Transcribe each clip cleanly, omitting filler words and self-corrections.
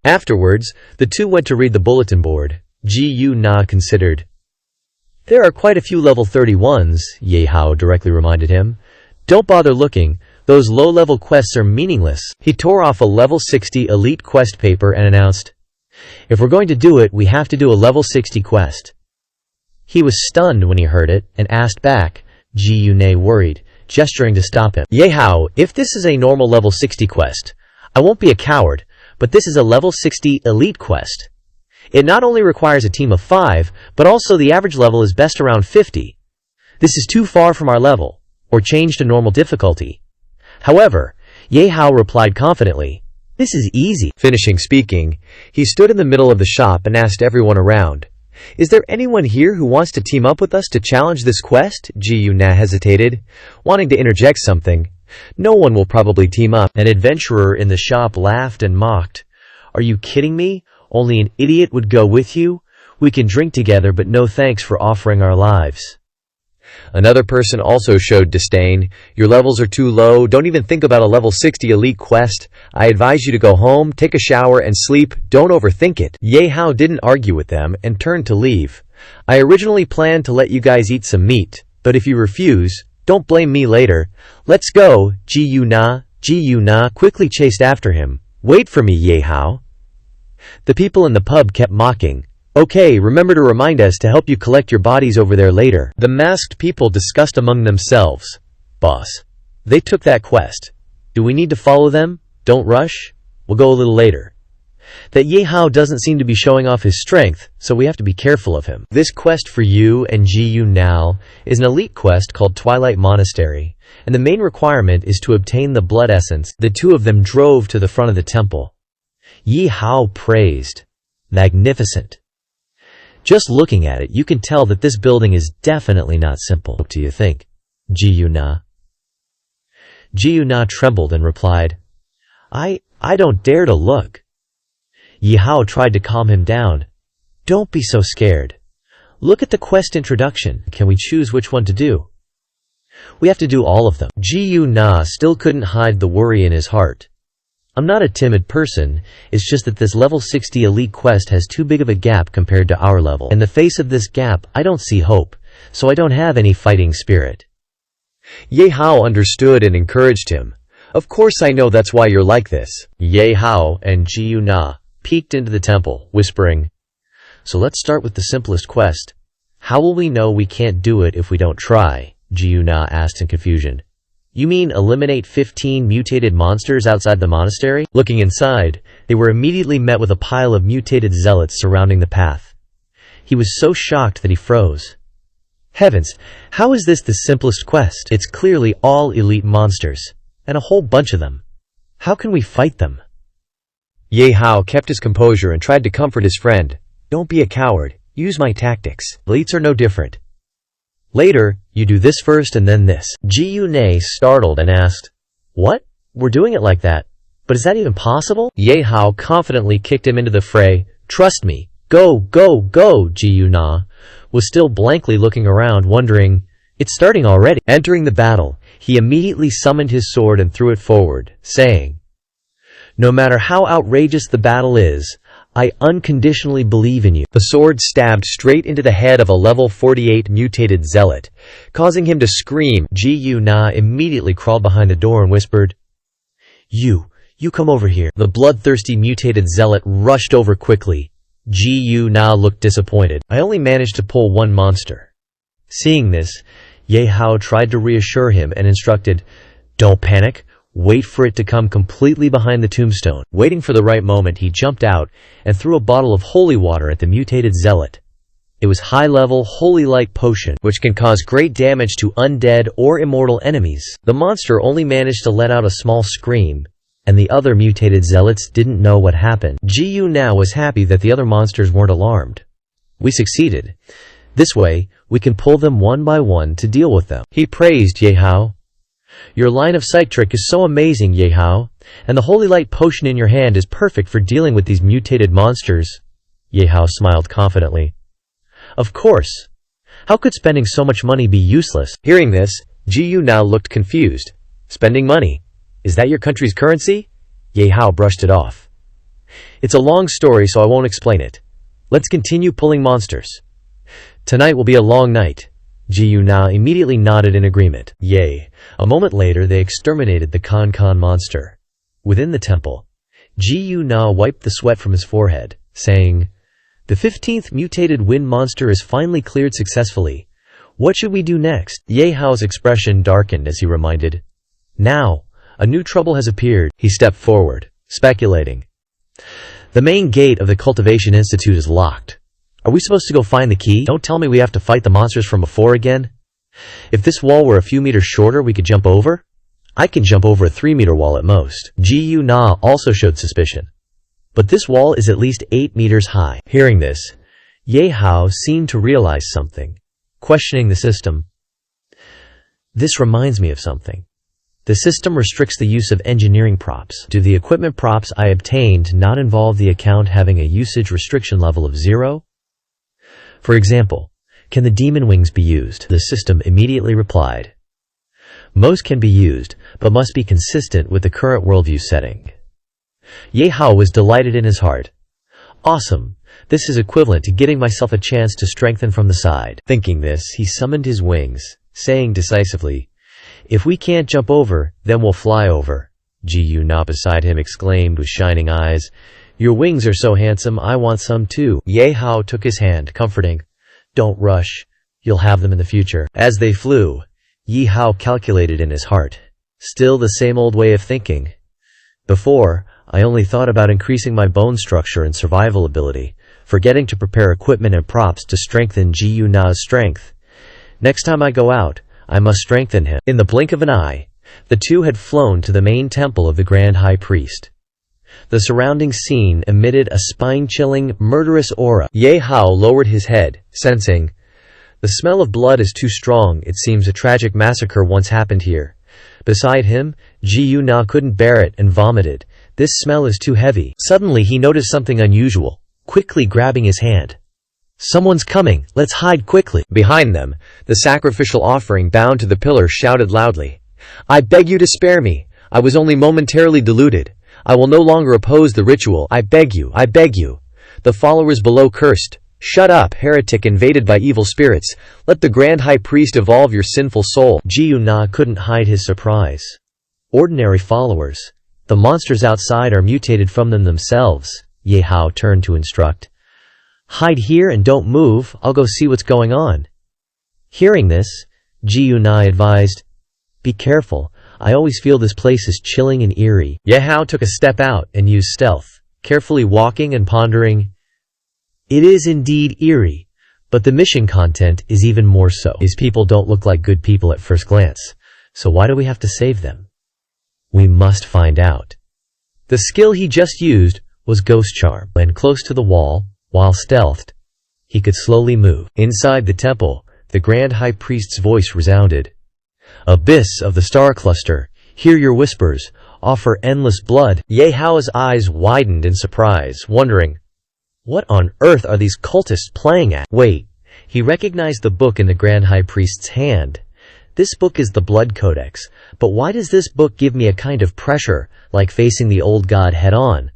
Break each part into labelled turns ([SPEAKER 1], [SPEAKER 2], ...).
[SPEAKER 1] Afterwards, the two went to read the bulletin board. Ji Na considered. There are quite a few level 31s, Ye Hao directly reminded him. Don't bother looking, those low-level quests are meaningless. He tore off a level 60 elite quest paper and announced, if we're going to do it, we have to do a level 60 quest. He was stunned when he heard it, and asked back, Ji Na worried, gesturing to stop him. Ye Hao, if this is a normal level 60 quest, I won't be a coward, but this is a level 60 elite quest. It not only requires a team of 5, but also the average level is best around 50. This is too far from our level, or change to normal difficulty. However, Ye Hao replied confidently, this is easy. Finishing speaking, he stood in the middle of the shop and asked everyone around, is there anyone here who wants to team up with us to challenge this quest? Ji Na hesitated, wanting to interject something. No one will probably team up. An adventurer in the shop laughed and mocked. Are you kidding me? Only an idiot would go with you? We can drink together, but no thanks for offering our lives. Another person also showed disdain. Your levels are too low. Don't even think about a level 60 elite quest. I advise you to go home, take a shower, and sleep. Don't overthink it. Ye Hao didn't argue with them and turned to leave. I originally planned to let you guys eat some meat, but if you refuse, don't blame me later. Let's go. Ji Na quickly chased after him. Wait for me, Ye Hao. The people in the pub kept mocking. Okay, remember to remind us to help you collect your bodies over there later. The masked people discussed among themselves. Boss, they took that quest. Do we need to follow them? Don't rush. We'll go a little later. That Ye Hao doesn't seem to be showing off his strength, so we have to be careful of him. This quest for you and Ji Na is an elite quest called Twilight Monastery, and the main requirement is to obtain the blood essence. The two of them drove to the front of the temple. Ye Hao praised. Magnificent. Just looking at it, you can tell that this building is definitely not simple. What do you think? Ji Na. Ji Na trembled and replied, I don't dare to look. Ye Hao tried to calm him down. Don't be so scared. Look at the quest introduction. Can we choose which one to do? We have to do all of them. Ji Na still couldn't hide the worry in his heart. I'm not a timid person, it's just that this level 60 elite quest has too big of a gap compared to our level. In the face of this gap, I don't see hope, so I don't have any fighting spirit. Ye Hao understood and encouraged him. Of course I know that's why you're like this. Ye Hao and Ji Na peeked into the temple, whispering, so let's start with the simplest quest. How will we know we can't do it if we don't try? Ji Na asked in confusion. You mean eliminate 15 mutated monsters outside the monastery? Looking inside, they were immediately met with a pile of mutated zealots surrounding the path. He was so shocked that he froze. Heavens, how is this the simplest quest? It's clearly all elite monsters, and a whole bunch of them. How can we fight them? Ye Hao kept his composure and tried to comfort his friend. Don't be a coward. Use my tactics. Elites are no different. Later, you do this first and then this. Ji Na startled and asked, what? We're doing it like that. But is that even possible? Ye Hao confidently kicked him into the fray. Trust me. Go, go, go. Ji Na was still blankly looking around, wondering, it's starting already. Entering the battle, he immediately summoned his sword and threw it forward, saying, no matter how outrageous the battle is, I unconditionally believe in you. The sword stabbed straight into the head of a level 48 mutated zealot, causing him to scream. Ji Na immediately crawled behind a door and whispered, You come over here. The bloodthirsty mutated zealot rushed over quickly. Ji Na looked disappointed. I only managed to pull one monster. Seeing this, Ye Hao tried to reassure him and instructed, don't panic. Wait for it to come completely behind the tombstone. Waiting for the right moment, he jumped out and threw a bottle of holy water at the mutated zealot. It was high-level, holy light potion, which can cause great damage to undead or immortal enemies. The monster only managed to let out a small scream, and the other mutated zealots didn't know what happened. Ji Na was happy that the other monsters weren't alarmed. We succeeded. This way, we can pull them one by one to deal with them. He praised Ye Hao. Your line of sight trick is so amazing, Ye Hao, and the holy light potion in your hand is perfect for dealing with these mutated monsters. Ye Hao smiled confidently. Of course. How could spending so much money be useless? Hearing this, Ji Na looked confused. Spending money? Is that your country's currency? Ye Hao brushed it off. It's a long story, so I won't explain it. Let's continue pulling monsters. Tonight will be a long night. Ji-yu-na immediately nodded in agreement. Yay. A moment later, they exterminated the Kan monster. Within the temple, Ji-yu-na wiped the sweat from his forehead, saying, "The 15th mutated wind monster is finally cleared successfully. What should we do next?" Ye Hao's expression darkened as he reminded, "Now, a new trouble has appeared." He stepped forward, speculating. "The main gate of the Cultivation Institute is locked. Are we supposed to go find the key? Don't tell me we have to fight the monsters from before again. If this wall were a few meters shorter, we could jump over? I can jump over a 3-meter wall at most." Ji-yu-na also showed suspicion. "But this wall is at least 8 meters high." Hearing this, Ye Hao seemed to realize something, questioning the system. "This reminds me of something. The system restricts the use of engineering props. Do the equipment props I obtained not involve the account having a usage restriction level of 0? For example, can the demon wings be used?" The system immediately replied, "Most can be used, but must be consistent with the current worldview setting." Ye Hao was delighted in his heart. "Awesome! This is equivalent to getting myself a chance to strengthen from the side." Thinking this, he summoned his wings, saying decisively, "If we can't jump over, then we'll fly over." Ji-yu-na beside him exclaimed with shining eyes, "Your wings are so handsome, I want some too." Ye Hao took his hand, comforting, "Don't rush. You'll have them in the future." As they flew, Ye Hao calculated in his heart. Still the same old way of thinking. Before, I only thought about increasing my bone structure and survival ability, forgetting to prepare equipment and props to strengthen Ji-yu-na's strength. Next time I go out, I must strengthen him. In the blink of an eye, the two had flown to the main temple of the Grand High Priest. The surrounding scene emitted a spine-chilling, murderous aura. Ye Hao lowered his head, sensing, "The smell of blood is too strong. It seems a tragic massacre once happened here." Beside him, Ji-yu-na couldn't bear it and vomited. "This smell is too heavy." Suddenly he noticed something unusual, quickly grabbing his hand. "Someone's coming, let's hide quickly." Behind them, the sacrificial offering bound to the pillar shouted loudly, "I beg you to spare me. I was only momentarily deluded. I will no longer oppose the ritual. I beg you, I beg you." The followers below cursed, "Shut up, heretic invaded by evil spirits. Let the Grand High Priest evolve your sinful soul." Ji-yu-na couldn't hide his surprise. "Ordinary followers. The monsters outside are mutated from them themselves." Ye Hao turned to instruct. "Hide here and don't move. I'll go see what's going on." Hearing this, Ji-yu-na advised, "Be careful. I always feel this place is chilling and eerie." Ye Hao took a step out and used stealth, carefully walking and pondering. "It is indeed eerie, but the mission content is even more so. These people don't look like good people at first glance, so why do we have to save them? We must find out." The skill he just used was Ghost Charm. When close to the wall, while stealthed, he could slowly move. Inside the temple, the Grand High Priest's voice resounded. "Abyss of the star cluster, hear your whispers, offer endless blood." Ye Hao's eyes widened in surprise, wondering, what on earth are these cultists playing at? Wait, he recognized the book in the Grand High Priest's hand. This book is the Blood Codex, but why does this book give me a kind of pressure, like facing the old god head-on?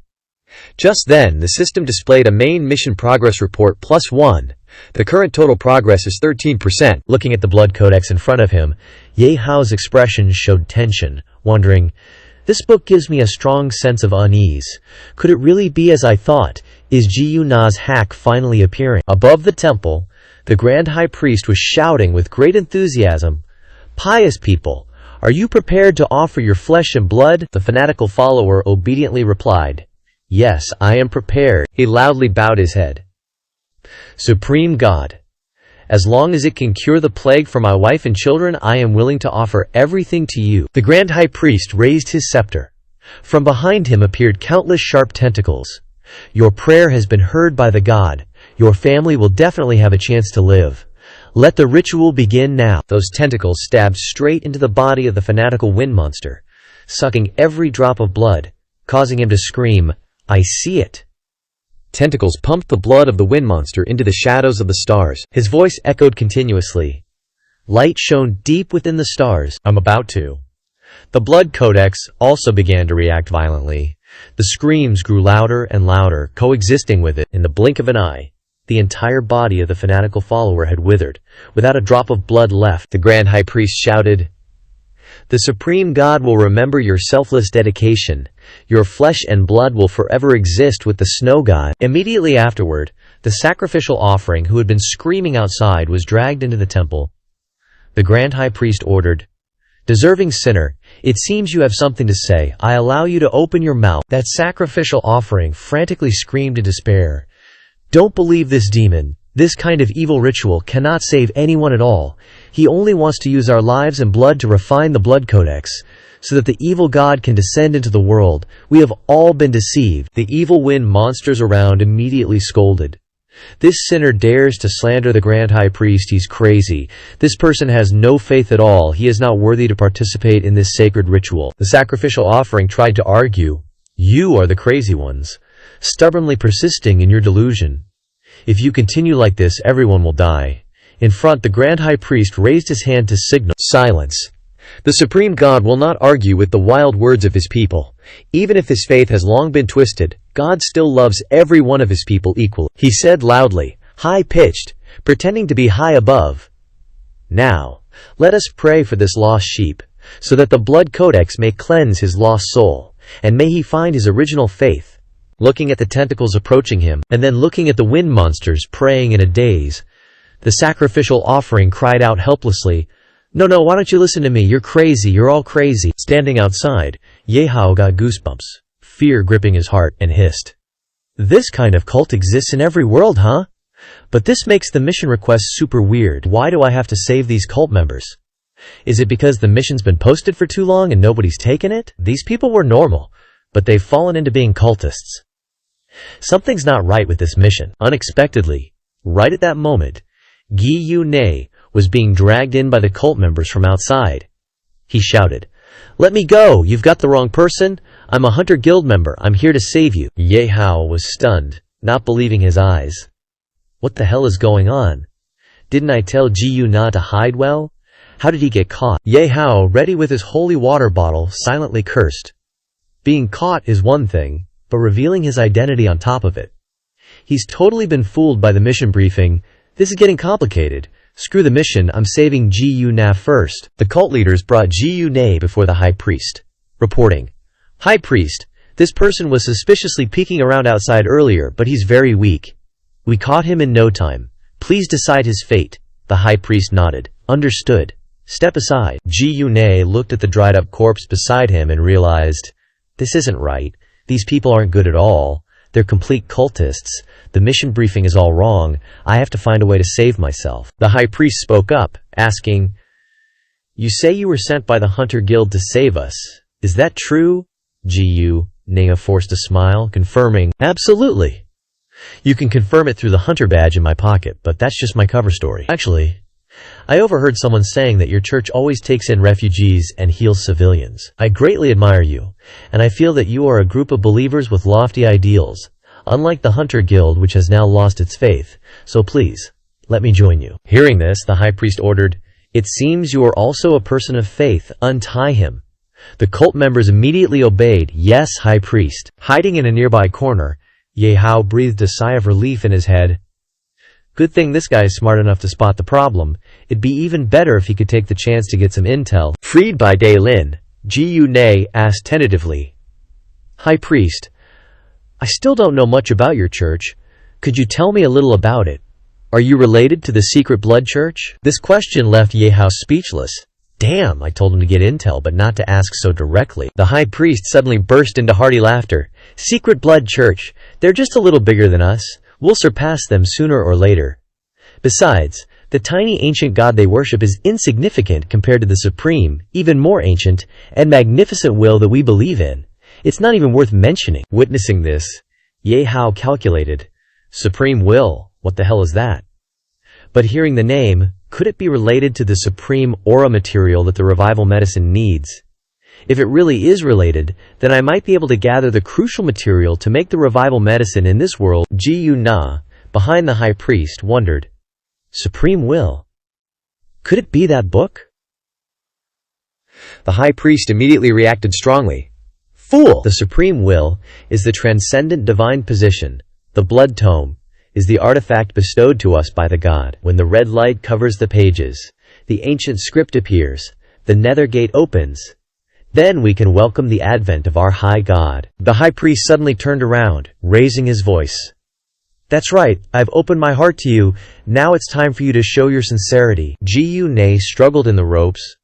[SPEAKER 1] Just then, the system displayed a main mission progress report +1. The current total progress is 13%. Looking at the Blood Codex in front of him, Ye Hao's expression showed tension, wondering, this book gives me a strong sense of unease. Could it really be as I thought? Is Ji-yu-na's hack finally appearing? Above the temple, the Grand High Priest was shouting with great enthusiasm, "Pious people, are you prepared to offer your flesh and blood?" The fanatical follower obediently replied, "Yes, I am prepared." He loudly bowed his head. "Supreme God, as long as it can cure the plague for my wife and children, I am willing to offer everything to you." The Grand High Priest raised his scepter. From behind him appeared countless sharp tentacles. "Your prayer has been heard by the god. Your family will definitely have a chance to live. Let the ritual begin now." Those tentacles stabbed straight into the body of the fanatical wind monster, sucking every drop of blood, causing him to scream, "I see it." Tentacles pumped the blood of the wind monster into the shadows of the stars. His voice echoed continuously. Light shone deep within the stars. "I'm about to." The Blood Codex also began to react violently. The screams grew louder and louder, coexisting with it. In the blink of an eye, the entire body of the fanatical follower had withered, without a drop of blood left. The Grand High Priest shouted, "The Supreme God will remember your selfless dedication. Your flesh and blood will forever exist with the Snow God." Immediately afterward, the sacrificial offering, who had been screaming outside, was dragged into the temple. The Grand High Priest ordered, "Deserving sinner, it seems you have something to say. I allow you to open your mouth." That sacrificial offering frantically screamed in despair, "Don't believe this demon. This kind of evil ritual cannot save anyone at all. He only wants to use our lives and blood to refine the blood codex, so that the evil god can descend into the world. We have all been deceived." The evil wind monsters around immediately scolded. "This sinner dares to slander the Grand High Priest. He's crazy. This person has no faith at all. He is not worthy to participate in this sacred ritual." The sacrificial offering tried to argue, "You are the crazy ones, stubbornly persisting in your delusion. If you continue like this, everyone will die." In front, the Grand High Priest raised his hand to signal silence. The Supreme God will not argue with the wild words of his people. Even if his faith has long been twisted, God still loves every one of his people equally. He said loudly, high-pitched, pretending to be high above, "Now, let us pray for this lost sheep, so that the blood codex may cleanse his lost soul, and may he find his original faith." Looking at the tentacles approaching him, and then looking at the wind monsters praying in a daze, the sacrificial offering cried out helplessly, No, why don't you listen to me? You're crazy, you're all crazy." Standing outside, Ye Hao got goosebumps, fear gripping his heart, and hissed, "This kind of cult exists in every world, huh? But this makes the mission request super weird. Why do I have to save these cult members? Is it because the mission's been posted for too long and nobody's taken it? These people were normal, but they've fallen into being cultists. Something's not right with this mission." Unexpectedly, right at that moment, Ye Hao was being dragged in by the cult members from outside. He shouted, "Let me go! You've got the wrong person. I'm a Hunter Guild member. I'm here to save you." Ye Hao was stunned, not believing his eyes. What the hell is going on? Didn't I tell Ye Hao to hide well? How did he get caught? Ye Hao, ready with his holy water bottle, silently cursed. Being caught is one thing, but revealing his identity on top of it. He's totally been fooled by the mission briefing. This is getting complicated. Screw the mission, I'm saving Ye Hao first. The cult leaders brought Ye Hao before the High Priest, reporting, "High Priest, this person was suspiciously peeking around outside earlier, but he's very weak. We caught him in no time. Please decide his fate." The High Priest nodded. "Understood. Step aside." Ye Hao looked at the dried-up corpse beside him and realized, this isn't right. These people aren't good at all. They're complete cultists. The mission briefing is all wrong. I have to find a way to save myself. The High Priest spoke up, asking, "You say you were sent by the Hunter Guild to save us. Is that true?" Ye Hao forced a smile, confirming, "Absolutely. You can confirm it through the Hunter badge in my pocket, but that's just my cover story. Actually, I overheard someone saying that your church always takes in refugees and heals civilians. I greatly admire you, and I feel that you are a group of believers with lofty ideals, unlike the Hunter Guild, which has now lost its faith. So please, let me join you." Hearing this, the High Priest ordered, "It seems you are also a person of faith. Untie him." The cult members immediately obeyed. "Yes, High Priest." Hiding in a nearby corner, Ye Hao breathed a sigh of relief in his head. Good thing this guy is smart enough to spot the problem. It'd be even better if he could take the chance to get some intel. Freed by Dai Lin, Ye Hao asked tentatively, "High Priest, I still don't know much about your church. Could you tell me a little about it? Are you related to the secret blood church?" This question left Ye Hao speechless. Damn, I told him to get intel, but not to ask so directly. The High Priest suddenly burst into hearty laughter. "Secret blood church. They're just a little bigger than us. We'll surpass them sooner or later. Besides, the tiny ancient god they worship is insignificant compared to the supreme, even more ancient, and magnificent will that we believe in. It's not even worth mentioning." Witnessing this, Ye Hao calculated, "Supreme will? What the hell is that?" But hearing the name, could it be related to the supreme aura material that the revival medicine needs? If it really is related, then I might be able to gather the crucial material to make the revival medicine in this world. Ye Hao, behind the High Priest, wondered, "Supreme will? Could it be that book?" The High Priest immediately reacted strongly. Fool! The supreme will is the transcendent divine position. The blood tome is the artifact bestowed to us by the god. When the red light covers the pages, the ancient script appears, the nether gate opens. Then we can welcome the advent of our high god. The high priest suddenly turned around, raising his voice. That's right, I've opened my heart to you. Now it's time for you to show your sincerity. Ji-yu struggled in the ropes.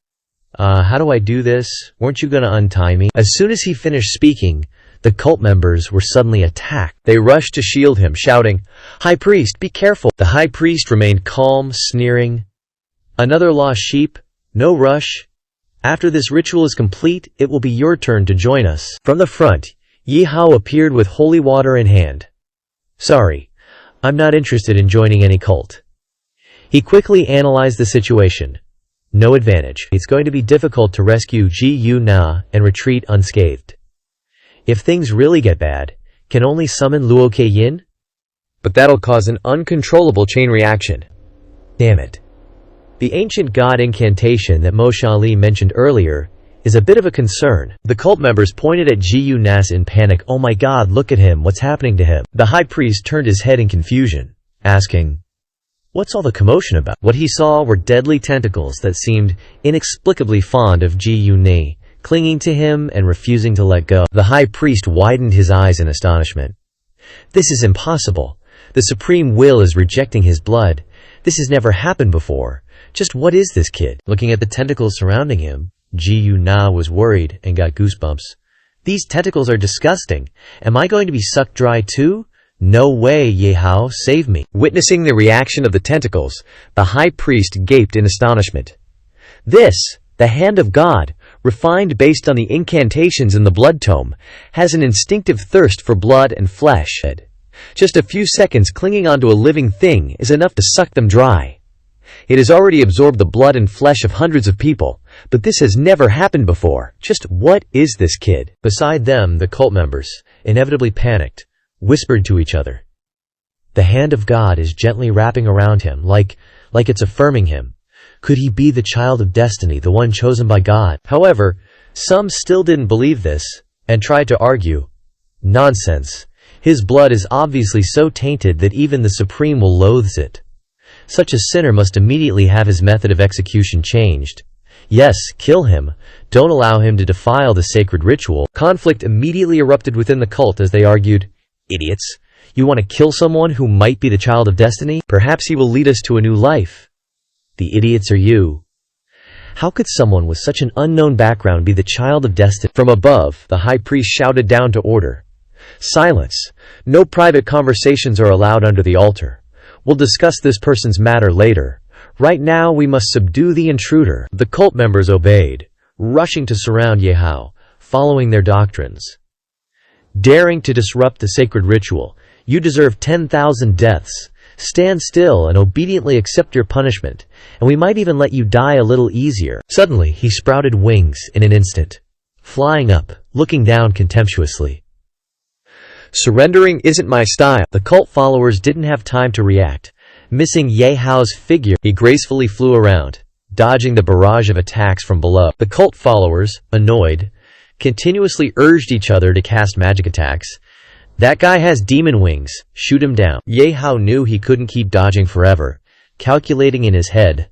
[SPEAKER 1] How do I do this? Weren't you gonna untie me? As soon as he finished speaking, the cult members were suddenly attacked. They rushed to shield him, shouting, High priest, be careful. The high priest remained calm, sneering. Another lost sheep? No rush. After this ritual is complete, it will be your turn to join us. From the front, Ye Hao appeared with holy water in hand. Sorry, I'm not interested in joining any cult. He quickly analyzed the situation. No advantage. It's going to be difficult to rescue Ji-yu-na and retreat unscathed. If things really get bad, can only summon Luo Ke-yin? But that'll cause an uncontrollable chain reaction. Damn it. The ancient god incantation that Mo Shali mentioned earlier is a bit of a concern. The cult members pointed at Ji-yu-nas in panic. Oh my god, look at him, what's happening to him? The high priest turned his head in confusion, asking, what's all the commotion about? What he saw were deadly tentacles that seemed inexplicably fond of Ji-yu-na, clinging to him and refusing to let go. The high priest widened his eyes in astonishment. This is impossible. The supreme will is rejecting his blood. This has never happened before. Just what is this kid? Looking at the tentacles surrounding him, Ji-yu-na was worried and got goosebumps. These tentacles are disgusting. Am I going to be sucked dry too? No way, Ye Hao, save me. Witnessing the reaction of the tentacles, the high priest gaped in astonishment. This, the hand of God, refined based on the incantations in the blood tome, has an instinctive thirst for blood and flesh. Just a few seconds clinging onto a living thing is enough to suck them dry. It has already absorbed the blood and flesh of hundreds of people, but this has never happened before. Just what is this kid? Beside them, the cult members, inevitably panicked, whispered to each other. The hand of God is gently wrapping around him, like it's affirming him. Could he be the child of destiny, the one chosen by God? However, some still didn't believe this, and tried to argue. Nonsense. His blood is obviously so tainted that even the Supreme will loathes it. Such a sinner must immediately have his method of execution changed. Yes, kill him. Don't allow him to defile the sacred ritual. Conflict immediately erupted within the cult as they argued, Idiots! You want to kill someone who might be the child of destiny? Perhaps he will lead us to a new life. The idiots are you. How could someone with such an unknown background be the child of destiny? From above, the high priest shouted down to order. Silence! No private conversations are allowed under the altar. We'll discuss this person's matter later. Right now, we must subdue the intruder. The cult members obeyed, rushing to surround Ye Hao, following their doctrines. Daring to disrupt the sacred ritual, you deserve 10,000 deaths. Stand still and obediently accept your punishment, and we might even let you die a little easier. Suddenly, he sprouted wings in an instant, flying up, looking down contemptuously. Surrendering isn't my style. The cult followers didn't have time to react. Missing Ye Hao's figure, he gracefully flew around, dodging the barrage of attacks from below. The cult followers, annoyed, continuously urged each other to cast magic attacks. That guy has demon wings. Shoot him down. Ye Hao knew he couldn't keep dodging forever, calculating in his head.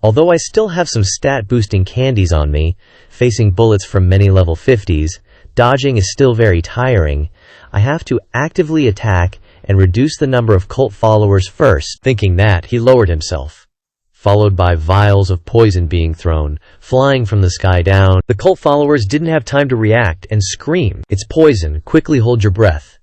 [SPEAKER 1] Although I still have some stat-boosting candies on me, facing bullets from many level 50s, dodging is still very tiring. I have to actively attack and reduce the number of cult followers first. Thinking that, he lowered himself, followed by vials of poison being thrown, flying from the sky down. The cult followers didn't have time to react and scream, It's poison, quickly hold your breath.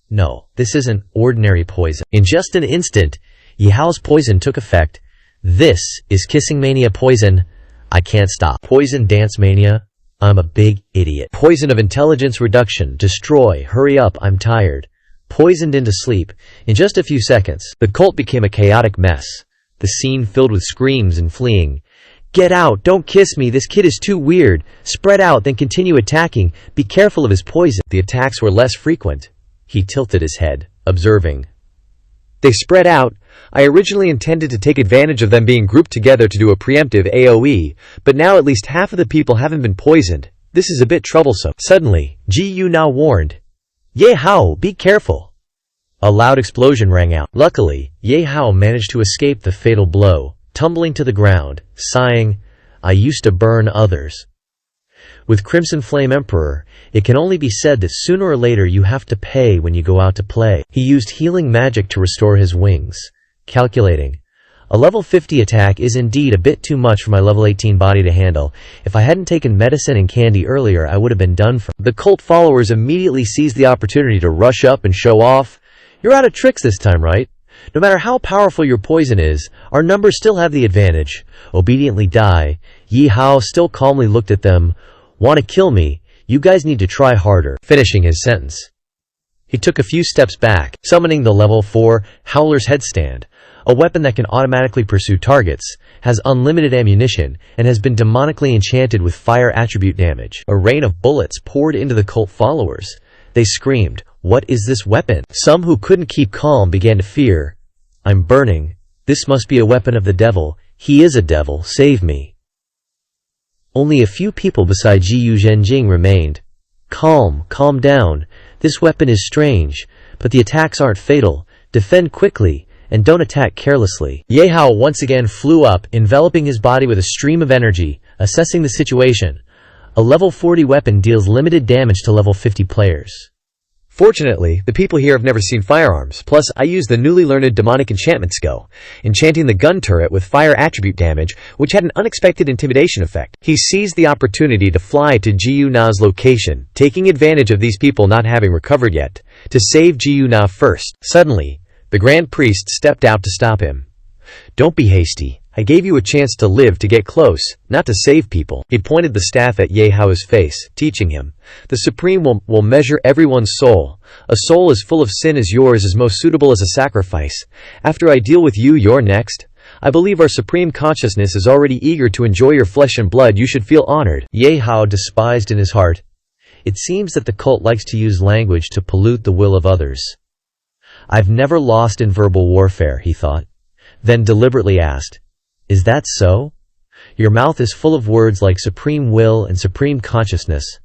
[SPEAKER 1] No, this isn't ordinary poison. In just an instant, Ye Hao's poison took effect. This is Kissing Mania poison. I can't stop. Poison Dance Mania. I'm a big idiot. Poison of intelligence reduction. Destroy. Hurry up, I'm tired. Poisoned into sleep. In just a few seconds, the cult became a chaotic mess. The scene filled with screams and fleeing. Get out! Don't kiss me! This kid is too weird! Spread out, then continue attacking. Be careful of his poison. The attacks were less frequent. He tilted his head, observing. They spread out. I originally intended to take advantage of them being grouped together to do a preemptive AoE, but now at least half of the people haven't been poisoned. This is a bit troublesome. Suddenly, Ji now warned, Ye Hao, be careful. A loud explosion rang out. Luckily, Ye Hao managed to escape the fatal blow, tumbling to the ground, sighing, I used to burn others. With Crimson Flame Emperor, it can only be said that sooner or later you have to pay when you go out to play. He used healing magic to restore his wings, calculating, a level 50 attack is indeed a bit too much for my level 18 body to handle. If I hadn't taken medicine and candy earlier, I would have been done for. The cult followers immediately seized the opportunity to rush up and show off. You're out of tricks this time, right? No matter how powerful your poison is, our numbers still have the advantage. Obediently die. Ye Hao still calmly looked at them. Want to kill me? You guys need to try harder. Finishing his sentence, he took a few steps back, summoning the level 4 Howler's Headstand, a weapon that can automatically pursue targets, has unlimited ammunition, and has been demonically enchanted with fire attribute damage. A rain of bullets poured into the cult followers. They screamed, what is this weapon? Some who couldn't keep calm began to fear. I'm burning. This must be a weapon of the devil. He is a devil. Save me. Only a few people besides Jiyu Zhenjing remained. Calm down. This weapon is strange, but the attacks aren't fatal. Defend quickly, and don't attack carelessly. Ye Hao once again flew up, enveloping his body with a stream of energy, assessing the situation. A level 40 weapon deals limited damage to level 50 players. Fortunately, the people here have never seen firearms, plus I used the newly learned demonic enchantment skill, enchanting the gun turret with fire attribute damage, which had an unexpected intimidation effect. He seized the opportunity to fly to Jiyu Na's location, taking advantage of these people not having recovered yet, to save Jiyu Na first. Suddenly, the Grand Priest stepped out to stop him. Don't be hasty. I gave you a chance to live, to get close, not to save people. He pointed the staff at Ye Hao's face, teaching him, the Supreme will measure everyone's soul. A soul as full of sin as yours is most suitable as a sacrifice. After I deal with you, you're next. I believe our Supreme Consciousness is already eager to enjoy your flesh and blood. You should feel honored. Ye Hao despised in his heart. It seems that the cult likes to use language to pollute the will of others. I've never lost in verbal warfare, he thought, then deliberately asked, is that so? Your mouth is full of words like supreme will and supreme consciousness,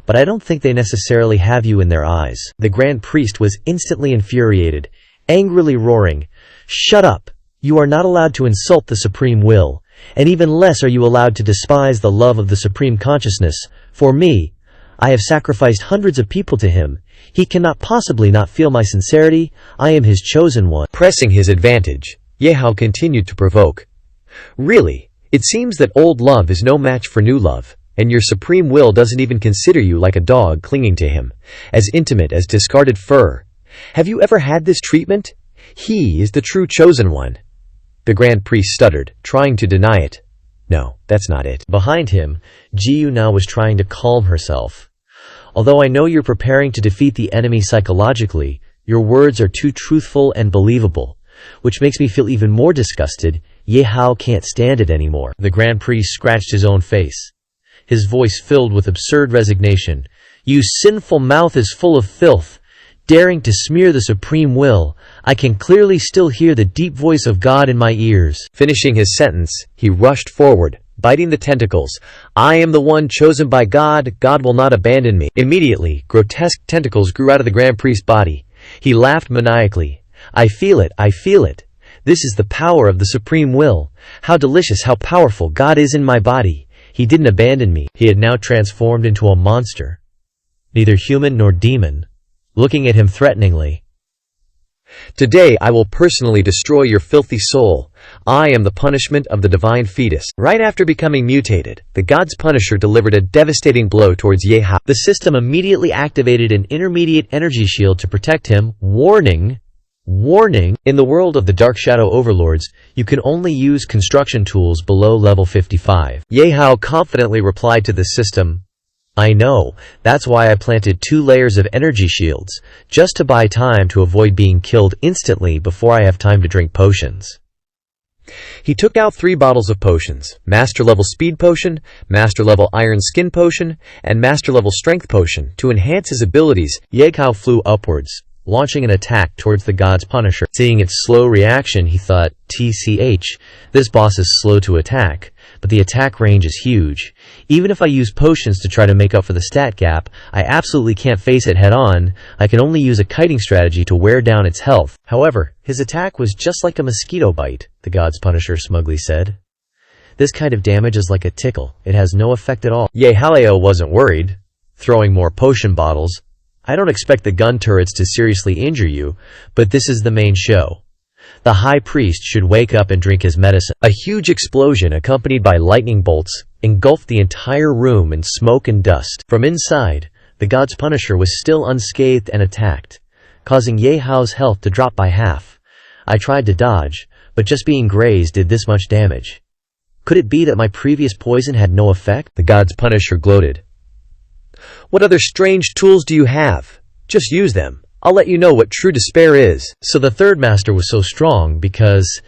[SPEAKER 1] but I don't think they necessarily have you in their eyes. The Grand Priest was instantly infuriated, angrily roaring, shut up! You are not allowed to insult the supreme will, and even less are you allowed to despise the love of the supreme consciousness. For me, I have sacrificed hundreds of people to him. He cannot possibly not feel my sincerity. I am his chosen one. Pressing his advantage, Ye Hao continued to provoke. Really, it seems that old love is no match for new love, and your supreme will doesn't even consider you like a dog clinging to him, as intimate as discarded fur. Have you ever had this treatment? He is the true chosen one. The Grand Priest stuttered, trying to deny it. No, that's not it. Behind him, Jiyu Na was trying to calm herself. Although I know you're preparing to defeat the enemy psychologically, your words are too truthful and believable, which makes me feel even more disgusted. Ye Hao can't stand it anymore. The Grand Priest scratched his own face. His voice filled with absurd resignation. You sinful mouth is full of filth, daring to smear the supreme will. I can clearly still hear the deep voice of God in my ears. Finishing his sentence, he rushed forward, biting the tentacles. I am the one chosen by God. God will not abandon me. Immediately, grotesque tentacles grew out of the Grand Priest's body. He laughed maniacally. I feel it. I feel it. This is the power of the supreme will. How delicious, how powerful God is in my body. He didn't abandon me. He had now transformed into a monster, neither human nor demon, looking at him threateningly. Today I will personally destroy your filthy soul. I am the punishment of the divine fetus. Right after becoming mutated, the God's Punisher delivered a devastating blow towards Ye Hao. The system immediately activated an intermediate energy shield to protect him. Warning! In the world of the Dark Shadow Overlords, you can only use construction tools below level 55. Ye Hao confidently replied to the system, I know, that's why I planted 2 layers of energy shields, just to buy time to avoid being killed instantly before I have time to drink potions. He took out 3 bottles of potions, Master Level Speed Potion, Master Level Iron Skin Potion, and Master Level Strength Potion, to enhance his abilities. Ye Hao flew upwards, launching an attack towards the god's punisher. Seeing its slow reaction, he thought, TCH, this boss is slow to attack, but the attack range is huge. Even if I use potions to try to make up for the stat gap, I absolutely can't face it head on. I can only use a kiting strategy to wear down its health. However, his attack was just like a mosquito bite, the god's punisher smugly said. This kind of damage is like a tickle. It has no effect at all. Ye Hao wasn't worried, throwing more potion bottles. I don't expect the gun turrets to seriously injure you, but this is the main show. The high priest should wake up and drink his medicine. A huge explosion accompanied by lightning bolts engulfed the entire room in smoke and dust. From inside, the god's punisher was still unscathed and attacked, causing Ye Hao's health to drop by half. I tried to dodge, but just being grazed did this much damage. Could it be that my previous poison had no effect? The god's punisher gloated. What other strange tools do you have? Just use them. I'll let you know what true despair is. So the third master was so strong because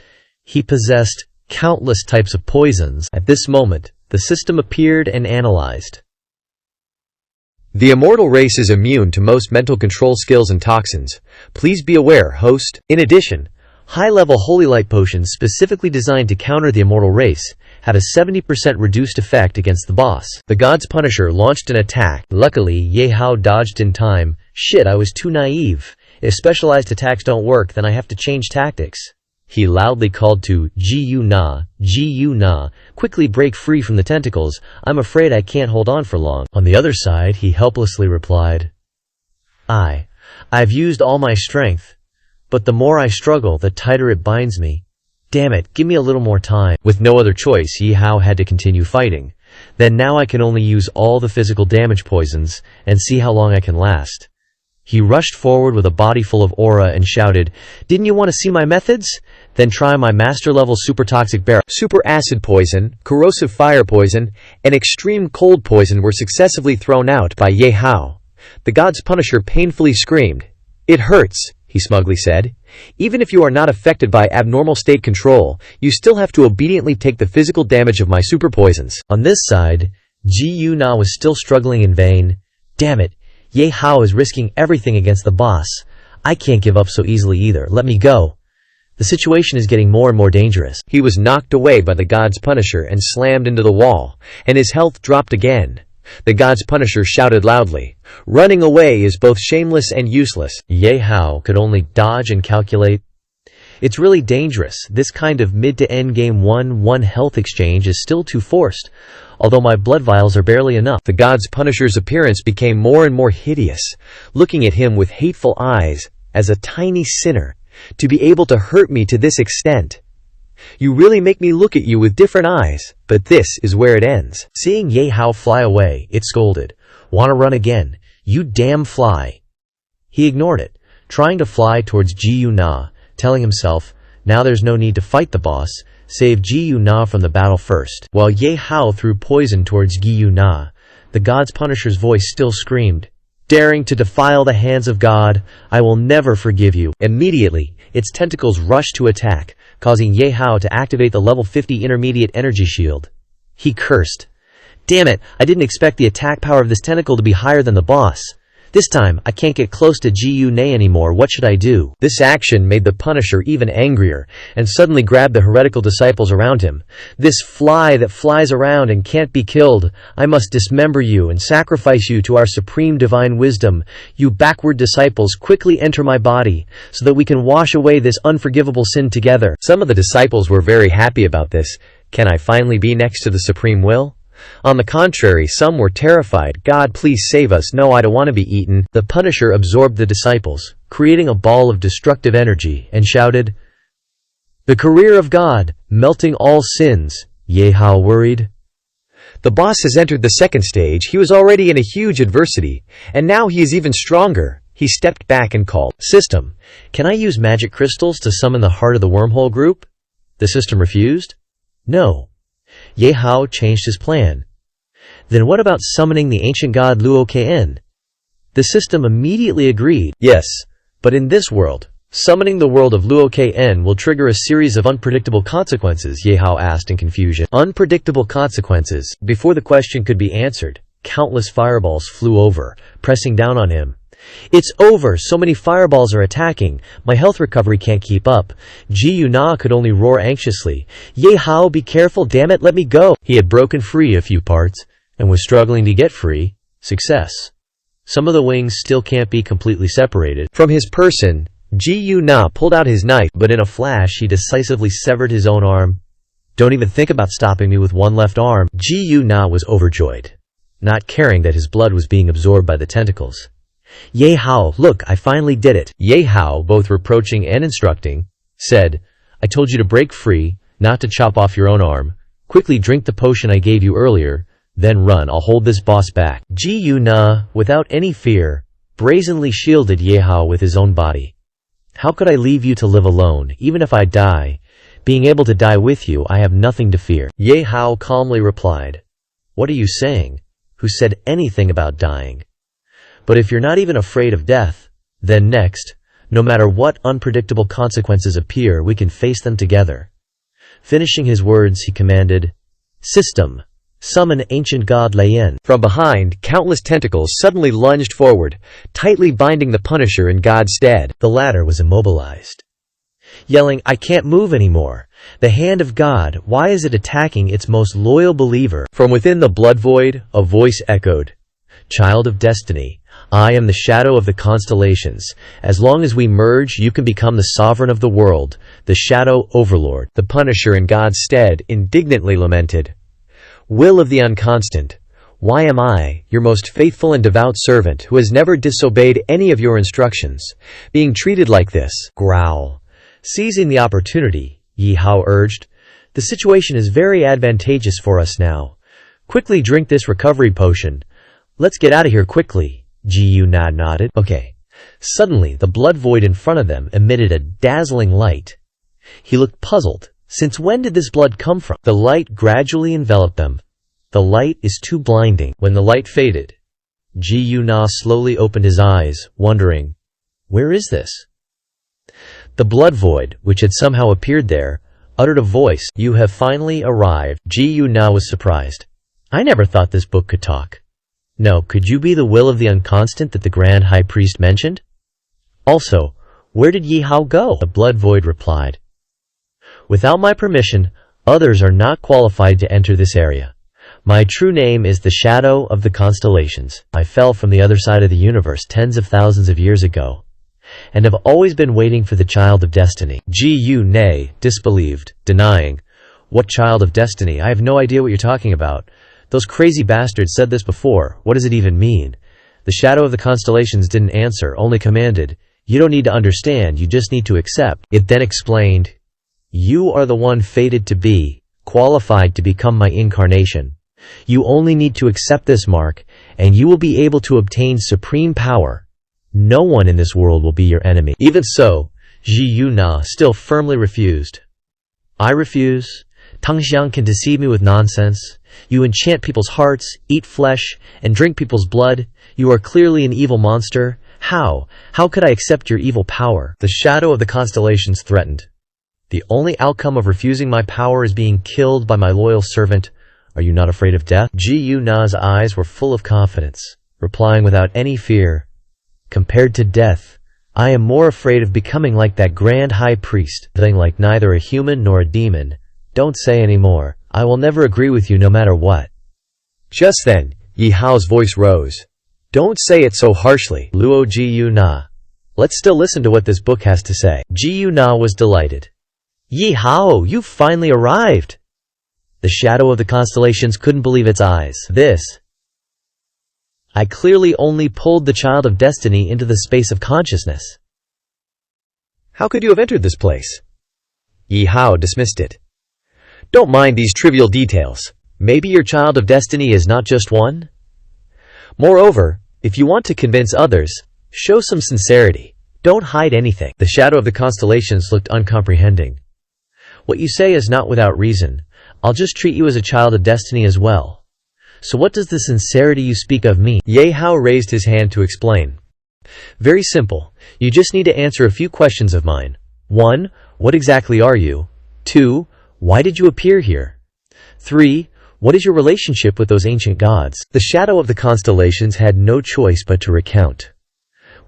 [SPEAKER 1] he possessed countless types of poisons. At this moment, the system appeared and analyzed. The immortal race is immune to most mental control skills and toxins. Please be aware, host. In addition, high-level holy light potions specifically designed to counter the immortal race have a 70% reduced effect against the boss. The god's punisher launched an attack. Luckily, Ye Hao dodged in time. Shit, I was too naive. If specialized attacks don't work, then I have to change tactics. He loudly called to Ji Na, quickly break free from the tentacles. I'm afraid I can't hold on for long. On the other side, he helplessly replied, I've used all my strength, but the more I struggle, the tighter it binds me. Damn it, give me a little more time. With no other choice, Ye Hao had to continue fighting. Then now I can only use all the physical damage poisons and see how long I can last. He rushed forward with a body full of aura and shouted, Didn't you want to see my methods? Then try my master-level super-toxic barrel. Super acid poison, corrosive fire poison, and extreme cold poison were successively thrown out by Ye Hao. The god's punisher painfully screamed. It hurts, he smugly said. Even if you are not affected by abnormal state control, you still have to obediently take the physical damage of my super poisons. On this side, Ji Na was still struggling in vain. Damn it, Ye Hao is risking everything against the boss. I can't give up so easily either. Let me go. The situation is getting more and more dangerous. He was knocked away by the god's punisher and slammed into the wall, and his health dropped again. The god's punisher shouted loudly, Running away is both shameless and useless. Ye Hao could only dodge and calculate. It's really dangerous. This kind of mid to end game 1-1 health exchange is still too forced, although my blood vials are barely enough. The god's punisher's appearance became more and more hideous, looking at him with hateful eyes. As a tiny sinner, to be able to hurt me to this extent. You really make me look at you with different eyes, but this is where it ends. Seeing Ye Hao fly away, it scolded, Wanna run again? You damn fly. He ignored it, trying to fly towards Ji Na, telling himself, now there's no need to fight the boss, save Ji Na from the battle first. While Ye Hao threw poison towards Ji Na, the god's punisher's voice still screamed, Daring to defile the hands of God, I will never forgive you. Immediately, its tentacles rushed to attack, causing Ye Hao to activate the level 50 intermediate energy shield. He cursed. Damn it, I didn't expect the attack power of this tentacle to be higher than the boss. This time, I can't get close to Ji Na anymore. What should I do? This action made the Punisher even angrier, and suddenly grabbed the heretical disciples around him. This fly that flies around and can't be killed, I must dismember you and sacrifice you to our supreme divine wisdom. You backward disciples, quickly enter my body, so that we can wash away this unforgivable sin together. Some of the disciples were very happy about this. Can I finally be next to the supreme will? On the contrary, some were terrified. God, please save us. No, I don't want to be eaten. The Punisher absorbed the disciples, creating a ball of destructive energy, and shouted, The career of God, melting all sins. Ye Hao worried. The boss has entered the second stage. He was already in a huge adversity, and now he is even stronger. He stepped back and called, System, can I use magic crystals to summon the heart of the wormhole group? The system refused. No. Ye Hao changed his plan. Then what about summoning the ancient god Luo Kn? The system immediately agreed. Yes, but in this world, summoning the world of Luo Kn will trigger a series of unpredictable consequences, Ye Hao asked in confusion. Unpredictable consequences. Before the question could be answered, countless fireballs flew over, pressing down on him. It's over, so many fireballs are attacking. My health recovery can't keep up. Ji Na could only roar anxiously. Ye Hao, be careful, damn it, let me go. He had broken free a few parts, and was struggling to get free. Success. Some of the wings still can't be completely separated from his person. Ji Na pulled out his knife, but in a flash he decisively severed his own arm. Don't even think about stopping me with one left arm. Ji Na was overjoyed, not caring that his blood was being absorbed by the tentacles. Ye Hao, look, I finally did it. Ye Hao, both reproaching and instructing, said, I told you to break free, not to chop off your own arm. Quickly drink the potion I gave you earlier, then run, I'll hold this boss back. Ji Na, without any fear, brazenly shielded Ye Hao with his own body. How could I leave you to live alone, even if I die? Being able to die with you, I have nothing to fear. Ye Hao calmly replied, What are you saying? Who said anything about dying? But if you're not even afraid of death, then next, no matter what unpredictable consequences appear, we can face them together. Finishing his words, he commanded, System, summon ancient god Lian. From behind, countless tentacles suddenly lunged forward, tightly binding the Punisher in God's stead. The latter was immobilized, yelling, I can't move anymore. The hand of God, why is it attacking its most loyal believer? From within the blood void, a voice echoed, Child of Destiny, I am the shadow of the constellations. As long as we merge, you can become the sovereign of the world, the shadow overlord. The Punisher in God's stead indignantly lamented, Will of the unconstant, why am I, your most faithful and devout servant, who has never disobeyed any of your instructions, being treated like this? Growl. Seizing the opportunity, Ye Hao urged, the situation is very advantageous for us now. Quickly drink this recovery potion. Let's get out of here quickly. Ji Na nodded. Okay. Suddenly, the blood void in front of them emitted a dazzling light. He looked puzzled. Since when did this blood come from? The light gradually enveloped them. The light is too blinding. When the light faded, Ji Na slowly opened his eyes, wondering, where is this? The blood void, which had somehow appeared there, uttered a voice. You have finally arrived. Ji Na was surprised. I never thought this book could talk. No, could you be the will of the unconstant that the Grand High Priest mentioned? Also, where did Ye Hao go? The blood void replied, Without my permission, others are not qualified to enter this area. My true name is the Shadow of the Constellations. I fell from the other side of the universe tens of thousands of years ago, and have always been waiting for the Child of Destiny. Ji Na disbelieved, denying, What Child of Destiny? I have no idea what you're talking about. Those crazy bastards said this before. What does it even mean? The Shadow of the Constellations didn't answer, only commanded, You don't need to understand, you just need to accept. It then explained, You are the one fated to be, qualified to become my incarnation. You only need to accept this mark, and you will be able to obtain supreme power. No one in this world will be your enemy. Even so, Ji Na still firmly refused. I refuse. Tang Xiang can deceive me with nonsense. You enchant people's hearts, eat flesh, and drink people's blood. You are clearly an evil monster. How? How could I accept your evil power? The Shadow of the Constellations threatened. The only outcome of refusing my power is being killed by my loyal servant. Are you not afraid of death? Ji Na's eyes were full of confidence, replying without any fear, Compared to death, I am more afraid of becoming like that Grand High Priest, being like neither a human nor a demon. Don't say any more. I will never agree with you no matter what. Just then, Ye Hao's voice rose. Don't say it so harshly, Luo Ji Na. Let's still listen to what this book has to say. Ji Na was delighted. Ye Hao, you've finally arrived. The Shadow of the Constellations couldn't believe its eyes. I clearly only pulled the Child of Destiny into the space of consciousness. How could you have entered this place? Ye Hao dismissed it. Don't mind these trivial details. Maybe your Child of Destiny is not just one? Moreover, if you want to convince others, show some sincerity. Don't hide anything. The Shadow of the Constellations looked uncomprehending. What you say is not without reason. I'll just treat you as a Child of Destiny as well. So what does the sincerity you speak of mean? Ye Hao raised his hand to explain. Very simple. You just need to answer a few questions of mine. 1. What exactly are you? 2. Why did you appear here? 3. What is your relationship with those ancient gods? The Shadow of the Constellations had no choice but to recount.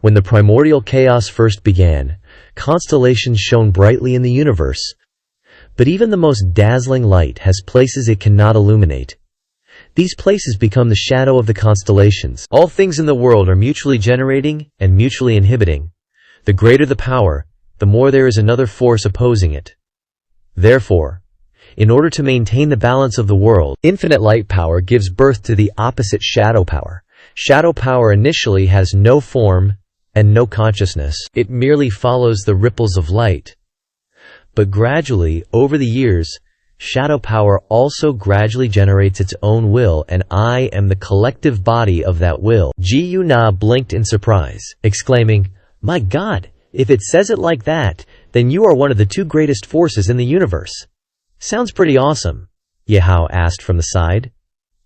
[SPEAKER 1] When the primordial chaos first began, constellations shone brightly in the universe. But even the most dazzling light has places it cannot illuminate. These places become the shadow of the constellations. All things in the world are mutually generating and mutually inhibiting. The greater the power, the more there is another force opposing it. Therefore, in order to maintain the balance of the world, infinite light power gives birth to the opposite shadow power. Shadow power initially has no form and no consciousness. It merely follows the ripples of light. But gradually, over the years, shadow power also gradually generates its own will, and I am the collective body of that will. Ji Na blinked in surprise, exclaiming, "My God, if it says it like that, then you are one of the two greatest forces in the universe." "Sounds pretty awesome," Ye Hao asked from the side.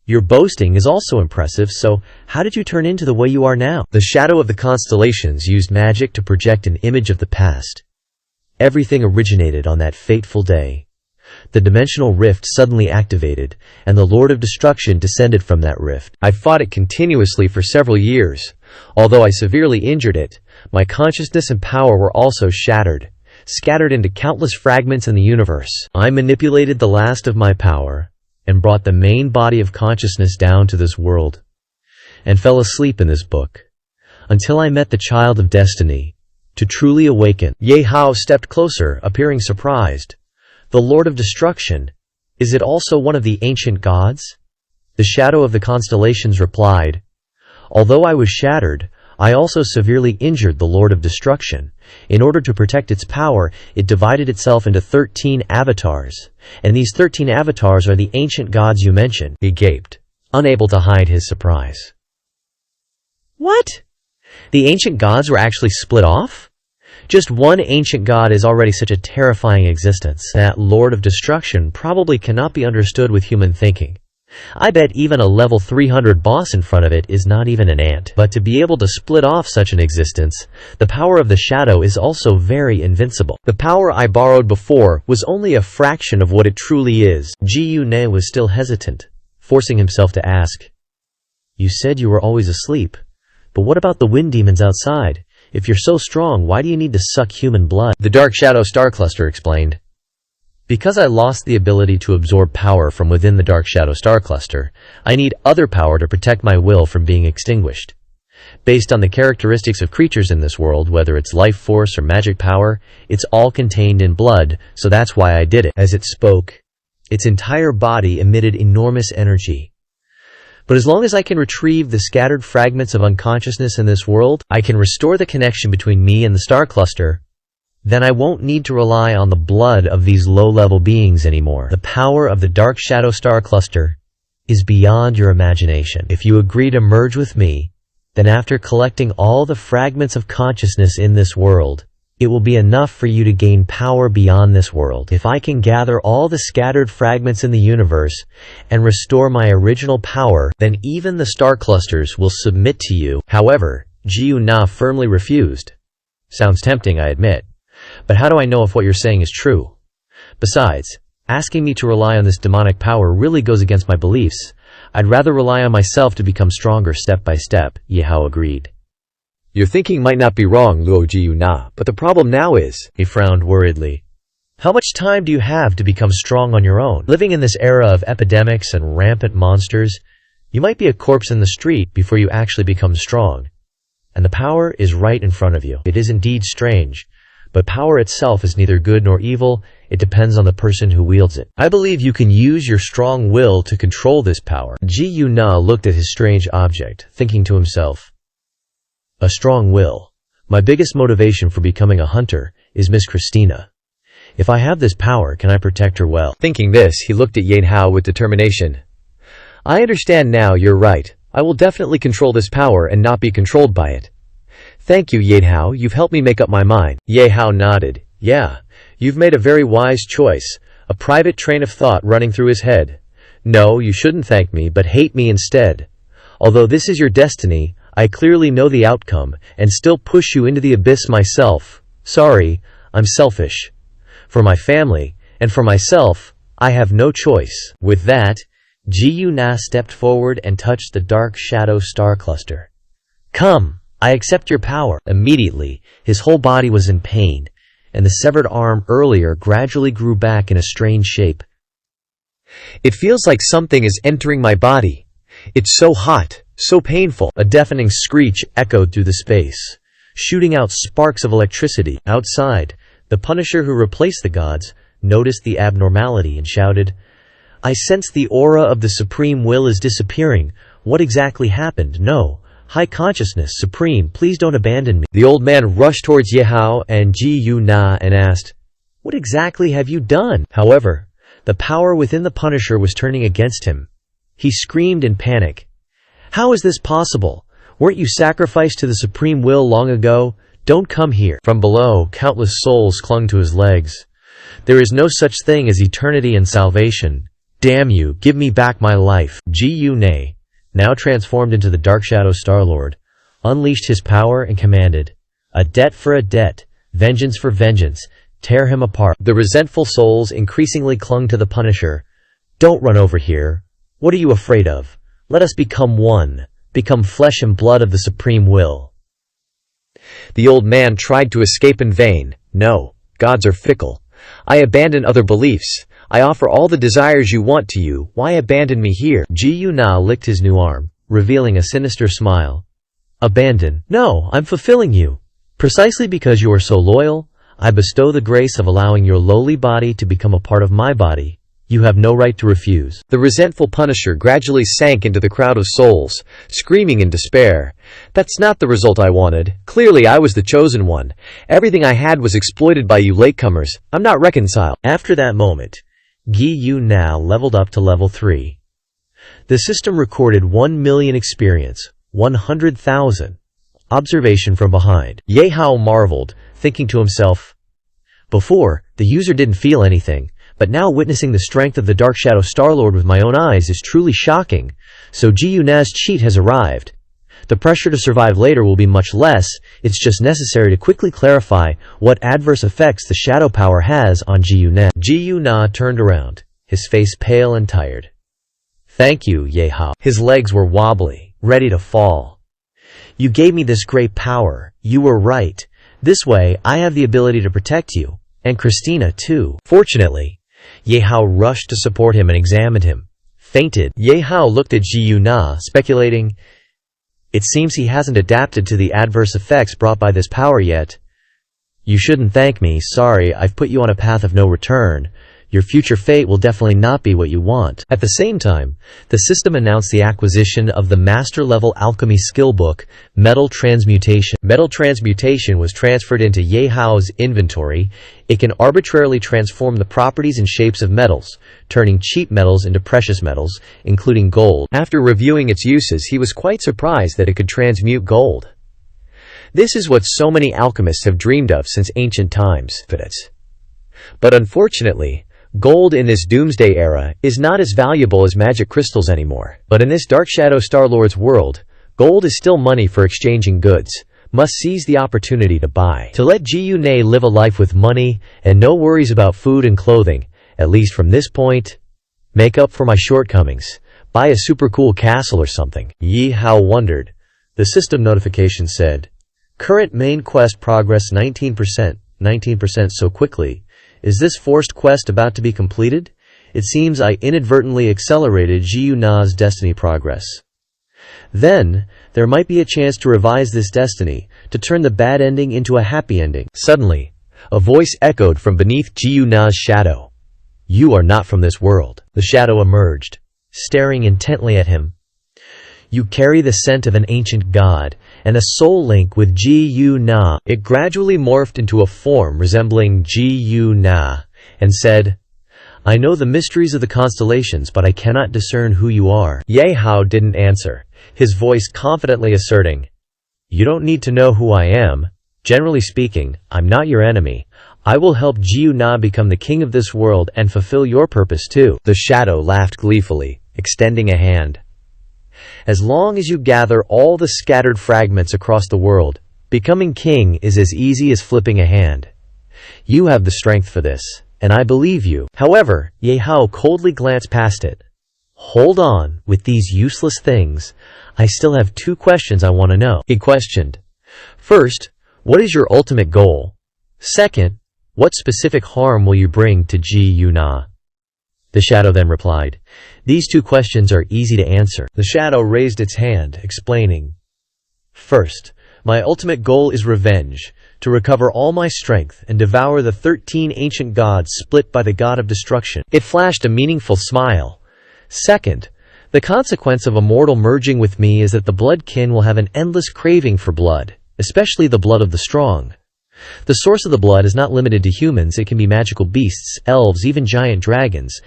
[SPEAKER 1] "Your boasting is also impressive, so how did you turn into the way you are now?" The shadow of the constellations used magic to project an image of the past. Everything originated on that fateful day. The dimensional rift suddenly activated, and the Lord of Destruction descended from that rift. I fought it continuously for several years. Although I severely injured it, my consciousness and power were also shattered, scattered into countless fragments in the universe. I manipulated the last of my power and brought the main body of consciousness down to this world, and fell asleep in this book, until I met the child of destiny, to truly awaken. Ye Hao stepped closer, appearing surprised. "The Lord of Destruction, is it also one of the ancient gods?" The shadow of the constellations replied, "Although I was shattered, I also severely injured the Lord of Destruction. In order to protect its power, it divided itself into 13 avatars, and these 13 avatars are the ancient gods you mentioned." He gaped, unable to hide his surprise. "What? The ancient gods were actually split off? Just one ancient god is already such a terrifying existence. That Lord of Destruction probably cannot be understood with human thinking. I bet even a level 300 boss in front of it is not even an ant. But to be able to split off such an existence, the power of the shadow is also very invincible. The power I borrowed before was only a fraction of what it truly is." Ji Na was still hesitant, forcing himself to ask, "You said you were always asleep, but what about the wind demons outside? If you're so strong, why do you need to suck human blood?" The Dark Shadow Star Cluster explained, "Because I lost the ability to absorb power from within the Dark Shadow Star Cluster, I need other power to protect my will from being extinguished. Based on the characteristics of creatures in this world, whether it's life force or magic power, it's all contained in blood, so that's why I did it." As it spoke, its entire body emitted enormous energy. "But as long as I can retrieve the scattered fragments of unconsciousness in this world, I can restore the connection between me and the star cluster. Then I won't need to rely on the blood of these low-level beings anymore. The power of the Dark Shadow Star Cluster is beyond your imagination. If you agree to merge with me, then after collecting all the fragments of consciousness in this world, it will be enough for you to gain power beyond this world. If I can gather all the scattered fragments in the universe and restore my original power, then even the star clusters will submit to you." However, Ji Na firmly refused. "Sounds tempting, I admit. But how do I know if what you're saying is true? Besides, asking me to rely on this demonic power really goes against my beliefs. I'd rather rely on myself to become stronger step by step," Ye Hao agreed. "Your thinking might not be wrong, Luo Ji Na, but the problem now is," he frowned worriedly, "how much time do you have to become strong on your own? Living in this era of epidemics and rampant monsters, you might be a corpse in the street before you actually become strong. And the power is right in front of you. It is indeed strange, but power itself is neither good nor evil. It depends on the person who wields it. I believe you can use your strong will to control this power." Ji Na looked at his strange object, thinking to himself, "A strong will. My biggest motivation for becoming a hunter is Miss Christina. If I have this power, can I protect her well?" Thinking this, he looked at Ye Hao with determination. "I understand now, you're right. I will definitely control this power and not be controlled by it. Thank you, Ye Hao, you've helped me make up my mind." Ye Hao nodded. "Yeah, you've made a very wise choice," a private train of thought running through his head. "No, you shouldn't thank me, but hate me instead. Although this is your destiny, I clearly know the outcome, and still push you into the abyss myself. Sorry, I'm selfish. For my family, and for myself, I have no choice." With that, Ji Na stepped forward and touched the Dark Shadow Star Cluster. "Come, I accept your power. Immediately, his whole body was in pain, and the severed arm earlier gradually grew back in a strange shape. It feels like something is entering my body. It's so hot, so painful. A deafening screech echoed through the space, shooting out sparks of electricity. Outside, the Punisher who replaced the gods noticed the abnormality and shouted, "I sense the aura of the Supreme Will is disappearing. What exactly happened? No. High Consciousness, Supreme, please don't abandon me." The old man rushed towards Ye Hao and Ji Na and asked, "What exactly have you done?" However, the power within the Punisher was turning against him. He screamed in panic, "How is this possible? Weren't you sacrificed to the Supreme Will long ago? Don't come here." From below, countless souls clung to his legs. "There is no such thing as eternity and salvation. Damn you, give me back my life." Ji Na, now transformed into the Dark Shadow Star-Lord, unleashed his power and commanded, "A debt for a debt, vengeance for vengeance, tear him apart." The resentful souls increasingly clung to the Punisher. "Don't run over here. What are you afraid of? Let us become one, become flesh and blood of the Supreme Will." The old man tried to escape in vain. "No, gods are fickle. I abandon other beliefs. I offer all the desires you want to you. Why abandon me here?" Ji Na licked his new arm, revealing a sinister smile. "Abandon? No, I'm fulfilling you. Precisely because you are so loyal, I bestow the grace of allowing your lowly body to become a part of my body. You have no right to refuse." The resentful Punisher gradually sank into the crowd of souls, screaming in despair, "That's not the result I wanted. Clearly I was the chosen one. Everything I had was exploited by you latecomers. I'm not reconciled." After that moment, Gi Na leveled up to level 3. The system recorded 1 million experience, 100,000. Observation from behind. Ye Hao marveled, thinking to himself, "Before, the user didn't feel anything, but now witnessing the strength of the Dark Shadow Star-Lord with my own eyes is truly shocking. So Ji Na's cheat has arrived. The pressure to survive later will be much less. It's just necessary to quickly clarify what adverse effects the shadow power has on Ji Na." Ji Na turned around, his face pale and tired. "Thank you, Ye Hao." His legs were wobbly, ready to fall. "You gave me this great power. You were right. This way, I have the ability to protect you, and Christina too." Fortunately, Ye Hao rushed to support him and examined him. Fainted. Ye Hao looked at Ji Na, speculating, "It seems he hasn't adapted to the adverse effects brought by this power yet." "You shouldn't thank me. Sorry, I've put you on a path of no return. Your future fate will definitely not be what you want." At the same time, the system announced the acquisition of the master-level alchemy skill book, Metal Transmutation. Metal Transmutation was transferred into Ye Hao's inventory. It can arbitrarily transform the properties and shapes of metals, turning cheap metals into precious metals, including gold. After reviewing its uses, he was quite surprised that it could transmute gold. This is what so many alchemists have dreamed of since ancient times. But unfortunately, gold in this doomsday era is not as valuable as magic crystals anymore. But in this Dark Shadow Star-Lord's world, gold is still money for exchanging goods. Must seize the opportunity to buy. To let Ji Na live a life with money and no worries about food and clothing, at least from this point. Make up for my shortcomings. Buy a super cool castle or something. Ye Hao wondered. The system notification said, "Current main quest progress 19%, 19% so quickly. Is this forced quest about to be completed? It seems I inadvertently accelerated Ji Na's destiny progress. Then, there might be a chance to revise this destiny, to turn the bad ending into a happy ending." Suddenly, a voice echoed from beneath Ji Na's shadow. "You are not from this world." The shadow emerged, staring intently at him. "You carry the scent of an ancient god, and a soul link with Ji Na." It gradually morphed into a form resembling Ji Na, and said, "I know the mysteries of the constellations, but I cannot discern who you are." Ye Hao didn't answer, his voice confidently asserting, "You don't need to know who I am. Generally speaking, I'm not your enemy. I will help Ji Na become the king of this world and fulfill your purpose too." The shadow laughed gleefully, extending a hand. "As long as you gather all the scattered fragments across the world, becoming king is as easy as flipping a hand. You have the strength for this, and I believe you." However, Ye Hao coldly glanced past it. "Hold on, with these useless things, I still have 2 questions I want to know." He questioned, First, what is your ultimate goal? Second, what specific harm will you bring to Ji-Yu-Na? The shadow then replied, "These two questions are easy to answer." The shadow raised its hand, explaining, "First, my ultimate goal is revenge, to recover all my strength and devour the 13 ancient gods split by the god of destruction." It flashed a meaningful smile. Second, the consequence of a mortal merging with me is that the bloodkin will have an endless craving for blood, especially the blood of the strong. The source of the blood is not limited to humans, it can be magical beasts, elves, even giant dragons.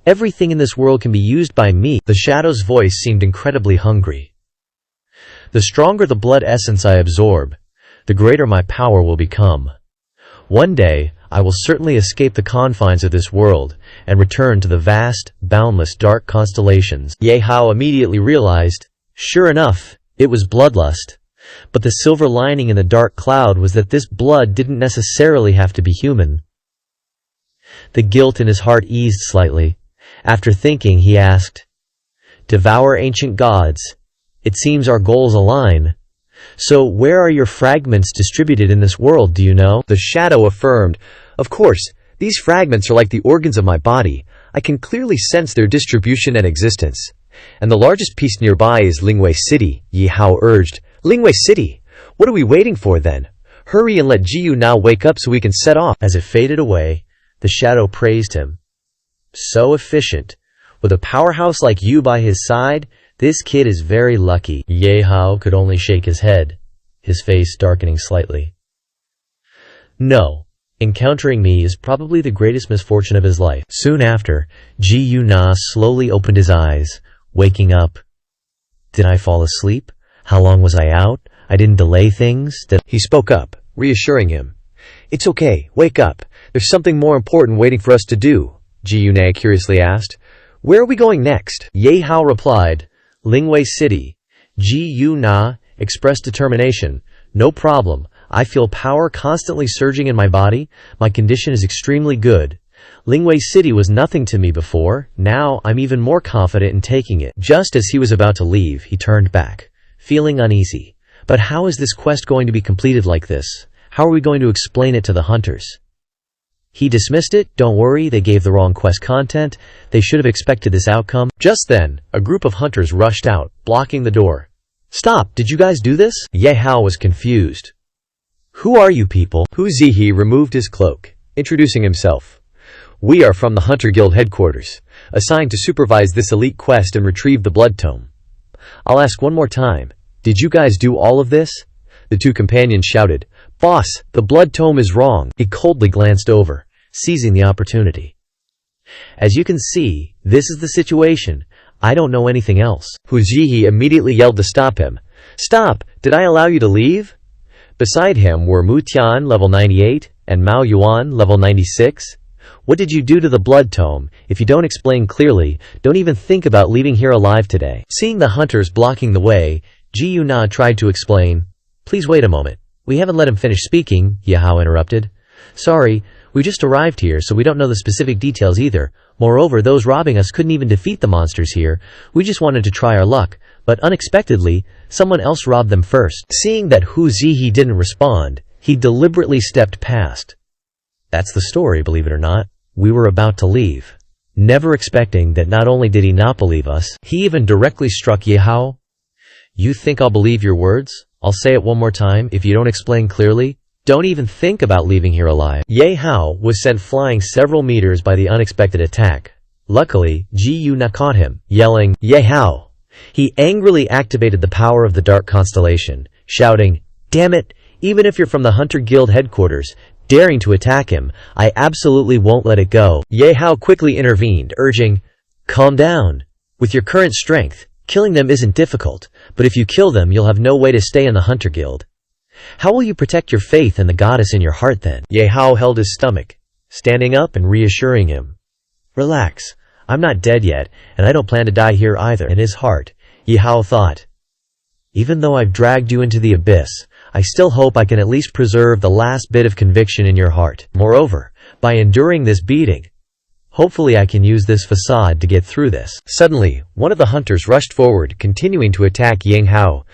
[SPEAKER 1] Everything in this world can be used by me. The shadow's voice seemed incredibly hungry. The stronger the blood essence I absorb, the greater my power will become. One day, I will certainly escape the confines of this world and return to the vast, boundless dark constellations. Ye Hao immediately realized, sure enough, it was bloodlust. But the silver lining in the dark cloud was that this blood didn't necessarily have to be human. The guilt in his heart eased slightly. After thinking, he asked, "Devour ancient gods. It seems our goals align. So where are your fragments distributed in this world, do you know?" The shadow affirmed, "Of course, these fragments are like the organs of my body. I can clearly sense their distribution and existence. And the largest piece nearby is Lingwei City," Ye Hao urged. "Lingwei City? What are we waiting for then? Hurry and let Ji-Yu-Na wake up so we can set off." As it faded away, the shadow praised him. "So efficient. With a powerhouse like you by his side, this kid is very lucky." Ye Hao could only shake his head, his face darkening slightly. "No, encountering me is probably the greatest misfortune of his life." Soon after, Ji-Yu-Na slowly opened his eyes, waking up. "Did I fall asleep? How long was I out? I didn't delay things?" He spoke up, reassuring him. "It's okay, wake up. There's something more important waiting for us to do," Ji-Yu-Na curiously asked. "Where are we going next?" Ye Hao replied, "Lingwei City." Ji-Yu-Na expressed determination. "No problem. I feel power constantly surging in my body. My condition is extremely good. Lingwei City was nothing to me before. Now I'm even more confident in taking it." Just as he was about to leave, he turned back, feeling uneasy. But how is this quest going to be completed like this? How are we going to explain it to the hunters? He dismissed it. Don't worry, they gave the wrong quest content. They should have expected this outcome. Just then, a group of hunters rushed out, blocking the door. "Stop! Did you guys do this?" Ye Hao was confused. "Who are you people?" Hu Zihi removed his cloak, introducing himself. "We are from the Hunter Guild headquarters, assigned to supervise this elite quest and retrieve the blood tome." "I'll ask one more time. Did you guys do all of this?" The two companions shouted. "Boss, the blood tome is wrong." He coldly glanced over, seizing the opportunity. "As you can see, this is the situation. I don't know anything else." Hu Zihi immediately yelled to stop him. "Stop! Did I allow you to leave?" Beside him were Mu Tian, level 98, and Mao Yuan, level 96. "What did you do to the blood tome? If you don't explain clearly, don't even think about leaving here alive today." Seeing the hunters blocking the way, Ji-Yu-Na tried to explain. "Please wait a moment. We haven't let him finish speaking," Ye Hao interrupted. "Sorry, we just arrived here, so we don't know the specific details either. Moreover, those robbing us couldn't even defeat the monsters here. We just wanted to try our luck, but unexpectedly, someone else robbed them first." Seeing that Hu Zihi didn't respond, he deliberately stepped past. That's the story, believe it or not. We were about to leave, never expecting that not only did he not believe us, he even directly struck Ye Hao. "You think I'll believe your words? I'll say it one more time. If you don't explain clearly, don't even think about leaving here alive." Ye Hao was sent flying several meters by the unexpected attack. Luckily, Ji-Yu-Na caught him, yelling, "Ye Hao!" He angrily activated the power of the Dark Constellation, shouting, "Damn it! Even if you're from the Hunter Guild headquarters, daring to attack him, I absolutely won't let it go." Ye Hao quickly intervened, urging, "Calm down. With your current strength, killing them isn't difficult, but if you kill them, you'll have no way to stay in the Hunter Guild. How will you protect your faith and the goddess in your heart then?" Ye Hao held his stomach, standing up and reassuring him. "Relax. I'm not dead yet, and I don't plan to die here either." In his heart, Ye Hao thought, "Even though I've dragged you into the abyss, I still hope I can at least preserve the last bit of conviction in your heart. Moreover, by enduring this beating, hopefully I can use this facade to get through this." Suddenly, one of the hunters rushed forward, continuing to attack Ye Hao.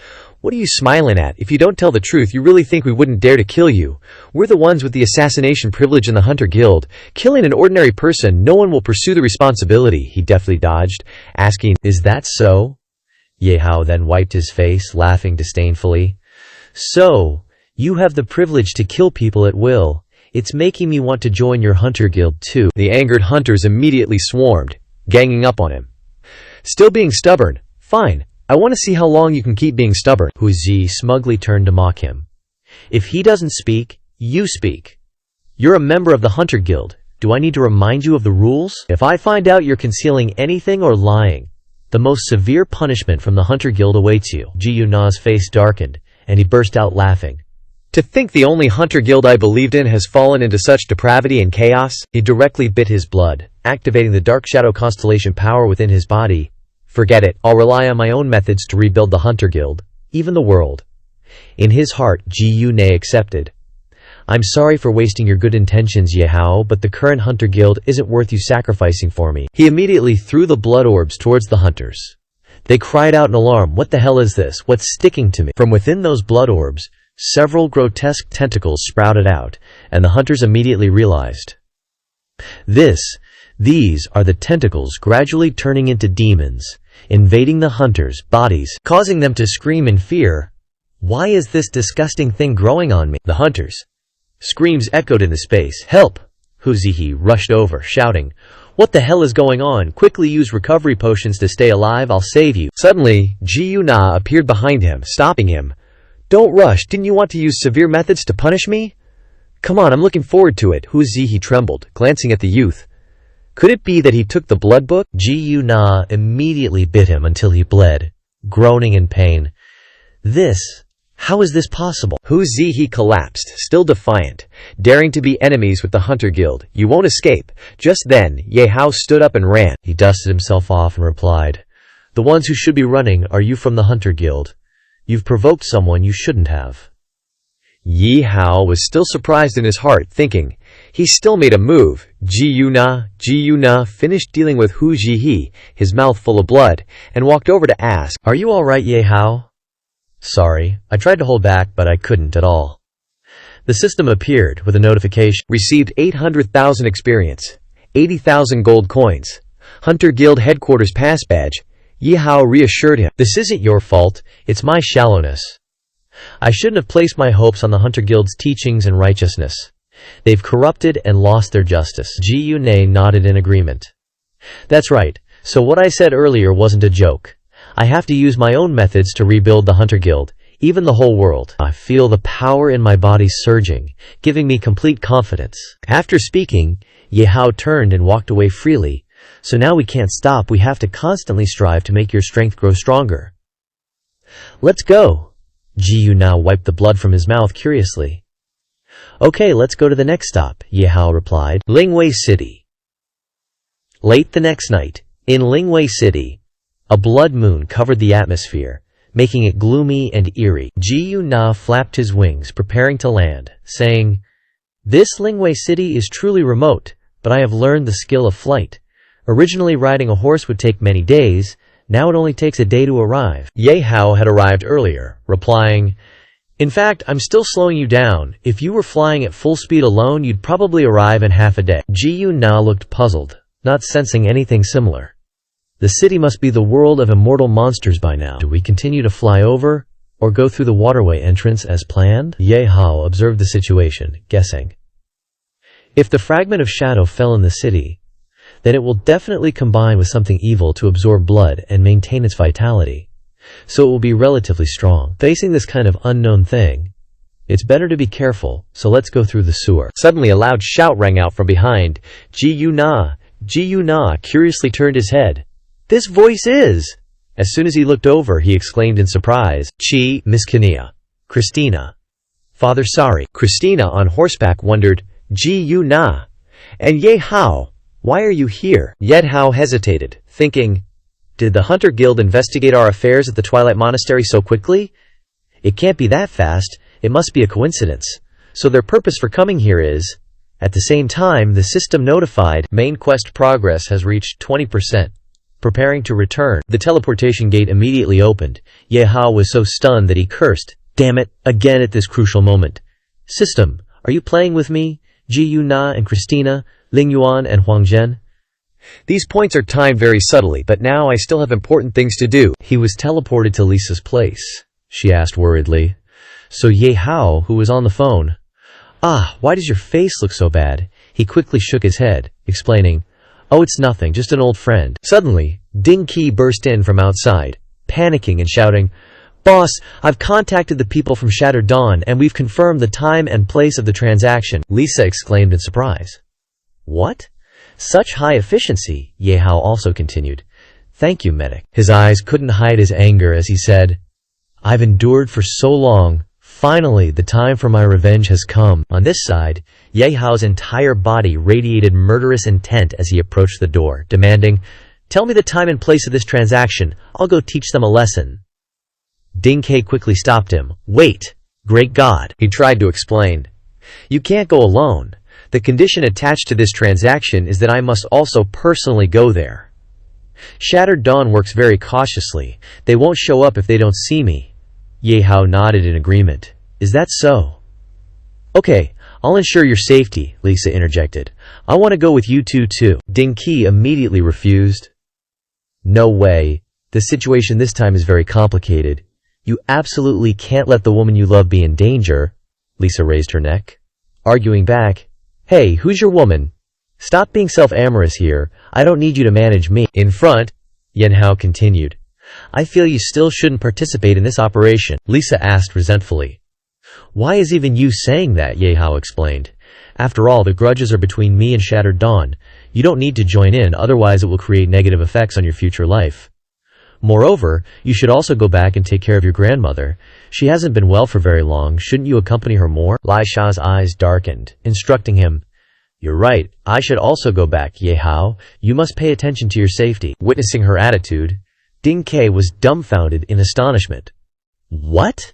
[SPEAKER 1] What are you smiling at? If you don't tell the truth, you really think we wouldn't dare to kill you? We're the ones with the assassination privilege in the Hunter Guild. Killing an ordinary person, no one will pursue the responsibility. He deftly dodged, asking, "Is that so?" Ye Hao then wiped his face, laughing disdainfully. "So, you have the privilege to kill people at will. It's making me want to join your Hunter Guild too." The angered hunters immediately swarmed, ganging up on him. "Still being stubborn? Fine. I want to see how long you can keep being stubborn." Hu Zi smugly turned to mock him. "If he doesn't speak, you speak. You're a member of the Hunter Guild. Do I need to remind you of the rules? If I find out you're concealing anything or lying, the most severe punishment from the Hunter Guild awaits you." Ji Yuna's face darkened, and he burst out laughing. "To think the only Hunter Guild I believed in has fallen into such depravity and chaos." He directly bit his blood, activating the Dark Shadow Constellation power within his body. "Forget it. I'll rely on my own methods to rebuild the Hunter Guild, even the world." In his heart, Ji Yunai accepted. "I'm sorry for wasting your good intentions, Ye Hao, but the current Hunter Guild isn't worth you sacrificing for me." He immediately threw the blood orbs towards the hunters. They cried out in alarm, "What the hell is this? What's sticking to me?" From within those blood orbs, several grotesque tentacles sprouted out, and the hunters immediately realized. These are the tentacles gradually turning into demons, invading the hunters' bodies, causing them to scream in fear. "Why is this disgusting thing growing on me?" The hunters' screams echoed in the space. "Help!" Hu Zihi rushed over, shouting, "What the hell is going on? Quickly use recovery potions to stay alive, I'll save you." Suddenly, Ji Yuna appeared behind him, stopping him. "Don't rush, didn't you want to use severe methods to punish me? Come on, I'm looking forward to it." Hu Zihi trembled, glancing at the youth. Could it be that he took the blood book? Ji Yuna immediately bit him until he bled, groaning in pain. How is this possible? Hu Zihi collapsed, still defiant, daring to be enemies with the Hunter Guild. "You won't escape." Just then, Ye Hao stood up and ran. He dusted himself off and replied, "The ones who should be running are you from the Hunter Guild. You've provoked someone you shouldn't have." Ye Hao was still surprised in his heart, thinking, he still made a move. Ji Yuna finished dealing with Hu Zihi, his mouth full of blood, and walked over to ask, "Are you alright, Ye Hao?" "Sorry, I tried to hold back, but I couldn't at all." The system appeared with a notification. Received 800,000 experience, 80,000 gold coins. Hunter Guild Headquarters Pass Badge. Ye Hao reassured him, "This isn't your fault, it's my shallowness. I shouldn't have placed my hopes on the Hunter Guild's teachings and righteousness. They've corrupted and lost their justice." Ji Yunai nodded in agreement. "That's right, so what I said earlier wasn't a joke. I have to use my own methods to rebuild the Hunter Guild, even the whole world. I feel the power in my body surging, giving me complete confidence." After speaking, Ye Hao turned and walked away freely. "So now we can't stop, we have to constantly strive to make your strength grow stronger." "Let's go." Ji Yunai wiped the blood from his mouth curiously. "Okay, let's go to the next stop," Ye Hao replied. Lingwei City. Late the next night, in Lingwei City, a blood moon covered the atmosphere, making it gloomy and eerie. Ji Yunai flapped his wings, preparing to land, saying, "This Lingwei City is truly remote, but I have learned the skill of flight. Originally riding a horse would take many days, now it only takes a day to arrive." Ye Hao had arrived earlier, replying, "In fact, I'm still slowing you down. If you were flying at full speed alone, you'd probably arrive in half a day." Ji Yunai looked puzzled, not sensing anything similar. The city must be the world of immortal monsters by now. Do we continue to fly over, or go through the waterway entrance as planned? Ye Hao observed the situation, guessing. If the fragment of shadow fell in the city, then it will definitely combine with something evil to absorb blood and maintain its vitality. So it will be relatively strong. Facing this kind of unknown thing, it's better to be careful, so let's go through the sewer. Suddenly a loud shout rang out from behind. Ji Yunai curiously turned his head. "This voice is—" As soon as he looked over, he exclaimed in surprise, Miss Kania. Christina. Father sorry." Christina on horseback wondered, "Ji Yunai and Ye Hao, why are you here?" Ye Hao hesitated, thinking, did the Hunter Guild investigate our affairs at the Twilight Monastery so quickly? It can't be that fast, it must be a coincidence. So their purpose for coming here is... At the same time, the system notified, main quest progress has reached 20%. preparing to return. The teleportation gate immediately opened. Ye Hao was so stunned that he cursed, "Damn it, again at this crucial moment. System, are you playing with me? Ji Na and Christina, Ling Yuan and Huang Zhen? These points are timed very subtly, but now I still have important things to do." He was teleported to Lisa's place. She asked worriedly. So Ye Hao, who was on the phone. "Ah, why does your face look so bad?" He quickly shook his head, explaining, "Oh, it's nothing, just an old friend." Suddenly, Ding Qi burst in from outside, panicking and shouting, "Boss, I've contacted the people from Shattered Dawn and we've confirmed the time and place of the transaction." Lisa exclaimed in surprise. "What? Such high efficiency?" Ye Hao also continued. "Thank you, medic." His eyes couldn't hide his anger as he said, "I've endured for so long. Finally, the time for my revenge has come." On this side, Ye Hao's entire body radiated murderous intent as he approached the door, demanding, "Tell me the time and place of this transaction. I'll go teach them a lesson." Ding Ke quickly stopped him. "Wait! Great God!" He tried to explain. "You can't go alone. The condition attached to this transaction is that I must also personally go there. Shattered Dawn works very cautiously. They won't show up if they don't see me." Ye Hao nodded in agreement. "Is that so?" "Okay, I'll ensure your safety," Lisa interjected. "I want to go with you two too." Ding Qi immediately refused. "No way. The situation this time is very complicated. You absolutely can't let the woman you love be in danger." Lisa raised her neck, arguing back, "Hey, who's your woman? Stop being self-amorous here. I don't need you to manage me." In front, Ye Hao continued, "I feel you still shouldn't participate in this operation." Lisa asked resentfully. "Why is even you saying that?" Ye Hao explained. "After all, the grudges are between me and Shattered Dawn. You don't need to join in, otherwise it will create negative effects on your future life. Moreover, you should also go back and take care of your grandmother. She hasn't been well for very long. Shouldn't you accompany her more?" Lai Sha's eyes darkened, instructing him, "You're right. I should also go back, Ye Hao. You must pay attention to your safety." Witnessing her attitude, Ding Ke was dumbfounded in astonishment. "What?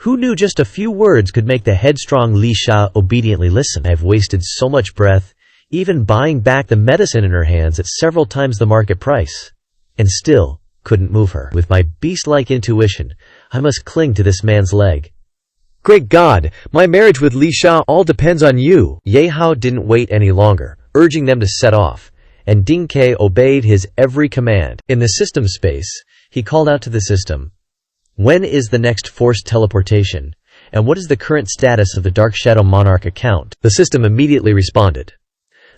[SPEAKER 1] Who knew just a few words could make the headstrong Li Sha obediently listen? I've wasted so much breath, even buying back the medicine in her hands at several times the market price, and still couldn't move her. With my beast-like intuition, I must cling to this man's leg. Great God, my marriage with Li Sha all depends on you." Ye Hao didn't wait any longer, urging them to set off, and Ding Ke obeyed his every command. In the system space, he called out to the system, "When is the next forced teleportation? And what is the current status of the Dark Shadow Monarch account?" The system immediately responded,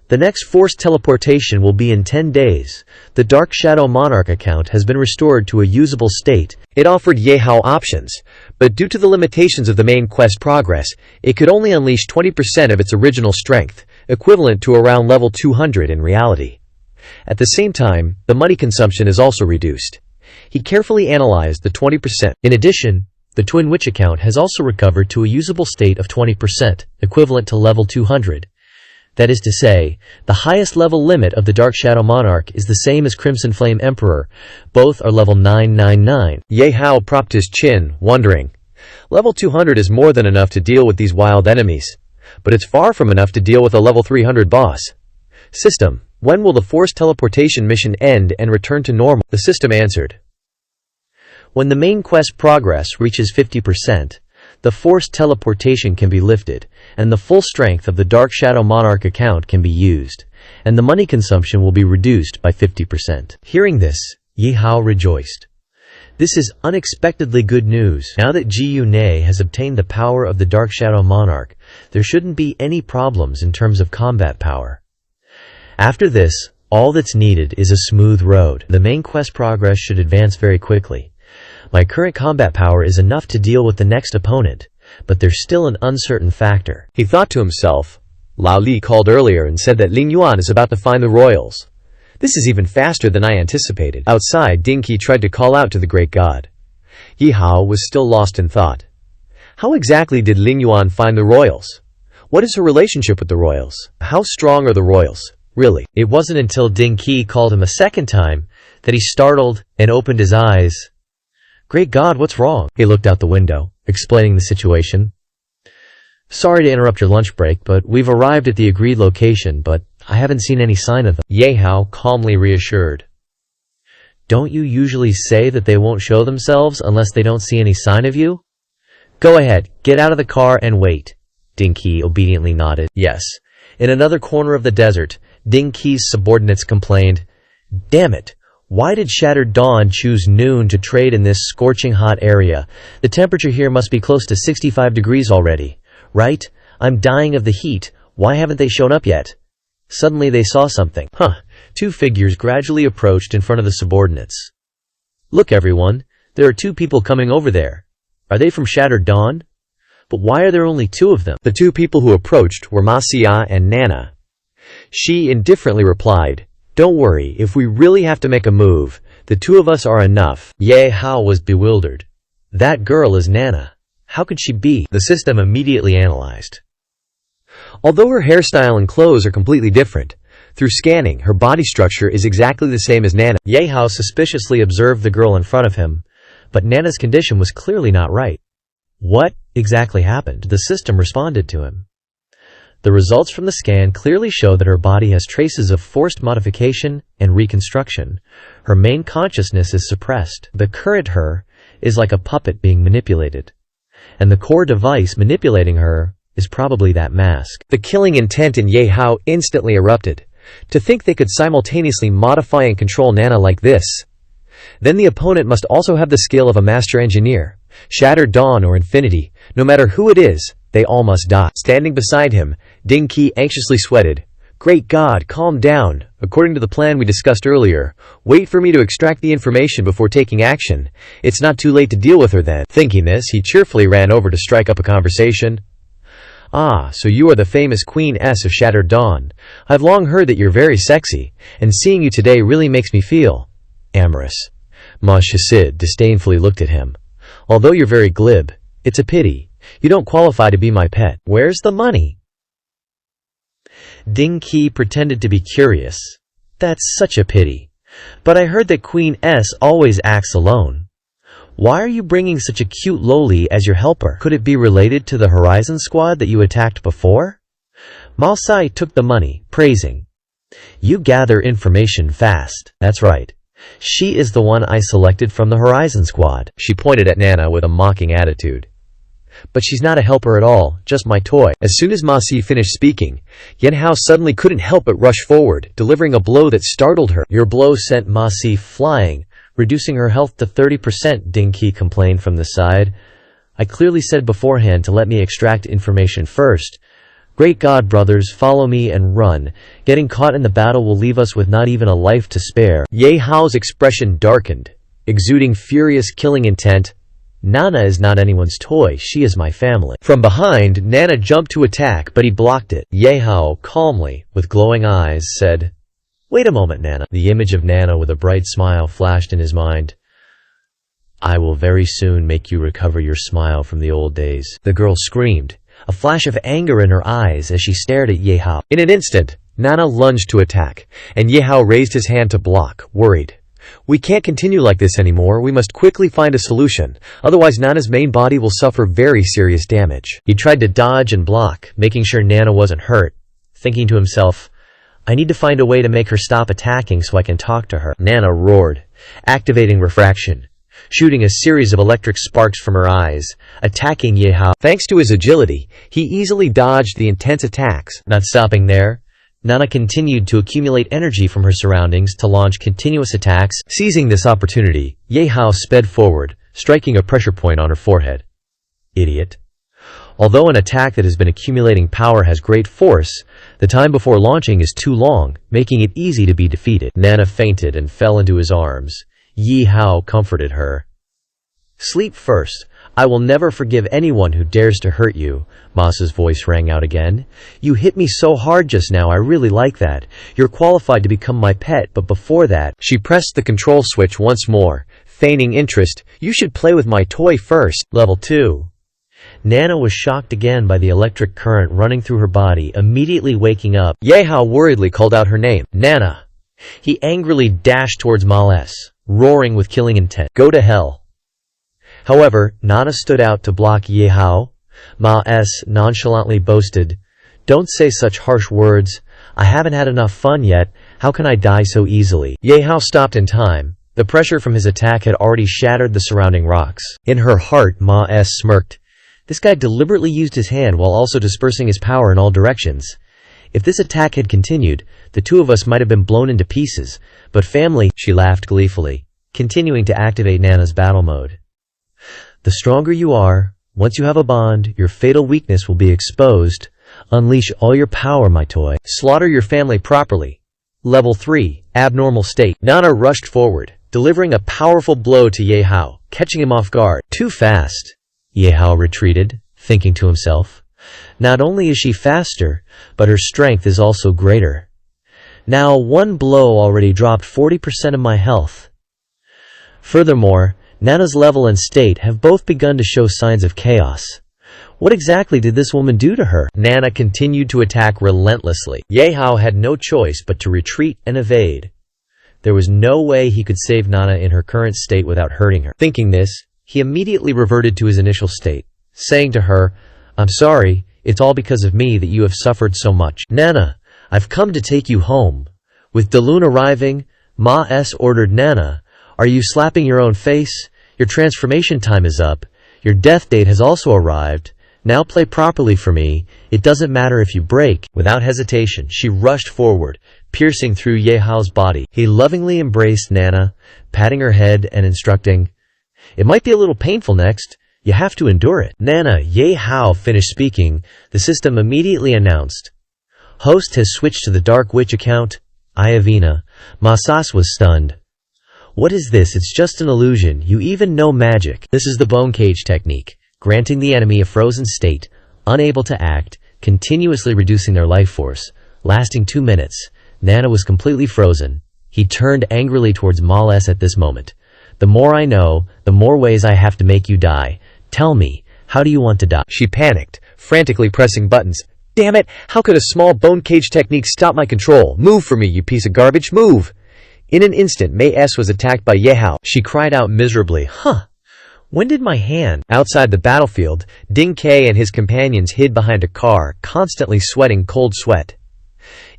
[SPEAKER 1] "The next forced teleportation will be in 10 days. The Dark Shadow Monarch account has been restored to a usable state." It offered Ye Hao options, but due to the limitations of the main quest progress, it could only unleash 20% of its original strength, equivalent to around level 200 in reality. At the same time, the money consumption is also reduced. He carefully analyzed the 20%. In addition, the Twin Witch account has also recovered to a usable state of 20%, equivalent to level 200. That is to say, the highest level limit of the Dark Shadow Monarch is the same as Crimson Flame Emperor. Both are level 999. Ye Hao propped his chin, wondering. Level 200 is more than enough to deal with these wild enemies, but it's far from enough to deal with a level 300 boss. System, when will the forced teleportation mission end and return to normal? The system answered, "When the main quest progress reaches 50%, the forced teleportation can be lifted, and the full strength of the Dark Shadow Monarch account can be used, and the money consumption will be reduced by 50%. Hearing this, Ye Hao rejoiced. This is unexpectedly good news. Now that Ji Na has obtained the power of the Dark Shadow Monarch, there shouldn't be any problems in terms of combat power. After this, all that's needed is a smooth road. The main quest progress should advance very quickly. My current combat power is enough to deal with the next opponent, but there's still an uncertain factor." He thought to himself, Lao Li called earlier and said that Ling Yuan is about to find the royals. This is even faster than I anticipated. Outside, Ding Qi tried to call out to the great god. Ye Hao was still lost in thought. How exactly did Ling Yuan find the royals? What is her relationship with the royals? How strong are the royals, really? It wasn't until Ding Qi called him a second time that he startled and opened his eyes. "Great God, what's wrong?" He looked out the window, explaining the situation. "Sorry to interrupt your lunch break, but we've arrived at the agreed location, but I haven't seen any sign of them," Ye Hao calmly reassured. Don't you usually say that they won't show themselves unless they don't see any sign of you? Go ahead, get out of the car and wait. Ding Qi obediently nodded. Yes. In another corner of the desert, Ding Qi's subordinates complained, "Damn it! Why did Shattered Dawn choose noon to trade in this scorching hot area? The temperature here must be close to 65 degrees already. Right? I'm dying of the heat. Why haven't they shown up yet?" Suddenly they saw something. Two figures gradually approached in front of the subordinates. "Look, everyone, there are two people coming over there. Are they from Shattered Dawn? But why are there only two of them?" The two people who approached were Ma Xia and Nana. She indifferently replied, "Don't worry, if we really have to make a move, the two of us are enough." Ye Hao was bewildered. That girl is Nana. How could she be? The system immediately analyzed. Although her hairstyle and clothes are completely different, through scanning, her body structure is exactly the same as Nana. Ye Hao suspiciously observed the girl in front of him, but Nana's condition was clearly not right. What exactly happened? The system responded to him. The results from the scan clearly show that her body has traces of forced modification and reconstruction. Her main consciousness is suppressed. The current her is like a puppet being manipulated, and the core device manipulating her is probably that mask. The killing intent in Ye Hao instantly erupted. To think they could simultaneously modify and control Nana like this. Then the opponent must also have the skill of a master engineer. Shattered Dawn or Infinity, no matter who it is, they all must die. Standing beside him, Ding Qi anxiously sweated. "Great God, calm down. According to the plan we discussed earlier, wait for me to extract the information before taking action. It's not too late to deal with her then." Thinking this, he cheerfully ran over to strike up a conversation. "Ah, so you are the famous Queen S of Shattered Dawn. I've long heard that you're very sexy, and seeing you today really makes me feel amorous." Ma Shisid disdainfully looked at him. "Although you're very glib, it's a pity. You don't qualify to be my pet. Where's the money?" Ding Qi pretended to be curious. "That's such a pity. But I heard that Queen S always acts alone. Why are you bringing such a cute loli as your helper? Could it be related to the Horizon Squad that you attacked before?" Mao Sai took the money, praising, "You gather information fast. That's right. She is the one I selected from the Horizon Squad." She pointed at Nana with a mocking attitude. "But she's not a helper at all, just my toy." As soon as Ma Si finished speaking, Ye Hao suddenly couldn't help but rush forward, delivering a blow that startled her. "Your blow sent Ma Si flying, reducing her health to 30%, Ding Qi complained from the side. "I clearly said beforehand to let me extract information first. Great God, brothers, follow me and run. Getting caught in the battle will leave us with not even a life to spare." Ye Hao's expression darkened, exuding furious killing intent. "Nana is not anyone's toy, she is my family." From behind, Nana jumped to attack, but he blocked it. Ye Hao, calmly, with glowing eyes, said, "Wait a moment, Nana." The image of Nana with a bright smile flashed in his mind. "I will very soon make you recover your smile from the old days." The girl screamed, a flash of anger in her eyes as she stared at Ye Hao. In an instant, Nana lunged to attack, and Ye Hao raised his hand to block, worried. "We can't continue like this anymore. We must quickly find a solution. Otherwise Nana's main body will suffer very serious damage." He tried to dodge and block, making sure Nana wasn't hurt, thinking to himself, "I need to find a way to make her stop attacking so I can talk to her." Nana roared, activating refraction, shooting a series of electric sparks from her eyes, attacking Ye Hao. Thanks to his agility, he easily dodged the intense attacks. Not stopping there, Nana continued to accumulate energy from her surroundings to launch continuous attacks. Seizing this opportunity, Ye Hao sped forward, striking a pressure point on her forehead. Idiot. Although an attack that has been accumulating power has great force, the time before launching is too long, making it easy to be defeated. Nana fainted and fell into his arms. Ye Hao comforted her. "Sleep first. I will never forgive anyone who dares to hurt you." Masa's voice rang out again. "You hit me so hard just now, I really like that. You're qualified to become my pet, but before that..." She pressed the control switch once more, feigning interest. "You should play with my toy first." Level 2. Nana was shocked again by the electric current running through her body, immediately waking up. Ye Hao worriedly called out her name. "Nana!" He angrily dashed towards Ma S, roaring with killing intent. "Go to hell." However, Nana stood out to block Ye Hao. Ma S nonchalantly boasted, "Don't say such harsh words. I haven't had enough fun yet. How can I die so easily?" Ye Hao stopped in time, The pressure from his attack had already shattered the surrounding rocks. In her heart, Ma-S smirked. This guy deliberately used his hand while also dispersing his power in all directions. If this attack had continued, the two of us might have been blown into pieces. But family, she laughed gleefully, continuing to activate Nana's battle mode. The stronger you are, once you have a bond, your fatal weakness will be exposed. Unleash all your power, my toy. Slaughter your family properly. Level 3, Abnormal State. Nana rushed forward, delivering a powerful blow to Ye Hao, catching him off guard. Too fast. Ye Hao retreated, thinking to himself. Not only is she faster, but her strength is also greater. Now one blow already dropped 40% of my health. Furthermore, Nana's level and state have both begun to show signs of chaos. What exactly did this woman do to her? Nana continued to attack relentlessly. Ye Hao had no choice but to retreat and evade. There was no way he could save Nana in her current state without hurting her. Thinking this, he immediately reverted to his initial state, saying to her, "I'm sorry, it's all because of me that you have suffered so much. Nana, I've come to take you home." With Dalun arriving, Ma-S ordered Nana, "Are you slapping your own face? Your transformation time is up. Your death date has also arrived. Now play properly for me. It doesn't matter if you break." Without hesitation, she rushed forward, piercing through Ye Hao's body. He lovingly embraced Nana, patting her head and instructing, "It might be a little painful next. You have to endure it." Nana, Ye Hao finished speaking, the system immediately announced, "Host has switched to the Dark Witch account. Iavina." Ma-S was stunned. "What is this? It's just an illusion. You even know magic." This is the bone cage technique, granting the enemy a frozen state, unable to act, continuously reducing their life force, lasting 2 minutes. Nana was completely frozen. He turned angrily towards Ma-S at this moment. "The more I know, the more ways I have to make you die. Tell me, how do you want to die?" She panicked, frantically pressing buttons. "Damn it, how could a small bone cage technique stop my control? Move for me, you piece of garbage, move!" In an instant, Ma-S was attacked by Ye Hao. She cried out miserably, When did my hand?" Outside the battlefield, Ding Ke and his companions hid behind a car, constantly sweating cold sweat.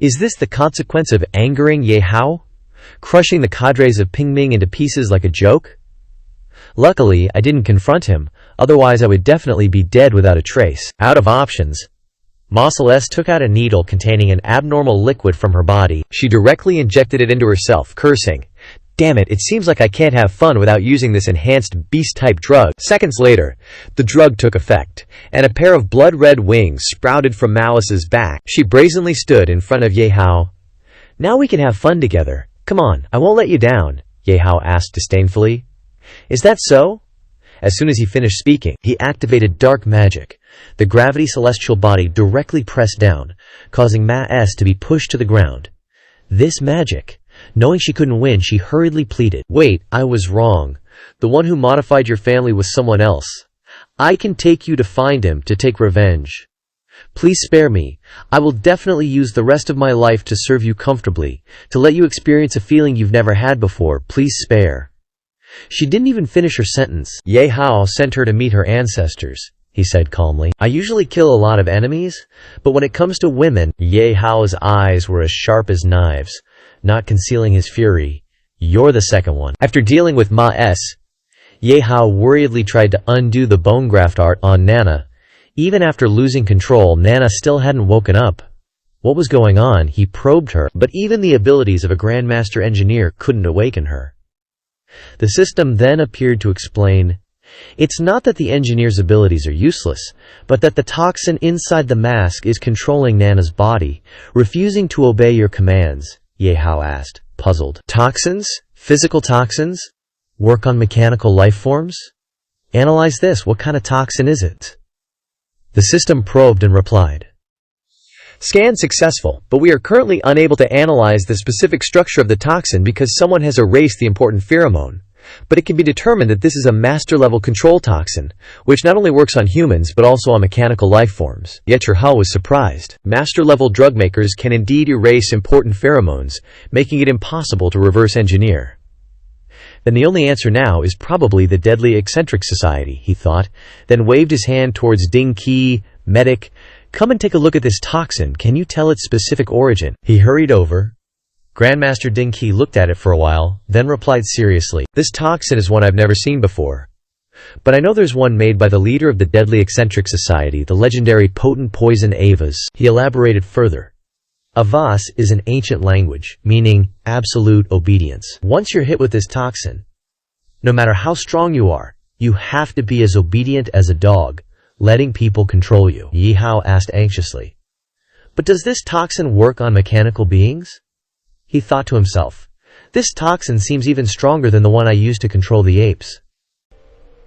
[SPEAKER 1] Is this the consequence of angering Ye Hao? Crushing the cadres of Pingming into pieces like a joke? Luckily, I didn't confront him, otherwise I would definitely be dead without a trace. Out of options, Ma-S took out a needle containing an abnormal liquid from her body. She directly injected it into herself, cursing, "Damn it, it seems like I can't have fun without using this enhanced beast-type drug." Seconds later, the drug took effect, and a pair of blood-red wings sprouted from Ma-S's back. She brazenly stood in front of Ye Hao. "Now we can have fun together. Come on, I won't let you down," Ye Hao asked disdainfully. "Is that so?" As soon as he finished speaking, he activated dark magic. The gravity celestial body directly pressed down, causing Ma-S to be pushed to the ground. This magic. Knowing she couldn't win, she hurriedly pleaded, "Wait, I was wrong. The one who modified your family was someone else. I can take you to find him, to take revenge. Please spare me. I will definitely use the rest of my life to serve you comfortably, to let you experience a feeling you've never had before. Please spare." She didn't even finish her sentence. Ye Hao sent her to meet her ancestors, he said calmly. "I usually kill a lot of enemies, but when it comes to women..." Ye Hao's eyes were as sharp as knives, not concealing his fury. "You're the second one." After dealing with Ma-S, Ye Hao worriedly tried to undo the bone graft art on Nana. Even after losing control, Nana still hadn't woken up. What was going on? He probed her, but even the abilities of a Grandmaster Engineer couldn't awaken her. The system then appeared to explain, "It's not that the engineer's abilities are useless, but that the toxin inside the mask is controlling Nana's body, refusing to obey your commands." Ye Hao asked, puzzled. "Toxins? Physical toxins? Work on mechanical life forms? Analyze this, what kind of toxin is it?" The system probed and replied, "Scan successful, but we are currently unable to analyze the specific structure of the toxin because someone has erased the important pheromone. But it can be determined that this is a master-level control toxin, which not only works on humans but also on mechanical life forms." Ye Hao was surprised. Master-level drug makers can indeed erase important pheromones, making it impossible to reverse engineer. Then the only answer now is probably the deadly eccentric society, he thought, then waved his hand towards Ding Ke, medic. "Come and take a look at this toxin. Can you tell its specific origin?" He hurried over, Grandmaster Ding Qi looked at it for a while, then replied seriously, "This toxin is one I've never seen before. But I know there's one made by the leader of the deadly eccentric society, the legendary potent poison Avas." He elaborated further. Avas is an ancient language, meaning absolute obedience. Once you're hit with this toxin, no matter how strong you are, you have to be as obedient as a dog, letting people control you. Ye Hao asked anxiously, "But does this toxin work on mechanical beings?" He thought to himself, "This toxin seems even stronger than the one I used to control the apes."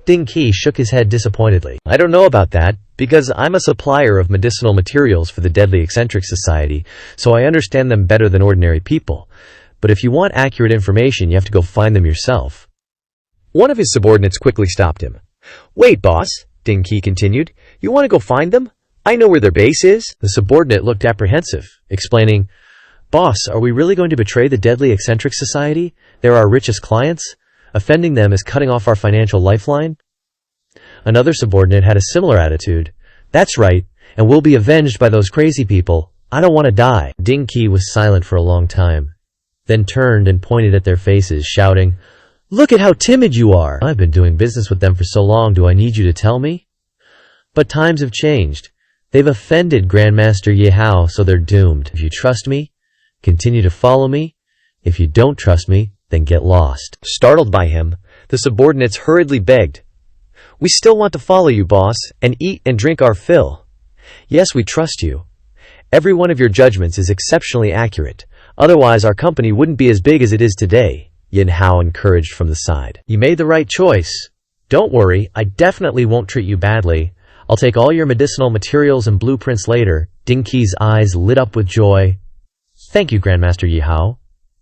[SPEAKER 1] Ding Qi shook his head disappointedly. "I don't know about that, because I'm a supplier of medicinal materials for the deadly eccentric society, so I understand them better than ordinary people. But if you want accurate information, you have to go find them yourself." One of his subordinates quickly stopped him. "Wait, boss," Ding Qi continued. "You want to go find them? I know where their base is." The subordinate looked apprehensive, explaining, "Boss, are we really going to betray the deadly eccentric society? They're our richest clients. Offending them is cutting off our financial lifeline." Another subordinate had a similar attitude. "That's right, and we'll be avenged by those crazy people. I don't want to die." Ding Qi was silent for a long time, then turned and pointed at their faces, shouting, "Look at how timid you are! I've been doing business with them for so long, do I need you to tell me? But times have changed. They've offended Grandmaster Ye Hao, so they're doomed. If you trust me, continue to follow me. If you don't trust me, then get lost." Startled by him, the subordinates hurriedly begged, "We still want to follow you, boss, and eat and drink our fill. Yes, we trust you. Every one of your judgments is exceptionally accurate. Otherwise, our company wouldn't be as big as it is today," Ye Hao encouraged from the side. "You made the right choice. Don't worry, I definitely won't treat you badly. I'll take all your medicinal materials and blueprints later." Ding Qi's eyes lit up with joy. "Thank you, Grandmaster Ye Hao."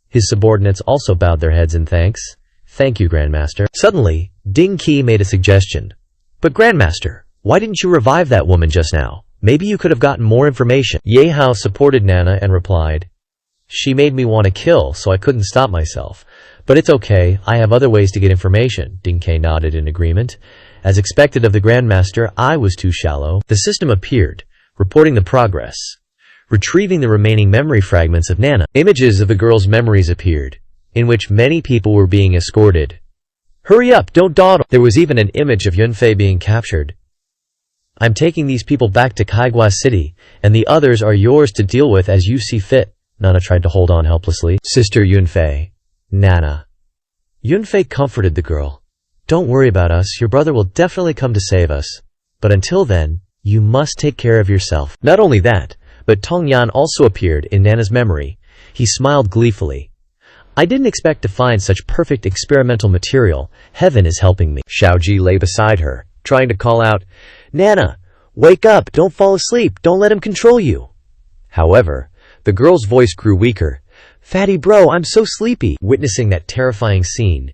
[SPEAKER 1] His subordinates also bowed their heads in thanks. "Thank you, Grandmaster." Suddenly, Ding Qi made a suggestion. "But Grandmaster, why didn't you revive that woman just now? Maybe you could have gotten more information." Ye Hao supported Nana and replied, "She made me want to kill, so I couldn't stop myself. But it's okay, I have other ways to get information." Ding Qi nodded in agreement. As expected of the Grandmaster, I was too shallow. The system appeared, reporting the progress. Retrieving the remaining memory fragments of Nana. Images of the girl's memories appeared, in which many people were being escorted. "Hurry up, don't dawdle." There was even an image of Yunfei being captured. "I'm taking these people back to Kaigua City, and the others are yours to deal with as you see fit." Nana tried to hold on helplessly. "Sister Yunfei." Nana. Yunfei comforted the girl. "Don't worry about us, your brother will definitely come to save us. But until then, you must take care of yourself." Not only that, but Tong Yan also appeared in Nana's memory. He smiled gleefully. "I didn't expect to find such perfect experimental material. Heaven is helping me." Xiaoji lay beside her, trying to call out, "Nana, wake up, don't fall asleep, don't let him control you." However, the girl's voice grew weaker. "Fatty bro, I'm so sleepy." Witnessing that terrifying scene,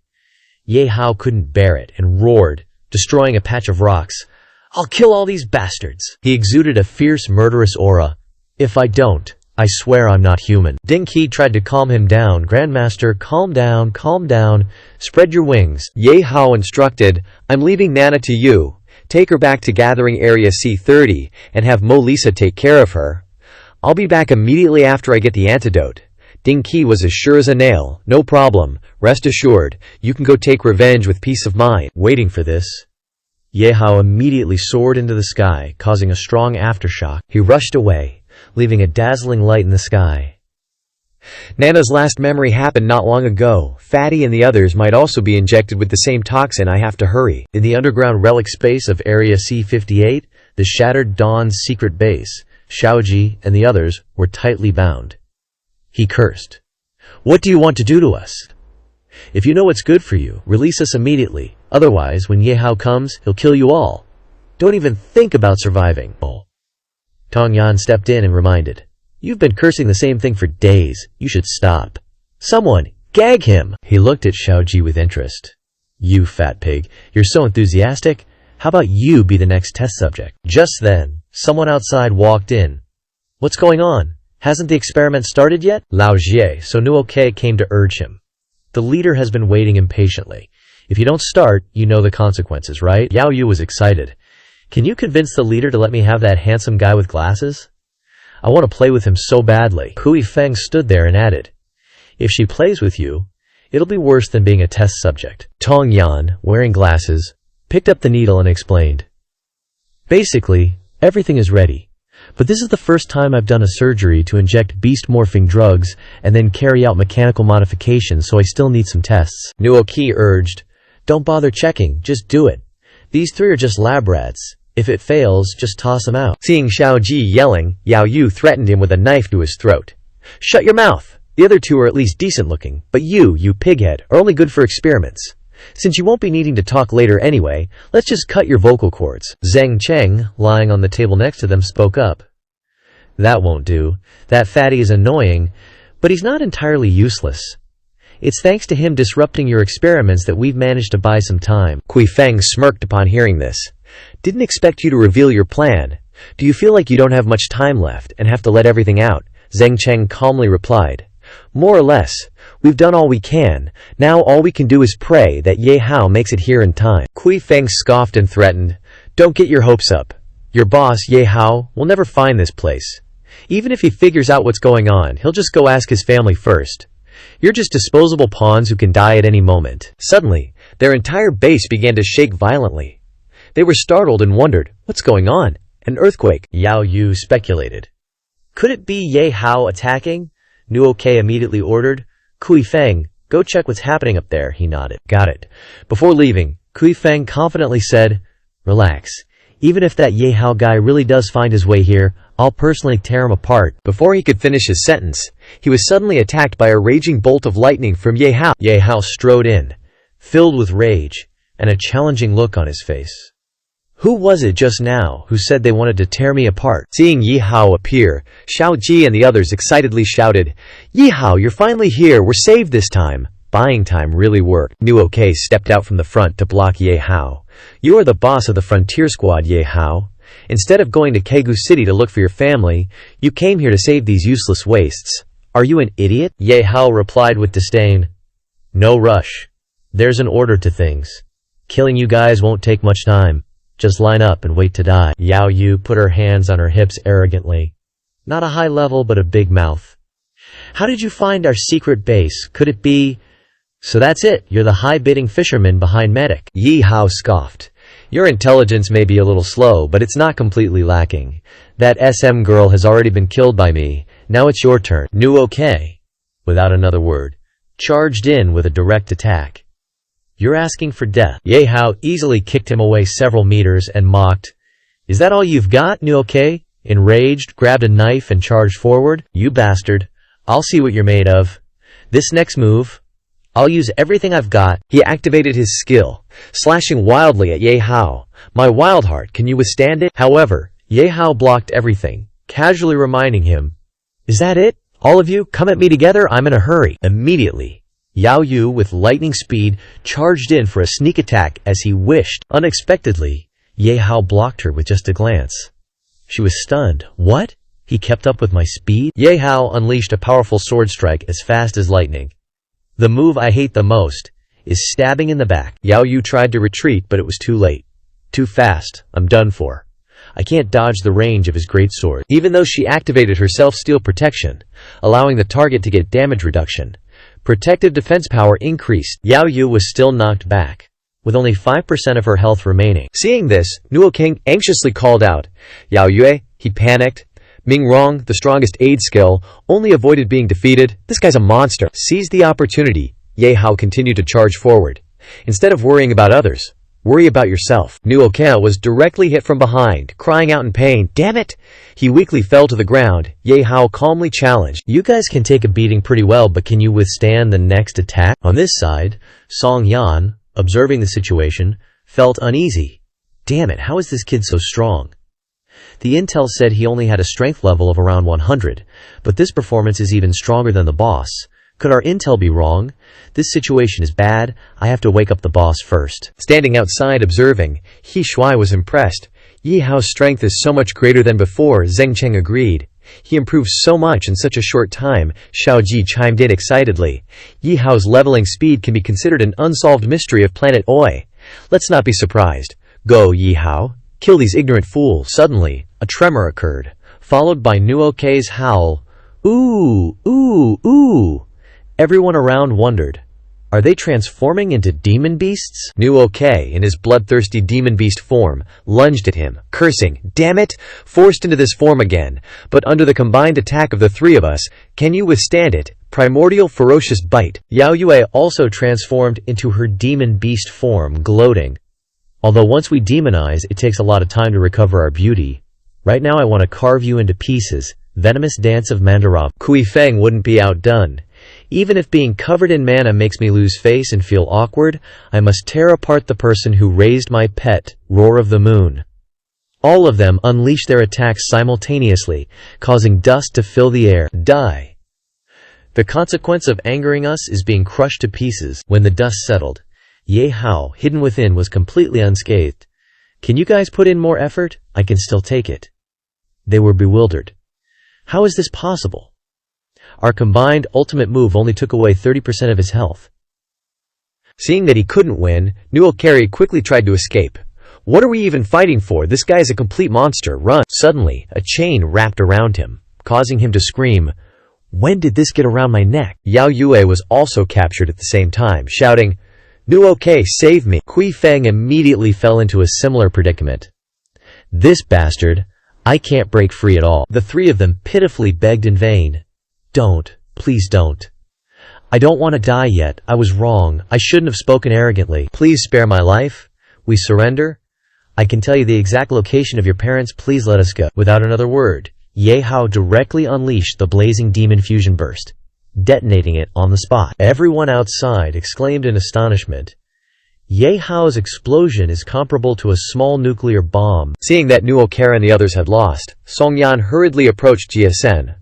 [SPEAKER 1] Ye Hao couldn't bear it and roared, destroying a patch of rocks. "I'll kill all these bastards." He exuded a fierce, murderous aura. "If I don't, I swear I'm not human." Ding Qi tried to calm him down. "Grandmaster, calm down, spread your wings." Ye Hao instructed, "I'm leaving Nana to you. Take her back to Gathering Area C30 and have Mo Lisa take care of her. I'll be back immediately after I get the antidote." Ding Qi was as sure as a nail. "No problem. Rest assured, you can go take revenge with peace of mind." Waiting for this, Ye Hao immediately soared into the sky, causing a strong aftershock. He rushed away, leaving a dazzling light in the sky. "Nana's last memory happened not long ago. Fatty and the others might also be injected with the same toxin. I have to hurry." In the underground relic space of Area C58, the Shattered Dawn's secret base, Xiaoji and the others were tightly bound. He cursed. "What do you want to do to us? If you know what's good for you, release us immediately. Otherwise, when Ye Hao comes, he'll kill you all. Don't even think about surviving." Tong Yan stepped in and reminded, "You've been cursing the same thing for days. You should stop. Someone, gag him." He looked at Xiaoji with interest. "You fat pig, you're so enthusiastic. How about you be the next test subject?" Just then, someone outside walked in. "What's going on? Hasn't the experiment started yet?" Lao Jie, so Nuoke came to urge him. "The leader has been waiting impatiently. If you don't start, you know the consequences, right?" Yao Yu was excited. "Can you convince the leader to let me have that handsome guy with glasses? I want to play with him so badly." Hui Feng stood there and added, If she plays with you, it'll be worse than being a test subject. Tong Yan, wearing glasses, picked up the needle and explained. Basically, everything is ready. But this is the first time I've done a surgery to inject beast-morphing drugs and then carry out mechanical modifications, so I still need some tests. Nuoki urged, Don't bother checking, just do it. These three are just lab rats. If it fails, just toss them out. Seeing Xiao Ji yelling, Yao Yu threatened him with a knife to his throat. Shut your mouth! The other two are at least decent looking, but you pighead, are only good for experiments. Since you won't be needing to talk later anyway, let's just cut your vocal cords. Zheng Cheng, lying on the table next to them, spoke up. That won't do. That fatty is annoying, but he's not entirely useless. It's thanks to him disrupting your experiments that we've managed to buy some time. Kui Feng smirked upon hearing this. Didn't expect you to reveal your plan. Do you feel like you don't have much time left and have to let everything out? Zheng Cheng calmly replied. More or less. We've done all we can. Now all we can do is pray that Ye Hao makes it here in time. Kui Feng scoffed and threatened. Don't get your hopes up. Your boss, Ye Hao, will never find this place. Even if he figures out what's going on, he'll just go ask his family first. You're just disposable pawns who can die at any moment. Suddenly, their entire base began to shake violently. They were startled and wondered, what's going on? An earthquake, Yao Yu speculated. Could it be Ye Hao attacking? Nuoke immediately ordered. Kui Feng, go check what's happening up there, he nodded. Got it. Before leaving, Kui Feng confidently said, Relax. Even if that Ye Hao guy really does find his way here, I'll personally tear him apart. Before he could finish his sentence, he was suddenly attacked by a raging bolt of lightning from Ye Hao. Ye Hao strode in, filled with rage, and a challenging look on his face. Who was it just now who said they wanted to tear me apart? Seeing Ye Hao appear, Xiao Ji and the others excitedly shouted, Ye Hao, you're finally here, we're saved this time. Buying time really worked. Nuoke stepped out from the front to block Ye Hao. You are the boss of the frontier squad, Ye Hao. Instead of going to Kegu City to look for your family, you came here to save these useless wastes. Are you an idiot? Ye Hao replied with disdain. No rush. There's an order to things. Killing you guys won't take much time. Just line up and wait to die. Yao Yu put her hands on her hips arrogantly. Not a high level, but a big mouth. How did you find our secret base? Could it be... So that's it, you're the high-bidding fisherman behind Medic. Ye Hao scoffed. Your intelligence may be a little slow, but it's not completely lacking. That SM girl has already been killed by me. Now it's your turn. Nuoke, without another word, charged in with a direct attack. You're asking for death. Ye Hao easily kicked him away several meters and mocked. Is that all you've got, Nuoke? Enraged, grabbed a knife and charged forward. You bastard. I'll see what you're made of. This next move, I'll use everything I've got. He activated his skill, slashing wildly at Ye Hao. My wild heart, can you withstand it? However, Ye Hao blocked everything, casually reminding him, Is that it? All of you, come at me together, I'm in a hurry. Immediately, Yao Yu, with lightning speed, charged in for a sneak attack as he wished. Unexpectedly, Ye Hao blocked her with just a glance. She was stunned. What? He kept up with my speed? Ye Hao unleashed a powerful sword strike as fast as lightning. The move I hate the most is stabbing in the back. Yao Yu tried to retreat, but it was too late. Too fast. I'm done for. I can't dodge the range of his great sword. Even though she activated her self-steel protection, allowing the target to get damage reduction, protective defense power increased. Yao Yu was still knocked back, with only 5% of her health remaining. Seeing this, Nuo King anxiously called out, Yao Yue, he panicked. Ming Rong, the strongest aid skill, only avoided being defeated. This guy's a monster. Seized the opportunity, Ye Hao continued to charge forward. Instead of worrying about others, worry about yourself. Nuo King was directly hit from behind, crying out in pain. Damn it! He weakly fell to the ground. Ye Hao calmly challenged. You guys can take a beating pretty well, but can you withstand the next attack? On this side, Song Yan, observing the situation, felt uneasy. Damn it, how is this kid so strong? The intel said he only had a strength level of around 100, but this performance is even stronger than the boss. Could our intel be wrong? This situation is bad. I have to wake up the boss first. Standing outside observing, He Shuai was impressed. Ye Hao's strength is so much greater than before, Zheng Cheng agreed. He improved so much in such a short time, Xiao Ji chimed in excitedly. Ye Hao's leveling speed can be considered an unsolved mystery of planet Oi. Let's not be surprised. Go, Ye Hao. Kill these ignorant fools. Suddenly, a tremor occurred, followed by Nuoke's howl. Ooh, ooh, ooh. Everyone around wondered, are they transforming into demon beasts? Nuo K, in his bloodthirsty demon beast form, lunged at him, cursing, "Damn it! Forced into this form again. But under the combined attack of the three of us, can you withstand it? Primordial ferocious bite." Yao Yue also transformed into her demon beast form, gloating. "Although once we demonize, it takes a lot of time to recover our beauty. Right now I want to carve you into pieces. Venomous dance of Mandaram." Kui Feng wouldn't be outdone. "Even if being covered in mana makes me lose face and feel awkward, I must tear apart the person who raised my pet, Roar of the Moon." All of them unleashed their attacks simultaneously, causing dust to fill the air. Die. The consequence of angering us is being crushed to pieces. When the dust settled, Ye Hao, hidden within, was completely unscathed. "Can you guys put in more effort? I can still take it." They were bewildered. How is this possible? Our combined ultimate move only took away 30% of his health. Seeing that he couldn't win, Nuo Carry quickly tried to escape. "What are we even fighting for? This guy is a complete monster. Run!" Suddenly, a chain wrapped around him, causing him to scream, "When did this get around my neck?" Yao Yue was also captured at the same time, shouting, "Nuo K, save me!" Kui Feng immediately fell into a similar predicament. "This bastard! I can't break free at all." The three of them pitifully begged in vain. "Don't. Please don't. I don't want to die yet. I was wrong. I shouldn't have spoken arrogantly. Please spare my life. We surrender. I can tell you the exact location of your parents. Please let us go." Without another word, Ye Hao directly unleashed the blazing demon fusion burst, detonating it on the spot. Everyone outside exclaimed in astonishment. Ye Hao's explosion is comparable to a small nuclear bomb. Seeing that Nuo Kara and the others had lost, Song Yan hurriedly approached Jia Sen.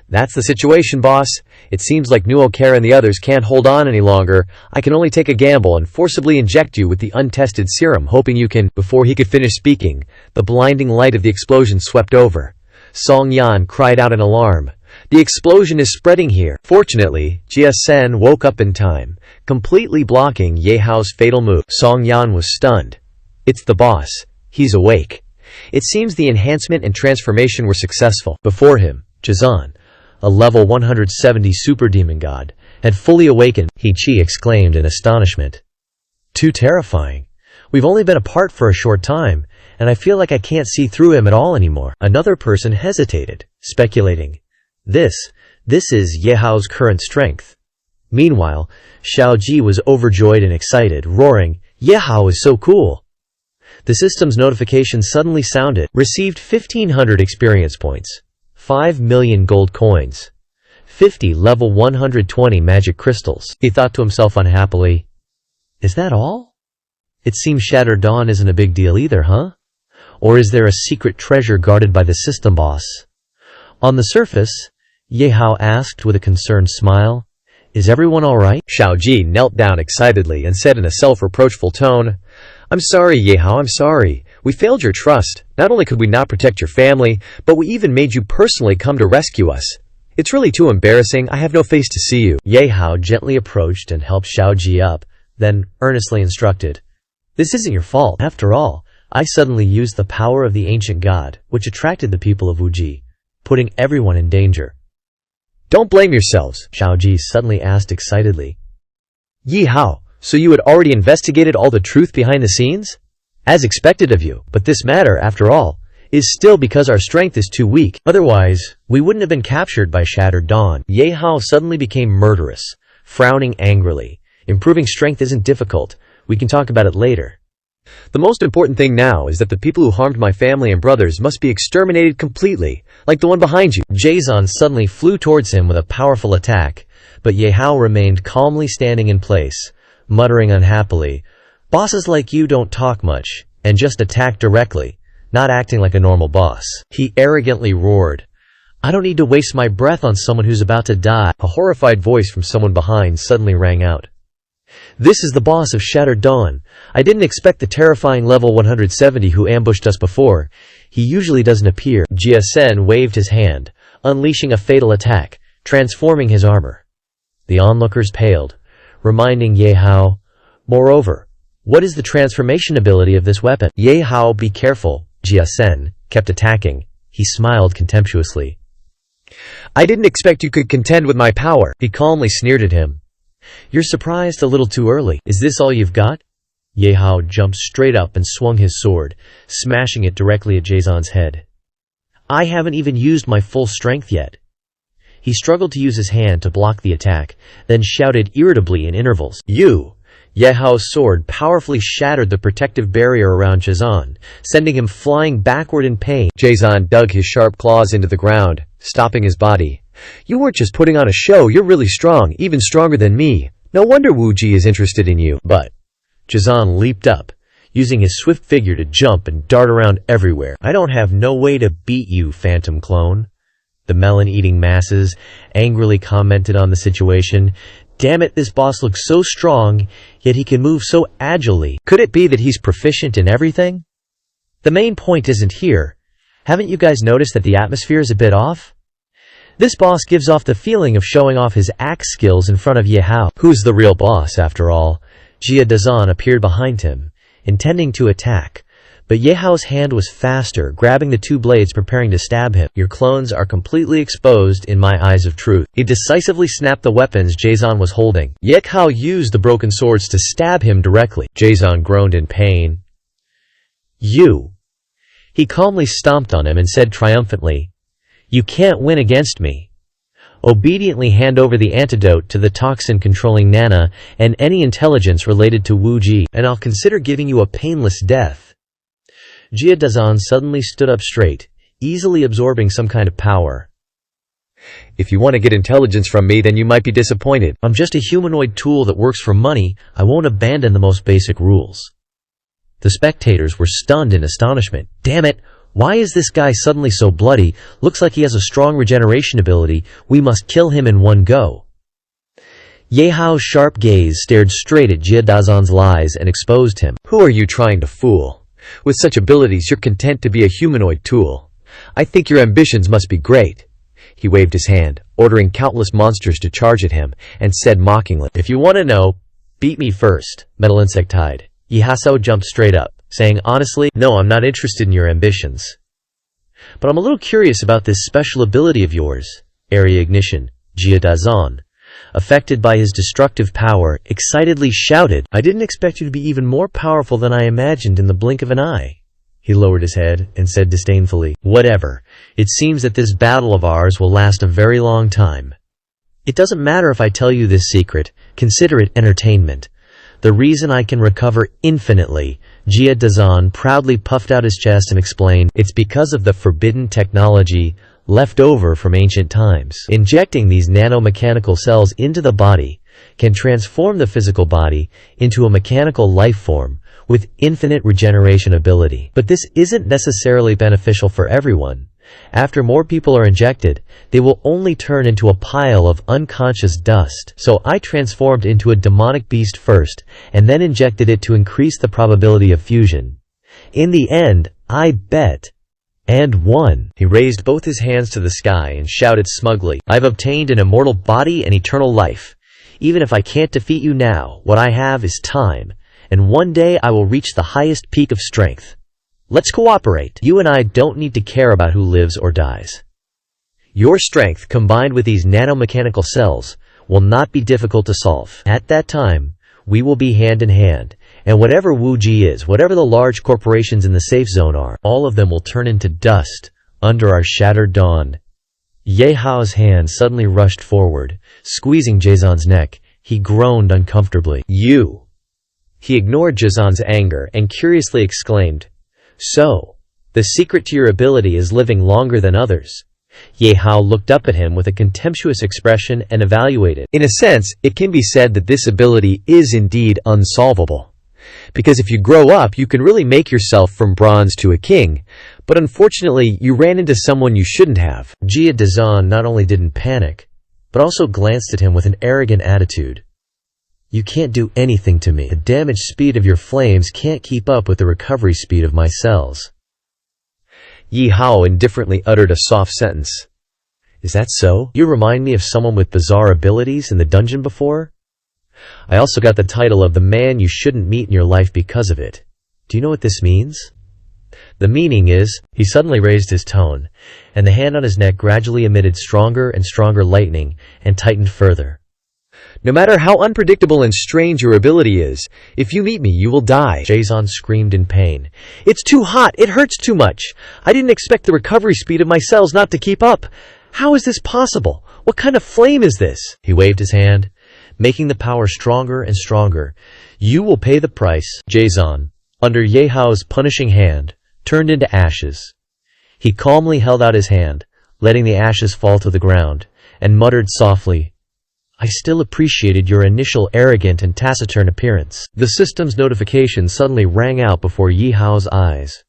[SPEAKER 1] "That's the situation, boss. It seems like Nuo Kara and the others can't hold on any longer. I can only take a gamble and forcibly inject you with the untested serum, hoping you can—" Before he could finish speaking, the blinding light of the explosion swept over. Song Yan cried out in alarm. "The explosion is spreading here." Fortunately, Jia Sen woke up in time, completely blocking Ye Hao's fatal move. Song Yan was stunned. "It's the boss. He's awake." It seems the enhancement and transformation were successful. Before him, Jizan, a level 170 super demon god, had fully awakened. He Chi exclaimed in astonishment. "Too terrifying. We've only been apart for a short time, and I feel like I can't see through him at all anymore." Another person hesitated, speculating. This is Ye Hao's current strength." Meanwhile, Xiao Ji was overjoyed and excited, roaring, "Ye Hao is so cool." The system's notification suddenly sounded. Received 1,500 experience points. 5 million gold coins. 50 level 120 magic crystals. He thought to himself unhappily, "Is that all? It seems Shattered Dawn isn't a big deal either, huh? Or is there a secret treasure guarded by the system boss?" On the surface, Ye Hao asked with a concerned smile, "Is everyone alright?" Xiao Ji knelt down excitedly and said in a self-reproachful tone, "I'm sorry, Ye Hao, I'm sorry. We failed your trust. Not only could we not protect your family, but we even made you personally come to rescue us. It's really too embarrassing. I have no face to see you." Ye Hao gently approached and helped Xiao Ji up, then earnestly instructed, "This isn't your fault. After all, I suddenly used the power of the ancient god, which attracted the people of Wuji, putting everyone in danger." "Don't blame yourselves," Xiao Ji suddenly asked excitedly. "Ye Hao, so you had already investigated all the truth behind the scenes? As expected of you, but this matter, after all, is still because our strength is too weak. Otherwise, we wouldn't have been captured by Shattered Dawn." Ye Hao suddenly became murderous, frowning angrily. "Improving strength isn't difficult. We can talk about it later. The most important thing now is that the people who harmed my family and brothers must be exterminated completely, like the one behind you." Jason suddenly flew towards him with a powerful attack, but Ye Hao remained calmly standing in place, muttering unhappily, "Bosses like you don't talk much, and just attack directly, not acting like a normal boss." He arrogantly roared, "I don't need to waste my breath on someone who's about to die." A horrified voice from someone behind suddenly rang out. "This is the boss of Shattered Dawn. I didn't expect the terrifying level 170 who ambushed us before. He usually doesn't appear." Jia Sen waved his hand, unleashing a fatal attack, transforming his armor. The onlookers paled, reminding Ye Hao, "Moreover, what is the transformation ability of this weapon?" "Ye Hao, be careful." Jia Sen kept attacking. He smiled contemptuously. I didn't expect you could contend with my power. He calmly sneered at him. You're surprised a little too early. Is this all you've got? Ye Hao jumped straight up and swung his sword, smashing it directly at Jaison's head. I haven't even used my full strength yet. He struggled to use his hand to block the attack, then shouted irritably in intervals. You! Ye Hao's sword powerfully shattered the protective barrier around Jason, sending him flying backward in pain. Jason dug his sharp claws into the ground, stopping his body. You weren't just putting on a show, you're really strong, even stronger than me. No wonder Wu Ji is interested in you. But Jason leaped up, using his swift figure to jump and dart around everywhere. I don't have no way to beat you, phantom clone. The melon-eating masses angrily commented on the situation. Damn it, this boss looks so strong, yet he can move so agilely. Could it be that he's proficient in everything? The main point isn't here. Haven't you guys noticed that the atmosphere is a bit off? This boss gives off the feeling of showing off his axe skills in front of Ye Hao. Who's the real boss, after all? Jia Dazan appeared behind him, intending to attack. But Ye Hao's hand was faster, grabbing the two blades preparing to stab him. Your clones are completely exposed in my eyes of truth. He decisively snapped the weapons Jason was holding. Ye Hao used the broken swords to stab him directly. Jason groaned in pain. You! He calmly stomped on him and said triumphantly, You can't win against me. Obediently hand over the antidote to the toxin-controlling Nana and any intelligence related to Wu Ji, and I'll consider giving you a painless death. Jia Dazan suddenly stood up straight, easily absorbing some kind of power. If you want to get intelligence from me, then you might be disappointed. I'm just a humanoid tool that works for money. I won't abandon the most basic rules. The spectators were stunned in astonishment. Damn it! Why is this guy suddenly so bloody? Looks like he has a strong regeneration ability. We must kill him in one go. Ye Hao's sharp gaze stared straight at Jia Dazan's lies and exposed him. Who are you trying to fool? With such abilities, you're content to be a humanoid tool. I think your ambitions must be great. He waved his hand, ordering countless monsters to charge at him, and said mockingly, If you want to know, beat me first. Metal Insectide. Ye Hao jumped straight up, saying honestly, No, I'm not interested in your ambitions. But I'm a little curious about this special ability of yours, Area Ignition. Jia Dazan, affected by his destructive power, excitedly shouted, I didn't expect you to be even more powerful than I imagined in the blink of an eye. He lowered his head and said disdainfully, Whatever. It seems that this battle of ours will last a very long time. It doesn't matter if I tell you this secret. Consider it entertainment. The reason I can recover infinitely, Jia Dazan proudly puffed out his chest and explained, It's because of the forbidden technology left over from ancient times. Injecting these nanomechanical cells into the body can transform the physical body into a mechanical life form with infinite regeneration ability. But this isn't necessarily beneficial for everyone. After more people are injected, they will only turn into a pile of unconscious dust. So I transformed into a demonic beast first, and then injected it to increase the probability of fusion. In the end, I bet and won. He raised both his hands to the sky and shouted smugly, I've obtained an immortal body and eternal life. Even if I can't defeat you now, what I have is time, and one day I will reach the highest peak of strength. Let's cooperate. You and I don't need to care about who lives or dies. Your strength, combined with these nanomechanical cells, will not be difficult to solve. At that time, we will be hand in hand, and whatever Wu Ji is, whatever the large corporations in the safe zone are, all of them will turn into dust under our shattered dawn. Ye Hao's hand suddenly rushed forward, squeezing Jason's neck. He groaned uncomfortably. You! He ignored Jason's anger and curiously exclaimed, So, the secret to your ability is living longer than others. Ye Hao looked up at him with a contemptuous expression and evaluated. In a sense, it can be said that this ability is indeed unsolvable. Because if you grow up, you can really make yourself from bronze to a king, but unfortunately, you ran into someone you shouldn't have. Jia Dazan not only didn't panic, but also glanced at him with an arrogant attitude. You can't do anything to me. The damage speed of your flames can't keep up with the recovery speed of my cells. Ye Hao indifferently uttered a soft sentence. Is that so? You remind me of someone with bizarre abilities in the dungeon before? I also got the title of the man you shouldn't meet in your life because of it. Do you know what this means? The meaning is, he suddenly raised his tone, and the hand on his neck gradually emitted stronger and stronger lightning and tightened further. No matter how unpredictable and strange your ability is, if you meet me, you will die, Jason screamed in pain. It's too hot, it hurts too much. I didn't expect the recovery speed of my cells not to keep up. How is this possible? What kind of flame is this? He waved his hand, making the power stronger and stronger. You will pay the price. Jason, under Ye Hao's punishing hand, turned into ashes. He calmly held out his hand, letting the ashes fall to the ground, and muttered softly, I still appreciated your initial arrogant and taciturn appearance. The system's notification suddenly rang out before Ye Hao's eyes.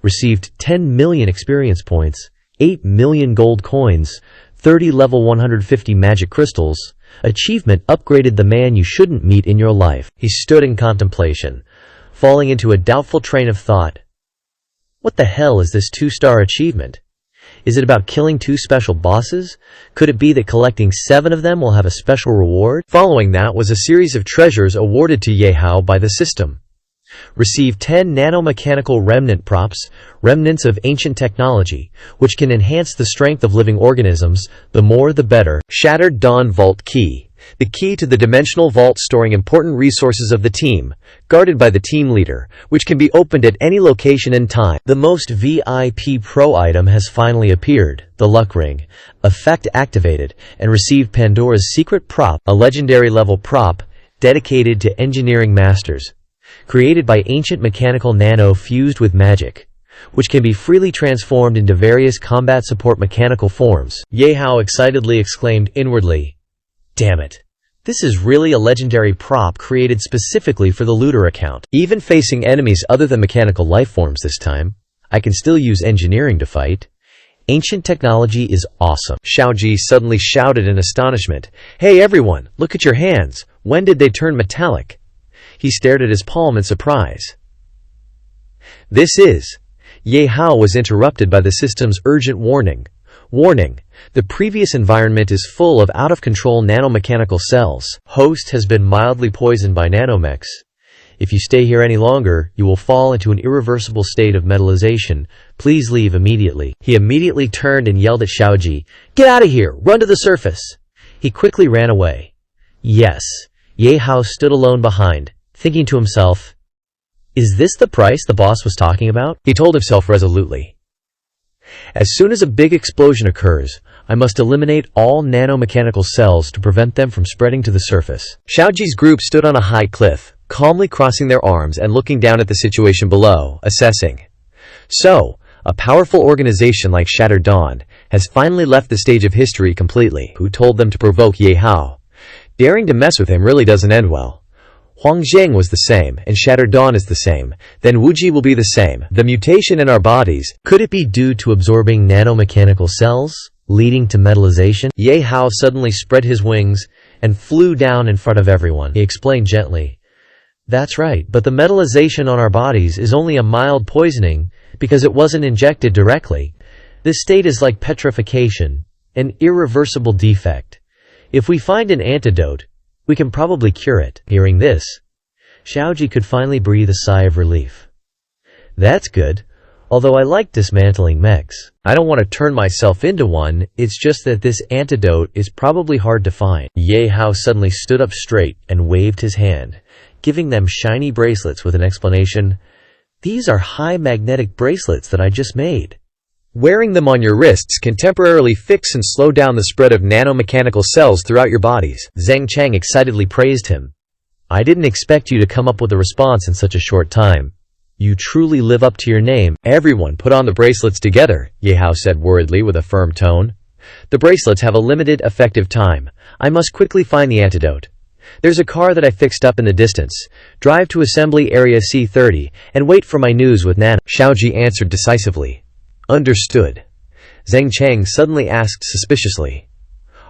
[SPEAKER 1] Received 10 million experience points, 8 million gold coins, 30 level 150 magic crystals. Achievement upgraded the man you shouldn't meet in your life. He stood in contemplation, falling into a doubtful train of thought. What the hell is this 2-star achievement? Is it about killing 2 special bosses? Could it be that collecting 7 of them will have a special reward? Following that was a series of treasures awarded to Ye Hao by the system. Receive 10 nanomechanical remnant props, remnants of ancient technology, which can enhance the strength of living organisms, the more the better. Shattered Dawn Vault Key. The key to the dimensional vault storing important resources of the team, guarded by the team leader, which can be opened at any location and time. The most VIP pro item has finally appeared, the Luck Ring. Effect activated, and received Pandora's secret prop, a legendary level prop, dedicated to engineering masters. Created by ancient mechanical nano fused with magic, which can be freely transformed into various combat support mechanical forms. Ye Hao excitedly exclaimed inwardly, Damn it. This is really a legendary prop created specifically for the looter account. Even facing enemies other than mechanical lifeforms this time, I can still use engineering to fight. Ancient technology is awesome. Xiaoji suddenly shouted in astonishment. Hey everyone, look at your hands. When did they turn metallic? He stared at his palm in surprise. This is... Ye Hao was interrupted by the system's urgent warning. Warning. The previous environment is full of out-of-control nanomechanical cells. Host has been mildly poisoned by nanomechs. If you stay here any longer, you will fall into an irreversible state of metallization. Please leave immediately. He immediately turned and yelled at Xiaoji, Get out of here! Run to the surface! He quickly ran away. Yes. Ye Hao stood alone behind, thinking to himself, Is this the price the boss was talking about? He told himself resolutely. As soon as a big explosion occurs, I must eliminate all nanomechanical cells to prevent them from spreading to the surface. Xiaoji's group stood on a high cliff, calmly crossing their arms and looking down at the situation below, assessing. So, a powerful organization like Shattered Dawn has finally left the stage of history completely. Who told them to provoke Ye Hao? Daring to mess with him really doesn't end well. Huang Zheng was the same, and Shattered Dawn is the same. Then Wuji will be the same. The mutation in our bodies, could it be due to absorbing nanomechanical cells, leading to metallization? Ye Hao suddenly spread his wings and flew down in front of everyone. He explained gently, That's right, but the metallization on our bodies is only a mild poisoning because it wasn't injected directly. This state is like petrification, an irreversible defect. If we find an antidote, we can probably cure it. Hearing this, Xiaoji could finally breathe a sigh of relief. That's good, although I like dismantling mechs. I don't want to turn myself into one, it's just that this antidote is probably hard to find. Ye Hao suddenly stood up straight and waved his hand, giving them shiny bracelets with an explanation. These are high magnetic bracelets that I just made. Wearing them on your wrists can temporarily fix and slow down the spread of nanomechanical cells throughout your bodies. Zheng Chang excitedly praised him. I didn't expect you to come up with a response in such a short time. You truly live up to your name. Everyone put on the bracelets together, Ye Hao said worriedly with a firm tone. The bracelets have a limited effective time. I must quickly find the antidote. There's a car that I fixed up in the distance. Drive to assembly area C30 and wait for my news with Nana. Xiaoji answered decisively. Understood. Zheng Chang suddenly asked suspiciously,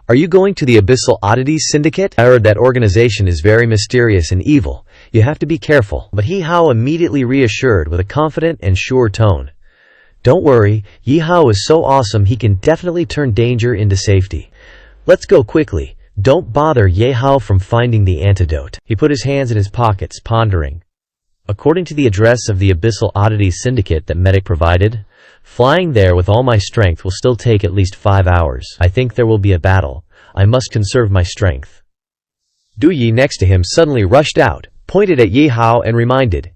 [SPEAKER 1] Are you going to the Abyssal Oddities Syndicate? I heard that organization is very mysterious and evil. You have to be careful. But Ye Hao immediately reassured with a confident and sure tone. Don't worry, Ye Hao is so awesome he can definitely turn danger into safety. Let's go quickly. Don't bother Ye Hao from finding the antidote. He put his hands in his pockets, pondering. According to the address of the Abyssal Oddities Syndicate that Medic provided, flying there with all my strength will still take at least 5 hours. I think there will be a battle. I must conserve my strength. Du Yi next to him suddenly rushed out, pointed at Ye Hao and reminded,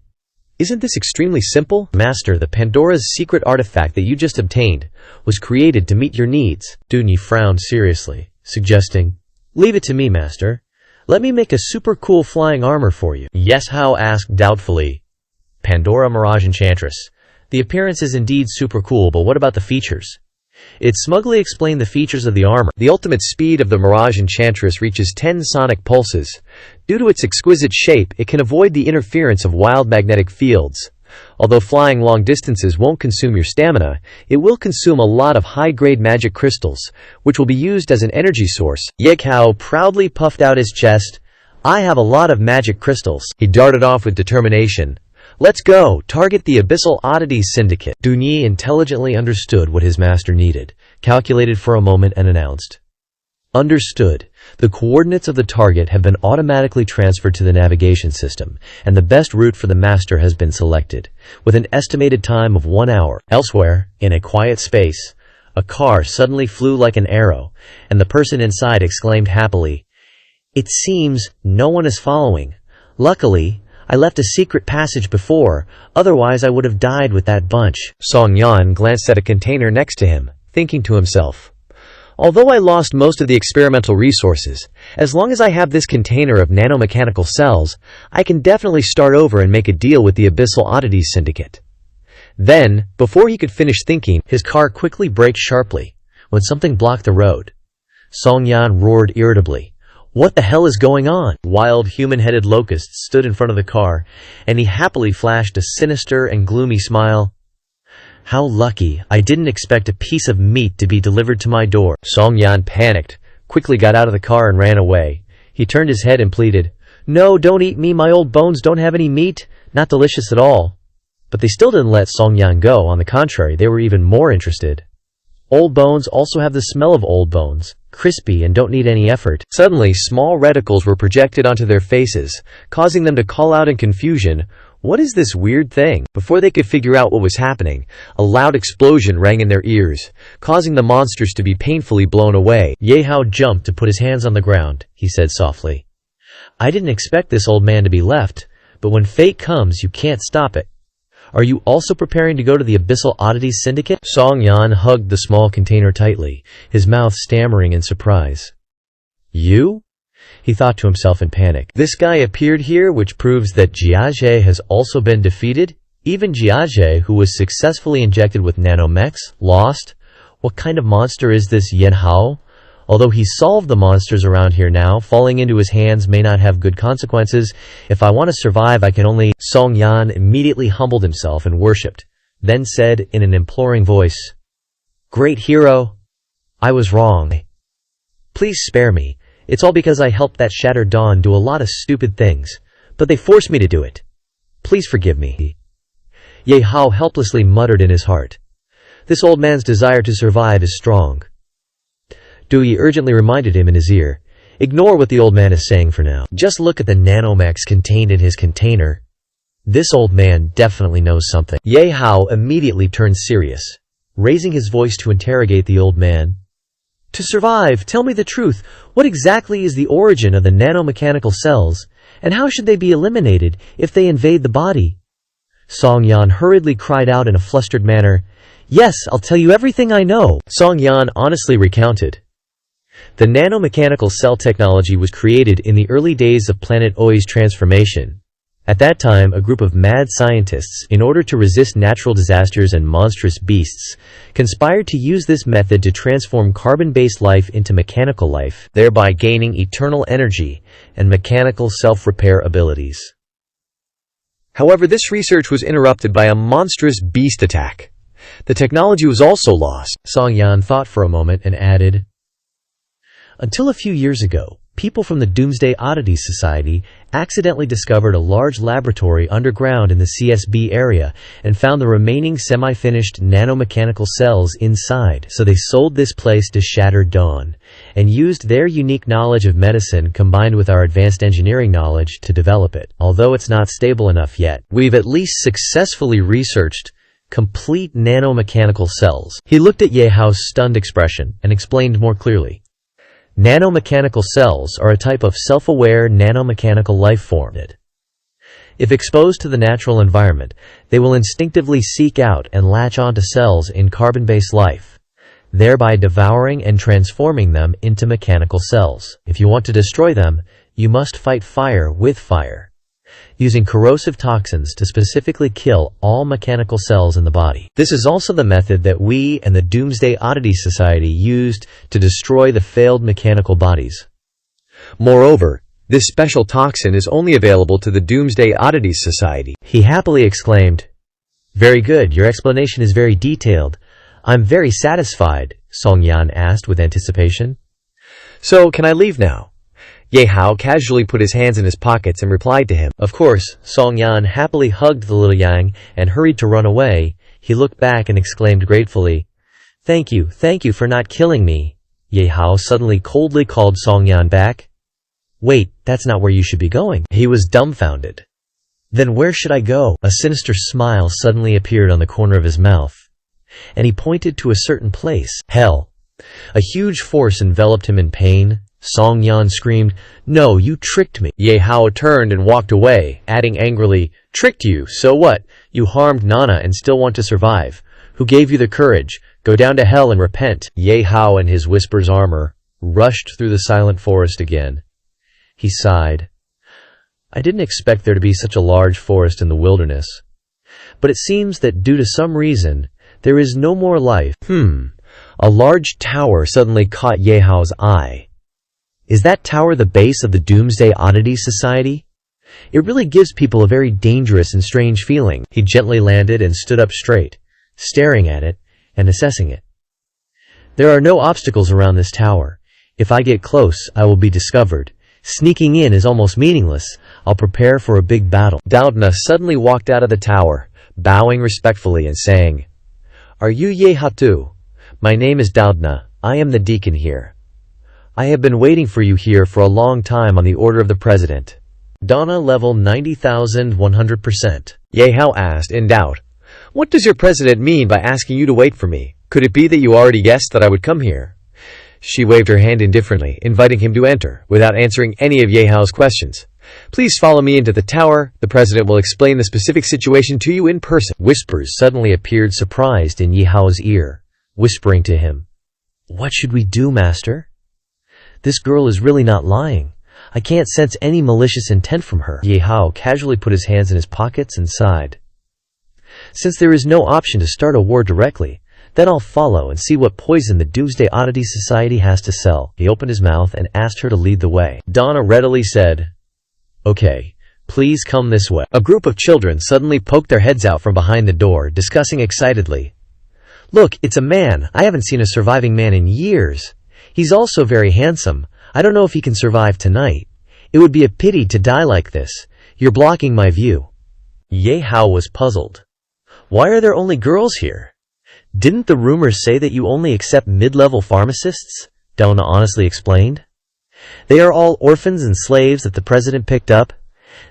[SPEAKER 1] "Isn't this extremely simple? Master, the Pandora's secret artifact that you just obtained was created to meet your needs." Du Yi frowned seriously, suggesting, "Leave it to me, Master. Let me make a super cool flying armor for you." Ye Hao asked doubtfully, "Pandora Mirage Enchantress. The appearance is indeed super cool, but what about the features?" It smugly explained the features of the armor. The ultimate speed of the Mirage Enchantress reaches 10 sonic pulses. Due to its exquisite shape, it can avoid the interference of wild magnetic fields. Although flying long distances won't consume your stamina, it will consume a lot of high-grade magic crystals, which will be used as an energy source. Ye Hao proudly puffed out his chest. "I have a lot of magic crystals." He darted off with determination. "Let's go, target the Abyssal Oddities Syndicate." Du Yi intelligently understood what his master needed, calculated for a moment and announced, "Understood. The coordinates of the target have been automatically transferred to the navigation system, and the best route for the master has been selected, with an estimated time of 1 hour." Elsewhere, in a quiet space, a car suddenly flew like an arrow, and the person inside exclaimed happily, "It seems no one is following. Luckily, I left a secret passage before, otherwise I would have died with that bunch." Song Yan glanced at a container next to him, thinking to himself, "Although I lost most of the experimental resources, as long as I have this container of nanomechanical cells, I can definitely start over and make a deal with the Abyssal Oddities Syndicate." Then, before he could finish thinking, his car quickly braked sharply, when something blocked the road. Song Yan roared irritably, "What the hell is going on?" Wild human-headed locusts stood in front of the car, and he happily flashed a sinister and gloomy smile. "How lucky. I didn't expect a piece of meat to be delivered to my door." Song Yan panicked, quickly got out of the car and ran away. He turned his head and pleaded, "No, don't eat me, my old bones don't have any meat. Not delicious at all." But they still didn't let Song Yan go. On the contrary, they were even more interested. Old bones also have the smell of old bones, crispy and don't need any effort. Suddenly, small reticles were projected onto their faces, causing them to call out in confusion, "What is this weird thing?" Before they could figure out what was happening, a loud explosion rang in their ears, causing the monsters to be painfully blown away. Ye Hao jumped to put his hands on the ground. He said softly, "I didn't expect this old man to be left, but when fate comes, you can't stop it. Are you also preparing to go to the Abyssal Oddities Syndicate?" Song Yan hugged the small container tightly, his mouth stammering in surprise. "You?" he thought to himself in panic. This guy appeared here, which proves that Jiaxie has also been defeated? Even Jiaxie, who was successfully injected with nanomechs, lost? What kind of monster is this Ye Hao? Although he solved the monsters around here now, falling into his hands may not have good consequences. If I want to survive, I can only... Song Yan immediately humbled himself and worshipped, then said in an imploring voice, "Great hero, I was wrong. Please spare me. It's all because I helped that Shattered Dawn do a lot of stupid things, but they forced me to do it. Please forgive me." Ye Hao helplessly muttered in his heart, "This old man's desire to survive is strong." Du Yi urgently reminded him in his ear, "Ignore what the old man is saying for now. Just look at the nanomechs contained in his container. This old man definitely knows something." Ye Hao immediately turned serious, raising his voice to interrogate the old man. "To survive, tell me the truth. What exactly is the origin of the nanomechanical cells, and how should they be eliminated if they invade the body?" Song Yan hurriedly cried out in a flustered manner, "Yes, I'll tell you everything I know." Song Yan honestly recounted. The nanomechanical cell technology was created in the early days of Planet Oi's transformation. At that time, a group of mad scientists, in order to resist natural disasters and monstrous beasts, conspired to use this method to transform carbon-based life into mechanical life, thereby gaining eternal energy and mechanical self-repair abilities. However, this research was interrupted by a monstrous beast attack. The technology was also lost. Song Yan thought for a moment and added, "Until a few years ago, people from the Doomsday Oddities Society accidentally discovered a large laboratory underground in the CSB area and found the remaining semi-finished nanomechanical cells inside, so they sold this place to Shattered Dawn, and used their unique knowledge of medicine combined with our advanced engineering knowledge to develop it. Although it's not stable enough yet, we've at least successfully researched complete nanomechanical cells. He looked at Ye Hao's stunned expression and explained more clearly. Nanomechanical cells are a type of self-aware nanomechanical life form. If exposed to the natural environment, they will instinctively seek out and latch onto cells in carbon-based life, thereby devouring and transforming them into mechanical cells. If you want to destroy them, you must fight fire with fire, using corrosive toxins to specifically kill all mechanical cells in the body. This is also the method that we and the Doomsday Oddity Society used to destroy the failed mechanical bodies. Moreover, this special toxin is only available to the Doomsday Oddity Society. He happily exclaimed, "Very good, your explanation is very detailed. I'm very satisfied," Song Yan asked with anticipation. "So, can I leave now?" Ye Hao casually put his hands in his pockets and replied to him. Of course, Song Yan happily hugged the little yang and hurried to run away. He looked back and exclaimed gratefully, thank you for not killing me." Ye Hao suddenly coldly called Song Yan back. "Wait, that's not where you should be going." He was dumbfounded. "Then where should I go?" A sinister smile suddenly appeared on the corner of his mouth, and he pointed to a certain place. Hell. A huge force enveloped him in pain. Song Yan screamed, "No, you tricked me." Ye Hao turned and walked away, adding angrily, "Tricked you? So what? You harmed Nana and still want to survive. Who gave you the courage? Go down to hell and repent." Ye Hao and his Whisper's armor rushed through the silent forest again. He sighed. "I didn't expect there to be such a large forest in the wilderness. But it seems that due to some reason, there is no more life." A large tower suddenly caught Ye Hao's eye. Is that tower the base of the Doomsday Oddity Society? It really gives people a very dangerous and strange feeling. He gently landed and stood up straight, staring at it and assessing it. There are no obstacles around this tower. If I get close, I will be discovered. Sneaking in is almost meaningless. I'll prepare for a big battle. Doudna suddenly walked out of the tower, bowing respectfully and saying, "Are you Ye Hao? My name is Doudna. I am the deacon here. I have been waiting for you here for a long time on the order of the president." Donna level 90,100%. Ye Hao asked in doubt, "What does your president mean by asking you to wait for me? Could it be that you already guessed that I would come here?" She waved her hand indifferently, inviting him to enter, without answering any of Ye Hao's questions. "Please follow me into the tower. The president will explain the specific situation to you in person." Whispers suddenly appeared surprised in Ye Hao's ear, whispering to him, "What should we do, master? This girl is really not lying. I can't sense any malicious intent from her." Ye Hao casually put his hands in his pockets and sighed. "Since there is no option to start a war directly, then I'll follow and see what poison the Doomsday Oddity Society has to sell." He opened his mouth and asked her to lead the way. Donna readily said, "Okay, please come this way." A group of children suddenly poked their heads out from behind the door, discussing excitedly, "Look, it's a man. I haven't seen a surviving man in years. He's also very handsome. I don't know if he can survive tonight. It would be a pity to die like this. You're blocking my view." Ye Hao was puzzled. Why are there only girls here? Didn't the rumors say that you only accept mid-level pharmacists? Donna honestly explained. They are all orphans and slaves that the president picked up.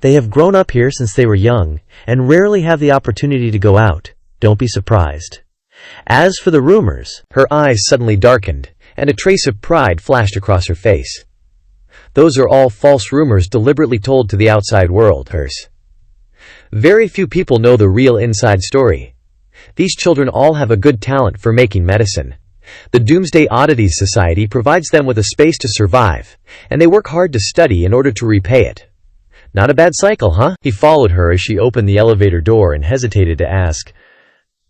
[SPEAKER 1] They have grown up here since they were young, and rarely have the opportunity to go out. Don't be surprised. As for the rumors, her eyes suddenly darkened, and a trace of pride flashed across her face. Those are all false rumors deliberately told to the outside world. Very few people know the real inside story. These children all have a good talent for making medicine. The Doomsday Oddity Society provides them with a space to survive, and they work hard to study in order to repay it. Not a bad cycle, huh? He followed her as she opened the elevator door and hesitated to ask,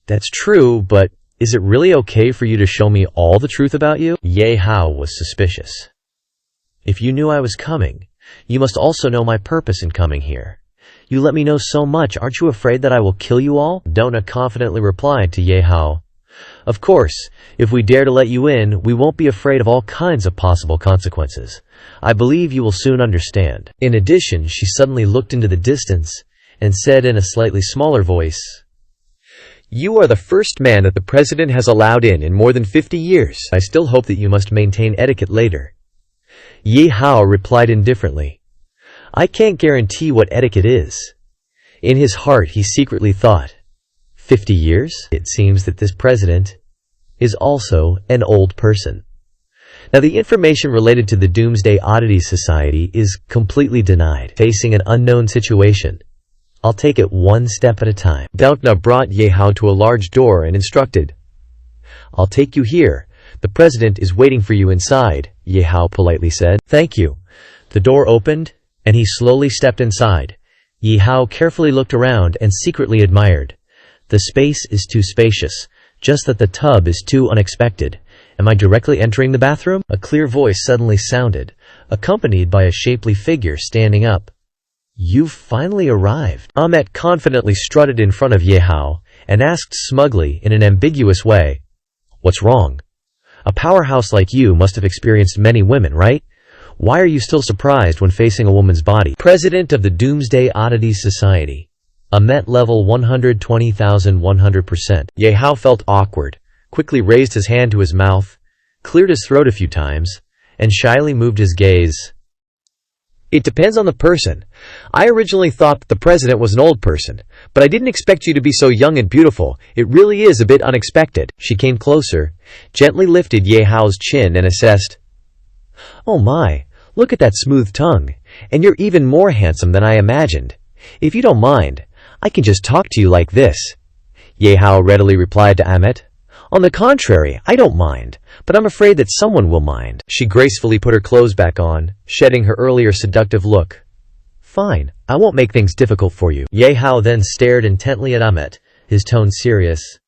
[SPEAKER 1] "That's true, but is it really okay for you to show me all the truth about you?" Ye Hao was suspicious. "If you knew I was coming, you must also know my purpose in coming here. You let me know so much, aren't you afraid that I will kill you all?" Donna confidently replied to Ye Hao. "Of course, if we dare to let you in, we won't be afraid of all kinds of possible consequences. I believe you will soon understand." In addition, she suddenly looked into the distance and said in a slightly smaller voice, You are the first man that the president has allowed in more than 50 years. I still hope that you must maintain etiquette later. Ye Hao replied indifferently. I can't guarantee what etiquette is. In his heart he secretly thought, 50 years? It seems that this president is also an old person. Now the information related to the Doomsday Oddities Society is completely denied. Facing an unknown situation, I'll take it one step at a time. Doubtna brought Ye Hao to a large door and instructed, I'll take you here. The president is waiting for you inside, Ye Hao politely said. Thank you. The door opened, and he slowly stepped inside. Ye Hao carefully looked around and secretly admired. The space is too spacious, just that the tub is too unexpected. Am I directly entering the bathroom? A clear voice suddenly sounded, accompanied by a shapely figure standing up. You've finally arrived. Ahmet confidently strutted in front of Ye Hao and asked smugly in an ambiguous way, What's wrong? A powerhouse like you must have experienced many women, right? Why are you still surprised when facing a woman's body? President of the Doomsday Oddities Society. Ahmet level 120,100%. Ye Hao felt awkward, quickly raised his hand to his mouth, cleared his throat a few times, and shyly moved his gaze. It depends on the person. I originally thought that the president was an old person, but I didn't expect you to be so young and beautiful. It really is a bit unexpected. She came closer, gently lifted Ye Hao's chin and assessed. Oh my, look at that smooth tongue, and you're even more handsome than I imagined. If you don't mind, I can just talk to you like this. Ye Hao readily replied to Ahmet. On the contrary, I don't mind, but I'm afraid that someone will mind. She gracefully put her clothes back on, shedding her earlier seductive look. Fine, I won't make things difficult for you. Ye Hao then stared intently at Ahmet, his tone serious.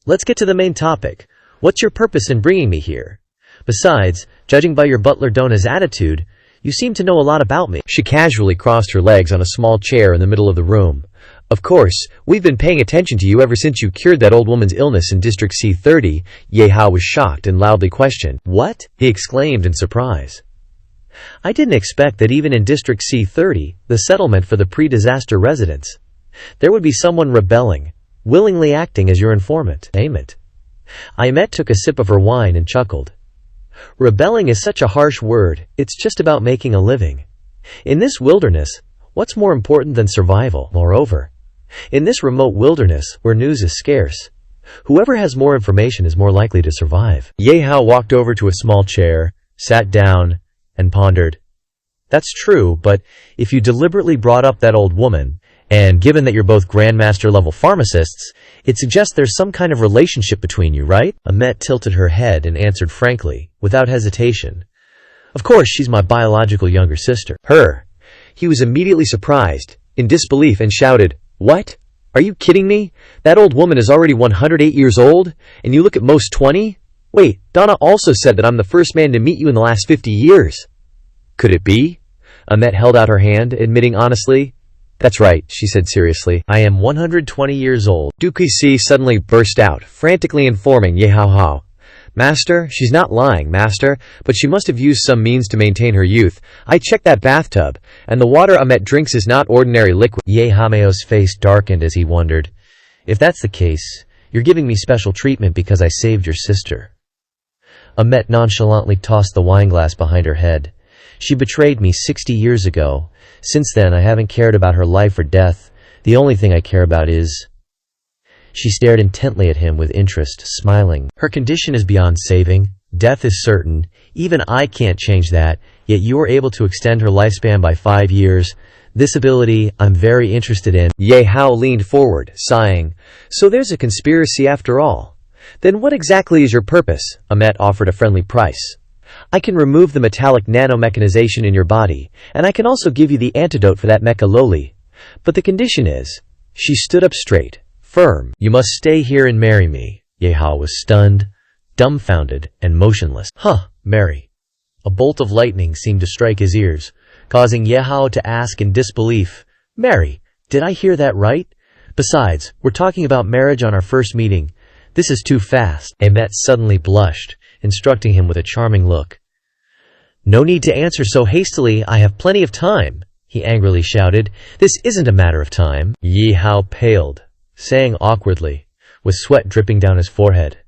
[SPEAKER 1] Let's get to the main topic. What's your purpose in bringing me here? Besides, judging by your butler Dona's attitude, you seem to know a lot about me. She casually crossed her legs on a small chair in the middle of the room. Of course, we've been paying attention to you ever since you cured that old woman's illness in District C30. Ye Hao was shocked and loudly questioned. What? He exclaimed in surprise. I didn't expect that even in District C30, the settlement for the pre-disaster residents, there would be someone rebelling, willingly acting as your informant. Name it. Ahmet took a sip of her wine and chuckled. Rebelling is such a harsh word, it's just about making a living. In this wilderness, what's more important than survival? Moreover, in this remote wilderness, where news is scarce, whoever has more information is more likely to survive. Ye Hao walked over to a small chair, sat down, and pondered. That's true, but if you deliberately brought up that old woman, and given that you're both Grandmaster-level pharmacists, it suggests there's some kind of relationship between you, right? Ahmet tilted her head and answered frankly, without hesitation. Of course, she's my biological younger sister. Her. He was immediately surprised, in disbelief, and shouted, What? Are you kidding me? That old woman is already 108 years old, and you look at most 20? Wait, Donna also said that I'm the first man to meet you in the last 50 years. Could it be? Ahmet held out her hand, admitting honestly. That's right, she said seriously. I am 120 years old. Dukisi suddenly burst out, frantically informing Ye Hao. Master, she's not lying, Master, but she must have used some means to maintain her youth. I checked that bathtub, and the water Ahmet drinks is not ordinary liquid. Ye Hao's face darkened as he wondered. If that's the case, you're giving me special treatment because I saved your sister. Ahmet nonchalantly tossed the wineglass behind her head. She betrayed me 60 years ago. Since then, I haven't cared about her life or death. The only thing I care about is... She stared intently at him with interest, smiling. Her condition is beyond saving. Death is certain. Even I can't change that, yet you are able to extend her lifespan by 5 years. This ability I'm very interested in. Ye Hao leaned forward, sighing. So there's a conspiracy after all. Then what exactly is your purpose? Ahmet offered a friendly price. I can remove the metallic nanomechanization in your body, and I can also give you the antidote for that mecha loli. But the condition is... She stood up straight. Firm. You must stay here and marry me. Ye Hao was stunned, dumbfounded, and motionless. Huh, marry. A bolt of lightning seemed to strike his ears, causing Ye Hao to ask in disbelief, Marry, did I hear that right? Besides, we're talking about marriage on our first meeting. This is too fast. Ahmet suddenly blushed, instructing him with a charming look. No need to answer so hastily, I have plenty of time, he angrily shouted. This isn't a matter of time. Ye Hao paled, saying awkwardly, with sweat dripping down his forehead.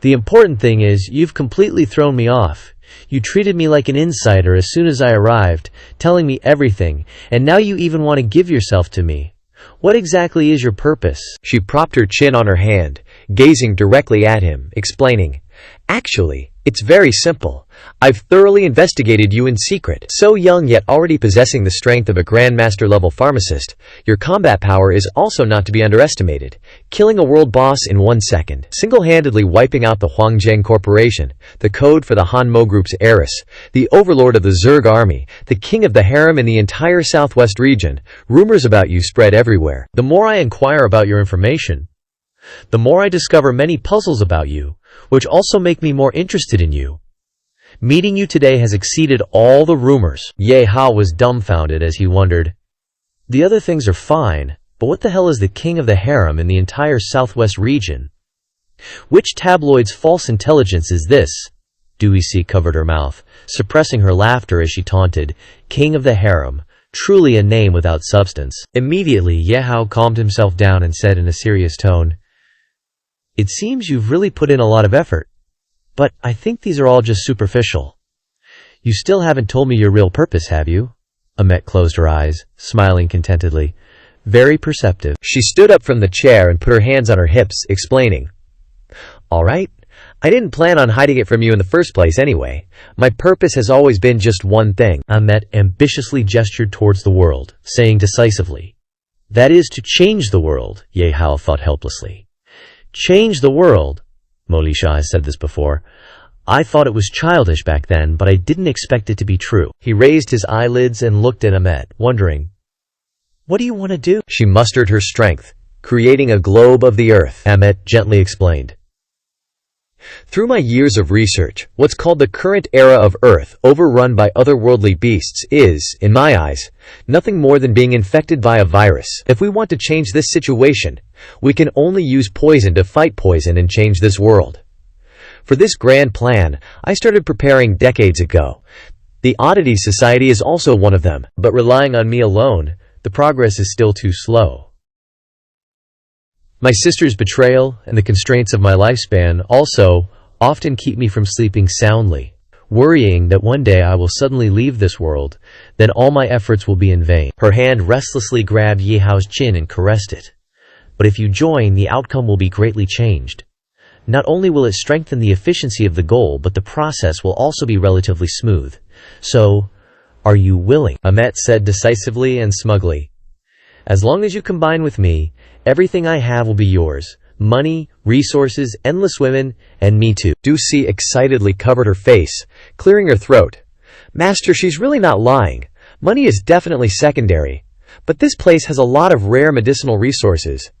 [SPEAKER 1] "The important thing is, you've completely thrown me off. You treated me like an insider as soon as I arrived, telling me everything, and now you even want to give yourself to me. What exactly is your purpose?" She propped her chin on her hand, gazing directly at him, explaining, "Actually, it's very simple. I've thoroughly investigated you in secret. So young yet already possessing the strength of a grandmaster-level pharmacist, your combat power is also not to be underestimated. Killing a world boss in 1 second, single-handedly wiping out the Huangjang Corporation, the code for the Han Mo Group's heiress, the overlord of the Zerg army, the king of the harem in the entire southwest region. Rumors about you spread everywhere. The more I inquire about your information, the more I discover many puzzles about you, which also make me more interested in you. Meeting you today has exceeded all the rumors." Ye Hao was dumbfounded as he wondered, "The other things are fine, but what the hell is the king of the harem in the entire southwest region? Which tabloid's false intelligence is this?" Dewey C covered her mouth, suppressing her laughter as she taunted, "King of the harem, truly a name without substance." Immediately, Ye Hao calmed himself down and said in a serious tone, "It seems you've really put in a lot of effort. But I think these are all just superficial. You still haven't told me your real purpose, have you?" Amet closed her eyes, smiling contentedly. "Very perceptive." She stood up from the chair and put her hands on her hips, explaining, "All right, I didn't plan on hiding it from you in the first place anyway. My purpose has always been just one thing." Amet ambitiously gestured towards the world, saying decisively, "That is to change the world," Ye Hao thought helplessly. "Change the world? Molisha has said this before. I thought it was childish back then, but I didn't expect it to be true." He raised his eyelids and looked at Amet, wondering, "What do you want to do?" She mustered her strength, creating a globe of the earth. Amet gently explained, "Through my years of research, what's called the current era of Earth, overrun by otherworldly beasts, is, in my eyes, nothing more than being infected by a virus. If we want to change this situation, we can only use poison to fight poison and change this world. For this grand plan, I started preparing decades ago. The Oddity Society is also one of them, but relying on me alone, the progress is still too slow. My sister's betrayal and the constraints of my lifespan also often keep me from sleeping soundly, worrying that one day I will suddenly leave this world, then all my efforts will be in vain." Her hand restlessly grabbed Ye Hao's chin and caressed it. "But if you join, the outcome will be greatly changed. Not only will it strengthen the efficiency of the goal, but the process will also be relatively smooth. So, are you willing?" Amet said decisively and smugly. "As long as you combine with me, everything I have will be yours. Money, resources, endless women, and me too." Ducey excitedly covered her face, clearing her throat. "Master, she's really not lying. Money is definitely secondary. But this place has a lot of rare medicinal resources.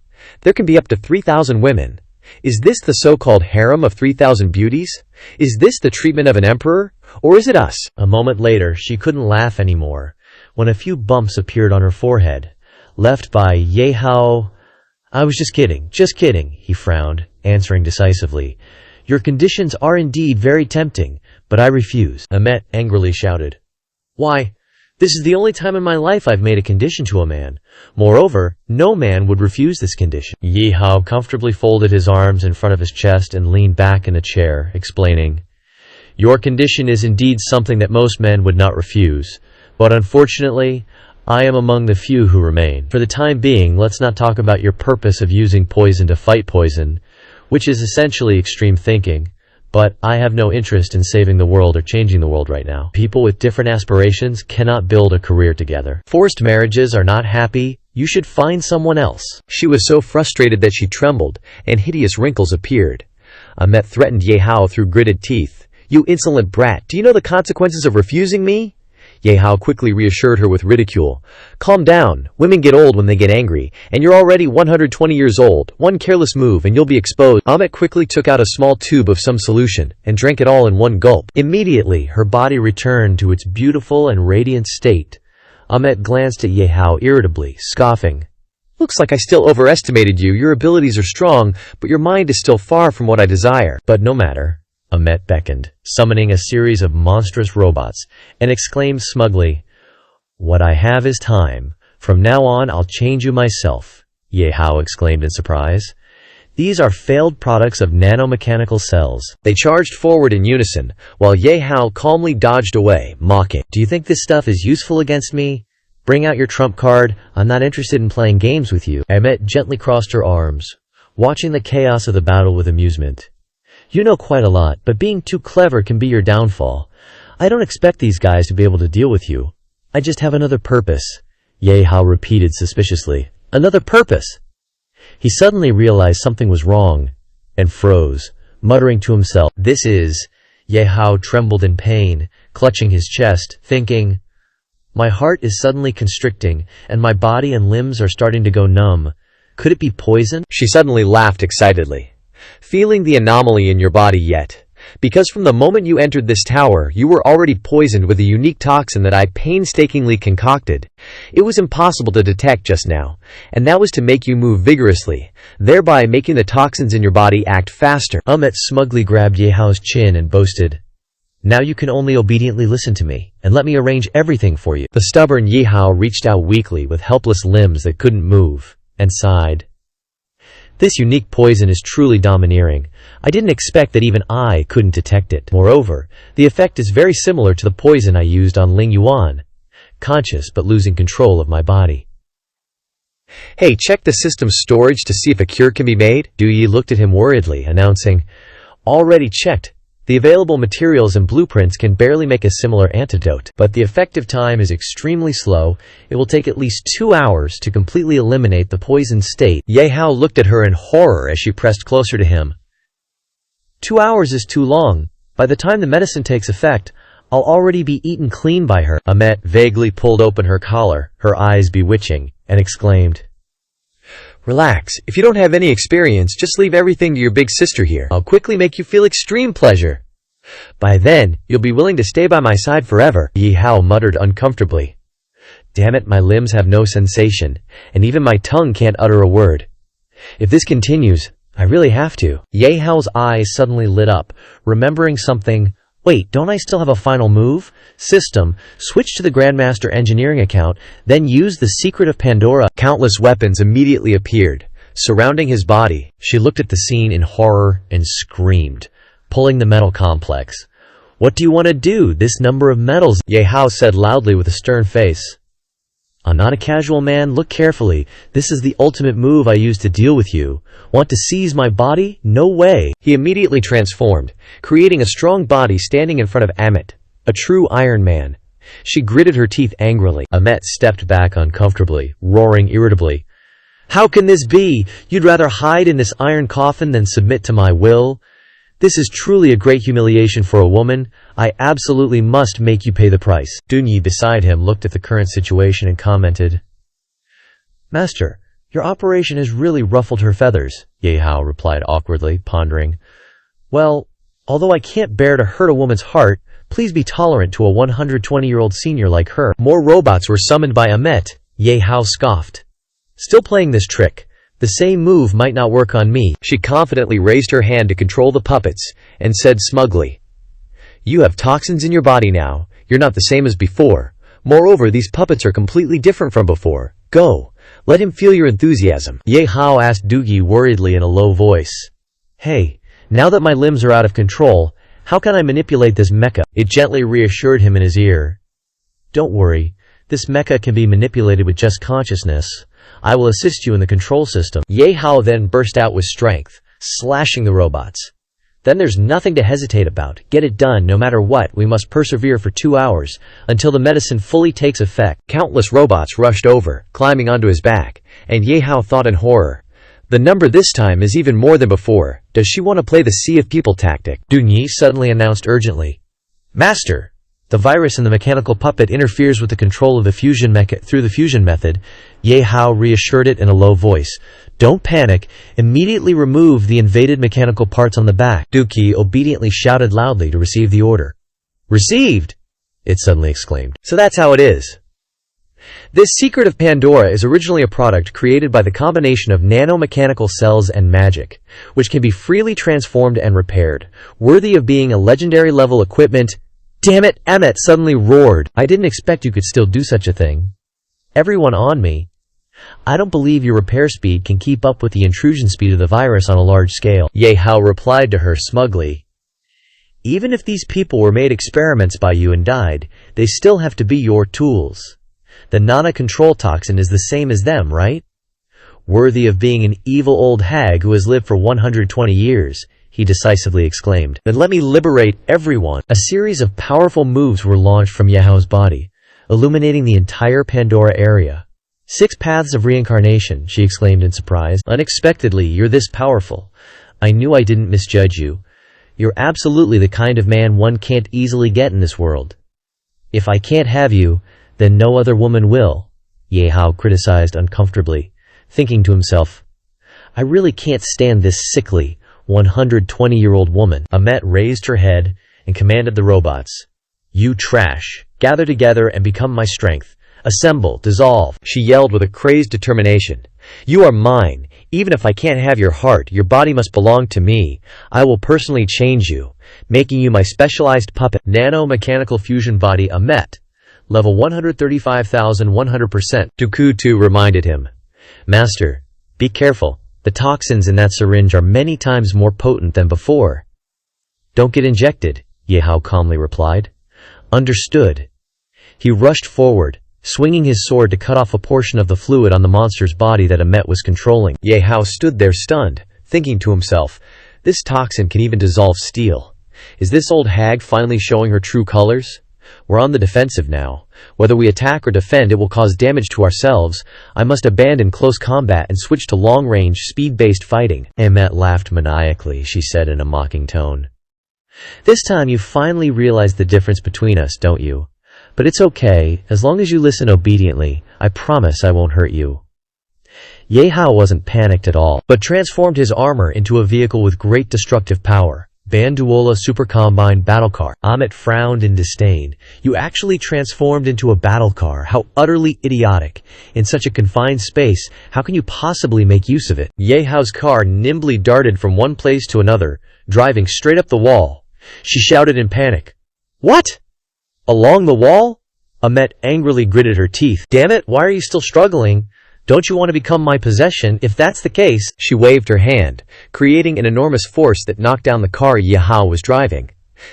[SPEAKER 1] There can be up to 3,000 women. Is this the so-called harem of 3,000 beauties? Is this the treatment of an emperor? Or is it us?" A moment later, she couldn't laugh anymore, when a few bumps appeared on her forehead, left by Ye Hao. "I was just kidding," he frowned, answering decisively. "Your conditions are indeed very tempting, but I refuse." Amet angrily shouted, "Why? This is the only time in my life I've made a condition to a man. Moreover, no man would refuse this condition." Ye Hao comfortably folded his arms in front of his chest and leaned back in a chair, explaining, "Your condition is indeed something that most men would not refuse, but unfortunately, I am among the few who remain. For the time being, let's not talk about your purpose of using poison to fight poison, which is essentially extreme thinking, but I have no interest in saving the world or changing the world right now. People with different aspirations cannot build a career together. Forced marriages are not happy. You should find someone else." She was so frustrated that she trembled, and hideous wrinkles appeared. Amet threatened Ye Hao through gritted teeth. "You insolent brat, do you know the consequences of refusing me?" Ye Hao quickly reassured her with ridicule. "Calm down. Women get old when they get angry, and you're already 120 years old. One careless move and you'll be exposed." Amet quickly took out a small tube of some solution and drank it all in one gulp. Immediately, her body returned to its beautiful and radiant state. Amet glanced at Ye Hao irritably, scoffing. "Looks like I still overestimated you. Your abilities are strong, but your mind is still far from what I desire." "But no matter." Amet beckoned, summoning a series of monstrous robots, and exclaimed smugly, "What I have is time. From now on, I'll change you myself." Ye Hao exclaimed in surprise. These are failed products of nanomechanical cells. They charged forward in unison, while Ye Hao calmly dodged away, mocking. Do you think this stuff is useful against me? Bring out your trump card. I'm not interested in playing games with you. Amet gently crossed her arms, watching the chaos of the battle with amusement. You know quite a lot, but being too clever can be your downfall. I don't expect these guys to be able to deal with you. I just have another purpose, Ye Hao repeated suspiciously. Another purpose? He suddenly realized something was wrong, and froze, muttering to himself. This is... Ye Hao trembled in pain, clutching his chest, thinking, my heart is suddenly constricting, and my body and limbs are starting to go numb. Could it be poison? She suddenly laughed excitedly. Feeling the anomaly in your body yet? Because from the moment you entered this tower, you were already poisoned with a unique toxin that I painstakingly concocted. It was impossible to detect just now, and that was to make you move vigorously, thereby making the toxins in your body act faster. Amet smugly grabbed Ye Hao's chin and boasted, now you can only obediently listen to me, and let me arrange everything for you. The stubborn Ye Hao reached out weakly with helpless limbs that couldn't move, and sighed. This unique poison is truly domineering. I didn't expect that even I couldn't detect it. Moreover, the effect is very similar to the poison I used on Ling Yuan, conscious but losing control of my body. Hey, check the system's storage to see if a cure can be made? Du Yi looked at him worriedly, announcing, already checked. The available materials and blueprints can barely make a similar antidote, but the effective time is extremely slow. It will take at least 2 hours to completely eliminate the poisoned state. Ye Hao looked at her in horror as she pressed closer to him. 2 hours is too long. By the time the medicine takes effect, I'll already be eaten clean by her. Amet vaguely pulled open her collar, her eyes bewitching, and exclaimed, relax. If you don't have any experience, just leave everything to your big sister here. I'll quickly make you feel extreme pleasure. By then, you'll be willing to stay by my side forever. Ye Hao muttered uncomfortably. Damn it, my limbs have no sensation, and even my tongue can't utter a word. If this continues, I really have to. Ye Hao's eyes suddenly lit up, remembering something. Wait, don't I still have a final move? System, switch to the Grandmaster Engineering account, then use the Secret of Pandora. Countless weapons immediately appeared, surrounding his body. She looked at the scene in horror and screamed, pulling the metal complex. What do you want to do? This number of metals? Ye Hao said loudly with a stern face. I'm not a casual man. Look carefully. This is the ultimate move I use to deal with you. Want to seize my body? No way. He immediately transformed, creating a strong body standing in front of Amet, a true Iron Man. She gritted her teeth angrily. Amet stepped back uncomfortably, roaring irritably. How can this be? You'd rather hide in this iron coffin than submit to my will? This is truly a great humiliation for a woman. I absolutely must make you pay the price. Dunyi beside him looked at the current situation and commented, Master, your operation has really ruffled her feathers. Ye Hao replied awkwardly, pondering. Well, although I can't bear to hurt a woman's heart, please be tolerant to a 120-year-old senior like her. More robots were summoned by Amet. Ye Hao scoffed. Still playing this trick. The same move might not work on me. She confidently raised her hand to control the puppets and said smugly, You have toxins in your body now. You're not the same as before. Moreover, these puppets are completely different from before. Go. Let him feel your enthusiasm. Ye Hao asked Doogie worriedly in a low voice. Hey, now that my limbs are out of control, how can I manipulate this mecha? It gently reassured him in his ear. Don't worry. This mecha can be manipulated with just consciousness. I will assist you in the control system. Ye Hao then burst out with strength, slashing the robots. Then there's nothing to hesitate about. Get it done no matter what. We must persevere for 2 hours, until the medicine fully takes effect. Countless robots rushed over, climbing onto his back, and Ye Hao thought in horror. The number this time is even more than before. Does she want to play the Sea of People tactic? Dunyi suddenly announced urgently. Master! The virus in the mechanical puppet interferes with the control of the fusion mecha through the fusion method. Ye Hao reassured it in a low voice. Don't panic. Immediately remove the invaded mechanical parts on the back. Dookie obediently shouted loudly to receive the order. Received! It suddenly exclaimed. So that's how it is. This Secret of Pandora is originally a product created by the combination of nanomechanical cells and magic, which can be freely transformed and repaired, worthy of being a legendary level equipment. Damn it! Amet suddenly roared. I didn't expect you could still do such a thing. Everyone on me. I don't believe your repair speed can keep up with the intrusion speed of the virus on a large scale. Ye Hao replied to her smugly. Even if these people were made experiments by you and died, they still have to be your tools. The Nana control toxin is the same as them, right? Worthy of being an evil old hag who has lived for 120 years, he decisively exclaimed. Then let me liberate everyone. A series of powerful moves were launched from Ye Hao's body, illuminating the entire Pandora area. 6 paths of reincarnation, she exclaimed in surprise. Unexpectedly, you're this powerful. I knew I didn't misjudge you. You're absolutely the kind of man one can't easily get in this world. If I can't have you, then no other woman will, Ye Hao criticized uncomfortably, thinking to himself, I really can't stand this sickly, 120-year-old woman. Amet raised her head and commanded the robots. You trash, gather together and become my strength. Assemble, dissolve, she yelled with a crazed determination. You are mine. Even if I can't have your heart, your body must belong to me. I will personally change you, making you my specialized puppet. Nano-mechanical fusion body Amet, level 135,100%. Tukutu reminded him. Master, be careful. The toxins in that syringe are many times more potent than before. Don't get injected, Ye Hao calmly replied. Understood. He rushed forward, swinging his sword to cut off a portion of the fluid on the monster's body that Amet was controlling. Ye Hao stood there stunned, thinking to himself, this toxin can even dissolve steel. Is this old hag finally showing her true colors? We're on the defensive now. Whether we attack or defend, it will cause damage to ourselves. I must abandon close combat and switch to long-range, speed-based fighting. Amet laughed maniacally, she said in a mocking tone. This time you finally realize the difference between us, don't you? But it's okay, as long as you listen obediently, I promise I won't hurt you. Ye Hao wasn't panicked at all, but transformed his armor into a vehicle with great destructive power. Banduola Super Combine Battle Car. Amet frowned in disdain. You actually transformed into a battle car. How utterly idiotic. In such a confined space, how can you possibly make use of it? Ye Hao's car nimbly darted from one place to another, driving straight up the wall. She shouted in panic. What? Along the wall? Amet angrily gritted her teeth. Damn it, why are you still struggling? Don't you want to become my possession? If that's the case, she waved her hand, creating an enormous force that knocked down the car Ye Hao was driving.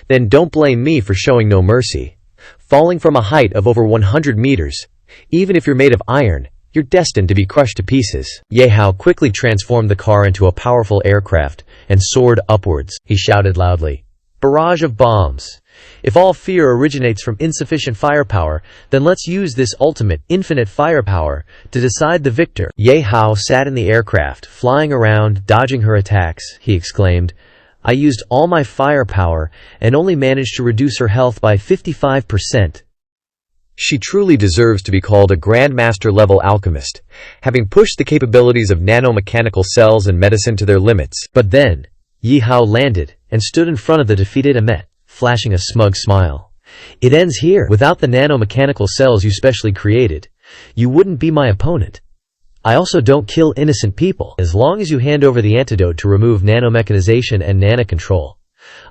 [SPEAKER 1] Then don't blame me for showing no mercy. Falling from a height of over 100 meters, even if you're made of iron, you're destined to be crushed to pieces. Ye Hao quickly transformed the car into a powerful aircraft and soared upwards. He shouted loudly, barrage of bombs. If all fear originates from insufficient firepower, then let's use this ultimate, infinite firepower to decide the victor. Ye Hao sat in the aircraft, flying around, dodging her attacks. He exclaimed, I used all my firepower and only managed to reduce her health by 55%. She truly deserves to be called a Grandmaster-level alchemist, having pushed the capabilities of nanomechanical cells and medicine to their limits. But then, Ye Hao landed and stood in front of the defeated Amet, flashing a smug smile. It ends here. Without the nanomechanical cells you specially created, you wouldn't be my opponent. I also don't kill innocent people. As long as you hand over the antidote to remove nanomechanization and nano-control,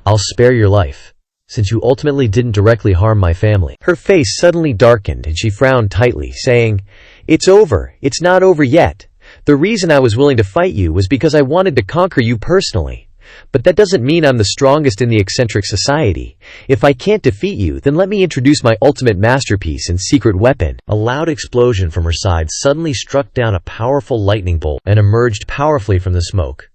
[SPEAKER 1] I'll spare your life, since you ultimately didn't directly harm my family. Her face suddenly darkened and she frowned tightly, saying, It's over. It's not over yet. The reason I was willing to fight you was because I wanted to conquer you personally. But that doesn't mean I'm the strongest in the eccentric society. If I can't defeat you, then let me introduce my ultimate masterpiece and secret weapon. A loud explosion from her side suddenly struck down a powerful lightning bolt and emerged powerfully from the smoke.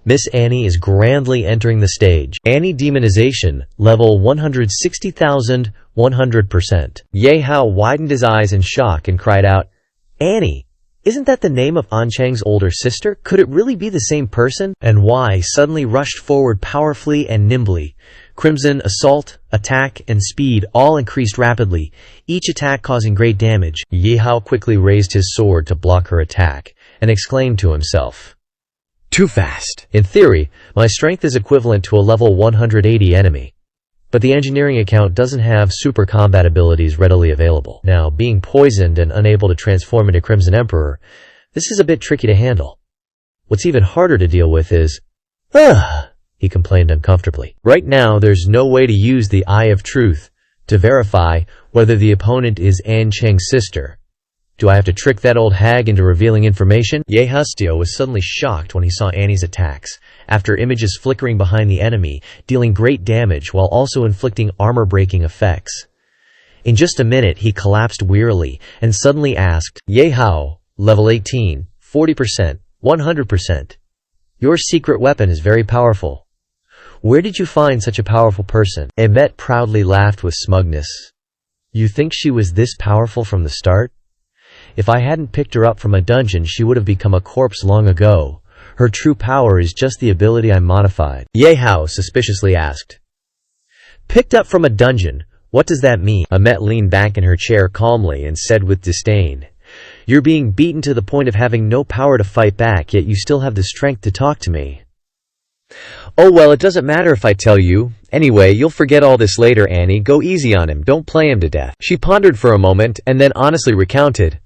[SPEAKER 1] Miss Annie is grandly entering the stage. Annie demonization, level 160,100%. Ye Hao widened his eyes in shock and cried out, Annie! Isn't that the name of Anchang's older sister? Could it really be the same person? And Y suddenly rushed forward powerfully and nimbly. Crimson, assault, attack, and speed all increased rapidly, each attack causing great damage. Ye Hao quickly raised his sword to block her attack, and exclaimed to himself, Too fast! In theory, my strength is equivalent to a level 180 enemy. But the engineering account doesn't have super combat abilities readily available. Now, being poisoned and unable to transform into Crimson Emperor, this is a bit tricky to handle. What's even harder to deal with is, he complained uncomfortably. Right now, there's no way to use the Eye of Truth to verify whether the opponent is Anchang's sister. Do I have to trick that old hag into revealing information? Ye Hao was suddenly shocked when he saw Annie's attacks, after images flickering behind the enemy, dealing great damage while also inflicting armor-breaking effects. In just a minute, he collapsed wearily and suddenly asked, Ye Hao, level 18, 40%, 100%. Your secret weapon is very powerful. Where did you find such a powerful person? Emmet proudly laughed with smugness. You think she was this powerful from the start? If I hadn't picked her up from a dungeon, she would have become a corpse long ago. Her true power is just the ability I modified. Ye Hao suspiciously asked. Picked up from a dungeon? What does that mean? Emmet leaned back in her chair calmly and said with disdain, You're being beaten to the point of having no power to fight back, yet you still have the strength to talk to me. Oh well, it doesn't matter if I tell you. Anyway, you'll forget all this later, Annie. Go easy on him, don't play him to death. She pondered for a moment and then honestly recounted.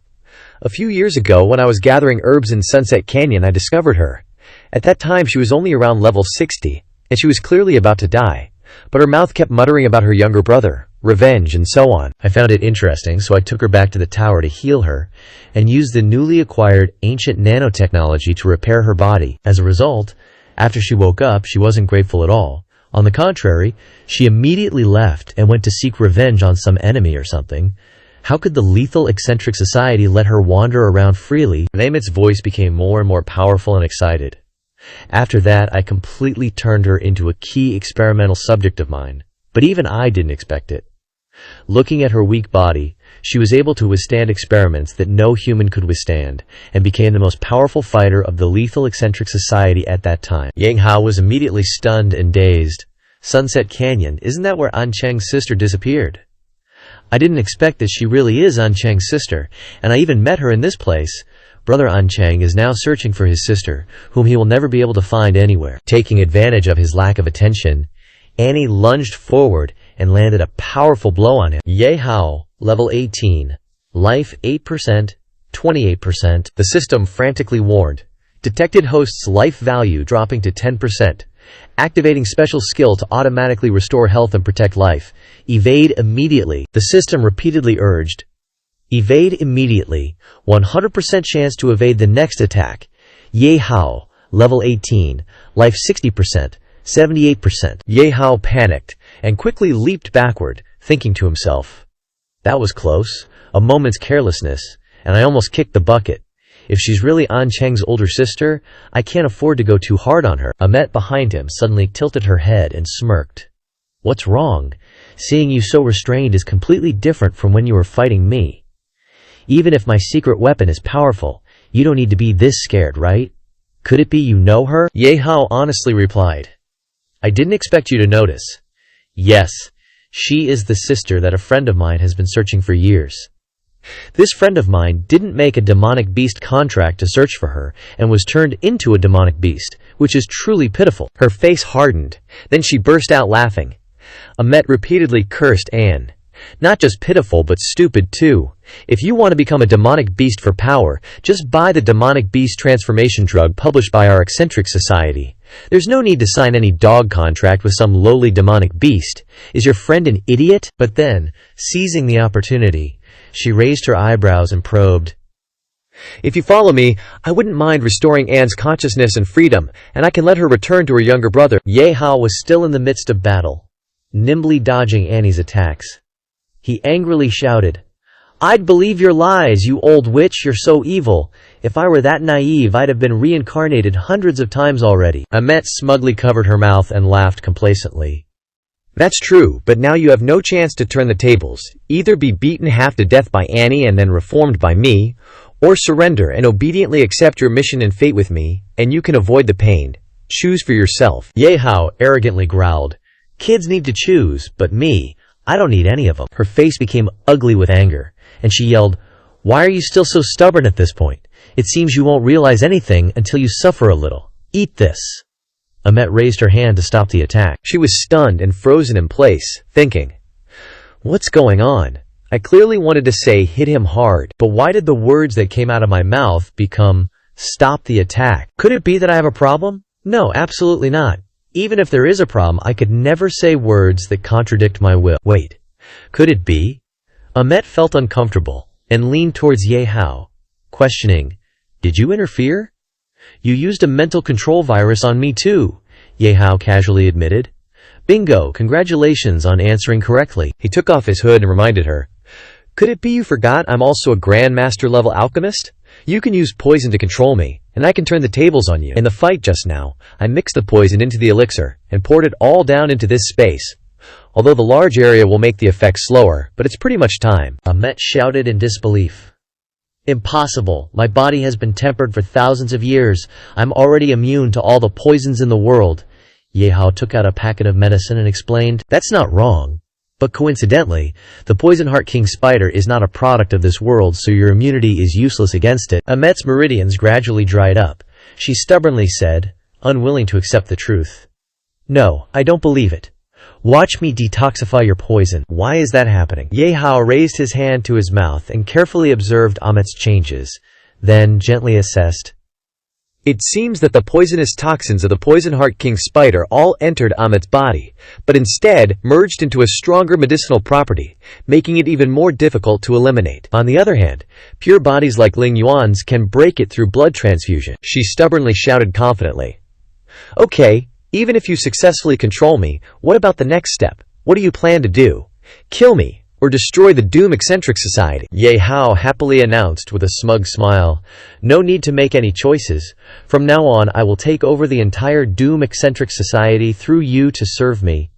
[SPEAKER 1] A few years ago, when I was gathering herbs in Sunset Canyon, I discovered her. At that time, she was only around level 60, and she was clearly about to die. But her mouth kept muttering about her younger brother, revenge, and so on. I found it interesting, so I took her back to the tower to heal her, and used the newly acquired ancient nanotechnology to repair her body. As a result, after she woke up, she wasn't grateful at all. On the contrary, she immediately left and went to seek revenge on some enemy or something. How could the lethal eccentric society let her wander around freely? Emmet's voice became more and more powerful and excited. After that, I completely turned her into a key experimental subject of mine. But even I didn't expect it. Looking at her weak body, she was able to withstand experiments that no human could withstand, and became the most powerful fighter of the lethal eccentric society at that time. Ye Hao was immediately stunned and dazed. Sunset Canyon, isn't that where An Cheng's sister disappeared? I didn't expect that she really is An Cheng's sister, and I even met her in this place. Brother An Cheng is now searching for his sister, whom he will never be able to find anywhere. Taking advantage of his lack of attention, Annie lunged forward and landed a powerful blow on him. Ye Hao, level 18. Life 8%, 28%. The system frantically warned. Detected host's life value dropping to 10%. Activating special skill to automatically restore health and protect life. Evade immediately. The system repeatedly urged. Evade immediately. 100% chance to evade the next attack. Ye Hao, level 18. Life 60%, 78%. Ye Hao panicked and quickly leaped backward, thinking to himself, that was close. A moment's carelessness, and I almost kicked the bucket. If she's really An Cheng's older sister, I can't afford to go too hard on her. Emmet behind him suddenly tilted her head and smirked. What's wrong? Seeing you so restrained is completely different from when you were fighting me. Even if my secret weapon is powerful, you don't need to be this scared, right? Could it be you know her? Ye Hao honestly replied. I didn't expect you to notice. Yes, she is the sister that a friend of mine has been searching for years. This friend of mine didn't make a demonic beast contract to search for her, and was turned into a demonic beast, which is truly pitiful. Her face hardened. Then she burst out laughing. Emmet repeatedly cursed Anne. Not just pitiful, but stupid too. If you want to become a demonic beast for power, just buy the demonic beast transformation drug published by our eccentric society. There's no need to sign any dog contract with some lowly demonic beast. Is your friend an idiot? But then, seizing the opportunity, she raised her eyebrows and probed. If you follow me, I wouldn't mind restoring Anne's consciousness and freedom, and I can let her return to her younger brother. Ye Hao was still in the midst of battle, nimbly dodging Annie's attacks. He angrily shouted, I'd believe your lies, you old witch, you're so evil. If I were that naive, I'd have been reincarnated hundreds of times already. Emmet smugly covered her mouth and laughed complacently. That's true, but now you have no chance to turn the tables. Either be beaten half to death by Annie and then reformed by me, or surrender and obediently accept your mission and fate with me, and you can avoid the pain. Choose for yourself. Ye Hao arrogantly growled, Kids need to choose, but me, I don't need any of them. Her face became ugly with anger, and she yelled, Why are you still so stubborn at this point? It seems you won't realize anything until you suffer a little. Eat this. Emmet raised her hand to stop the attack. She was stunned and frozen in place, thinking, What's going on? I clearly wanted to say hit him hard, but why did the words that came out of my mouth become stop the attack? Could it be that I have a problem? No, absolutely not. Even if there is a problem, I could never say words that contradict my will. Wait, could it be? Emmet felt uncomfortable, and leaned towards Ye Hao, questioning, "Did you interfere?" "You used a mental control virus on me too," Ye Hao casually admitted. "Bingo, congratulations on answering correctly." He took off his hood and reminded her, "Could it be you forgot I'm also a Grandmaster level alchemist? You can use poison to control me, and I can turn the tables on you. In the fight just now, I mixed the poison into the elixir and poured it all down into this space. Although the large area will make the effect slower, but it's pretty much time." Ahmet shouted in disbelief. "Impossible. My body has been tempered for thousands of years. I'm already immune to all the poisons in the world." Ye Hao took out a packet of medicine and explained, "That's not wrong. But coincidentally, the poison heart king spider is not a product of this world, so your immunity is useless against it." Ahmet's meridians gradually dried up. She stubbornly said, unwilling to accept the truth, "No, I don't believe it. Watch me detoxify your poison." "Why is that happening?" Ye Hao raised his hand to his mouth and carefully observed Ahmet's changes, then gently assessed. It seems that the poisonous toxins of the poison heart king spider all entered Ahmet's body, but instead merged into a stronger medicinal property, making it even more difficult to eliminate. On the other hand, pure bodies like Ling Yuan's can break it through blood transfusion. She stubbornly shouted confidently. "Okay, even if you successfully control me, what about the next step? What do you plan to do? Kill me, or destroy the Doom Eccentric Society?" Ye Hao happily announced with a smug smile, "No need to make any choices. From now on I will take over the entire Doom Eccentric Society through you to serve me.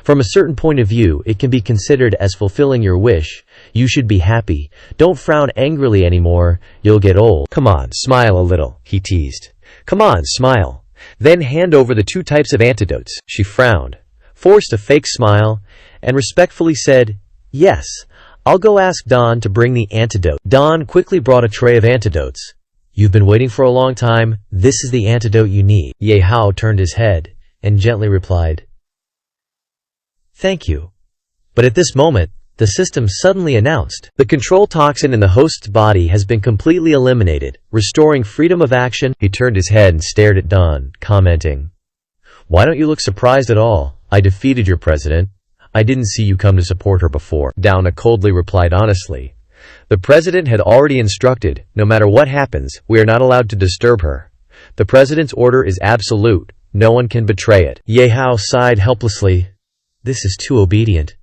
[SPEAKER 1] From a certain point of view, it can be considered as fulfilling your wish. You should be happy. Don't frown angrily anymore. You'll get old. Come on, smile a little," he teased. "Come on, smile. Then hand over the 2 types of antidotes." She frowned, forced a fake smile, and respectfully said, "Yes, I'll go ask Don to bring the antidote." Don quickly brought a tray of antidotes. "You've been waiting for a long time. This is the antidote you need." Ye Hao turned his head and gently replied, "Thank you." But at this moment, the system suddenly announced, "The control toxin in the host's body has been completely eliminated, restoring freedom of action." He turned his head and stared at Don, commenting, "Why don't you look surprised at all? I defeated your president. I didn't see you come to support her before." Downa coldly replied honestly, "The president had already instructed, no matter what happens, we are not allowed to disturb her. The president's order is absolute. No one can betray it." Ye Hao sighed helplessly. "This is too obedient."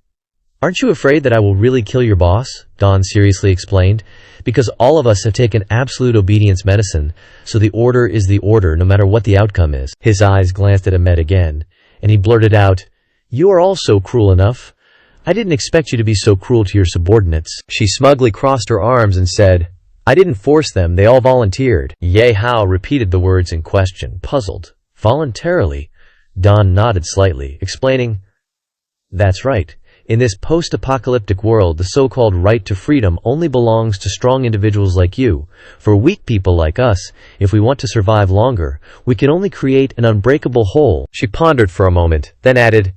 [SPEAKER 1] "Aren't you afraid that I will really kill your boss?" Don seriously explained. "Because all of us have taken absolute obedience medicine, so the order is the order no matter what the outcome is." His eyes glanced at Ahmet again, and he blurted out, "You are also cruel enough. I didn't expect you to be so cruel to your subordinates." She smugly crossed her arms and said, "I didn't force them, they all volunteered." Ye Hao repeated the words in question, puzzled. "Voluntarily?" Don nodded slightly, explaining, "That's right. In this post-apocalyptic world, the so-called right to freedom only belongs to strong individuals like you. For weak people like us, if we want to survive longer, we can only create an unbreakable whole." She pondered for a moment, then added,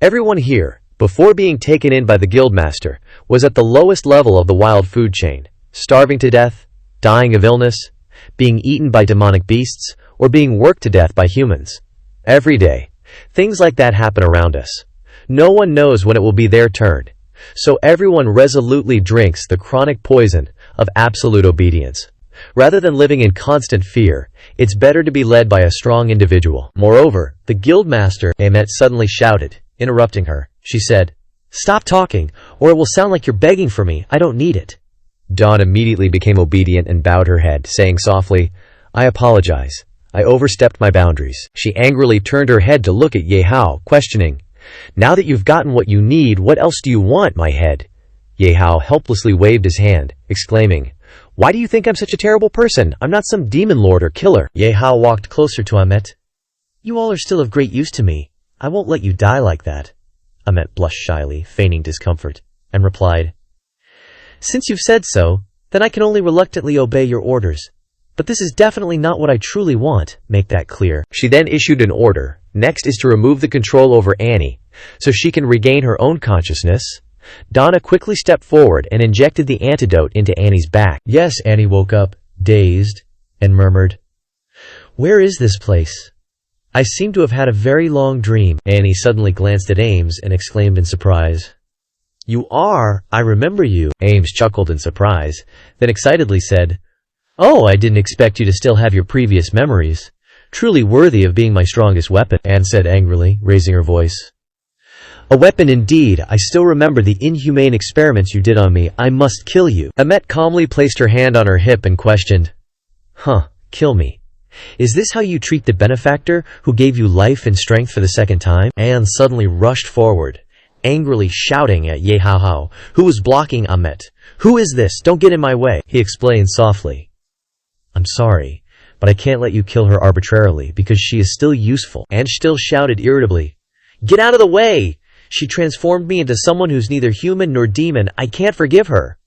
[SPEAKER 1] "Everyone here, before being taken in by the guildmaster, was at the lowest level of the wild food chain, starving to death, dying of illness, being eaten by demonic beasts, or being worked to death by humans. Every day, things like that happen around us. No one knows when it will be their turn. So everyone resolutely drinks the chronic poison of absolute obedience. Rather than living in constant fear, it's better to be led by a strong individual." Moreover, the guildmaster, Ahmet suddenly shouted, interrupting her. She said, "Stop talking, or it will sound like you're begging for me. I don't need it." Dawn immediately became obedient and bowed her head, saying softly, "I apologize. I overstepped my boundaries." She angrily turned her head to look at Ye Hao, questioning, "Now that you've gotten what you need, what else do you want, my head?" Ye Hao helplessly waved his hand, exclaiming, "Why do you think I'm such a terrible person? I'm not some demon lord or killer." Ye Hao walked closer to Ahmet. "You all are still of great use to me. I won't let you die like that." Ahmet blushed shyly, feigning discomfort, and replied, "Since you've said so, then I can only reluctantly obey your orders. But this is definitely not what I truly want, make that clear." She then issued an order. Next is to remove the control over Annie, so she can regain her own consciousness. Donna quickly stepped forward and injected the antidote into Annie's back. Yes, Annie woke up, dazed, and murmured, "Where is this place? I seem to have had a very long dream." Annie suddenly glanced at Ames and exclaimed in surprise, You are? I remember you. Ames chuckled in surprise, then excitedly said, Oh, I didn't expect you to still have your previous memories. Truly worthy of being my strongest weapon, Anne said angrily, raising her voice. A weapon indeed. I still remember the inhumane experiments you did on me. I must kill you. Amet calmly placed her hand on her hip and questioned, Kill me. Is this how you treat the benefactor who gave you life and strength for the second time? Anne suddenly rushed forward, angrily shouting at Ye Hao, who was blocking Amet. Who is this? Don't get in my way, he explained softly. I'm sorry, but I can't let you kill her arbitrarily because she is still useful. Anne still shouted irritably. Get out of the way! She transformed me into someone who's neither human nor demon. I can't forgive her.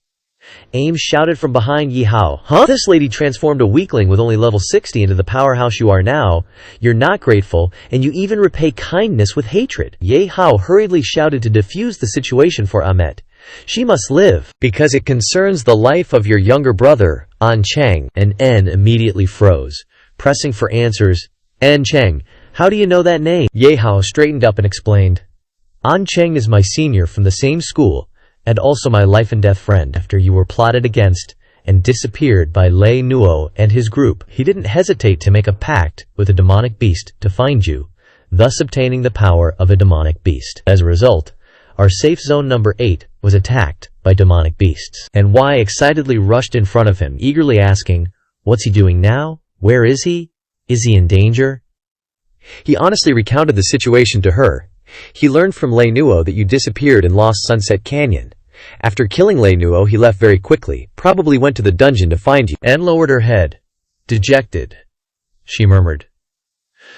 [SPEAKER 1] Ames shouted from behind Ye Hao. This lady transformed a weakling with only level 60 into the powerhouse you are now. You're not grateful, and you even repay kindness with hatred. Ye Hao hurriedly shouted to defuse the situation for Amet. She must live, because it concerns the life of your younger brother, An Cheng. And N immediately froze, pressing for answers. An Cheng, how do you know that name? Ye Hao straightened up and explained. An Cheng is my senior from the same school, and also my life-and-death friend. After you were plotted against and disappeared by Lei Nuo and his group, he didn't hesitate to make a pact with a demonic beast to find you, thus obtaining the power of a demonic beast. As a result, our safe zone number 8 was attacked by demonic beasts. And Y excitedly rushed in front of him, eagerly asking, What's he doing now? Where is he? Is he in danger? He honestly recounted the situation to her. He learned from Lei Nuo that you disappeared and lost Sunset Canyon. After killing Lei Nuo, he left very quickly, probably went to the dungeon to find you. Anne lowered her head. Dejected, she murmured.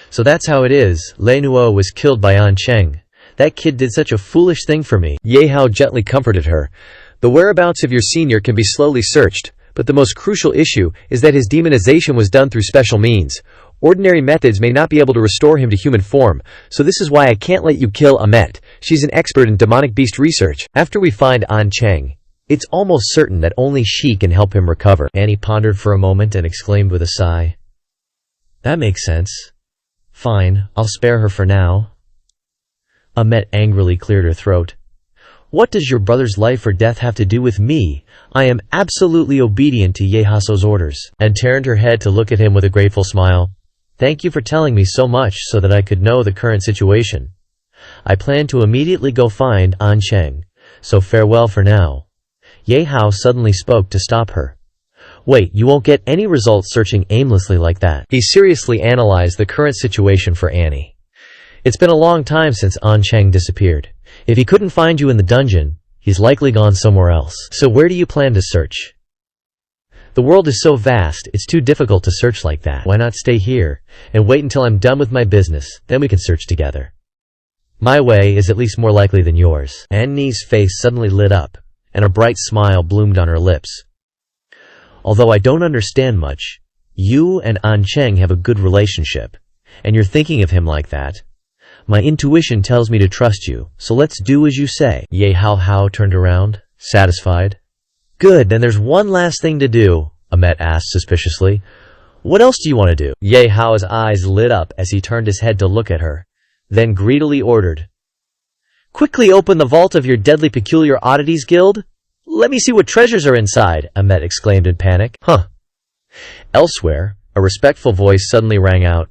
[SPEAKER 1] So that's how it is. Lei Nuo was killed by An Cheng. That kid did such a foolish thing for me. Ye Hao gently comforted her. The whereabouts of your senior can be slowly searched, but the most crucial issue is that his demonization was done through special means. Ordinary methods may not be able to restore him to human form, so this is why I can't let you kill Amet. She's an expert in demonic beast research. After we find An Cheng, it's almost certain that only she can help him recover. Annie pondered for a moment and exclaimed with a sigh. That makes sense. Fine, I'll spare her for now. Amet angrily cleared her throat. What does your brother's life or death have to do with me? I am absolutely obedient to Ye Hao's orders. And turned her head to look at him with a grateful smile. Thank you for telling me so much so that I could know the current situation. I plan to immediately go find An Cheng, so farewell for now. Ye Hao suddenly spoke to stop her. Wait, you won't get any results searching aimlessly like that. He seriously analyzed the current situation for Annie. It's been a long time since An Cheng disappeared. If he couldn't find you in the dungeon, he's likely gone somewhere else. So where do you plan to search? The world is so vast, it's too difficult to search like that. Why not stay here and wait until I'm done with my business, then we can search together. My way is at least more likely than yours. Annie's face suddenly lit up, and a bright smile bloomed on her lips. Although I don't understand much, you and An Cheng have a good relationship, and you're thinking of him like that. My intuition tells me to trust you, so let's do as you say. Ye Hao turned around, satisfied. Good, then there's one last thing to do, Amet asked suspiciously. What else do you want to do? Ye Hao's eyes lit up as he turned his head to look at her, then greedily ordered. Quickly open the vault of your deadly peculiar oddities guild. Let me see what treasures are inside, Amet exclaimed in panic. Elsewhere, a respectful voice suddenly rang out.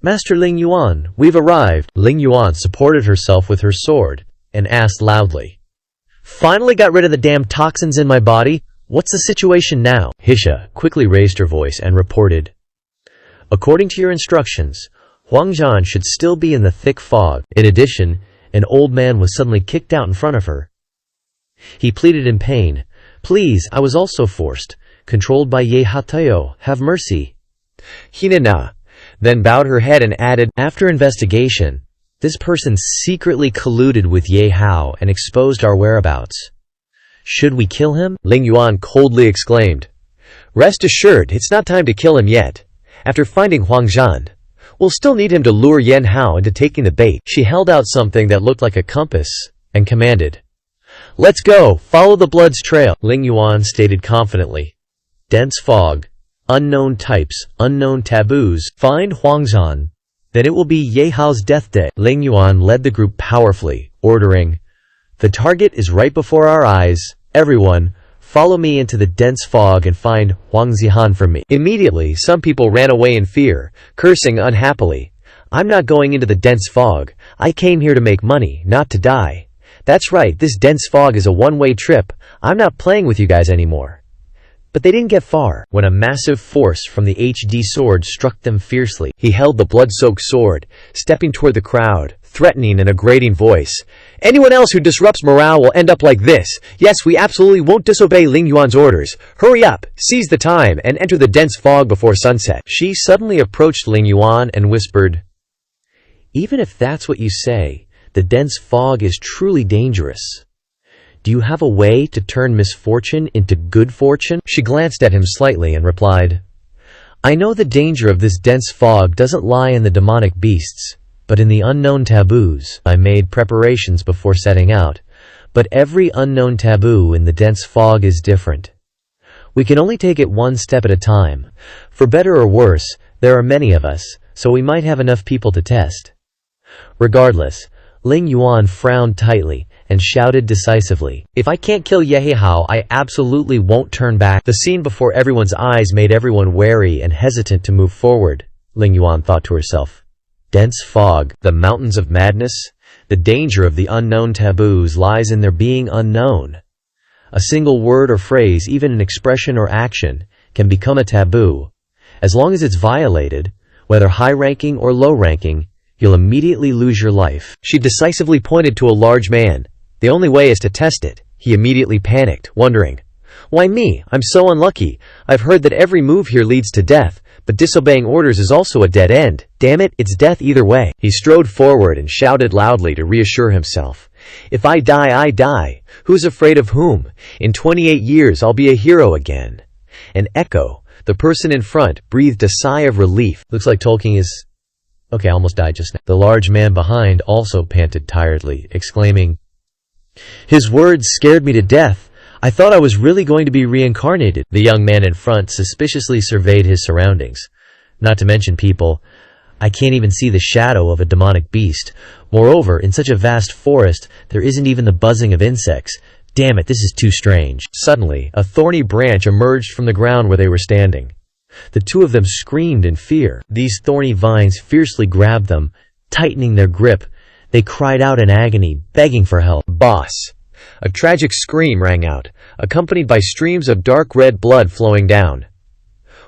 [SPEAKER 1] Master Ling Yuan, we've arrived. Ling Yuan supported herself with her sword and asked loudly. Finally got rid of the damn toxins in my body. What's the situation now? Hisha quickly raised her voice and reported. According to your instructions, Huang Zhan should still be in the thick fog. In addition, an old man was suddenly kicked out in front of her. He pleaded in pain. Please, I was also forced. Controlled by Ye Hao, have mercy. Hinana then bowed her head and added, After investigation, this person secretly colluded with Ye Hao and exposed our whereabouts. Should we kill him? Ling Yuan coldly exclaimed. Rest assured, it's not time to kill him yet. After finding Huang Zhan, we'll still need him to lure Ye Hao into taking the bait. She held out something that looked like a compass and commanded. Let's go, follow the blood's trail, Ling Yuan stated confidently. Dense fog, unknown types, unknown taboos, find Huang Zhan. Then it will be Ye Hao's death day. Ling Yuan led the group powerfully, ordering, The target is right before our eyes. Everyone, follow me into the dense fog and find Huang Zihan for me." Immediately, some people ran away in fear, cursing unhappily. "I'm not going into the dense fog. I came here to make money, not to die. That's right, this dense fog is a one-way trip. I'm not playing with you guys anymore." But they didn't get far when a massive force from the HD sword struck them fiercely. He held the blood-soaked sword, stepping toward the crowd, threatening in a grating voice. "Anyone else who disrupts morale will end up like this. Yes, we absolutely won't disobey Ling Yuan's orders. Hurry up, seize the time, and enter the dense fog before sunset." She suddenly approached Ling Yuan and whispered, "Even if that's what you say, the dense fog is truly dangerous. Do you have a way to turn misfortune into good fortune?" She glanced at him slightly and replied, "I know the danger of this dense fog doesn't lie in the demonic beasts, but in the unknown taboos. I made preparations before setting out, but every unknown taboo in the dense fog is different. We can only take it one step at a time. For better or worse, there are many of us, so we might have enough people to test." Regardless, Ling Yuan frowned tightly and shouted decisively, "If I can't kill Ye Hao, I absolutely won't turn back." The scene before everyone's eyes made everyone wary and hesitant to move forward. Ling Yuan thought to herself, dense fog, the mountains of madness. The danger of the unknown taboos lies in their being unknown. A single word or phrase, even an expression or action, can become a taboo. As long as it's violated, whether high-ranking or low-ranking, you'll immediately lose your life. She decisively pointed to a large man. "The only way is to test it." He immediately panicked, wondering, "Why me? I'm so unlucky. I've heard that every move here leads to death, but disobeying orders is also a dead end. Damn it, it's death either way." He strode forward and shouted loudly to reassure himself. "If I die, I die. Who's afraid of whom? In 28 years, I'll be a hero again." An echo, the person in front, breathed a sigh of relief. Looks like Tolkien is... Okay, I almost died just now. The large man behind also panted tiredly, exclaiming, "His words scared me to death. I thought I was really going to be reincarnated." The young man in front suspiciously surveyed his surroundings. "Not to mention people. I can't even see the shadow of a demonic beast. Moreover, in such a vast forest, there isn't even the buzzing of insects. Damn it, this is too strange." Suddenly, a thorny branch emerged from the ground where they were standing. The two of them screamed in fear. These thorny vines fiercely grabbed them, tightening their grip. They cried out in agony, begging for help. "Boss!" A tragic scream rang out, accompanied by streams of dark red blood flowing down.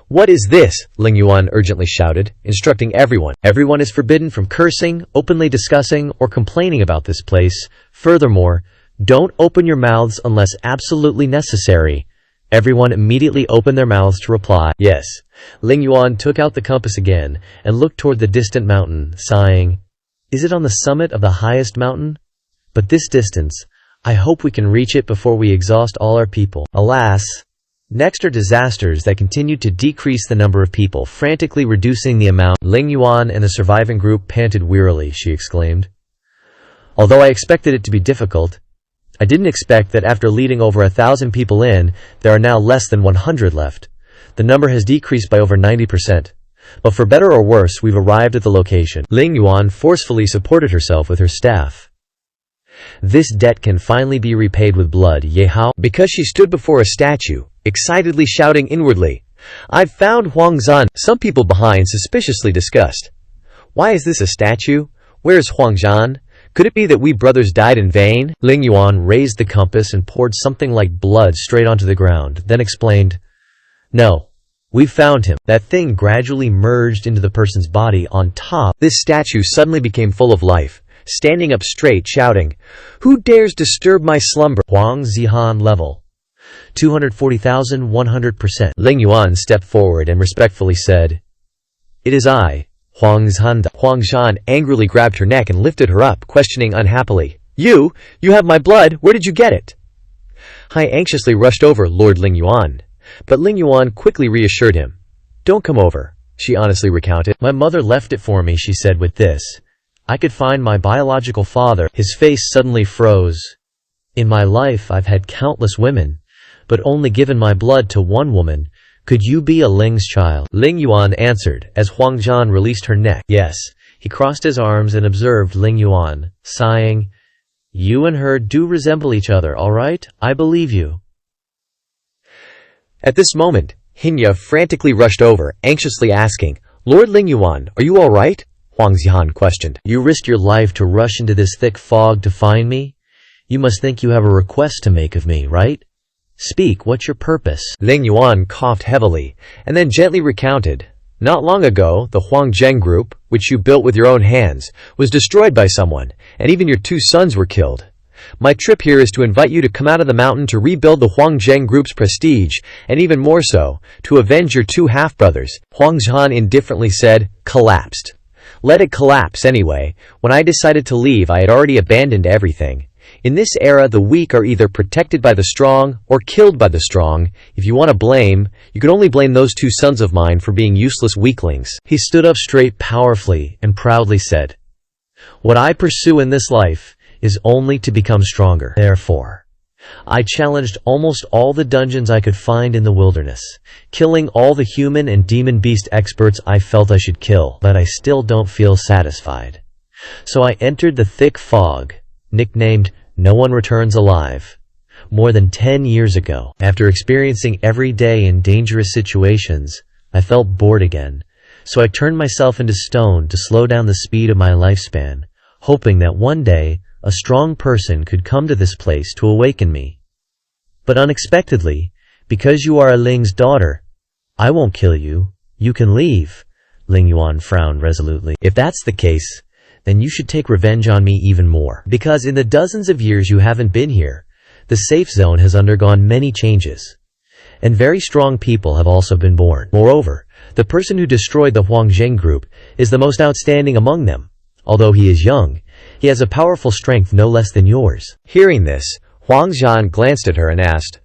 [SPEAKER 1] "What is this?" Ling Yuan urgently shouted, instructing everyone. "Everyone is forbidden from cursing, openly discussing, or complaining about this place. Furthermore, don't open your mouths unless absolutely necessary." Everyone immediately opened their mouths to reply, "Yes." Ling Yuan took out the compass again and looked toward the distant mountain, sighing, "Is it on the summit of the highest mountain? But this distance, I hope we can reach it before we exhaust all our people." Alas, next are disasters that continued to decrease the number of people, frantically reducing the amount. Ling Yuan and the surviving group panted wearily, she exclaimed. "Although I expected it to be difficult, I didn't expect that after leading over 1,000 people in, there are now less than 100 left. The number has decreased by over 90%. But for better or worse, we've arrived at the location." Ling Yuan forcefully supported herself with her staff. "This debt can finally be repaid with blood, Ye Hao." Because she stood before a statue, excitedly shouting inwardly, "I've found Huang Zhan." Some people behind suspiciously discussed. "Why is this a statue? Where's Huang Zhan? Could it be that we brothers died in vain?" Ling Yuan raised the compass and poured something like blood straight onto the ground, then explained, "No, we found him." That thing gradually merged into the person's body on top. This statue suddenly became full of life, standing up straight, shouting, "Who dares disturb my slumber?" Huang Zihan level 240,100%. Ling Yuan stepped forward and respectfully said, "It is I, Huang Zhan." Huang Zhan angrily grabbed her neck and lifted her up, questioning unhappily, You have my blood, where did you get it?" Hai anxiously rushed over Lord Ling Yuan, but Ling Yuan quickly reassured him. "Don't come over," she honestly recounted. "My mother left it for me," she said. "With this, I could find my biological father." His face suddenly froze. "In my life, I've had countless women, but only given my blood to one woman. Could you be a Ling's child?" Ling Yuan answered, as Huang Zhan released her neck. "Yes." He crossed his arms and observed Ling Yuan, sighing, You and her do resemble each other, all right? I believe you. At this moment, Hinya frantically rushed over, anxiously asking, Lord Lingyuan, are you all right? Huang Xian questioned. You risked your life to rush into this thick fog to find me? You must think you have a request to make of me, right? Speak, what's your purpose? Lingyuan coughed heavily, and then gently recounted. Not long ago, the Huangzheng group, which you built with your own hands, was destroyed by someone, and even your 2 sons were killed. My trip here is to invite you to come out of the mountain to rebuild the Huangzheng group's prestige, and even more so, to avenge your 2 half-brothers. Huang Zhan indifferently said, collapsed. Let it collapse anyway. When I decided to leave, I had already abandoned everything. In this era, the weak are either protected by the strong or killed by the strong. If you want to blame, you can only blame those 2 sons of mine for being useless weaklings. He stood up straight powerfully and proudly said, What I pursue in this life is only to become stronger. Therefore, I challenged almost all the dungeons I could find in the wilderness, killing all the human and demon beast experts I felt I should kill, but I still don't feel satisfied. So I entered the thick fog, nicknamed No One Returns Alive, more than 10 years ago. After experiencing every day in dangerous situations, I felt bored again, so I turned myself into stone to slow down the speed of my lifespan, hoping that one day a strong person could come to this place to awaken me. But unexpectedly, because you are a Ling's daughter, I won't kill you. You can leave. Ling Yuan frowned resolutely. If that's the case, then you should take revenge on me even more. Because in the dozens of years you haven't been here, the safe zone has undergone many changes. And very strong people have also been born. Moreover, the person who destroyed the Huangzheng group is the most outstanding among them. Although he is young, he has a powerful strength no less than yours. Hearing this, Huang Zhan glanced at her and asked,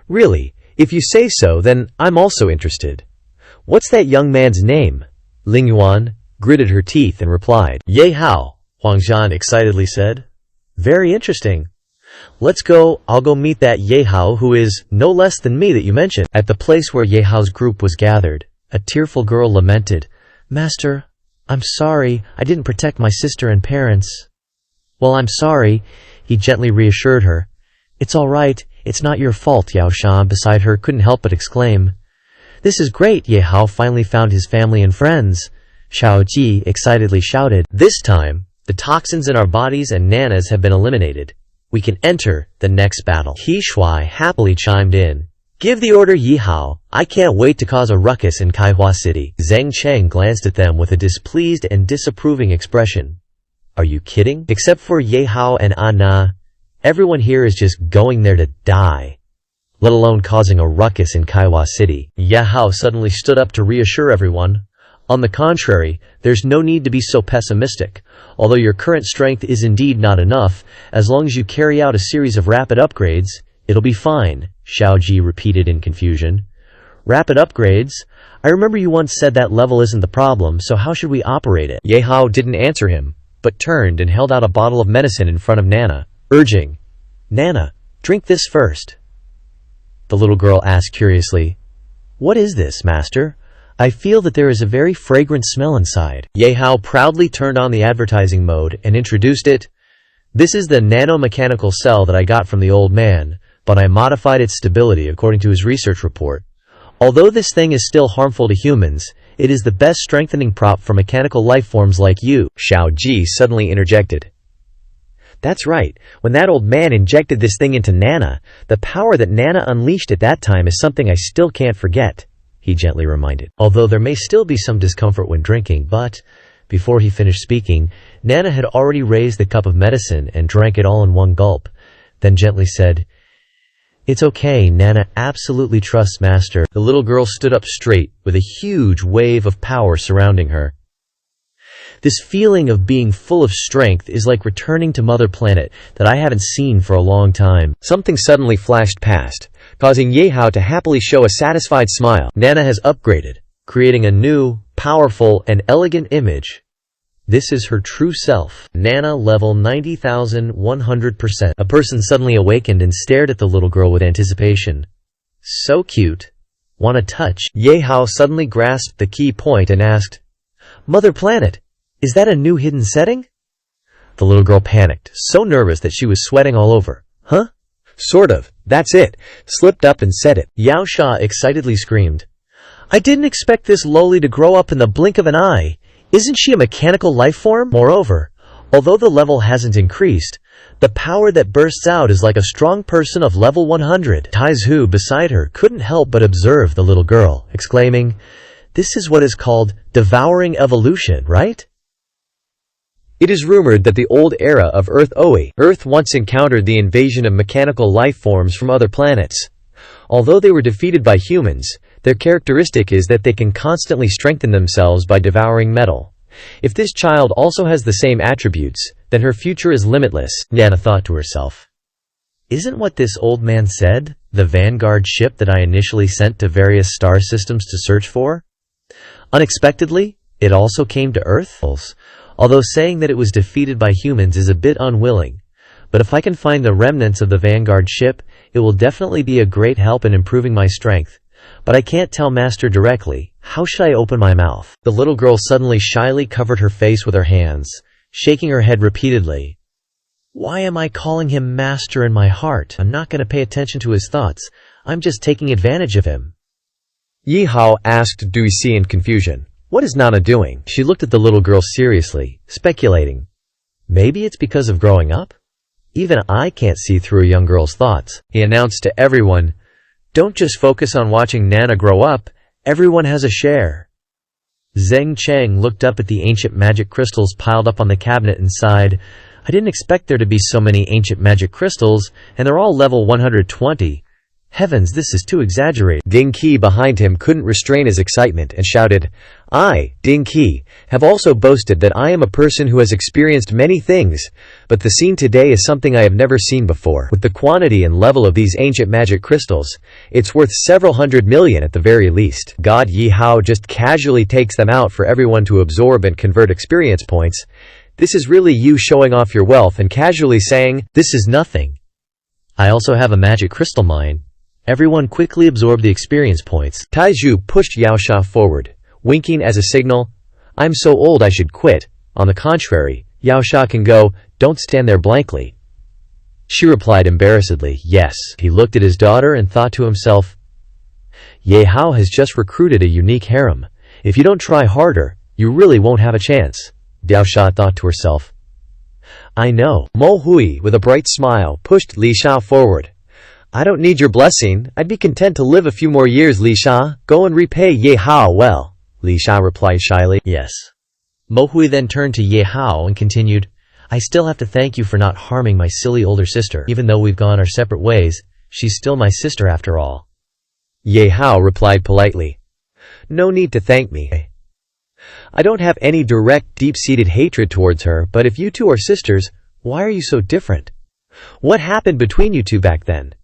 [SPEAKER 1] Really, if you say so, then I'm also interested. What's that young man's name? Ling Yuan gritted her teeth and replied, Ye Hao, Huang Zhan excitedly said. Very interesting. Let's go, I'll go meet that Ye Hao who is no less than me that you mentioned. At the place where Ye Hao's group was gathered, a tearful girl lamented, Master, I'm sorry, I didn't protect my sister and parents. Well, I'm sorry, he gently reassured her. It's all right, it's not your fault, Yao Shan beside her couldn't help but exclaim. This is great, Ye Hao finally found his family and friends. Xiao Ji excitedly shouted. This time, the toxins in our bodies and nanas have been eliminated. We can enter the next battle. He Shuai happily chimed in. Give the order, Ye Hao. I can't wait to cause a ruckus in Kaihua City. Zhang Cheng glanced at them with a displeased and disapproving expression. Are you kidding? Except for Ye Hao and Anna, everyone here is just going there to die, let alone causing a ruckus in Kaihua City. Ye Hao suddenly stood up to reassure everyone. On the contrary, there's no need to be so pessimistic. Although your current strength is indeed not enough, as long as you carry out a series of rapid upgrades, it'll be fine, Xiao Ji repeated in confusion. Rapid upgrades? I remember you once said that level isn't the problem, so how should we operate it? Ye Hao didn't answer him, but turned and held out a bottle of medicine in front of Nana, urging, Nana, drink this first. The little girl asked curiously, What is this, master? I feel that there is a very fragrant smell inside. Ye Hao proudly turned on the advertising mode and introduced it. This is the nanomechanical cell that I got from the old man, but I modified its stability according to his research report. Although this thing is still harmful to humans, it is the best strengthening prop for mechanical life forms like you. Xiao Ji suddenly interjected. That's right. When that old man injected this thing into Nana, the power that Nana unleashed at that time is something I still can't forget, he gently reminded. Although there may still be some discomfort when drinking, but before he finished speaking, Nana had already raised the cup of medicine and drank it all in one gulp, then gently said, It's okay, Nana absolutely trusts Master. The little girl stood up straight, with a huge wave of power surrounding her. This feeling of being full of strength is like returning to Mother Planet that I haven't seen for a long time. Something suddenly flashed past, causing Ye Hao to happily show a satisfied smile. Nana has upgraded, creating a new, powerful, and elegant image. This is her true self. Nana level 90,100%. A person suddenly awakened and stared at the little girl with anticipation. So cute. Want a touch? Ye Hao suddenly grasped the key point and asked, Mother Planet, is that a new hidden setting? The little girl panicked, so nervous that she was sweating all over. Huh? Sort of. That's it. Slipped up and said it. Yao Sha excitedly screamed. I didn't expect this lowly to grow up in the blink of an eye. Isn't she a mechanical life form? Moreover, although the level hasn't increased, the power that bursts out is like a strong person of level 100. Taizu beside her couldn't help but observe the little girl, exclaiming, This is what is called devouring evolution, right? It is rumored that the old era of Earth once encountered the invasion of mechanical life forms from other planets. Although they were defeated by humans, their characteristic is that they can constantly strengthen themselves by devouring metal. If this child also has the same attributes, then her future is limitless, Nana thought to herself. Isn't what this old man said the Vanguard ship that I initially sent to various star systems to search for? Unexpectedly, it also came to Earth? Although saying that it was defeated by humans is a bit unwilling, but if I can find the remnants of the Vanguard ship, it will definitely be a great help in improving my strength. But I can't tell Master directly. How should I open my mouth? The little girl suddenly shyly covered her face with her hands, shaking her head repeatedly. Why am I calling him Master in my heart? I'm not going to pay attention to his thoughts. I'm just taking advantage of him. Ye Hao asked Duisi in confusion. What is Nana doing? She looked at the little girl seriously, speculating. Maybe it's because of growing up? Even I can't see through a young girl's thoughts. He announced to everyone, Don't just focus on watching Nana grow up, everyone has a share. Zheng Cheng looked up at the ancient magic crystals piled up on the cabinet and sighed, I didn't expect there to be so many ancient magic crystals, and they're all level 120. Heavens, this is too exaggerated. Ding Qi behind him couldn't restrain his excitement and shouted, I, Ding Qi, have also boasted that I am a person who has experienced many things, but the scene today is something I have never seen before. With the quantity and level of these ancient magic crystals, it's worth several hundred million at the very least. God Ye Hao just casually takes them out for everyone to absorb and convert experience points. This is really you showing off your wealth and casually saying, this is nothing. I also have a magic crystal mine. Everyone quickly absorbed the experience points. Taizhu pushed Yaosha forward, winking as a signal, I'm so old I should quit. On the contrary, Yaosha can go, don't stand there blankly. She replied embarrassedly, yes. He looked at his daughter and thought to himself, Ye Hao has just recruited a unique harem. If you don't try harder, you really won't have a chance. Yaosha thought to herself. I know. Mo Hui, with a bright smile, pushed Li Sha forward. I don't need your blessing. I'd be content to live a few more years, Li Sha. Go and repay Ye Hao well. Li Sha replied shyly. Yes. Mo Hui then turned to Ye Hao and continued, I still have to thank you for not harming my silly older sister. Even though we've gone our separate ways, she's still my sister after all. Ye Hao replied politely. No need to thank me. I don't have any direct, deep-seated hatred towards her, but if you two are sisters, why are you so different? What happened between you two back then?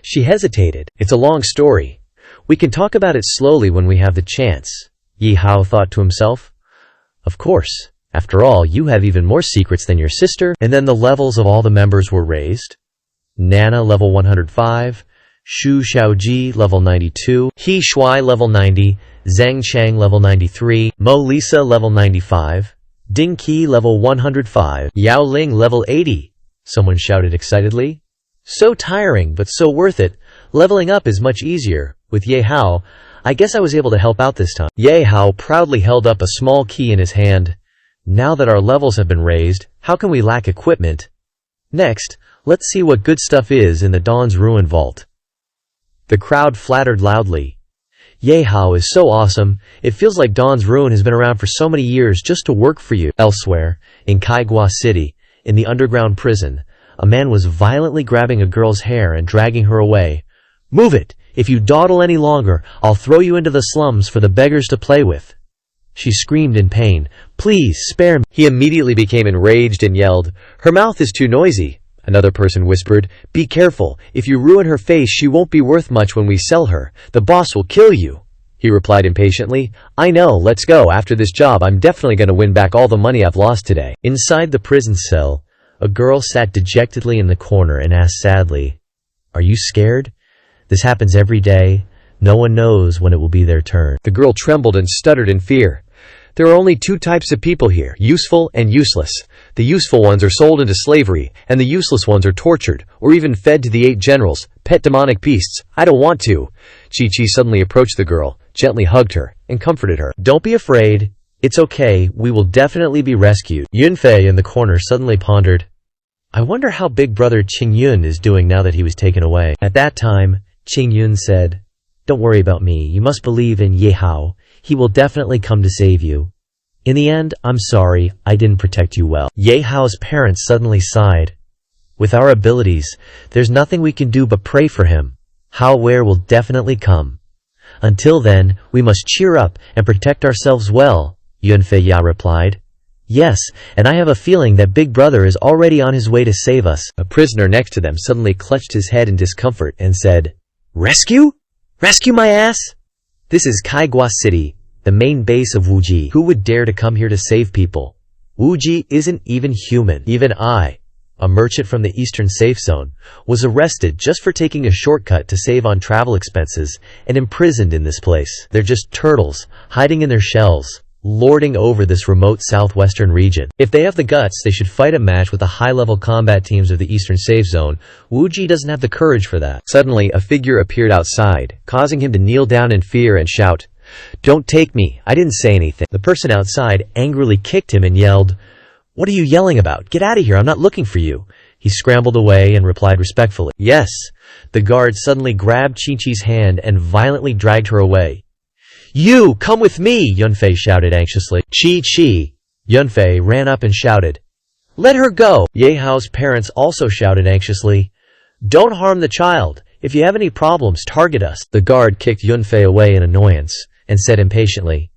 [SPEAKER 1] She hesitated. It's a long story. We can talk about it slowly when we have the chance, Ye Hao thought to himself. Of course. After all, you have even more secrets than your sister. And then the levels of all the members were raised. Nana level 105, Shu Xiaoji level 92, He Shuai level 90, Zhang Chang level 93, Mo Lisa level 95, Ding Qi level 105, Yao Ling level 80. Someone shouted excitedly. So tiring, but so worth it. Leveling up is much easier. With Ye Hao, I guess I was able to help out this time. Ye Hao proudly held up a small key in his hand. Now that our levels have been raised, how can we lack equipment? Next, let's see what good stuff is in the Dawn's Ruin Vault. The crowd flattered loudly. Ye Hao is so awesome. It feels like Dawn's Ruin has been around for so many years just to work for you. Elsewhere, in Kaigua City, in the underground prison, a man was violently grabbing a girl's hair and dragging her away. Move it! If you dawdle any longer, I'll throw you into the slums for the beggars to play with. She screamed in pain. Please, spare me. He immediately became enraged and yelled, Her mouth is too noisy. Another person whispered, Be careful. If you ruin her face, she won't be worth much when we sell her. The boss will kill you. He replied impatiently, I know, let's go. After this job, I'm definitely going to win back all the money I've lost today. Inside the prison cell, a girl sat dejectedly in the corner and asked sadly, Are you scared? This happens every day. No one knows when it will be their turn. The girl trembled and stuttered in fear. There are only two types of people here, useful and useless. The useful ones are sold into slavery, and the useless ones are tortured, or even fed to the 8 generals, pet demonic beasts. I don't want to. Chi-Chi suddenly approached the girl, gently hugged her, and comforted her. Don't be afraid. It's okay, we will definitely be rescued. Yunfei in the corner suddenly pondered, I wonder how Big Brother Qingyun is doing now that he was taken away. At that time, Qingyun said, Don't worry about me, you must believe in Ye Hao. He will definitely come to save you. In the end, I'm sorry, I didn't protect you well. Ye Hao's parents suddenly sighed. With our abilities, there's nothing we can do but pray for him. Hao Wei will definitely come. Until then, we must cheer up and protect ourselves well, Yunfei Ya replied. Yes, and I have a feeling that Big Brother is already on his way to save us. A prisoner next to them suddenly clutched his head in discomfort and said, Rescue? Rescue my ass? This is Kaigua City, the main base of Wuji. Who would dare to come here to save people? Wuji isn't even human. Even I, a merchant from the eastern safe zone, was arrested just for taking a shortcut to save on travel expenses and imprisoned in this place. They're just turtles, hiding in their shells, lording over this remote southwestern region. If they have the guts, they should fight a match with the high-level combat teams of the eastern safe zone. Wuji doesn't have the courage for that. Suddenly, a figure appeared outside, causing him to kneel down in fear and shout, Don't take me, I didn't say anything. The person outside angrily kicked him and yelled, What are you yelling about? Get out of here, I'm not looking for you. He scrambled away and replied respectfully, Yes. The guard suddenly grabbed Chi-Chi's hand and violently dragged her away. You, come with me, Yunfei shouted anxiously. Chi-Chi. Yunfei ran up and shouted, Let her go. Ye Hao's parents also shouted anxiously, Don't harm the child. If you have any problems, target us. The guard kicked Yunfei away in annoyance and said impatiently,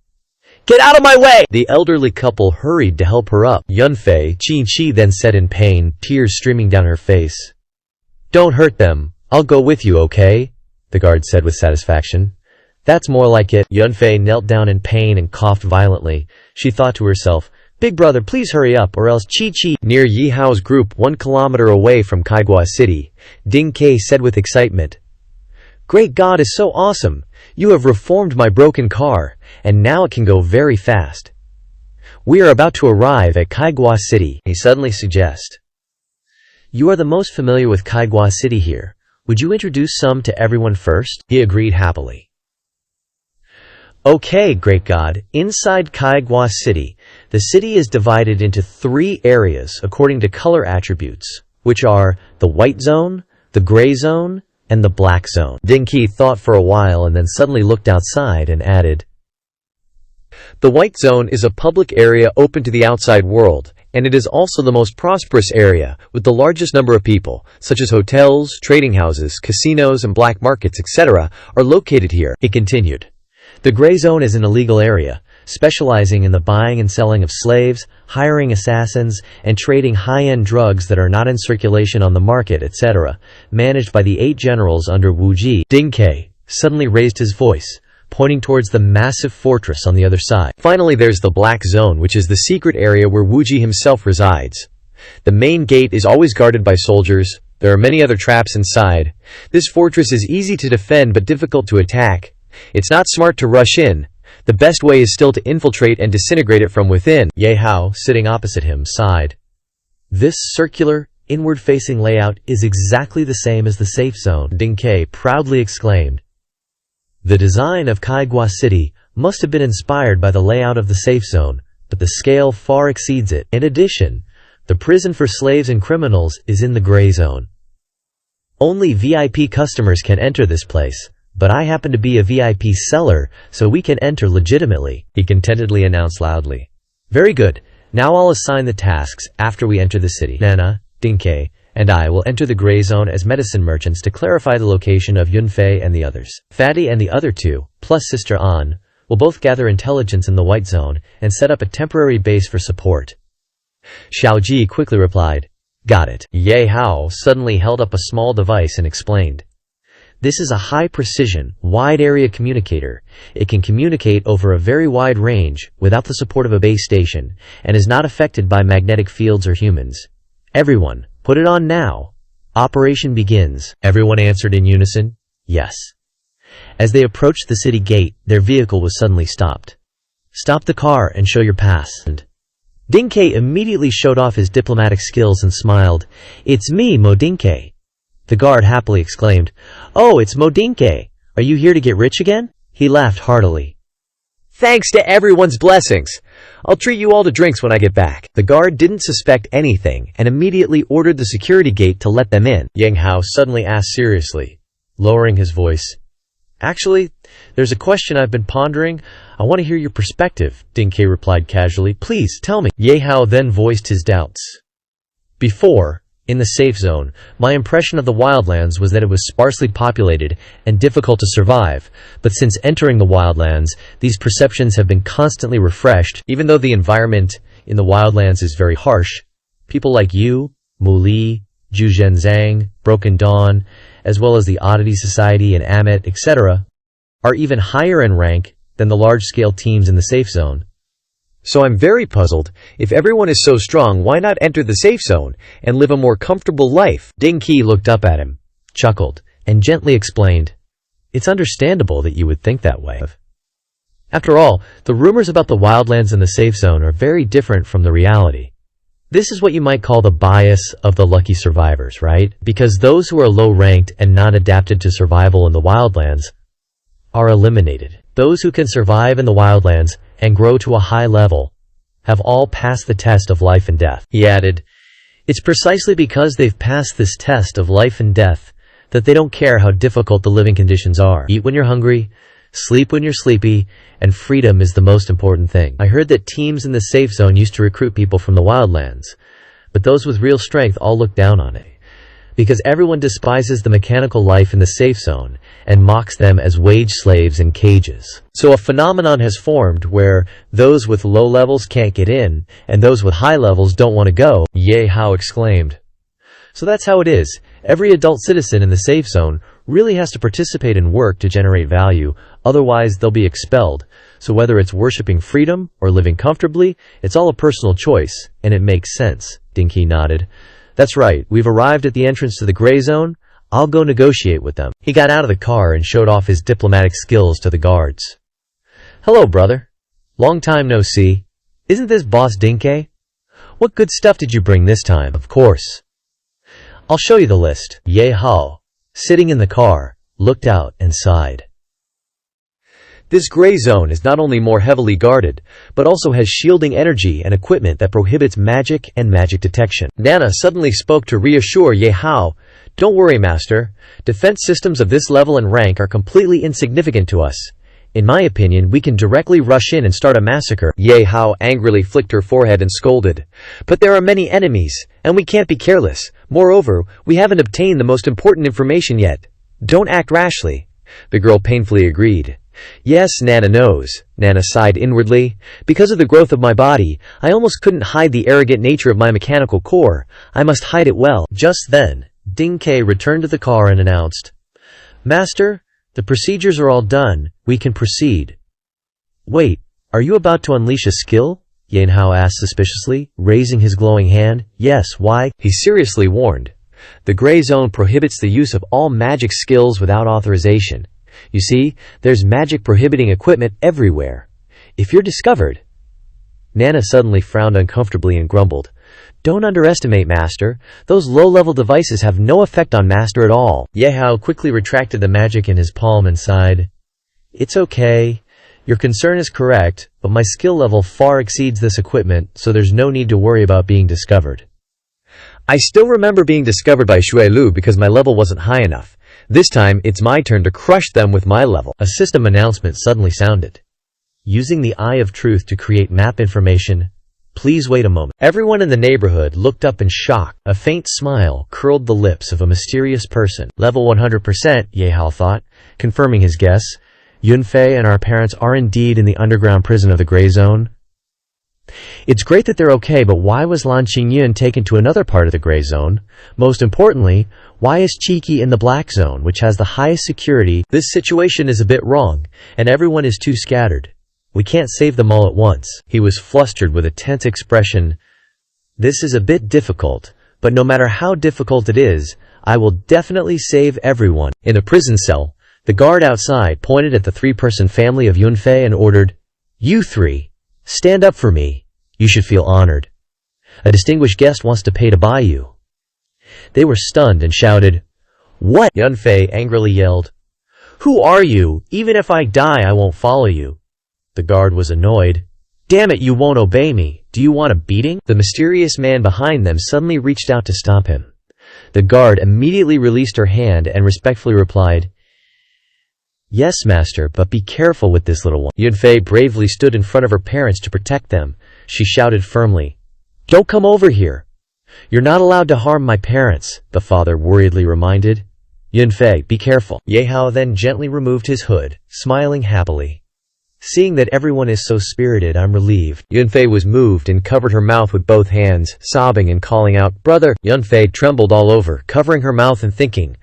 [SPEAKER 1] Get out of my way! The elderly couple hurried to help her up. Yunfei, Chi-Chi then said in pain, tears streaming down her face, Don't hurt them. I'll go with you, okay? The guard said with satisfaction. That's more like it. Yunfei knelt down in pain and coughed violently. She thought to herself, Big brother, please hurry up, or else Chi-Chi. Near Ye Hao's group, 1 kilometer away from Kaigua City, Ding Kei said with excitement, Great God is so awesome! You have reformed my broken car, and now it can go very fast. We are about to arrive at Kaigua City. He suddenly suggests, You are the most familiar with Kaigua City here. Would you introduce some to everyone first? He agreed happily. Okay, great God. Inside Kaigua City, the city is divided into 3 areas according to color attributes, which are the white zone, the gray zone, and the black zone. Ding Kei thought for a while and then suddenly looked outside and added, The white zone is a public area open to the outside world, and it is also the most prosperous area, with the largest number of people, such as hotels, trading houses, casinos, and black markets, etc., are located here. He continued. The gray zone is an illegal area, specializing in the buying and selling of slaves, hiring assassins, and trading high-end drugs that are not in circulation on the market, etc., managed by the 8 generals under Wuji. Ding Kei suddenly raised his voice, pointing towards the massive fortress on the other side. Finally, there's the black zone, which is the secret area where Wuji himself resides. The main gate is always guarded by soldiers. There are many other traps inside. This fortress is easy to defend but difficult to attack. It's not smart to rush in. The best way is still to infiltrate and disintegrate it from within. Ye Hao, sitting opposite him, sighed. This circular, inward-facing layout is exactly the same as the safe zone, Ding Kei proudly exclaimed. The design of Kaigua City must have been inspired by the layout of the safe zone, but the scale far exceeds it. In addition, the prison for slaves and criminals is in the gray zone. Only VIP customers can enter this place. But I happen to be a VIP seller, so we can enter legitimately, he contentedly announced loudly. Very good. Now I'll assign the tasks after we enter the city. Nana, Ding Kei, and I will enter the gray zone as medicine merchants to clarify the location of Yunfei and the others. Fatty and the other 2, plus Sister An, will both gather intelligence in the white zone and set up a temporary base for support. Xiaoji quickly replied, Got it. Ye Hao suddenly held up a small device and explained. This is a high-precision, wide-area communicator. It can communicate over a very wide range without the support of a base station and is not affected by magnetic fields or humans. Everyone, put it on now. Operation begins. Everyone answered in unison, Yes. As they approached the city gate, their vehicle was suddenly stopped. Stop the car and show your pass. Dinke immediately showed off his diplomatic skills and smiled. "It's me, Mo Dinke." The guard happily exclaimed, "Oh, it's Mo Dinke. Are you here to get rich again?" He laughed heartily. "Thanks to everyone's blessings. I'll treat you all to drinks when I get back." The guard didn't suspect anything and immediately ordered the security gate to let them in. Ye Hao suddenly asked seriously, lowering his voice, "Actually, there's a question I've been pondering. I want to hear your perspective," Dinke replied casually. "Please, tell me." Ye Hao then voiced his doubts. "Before, in the safe zone, my impression of the wildlands was that it was sparsely populated and difficult to survive, but since entering the wildlands, these perceptions have been constantly refreshed. Even though the environment in the wildlands is very harsh, people like you, Mu Li, Zhu Zhenzang, Broken Dawn, as well as the Oddity Society and Amit, etc., are even higher in rank than the large-scale teams in the safe zone. So I'm very puzzled. If everyone is so strong, why not enter the safe zone and live a more comfortable life?" Dinke looked up at him, chuckled, and gently explained, "It's understandable that you would think that way. After all, the rumors about the wildlands and the safe zone are very different from the reality. This is what you might call the bias of the lucky survivors, right? Because those who are low-ranked and not adapted to survival in the wildlands are eliminated. Those who can survive in the wildlands and grow to a high level have all passed the test of life and death." He added, "It's precisely because they've passed this test of life and death that they don't care how difficult the living conditions are. Eat when you're hungry, sleep when you're sleepy, and freedom is the most important thing." I heard that teams in the safe zone used to recruit people from the wildlands, but those with real strength all look down on it, because everyone despises the mechanical life in the safe zone and mocks them as wage slaves in cages. So a phenomenon has formed where those with low levels can't get in, and those with high levels don't want to go, Ye Hao exclaimed. So that's how it is. Every adult citizen in the safe zone really has to participate in work to generate value, otherwise they'll be expelled. So whether it's worshipping freedom or living comfortably, it's all a personal choice, and it makes sense, Dinke nodded. "That's right, we've arrived at the entrance to the gray zone. I'll go negotiate with them." He got out of the car and showed off his diplomatic skills to the guards. "Hello, brother. Long time no see. Isn't this Boss Dinke? What good stuff did you bring this time?" "Of course. I'll show you the list." Ye Hao, sitting in the car, looked out and sighed. This gray zone is not only more heavily guarded, but also has shielding energy and equipment that prohibits magic and magic detection. Nana suddenly spoke to reassure Ye Hao. "Don't worry, Master. Defense systems of this level and rank are completely insignificant to us. In my opinion, we can directly rush in and start a massacre." Ye Hao angrily flicked her forehead and scolded. "But there are many enemies, and we can't be careless. Moreover, we haven't obtained the most important information yet. Don't act rashly." The girl painfully agreed. "Yes, Nana knows." Nana sighed inwardly. "Because of the growth of my body, I almost couldn't hide the arrogant nature of my mechanical core. I must hide it well." Just then, Dinke returned to the car and announced, "Master, the procedures are all done. We can proceed." "Wait, are you about to unleash a skill?" Ye Hao asked suspiciously, raising his glowing hand. "Yes, why?" He seriously warned. "The gray zone prohibits the use of all magic skills without authorization. You see, there's magic prohibiting equipment everywhere. If you're discovered—" Nana suddenly frowned uncomfortably and grumbled, "Don't underestimate, Master. Those low-level devices have no effect on Master at all." Ye Hao quickly retracted the magic in his palm and sighed. "It's okay. Your concern is correct, but my skill level far exceeds this equipment, so there's no need to worry about being discovered. I still remember being discovered by Shui Lu because my level wasn't high enough. This time, it's my turn to crush them with my level." A system announcement suddenly sounded. "Using the Eye of Truth to create map information. Please wait a moment." Everyone in the neighborhood looked up in shock. A faint smile curled the lips of a mysterious person. "Level 100%, Ye Hao thought, confirming his guess. "Yunfei and our parents are indeed in the underground prison of the Gray Zone. It's great that they're okay, but why was Lan Qingyun taken to another part of the Gray Zone? Most importantly, why is Qiki in the Black Zone, which has the highest security? This situation is a bit wrong, and everyone is too scattered. We can't save them all at once." He was flustered with a tense expression. "This is a bit difficult, but no matter how difficult it is, I will definitely save everyone." In a prison cell, the guard outside pointed at the three-person family of Yunfei and ordered, "You three, stand up for me. You should feel honored. A distinguished guest wants to pay to buy you." They were stunned and shouted, "What?" Yunfei angrily yelled. "Who are you? Even if I die, I won't follow you." The guard was annoyed. "Damn it, you won't obey me. Do you want a beating?" The mysterious man behind them suddenly reached out to stop him. The guard immediately released her hand and respectfully replied, "Yes, master, but be careful with this little one." Yunfei bravely stood in front of her parents to protect them. She shouted firmly, "Don't come over here. You're not allowed to harm my parents," the father worriedly reminded. "Yunfei, be careful." Ye Hao then gently removed his hood, smiling happily. "Seeing that everyone is so spirited, I'm relieved." Yunfei was moved and covered her mouth with both hands, sobbing and calling out, "Brother!" Yunfei trembled all over, covering her mouth and thinking,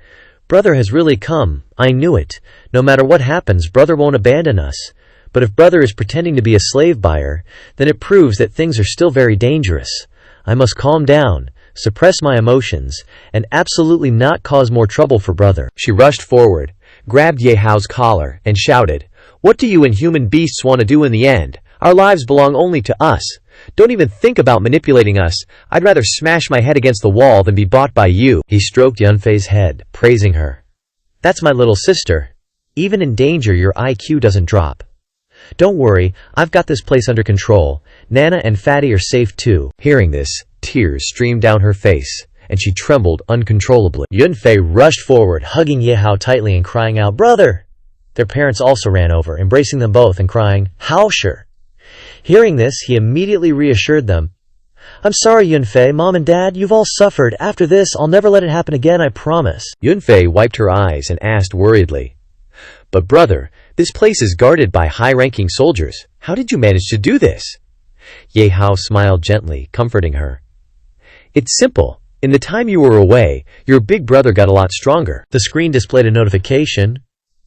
[SPEAKER 1] "Brother has really come. I knew it. No matter what happens, brother won't abandon us. But if brother is pretending to be a slave buyer, then it proves that things are still very dangerous. I must calm down, suppress my emotions, and absolutely not cause more trouble for brother." She rushed forward, grabbed Ye Hao's collar, and shouted, "What do you inhuman beasts want to do in the end? Our lives belong only to us. Don't even think about manipulating us. I'd rather smash my head against the wall than be bought by you." He stroked Yunfei's head, praising her. "That's my little sister. Even in danger, your IQ doesn't drop. Don't worry, I've got this place under control. Nana and Fatty are safe too." Hearing this, tears streamed down her face, and she trembled uncontrollably. Yunfei rushed forward, hugging Ye Hao tightly and crying out, "Brother!" Their parents also ran over, embracing them both and crying, "Hao sure." Hearing this, he immediately reassured them. "I'm sorry, Yunfei, Mom and Dad, you've all suffered. After this, I'll never let it happen again, I promise." Yunfei wiped her eyes and asked worriedly, "But brother, this place is guarded by high-ranking soldiers. How did you manage to do this?" Ye Hao smiled gently, comforting her. "It's simple. In the time you were away, your big brother got a lot stronger." The screen displayed a notification.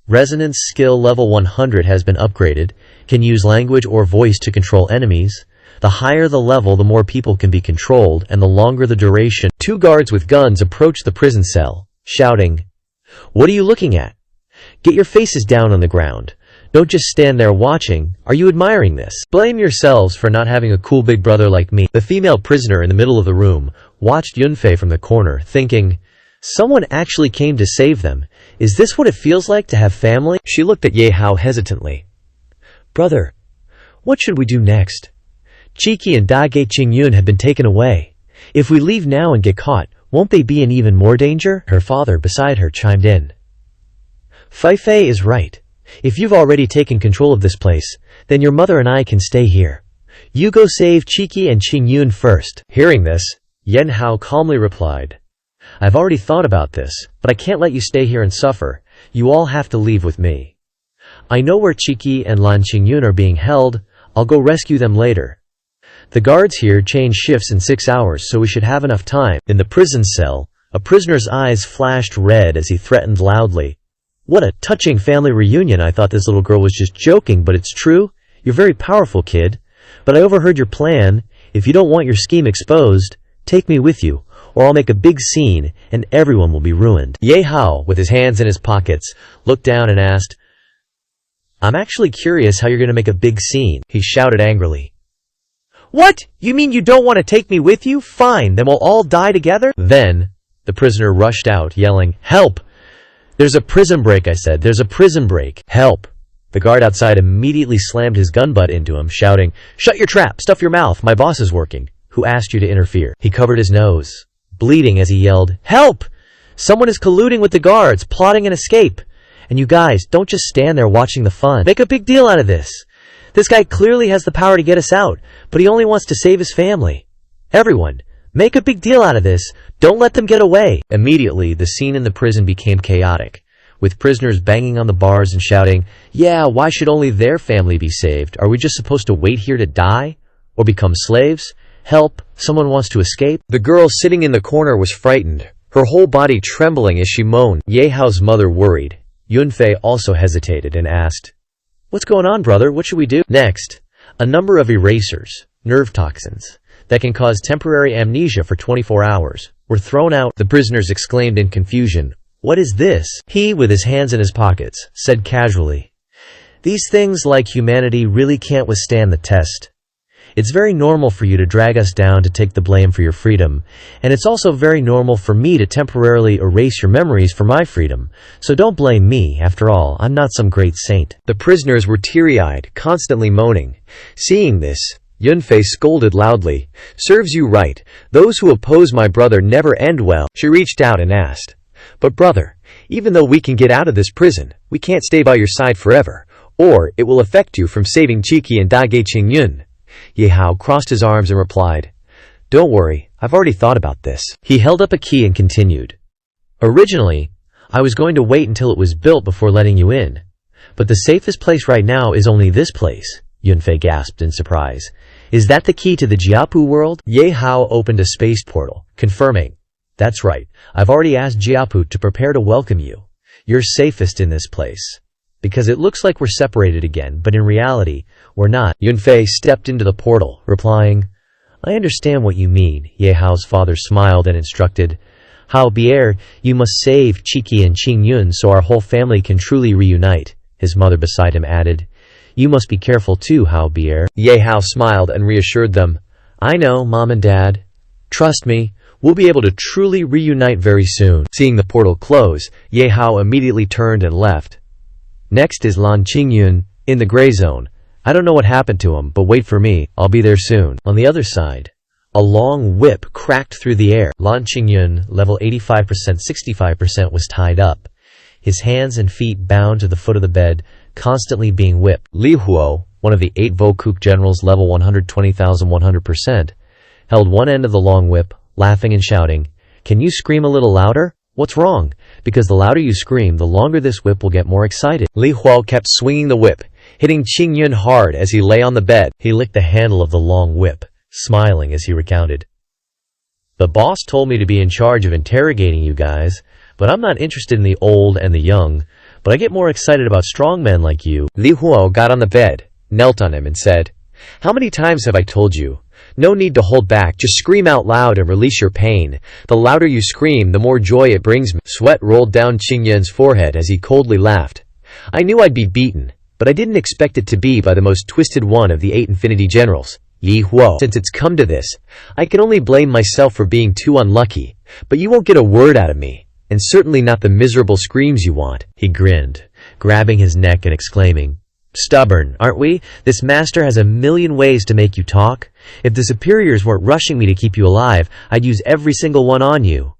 [SPEAKER 1] Resonance skill level 100 has been upgraded. Can use language or voice to control enemies. The higher the level, the more people can be controlled, and the longer the duration. Two guards with guns approached the prison cell, shouting, "What are you looking at? Get your faces down on the ground. Don't just stand there watching. Are you admiring this? Blame yourselves for not having a cool big brother like me." The female prisoner in the middle of the room watched Yunfei from the corner, thinking, "Someone actually came to save them. Is this what it feels like to have family?" She looked at Ye Hao hesitantly. "Brother, what should we do next? Chiki and Dage Qingyun have been taken away. If we leave now and get caught, won't they be in even more danger?" Her father beside her chimed in. "Feifei is right. If you've already taken control of this place, then your mother and I can stay here. You go save Chiki and Qingyun first." Hearing this, Ye Hao calmly replied, "I've already thought about this, but I can't let you stay here and suffer. You all have to leave with me. I know where Chiki and Lan Qingyun are being held. I'll go rescue them later. The guards here change shifts in 6 hours, so we should have enough time." In the prison cell, a prisoner's eyes flashed red as he threatened loudly, "What a touching family reunion. I thought this little girl was just joking, but it's true. You're very powerful, kid. But I overheard your plan. If you don't want your scheme exposed, take me with you, or I'll make a big scene, and everyone will be ruined." Ye Hao, with his hands in his pockets, looked down and asked, "I'm actually curious how you're going to make a big scene." He shouted angrily, "What? You mean you don't want to take me with you? Fine, then we'll all die together?" Then, the prisoner rushed out, yelling, "Help! There's a prison break, I said. There's a prison break. Help!" The guard outside immediately slammed his gun butt into him, shouting, "Shut your trap! Stuff your mouth! My boss is working. Who asked you to interfere?" He covered his nose, bleeding as he yelled, "Help! Someone is colluding with the guards, plotting an escape. And you guys, don't just stand there watching the fun. Make a big deal out of this. This guy clearly has the power to get us out, but he only wants to save his family. Everyone, make a big deal out of this. Don't let them get away." Immediately, the scene in the prison became chaotic, with prisoners banging on the bars and shouting, "Yeah, why should only their family be saved? Are we just supposed to wait here to die? Or become slaves? Help, someone wants to escape." The girl sitting in the corner was frightened, her whole body trembling as she moaned. Ye Hao's mother worried. Yunfei also hesitated and asked, "What's going on, brother? What should we do?" Next, a number of erasers, nerve toxins, that can cause temporary amnesia for 24 hours, were thrown out. The prisoners exclaimed in confusion, "What is this?" He, with his hands in his pockets, said casually, "These things, like humanity, really can't withstand the test. It's very normal for you to drag us down to take the blame for your freedom, and it's also very normal for me to temporarily erase your memories for my freedom. So don't blame me, after all, I'm not some great saint." The prisoners were teary-eyed, constantly moaning. Seeing this, Yunfei scolded loudly. "Serves you right. Those who oppose my brother never end well." She reached out and asked, "But brother, even though we can get out of this prison, we can't stay by your side forever, or it will affect you from saving Qiki and Dage Qingyun." Ye Hao crossed his arms and replied, "Don't worry, I've already thought about this." He held up a key and continued, "Originally, I was going to wait until it was built before letting you in, but the safest place right now is only this place." Yunfei gasped in surprise. "Is that the key to the Jiapu world?" Ye Hao opened a space portal, confirming, "That's right. I've already asked Jiapu to prepare to welcome you. You're safest in this place. Because it looks like we're separated again, but in reality, we're not." Yunfei stepped into the portal, replying, "I understand what you mean." Ye Hao's father smiled and instructed, "Hao Bier, you must save Qiki and Qingyun so our whole family can truly reunite." His mother beside him added, "You must be careful too, Hao Bier." Ye Hao smiled and reassured them, "I know, Mom and Dad. Trust me, we'll be able to truly reunite very soon." Seeing the portal close, Ye Hao immediately turned and left. Next is Lan Qingyun, in the gray zone. I don't know what happened to him, but wait for me, I'll be there soon. On the other side, a long whip cracked through the air. Lan Qingyun, level 85%, 65%, was tied up, his hands and feet bound to the foot of the bed, constantly being whipped. Li Huo, one of the 8 Vokuk generals, level 120,100%, held one end of the long whip, laughing and shouting, "Can you scream a little louder? What's wrong? Because the louder you scream, the longer this whip will get more excited." Li Huo kept swinging the whip, hitting Qingyun hard as he lay on the bed. He licked the handle of the long whip, smiling as he recounted, "The boss told me to be in charge of interrogating you guys, but I'm not interested in the old and the young, but I get more excited about strong men like you." Li Huo got on the bed, knelt on him and said, "How many times have I told you? No need to hold back, just scream out loud and release your pain. The louder you scream, the more joy it brings me." Sweat rolled down Qingyun's forehead as he coldly laughed. "I knew I'd be beaten, but I didn't expect it to be by the most twisted one of the 8 Infinity Generals, Li Huo. Since it's come to this, I can only blame myself for being too unlucky, but you won't get a word out of me, and certainly not the miserable screams you want." He grinned, grabbing his neck and exclaiming, "Stubborn, aren't we? This master has a million ways to make you talk. If the superiors weren't rushing me to keep you alive, I'd use every single one on you."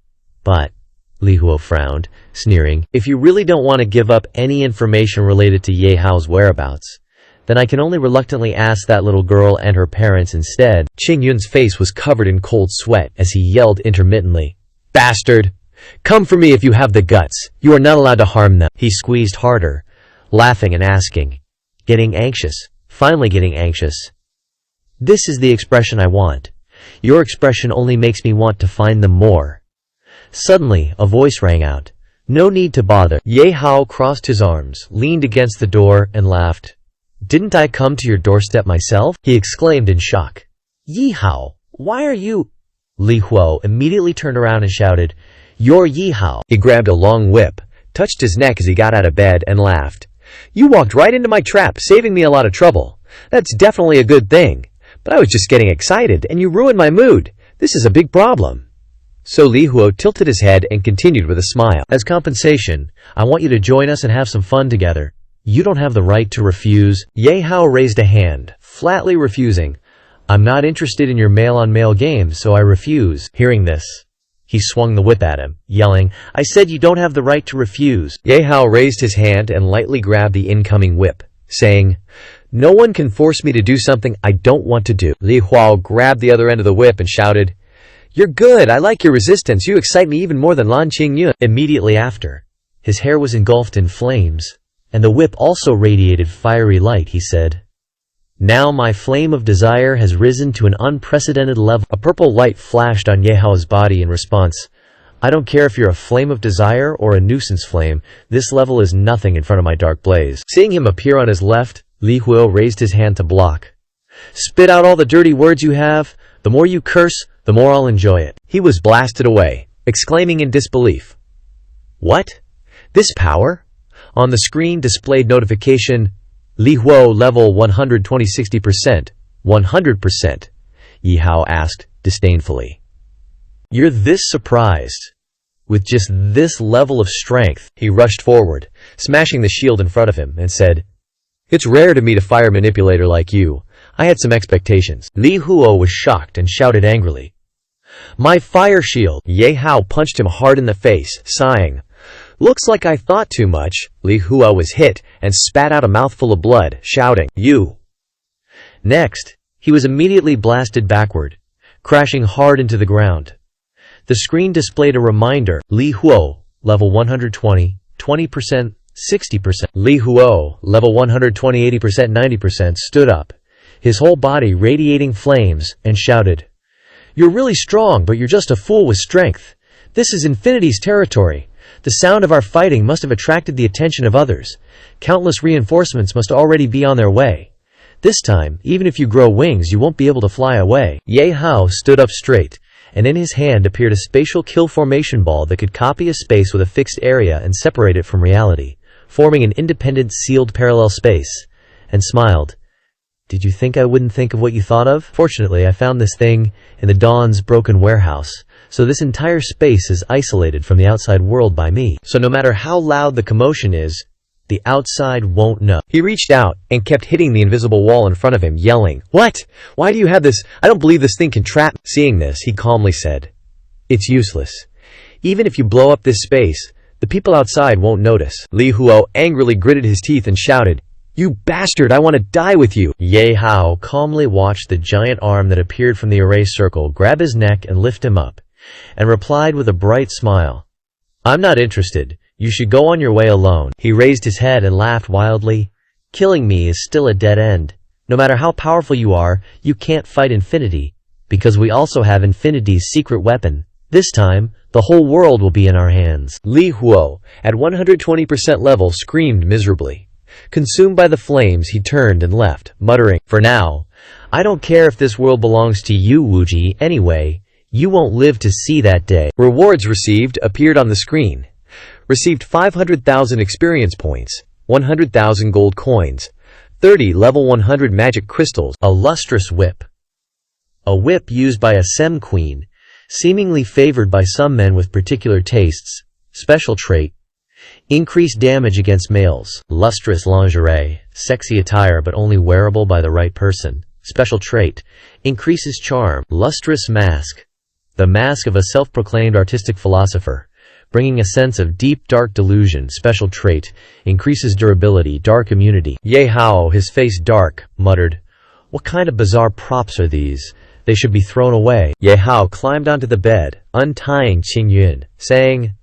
[SPEAKER 1] "But," Li Huo frowned, sneering, "if you really don't want to give up any information related to Ye Hao's whereabouts, then I can only reluctantly ask that little girl and her parents instead." Qingyun's face was covered in cold sweat as he yelled intermittently, "Bastard! Come for me if you have the guts. You are not allowed to harm them." He squeezed harder, laughing and asking, getting anxious, finally getting anxious, "This is the expression I want. Your expression only makes me want to find them more." Suddenly, a voice rang out, "No need to bother." Ye Hao crossed his arms, leaned against the door, and laughed. "Didn't I come to your doorstep myself?" he exclaimed in shock. "Ye Hao, why are you—" Li Huo immediately turned around and shouted, "You're Ye Hao." He grabbed a long whip, touched his neck as he got out of bed, and laughed. "You walked right into my trap, saving me a lot of trouble. That's definitely a good thing. But I was just getting excited, and you ruined my mood. This is a big problem." So Li Huo tilted his head and continued with a smile. "As compensation, I want you to join us and have some fun together. You don't have the right to refuse." Ye Hao raised a hand, flatly refusing. "I'm not interested in your male-on-male games, so I refuse." Hearing this, he swung the whip at him, yelling, "I said you don't have the right to refuse." Ye Hao raised his hand and lightly grabbed the incoming whip, saying, "No one can force me to do something I don't want to do." Li Huo grabbed the other end of the whip and shouted, "You're good, I like your resistance, you excite me even more than Lan Qingyun." Immediately after, his hair was engulfed in flames, and the whip also radiated fiery light. He said, "Now my flame of desire has risen to an unprecedented level." A purple light flashed on Ye Hao's body in response. "I don't care if you're a flame of desire or a nuisance flame, this level is nothing in front of my dark blaze." Seeing him appear on his left, Li Huo raised his hand to block. "Spit out all the dirty words you have. The more you curse, the more I'll enjoy it." He was blasted away, exclaiming in disbelief, "What? This power?" On the screen displayed notification, "Li Huo level 120 60%. 100%, Ye Hao asked disdainfully. You're this surprised? With just this level of strength? He rushed forward, smashing the shield in front of him, and said, It's rare to meet a fire manipulator like you. I had some expectations. Li Huo was shocked and shouted angrily, My fire shield! Ye Hao punched him hard in the face, sighing. Looks like I thought too much. Li Huo was hit and spat out a mouthful of blood, shouting, You! Next, he was immediately blasted backward, crashing hard into the ground. The screen displayed a reminder, Li Huo, level 120, 20%, 60%. Li Huo, level 120, 80%, 90%, stood up, his whole body radiating flames, and shouted, You're really strong, but you're just a fool with strength. This is Infinity's territory. The sound of our fighting must have attracted the attention of others. Countless reinforcements must already be on their way. This time, even if you grow wings, you won't be able to fly away. Ye Hao stood up straight, and in his hand appeared a spatial kill formation ball that could copy a space with a fixed area and separate it from reality, forming an independent sealed parallel space, and smiled. Did you think I wouldn't think of what you thought of? Fortunately, I found this thing in the Dawn's broken warehouse, so this entire space is isolated from the outside world by me. So no matter how loud the commotion is, the outside won't know. He reached out and kept hitting the invisible wall in front of him, yelling, What? Why do you have this? I don't believe this thing can trap me. Seeing this, he calmly said, It's useless. Even if you blow up this space, the people outside won't notice. Li Huo angrily gritted his teeth and shouted, You bastard, I want to die with you. Ye Hao calmly watched the giant arm that appeared from the erase circle grab his neck and lift him up, and replied with a bright smile, I'm not interested. You should go on your way alone. He raised his head and laughed wildly. Killing me is still a dead end. No matter how powerful you are, you can't fight Infinity, because we also have Infinity's secret weapon. This time, the whole world will be in our hands. Li Huo, at 120% level, screamed miserably. Consumed by the flames, he turned and left, muttering, For now, I don't care if this world belongs to you, Wuji, anyway. You won't live to see that day. Rewards received appeared on the screen. Received 500,000 experience points, 100,000 gold coins, 30 level 100 magic crystals, a lustrous whip. A whip used by a Sem queen, seemingly favored by some men with particular tastes. Special trait, increased damage against males. Lustrous lingerie, sexy attire but only wearable by the right person. Special trait, increases charm. Lustrous mask, the mask of a self-proclaimed artistic philosopher, bringing a sense of deep, dark delusion. Special trait, increases durability, dark immunity. Ye Hao, his face dark, muttered, What kind of bizarre props are these? They should be thrown away. Ye Hao climbed onto the bed, untying Qingyun, saying,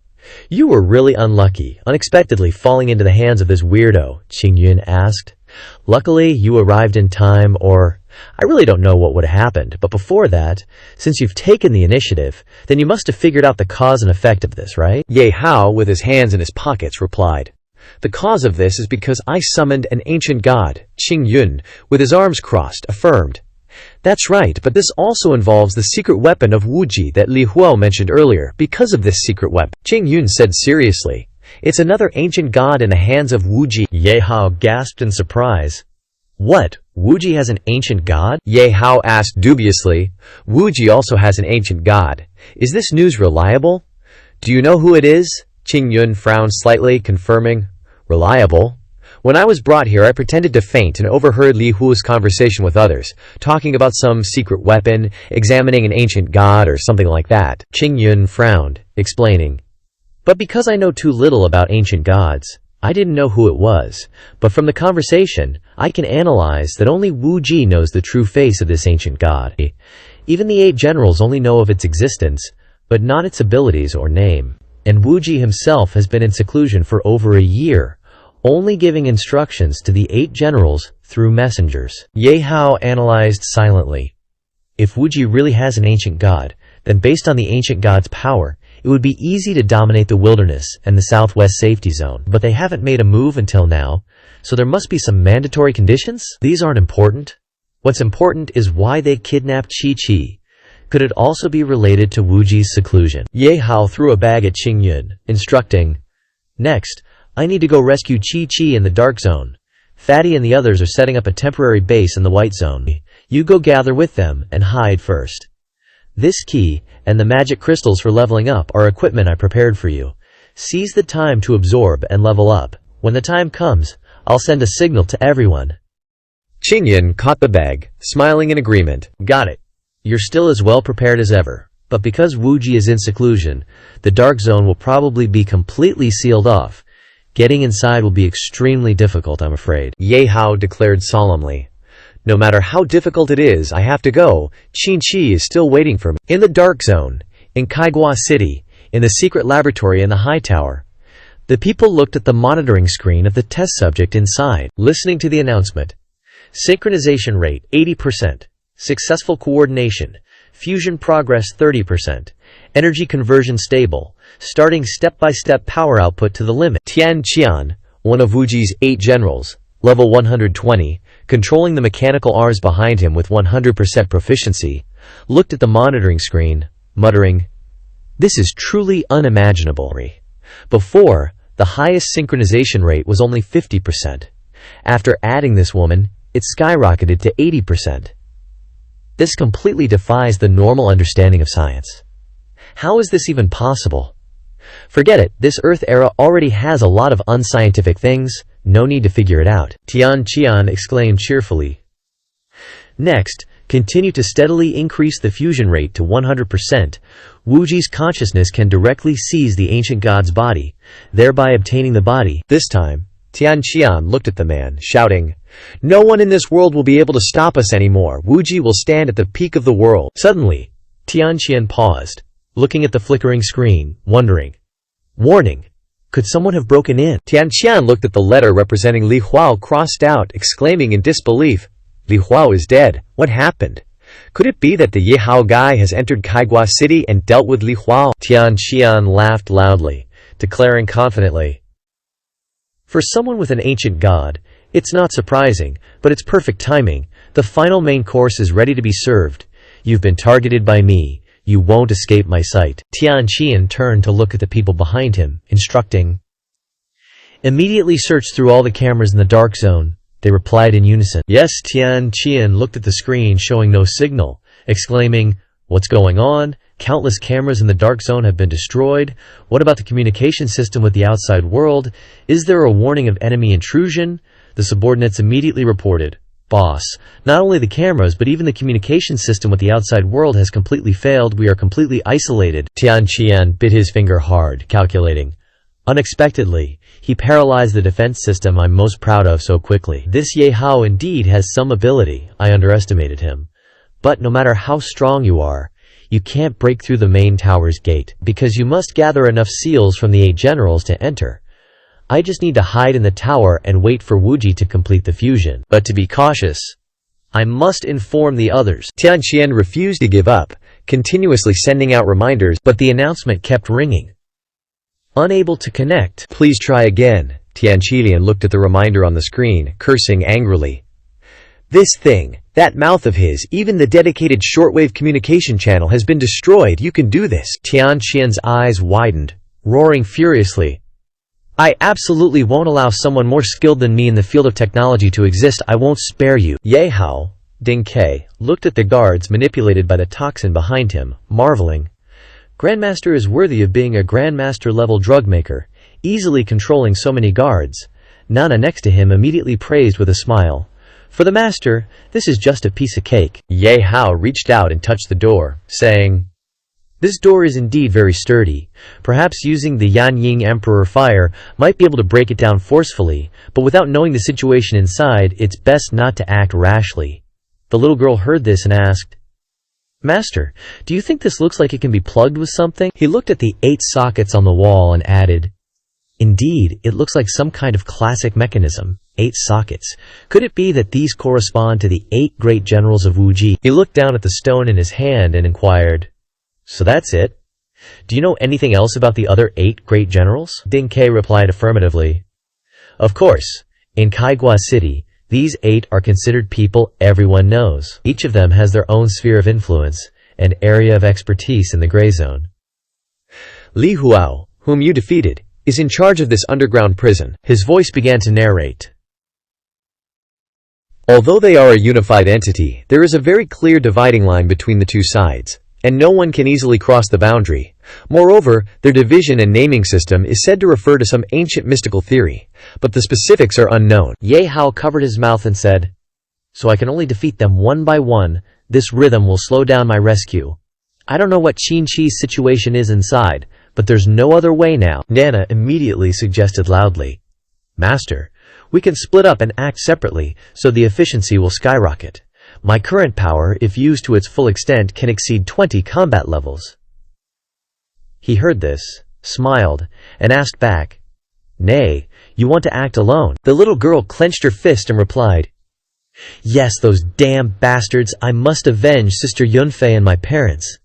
[SPEAKER 1] You were really unlucky, unexpectedly falling into the hands of this weirdo, Qingyun asked. Luckily, you arrived in time, or I really don't know what would have happened, but before that, since you've taken the initiative, then you must have figured out the cause and effect of this, right? Ye Hao, with his hands in his pockets, replied, The cause of this is because I summoned an ancient god, Qingyun, with his arms crossed, affirmed. That's right, but this also involves the secret weapon of Wuji that Li Huo mentioned earlier. Because of this secret weapon, Qingyun said seriously, It's another ancient god in the hands of Wuji. Ye Hao gasped in surprise. What? Wuji has an ancient god? Ye Hao asked dubiously. Wuji also has an ancient god. Is this news reliable? Do you know who it is? Qingyun frowned slightly, confirming, Reliable? When I was brought here, I pretended to faint and overheard Li Huo's conversation with others, talking about some secret weapon, examining an ancient god, or something like that. Qingyun frowned, explaining, But because I know too little about ancient gods, I didn't know who it was, but from the conversation, I can analyze that only Wuji knows the true face of this ancient god. Even the 8 generals only know of its existence, but not its abilities or name. And Wuji himself has been in seclusion for over a year, only giving instructions to the 8 generals through messengers. Ye Hao analyzed silently. If Wuji really has an ancient god, then based on the ancient god's power, it would be easy to dominate the wilderness and the southwest safety zone. But they haven't made a move until now, so there must be some mandatory conditions? These aren't important. What's important is why they kidnapped Chi-Chi. Could it also be related to Wuji's seclusion? Ye Hao threw a bag at Qingyun, instructing, Next, I need to go rescue Chi-Chi in the dark zone. Fatty and the others are setting up a temporary base in the white zone. You go gather with them and hide first. This key and the magic crystals for leveling up are equipment I prepared for you. Seize the time to absorb and level up. When the time comes, I'll send a signal to everyone." Qingyan caught the bag, smiling in agreement. "Got it. You're still as well prepared as ever. But because Wuji is in seclusion, the dark zone will probably be completely sealed off. Getting inside will be extremely difficult, I'm afraid," Ye Hao declared solemnly. "No matter how difficult it is, I have to go. Qin Chi is still waiting for me." In the dark zone, in Kaigua City, in the secret laboratory in the high tower, the people looked at the monitoring screen of the test subject inside, listening to the announcement. Synchronization rate 80%. Successful coordination. Fusion progress 30%. Energy conversion stable. Starting step-by-step power output to the limit. Tian Qian, one of Wuji's 8 generals, level 120, controlling the mechanical arms behind him with 100% proficiency, looked at the monitoring screen, muttering, "This is truly unimaginable." Before, the highest synchronization rate was only 50%. After adding this woman, it skyrocketed to 80%. This completely defies the normal understanding of science. How is this even possible? Forget it, this Earth era already has a lot of unscientific things, no need to figure it out, Tian Qian exclaimed cheerfully. Next, continue to steadily increase the fusion rate to 100%. Wuji's consciousness can directly seize the ancient god's body, thereby obtaining the body. This time, Tian Qian looked at the man, shouting, "No one in this world will be able to stop us anymore. Wuji will stand at the peak of the world." Suddenly, Tian Qian paused, looking at the flickering screen, wondering. Warning! Could someone have broken in? Tian Qian looked at the letter representing Li Hao crossed out, exclaiming in disbelief, "Li Hao is dead. What happened? Could it be that the Ye Hao guy has entered Kaigua City and dealt with Li Hao?" Tian Qian laughed loudly, declaring confidently, "For someone with an ancient god, it's not surprising, but it's perfect timing. The final main course is ready to be served. You've been targeted by me. You won't escape my sight." Tian Qian turned to look at the people behind him, instructing, "Immediately search through all the cameras in the dark zone." They replied in unison. Yes, Tian Qian looked at the screen showing no signal, exclaiming, "What's going on? Countless cameras in the dark zone have been destroyed. What about the communication system with the outside world? Is there a warning of enemy intrusion?" The subordinates immediately reported, "Boss, not only the cameras but even the communication system with the outside world has completely failed. We are completely isolated." Tian Qian bit his finger hard, calculating. Unexpectedly, he paralyzed the defense system I'm most proud of so quickly. This Ye Hao indeed has some ability. I underestimated him. But no matter how strong you are, you can't break through the main tower's gate, because you must gather enough seals from the 8 generals to enter. I just need to hide in the tower and wait for Wuji to complete the fusion. But to be cautious, I must inform the others. Tian Qian refused to give up, continuously sending out reminders, but the announcement kept ringing. Unable to connect. Please try again. Tian Qian looked at the reminder on the screen, cursing angrily. This thing, that mouth of his, even the dedicated shortwave communication channel has been destroyed. You can do this. Tian Qian's eyes widened, roaring furiously. I absolutely won't allow someone more skilled than me in the field of technology to exist. I won't spare you. Ye Hao, Ding Ke, looked at the guards manipulated by the toxin behind him, marveling. Grandmaster is worthy of being a Grandmaster-level drug maker, easily controlling so many guards. Nana next to him immediately praised with a smile. For the master, this is just a piece of cake. Ye Hao reached out and touched the door, saying, This door is indeed very sturdy. Perhaps using the Yan Ying Emperor fire might be able to break it down forcefully, but without knowing the situation inside, it's best not to act rashly. The little girl heard this and asked, Master, do you think this looks like it can be plugged with something? He looked at the 8 sockets on the wall and added, Indeed, it looks like some kind of classic mechanism. 8 sockets. Could it be that these correspond to the 8 great generals of Wuji? He looked down at the stone in his hand and inquired, So that's it? Do you know anything else about the other 8 great generals? Ding Ke replied affirmatively. Of course. In Kaigua City, these 8 are considered people everyone knows. Each of them has their own sphere of influence, an area of expertise in the gray zone. Li Hao, whom you defeated, is in charge of this underground prison. His voice began to narrate. Although they are a unified entity, there is a very clear dividing line between the two sides, and no one can easily cross the boundary. Moreover, their division and naming system is said to refer to some ancient mystical theory, but the specifics are unknown. Ye Hao covered his mouth and said, "So I can only defeat them one by one. This rhythm will slow down my rescue. I don't know what Qin-Chi's situation is inside, but there's no other way now." Nana immediately suggested loudly, "Master, we can split up and act separately, so the efficiency will skyrocket. My current power, if used to its full extent, can exceed 20 combat levels." He heard this, smiled, and asked back, "Nay, you want to act alone?" The little girl clenched her fist and replied, "Yes, those damn bastards. I must avenge Sister Yunfei and my parents."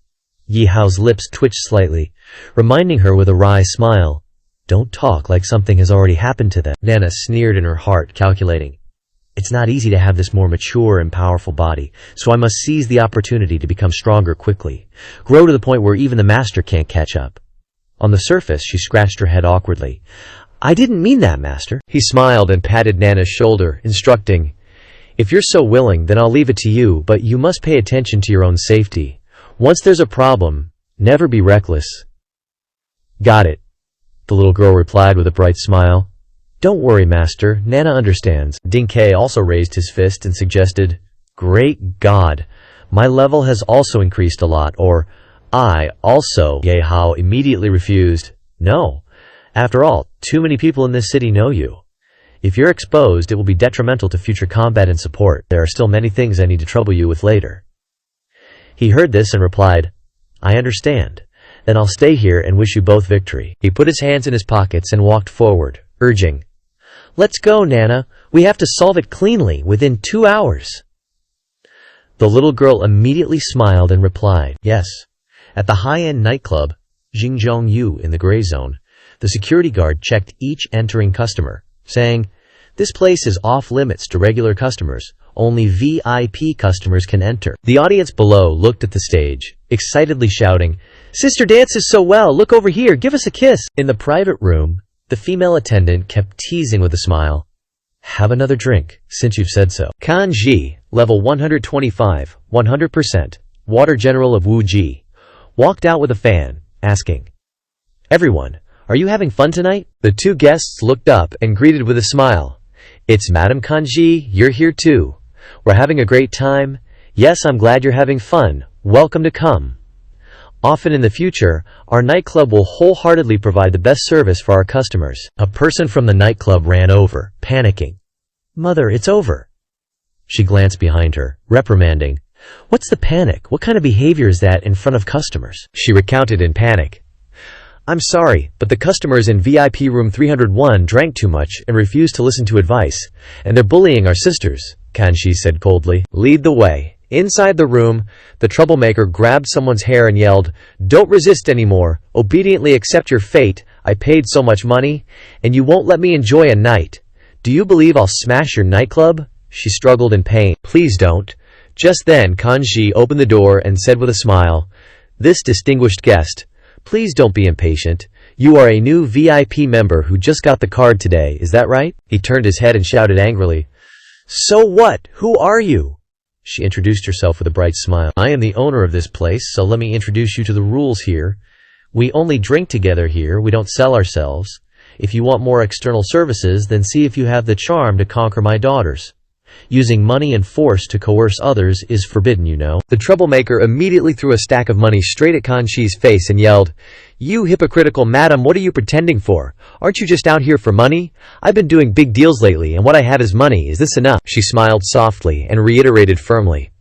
[SPEAKER 1] Ye Hao's lips twitched slightly, reminding her with a wry smile, "Don't talk like something has already happened to them." Nana sneered in her heart, calculating, "It's not easy to have this more mature and powerful body, so I must seize the opportunity to become stronger quickly, grow to the point where even the master can't catch up." On the surface, she scratched her head awkwardly. "I didn't mean that, master." He smiled and patted Nana's shoulder, instructing, "If you're so willing, then I'll leave it to you, but you must pay attention to your own safety. Once there's a problem, never be reckless." "Got it," the little girl replied with a bright smile. "Don't worry, master. Nana understands." Ding Ke also raised his fist and suggested, "Great God, my level has also increased a lot, or I also." Ye Hao immediately refused. "No. After all, too many people in this city know you. If you're exposed, it will be detrimental to future combat and support. There are still many things I need to trouble you with later." He heard this and replied, "I understand. Then I'll stay here and wish you both victory." He put his hands in his pockets and walked forward, urging, "Let's go, Nana. We have to solve it cleanly, within 2 hours." The little girl immediately smiled and replied, "Yes." At the high-end nightclub, Jingzhongyu in the gray zone, the security guard checked each entering customer, saying, "This place is off-limits to regular customers. Only VIP customers can enter." The audience below looked at the stage, excitedly shouting, "Sister dances so well! Look over here! Give us a kiss!" In the private room, the female attendant kept teasing with a smile, "Have another drink, since you've said so." Kanji, level 125, 100%, Water General of Wu Ji, walked out with a fan, asking, "Everyone, are you having fun tonight?" The two guests looked up and greeted with a smile. "It's Madame Kanji, you're here too. We're having a great time. Yes, I'm glad you're having fun. Welcome to come. Often in the future, our nightclub will wholeheartedly provide the best service for our customers." A person from the nightclub ran over, panicking. "Mother, it's over." She glanced behind her, reprimanding, "What's the panic? What kind of behavior is that in front of customers?" She recounted in panic, "I'm sorry, but the customers in VIP room 301 drank too much and refused to listen to advice, and they're bullying our sisters," Kanji said coldly. "Lead the way." Inside the room, the troublemaker grabbed someone's hair and yelled, "Don't resist anymore. Obediently accept your fate. I paid so much money, and you won't let me enjoy a night. Do you believe I'll smash your nightclub?" She struggled in pain. "Please don't." Just then, Kanji opened the door and said with a smile, "This distinguished guest, please don't be impatient. You are a new VIP member who just got the card today, is that right?" He turned his head and shouted angrily, "So what? Who are you?" She introduced herself with a bright smile. "I am the owner of this place, so let me introduce you to the rules here. We only drink together here, we don't sell ourselves. If you want more external services, then see if you have the charm to conquer my daughters. Using money and force to coerce others is forbidden, you know." The troublemaker immediately threw a stack of money straight at Kanji's face and yelled, "You hypocritical madam, what are you pretending for? Aren't you just out here for money? I've been doing big deals lately, and what I have is money. Is this enough?" She smiled softly and reiterated firmly,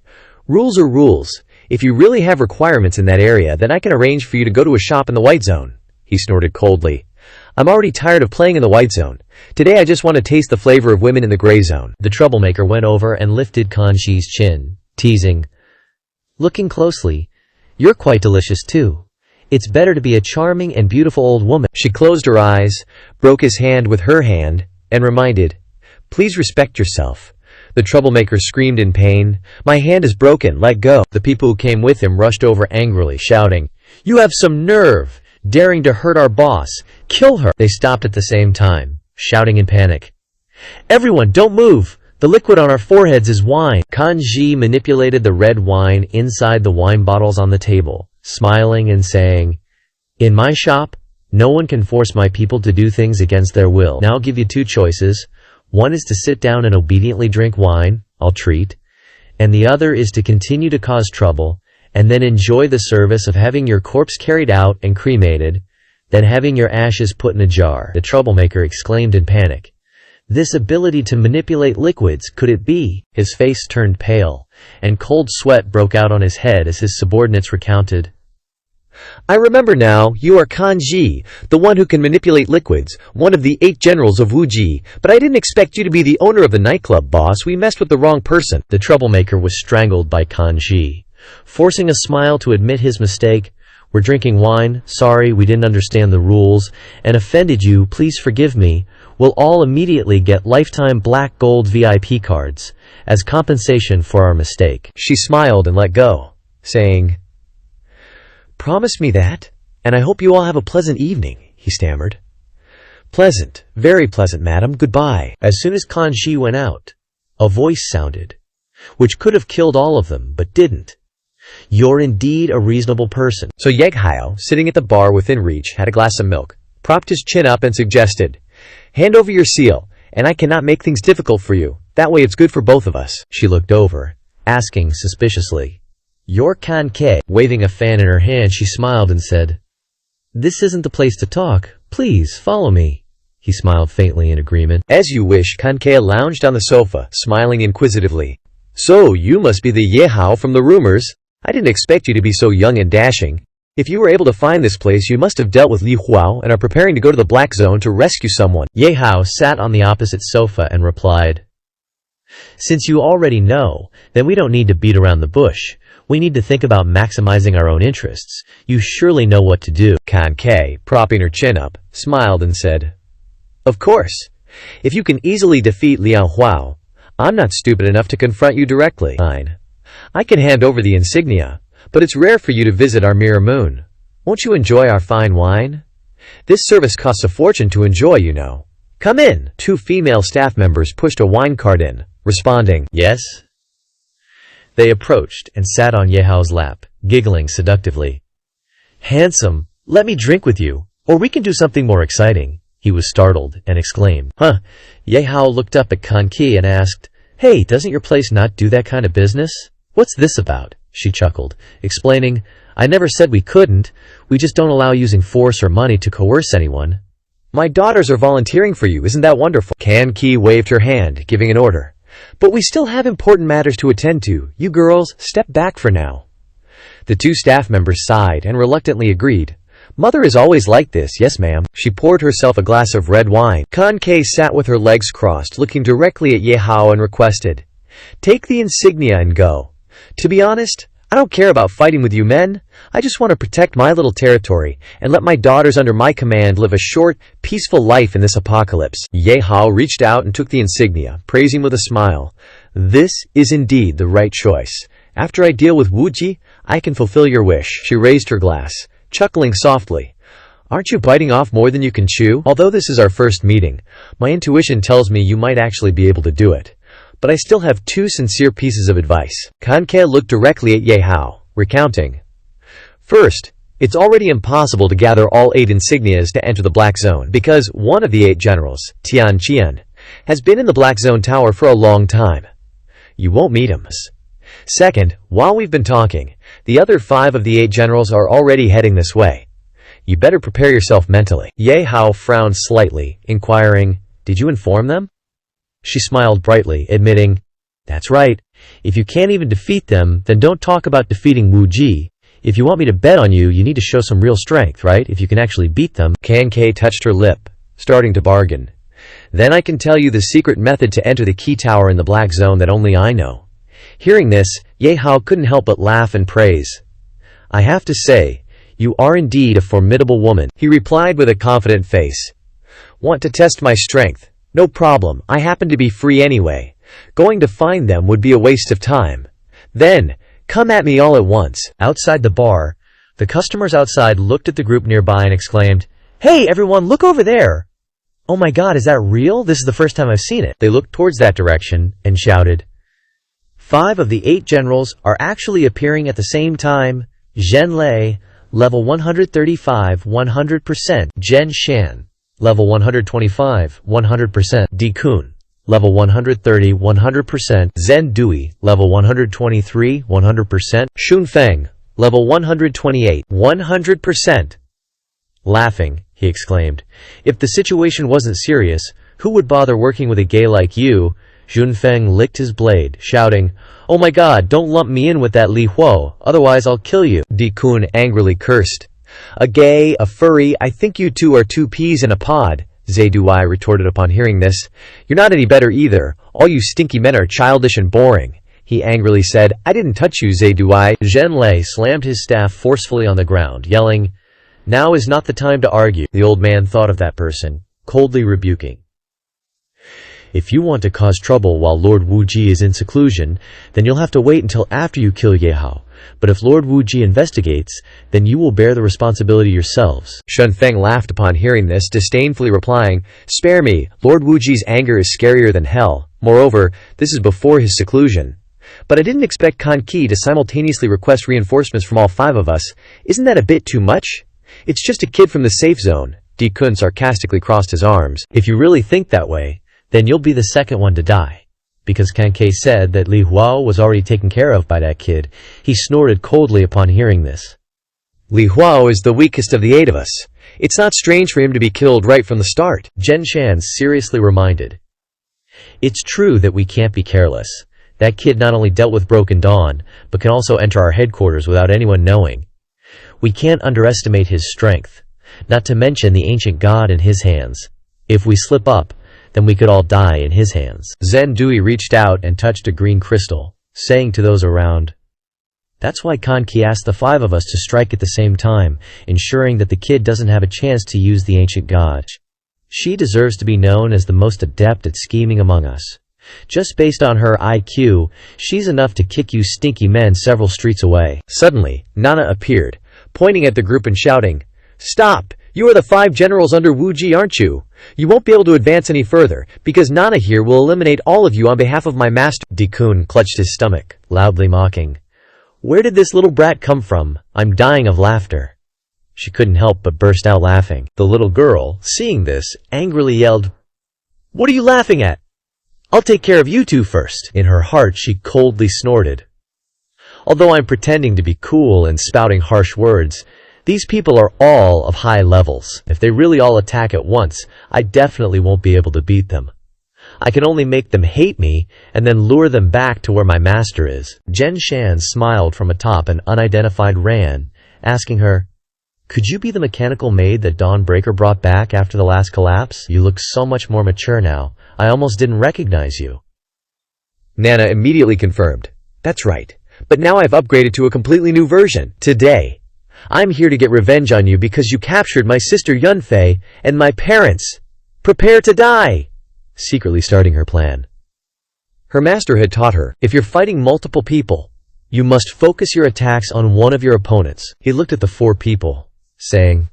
[SPEAKER 1] "Rules are rules. If you really have requirements in that area, then I can arrange for you to go to a shop in the white zone." He snorted coldly. "I'm already tired of playing in the white zone. Today I just want to taste the flavor of women in the gray zone." The troublemaker went over and lifted Kanji's chin, teasing, "Looking closely, you're quite delicious too. It's better to be a charming and beautiful old woman." She closed her eyes, broke his hand with her hand, and reminded, "Please respect yourself." The troublemaker screamed in pain, "My hand is broken, let go." The people who came with him rushed over angrily, shouting, "You have some nerve! Daring to hurt our boss! Kill her!" They stopped at the same time, shouting in panic, "Everyone, don't move! The liquid on our foreheads is wine. Kanji manipulated the red wine inside the wine bottles on the table, smiling and saying, "In my shop, no one can force my people to do things against their will. Now I'll give you two choices. One is to sit down and obediently drink wine, I'll treat, and the other is to continue to cause trouble, and then enjoy the service of having your corpse carried out and cremated, then having your ashes put in a jar." The troublemaker exclaimed in panic. This ability to manipulate liquids, could it be? His face turned pale, and cold sweat broke out on his head as his subordinates recounted. "I remember now, you are Kanji, the one who can manipulate liquids, one of the 8 generals of Wuji, but I didn't expect you to be the owner of the nightclub, boss. We messed with the wrong person." The troublemaker was strangled by Kanji, forcing a smile to admit his mistake. "We're drinking wine. Sorry, we didn't understand the rules and offended you. Please forgive me. We'll all immediately get lifetime black gold VIP cards as compensation for our mistake." She smiled and let go, saying, "Promise me that, and I hope you all have a pleasant evening," he stammered. "Pleasant, very pleasant, madam. Goodbye." As soon as Kanji went out, a voice sounded, which could have killed all of them, but didn't. "You're indeed a reasonable person." So Ye Hao, sitting at the bar within reach, had a glass of milk, propped his chin up and suggested, "Hand over your seal, and I cannot make things difficult for you. That way it's good for both of us." She looked over, asking suspiciously, "You're Kanke?" Waving a fan in her hand, she smiled and said, "This isn't the place to talk. Please, follow me." He smiled faintly in agreement. "As you wish." Kanke lounged on the sofa, smiling inquisitively. "So, you must be the Ye Hao from the rumors. I didn't expect you to be so young and dashing. If you were able to find this place, you must have dealt with Li Huao and are preparing to go to the Black Zone to rescue someone." Ye Hao sat on the opposite sofa and replied, "Since you already know, then we don't need to beat around the bush. We need to think about maximizing our own interests. You surely know what to do." Kanke, propping her chin up, smiled and said, "Of course. If you can easily defeat Liao Huao, I'm not stupid enough to confront you directly. Fine. I can hand over the insignia, but it's rare for you to visit our mirror moon. Won't you enjoy our fine wine? This service costs a fortune to enjoy, you know. Come in." 2 female staff members pushed a wine cart in, responding, "Yes." They approached and sat on Ye Hao's lap, giggling seductively. "Handsome, let me drink with you, or we can do something more exciting." He was startled and exclaimed, "Huh?" Ye Hao looked up at Kanki and asked, "Hey, doesn't your place not do that kind of business?" "What's this about?" She chuckled, explaining, "I never said we couldn't. We just don't allow using force or money to coerce anyone." "My daughters are volunteering for you. Isn't that wonderful?" Kanki waved her hand, giving an order. "But we still have important matters to attend to. You girls, step back for now." The 2 staff members sighed and reluctantly agreed. "Mother is always like this, yes ma'am." She poured herself a glass of red wine. Kanke sat with her legs crossed, looking directly at Ye Hao and requested, "Take the insignia and go. To be honest, I don't care about fighting with you men. I just want to protect my little territory and let my daughters under my command live a short, peaceful life in this apocalypse." Ye Hao reached out and took the insignia, praising with a smile. "This is indeed the right choice. After I deal with Wuji, I can fulfill your wish." She raised her glass, chuckling softly. "Aren't you biting off more than you can chew? Although this is our first meeting, my intuition tells me you might actually be able to do it. But I still have 2 sincere pieces of advice." Kanke looked directly at Ye Hao, recounting. "First, it's already impossible to gather all 8 insignias to enter the Black Zone because one of the 8 generals, Tian Qian, has been in the Black Zone Tower for a long time. You won't meet him. Second, while we've been talking, the other 5 of the 8 generals are already heading this way. You better prepare yourself mentally." Ye Hao frowned slightly, inquiring, "Did you inform them?" She smiled brightly, admitting, "That's right. If you can't even defeat them, then don't talk about defeating Wu Ji. If you want me to bet on you, you need to show some real strength, right? If you can actually beat them." Kanke touched her lip, starting to bargain. "Then I can tell you the secret method to enter the key tower in the Black Zone that only I know." Hearing this, Ye Hao couldn't help but laugh and praise. "I have to say, you are indeed a formidable woman," he replied with a confident face. "Want to test my strength? No problem, I happen to be free anyway. Going to find them would be a waste of time. Then, come at me all at once." Outside the bar, the customers outside looked at the group nearby and exclaimed, "Hey everyone, look over there!" "Oh my god, is that real? This is the first time I've seen it." They looked towards that direction and shouted, "5 of the 8 generals are actually appearing at the same time. Zhen Lei, level 135, 100%. Zhen Shan, level 125, 100%. Di Kun, level 130, 100%. Zhen Dui, level 123, 100%. Shun Feng, level 128, 100%. Laughing, he exclaimed, "If the situation wasn't serious, who would bother working with a gay like you?" Junfeng licked his blade, shouting, "Oh my god, don't lump me in with that Li Huo, otherwise I'll kill you." Di Kun angrily cursed. "A gay, a furry, I think you two are 2 peas in a pod," Zhe Duai retorted upon hearing this. "You're not any better either. All you stinky men are childish and boring." He angrily said, "I didn't touch you, Zhe Duai." Zhen Lei slammed his staff forcefully on the ground, yelling, "Now is not the time to argue." The old man thought of that person, coldly rebuking. "If you want to cause trouble while Lord Wuji is in seclusion, then you'll have to wait until after you kill Ye Hao. But if Lord Wuji investigates, then you will bear the responsibility yourselves." Shun Feng laughed upon hearing this, disdainfully replying, "Spare me, Lord Wuji's anger is scarier than hell. Moreover, this is before his seclusion. But I didn't expect Kan Ki to simultaneously request reinforcements from all 5 of us. Isn't that a bit too much? It's just a kid from the safe zone." Di Kun sarcastically crossed his arms. "If you really think that way, then you'll be the second one to die." Because Kan Ki said that Li Huo was already taken care of by that kid, he snorted coldly upon hearing this. "Li Huo is the weakest of the 8 of us. It's not strange for him to be killed right from the start," Zhen Shan seriously reminded. "It's true that we can't be careless. That kid not only dealt with Broken Dawn, but can also enter our headquarters without anyone knowing. We can't underestimate his strength, not to mention the ancient god in his hands. If we slip up, then we could all die in his hands." Zhen Dui reached out and touched a green crystal, saying to those around, "That's why Kan Ki asked the 5 of us to strike at the same time, ensuring that the kid doesn't have a chance to use the ancient god. She deserves to be known as the most adept at scheming among us. Just based on her IQ, she's enough to kick you stinky men several streets away." Suddenly, Nana appeared, pointing at the group and shouting, "Stop! You are the 5 generals under Wu Ji, aren't you? You won't be able to advance any further, because Nana here will eliminate all of you on behalf of my master." Di Kun clutched his stomach, loudly mocking, "Where did this little brat come from? I'm dying of laughter." She couldn't help but burst out laughing. The little girl, seeing this, angrily yelled, "What are you laughing at? I'll take care of you two first." In her heart, she coldly snorted, "Although I'm pretending to be cool and spouting harsh words, these people are all of high levels. If they really all attack at once, I definitely won't be able to beat them. I can only make them hate me and then lure them back to where my master is." Zhen Shan smiled from atop an unidentified Ran, asking her, "Could you be the mechanical maid that Dawnbreaker brought back after the last collapse? You look so much more mature now. I almost didn't recognize you." Nana immediately confirmed, "That's right. But now I've upgraded to a completely new version. Today, I'm here to get revenge on you because you captured my sister Yunfei and my parents. Prepare to die!" Secretly starting her plan. Her master had taught her, if you're fighting multiple people, you must focus your attacks on one of your opponents. He looked at the 4 people, saying,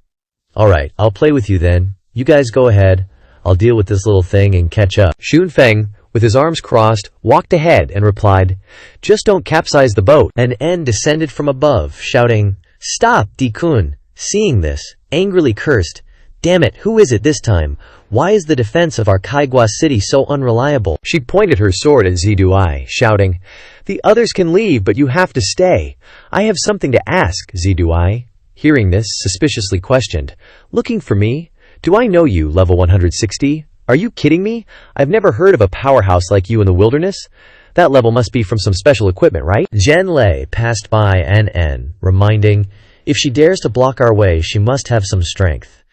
[SPEAKER 1] "Alright, I'll play with you then. You guys go ahead. I'll deal with this little thing and catch up." Shun Feng, with his arms crossed, walked ahead and replied, "Just don't capsize the boat." An N descended from above, shouting, "Stop, Di Kun!" Seeing this, angrily cursed, "Damn it, who is it this time? Why is the defense of our Kaigua city so unreliable?" She pointed her sword at Zhe Duai, shouting, "The others can leave, but you have to stay. I have something to ask." Zhe Duai, hearing this, suspiciously questioned, "Looking for me? Do I know you, level 160? Are you kidding me? I've never heard of a powerhouse like you in the wilderness. That level must be from some special equipment, right?" Zhen Lei passed by N, reminding, "If she dares to block our way, she must have some strength.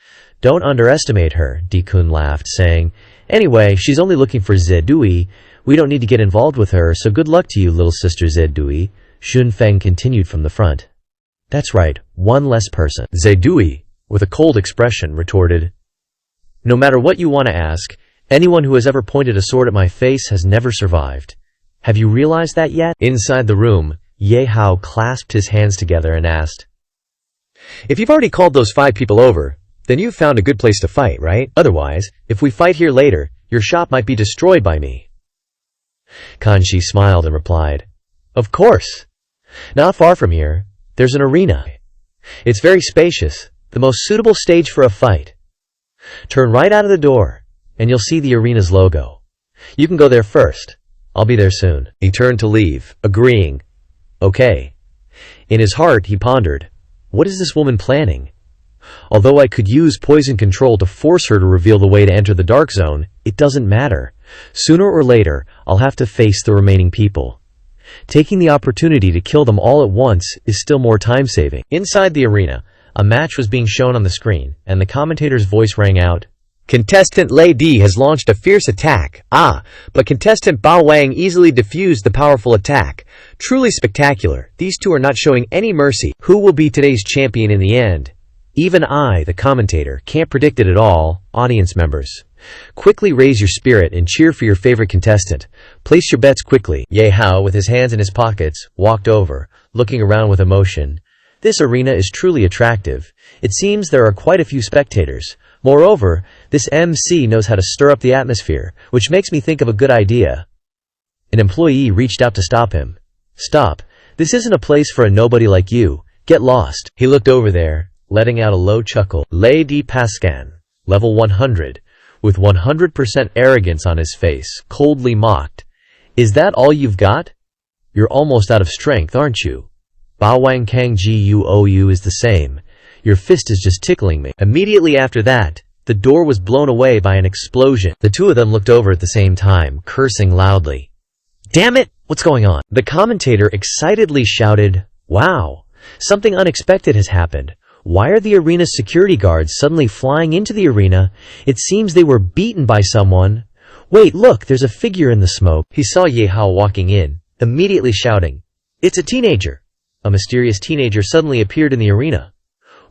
[SPEAKER 1] Don't underestimate her." Di Kun laughed, saying, "Anyway, she's only looking for Zhe Dui. We don't need to get involved with her, so good luck to you, little sister Zhe Dui." Shun Feng continued from the front. "That's right, one less person." Zhe Dui, with a cold expression, retorted, "No matter what you want to ask, anyone who has ever pointed a sword at my face has never survived. Have you realized that yet?" Inside the room, Ye Hao clasped his hands together and asked, "If you've already called those 5 people over, Then you've found a good place to fight, right? Otherwise, if we fight here later, your shop might be destroyed by me. Kanji smiled and replied, Of course. Not far from here, there's an arena. It's very spacious, the most suitable stage for a fight. Turn right out of the door, and you'll see the arena's logo. You can go there first. I'll be there soon. He turned to leave, agreeing. Okay. In his heart, he pondered, what is this woman planning? Although I could use poison control to force her to reveal the way to enter the dark zone, it doesn't matter. Sooner or later, I'll have to face the remaining people. Taking the opportunity to kill them all at once is still more time-saving. Inside the arena, a match was being shown on the screen, and the commentator's voice rang out, Contestant Lei Di has launched a fierce attack. But contestant Bao Wang easily defused the powerful attack. Truly spectacular. These two are not showing any mercy. Who will be today's champion in the end? Even I, the commentator, can't predict it at all. Audience members, quickly raise your spirit and cheer for your favorite contestant. Place your bets quickly. Ye Hao, with his hands in his pockets, walked over, looking around with emotion. This arena is truly attractive. It seems there are quite a few spectators. Moreover, this MC knows how to stir up the atmosphere, which makes me think of a good idea. An employee reached out to stop him. Stop. This isn't a place for a nobody like you. Get lost. He looked over there, letting out a low chuckle. Lei Di Pascan, level 100, with 100% arrogance on his face, coldly mocked. Is that all you've got? You're almost out of strength, aren't you? Bao Wang Kang Guou is the same. Your fist is just tickling me. Immediately after that, the door was blown away by an explosion. The two of them looked over at the same time, cursing loudly. Damn it! What's going on? The commentator excitedly shouted, Wow! Something unexpected has happened. Why are the arena's security guards suddenly flying into the arena? It seems they were beaten by someone. Wait, look, there's a figure in the smoke. He saw Ye Hao walking in, immediately shouting, It's a teenager! A mysterious teenager suddenly appeared in the arena.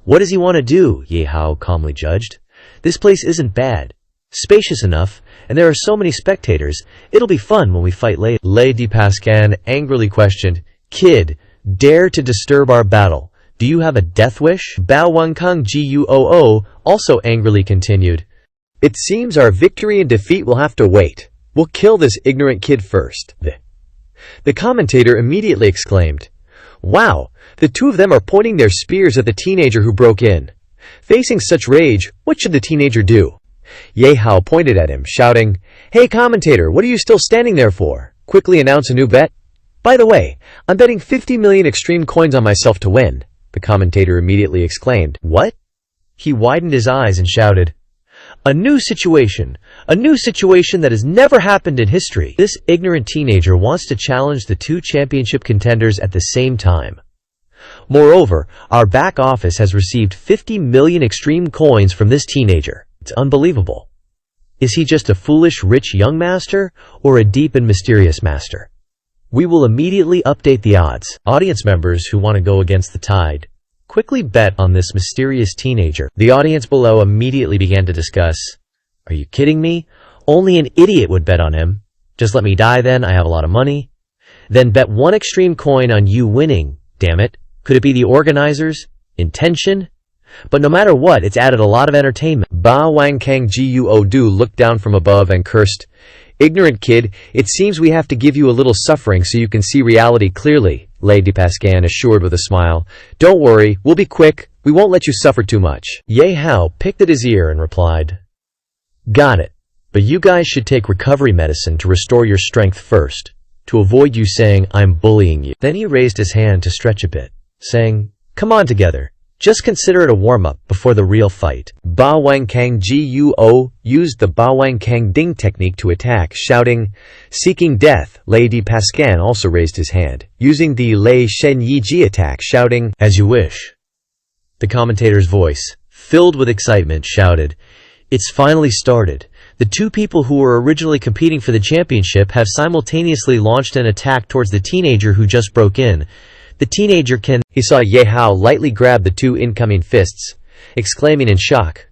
[SPEAKER 1] What does he want to do? Ye Hao calmly judged. This place isn't bad. Spacious enough, and there are so many spectators. It'll be fun when we fight later. Lei Di Pascan angrily questioned, Kid, dare to disturb our battle. Do you have a death wish? Bao Wang Kang Guou also angrily continued. It seems our victory and defeat will have to wait. We'll kill this ignorant kid first. The commentator immediately exclaimed, Wow! The two of them are pointing their spears at the teenager who broke in. Facing such rage, what should the teenager do? Ye Hao pointed at him, shouting, Hey commentator, what are you still standing there for? Quickly announce a new bet. By the way, I'm betting 50 million extreme coins on myself to win. The commentator immediately exclaimed, What? He widened his eyes and shouted, A new situation that has never happened in history. This ignorant teenager wants to challenge the two championship contenders at the same time. Moreover, our back office has received 50 million extreme coins from this teenager. It's unbelievable. Is he just a foolish, rich young master, or a deep and mysterious master? We will immediately update the odds. Audience members who want to go against the tide quickly bet on this mysterious teenager. The audience below immediately began to discuss, Are you kidding me? Only an idiot would bet on him. Just let me die then, I have a lot of money. Then bet one extreme coin on you winning. Damn it. Could it be the organizers? Intention? But no matter what, it's added a lot of entertainment. Bao Wang Kang Guou looked down from above and cursed, Ignorant kid, it seems we have to give you a little suffering so you can see reality clearly, Lei Di Pascan assured with a smile. Don't worry, we'll be quick. We won't let you suffer too much. Ye Hao picked at his ear and replied, Got it. But you guys should take recovery medicine to restore your strength first, to avoid you saying I'm bullying you. Then he raised his hand to stretch a bit, saying, Come on together. Just consider it a warm-up before the real fight. Bao Wang Kang Guou used the Bao Wang Kang Ding technique to attack, shouting, Seeking death. Lei Di Pascan also raised his hand, using the Lei Shen Yi Ji attack, shouting, As you wish. The commentator's voice, filled with excitement, shouted, It's finally started. The two people who were originally competing for the championship have simultaneously launched an attack towards the teenager who just broke in. The teenager can... He saw Ye Hao lightly grab the two incoming fists, exclaiming in shock,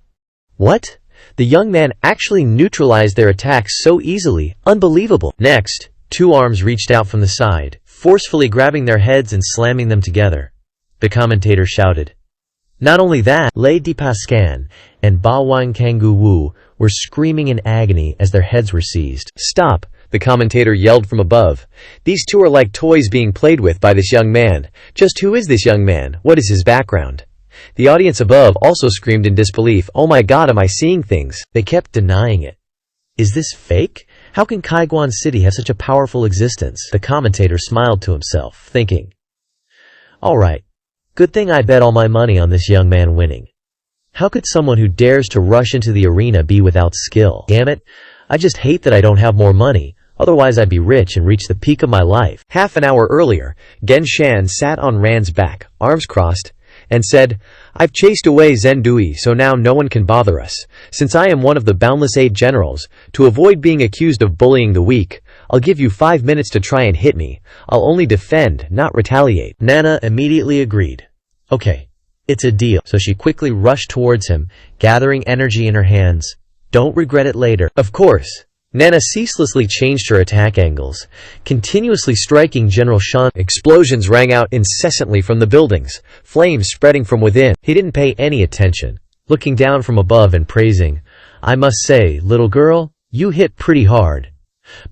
[SPEAKER 1] What? The young man actually neutralized their attacks so easily. Unbelievable. Next, two arms reached out from the side, forcefully grabbing their heads and slamming them together. The commentator shouted, Not only that, Lei Dipascan and Ba Wang Kanggu Wu were screaming in agony as their heads were seized. "Stop!" the commentator yelled from above. "These two are like toys being played with by this young man. Just who is this young man? What is his background?" The audience above also screamed in disbelief. "Oh my god, am I seeing things?" They kept denying it. "Is this fake? How can Kaiguan City have such a powerful existence?" The commentator smiled to himself, thinking, "Alright, good thing I bet all my money on this young man winning. How could someone who dares to rush into the arena be without skill? Damn it, I just hate that I don't have more money, otherwise I'd be rich and reach the peak of my life." Half an hour earlier, Gen Shan sat on Ran's back, arms crossed, and said, "I've chased away Zendui, so now no one can bother us. Since I am one of the Boundless 8 generals, to avoid being accused of bullying the weak, I'll give you 5 minutes to try and hit me. I'll only defend, not retaliate." Nana immediately agreed. "Okay, it's a deal." So she quickly rushed towards him, gathering energy in her hands. "Don't regret it later." Of course, Nana ceaselessly changed her attack angles, continuously striking General Shan. Explosions rang out incessantly from the buildings, flames spreading from within. He didn't pay any attention, looking down from above and praising, "I must say, little girl, you hit pretty hard.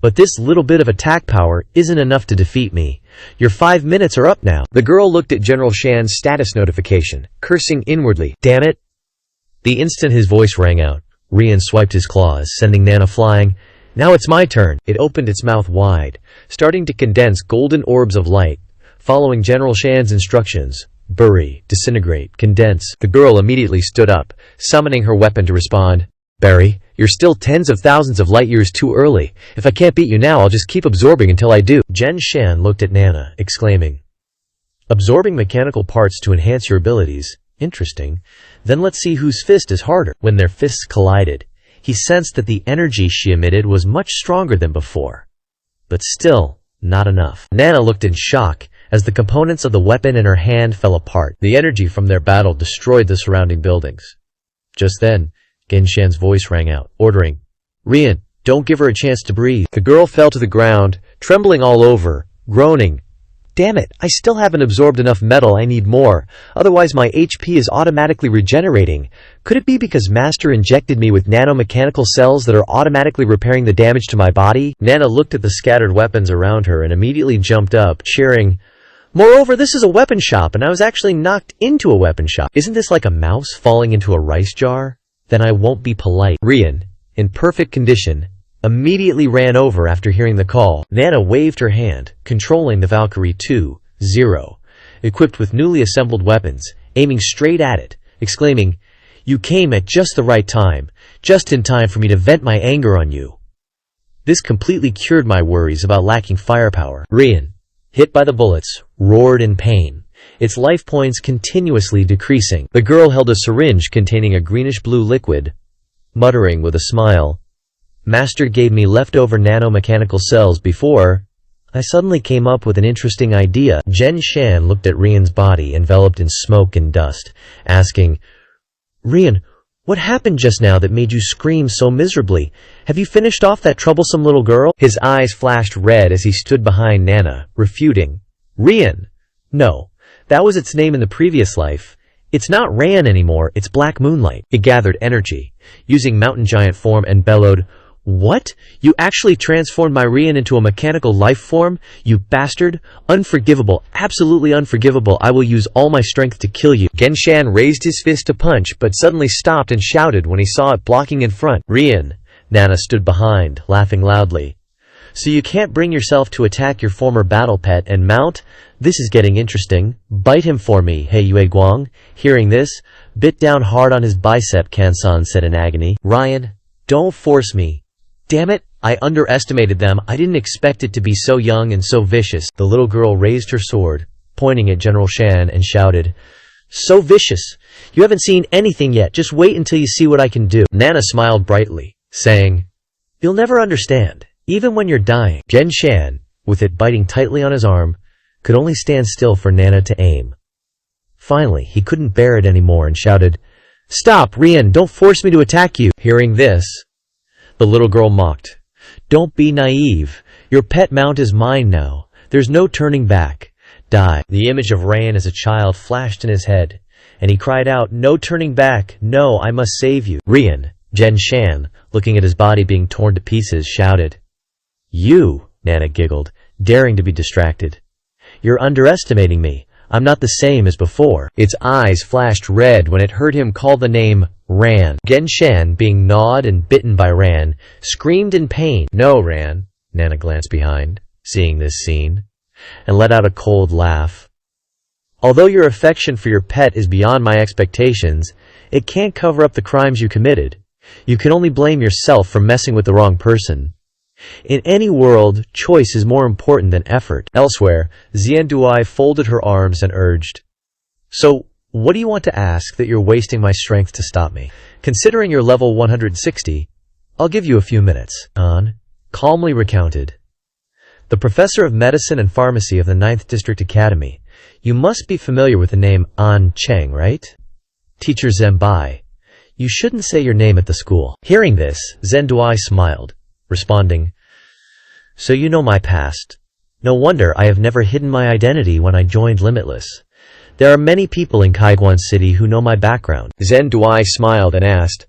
[SPEAKER 1] But this little bit of attack power isn't enough to defeat me. Your 5 minutes are up now." The girl looked at General Shan's status notification, cursing inwardly. "Damn it." The instant his voice rang out, Rian swiped his claws, sending Nana flying. "Now it's my turn." It opened its mouth wide, starting to condense golden orbs of light, following General Shan's instructions. "Bury, disintegrate, condense." The girl immediately stood up, summoning her weapon to respond. "Barry, you're still tens of thousands of light years too early. If I can't beat you now, I'll just keep absorbing until I do." Gen Shan looked at Nana, exclaiming, "Absorbing mechanical parts to enhance your abilities? Interesting. Then let's see whose fist is harder." When their fists collided, he sensed that the energy she emitted was much stronger than before. But still, not enough. Nana looked in shock as the components of the weapon in her hand fell apart. The energy from their battle destroyed the surrounding buildings. Just then, Genshan's voice rang out, ordering, "Rian, don't give her a chance to breathe." The girl fell to the ground, trembling all over, groaning, "Damn it, I still haven't absorbed enough metal, I need more, otherwise my HP is automatically regenerating. Could it be because Master injected me with nanomechanical cells that are automatically repairing the damage to my body?" Nana looked at the scattered weapons around her and immediately jumped up, cheering, "Moreover, this is a weapon shop, and I was actually knocked into a weapon shop. Isn't this like a mouse falling into a rice jar? Then I won't be polite." Rian, in perfect condition, immediately ran over after hearing the call. Nana waved her hand, controlling the Valkyrie 2-0, equipped with newly assembled weapons, aiming straight at it, exclaiming, "You came at just the right time, just in time for me to vent my anger on you." This completely cured my worries about lacking firepower. Rian, hit by the bullets, roared in pain, its life points continuously decreasing. The girl held a syringe containing a greenish-blue liquid, muttering with a smile, "Master gave me leftover nanomechanical cells before. I suddenly came up with an interesting idea." Gen Shan looked at Rian's body enveloped in smoke and dust, asking, "Rian, what happened just now that made you scream so miserably? Have you finished off that troublesome little girl?" His eyes flashed red as he stood behind Nana, refuting, "Rian? No, that was its name in the previous life. It's not Ran anymore, it's Black Moonlight." He gathered energy, using mountain giant form, and bellowed, "What? You actually transformed my Rian into a mechanical life form? You bastard! Unforgivable, absolutely unforgivable. I will use all my strength to kill you." Genshan raised his fist to punch, but suddenly stopped and shouted when he saw it blocking in front. "Rian!" Nana stood behind, laughing loudly. "So you can't bring yourself to attack your former battle pet and mount? This is getting interesting. Bite him for me, He Yue Guang." Hearing this, bit down hard on his bicep, Kansan said in agony, "Ryan, don't force me. Damn it, I underestimated them. I didn't expect it to be so young and so vicious." The little girl raised her sword, pointing at General Shan, and shouted, "So vicious! You haven't seen anything yet. Just wait until you see what I can do." Nana smiled brightly, saying, "You'll never understand, even when you're dying." Gen Shan, with it biting tightly on his arm, could only stand still for Nana to aim. Finally, he couldn't bear it anymore and shouted, "Stop, Rian, don't force me to attack you." Hearing this, the little girl mocked, "Don't be naive. Your pet mount is mine now. There's no turning back. Die." The image of Rayan as a child flashed in his head, and he cried out, "No turning back! No, I must save you!" Rian, Jen Shan, looking at his body being torn to pieces, shouted. "You," Nana giggled, daring to be distracted. "You're underestimating me. I'm not the same as before." Its eyes flashed red when it heard him call the name Ran. Genshan, being gnawed and bitten by Ran, screamed in pain. "No, Ran." Nana glanced behind, seeing this scene, and let out a cold laugh. "Although your affection for your pet is beyond my expectations, it can't cover up the crimes you committed. You can only blame yourself for messing with the wrong person. In any world, choice is more important than effort." Elsewhere, Xianduai folded her arms and urged, "So, what do you want to ask that you're wasting my strength to stop me? Considering you're level 160, I'll give you a few minutes." An calmly recounted. "The professor of medicine and pharmacy of the 9th District Academy. You must be familiar with the name An Cheng, right? Teacher Zembai. You shouldn't say your name at the school." Hearing this, Zenduai smiled, responding, "So you know my past. No wonder I have never hidden my identity when I joined Limitless. There are many people in Kaiguan City who know my background." Zenduai smiled and asked,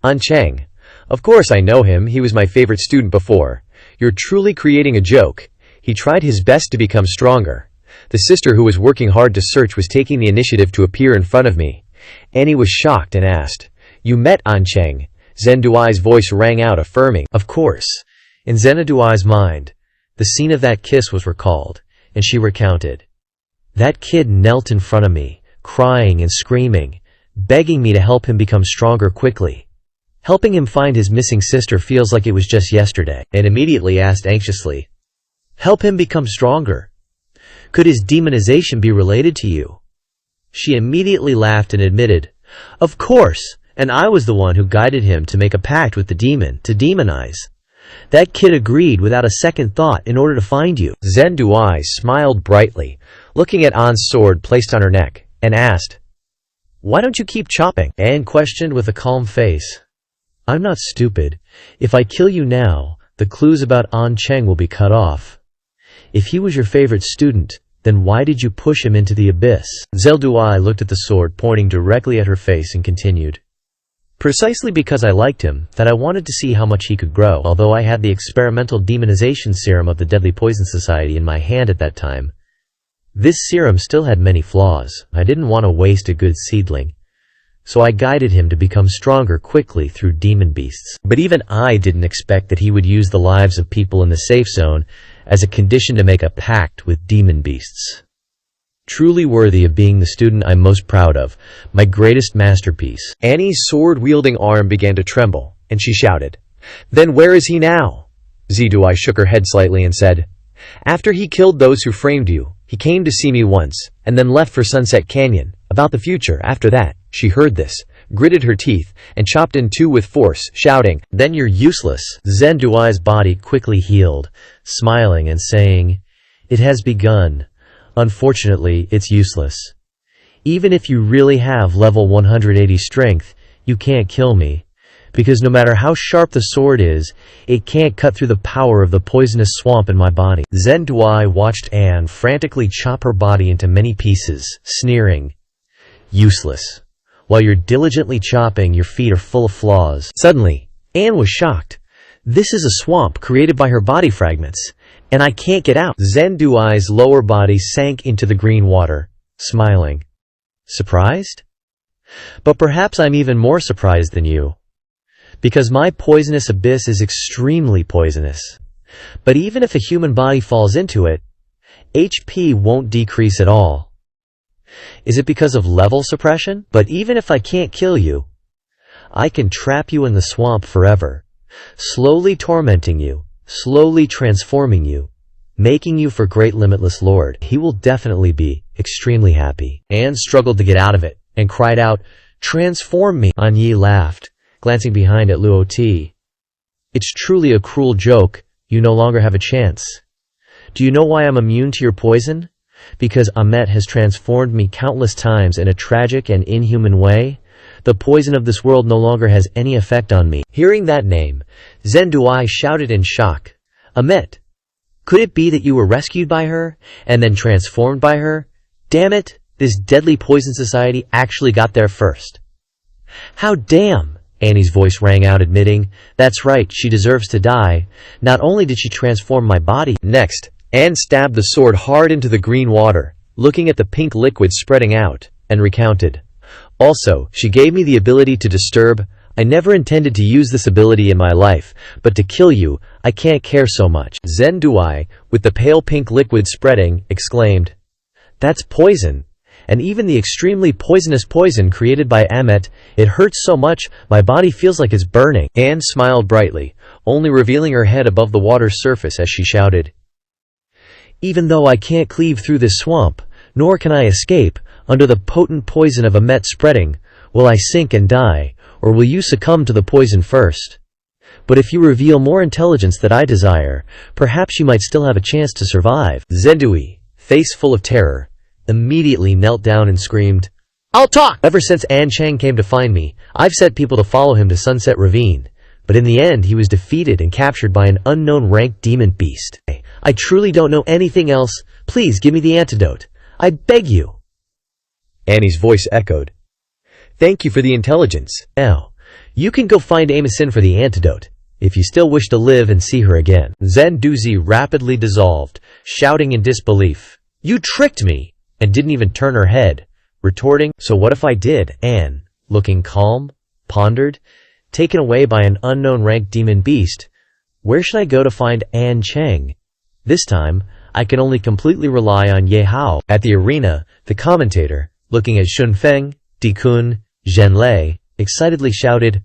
[SPEAKER 1] "An Cheng, of course I know him. He was my favorite student before. You're truly creating a joke. He tried his best to become stronger. The sister who was working hard to search was taking the initiative to appear in front of me." Annie was shocked and asked, "You met An Cheng?" Zenduai's voice rang out affirming, "Of course." In Zenduai's mind, the scene of that kiss was recalled, and she recounted, "That kid knelt in front of me, crying and screaming, begging me to help him become stronger quickly. Helping him find his missing sister feels like it was just yesterday." And immediately asked anxiously, "Help him become stronger? Could his demonization be related to you?" She immediately laughed and admitted, "Of course, and I was the one who guided him to make a pact with the demon, to demonize. That kid agreed without a second thought in order to find you." Zenduai smiled brightly, looking at An's sword placed on her neck, and asked, "Why don't you keep chopping?" An questioned with a calm face. "I'm not stupid. If I kill you now, the clues about An Cheng will be cut off. If he was your favorite student, then why did you push him into the abyss?" Zelduai looked at the sword pointing directly at her face and continued, "Precisely because I liked him, that I wanted to see how much he could grow. Although I had the experimental demonization serum of the Deadly Poison Society in my hand at that time, this serum still had many flaws. I didn't want to waste a good seedling, so I guided him to become stronger quickly through demon beasts. But even I didn't expect that he would use the lives of people in the safe zone as a condition to make a pact with demon beasts. Truly worthy of being the student I'm most proud of, my greatest masterpiece." Annie's sword-wielding arm began to tremble, and she shouted, "Then where is he now?" Zedui shook her head slightly and said, "After he killed those who framed you, he came to see me once, and then left for Sunset Canyon. About the future, after that." She heard this, gritted her teeth, and chopped in two with force, shouting, "Then you're useless." Zenduai's body quickly healed, smiling and saying, "It has begun. Unfortunately, it's useless. Even if you really have level 180 strength, you can't kill me, because no matter how sharp the sword is, it can't cut through the power of the poisonous swamp in my body." Zenduai watched Anne frantically chop her body into many pieces, sneering, "Useless. While you're diligently chopping, your feet are full of flaws." Suddenly, Anne was shocked. "This is a swamp created by her body fragments, and I can't get out." Zenduai's lower body sank into the green water, smiling. "Surprised? But perhaps I'm even more surprised than you, because my poisonous abyss is extremely poisonous. But even if a human body falls into it, HP won't decrease at all. Is it because of level suppression? But even if I can't kill you, I can trap you in the swamp forever, slowly tormenting you, slowly transforming you, making you for Great Limitless Lord. He will definitely be extremely happy." Anne struggled to get out of it, and cried out, "Transform me!" An Yi laughed, glancing behind at Luo Ti. "It's truly a cruel joke. You no longer have a chance. Do you know why I'm immune to your poison? Because Amet has transformed me countless times in a tragic and inhuman way. The poison of this world no longer has any effect on me." Hearing that name, Zenduai shouted in shock, "Amet? Could it be that you were rescued by her, and then transformed by her? Damn it, This deadly poison society actually got there first. How damn! Annie's voice rang out, admitting, "That's right, she deserves to die. Not only did she transform my body—" Next, Anne stabbed the sword hard into the green water, looking at the pink liquid spreading out, and recounted. "Also, she gave me the ability to disturb. I never intended to use this ability in my life, but to kill you, I can't care so much." Zen Duai, with the pale pink liquid spreading, exclaimed, "That's poison. And even the extremely poisonous poison created by Amet, it hurts so much, my body feels like it's burning." Anne smiled brightly, only revealing her head above the water's surface as she shouted, "Even though I can't cleave through this swamp, nor can I escape, under the potent poison of Amet spreading, will I sink and die, or will you succumb to the poison first? But if you reveal more intelligence that I desire, perhaps you might still have a chance to survive." Zendui, face full of terror, immediately knelt down and screamed, "I'll talk! Ever since An Chang came to find me, I've set people to follow him to Sunset Ravine. But in the end, he was defeated and captured by an unknown rank demon beast. I truly don't know anything else. Please give me the antidote. I beg you." Annie's voice echoed, "Thank you for the intelligence. Now, you can go find Amison for the antidote, if you still wish to live and see her again." Zen Duzi rapidly dissolved, shouting in disbelief, "You tricked me!" and didn't even turn her head, retorting, "So what if I did?" Anne, looking calm, pondered, "Taken away by an unknown rank demon beast. Where should I go to find An Chang? This time, I can only completely rely on Ye Hao." At the arena, the commentator, looking at Shunfeng, Dikun, Zhenlei, excitedly shouted,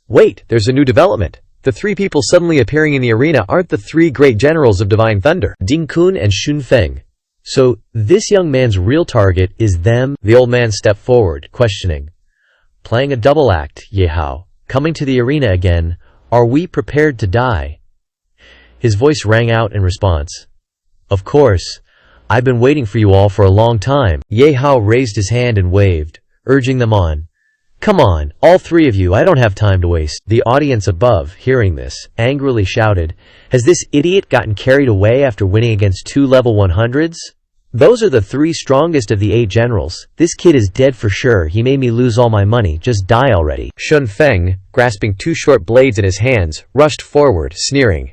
[SPEAKER 1] "Wait, there's a new development. The three people suddenly appearing in the arena aren't the three great generals of Divine Thunder, Dingkun and Shunfeng. So, this young man's real target is them?" The old man stepped forward, questioning, "Playing a double act, Ye Hao, coming to the arena again. Are we prepared to die?" His voice rang out in response, "Of course. I've been waiting for you all for a long time." Ye Hao raised his hand and waved, urging them on. "Come on, all three of you, I don't have time to waste." The audience above, hearing this, angrily shouted, "Has this idiot gotten carried away after winning against 2 level 100s? Those are the 3 strongest of the 8 generals. This kid is dead for sure. He made me lose all my money. Just die already." Shun Feng, grasping 2 short blades in his hands, rushed forward, sneering,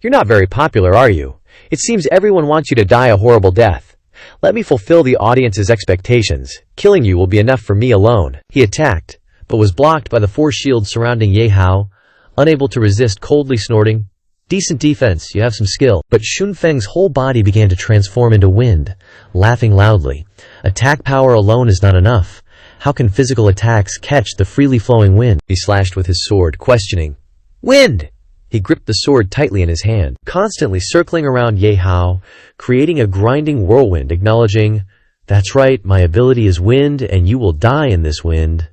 [SPEAKER 1] "You're not very popular, are you? It seems everyone wants you to die a horrible death. Let me fulfill the audience's expectations. Killing you will be enough for me alone." He attacked, but was blocked by the 4 shields surrounding Ye Hao, unable to resist, coldly snorting, "Decent defense, you have some skill." But Shunfeng's whole body began to transform into wind, laughing loudly. "Attack power alone is not enough. How can physical attacks catch the freely flowing wind?" He slashed with his sword, questioning, "Wind!" He gripped the sword tightly in his hand, constantly circling around Ye Hao, creating a grinding whirlwind, acknowledging, "That's right, my ability is wind, and you will die in this wind."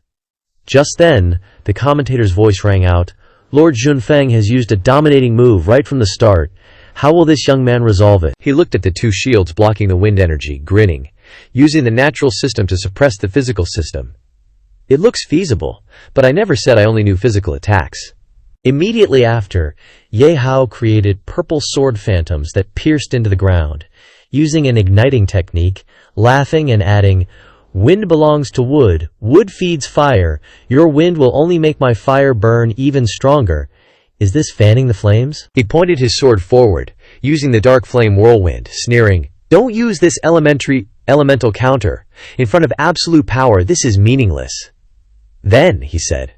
[SPEAKER 1] Just then, the commentator's voice rang out, "Lord Junfeng has used a dominating move right from the start. How will this young man resolve it?" He looked at the 2 shields blocking the wind energy, grinning, "Using the natural system to suppress the physical system. It looks feasible, but I never said I only knew physical attacks." Immediately after, Ye Hao created purple sword phantoms that pierced into the ground, using an igniting technique, laughing and adding, "Wind belongs to wood, wood feeds fire, your wind will only make my fire burn even stronger. Is this fanning the flames?" He pointed his sword forward, using the dark flame whirlwind, sneering, "Don't use this elemental counter. In front of absolute power, this is meaningless." Then, he said,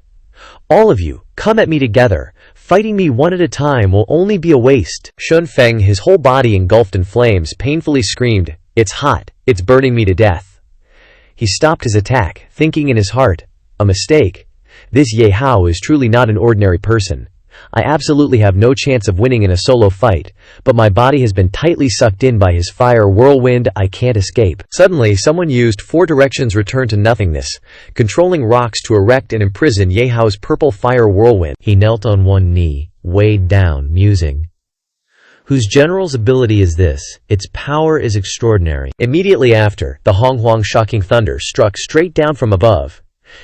[SPEAKER 1] "All of you, come at me together. Fighting me one at a time will only be a waste." Shun Feng, his whole body engulfed in flames, painfully screamed, "It's hot, it's burning me to death." He stopped his attack, thinking in his heart, "A mistake. This Ye Hao is truly not an ordinary person. I absolutely have no chance of winning in a solo fight, but my body has been tightly sucked in by his fire whirlwind. I can't escape." Suddenly, someone used 4 directions return to nothingness, controlling rocks to erect and imprison Ye Hao's purple fire whirlwind. He knelt on one knee, weighed down, musing, "Whose general's ability is this? Its power is extraordinary." Immediately after, the Honghuang shocking thunder struck straight down from above.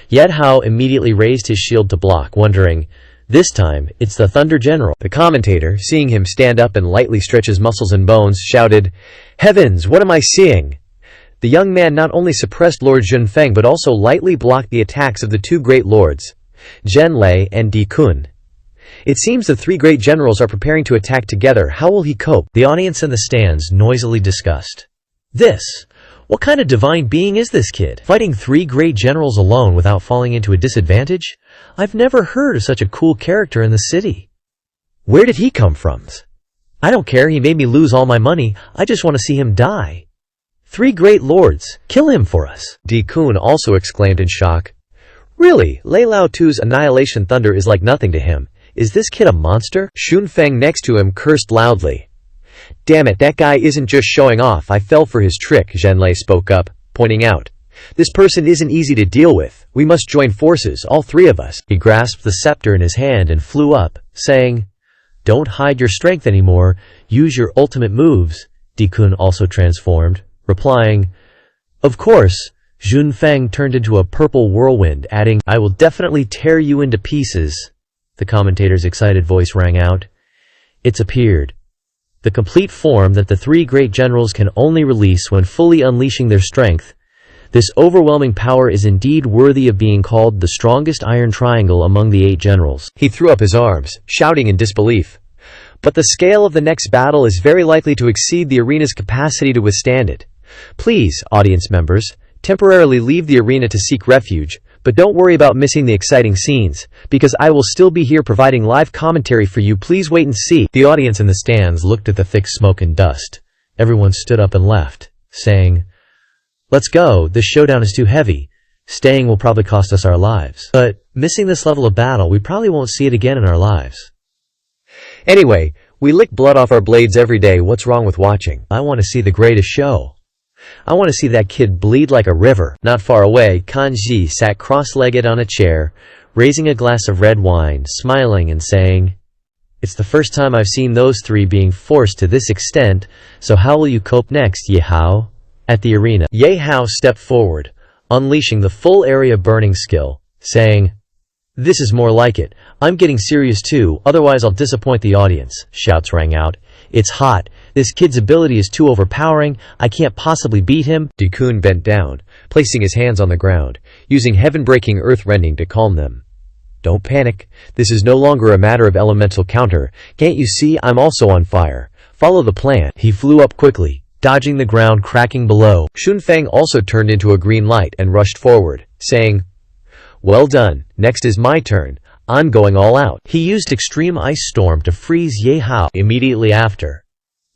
[SPEAKER 1] Ye Hao immediately raised his shield to block, wondering, "This time, it's the Thunder General." The commentator, seeing him stand up and lightly stretch his muscles and bones, shouted, "Heavens, what am I seeing? the young man not only suppressed Lord Junfeng but also lightly blocked the attacks of the two great lords, Zhenlei and Di Kun. It seems the three great generals are preparing to attack together. How will he cope? The audience in the stands noisily discussed. What kind of divine being is this kid? Fighting three great generals alone without falling into a disadvantage? I've never heard of such a cool character in the city. Where did he come from? I don't care, he made me lose all my money, I just want to see him die. Three great lords, kill him for us. Di Kun also exclaimed in shock. Really, Lei Lao Tu's annihilation thunder is like nothing to him. Is this kid a monster? Shunfeng next to him cursed loudly. Damn it, that guy isn't just showing off, I fell for his trick, Zhenlei spoke up, pointing out. This person isn't easy to deal with. We must join forces, all three of us. He grasped the scepter in his hand and flew up, saying, Don't hide your strength anymore, use your ultimate moves. Di Kun also transformed, replying, Of course. Junfeng turned into a purple whirlwind, adding, I will definitely tear you into pieces. The commentator's excited voice rang out. It's appeared. The complete form that the three great generals can only release when fully unleashing their strength. This overwhelming power is indeed worthy of being called the strongest iron triangle among the 8 generals. He threw up his arms, shouting in disbelief. But the scale of the next battle is very likely to exceed the arena's capacity to withstand it. Please, audience members, temporarily leave the arena to seek refuge, but don't worry about missing the exciting scenes, because I will still be here providing live commentary for you. Please wait and see. The audience in the stands looked at the thick smoke and dust. Everyone stood up and left, saying, Let's go, this showdown is too heavy. Staying will probably cost us our lives. But missing this level of battle, we probably won't see it again in our lives. Anyway, we lick blood off our blades every day. What's wrong with watching? I want to see the greatest show. I want to see that kid bleed like a river. Not far away, Kanji sat cross-legged on a chair, raising a glass of red wine, smiling and saying, It's the first time I've seen those three being forced to this extent, so how will you cope next, Ye Hao? At the arena, Ye Hao stepped forward, unleashing the full area burning skill, saying, This is more like it. I'm getting serious too, otherwise I'll disappoint the audience. Shouts rang out. It's hot. This kid's ability is too overpowering. I can't possibly beat him. Di Kun bent down, placing his hands on the ground, using heaven-breaking earth-rending to calm them. Don't panic. This is no longer a matter of elemental counter. Can't you see I'm also on fire? Follow the plan. He flew up quickly, dodging the ground cracking below. Shunfeng also turned into a green light and rushed forward, saying, Well done. Next is my turn. I'm going all out. He used extreme ice storm to freeze Ye Hao. Immediately after,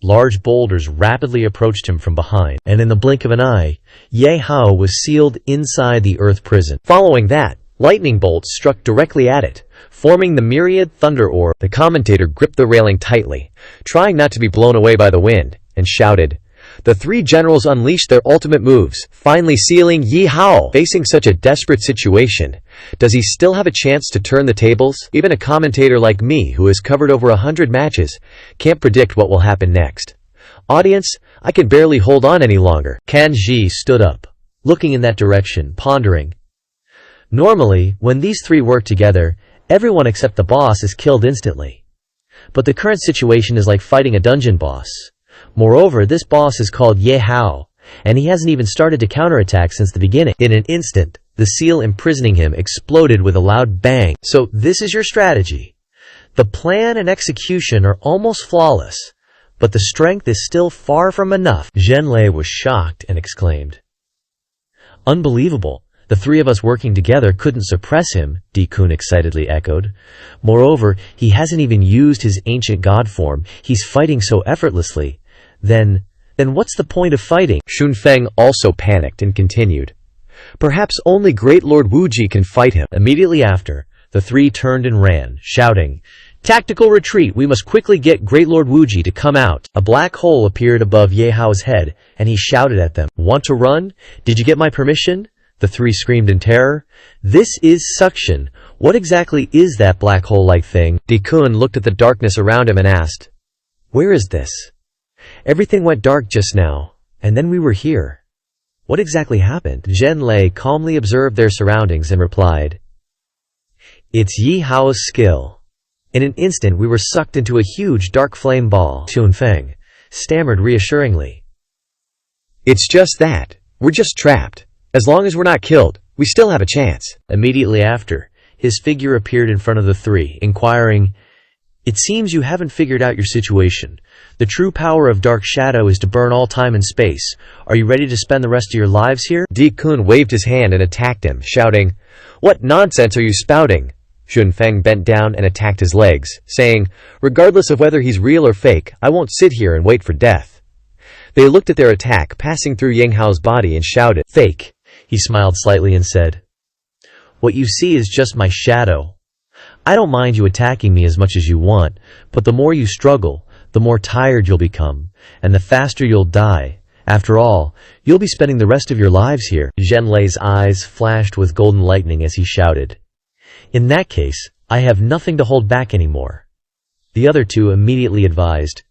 [SPEAKER 1] large boulders rapidly approached him from behind, and in the blink of an eye, Ye Hao was sealed inside the earth prison. Following that, lightning bolts struck directly at it, forming the myriad thunder orb. The commentator gripped the railing tightly, trying not to be blown away by the wind, and shouted, The three generals unleashed their ultimate moves, finally sealing Ye Hao. Facing such a desperate situation, does he still have a chance to turn the tables? Even a commentator like me, who has covered over 100 matches, can't predict what will happen next. Audience, I can barely hold on any longer. Kanji stood up, looking in that direction, pondering. Normally, when these three work together, everyone except the boss is killed instantly. But the current situation is like fighting a dungeon boss. Moreover, this boss is called Ye Hao, and he hasn't even started to counterattack since the beginning. In an instant, the seal imprisoning him exploded with a loud bang. So this is your strategy. The plan and execution are almost flawless, but the strength is still far from enough. Zhenlei was shocked and exclaimed, Unbelievable. The three of us working together couldn't suppress him, Di Kun excitedly echoed. Moreover, he hasn't even used his ancient god form. He's fighting so effortlessly. Then what's the point of fighting? Shunfeng also panicked and continued. Perhaps only Great Lord Wuji can fight him. Immediately after, the three turned and ran, shouting, Tactical retreat! We must quickly get Great Lord Wuji to come out. A black hole appeared above Ye Hao's head, and he shouted at them. Want to run? Did you get my permission? The three screamed in terror. This is suction. What exactly is that black hole-like thing? Di Kun looked at the darkness around him and asked, Where is this? Everything went dark just now, and then we were here. What exactly happened? Zhenlei calmly observed their surroundings and replied, It's Ye Hao's skill. In an instant we were sucked into a huge dark flame ball. Shunfeng stammered reassuringly, It's just that.
[SPEAKER 2] We're just trapped. As long as we're not killed, we still have a chance."
[SPEAKER 1] Immediately after, his figure appeared in front of the three, inquiring, "It seems you haven't figured out your situation. The true power of Dark Shadow is to burn all time and space. Are you ready to spend the rest of your lives here?"
[SPEAKER 2] Di-kun waved his hand and attacked him, shouting, "What nonsense are you spouting?" Shunfeng bent down and attacked his legs, saying, "Regardless of whether he's real or fake, I won't sit here and wait for death." They looked at their attack passing through Ye Hao's body and shouted,
[SPEAKER 1] "Fake." He smiled slightly and said, "What you see is just my shadow. I don't mind you attacking me as much as you want, but the more you struggle, the more tired you'll become, and the faster you'll die. After all, you'll be spending the rest of your lives here." Zhenlei's eyes flashed with golden lightning as he shouted, "In that case, I have nothing to hold back anymore." The other two immediately advised,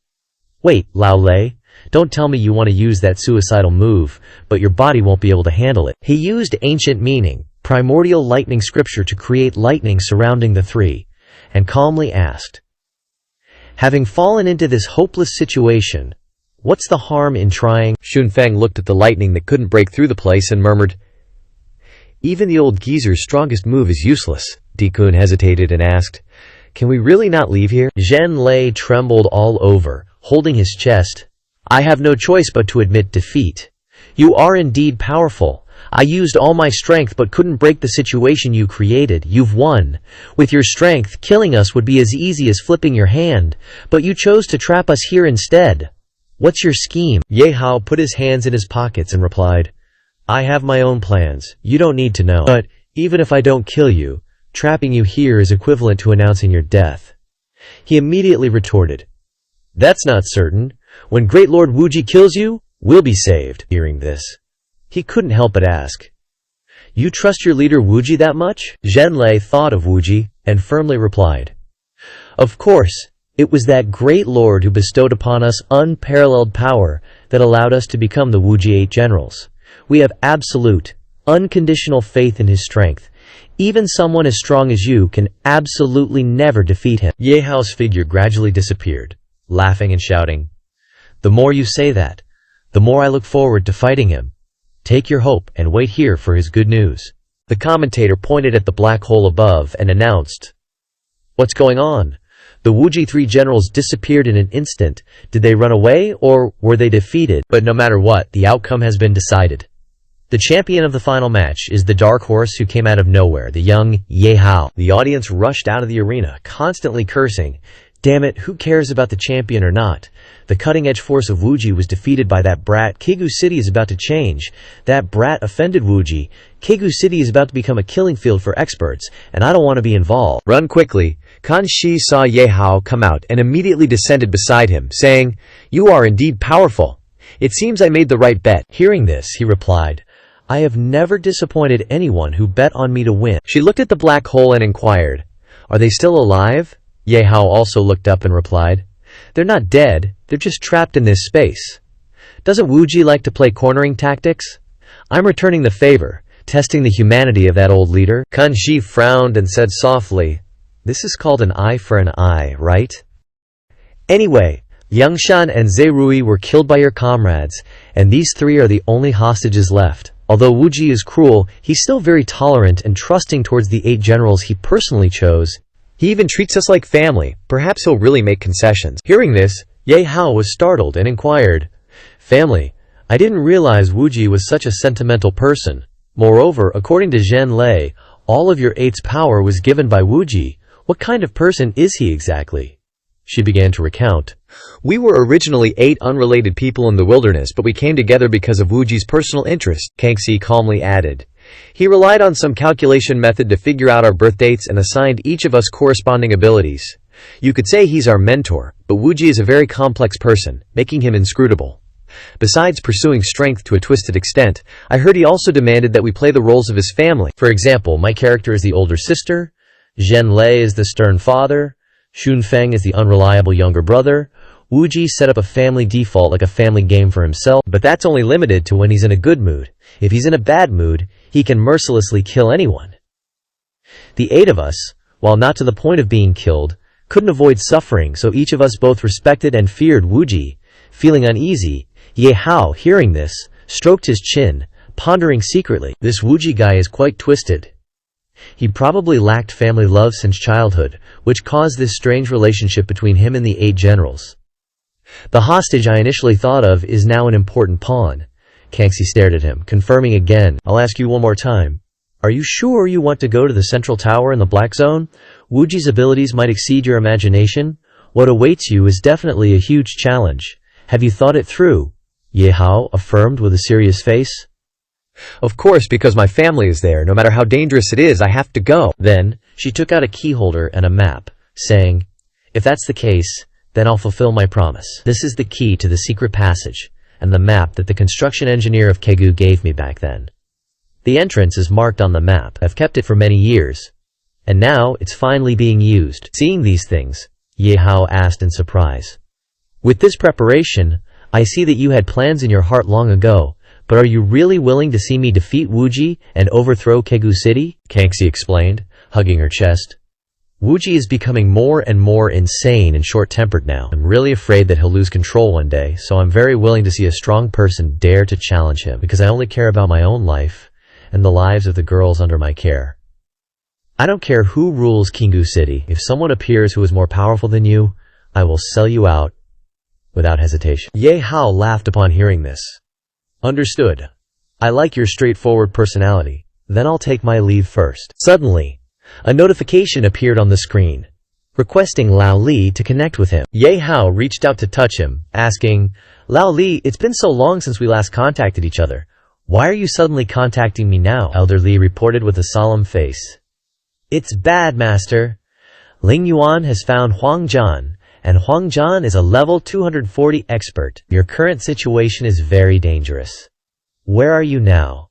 [SPEAKER 1] "Wait, Lao Lei, don't tell me you want to use that suicidal move, but your body won't be able to handle it." He used ancient meaning, primordial lightning scripture to create lightning surrounding the three, and calmly asked, "Having fallen into this hopeless situation, what's the harm in trying?"
[SPEAKER 2] Shunfeng looked at the lightning that couldn't break through the place and murmured, "Even the old geezer's strongest move is useless." Di-kun hesitated and asked, "Can we really not leave here?"
[SPEAKER 1] Zhenlei trembled all over, holding his chest. "I have no choice but to admit defeat. You are indeed powerful. I used all my strength but couldn't break the situation you created. You've won. With your strength, killing us would be as easy as flipping your hand, but you chose to trap us here instead. What's your scheme?" Ye Hao put his hands in his pockets and replied, "I have my own plans. You don't need to know. But even if I don't kill you, trapping you here is equivalent to announcing your death." He immediately retorted, "That's not certain. When Great Lord Wuji kills you, we'll be saved." Hearing this, he couldn't help but ask, "You trust your leader Wuji that much?" Zhenlei thought of Wuji and firmly replied, "Of course, it was that great lord who bestowed upon us unparalleled power that allowed us to become the Wuji 8 generals. We have absolute, unconditional faith in his strength. Even someone as strong as you can absolutely never defeat him." Ye Hao's figure gradually disappeared, laughing and shouting, "The more you say that, the more I look forward to fighting him. Take your hope and wait here for his good news." The commentator pointed at the black hole above and announced, "What's going on? The Wuji 3 generals disappeared in an instant. Did they run away or were they defeated? But no matter what, the outcome has been decided. The champion of the final match is the dark horse who came out of nowhere, the young Ye Hao." The audience rushed out of the arena, constantly cursing, "Damn it, who cares about the champion or not? The cutting-edge force of Wuji was defeated by that brat. Kegu City is about to change. That brat offended Wuji. Kegu City is about to become a killing field for experts, and I don't want to be involved." Run quickly. Kan Shi saw Ye Hao come out and immediately descended beside him, saying, "You are indeed powerful. It seems I made the right bet." Hearing this, he replied, "I have never disappointed anyone who bet on me to win." She looked at the black hole and inquired, "Are they still alive?" Ye Hao also looked up and replied, "They're not dead, they're just trapped in this space. Doesn't Wuji like to play cornering tactics? I'm returning the favor, testing the humanity of that old leader." Kan Shi frowned and said softly, "This is called an eye for an eye, right? Anyway, Yangshan and Zeirui were killed by your comrades, and these three are the only hostages left. Although Wuji is cruel, he's still very tolerant and trusting towards the 8 generals he personally chose. He even treats us like family. Perhaps he'll really make concessions." Hearing this, Ye Hao was startled and inquired, "Family? I didn't realize Wuji was such a sentimental person. Moreover, according to Zhenlei, all of your 8's power was given by Wuji. What kind of person is he exactly?" She began to recount. "We were originally 8 unrelated people in the wilderness, but we came together because of Wuji's personal interest," Kangxi calmly added. "He relied on some calculation method to figure out our birth dates and assigned each of us corresponding abilities. You could say he's our mentor, but Wuji is a very complex person, making him inscrutable. Besides pursuing strength to a twisted extent, I heard he also demanded that we play the roles of his family. For example, my character is the older sister, Zhenlei is the stern father, Shunfeng is the unreliable younger brother. Wuji set up a family default like a family game for himself, but that's only limited to when he's in a good mood. If he's in a bad mood, he can mercilessly kill anyone. The 8 of us, while not to the point of being killed, couldn't avoid suffering, so each of us both respected and feared Wuji. Feeling uneasy, Ye Hao, hearing this, stroked his chin, pondering secretly. This Wuji guy is quite twisted. He probably lacked family love since childhood, which caused this strange relationship between him and the 8 generals. The hostage I initially thought of is now an important pawn. Kangxi stared at him, confirming again. I'll ask you one more time. Are you sure you want to go to the central tower in the Black Zone? Wuji's abilities might exceed your imagination. What awaits you is definitely a huge challenge. Have you thought it through? Ye Hao affirmed with a serious face.
[SPEAKER 2] Of course, because my family is there. No matter how dangerous it is, I have to go.
[SPEAKER 1] Then, she took out a key holder and a map, saying, if that's the case, then I'll fulfill my promise. This is the key to the secret passage, and the map that the construction engineer of Kegu gave me back then. The entrance is marked on the map. I've kept it for many years, and now it's finally being used. Seeing these things, Ye Hao asked in surprise. With this preparation, I see that you had plans in your heart long ago, but are you really willing to see me defeat Wuji and overthrow Kegu City? Kangxi explained, hugging her chest. Wuji is becoming more and more insane and short-tempered now. I'm really afraid that he'll lose control one day, so I'm very willing to see a strong person dare to challenge him, because I only care about my own life and the lives of the girls under my care. I don't care who rules Kegu City. If someone appears who is more powerful than you, I will sell you out without hesitation. Ye Hao laughed upon hearing this. Understood. I like your straightforward personality. Then I'll take my leave first. Suddenly, a notification appeared on the screen, requesting Lao Li to connect with him. Ye Hao reached out to touch him, asking, Lao Li, it's been so long since we last contacted each other. Why are you suddenly contacting me now? Elder Li reported with a solemn face. It's bad, master. Ling Yuan has found Huang Zhan, and Huang Zhan is a level 240 expert. Your current situation is very dangerous. Where are you now?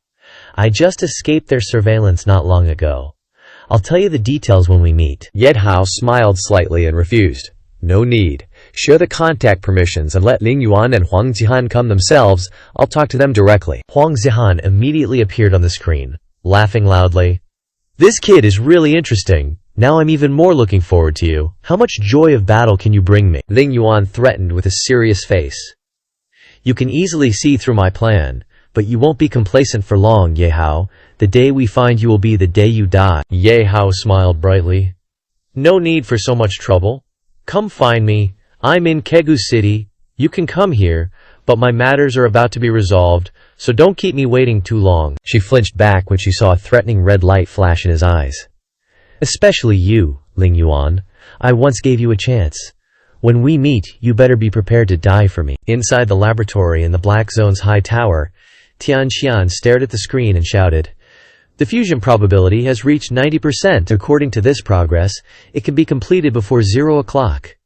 [SPEAKER 1] I just escaped their surveillance not long ago. I'll tell you the details when we meet.
[SPEAKER 2] Ye Hao smiled slightly and refused. No need. Share the contact permissions and let Ling Yuan and Huang Zihan come themselves. I'll talk to them directly.
[SPEAKER 1] Huang Zihan immediately appeared on the screen, laughing loudly. This kid is really interesting. Now I'm even more looking forward to you. How much joy of battle can you bring me?
[SPEAKER 2] Ling Yuan threatened with a serious face.
[SPEAKER 1] You can easily see through my plan, but you won't be complacent for long, Ye Hao. The day we find you will be the day you die. Ye Hao smiled brightly. No need for so much trouble. Come find me. I'm in Kegu City. You can come here, but my matters are about to be resolved, so don't keep me waiting too long. She flinched back when she saw a threatening red light flash in his eyes. Especially you, Ling Yuan. I once gave you a chance. When we meet, you better be prepared to die for me. Inside the laboratory in the Black Zone's high tower, Tianqian stared at the screen and shouted, the fusion probability has reached 90%. According to this progress, it can be completed before 0 o'clock.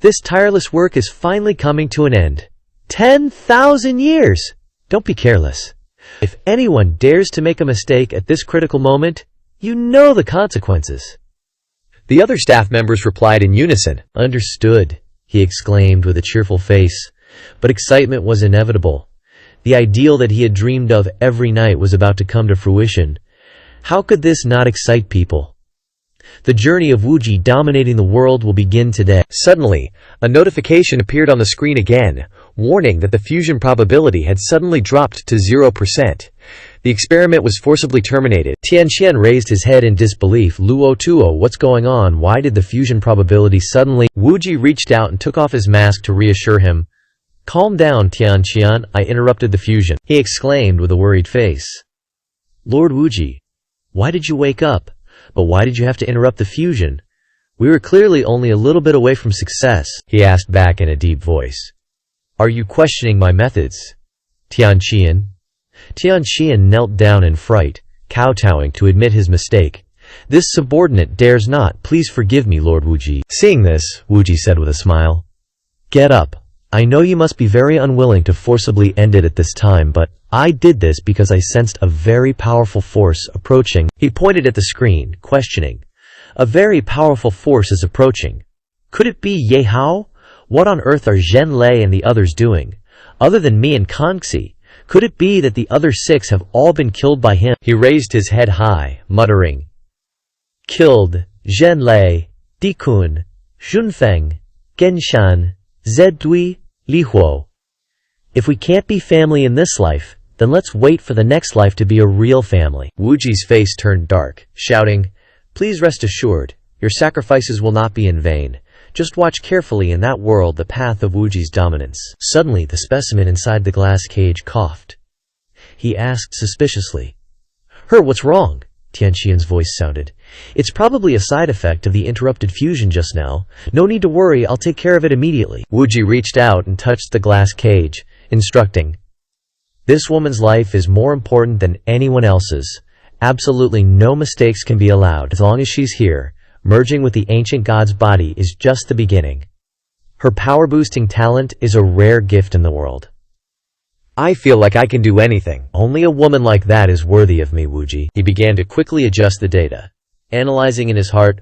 [SPEAKER 1] This tireless work is finally coming to an end. 10,000 years! Don't be careless. If anyone dares to make a mistake at this critical moment, you know the consequences.
[SPEAKER 2] The other staff members replied in unison.
[SPEAKER 1] Understood, he exclaimed with a cheerful face, but excitement was inevitable. The ideal that he had dreamed of every night was about to come to fruition. How could this not excite people? The journey of Wuji dominating the world will begin today.
[SPEAKER 2] Suddenly, a notification appeared on the screen again, warning that the fusion probability had suddenly dropped to 0%. The experiment was forcibly terminated.
[SPEAKER 1] Tianqian raised his head in disbelief. Luo Tuo, what's going on? Why did the fusion probability suddenly? Wuji reached out and took off his mask to reassure him. Calm down, Tianqian, I interrupted the fusion, he exclaimed with a worried face. Lord Wuji, why did you wake up? But why did you have to interrupt the fusion? We were clearly only a little bit away from success, he asked back in a deep voice. Are you questioning my methods? Tianqian knelt down in fright, kowtowing to admit his mistake. This subordinate dares not. Please forgive me, Lord Wuji. Seeing this, Wuji said with a smile. Get up. I know you must be very unwilling to forcibly end it at this time, but I did this because I sensed a very powerful force approaching. He pointed at the screen, questioning. A very powerful force is approaching. Could it be Ye Hao? What on earth are Zhen Lei and the others doing? Other than me and Kangxi, could it be that the other 6 have all been killed by him? He raised his head high, muttering. Killed, Zhen Lei, Dikun, Xunfeng, Genshan, Zedui, Li Huo. If we can't be family in this life, Then let's wait for the next life to be a real family.
[SPEAKER 2] Wuji's face turned dark, shouting, "Please rest assured, your sacrifices will not be in vain. Just watch carefully in that world the path of Wuji's dominance."
[SPEAKER 1] Suddenly, the specimen inside the glass cage coughed. He asked suspiciously, "What's wrong?" Tianqian's voice sounded. "It's probably a side effect of the interrupted fusion just now. No need to worry, I'll take care of it immediately."
[SPEAKER 2] Wuji reached out and touched the glass cage, instructing, "This woman's life is more important than anyone else's. Absolutely no mistakes can be allowed. As long as she's here, merging with the ancient god's body is just the beginning. Her power-boosting talent is a rare gift in the world. I feel like I can do anything. Only a woman like that is worthy of me, Wuji." He began to quickly adjust the data, analyzing in his heart,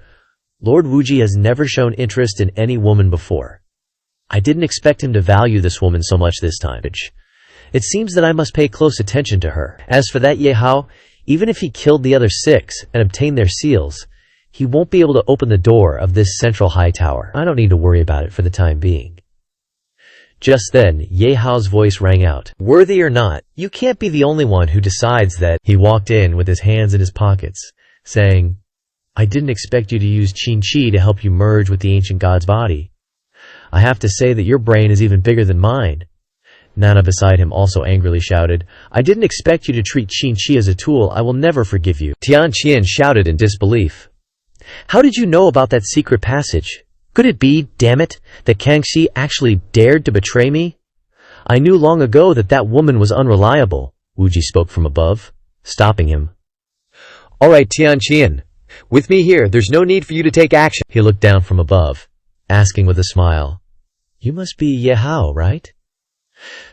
[SPEAKER 2] "Lord Wuji has never shown interest in any woman before. I didn't expect him to value this woman so much this time. It seems that I must pay close attention to her. As for that Ye Hao, even if he killed the other 6 and obtained their seals, he won't be able to open the door of this central high tower. I don't need to worry about it for the time being." Just then, Ye Hao's voice rang out. "Worthy or not, you can't be the only one who decides that." He walked in with his hands in his pockets, saying, "I didn't expect you to use Qin Qi to help you merge with the ancient god's body. I have to say that your brain is even bigger than mine." Nana beside him also angrily shouted, "I didn't expect you to treat Qin Qi as a tool. I will never forgive you." Tianqian shouted in disbelief, "How did you know about that secret passage? Could it be, damn it, that Kangxi actually dared to betray me? I knew long ago that that woman was unreliable." Wuji spoke from above, stopping him. "All right, Tianqian. With me here, there's no need for you to take action." He looked down from above, asking with a smile, "You must be Ye Hao, right?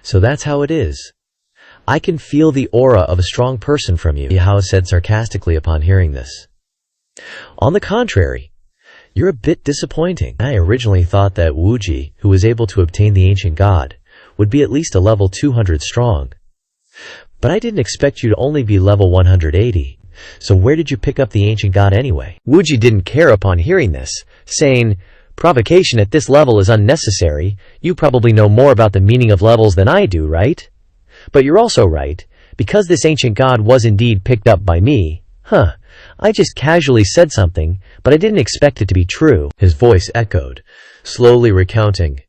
[SPEAKER 2] So that's how it is. I can feel the aura of a strong person from you," Ye Hao said sarcastically upon hearing this. "On the contrary, you're a bit disappointing. I originally thought that Wuji, who was able to obtain the ancient god, would be at least a level 200 strong. But I didn't expect you to only be level 180. So where did you pick up the ancient god anyway?" Wuji didn't care upon hearing this, saying, "Provocation at this level is unnecessary. You probably know more about the meaning of levels than I do, right? But you're also right. Because this ancient god was indeed picked up by me. I just casually said something, but I didn't expect it to be true." His voice echoed, slowly recounting,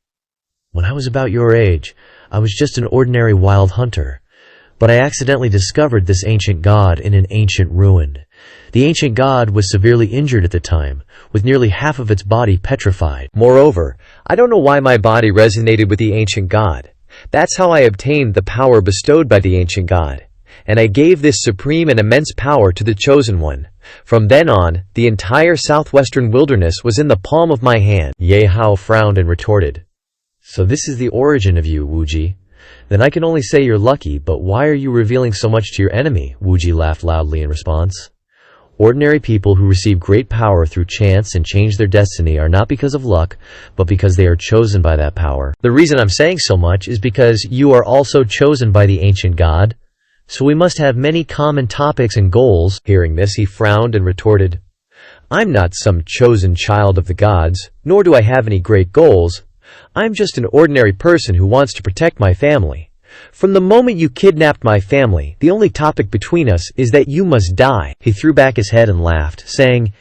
[SPEAKER 2] "When I was about your age, I was just an ordinary wild hunter. But I accidentally discovered this ancient god in an ancient ruin. The ancient god was severely injured at the time, with nearly half of its body petrified. Moreover, I don't know why my body resonated with the ancient god. That's how I obtained the power bestowed by the ancient god. And I gave this supreme and immense power to the Chosen One. From then on, the entire southwestern wilderness was in the palm of my hand." Ye Hao frowned and retorted, "So this is the origin of you, Wuji? Then I can only say you're lucky, but why are you revealing so much to your enemy?" Wuji laughed loudly in response. "Ordinary people who receive great power through chance and change their destiny are not because of luck, but because they are chosen by that power. The reason I'm saying so much is because you are also chosen by the ancient god. So we must have many common topics and goals." Hearing this, he frowned and retorted, "I'm not some chosen child of the gods, nor do I have any great goals. I'm just an ordinary person who wants to protect my family. From the moment you kidnapped my family, the only topic between us is that you must die." He threw back his head and laughed, saying,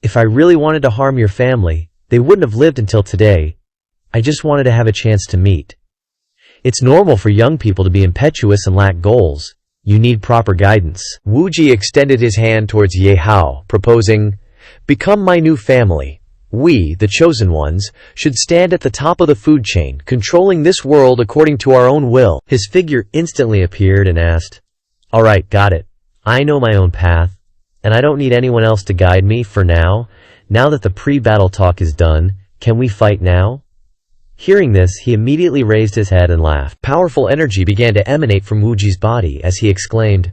[SPEAKER 2] "If I really wanted to harm your family, they wouldn't have lived until today. I just wanted to have a chance to meet. It's normal for young people to be impetuous and lack goals. You need proper guidance." Wuji extended his hand towards Ye Hao, proposing, "Become my new family. We, the Chosen Ones, should stand at the top of the food chain, controlling this world according to our own will." His figure instantly appeared and asked, "All right, got it. I know my own path, and I don't need anyone else to guide me for now. Now that the pre-battle talk is done, can we fight now?" Hearing this, he immediately raised his head and laughed. Powerful energy began to emanate from Wuji's body as he exclaimed,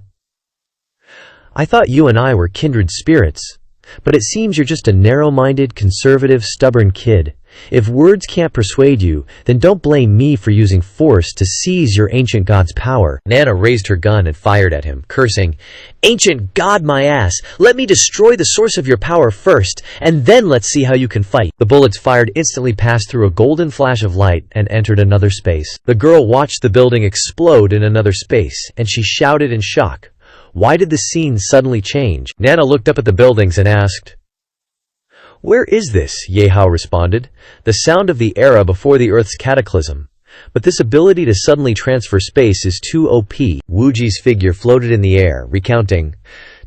[SPEAKER 2] "I thought you and I were kindred spirits, but it seems you're just a narrow-minded, conservative, stubborn kid.
[SPEAKER 1] If words can't persuade you, then don't blame me for using force to seize your ancient god's power."
[SPEAKER 2] Nana raised her gun and fired at him, cursing,
[SPEAKER 1] "Ancient god my ass, let me destroy the source of your power first, and then let's see how you can fight."
[SPEAKER 2] The bullets fired instantly passed through a golden flash of light and entered another space. The girl watched the building explode in another space, and she shouted in shock. Why did the scene suddenly change? Nana looked up at the buildings and asked, "Where is this?" Ye Hao responded, "The sound of the era before the Earth's cataclysm. But this ability to suddenly transfer space is too OP." Wuji's figure floated in the air, recounting,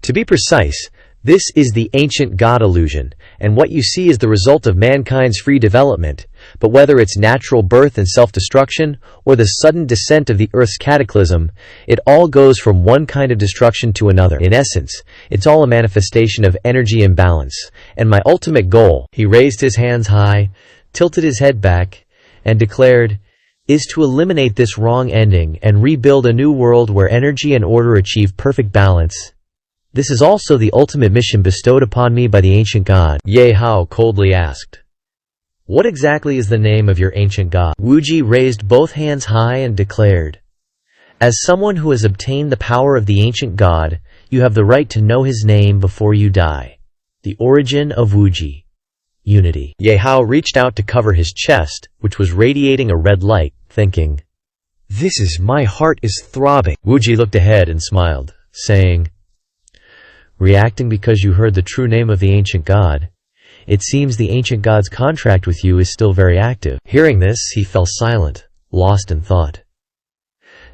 [SPEAKER 2] "To be precise, this is the ancient god illusion, and what you see is the result of mankind's free development. But whether it's natural birth and self-destruction, or the sudden descent of the Earth's cataclysm, it all goes from one kind of destruction to another. In essence, it's all a manifestation of energy imbalance, and my ultimate goal," he raised his hands high, tilted his head back, and declared, "is to eliminate this wrong ending and rebuild a new world where energy and order achieve perfect balance. This is also the ultimate mission bestowed upon me by the ancient god."
[SPEAKER 1] Ye Hao coldly asked, "What exactly is the name of your ancient god?"
[SPEAKER 2] Wuji raised both hands high and declared,
[SPEAKER 1] "As someone who has obtained the power of the ancient god, you have the right to know his name before you die. The origin of Wuji. Unity."
[SPEAKER 2] Ye Hao reached out to cover his chest, which was radiating a red light, thinking, "This is my heart is throbbing."
[SPEAKER 1] Wuji looked ahead and smiled, saying, "Reacting because you heard the true name of the ancient god. It seems the ancient god's contract with you is still very active."
[SPEAKER 2] Hearing this, he fell silent, lost in thought.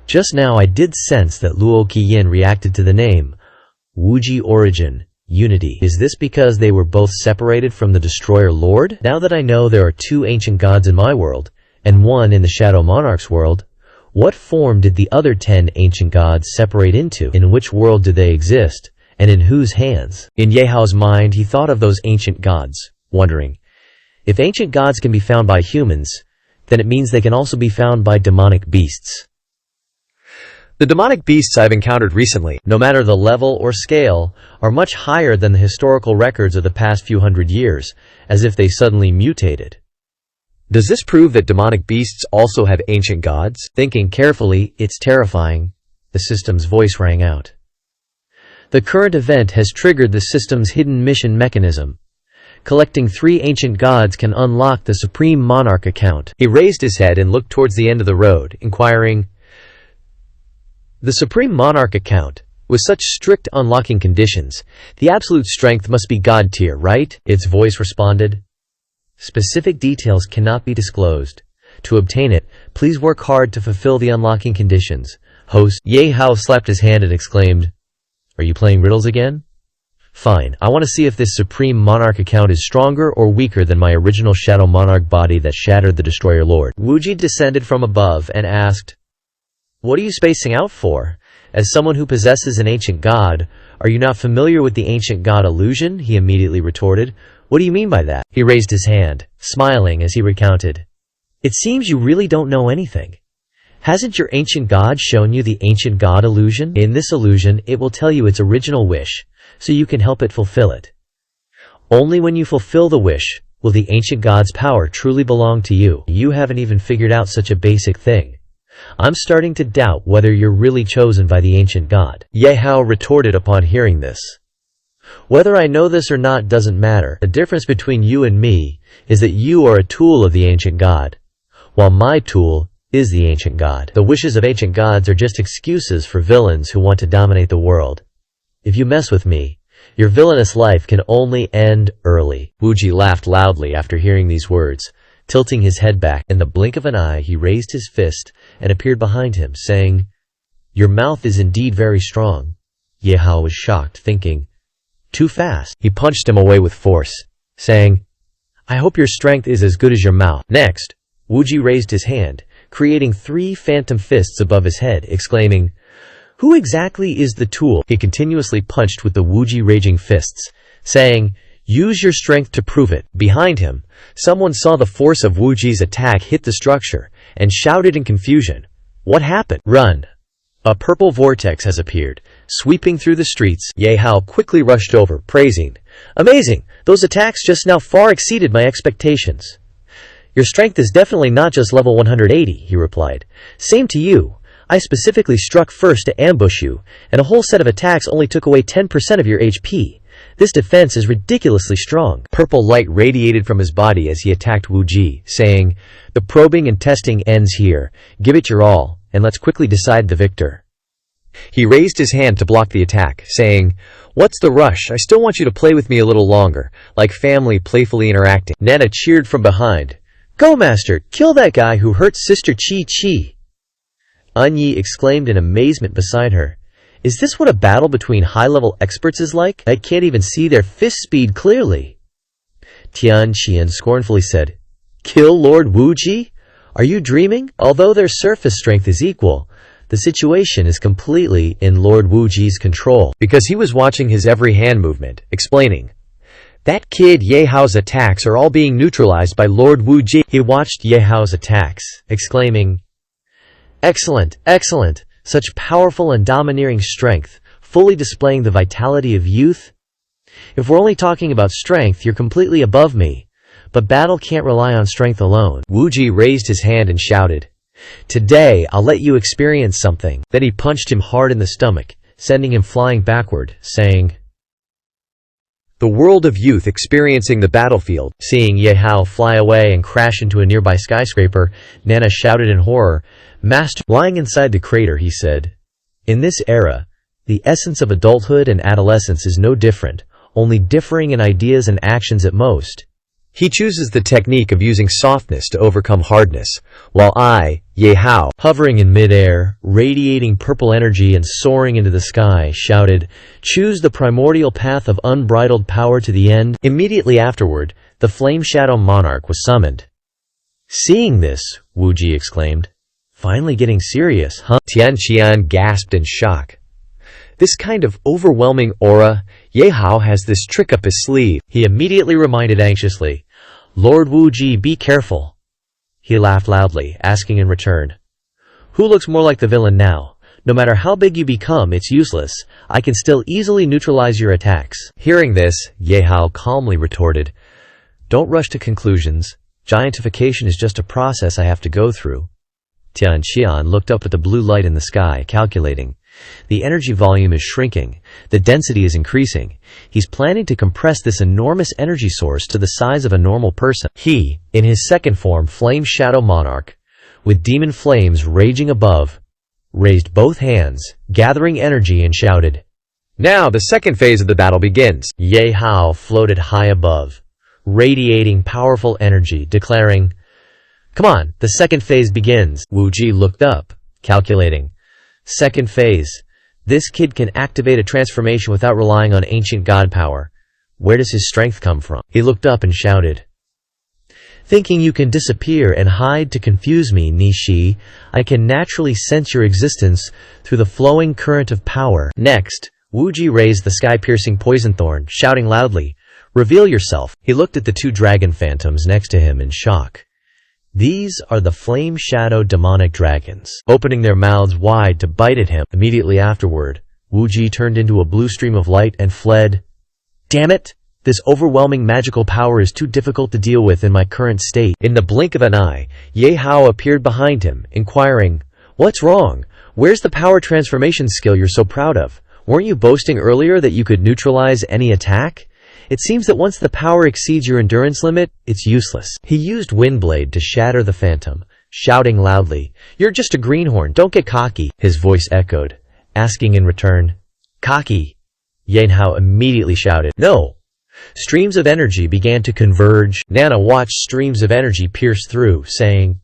[SPEAKER 1] "Just now I did sense that Luo Qiyin reacted to the name, Wuji origin, unity. Is this because they were both separated from the Destroyer Lord? Now that I know there are two ancient gods in my world, and one in the Shadow Monarch's world, what form did the other 10 ancient gods separate into? In which world do they exist? And in whose hands?" In Ye Hao's mind, he thought of those ancient gods, wondering, if ancient gods can be found by humans, then it means they can also be found by demonic beasts.
[SPEAKER 2] The demonic beasts I've encountered recently, no matter the level or scale, are much higher than the historical records of the past few hundred years, as if they suddenly mutated. Does this prove that demonic beasts also have ancient gods?
[SPEAKER 1] Thinking carefully, "It's terrifying," the system's voice rang out. "The current event has triggered the system's hidden mission mechanism. Collecting 3 ancient gods can unlock the Supreme Monarch account."
[SPEAKER 2] He raised his head and looked towards the end of the road, inquiring, "The Supreme Monarch account? With such strict unlocking conditions, the absolute strength must be god tier, right?"
[SPEAKER 1] Its voice responded. "Specific details cannot be disclosed. To obtain it, please work hard to fulfill the unlocking conditions." Host Ye Hao slapped his hand and exclaimed, "Are you playing riddles again? Fine, I want to see if this Supreme Monarch account is stronger or weaker than my original Shadow Monarch body that shattered the Destroyer Lord." Wuji descended from above and asked, "What are you spacing out for? As someone who possesses an ancient god, are you not familiar with the ancient god illusion?" He immediately retorted, "What do you mean by that?" He raised his hand, smiling as he recounted, "It seems you really don't know anything. Hasn't your ancient god shown you the ancient god illusion? In this illusion, it will tell you its original wish, so you can help it fulfill it. Only when you fulfill the wish will the ancient god's power truly belong to you. You haven't even figured out such a basic thing. I'm starting to doubt whether you're really chosen by the ancient god." Ye Hao retorted upon hearing this. "Whether I know this or not doesn't matter. The difference between you and me is that you are a tool of the ancient god, while my tool is the ancient god. The wishes of ancient gods are just excuses for villains who want to dominate the world. If you mess with me, your villainous life can only end early." Wuji laughed loudly after hearing these words, tilting his head back. In the blink of an eye, he raised his fist and appeared behind him, saying, "Your mouth is indeed very strong." Ye Hao was shocked, thinking, "Too fast." He punched him away with force, saying, "I hope your strength is as good as your mouth." Next, Wuji raised his hand, creating 3 phantom fists above his head, exclaiming, "Who exactly is the tool?" He continuously punched with the Wuji raging fists, saying, "Use your strength to prove it." Behind him, someone saw the force of Wuji's attack hit the structure, and shouted in confusion, "What happened? Run! A purple vortex has appeared, sweeping through the streets." Ye Hao quickly rushed over, praising, "Amazing! Those attacks just now far exceeded my expectations." Your strength is definitely not just level 180, he replied. Same to you. I specifically struck first to ambush you, and a whole set of attacks only took away 10% of your HP. This defense is ridiculously strong. Purple light radiated from his body as he attacked Wu Ji, saying, "The probing and testing ends here. Give it your all, and let's quickly decide the victor." He raised his hand to block the attack, saying, "What's the rush? I still want you to play with me a little longer, like family playfully interacting." Nana cheered from behind. "Go, Master! Kill that guy who hurt Sister Chi-Chi!" Yi exclaimed in amazement beside her. "Is this what a battle between high-level experts is like? I can't even see their fist speed clearly." Tian Qian scornfully said, "Kill Lord Wuji? Are you dreaming? Although their surface strength is equal, the situation is completely in Lord Wuji's control." Because he was watching his every hand movement, explaining, "That kid Ye Hao's attacks are all being neutralized by Lord Wuji." He watched Ye Hao's attacks, exclaiming, "Excellent, excellent! Such powerful and domineering strength, fully displaying the vitality of youth. If we're only talking about strength, you're completely above me. But battle can't rely on strength alone." Wuji raised his hand and shouted, "Today, I'll let you experience something." Then he punched him hard in the stomach, sending him flying backward, saying, "The world of youth experiencing the battlefield." Seeing Ye Hao fly away and crash into a nearby skyscraper, Nana shouted in horror, "Master!" Lying inside the crater, he said, "In this era, the essence of adulthood and adolescence is no different, only differing in ideas and actions at most. He chooses the technique of using softness to overcome hardness, while I, Ye Hao, hovering in midair, radiating purple energy and soaring into the sky, shouted, 'Choose the primordial path of unbridled power to the end.'" Immediately afterward, the Flame Shadow Monarch was summoned. Seeing this, Wu Ji exclaimed, "Finally getting serious, huh?" Tian Qian gasped in shock. "This kind of overwhelming aura, Ye Hao has this trick up his sleeve," he immediately reminded anxiously. "Lord Wu Ji, be careful." He laughed loudly, asking in return, "Who looks more like the villain now? No matter how big you become, it's useless. I can still easily neutralize your attacks." Hearing this, Ye Hao calmly retorted, "Don't rush to conclusions. Giantification is just a process I have to go through." Tian Qian looked up at the blue light in the sky, calculating. The energy volume is shrinking. The density is increasing. He's planning to compress this enormous energy source to the size of a normal person. He, in his second form, Flame Shadow Monarch, with demon flames raging above, raised both hands, gathering energy, and shouted, "Now the second phase of the battle begins." Ye Hao floated high above, radiating powerful energy, declaring, "Come on, the second phase begins." Wu Ji looked up, calculating. Second phase. This kid can activate a transformation without relying on ancient god power. Where does his strength come from? He looked up and shouted, "Thinking you can disappear and hide to confuse me, Nishi, I can naturally sense your existence through the flowing current of power." Next, Wu Ji raised the sky-piercing poison thorn, shouting loudly, "Reveal yourself." He looked at the two dragon phantoms next to him in shock. These are the Flame Shadow demonic dragons, opening their mouths wide to bite at him. Immediately afterward, Wu Ji turned into a blue stream of light and fled. "Damn it! This overwhelming magical power is too difficult to deal with in my current state." In the blink of an eye, Ye Hao appeared behind him, inquiring, "What's wrong? Where's the power transformation skill you're so proud of? Weren't you boasting earlier that you could neutralize any attack? It seems that once the power exceeds your endurance limit, it's useless." He used Windblade to shatter the phantom, shouting loudly, "You're just a greenhorn, don't get cocky." His voice echoed, asking in return, "Cocky?" Ye Hao immediately shouted, "No!" Streams of energy began to converge. Nana watched streams of energy pierce through, saying,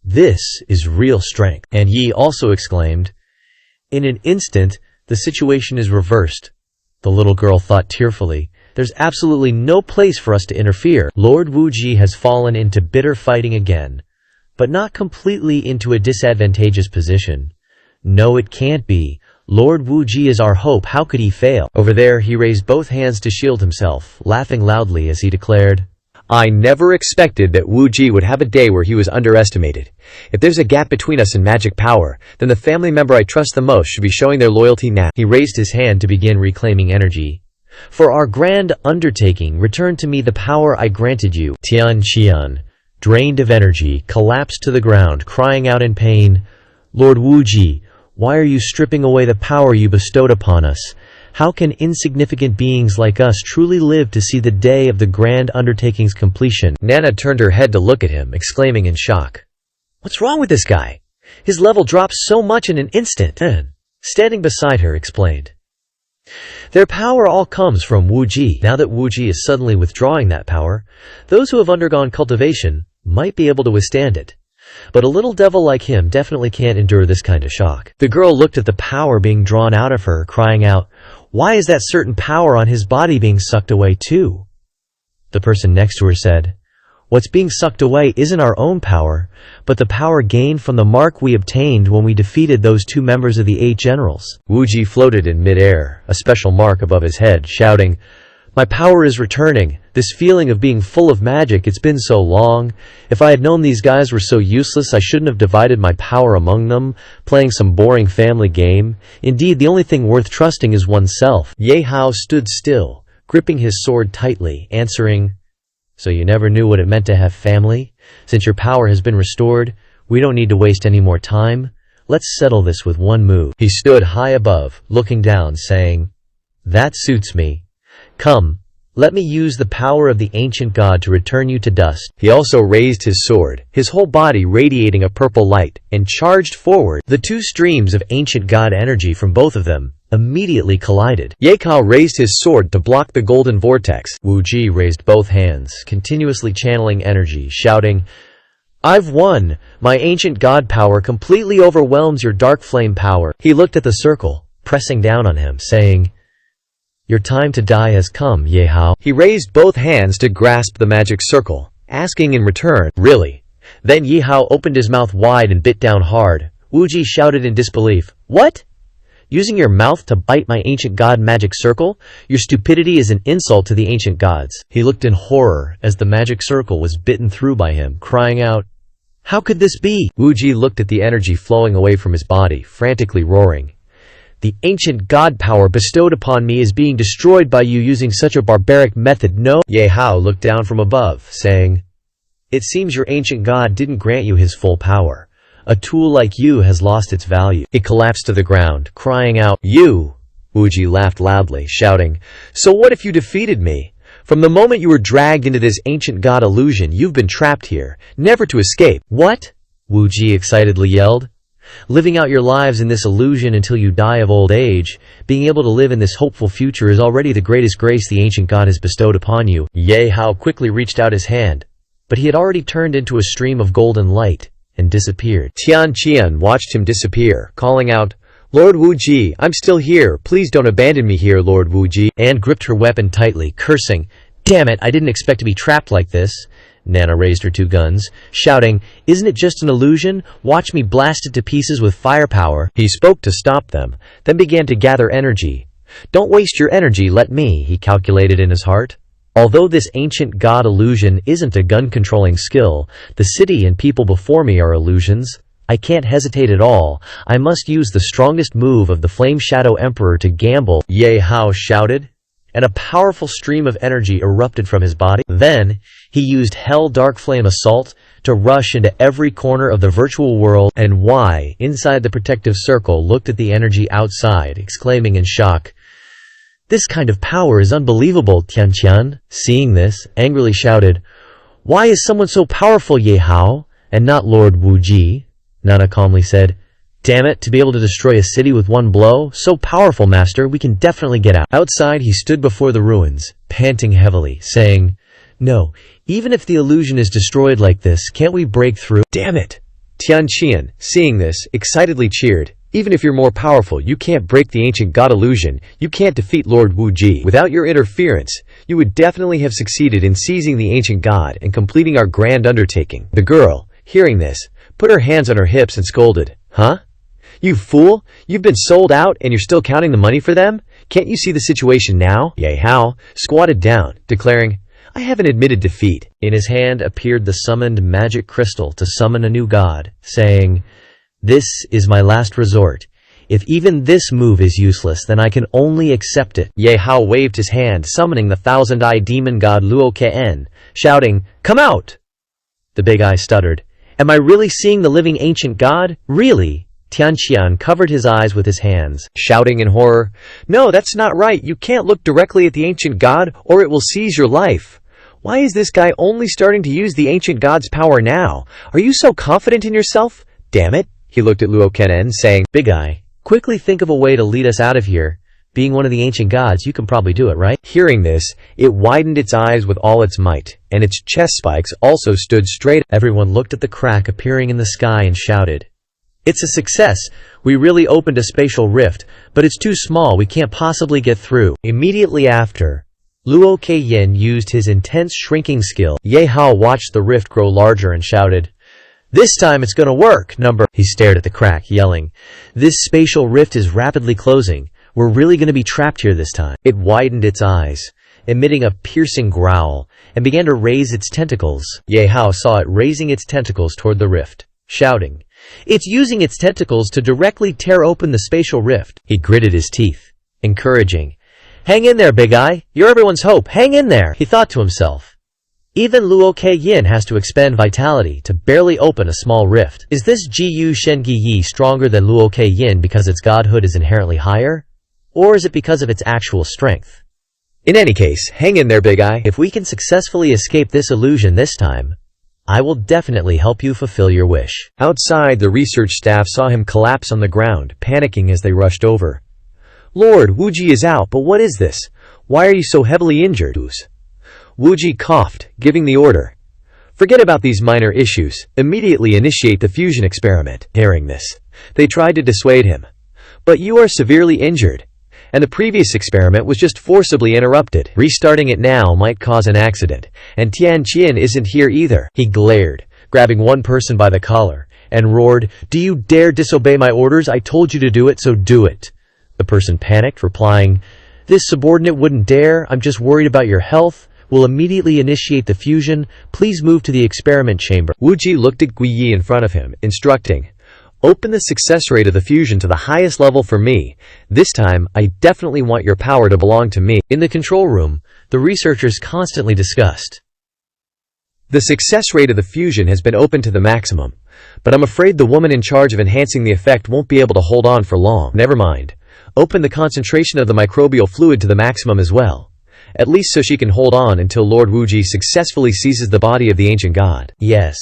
[SPEAKER 1] "This is real strength." And Yi also exclaimed, "In an instant, the situation is reversed." The little girl thought tearfully, "There's absolutely no place for us to interfere. Lord Wu Ji has fallen into bitter fighting again, but not completely into a disadvantageous position. No, it can't be. Lord Wu Ji is our hope. How could he fail?" Over there, he raised both hands to shield himself, laughing loudly as he declared, "I never expected that Wu Ji would have a day where he was underestimated. If there's a gap between us in magic power, then the family member I trust the most should be showing their loyalty now." He raised his hand to begin reclaiming energy. "For our grand undertaking, return to me the power I granted you." Tian Qian, drained of energy, collapsed to the ground, crying out in pain, "Lord Wuji, why are you stripping away the power you bestowed upon us? How can insignificant beings like us truly live to see the day of the grand undertaking's completion?"
[SPEAKER 2] Nana turned her head to look at him, exclaiming in shock, "What's wrong with this guy? His level drops so much in an instant."
[SPEAKER 1] Standing beside her, explained, "Their power all comes from Wuji. Now that Wuji is suddenly withdrawing that power, those who have undergone cultivation might be able to withstand it. But a little devil like him definitely can't endure this kind of shock." The girl looked at the power being drawn out of her, crying out, "Why is that certain power on his body being sucked away too?" The person next to her said, "What's being sucked away isn't our own power, but the power gained from the mark we obtained when we defeated those 2 members of the 8 generals."
[SPEAKER 2] Wuji floated in mid-air, a special mark above his head, shouting,
[SPEAKER 1] "My power is returning. This feeling of being full of magic, it's been so long. If I had known these guys were so useless, I shouldn't have divided my power among them, playing some boring family game. Indeed, the only thing worth trusting is oneself." Ye Hao stood still, gripping his sword tightly, answering, "So you never knew what it meant to have family? Since your power has been restored, we don't need to waste any more time. Let's settle this with one move." He stood high above, looking down, saying, "That suits me. Come, let me use the power of the ancient god to return you to dust."
[SPEAKER 2] He also raised his sword, his whole body radiating a purple light, and charged forward.
[SPEAKER 1] The 2 streams of ancient god energy from both of them immediately collided.
[SPEAKER 2] Ye Hao raised his sword to block the golden vortex.
[SPEAKER 1] Wuji raised both hands, continuously channeling energy, shouting, "I've won! My ancient god power completely overwhelms your dark flame power." He looked at the circle, pressing down on him, saying, "Your time to die has come, Ye Hao."
[SPEAKER 2] He raised both hands to grasp the magic circle, asking in return,
[SPEAKER 1] "Really?" Then Ye Hao opened his mouth wide and bit down hard. Wuji shouted in disbelief, "What? Using your mouth to bite my ancient god magic circle? Your stupidity is an insult to the ancient gods." He looked in horror as the magic circle was bitten through by him, crying out, "How could this be?" Wuji looked at the energy flowing away from his body, frantically roaring, "The ancient god power bestowed upon me is being destroyed by you using such a barbaric method. No." Ye Hao looked down from above, saying, "It seems your ancient god didn't grant you his full power. A tool like you has lost its value." He collapsed to the ground, crying out, "You!" Wuji laughed loudly, shouting, "So what if you defeated me? From the moment you were dragged into this ancient god illusion, you've been trapped here, never to escape." "What?" Wuji excitedly yelled. "Living out your lives in this illusion until you die of old age, being able to live in this hopeful future is already the greatest grace the ancient god has bestowed upon you." Ye Hao quickly reached out his hand, but he had already turned into a stream of golden light and disappeared.
[SPEAKER 2] Tian Qian watched him disappear, calling out, "Lord Wuji, I'm still here. Please don't abandon me here, Lord Wuji."
[SPEAKER 1] Anne gripped her weapon tightly, cursing, "Damn it, I didn't expect to be trapped like this." Nana raised her 2 guns, shouting, "Isn't it just an illusion? Watch me blast it to pieces with firepower." He spoke to stop them, then began to gather energy. "Don't waste your energy, let me," he calculated in his heart. "Although this ancient god illusion isn't a gun-controlling skill, the city and people before me are illusions. I can't hesitate at all. I must use the strongest move of the Flame Shadow Emperor to gamble." Ye Hao shouted, and a powerful stream of energy erupted from his body. Then, he used Hell Dark Flame Assault to rush into every corner of the virtual world, and Y, inside the protective circle, looked at the energy outside, exclaiming in shock, "This kind of power is unbelievable." Tianqian, seeing this, angrily shouted, "Why is someone so powerful, Ye Hao, and not Lord Wuji?" Nana calmly said, "Damn it, to be able to destroy a city with one blow? So powerful, master, we can definitely get out." Outside, he stood before the ruins, panting heavily, saying, "No, even if the illusion is destroyed like this, can't we break through?" "Damn it!" Tian Qian, seeing this, excitedly cheered, "Even if you're more powerful, you can't break the ancient god illusion. You can't defeat Lord Wuji. Without your interference, you would definitely have succeeded in seizing the ancient god and completing our grand undertaking." The girl, hearing this, put her hands on her hips and scolded, "Huh? You fool! You've been sold out and you're still counting the money for them? Can't you see the situation now?" Ye Hao squatted down, declaring, "I haven't admitted defeat." In his hand appeared the summoned magic crystal to summon a new god, saying, "This is my last resort. If even this move is useless, then I can only accept it." Ye Hao waved his hand, summoning the thousand-eyed demon god Luo Ken, shouting, "Come out!" The big eye stuttered. Am I really seeing the living ancient god? Really? Tianqian covered his eyes with his hands,
[SPEAKER 2] shouting in horror, "No, that's not right. You can't look directly at the ancient god, or it will seize your life. Why is this guy only starting to use the ancient god's power now? Are you so confident in yourself? Damn it." He looked at Luo Kenen, saying,
[SPEAKER 1] Big eye, quickly think of a way to lead us out of here. Being one of the ancient gods, you can probably do it, right?
[SPEAKER 2] Hearing this, it widened its eyes with all its might, and its chest spikes also stood straight.
[SPEAKER 1] Everyone looked at the crack appearing in the sky and shouted, "It's a success! We really opened a spatial rift, but it's too small, we can't possibly get through." Immediately after, Luo Keiyin used his intense shrinking skill. Ye Hao watched the rift grow larger and shouted, "This time it's gonna work, number." He stared at the crack, yelling, "This spatial rift is rapidly closing. We're really gonna be trapped here this time." It widened its eyes, emitting a piercing growl, and began to raise its tentacles. Ye Hao saw it raising its tentacles toward the rift, shouting, "It's using its tentacles to directly tear open the spatial rift." He gritted his teeth, encouraging, "Hang in there, Big Eye. You're everyone's hope. Hang in there." He thought to himself, even Luo Keiyin has to expend vitality to barely open a small rift. Is this Jiyu Shengi Yi stronger than Luo Keiyin because its godhood is inherently higher? Or is it because of its actual strength?
[SPEAKER 2] In any case, hang in there, Big Eye.
[SPEAKER 1] If we can successfully escape this illusion this time, I will definitely help you fulfill your wish.
[SPEAKER 2] Outside, the research staff saw him collapse on the ground, panicking as they rushed over. "Lord, Wuji is out, but what is this? Why are you so heavily injured?" Wuji coughed, giving the order, "Forget about these minor issues. Immediately initiate the fusion experiment." Hearing this, they tried to dissuade him. "But you are severely injured, and the previous experiment was just forcibly interrupted. Restarting it now might cause an accident, and Tianqian isn't here either." He glared, grabbing one person by the collar, and roared, "Do you dare disobey my orders? I told you to do it, so do it." The person panicked, replying, "This subordinate wouldn't dare. I'm just worried about your health. We'll immediately initiate the fusion. Please move to the experiment chamber." Wuji looked at Guiyi in front of him, instructing, "Open the success rate of the fusion to the highest level for me. This time, I definitely want your power to belong to me." In the control room, the researchers constantly discussed, "The success rate of the fusion has been opened to the maximum, but I'm afraid the woman in charge of enhancing the effect won't be able to hold on for long." "Never mind. Open the concentration of the microbial fluid to the maximum as well. At least so she can hold on until Lord Wuji successfully seizes the body of the ancient god." Yes.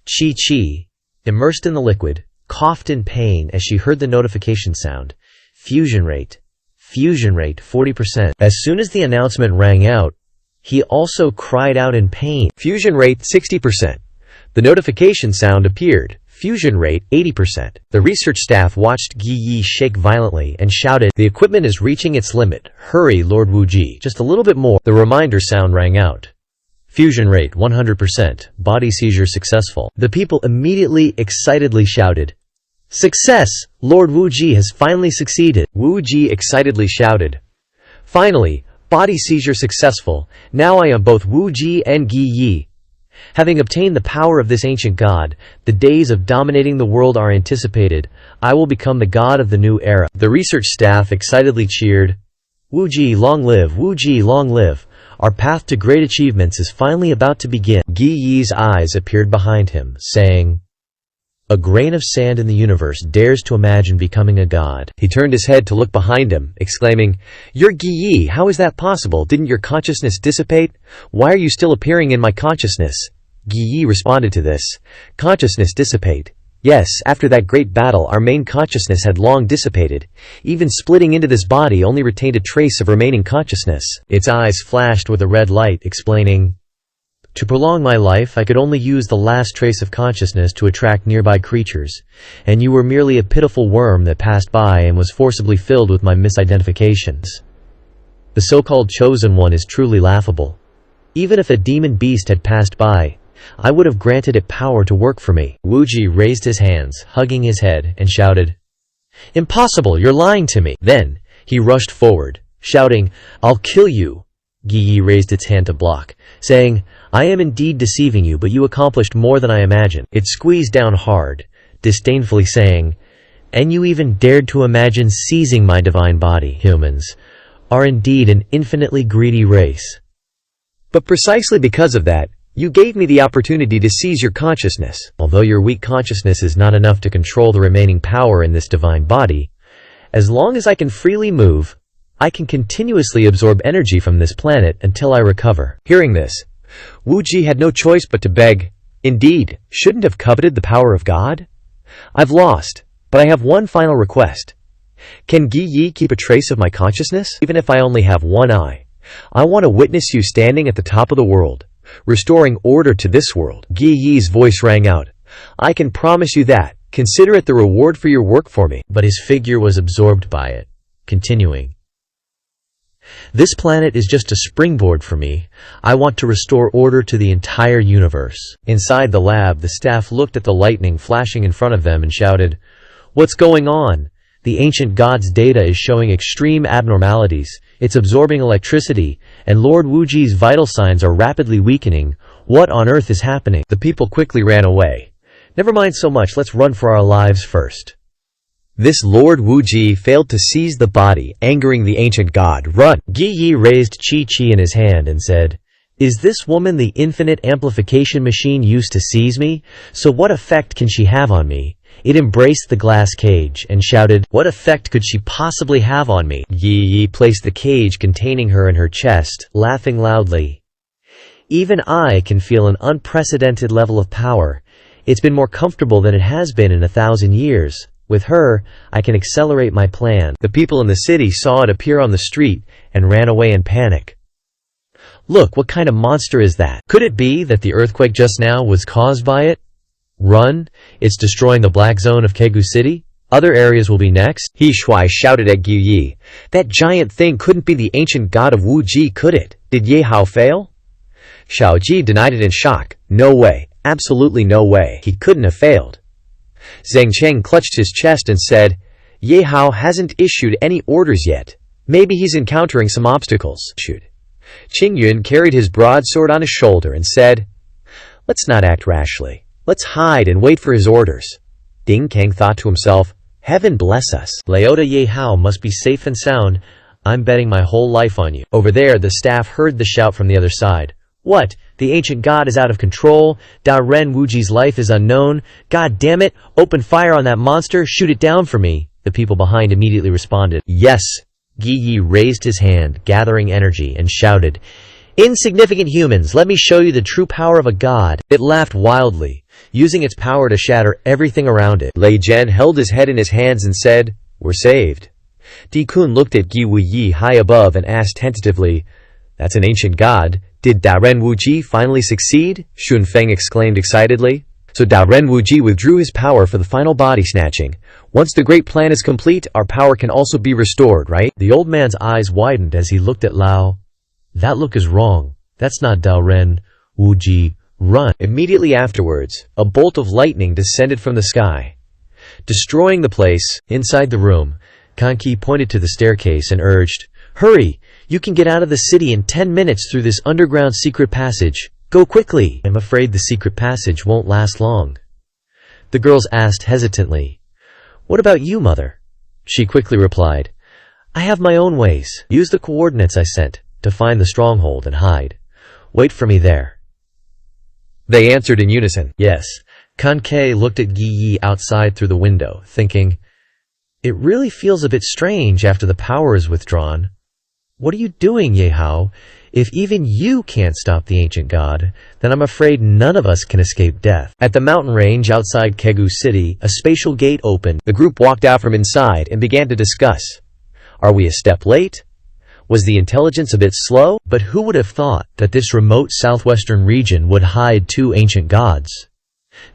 [SPEAKER 2] Chi, immersed in the liquid, coughed in pain as she heard the notification sound. Fusion rate 40%. As soon as the announcement rang out, he also cried out in pain. Fusion rate 60%. The notification sound appeared. Fusion rate 80%. The research staff watched Guiyi shake violently and shouted, "The equipment is reaching its limit. Hurry, Lord Wuji. Just a little bit more." The reminder sound rang out. Fusion rate 100%. Body seizure successful. The people immediately excitedly shouted, "Success! Lord Wuji has finally succeeded." Wuji excitedly shouted, "Finally, body seizure successful. Now I am both Wuji and Guiyi. Having obtained the power of this ancient god, the days of dominating the world are anticipated. I will become the god of the new era." The research staff excitedly cheered, "Wuji, long live! Wuji, long live! Our path to great achievements is finally about to begin." Guiyi's eyes appeared behind him, saying, "A grain of sand in the universe dares to imagine becoming a god." He turned his head to look behind him, exclaiming, "You're Guiyi, how is that possible? Didn't your consciousness dissipate? Why are you still appearing in my consciousness?" Guiyi responded to this, "Consciousness dissipate? Yes, after that great battle our main consciousness had long dissipated. Even splitting into this body only retained a trace of remaining consciousness." Its eyes flashed with a red light, explaining, "To prolong my life, I could only use the last trace of consciousness to attract nearby creatures, and you were merely a pitiful worm that passed by and was forcibly filled with my misidentifications. The so-called chosen one is truly laughable. Even if a demon beast had passed by, I would have granted it power to work for me." Wuji raised his hands, hugging his head, and shouted, "Impossible, you're lying to me." Then, he rushed forward, shouting, "I'll kill you." Guiyi raised its hand to block, saying, "I am indeed deceiving you, but you accomplished more than I imagined." It squeezed down hard, disdainfully saying, "And you even dared to imagine seizing my divine body. Humans are indeed an infinitely greedy race." But precisely because of that, You gave me the opportunity to seize your consciousness. Although your weak consciousness is not enough to control the remaining power in this divine body, as long as I can freely move, I can continuously absorb energy from this planet until I recover. Hearing this, Wu Ji had no choice but to beg, "Indeed, shouldn't have coveted the power of God? I've lost, but I have one final request. Can Gi Yi keep a trace of my consciousness? Even if I only have one eye, I want to witness you standing at the top of the world, restoring order to this world." Gi Yi's voice rang out. "I can promise you that. Consider it the reward for your work for me."
[SPEAKER 1] But his figure was absorbed by it, continuing, "This planet is just a springboard for me. I want to restore order to the entire universe." Inside the lab, the staff looked at the lightning flashing in front of them and shouted, "What's going on? The ancient god's data is showing extreme abnormalities. It's absorbing electricity, and Lord Wuji's vital signs are rapidly weakening. What on earth is happening?" The people quickly ran away. "Never mind so much, let's run for our lives first." This Lord Wuji failed to seize the body, angering the ancient god. "Run!" Gi Yi raised Chi-Chi in his hand and said, "Is this woman the infinite amplification machine used to seize me? So what effect can she have on me?" It embraced the glass cage and shouted, "What effect could she possibly have on me?" Gi Yi placed the cage containing her in her chest, laughing loudly. "Even I can feel an unprecedented level of power. It's been more comfortable than it has been in 1,000 years. With her, I can accelerate my plan." The people in the city saw it appear on the street and ran away in panic. "Look, what kind of monster is that? Could it be that the earthquake just now was caused by it? Run! It's destroying the black zone of Kegu City. Other areas will be next." He Shuai shouted at Gi Yi. "That giant thing couldn't be the ancient god of Wu Ji, could it? Did Ye Hao fail?" Xiao Ji denied it in shock. "No way. Absolutely no way. He couldn't have failed." Zheng Cheng clutched his chest and said, "Ye Hao hasn't issued any orders yet. Maybe he's encountering some obstacles." Qing Yun carried his broadsword on his shoulder and said, "Let's not act rashly. Let's hide and wait for his orders." Ding Kang thought to himself, "Heaven bless us. Leota Ye Hao must be safe and sound. I'm betting my whole life on you." Over there, the staff heard the shout from the other side. "What? The ancient god is out of control. Da Ren Wuji's life is unknown. God damn it! Open fire on that monster. Shoot it down for me." The people behind immediately responded. "Yes." Gi Yi raised his hand, gathering energy, and shouted, "Insignificant humans, let me show you the true power of a god." It laughed wildly, using its power to shatter everything around it. Lei Jian held his head in his hands and said, "We're saved." Di Kun looked at Gi Yi high above and asked tentatively, "That's an ancient god. Did Daren Wuji finally succeed?" Xun Feng exclaimed excitedly. "So Daren Wuji withdrew his power for the final body snatching. Once the great plan is complete, our power can also be restored, right?" The old man's eyes widened as he looked at Lao. "That look is wrong. That's not Daren Wuji. Run!" Immediately afterwards, a bolt of lightning descended from the sky, destroying the place. Inside the room, Kanki pointed to the staircase and urged, "Hurry! You can get out of the city in 10 minutes through this underground secret passage. Go quickly!" "I'm afraid the secret passage won't last long." The girls asked hesitantly, "What about you, mother?" She quickly replied, "I have my own ways. Use the coordinates I sent to find the stronghold and hide. Wait for me there." They answered in unison, "Yes." Kankei looked at Gi Yi outside through the window, thinking, "It really feels a bit strange after the power is withdrawn. What are you doing, Ye Hao? If even you can't stop the ancient god, then I'm afraid none of us can escape death." At the mountain range outside Kegu City, a spatial gate opened. The group walked out from inside and began to discuss. Are we a step late? Was the intelligence a bit slow? But who would have thought that this remote southwestern region would hide two ancient gods?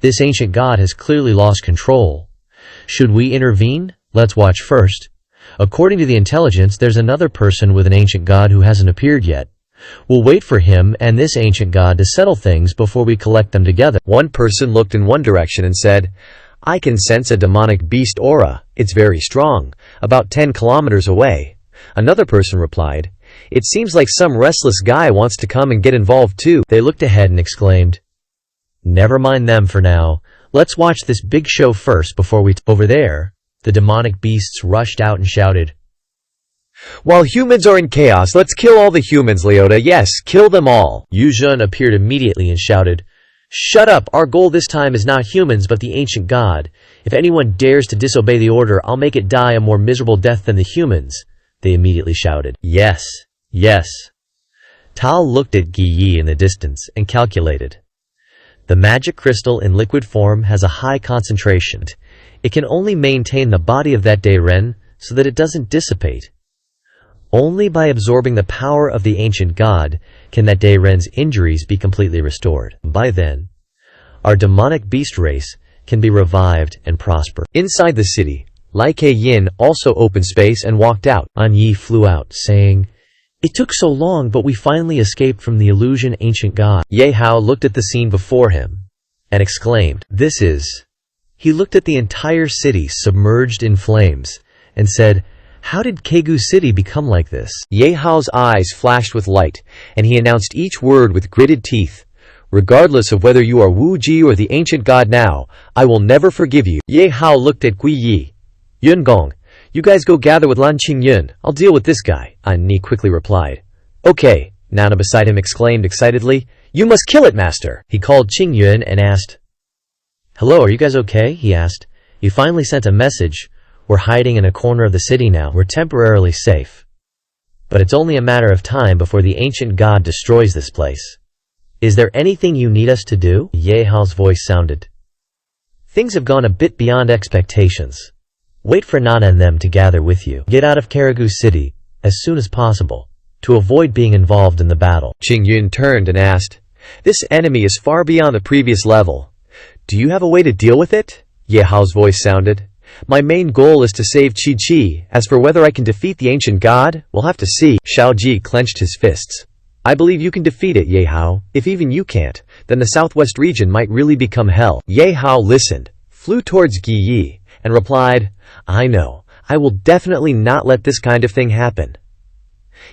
[SPEAKER 1] This ancient god has clearly lost control. Should we intervene? Let's watch first. According to the intelligence, there's another person with an ancient god who hasn't appeared yet. We'll wait for him and this ancient god to settle things before we collect them together. One person looked in one direction and said, "I can sense a demonic beast aura. It's very strong, about 10 kilometers away." Another person replied, "It seems like some restless guy wants to come and get involved too." They looked ahead and exclaimed, "Never mind them for now. Let's watch this big show first before we..." Over there, the demonic beasts rushed out and shouted,
[SPEAKER 2] While humans are in chaos, let's kill all the humans, Leota. Yes, kill them all.
[SPEAKER 1] Yu Zhen appeared immediately and shouted, "Shut up! Our goal this time is not humans but the ancient god. If anyone dares to disobey the order, I'll make it die a more miserable death than the humans," they immediately shouted. "Yes, yes." Tao looked at Yi Yi in the distance and calculated. The magic crystal in liquid form has a high concentration. It can only maintain the body of that Dairen so that it doesn't dissipate. Only by absorbing the power of the ancient god can that Dairen's injuries be completely restored. By then, our demonic beast race can be revived and prosper. Inside the city, Lai Ke-yin also opened space and walked out. An Yi flew out, saying, "It took so long, but we finally escaped from the illusion ancient god." Ye Hao looked at the scene before him and exclaimed, "This is..." He looked at the entire city submerged in flames and said, "How did Kegu City become like this?" Ye Hao's eyes flashed with light, and he announced each word with gritted teeth. "Regardless of whether you are Wu Ji or the ancient god now, I will never forgive you." Ye Hao looked at Gui Yi. "Yun Gong, you guys go gather with Lan Qingyun. I'll deal with this guy," An Ni quickly replied. "Okay," Nana beside him exclaimed excitedly. "You must kill it, master." He called Qingyun and asked, "Hello, are you guys okay?" he asked. "You finally sent a message. We're hiding in a corner of the city now. We're temporarily safe. But it's only a matter of time before the ancient god destroys this place. Is there anything you need us to do?" Ye Hao's voice sounded. "Things have gone a bit beyond expectations. Wait for Nana and them to gather with you. Get out of Karagu City as soon as possible to avoid being involved in the battle." Qingyun turned and asked, "This enemy is far beyond the previous level. Do you have a way to deal with it?" Ye Hao's voice sounded. "My main goal is to save Chi-Chi. As for whether I can defeat the ancient god, we'll have to see." Xiao Ji clenched his fists. "I believe you can defeat it, Ye Hao. If even you can't, then the southwest region might really become hell." Ye Hao listened, flew towards Yi Yi, and replied, "I know. I will definitely not let this kind of thing happen."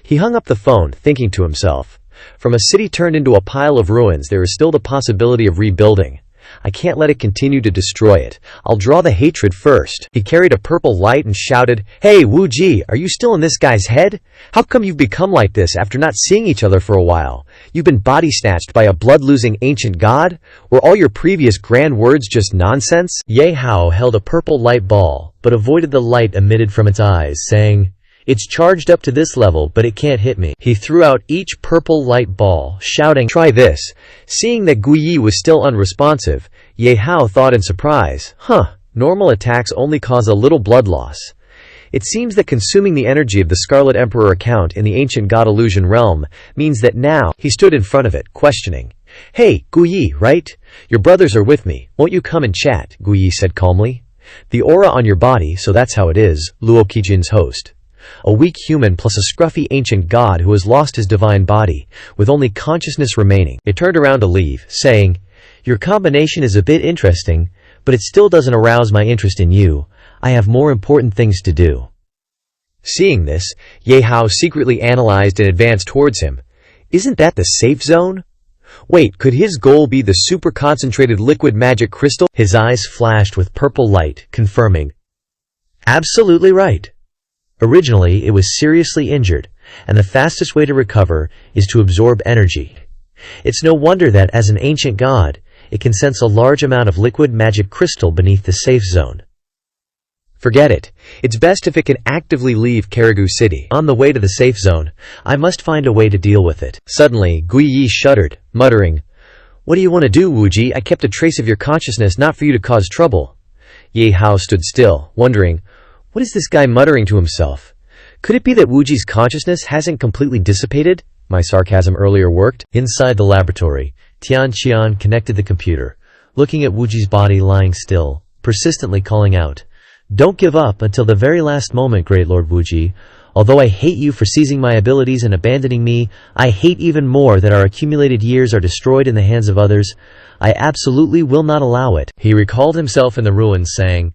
[SPEAKER 1] He hung up the phone, thinking to himself, from a city turned into a pile of ruins, there is still the possibility of rebuilding. I can't let it continue to destroy it. I'll draw the hatred first. He carried a purple light and shouted, "Hey, Wu Ji, are you still in this guy's head? How come you've become like this after not seeing each other for a while? You've been body-snatched by a blood-losing ancient god? Were all your previous grand words just nonsense?" Ye Hao held a purple light ball, but avoided the light emitted from its eyes, saying, "It's charged up to this level, but it can't hit me." He threw out each purple light ball, shouting, "Try this." Seeing that Gui Yi was still unresponsive, Ye Hao thought in surprise, normal attacks only cause a little blood loss. It seems that consuming the energy of the Scarlet Emperor account in the ancient god illusion realm means that now he stood in front of it, questioning. "Hey, Gui Yi, right? Your brothers are with me. Won't you come and chat?" Gui Yi said calmly. "The aura on your body, so that's how it is," Luo Qijin's host. A weak human plus a scruffy ancient god who has lost his divine body, with only consciousness remaining. It turned around to leave, saying, "Your combination is a bit interesting, but it still doesn't arouse my interest in you. I have more important things to do." Seeing this, Ye Hao secretly analyzed and advanced towards him. Isn't that the safe zone? Wait, could his goal be the super-concentrated liquid magic crystal? His eyes flashed with purple light, confirming. Absolutely right. Originally, it was seriously injured, and the fastest way to recover is to absorb energy. It's no wonder that, as an ancient god, it can sense a large amount of liquid magic crystal beneath the safe zone. Forget it. It's best if it can actively leave Karagu City. On the way to the safe zone, I must find a way to deal with it. Suddenly, Gui Yi shuddered, muttering, "What do you want to do, Wu Ji? I kept a trace of your consciousness not for you to cause trouble." Ye Hao stood still, wondering, what is this guy muttering to himself? Could it be that Wu Ji's consciousness hasn't completely dissipated? My sarcasm earlier worked. Inside the laboratory, Tian Qian connected the computer, looking at Wu Ji's body lying still, persistently calling out, "Don't give up until the very last moment, Great Lord Wu Ji. Although I hate you for seizing my abilities and abandoning me, I hate even more that our accumulated years are destroyed in the hands of others. I absolutely will not allow it." He recalled himself in the ruins, saying,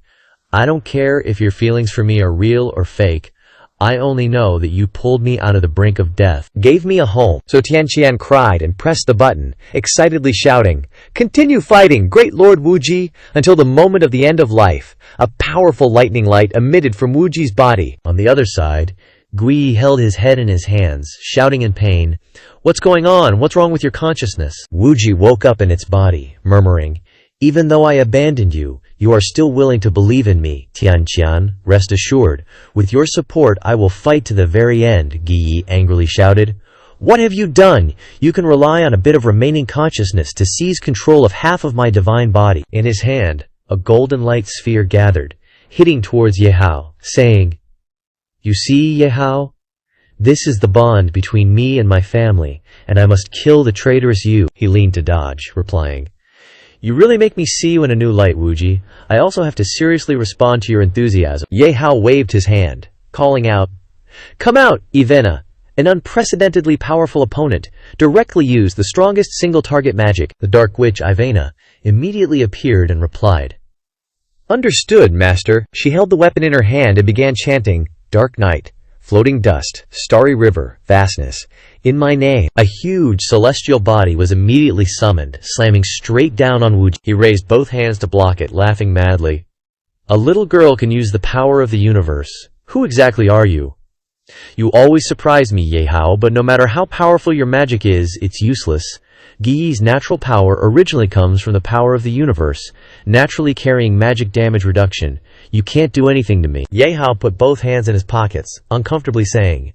[SPEAKER 1] "I don't care if your feelings for me are real or fake. I only know that you pulled me out of the brink of death, gave me a home." So Tianqian cried and pressed the button, excitedly shouting, "Continue fighting, Great Lord Wu Ji, until the moment of the end of life." A powerful lightning light emitted from Wu Ji's body. On the other side, Gui held his head in his hands, shouting in pain, "What's going on? What's wrong with your consciousness?" Wuji woke up in its body, murmuring, "Even though I abandoned you, you are still willing to believe in me, Tianqian. Rest assured, with your support I will fight to the very end," Gui angrily shouted. "What have you done? You can rely on a bit of remaining consciousness to seize control of half of my divine body." In his hand, a golden light sphere gathered, hitting towards Ye Hao, saying, "You see, Ye Hao? This is the bond between me and my family, and I must kill the traitorous you." He leaned to dodge, replying, "You really make me see you in a new light, Wuji. I also have to seriously respond to your enthusiasm." Ye Hao waved his hand, calling out, "Come out, Ivena!" An unprecedentedly powerful opponent directly used the strongest single-target magic. The Dark Witch Ivena immediately appeared and replied, "Understood, Master." She held the weapon in her hand and began chanting, "Dark night, floating dust, starry river, vastness, in my name." A huge celestial body was immediately summoned, slamming straight down on Wuji. He raised both hands to block it, laughing madly. "A little girl can use the power of the universe. Who exactly are you?" "You always surprise me, Ye Hao, but no matter how powerful your magic is, it's useless. Gui's natural power originally comes from the power of the universe, naturally carrying magic damage reduction. You can't do anything to me." Ye Hao put both hands in his pockets, uncomfortably saying,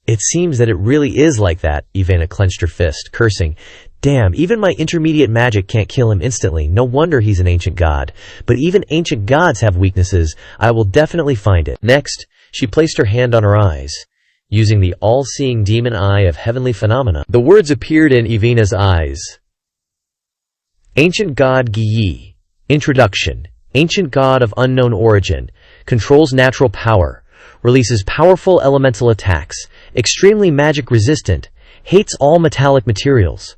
[SPEAKER 1] "It seems that it really is like that." Ivana clenched her fist, cursing, "Damn, even my intermediate magic can't kill him instantly. No wonder he's an ancient god. But even ancient gods have weaknesses. I will definitely find it." Next, she placed her hand on her eyes, using the all-seeing demon eye of heavenly phenomena. The words appeared in Ivina's eyes. Ancient God Gyi. Introduction. Ancient god of unknown origin. Controls natural power. Releases powerful elemental attacks. Extremely magic resistant. Hates all metallic materials.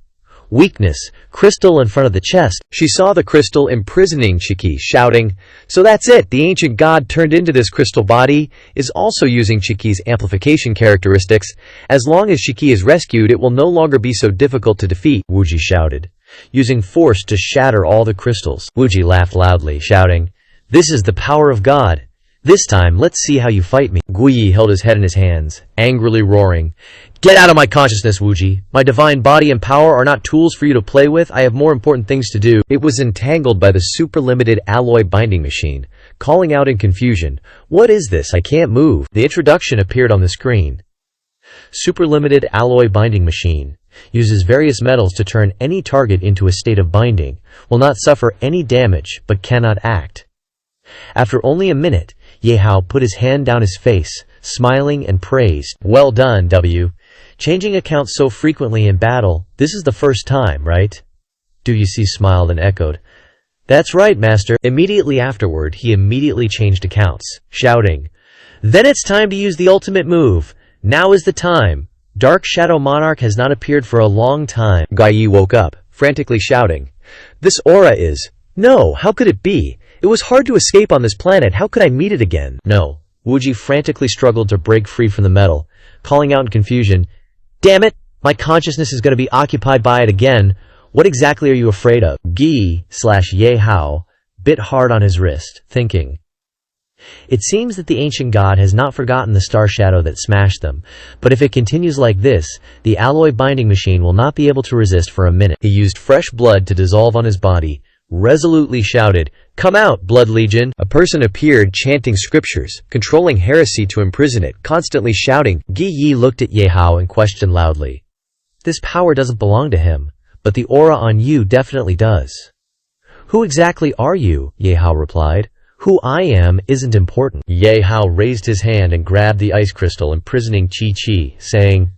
[SPEAKER 1] Weakness. Crystal in front of the chest. She saw the crystal imprisoning Chiki, shouting, "So that's it! The ancient god turned into this crystal body is also using Chiki's amplification characteristics. As long as Chiki is rescued, it will no longer be so difficult to defeat," Wuji shouted, using force to shatter all the crystals. Wuji laughed loudly, shouting, "This is the power of God. This time, let's see how you fight me." Guyi held his head in his hands, angrily roaring, "Get out of my consciousness, Wuji! My divine body and power are not tools for you to play with. I have more important things to do." It was entangled by the super-limited alloy binding machine, calling out in confusion, "What is this? I can't move." The introduction appeared on the screen. Super-limited alloy binding machine. Uses various metals to turn any target into a state of binding. Will not suffer any damage, but cannot act. After only a minute, Ye Hao put his hand down his face, smiling and praised, "Well done, W. Changing accounts so frequently in battle, this is the first time, right?" Du Yixi smiled and echoed, "That's right, Master." Immediately afterward, he immediately changed accounts, shouting, "Then it's time to use the ultimate move. Now is the time. Dark Shadow Monarch has not appeared for a long time." Guyi woke up, frantically shouting, "This aura is... No, how could it be? It was hard to escape on this planet. How could I meet it again?" "No." Wuji frantically struggled to break free from the metal, calling out in confusion, "Damn it! My consciousness is going to be occupied by it again. What exactly are you afraid of?" Ye Hao bit hard on his wrist, thinking, "It seems that the ancient god has not forgotten the star shadow that smashed them, but if it continues like this, the alloy binding machine will not be able to resist for a minute." He used fresh blood to dissolve on his body, resolutely shouted, "Come out, Blood Legion!" A person appeared chanting scriptures, controlling heresy to imprison it, constantly shouting. Yi looked at Ye Hao and questioned loudly, "This power doesn't belong to him, but the aura on you definitely does." "Who exactly are you?" Ye Hao replied. "Who I am isn't important." Ye Hao raised his hand and grabbed the ice crystal imprisoning Chi, saying,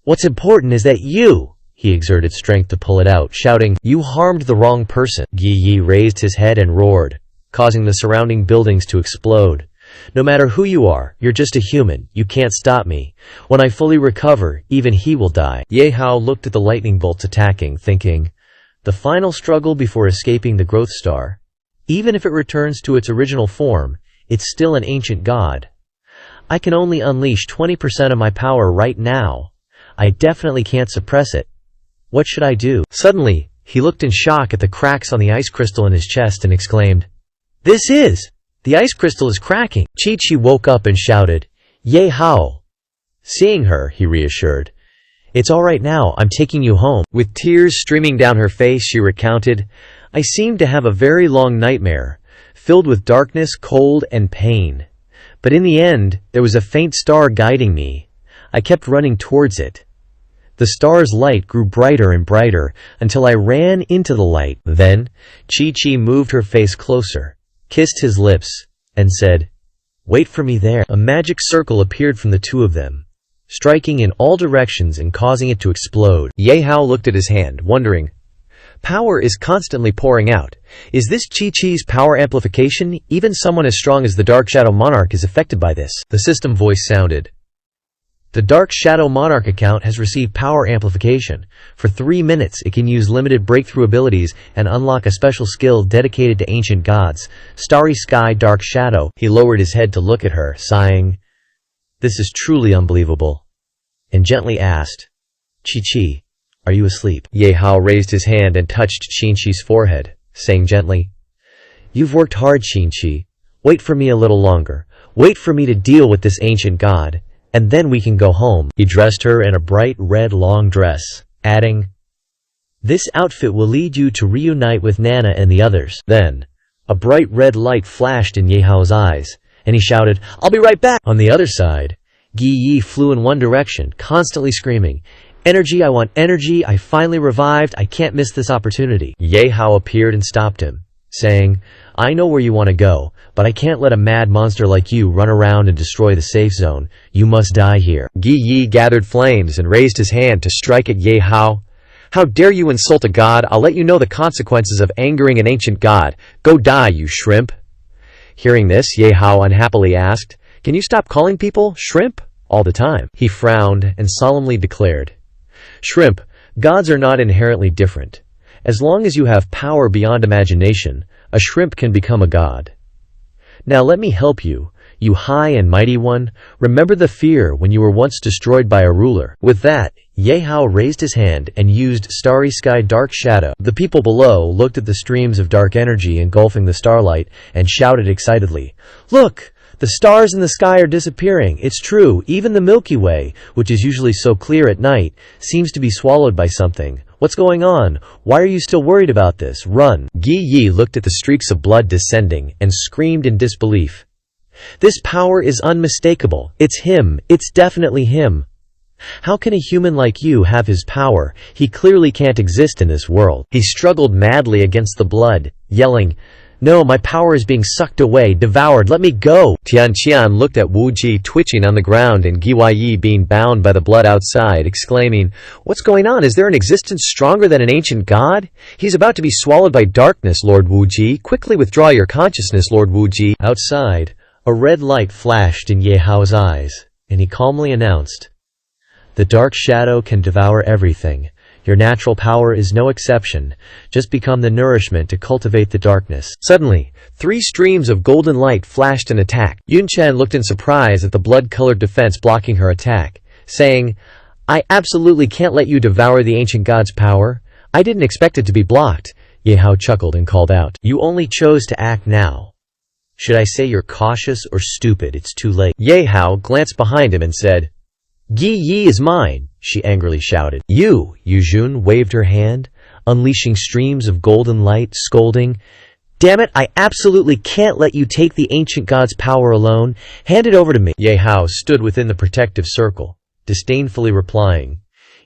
[SPEAKER 1] "What's important is that you..." He exerted strength to pull it out, shouting, "You harmed the wrong person." Yi raised his head and roared, causing the surrounding buildings to explode. "No matter who you are, you're just a human. You can't stop me. When I fully recover, even he will die." Ye Hao looked at the lightning bolts attacking, thinking, the final struggle before escaping the growth star. Even if it returns to its original form, it's still an ancient god. I can only unleash 20% of my power right now. I definitely can't suppress it. What should I do? Suddenly, he looked in shock at the cracks on the ice crystal in his chest and exclaimed, "The ice crystal is cracking!" Chi woke up and shouted, Ye Hao. Seeing her, he reassured. It's all right now, I'm taking you home.
[SPEAKER 2] With tears streaming down her face, she recounted, I seemed to have a very long nightmare, filled with darkness, cold, and pain. But in the end, there was a faint star guiding me. I kept running towards it. The star's light grew brighter and brighter until I ran into the light. Then, Chi-Chi moved her face closer, kissed his lips, and said, Wait for me there. A magic circle appeared from the two of them, striking in all directions and causing it to explode. Ye Hao looked at his hand, wondering, Power is constantly pouring out. Is this Chi-Chi's power amplification? Even someone as strong as the Dark Shadow Monarch is affected by this. The system voice sounded. The Dark Shadow Monarch account has received power amplification. For 3 minutes, it can use limited breakthrough abilities and unlock a special skill dedicated to ancient gods. Starry Sky Dark Shadow. He lowered his head to look at her, sighing, This is truly unbelievable, and gently asked, Chi-Chi, are you asleep? Ye Hao raised his hand and touched Chi-Chi's forehead, saying gently, You've worked hard, Chi-Chi. Wait for me a little longer. Wait for me to deal with this ancient god, and then we can go home. He dressed her in a bright red long dress, adding, This outfit will lead you to reunite with Nana and the others. Then, a bright red light flashed in Ye Hao's eyes, and he shouted, I'll be right back! On the other side, Gi Yi flew in one direction, constantly screaming, Energy, I want energy, I finally revived, I can't miss this opportunity. Ye Hao appeared and stopped him, saying, I know where you want to go, but I can't let a mad monster like you run around and destroy the safe zone. You must die here. Gi Yi gathered flames and raised his hand to strike at Ye Hao. How dare you insult a god? I'll let you know the consequences of angering an ancient god. Go die, you shrimp. Hearing this, Ye Hao unhappily asked, Can you stop calling people shrimp all the time? He frowned and solemnly declared, Shrimp, gods are not inherently different. As long as you have power beyond imagination, a shrimp can become a god. Now let me help you, you high and mighty one. Remember the fear when you were once destroyed by a ruler. With that, Ye Hao raised his hand and used Starry Sky Dark Shadow. The people below looked at the streams of dark energy engulfing the starlight and shouted excitedly, Look! The stars in the sky are disappearing. It's true, even the Milky Way, which is usually so clear at night, seems to be swallowed by something. What's going on? Why are you still worried about this? Run! Gi Yi looked at the streaks of blood descending and screamed in disbelief. This power is unmistakable. It's him. It's definitely him. How can a human like you have his power? He clearly can't exist in this world. He struggled madly against the blood, yelling, No, my power is being sucked away, devoured, let me go! Tian Qian looked at Wu Ji twitching on the ground and Gi Yi being bound by the blood outside, exclaiming, What's going on? Is there an existence stronger than an ancient god? He's about to be swallowed by darkness, Lord Wu Ji. Quickly withdraw your consciousness, Lord Wu Ji. Outside, a red light flashed in Ye Hao's eyes, and he calmly announced, The dark shadow can devour everything. Your natural power is no exception. Just become the nourishment to cultivate the darkness. Suddenly, 3 streams of golden light flashed and attacked. Yun Chen looked in surprise at the blood-colored defense blocking her attack, saying, I absolutely can't let you devour the ancient god's power. I didn't expect it to be blocked. Ye Hao chuckled and called out, You only chose to act now. Should I say you're cautious or stupid? It's too late. Ye Hao glanced behind him and said, Gi Yi is mine, she angrily shouted. You, Yuzhun waved her hand, unleashing streams of golden light, scolding, Damn it, I absolutely can't let you take the ancient god's power alone. Hand it over to me. Ye Hao stood within the protective circle, disdainfully replying,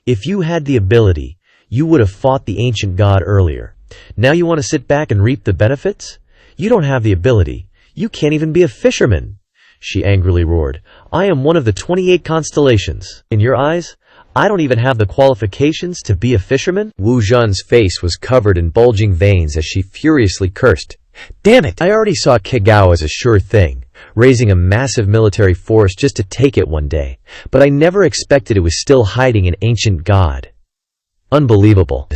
[SPEAKER 2] If you had the ability, you would have fought the ancient god earlier. Now you want to sit back and reap the benefits? You don't have the ability. You can't even be a fisherman. She angrily roared. I am one of the 28 constellations. In your eyes, I don't even have the qualifications to be a fisherman? Wu Zhan's face was covered in bulging veins as she furiously cursed. Damn it! I already saw Kigao as a sure thing, raising a massive military force just to take it one day, but I never expected it was still hiding an ancient god. Unbelievable.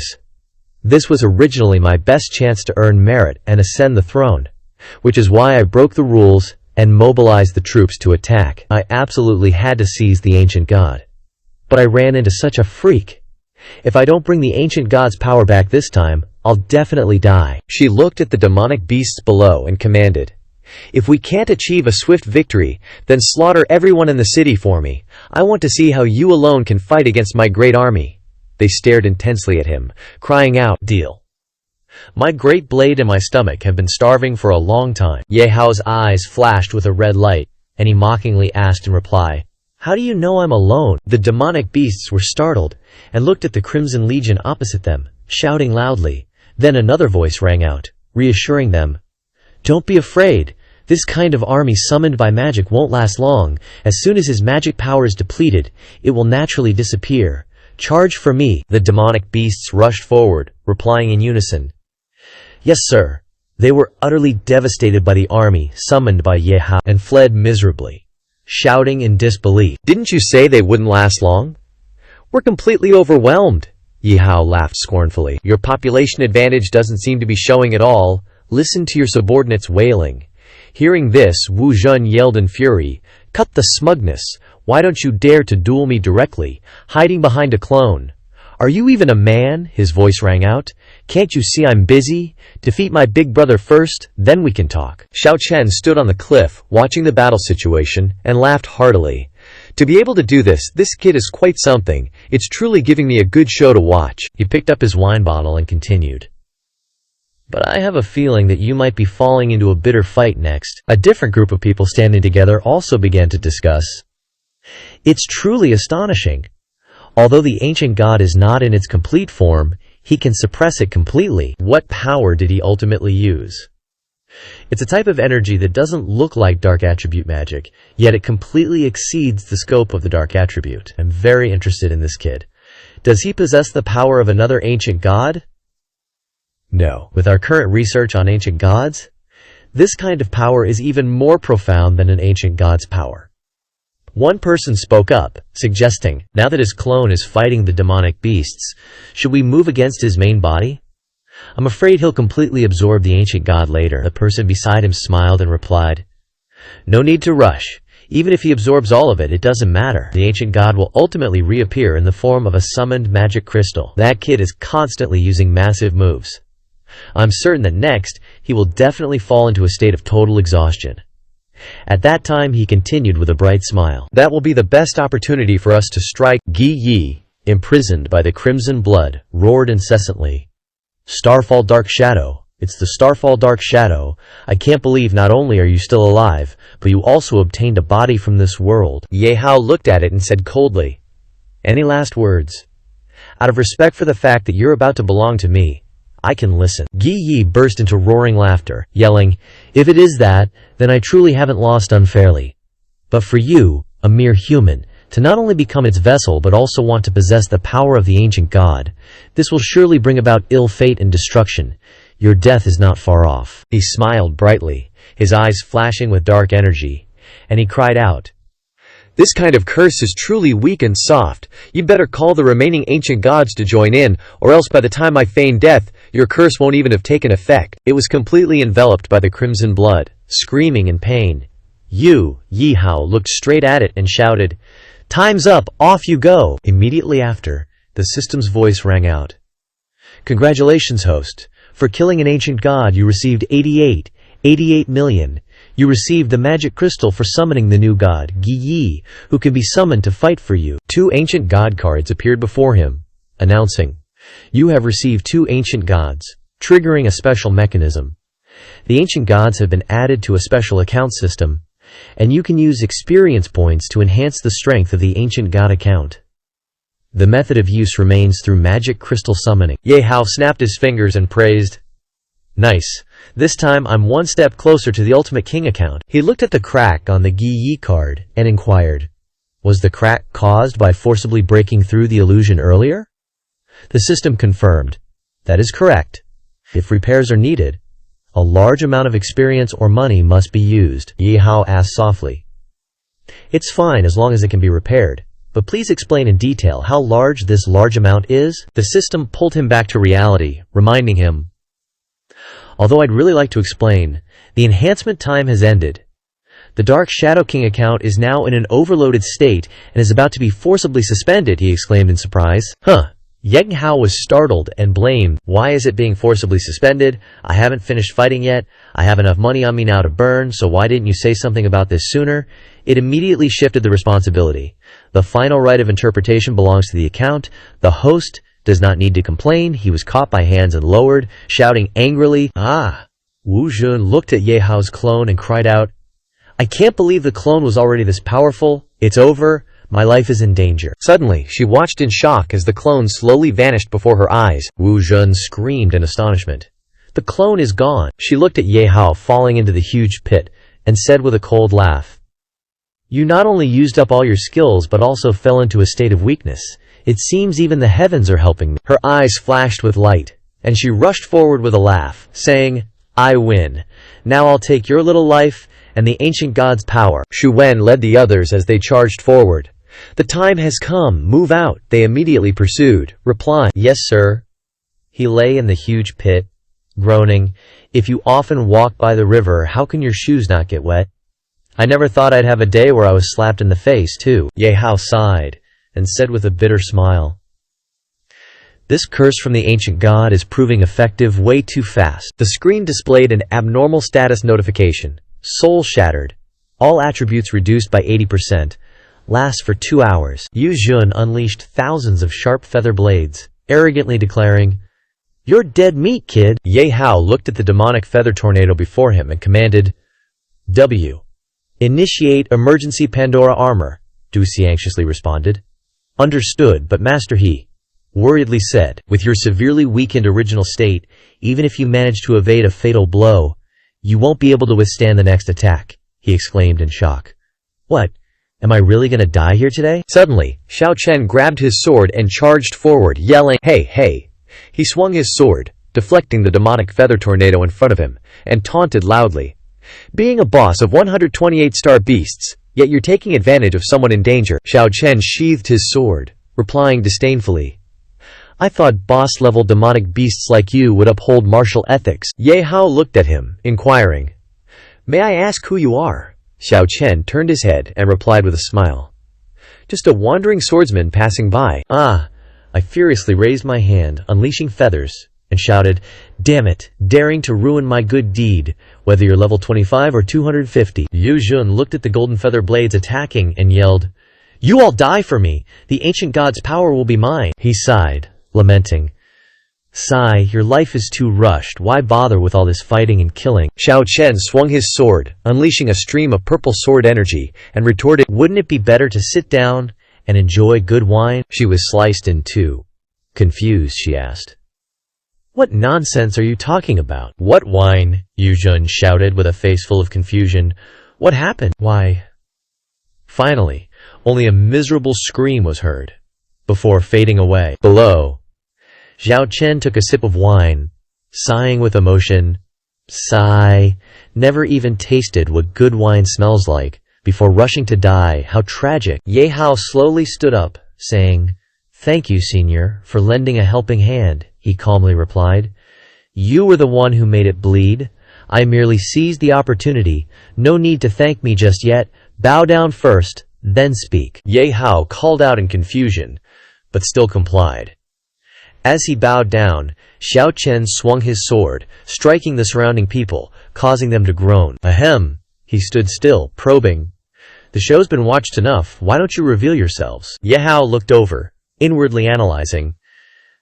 [SPEAKER 2] This was originally my best chance to earn merit and ascend the throne, which is why I broke the rules and mobilized the troops to attack. I absolutely had to seize the ancient god. But I ran into such a freak. If I don't bring the ancient god's power back this time, I'll definitely die. She looked at the demonic beasts below and commanded, If we can't achieve a swift victory, then slaughter everyone in the city for me. I want to see how you alone can fight against my great army." They stared intensely at him, crying out, "Deal. My great blade and my stomach have been starving for a long time." Ye Hao's eyes flashed with a red light, and he mockingly asked in reply, "How do you know I'm alone?" The demonic beasts were startled, and looked at the Crimson Legion opposite them, shouting loudly. Then another voice rang out, reassuring them, "Don't be afraid. This kind of army summoned by magic won't last long. As soon as his magic power is depleted, it will naturally disappear. Charge for me." The demonic beasts rushed forward, replying in unison, "Yes, sir." They were utterly devastated by the army summoned by Ye Hao and fled miserably, shouting in disbelief, "Didn't you say they wouldn't last long? We're completely overwhelmed." Ye Hao laughed scornfully. "Your population advantage doesn't seem to be showing at all. Listen to your subordinates wailing." Hearing this, Wu Jun yelled in fury, "Cut the smugness! Why don't you dare to duel me directly, hiding behind a clone? Are you even a man?" His voice rang out. "Can't you see I'm busy? Defeat my big brother first, then we can talk." Xiao Chen stood on the cliff, watching the battle situation, and laughed heartily. "To be able to do this kid is quite something. It's truly giving me a good show to watch." He picked up his wine bottle and continued, "But I have a feeling that you might be falling into a bitter fight next." A different group of people standing together also began to discuss. "It's truly astonishing. Although the ancient god is not in its complete form, he can suppress it completely. What power did he ultimately use?" "It's a type of energy that doesn't look like dark attribute magic, yet it completely exceeds the scope of the dark attribute. I'm very interested in this kid. Does he possess the power of another ancient god?" "No. With our current research on ancient gods, this kind of power is even more profound than an ancient god's power." One person spoke up, suggesting, "Now that his clone is fighting the demonic beasts, should we move against his main body? I'm afraid he'll completely absorb the ancient god later." The person beside him smiled and replied, "No need to rush. Even if he absorbs all of it, it doesn't matter. The ancient god will ultimately reappear in the form of a summoned magic crystal. That kid is constantly using massive moves. I'm certain that next, he will definitely fall into a state of total exhaustion." At that time he continued with a bright smile, "That will be the best opportunity for us to strike." Gi Yi, imprisoned by the crimson blood, roared incessantly, "Starfall Dark Shadow! It's the Starfall Dark Shadow! I can't believe not only are you still alive, but you also obtained a body from this world." Ye Hao looked at it and said coldly, "Any last words? Out of respect for the fact that you're about to belong to me, I can listen." Gi Yi burst into roaring laughter, yelling, "If it is that, then I truly haven't lost unfairly. But for you, a mere human, to not only become its vessel but also want to possess the power of the ancient god, this will surely bring about ill fate and destruction. Your death is not far off." He smiled brightly, his eyes flashing with dark energy, and he cried out, "This kind of curse is truly weak and soft. You'd better call the remaining ancient gods to join in, or else by the time I feign death, your curse won't even have taken effect." It was completely enveloped by the crimson blood, screaming in pain. Ye Hao looked straight at it and shouted, "Time's up, off you go!" Immediately after, the system's voice rang out, "Congratulations, host. For killing an ancient god, you received 88 million. You received the magic crystal for summoning the new god, Gi Yi, who can be summoned to fight for you." Two ancient god cards appeared before him, announcing, "You have received 2 ancient gods," triggering a special mechanism. The ancient gods have been added to a special account system, and you can use experience points to enhance the strength of the ancient god account. The method of use remains through magic crystal summoning. Ye Hao snapped his fingers and praised, "Nice. This time I'm one step closer to the Ultimate King account." He looked at the crack on the Gi Yi card and inquired, "Was the crack caused by forcibly breaking through the illusion earlier?" The system confirmed, "That is correct. If repairs are needed, a large amount of experience or money must be used." Ye Hao asked softly, "It's fine as long as it can be repaired, but please explain in detail how large this large amount is." The system pulled him back to reality, reminding him, "Although I'd really like to explain, the enhancement time has ended. The Dark Shadow King account is now in an overloaded state and is about to be forcibly suspended," he exclaimed in surprise. "Huh,
[SPEAKER 1] Ye Hao was startled and blamed. Why is it being forcibly suspended? I haven't finished fighting yet. I have enough money on me now to burn, so why didn't you say something about this sooner? It immediately shifted the responsibility. The final right of interpretation belongs to the account. The host does not need to complain. He was caught by hands and lowered, shouting angrily, "Ah!" Wu Jun looked at Ye Hao's clone and cried out, "I can't believe the clone was already this powerful. It's over. My life is in danger."
[SPEAKER 2] Suddenly, she watched in shock as the clone slowly vanished before her eyes.
[SPEAKER 1] Wu Jun screamed in astonishment. "The clone is gone." She looked at Ye Hao falling into the huge pit and said with a cold laugh, "You not only used up all your skills but also fell into a state of weakness. It seems even the heavens are helping me." Her eyes flashed with light, and she rushed forward with a laugh, saying, "I win. Now I'll take your little life and the ancient god's power."
[SPEAKER 2] Shu Wen led the others as they charged forward. "The time has come. Move out," they immediately pursued, replying,
[SPEAKER 1] "Yes, sir." He lay in the huge pit, groaning, "If you often walk by the river, how can your shoes not get wet? I never thought I'd have a day where I was slapped in the face, too." Ye Hao sighed and said with a bitter smile, "This curse from the ancient god is proving effective way too fast." The screen displayed an abnormal status notification. Soul shattered. All attributes reduced by 80%. Lasts for 2 hours. Yu Jun unleashed thousands of sharp feather blades, arrogantly declaring, "You're dead meat, kid." Ye Hao looked at the demonic feather tornado before him and commanded, "W. Initiate emergency Pandora armor." Ducey anxiously responded. "Understood, but Master He worriedly said, with your severely weakened original state, even if you manage to evade a fatal blow, you won't be able to withstand the next attack," he exclaimed in shock. "What? Am I really gonna die here today?" Suddenly, Xiao Chen grabbed his sword and charged forward, yelling, "Hey, hey!" He swung his sword, deflecting the demonic feather tornado in front of him, and taunted loudly, "Being a boss of 128-star beasts, yet you're taking advantage of someone in danger." Xiao Chen sheathed his sword, replying disdainfully, "I thought boss-level demonic beasts like you would uphold martial ethics." Ye Hao looked at him, inquiring, "May I ask who you are?" Xiao Chen turned his head and replied with a smile, "Just a wandering swordsman passing by." "Ah!" I furiously raised my hand, unleashing feathers, and shouted, "Damn it, daring to ruin my good deed, whether you're level 25 or 250. Yu Jun looked at the golden feather blades attacking and yelled, "You all die for me! The ancient god's power will be mine!" He sighed, lamenting, "Sigh, your life is too rushed. Why bother with all this fighting and killing?" Xiao Chen swung his sword, unleashing a stream of purple sword energy, and retorted, "Wouldn't it be better to sit down and enjoy good wine?" She was sliced in two. Confused, she asked, "What nonsense are you talking about?" "What wine?" Yu Jun shouted with a face full of confusion. "What happened?" "Why?" Finally, only a miserable scream was heard, before fading away. Below, Xiao Chen took a sip of wine, sighing with emotion. Sigh, never even tasted what good wine smells like, before rushing to die. How tragic. Ye Hao slowly stood up, saying, "Thank you, Senior, for lending a helping hand," he calmly replied. "You were the one who made it bleed. I merely seized the opportunity. No need to thank me just yet. Bow down first, then speak." Ye Hao called out in confusion, but still complied. As he bowed down, Xiao Chen swung his sword, striking the surrounding people, causing them to groan. Ahem. He stood still, probing. "The show's been watched enough. Why don't you reveal yourselves?" Ye Hao looked over, inwardly analyzing.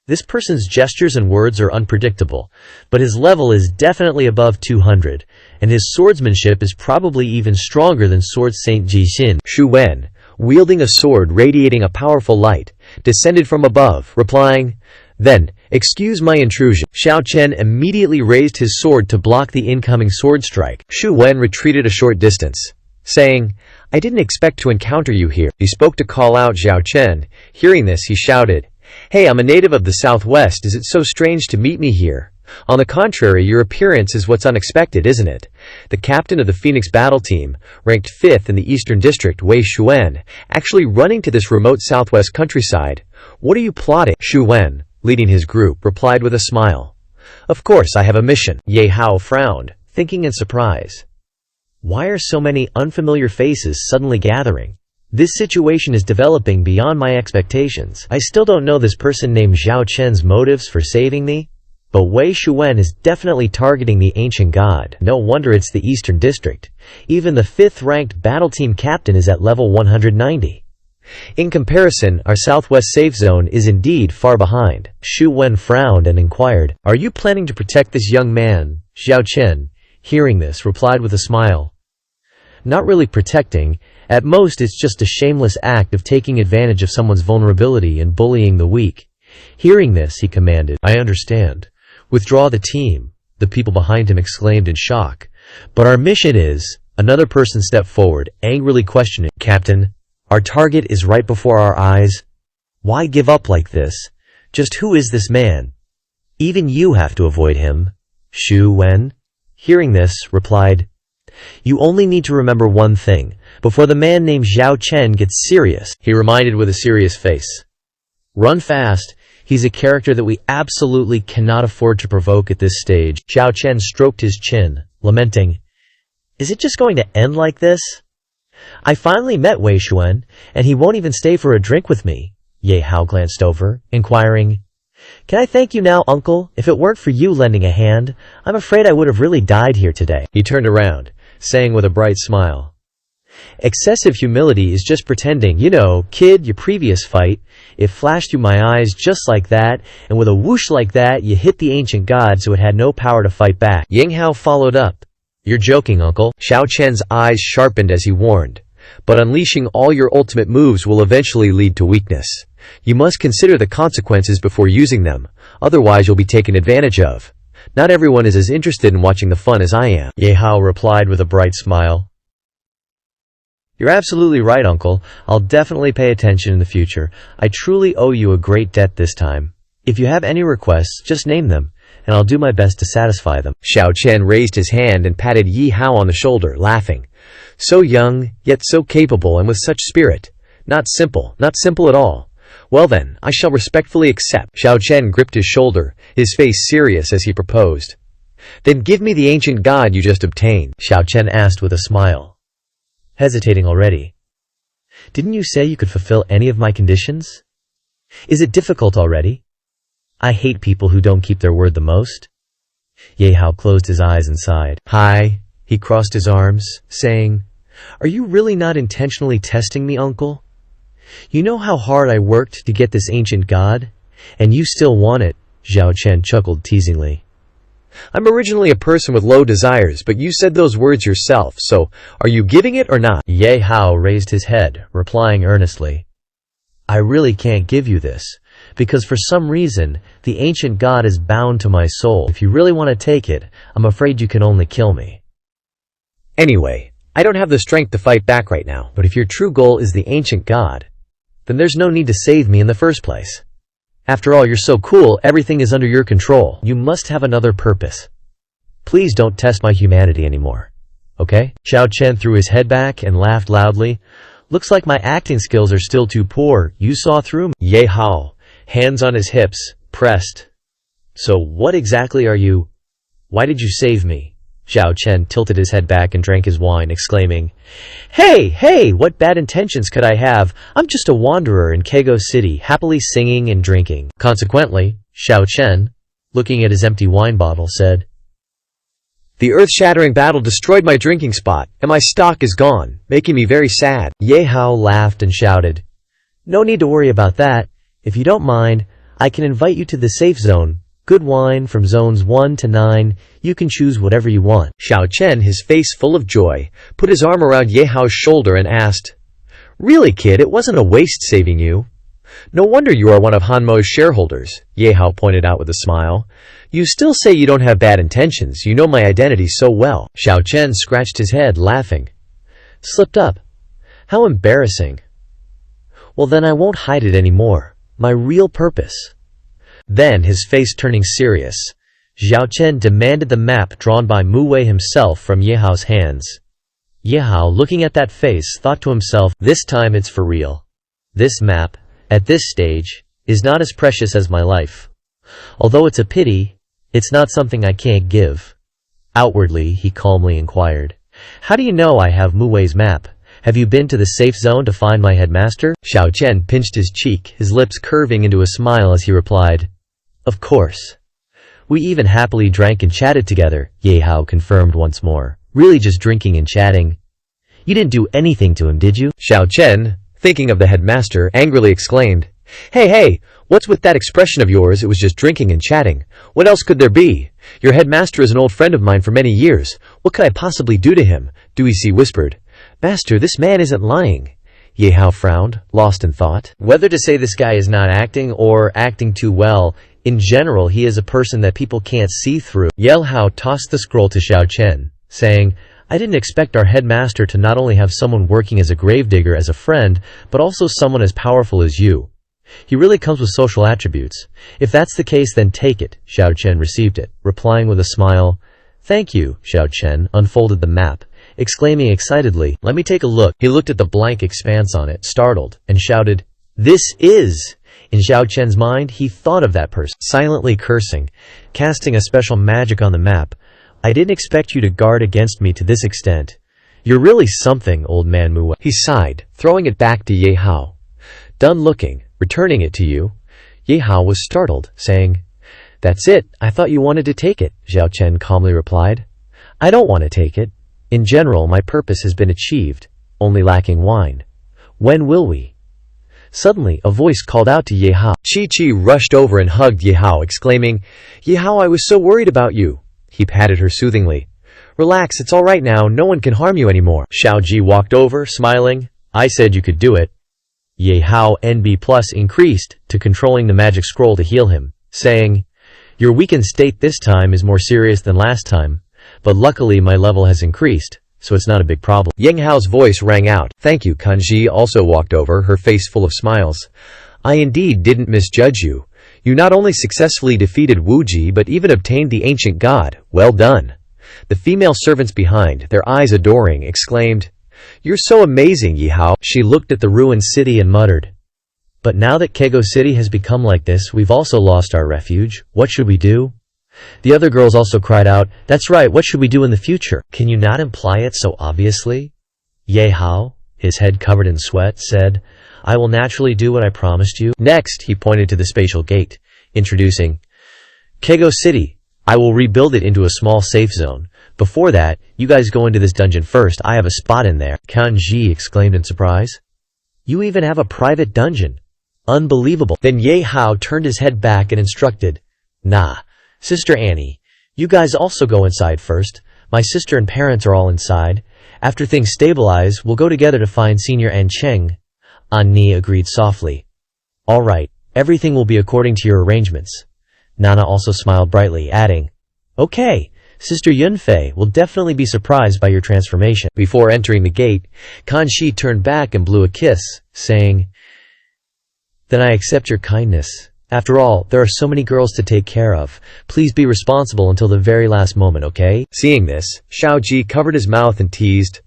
[SPEAKER 1] This person's gestures and words are unpredictable, but his level is definitely above 200, and his swordsmanship is probably even stronger than Sword Saint Jixin. Shu Wen, wielding a sword radiating a powerful light, descended from above, replying, "Then, excuse my intrusion." Xiao Chen immediately raised his sword to block the incoming sword strike. Shu Wen retreated a short distance, saying, "I didn't expect to encounter you here." He spoke to call out Xiao Chen. Hearing this, he shouted, "Hey, I'm a native of the southwest. Is it so strange to meet me here? On the contrary, your appearance is what's unexpected, isn't it?" The captain of the Phoenix battle team, ranked 5th in the Eastern District, Wei Xuan, actually running to this remote southwest countryside. "What are you plotting?" Shu Wen, leading his group, replied with a smile. "Of course, I have a mission." Ye Hao frowned, thinking in surprise. Why are so many unfamiliar faces suddenly gathering? This situation is developing beyond my expectations. I still don't know this person named Zhao Chen's motives for saving me, but Wei Xuan is definitely targeting the ancient god. No wonder it's the Eastern District. Even the 5th ranked battle team captain is at level 190. In comparison, our southwest safe zone is indeed far behind. Xu Wen frowned and inquired, "Are you planning to protect this young man?" Zhao Chen, hearing this, replied with a smile. "Not really protecting. At most, it's just a shameless act of taking advantage of someone's vulnerability and bullying the weak." Hearing this, he commanded, "I understand. Withdraw the team." The people behind him exclaimed in shock. "But our mission is—" Another person stepped forward, angrily questioning, "Captain, our target is right before our eyes. Why give up like this? Just who is this man? Even you have to avoid him." Xu Wen, hearing this, replied, "You only need to remember one thing. Before the man named Zhao Chen gets serious," he reminded with a serious face, "run fast. He's a character that we absolutely cannot afford to provoke at this stage." Zhao Chen stroked his chin, lamenting, "Is it just going to end like this? I finally met Wei Xuan, and he won't even stay for a drink with me." Ye Hao glanced over, inquiring, "Can I thank you now, uncle? If it weren't for you lending a hand, I'm afraid I would have really died here today." He turned around, saying with a bright smile, "Excessive humility is just pretending. You know, kid, your previous fight, it flashed through my eyes just like that, and with a whoosh like that, you hit the ancient god so it had no power to fight back." Ye Hao followed up, "You're joking, uncle." Zhao Chen's eyes sharpened as he warned, "But unleashing all your ultimate moves will eventually lead to weakness. You must consider the consequences before using them, otherwise you'll be taken advantage of. Not everyone is as interested in watching the fun as I am." Ye Hao replied with a bright smile, "You're absolutely right, uncle. I'll definitely pay attention in the future. I truly owe you a great debt this time. If you have any requests, just name them, and I'll do my best to satisfy them." Zhao Chen raised his hand and patted Ye Hao on the shoulder, laughing. "So young, yet so capable and with such spirit. Not simple at all. Well then, I shall respectfully accept." Zhao Chen gripped his shoulder, his face serious as he proposed. "Then give me the ancient god you just obtained," Zhao Chen asked with a smile, hesitating already. "Didn't you say you could fulfill any of my conditions? Is it difficult already? I hate people who don't keep their word the most." Ye Hao closed his eyes and sighed. "Hi," he crossed his arms, saying, "Are you really not intentionally testing me, uncle? You know how hard I worked to get this ancient god, and you still want it." Zhao Chen chuckled teasingly. "I'm originally a person with low desires, but you said those words yourself, so are you giving it or not?" Ye Hao raised his head, replying earnestly, "I really can't give you this, because for some reason, the ancient god is bound to my soul. If you really want to take it, I'm afraid you can only kill me. Anyway, I don't have the strength to fight back right now, but if your true goal is the ancient god, then there's no need to save me in the first place. After all, you're so cool, everything is under your control. You must have another purpose. Please don't test my humanity anymore, okay?" Zhao Chen threw his head back and laughed loudly. "Looks like my acting skills are still too poor. You saw through me." Ye Hao, hands on his hips, pressed. "So what exactly are you? Why did you save me?" Zhao Chen tilted his head back and drank his wine, exclaiming, Hey, what bad intentions could I have? I'm just a wanderer in Kego City, happily singing and drinking." Consequently, Zhao Chen, looking at his empty wine bottle, said, "The earth-shattering battle destroyed my drinking spot, and my stock is gone, making me very sad." Ye Hao laughed and shouted, "No need to worry about that. If you don't mind, I can invite you to the safe zone. Good wine from zones 1 to 9. You can choose whatever you want." Zhao Chen, his face full of joy, put his arm around Ye Hao's shoulder and asked, "Really, kid, it wasn't a waste saving you. No wonder you are one of Hanmo's shareholders," Ye Hao pointed out with a smile. "You still say you don't have bad intentions. You know my identity so well." Zhao Chen scratched his head, laughing. "Slipped up. How embarrassing. Well then, I won't hide it anymore. My real purpose." Then, his face turning serious, Zhao Chen demanded the map drawn by Mu Wei himself from Ye Hao's hands. Ye Hao, looking at that face, thought to himself, "This time it's for real. This map, at this stage, is not as precious as my life. Although it's a pity, it's not something I can't give." Outwardly, he calmly inquired, "How do you know I have Mu Wei's map? Have you been to the safe zone to find my headmaster? Xiao Chen pinched his cheek, his lips curving into a smile as he replied, Of course. We even happily drank and chatted together, Ye Hao confirmed once more. Really just drinking and chatting. You didn't do anything to him, did you?
[SPEAKER 2] Xiao Chen, thinking of the headmaster, angrily exclaimed, Hey, what's with that expression of yours? It was just drinking and chatting. What else could there be? Your headmaster is an old friend of mine for many years. What could I possibly do to him? Duisi whispered. Master, this man isn't lying. Ye Hao frowned, lost in thought.
[SPEAKER 1] Whether to say this guy is not acting or acting too well, in general he is a person that people can't see through. Ye Hao tossed the scroll to Xiao Chen, saying, I didn't expect our headmaster to not only have someone working as a gravedigger as a friend, but also someone as powerful as you. He really comes with social attributes. If that's the case, then take it. Xiao Chen received it, replying with a smile. Thank you. Xiao Chen unfolded the map, exclaiming excitedly, Let me take a look. He looked at the blank expanse on it, startled, and shouted, This is! In Xiao Chen's mind, he thought of that person, silently cursing, casting a special magic on the map. I didn't expect you to guard against me to this extent. You're really something, old man Manhwa.
[SPEAKER 2] He sighed, throwing it back to Ye Hao. Done looking, returning it to you. Ye Hao was startled, saying, That's it, I thought you wanted to take it, Xiao Chen calmly replied. I don't want to take it. In general, my purpose has been achieved, only lacking wine. When will we? Suddenly, a voice called out to Ye Hao. Chi rushed over and hugged Ye Hao, exclaiming, Ye Hao, I was so worried about you. He patted her soothingly. Relax, it's all right now, no one can harm you anymore.
[SPEAKER 1] Xiao Ji walked over, smiling. I said you could do it. Ye Hao NB plus increased to controlling the magic scroll to heal him, saying, Your weakened state this time is more serious than last time, but luckily my level has increased, so it's not a big problem.
[SPEAKER 2] Yang Hao's voice rang out. Thank you. Kanji also walked over, her face full of smiles. I indeed didn't misjudge you. You not only successfully defeated Wuji but even obtained the ancient god. Well done. The female servants behind, their eyes adoring, exclaimed, You're so amazing, Ye Hao.
[SPEAKER 1] She looked at the ruined city and muttered, But now that Kego City has become like this, we've also lost our refuge. What should we do? The other girls also cried out, That's right, what should we do in the future? Can you not imply it so obviously? Ye Hao, his head covered in sweat, said, I will naturally do what I promised you. Next, he pointed to the spatial gate, introducing, Kego City. I will rebuild it into a small safe zone. Before that, you guys go into this dungeon first. I have a spot in there. Kanji exclaimed in surprise. You even have a private dungeon. Unbelievable. Then Ye Hao turned his head back and instructed, Nah, Sister Annie, you guys also go inside first. My sister and parents are all inside. After things stabilize, we'll go together to find Senior An Cheng. Annie agreed softly. All right, everything will be according to your arrangements. Nana also smiled brightly, adding, Okay, Sister Yunfei will definitely be surprised by your transformation. Before entering the gate, Kanshi turned back and blew a kiss, saying, Then I accept your kindness. After all, there are so many girls to take care of. Please be responsible until the very last moment, okay?
[SPEAKER 2] Seeing this, Xiao Ji covered his mouth and teased,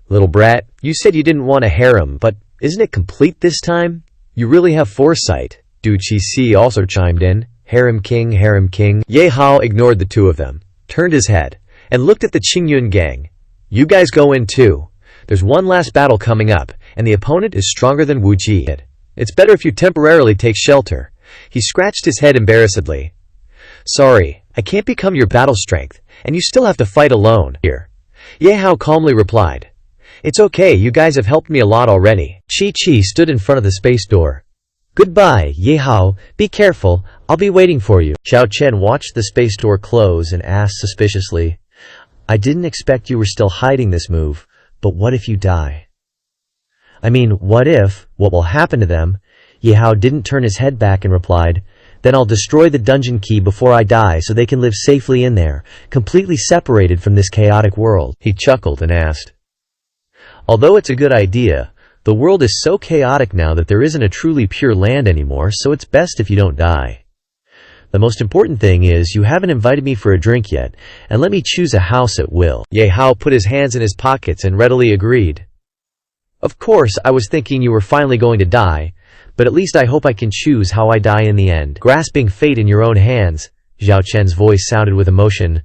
[SPEAKER 2] Little brat, you said you didn't want a harem, but isn't it complete this time? You really have foresight. Du Chi Si also chimed in, Harem King, Harem King. Ye Hao ignored the two of them, turned his head, and looked at the Qingyun gang. You guys go in too. There's one last battle coming up, and the opponent is stronger than Wu Ji. It's better if you temporarily take shelter. He scratched his head embarrassedly. Sorry, I can't become your battle strength, and you still have to fight alone. Here. Ye Hao calmly replied. It's okay, you guys have helped me a lot already.
[SPEAKER 1] Chi stood in front of the space door. Goodbye, Ye Hao. Be careful. I'll be waiting for you. Xiao Chen watched the space door close and asked suspiciously, I didn't expect you were still hiding this move, but what if you die? I mean, what will happen to them? Ye Hao didn't turn his head back and replied, Then I'll destroy the dungeon key before I die so they can live safely in there, completely separated from this chaotic world. He chuckled and asked, Although it's a good idea, the world is so chaotic now that there isn't a truly pure land anymore, so it's best if you don't die. The most important thing is you haven't invited me for a drink yet, and let me choose a house at will.
[SPEAKER 2] Ye Hao put his hands in his pockets and readily agreed.
[SPEAKER 1] Of course, I was thinking you were finally going to die, but at least I hope I can choose how I die in the end. Grasping fate in your own hands, Xiao Chen's voice sounded with emotion.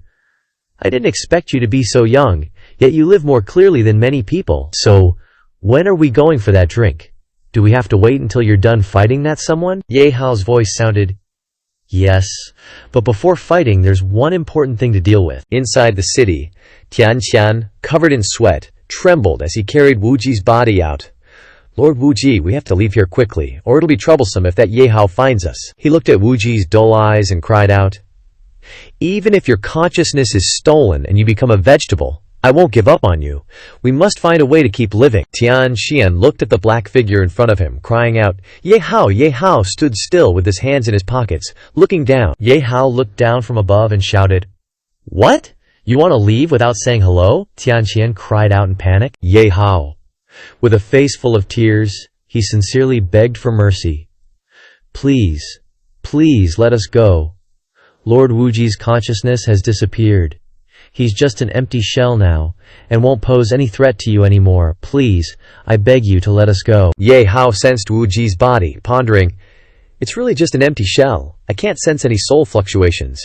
[SPEAKER 1] I didn't expect you to be so young, yet you live more clearly than many people. So, When are we going for that drink? Do we have to wait until you're done fighting that someone? Ye Hao's voice sounded, yes, but before fighting there's one important thing to deal with.
[SPEAKER 2] Inside the city, Tianqian, covered in sweat, trembled as he carried Wu Ji's body out. Lord Wu Ji, we have to leave here quickly, or it'll be troublesome if that Ye Hao finds us. He looked at Wu Ji's dull eyes and cried out, even if your consciousness is stolen and you become a vegetable, I won't give up on you. We must find a way to keep living. Tianqian looked at the black figure in front of him, crying out, Ye Hao! Ye Hao stood still with his hands in his pockets, looking down.
[SPEAKER 1] Ye Hao looked down from above and shouted, what? You want to leave without saying hello? Tianqian cried out in panic. Ye Hao, with a face full of tears, he sincerely begged for mercy. Please, please let us go. Lord Wu Ji's consciousness has disappeared. He's just an empty shell now, and won't pose any threat to you anymore. Please, I beg you to let us go.
[SPEAKER 2] Ye Hao sensed Wu Ji's body, pondering, it's really just an empty shell. I can't sense any soul fluctuations.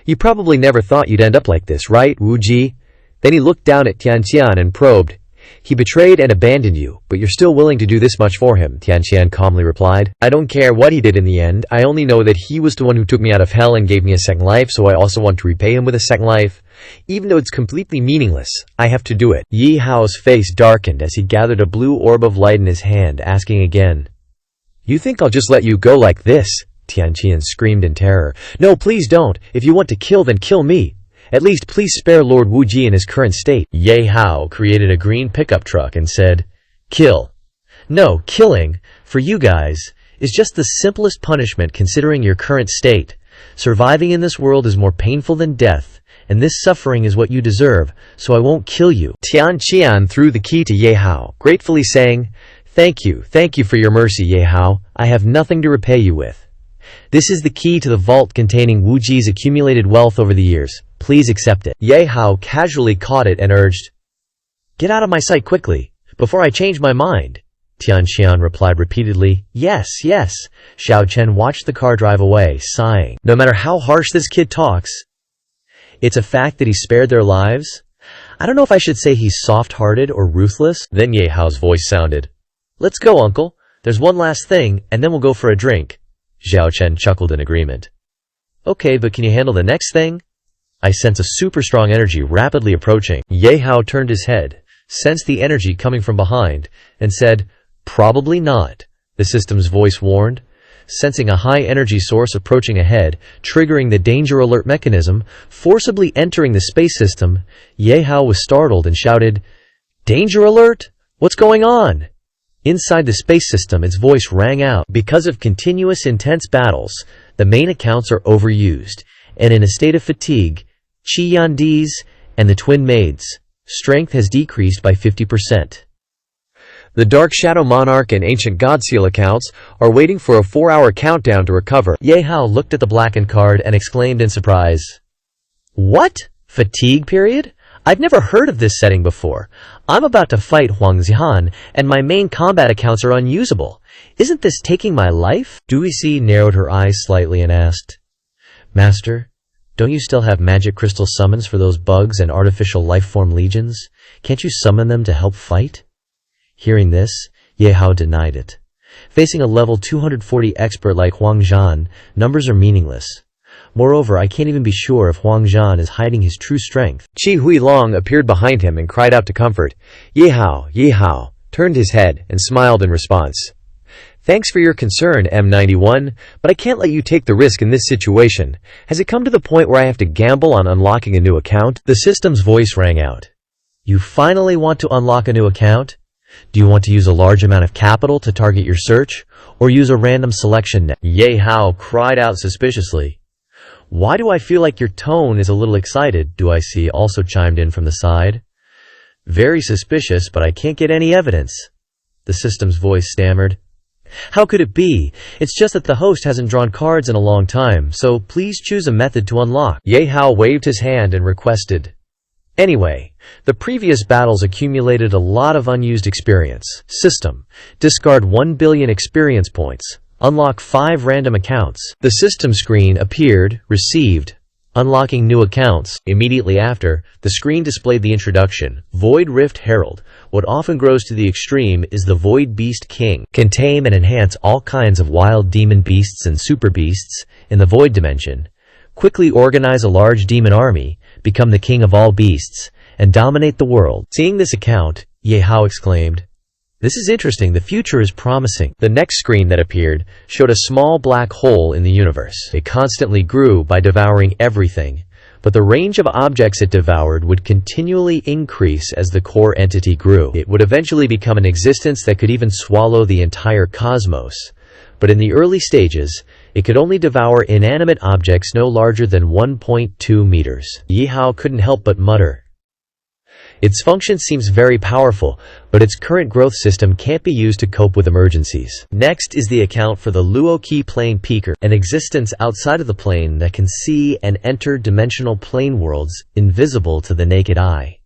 [SPEAKER 2] You probably never thought you'd end up like this, right, Wu Ji? Then he looked down at Tianqian and probed, he betrayed and abandoned you, but you're still willing to do this much for him, Tianqian calmly replied. I don't care what he did in the end. I only know that he was the one who took me out of hell and gave me a second life, so I also want to repay him with a second life. Even though it's completely meaningless, I have to do it. Ye Hao's face darkened as he gathered a blue orb of light in his hand, asking again, you think I'll just let you go like this? Tianqian screamed in terror. No, please don't. If you want to kill, then kill me. At least please spare Lord Wu Ji in his current state.
[SPEAKER 1] Ye Hao created a green pickup truck and said, kill. No, killing, for you guys, is just the simplest punishment considering your current state. Surviving in this world is more painful than death, and this suffering is what you deserve, so I won't kill you.
[SPEAKER 2] Tianqian threw the key to Ye Hao, gratefully saying, thank you for your mercy, Ye Hao. I have nothing to repay you with.
[SPEAKER 1] This is the key to the vault containing Wu Ji's accumulated wealth over the years. Please accept it. Ye Hao casually caught it and urged, get out of my sight quickly, before I change my mind. Tianqian replied repeatedly, yes, yes. Xiao Chen watched the car drive away, sighing. No matter how harsh this kid talks, it's a fact that he spared their lives. I don't know if I should say he's soft-hearted or ruthless. Then Ye Hao's voice sounded, let's go, uncle. There's one last thing, and then we'll go for a drink. Xiao Chen chuckled in agreement. Okay, but can you handle the next thing? I sense a super strong energy rapidly approaching. Ye Hao turned his head, sensed the energy coming from behind, and said, probably not. The system's voice warned. Sensing a high energy source approaching ahead, triggering the danger alert mechanism, forcibly entering the space system, Ye Hao was startled and shouted, danger alert? What's going on? Inside the space system, its voice rang out. Because of continuous intense battles, the main accounts are overused, and in a state of fatigue, Qi Yandi's and the twin maids' strength has decreased by 50%. The Dark Shadow Monarch and Ancient God Seal accounts are waiting for a 4-hour countdown to recover. Ye Hao looked at the blackened card and exclaimed in surprise, what? Fatigue period? I've never heard of this setting before. I'm about to fight Huang Zihan, and my main combat accounts are unusable. Isn't this taking my life? Duisi narrowed her eyes slightly and asked, Master, don't you still have magic crystal summons for those bugs and artificial life-form legions? Can't you summon them to help fight? Hearing this, Ye Hao denied it. Facing a level 240 expert like Huang Zhan, numbers are meaningless. Moreover, I can't even be sure if Huang Zhan is hiding his true strength. Qi Huilong appeared behind him and cried out to comfort. Ye Hao, turned his head and smiled in response. Thanks for your concern, M91, but I can't let you take the risk in this situation. Has it come to the point where I have to gamble on unlocking a new account? The system's voice rang out. You finally want to unlock a new account? Do you want to use a large amount of capital to target your search, or use a random selection net? Ye Hao cried out suspiciously. Why do I feel like your tone is a little excited? Duisi also chimed in from the side. Very suspicious, but I can't get any evidence. The system's voice stammered. How could it be? It's just that the host hasn't drawn cards in a long time, so please choose a method to unlock. Ye Hao waved his hand and requested. Anyway, the previous battles accumulated a lot of unused experience. System. Discard 1 billion experience points. Unlock 5 random accounts. The system screen appeared. Received. unlocking new accounts. Immediately after, the screen displayed the introduction, Void Rift Herald. What often grows to the extreme is the Void Beast King. Can tame and enhance all kinds of wild demon beasts and super beasts in the Void dimension. Quickly organize a large demon army, become the king of all beasts, and dominate the world. Seeing this account, Ye Hao exclaimed, "This is interesting, the future is promising." The next screen that appeared showed a small black hole in the universe. It constantly grew by devouring everything, but the range of objects it devoured would continually increase as the core entity grew. It would eventually become an existence that could even swallow the entire cosmos. But in the early stages, it could only devour inanimate objects no larger than 1.2 meters. Ye Hao couldn't help but mutter, "Its function seems very powerful, but its current growth system can't be used to cope with emergencies." Next is the account for the Luoqi Plane Peaker, an existence outside of the plane that can see and enter dimensional plane worlds invisible to the naked eye.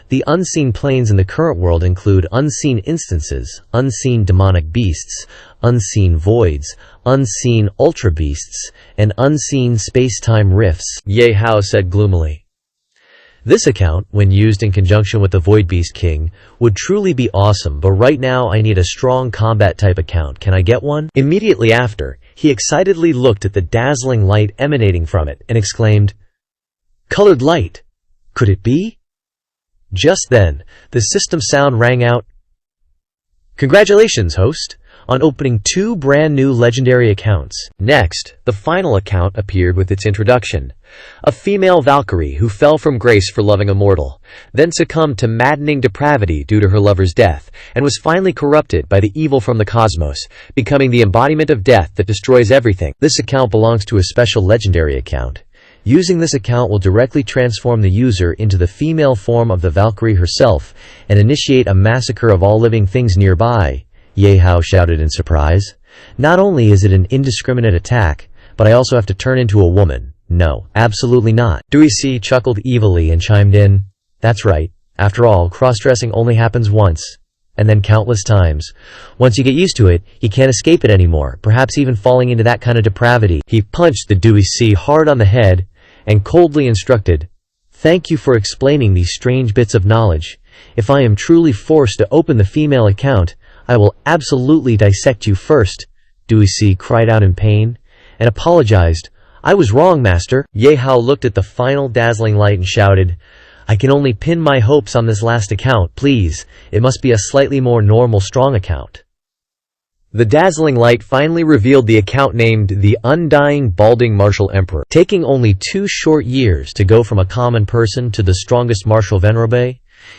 [SPEAKER 1] The unseen planes in the current world include unseen instances, unseen demonic beasts, unseen voids, unseen ultra beasts, and unseen space-time rifts, Ye Hao said gloomily. This account, when used in conjunction with the Void Beast King, would truly be awesome, but right now I need a strong combat type account. Can I get one? Immediately after, he excitedly looked at the dazzling light emanating from it and exclaimed, "Colored light! Could it be?" Just then, the system sound rang out, "Congratulations, host, on opening 2 brand new legendary accounts." Next, the final account appeared with its introduction. A female Valkyrie who fell from grace for loving a mortal, then succumbed to maddening depravity due to her lover's death, and was finally corrupted by the evil from the cosmos, becoming the embodiment of death that destroys everything. This account belongs to a special legendary account. Using this account will directly transform the user into the female form of the Valkyrie herself and initiate a massacre of all living things nearby, Ye Hao shouted in surprise. "Not only is it an indiscriminate attack, but I also have to turn into a woman. No, absolutely not." Duisi chuckled evilly and chimed in, "That's right. After all, cross-dressing only happens once, and then countless times. Once you get used to it, you can't escape it anymore, perhaps even falling into that kind of depravity." He punched the Duisi hard on the head and coldly instructed, "Thank you for explaining these strange bits of knowledge. If I am truly forced to open the female account, I will absolutely dissect you first." Duisi cried out in pain and apologized. "I was wrong, master." Ye Hao looked at the final dazzling light and shouted, "I can only pin my hopes on this last account, please. It must be a slightly more normal strong account." The dazzling light finally revealed the account named the Undying Balding Martial Emperor. Taking only 2 short years to go from a common person to the strongest martial venerable,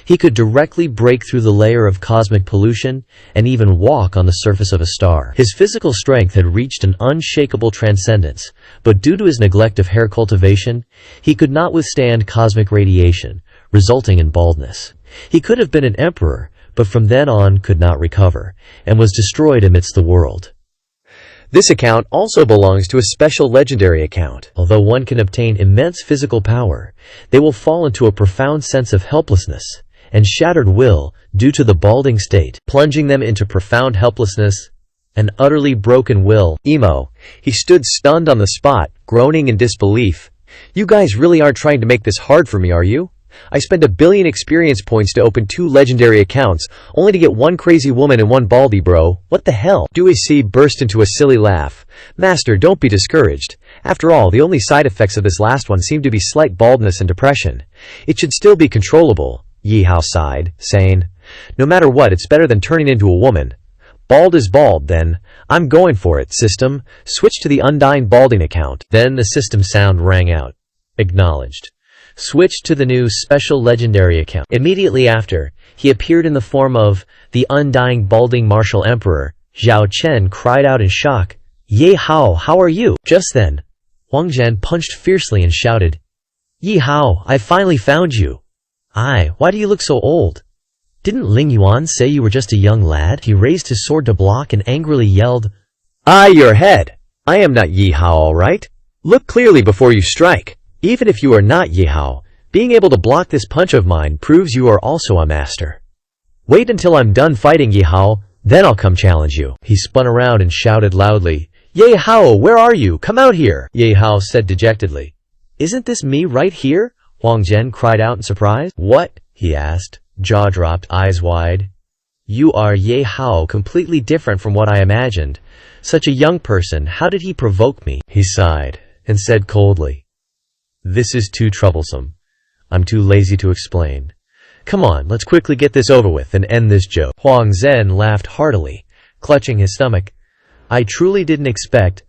[SPEAKER 1] he could directly break through the layer of cosmic pollution and even walk on the surface of a star. His physical strength had reached an unshakable transcendence, but due to his neglect of hair cultivation, he could not withstand cosmic radiation, resulting in baldness. He could have been an emperor, but from then on could not recover, and was destroyed amidst the world. This account also belongs to a special legendary account. Although one can obtain immense physical power, they will fall into a profound sense of helplessness and shattered will due to the balding state, plunging them into profound helplessness and utterly broken will. Emo. He stood stunned on the spot, groaning in disbelief. "You guys really aren't trying to make this hard for me, are you? I spent 1 billion experience points to open 2 legendary accounts, only to get 1 crazy woman and 1 baldy bro. What the hell?" Duisi burst into a silly laugh. "Master, don't be discouraged. After all, the only side effects of this last one seem to be slight baldness and depression. It should still be controllable." Ye Hao sighed, saying, "No matter what, it's better than turning into a woman. Bald is bald, then. I'm going for it, system. Switch to the Undying Balding account." Then the system sound rang out. Acknowledged. Switch to the new special legendary account. Immediately after, he appeared in the form of the Undying Balding Martial Emperor. Zhao Chen cried out in shock, "Ye Hao, how are you?" Just then, Wang Zhen punched fiercely and shouted, "Ye Hao, I finally found you." "Aye, why do you look so old? Didn't Ling Yuan say you were just a young lad?" He raised his sword to block and angrily yelled, "Aye, your head! I am not Ye Hao, all right? Look clearly before you strike. Even if you are not Ye Hao, being able to block this punch of mine proves you are also a master. Wait until I'm done fighting Ye Hao, then I'll come challenge you." He spun around and shouted loudly, "Ye Hao, where are you? Come out here!" Ye Hao said dejectedly, Isn't this me right here? Huang Zhen cried out in surprise. What? He asked, jaw dropped, eyes wide. You are Ye Hao, completely different from what I imagined. Such a young person, how did he provoke me? He sighed and said coldly, This is too troublesome. I'm too lazy to explain. Come on, let's quickly get this over with and end this joke. Huang Zhen laughed heartily, clutching his stomach. I really didn't expect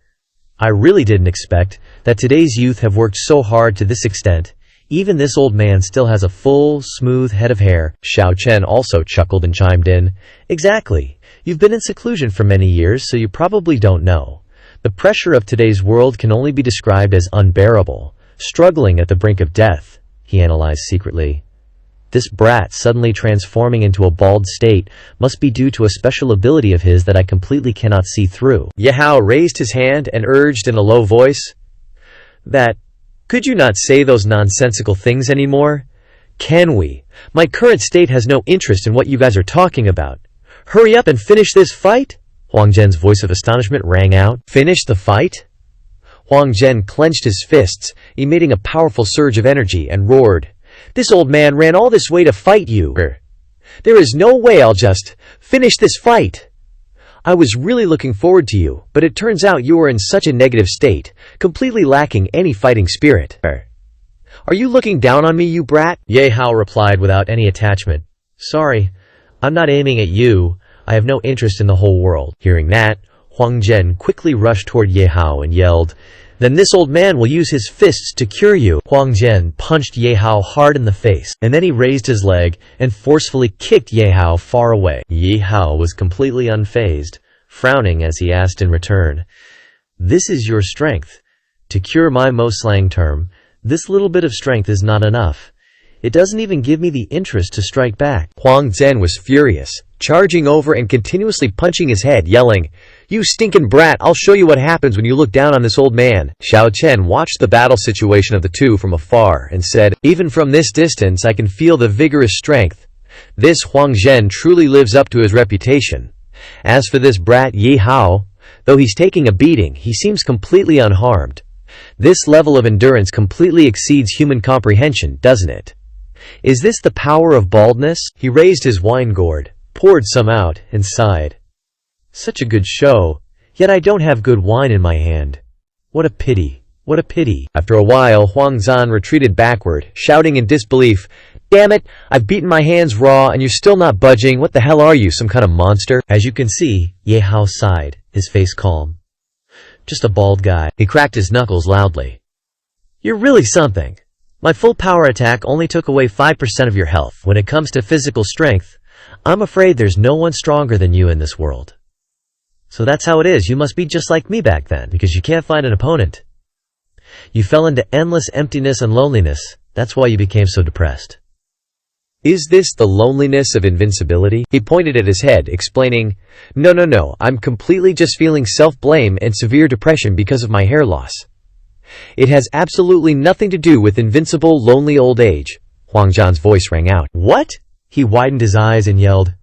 [SPEAKER 1] that today's youth have worked so hard to this extent. Even this old man still has a full, smooth head of hair. Xiao Chen also chuckled and chimed in. Exactly. You've been in seclusion for many years, so you probably don't know. The pressure of today's world can only be described as unbearable, struggling at the brink of death, he analyzed secretly. This brat suddenly transforming into a bald state must be due to a special ability of his that I completely cannot see through. Ye Hao raised his hand and urged in a low voice, Could you not say those nonsensical things anymore? Can we? My current state has no interest in what you guys are talking about. Hurry up and finish this fight? Huang Zhen's voice of astonishment rang out. Finish the fight? Huang Zhen clenched his fists, emitting a powerful surge of energy, and roared. This old man ran all this way to fight you. There is no way I'll just finish this fight. I was really looking forward to you, but it turns out you are in such a negative state, completely lacking any fighting spirit. Are you looking down on me, you brat? Ye Hao replied without any attachment. Sorry, I'm not aiming at you. I have no interest in the whole world. Hearing that, Huang Zhen quickly rushed toward Ye Hao and yelled, Then this old man will use his fists to cure you. Huang Zhen punched Ye Hao hard in the face, and then he raised his leg and forcefully kicked Ye Hao far away. Ye Hao was completely unfazed, frowning as he asked in return, This is your strength. To cure my slang term, this little bit of strength is not enough. It doesn't even give me the interest to strike back. Huang Zhen was furious, charging over and continuously punching his head, yelling, You stinking brat, I'll show you what happens when you look down on this old man. Xiao Chen watched the battle situation of the two from afar and said, Even from this distance I can feel the vigorous strength. This Huang Zhen truly lives up to his reputation. As for this brat Ye Hao, though he's taking a beating, he seems completely unharmed. This level of endurance completely exceeds human comprehension, doesn't it? Is this the power of baldness? He raised his wine gourd, poured some out, and sighed. Such a good show, yet I don't have good wine in my hand. What a pity, what a pity. After a while, Huang Zhan retreated backward, shouting in disbelief, Damn it, I've beaten my hands raw and you're still not budging. What the hell are you, some kind of monster? As you can see, Ye Hao sighed, his face calm. Just a bald guy. He cracked his knuckles loudly. You're really something. My full power attack only took away 5% of your health. When it comes to physical strength, I'm afraid there's no one stronger than you in this world. So that's how it is. You must be just like me back then, because you can't find an opponent. You fell into endless emptiness and loneliness. That's why you became so depressed. Is this the loneliness of invincibility? He pointed at his head, explaining, No, I'm completely just feeling self-blame and severe depression because of my hair loss. It has absolutely nothing to do with invincible, lonely old age. Huang Zhan's voice rang out. What? He widened his eyes and yelled,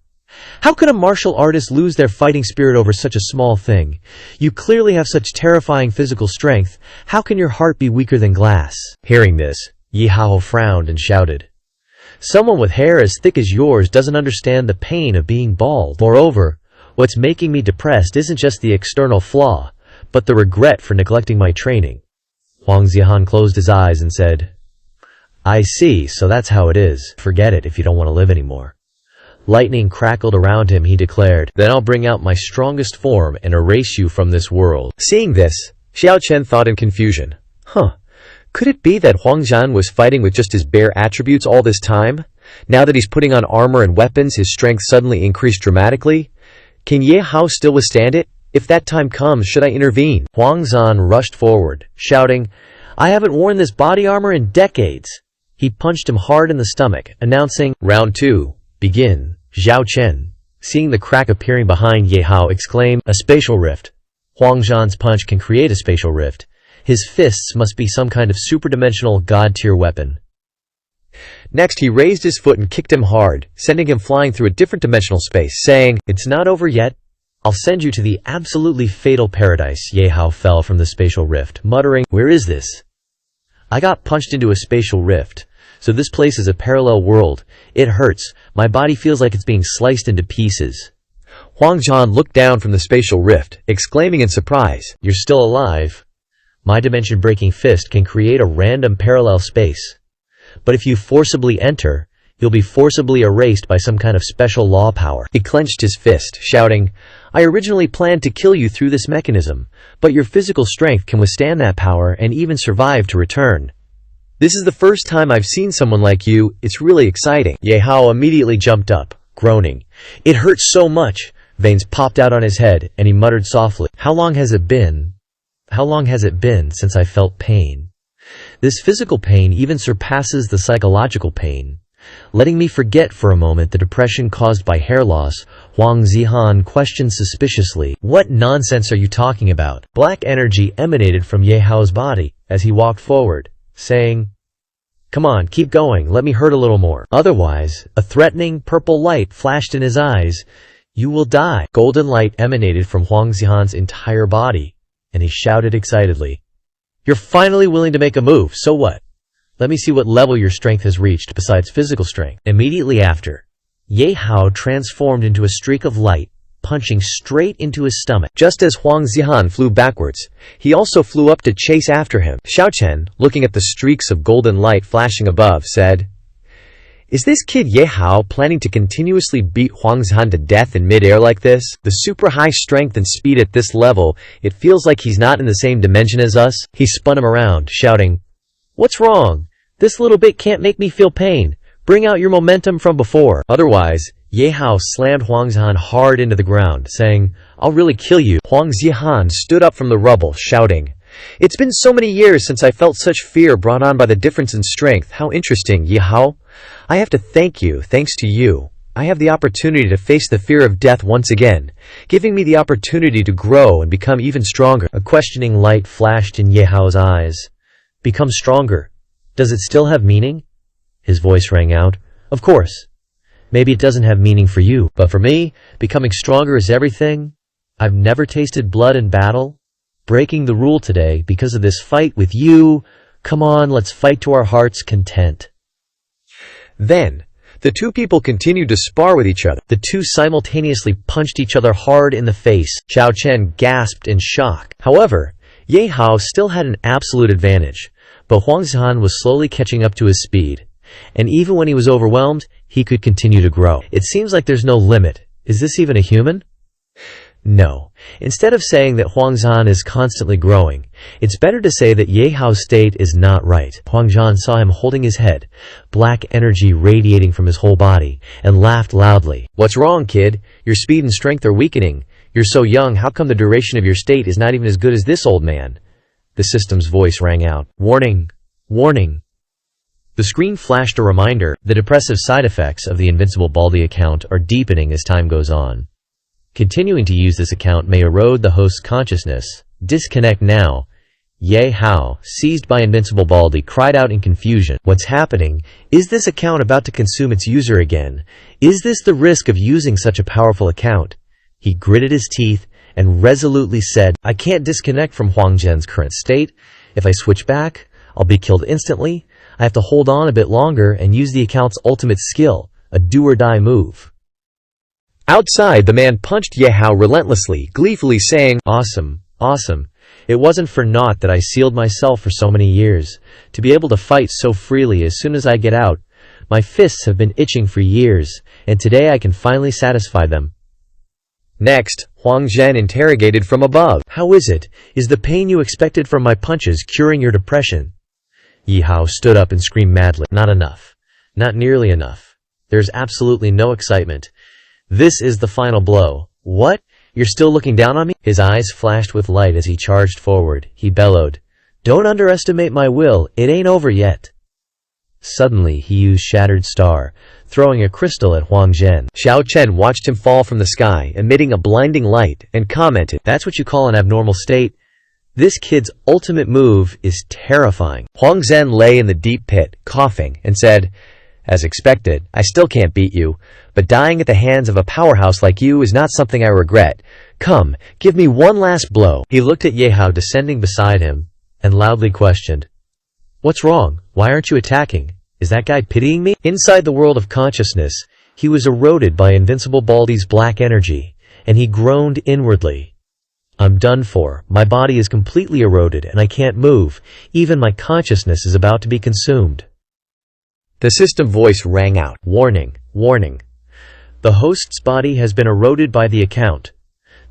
[SPEAKER 1] How could a martial artist lose their fighting spirit over such a small thing? You clearly have such terrifying physical strength. How can your heart be weaker than glass? Hearing this, Ye Hao frowned and shouted, Someone with hair as thick as yours doesn't understand the pain of being bald. Moreover, what's making me depressed isn't just the external flaw, but the regret for neglecting my training. Huang Zihan closed his eyes and said, I see, so that's how it is. Forget it if you don't want to live anymore. Lightning crackled around him. He declared, Then I'll bring out my strongest form and erase you from this world. Seeing this, Xiao Chen thought in confusion. Could it be that Huang Zhan was fighting with just his bare attributes all this time? Now that he's putting on armor and weapons, his strength suddenly increased dramatically? Can Ye Hao still withstand it? If that time comes, should I intervene? Huang Zhan rushed forward, shouting, I haven't worn this body armor in decades. He punched him hard in the stomach, announcing, Round 2, begin. Xiao Chen, seeing the crack appearing behind Ye Hao, exclaimed, A spatial rift. Huang Zhan's punch can create a spatial rift. His fists must be some kind of superdimensional god-tier weapon. Next, he raised his foot and kicked him hard, sending him flying through a different dimensional space, saying, It's not over yet. I'll send you to the absolutely fatal paradise. Ye Hao fell from the spatial rift, muttering, Where is this? I got punched into a spatial rift. So this place is a parallel world. It hurts. My body feels like it's being sliced into pieces.
[SPEAKER 2] Huang Zhan looked down from the spatial rift, exclaiming in surprise,
[SPEAKER 1] You're still alive. My dimension-breaking fist can create a random parallel space. But if you forcibly enter, you'll be forcibly erased by some kind of special law power.
[SPEAKER 2] He clenched his fist, shouting, I originally planned to kill you through this mechanism, but your physical strength can withstand that power and even survive to return. This is the first time I've seen someone like you. It's really exciting.
[SPEAKER 1] Ye Hao immediately jumped up, groaning. It hurts so much. Veins popped out on his head, and he muttered softly, How long has it been since I felt pain? This physical pain even surpasses the psychological pain. Letting me forget for a moment the depression caused by hair loss, Huang Zihan questioned suspiciously, What nonsense are you talking about? Black energy emanated from Ye Hao's body as he walked forward, saying, Come on, keep going, let me hurt a little more. Otherwise, a threatening purple light flashed in his eyes. You will die. Golden light emanated from Huang Zihan's entire body, and he shouted excitedly, You're finally willing to make a move, so what? Let me see what level your strength has reached besides physical strength. Immediately after, Ye Hao transformed into a streak of light, punching straight into his stomach.
[SPEAKER 2] Just as Huang Zihan flew backwards, he also flew up to chase after him. Xiao Chen, looking at the streaks of golden light flashing above, said, Is this kid Ye Hao planning to continuously beat Huang Zihan to death in mid-air like this? The super high strength and speed at this level, it feels like he's not in the same dimension as us.
[SPEAKER 1] He spun him around, shouting, What's wrong? This little bit can't make me feel pain. Bring out your momentum from before. Otherwise, Ye Hao slammed Huang Zihan hard into the ground, saying, I'll really kill you.
[SPEAKER 2] Huang Zihan stood up from the rubble, shouting, It's been so many years since I felt such fear brought on by the difference in strength. How interesting, Ye Hao. I have to thank you. Thanks to you, I have the opportunity to face the fear of death once again, giving me the opportunity to grow and become even stronger.
[SPEAKER 1] A questioning light flashed in Ye Hao's eyes. Become stronger. Does it still have meaning? His voice rang out. Of course. Maybe it doesn't have meaning for you, but for me, becoming stronger is everything. I've never tasted blood in battle. Breaking the rule today because of this fight with you. Come on, let's fight to our heart's content.
[SPEAKER 2] Then, the two people continued to spar with each other.
[SPEAKER 1] The two simultaneously punched each other hard in the face.
[SPEAKER 2] Xiao Chen gasped in shock.
[SPEAKER 1] However, Ye Hao still had an absolute advantage, but Huang Zihan was slowly catching up to his speed. And even when he was overwhelmed, he could continue to grow. It seems like there's no limit. Is this even a human? No. Instead of saying that Huang Zihan is constantly growing, it's better to say that Ye Hao's state is not right. Huang Zihan saw him holding his head, black energy radiating from his whole body, and laughed loudly.
[SPEAKER 2] What's wrong, kid? Your speed and strength are weakening. You're so young, how come the duration of your state is not even as good as this old man?
[SPEAKER 1] The system's voice rang out. Warning! Warning! The screen flashed a reminder. The depressive side effects of the Invincible Baldy account are deepening as time goes on. Continuing to use this account may erode the host's consciousness. Disconnect now. Ye Hao, seized by Invincible Baldy, cried out in confusion. What's happening? Is this account about to consume its user again? Is this the risk of using such a powerful account? He gritted his teeth and resolutely said, I can't disconnect from Huang Zhen's current state. If I switch back, I'll be killed instantly. I have to hold on a bit longer and use the account's ultimate skill, a do-or-die move.
[SPEAKER 2] Outside, the man punched Ye Hao relentlessly, gleefully saying,
[SPEAKER 1] Awesome, awesome. It wasn't for naught that I sealed myself for so many years, to be able to fight so freely as soon as I get out. My fists have been itching for years, and today I can finally satisfy them.
[SPEAKER 2] Next, Huang Zhen interrogated from above.
[SPEAKER 1] How is it? Is the pain you expected from my punches curing your depression? Ye Hao stood up and screamed madly. Not enough. Not nearly enough. There's absolutely no excitement. This is the final blow. What? You're still looking down on me? His eyes flashed with light as he charged forward. He bellowed, Don't underestimate my will. It ain't over yet. Suddenly, he used Shattered Star, throwing a crystal at Huang Zhen.
[SPEAKER 2] Xiao Chen watched him fall from the sky, emitting a blinding light, and commented,
[SPEAKER 1] That's what you call an abnormal state? This kid's ultimate move is terrifying.
[SPEAKER 2] Huang Zhen lay in the deep pit, coughing, and said, As expected, I still can't beat you, but dying at the hands of a powerhouse like you is not something I regret. Come, give me one last blow.
[SPEAKER 1] He looked at Ye Hao descending beside him, and loudly questioned, What's wrong? Why aren't you attacking? Is that guy pitying me? Inside the world of consciousness, he was eroded by Invincible Baldy's black energy, and he groaned inwardly. I'm done for. My body is completely eroded and I can't move. Even my consciousness is about to be consumed.
[SPEAKER 2] The system voice rang out.
[SPEAKER 1] Warning, warning. The host's body has been eroded by the account.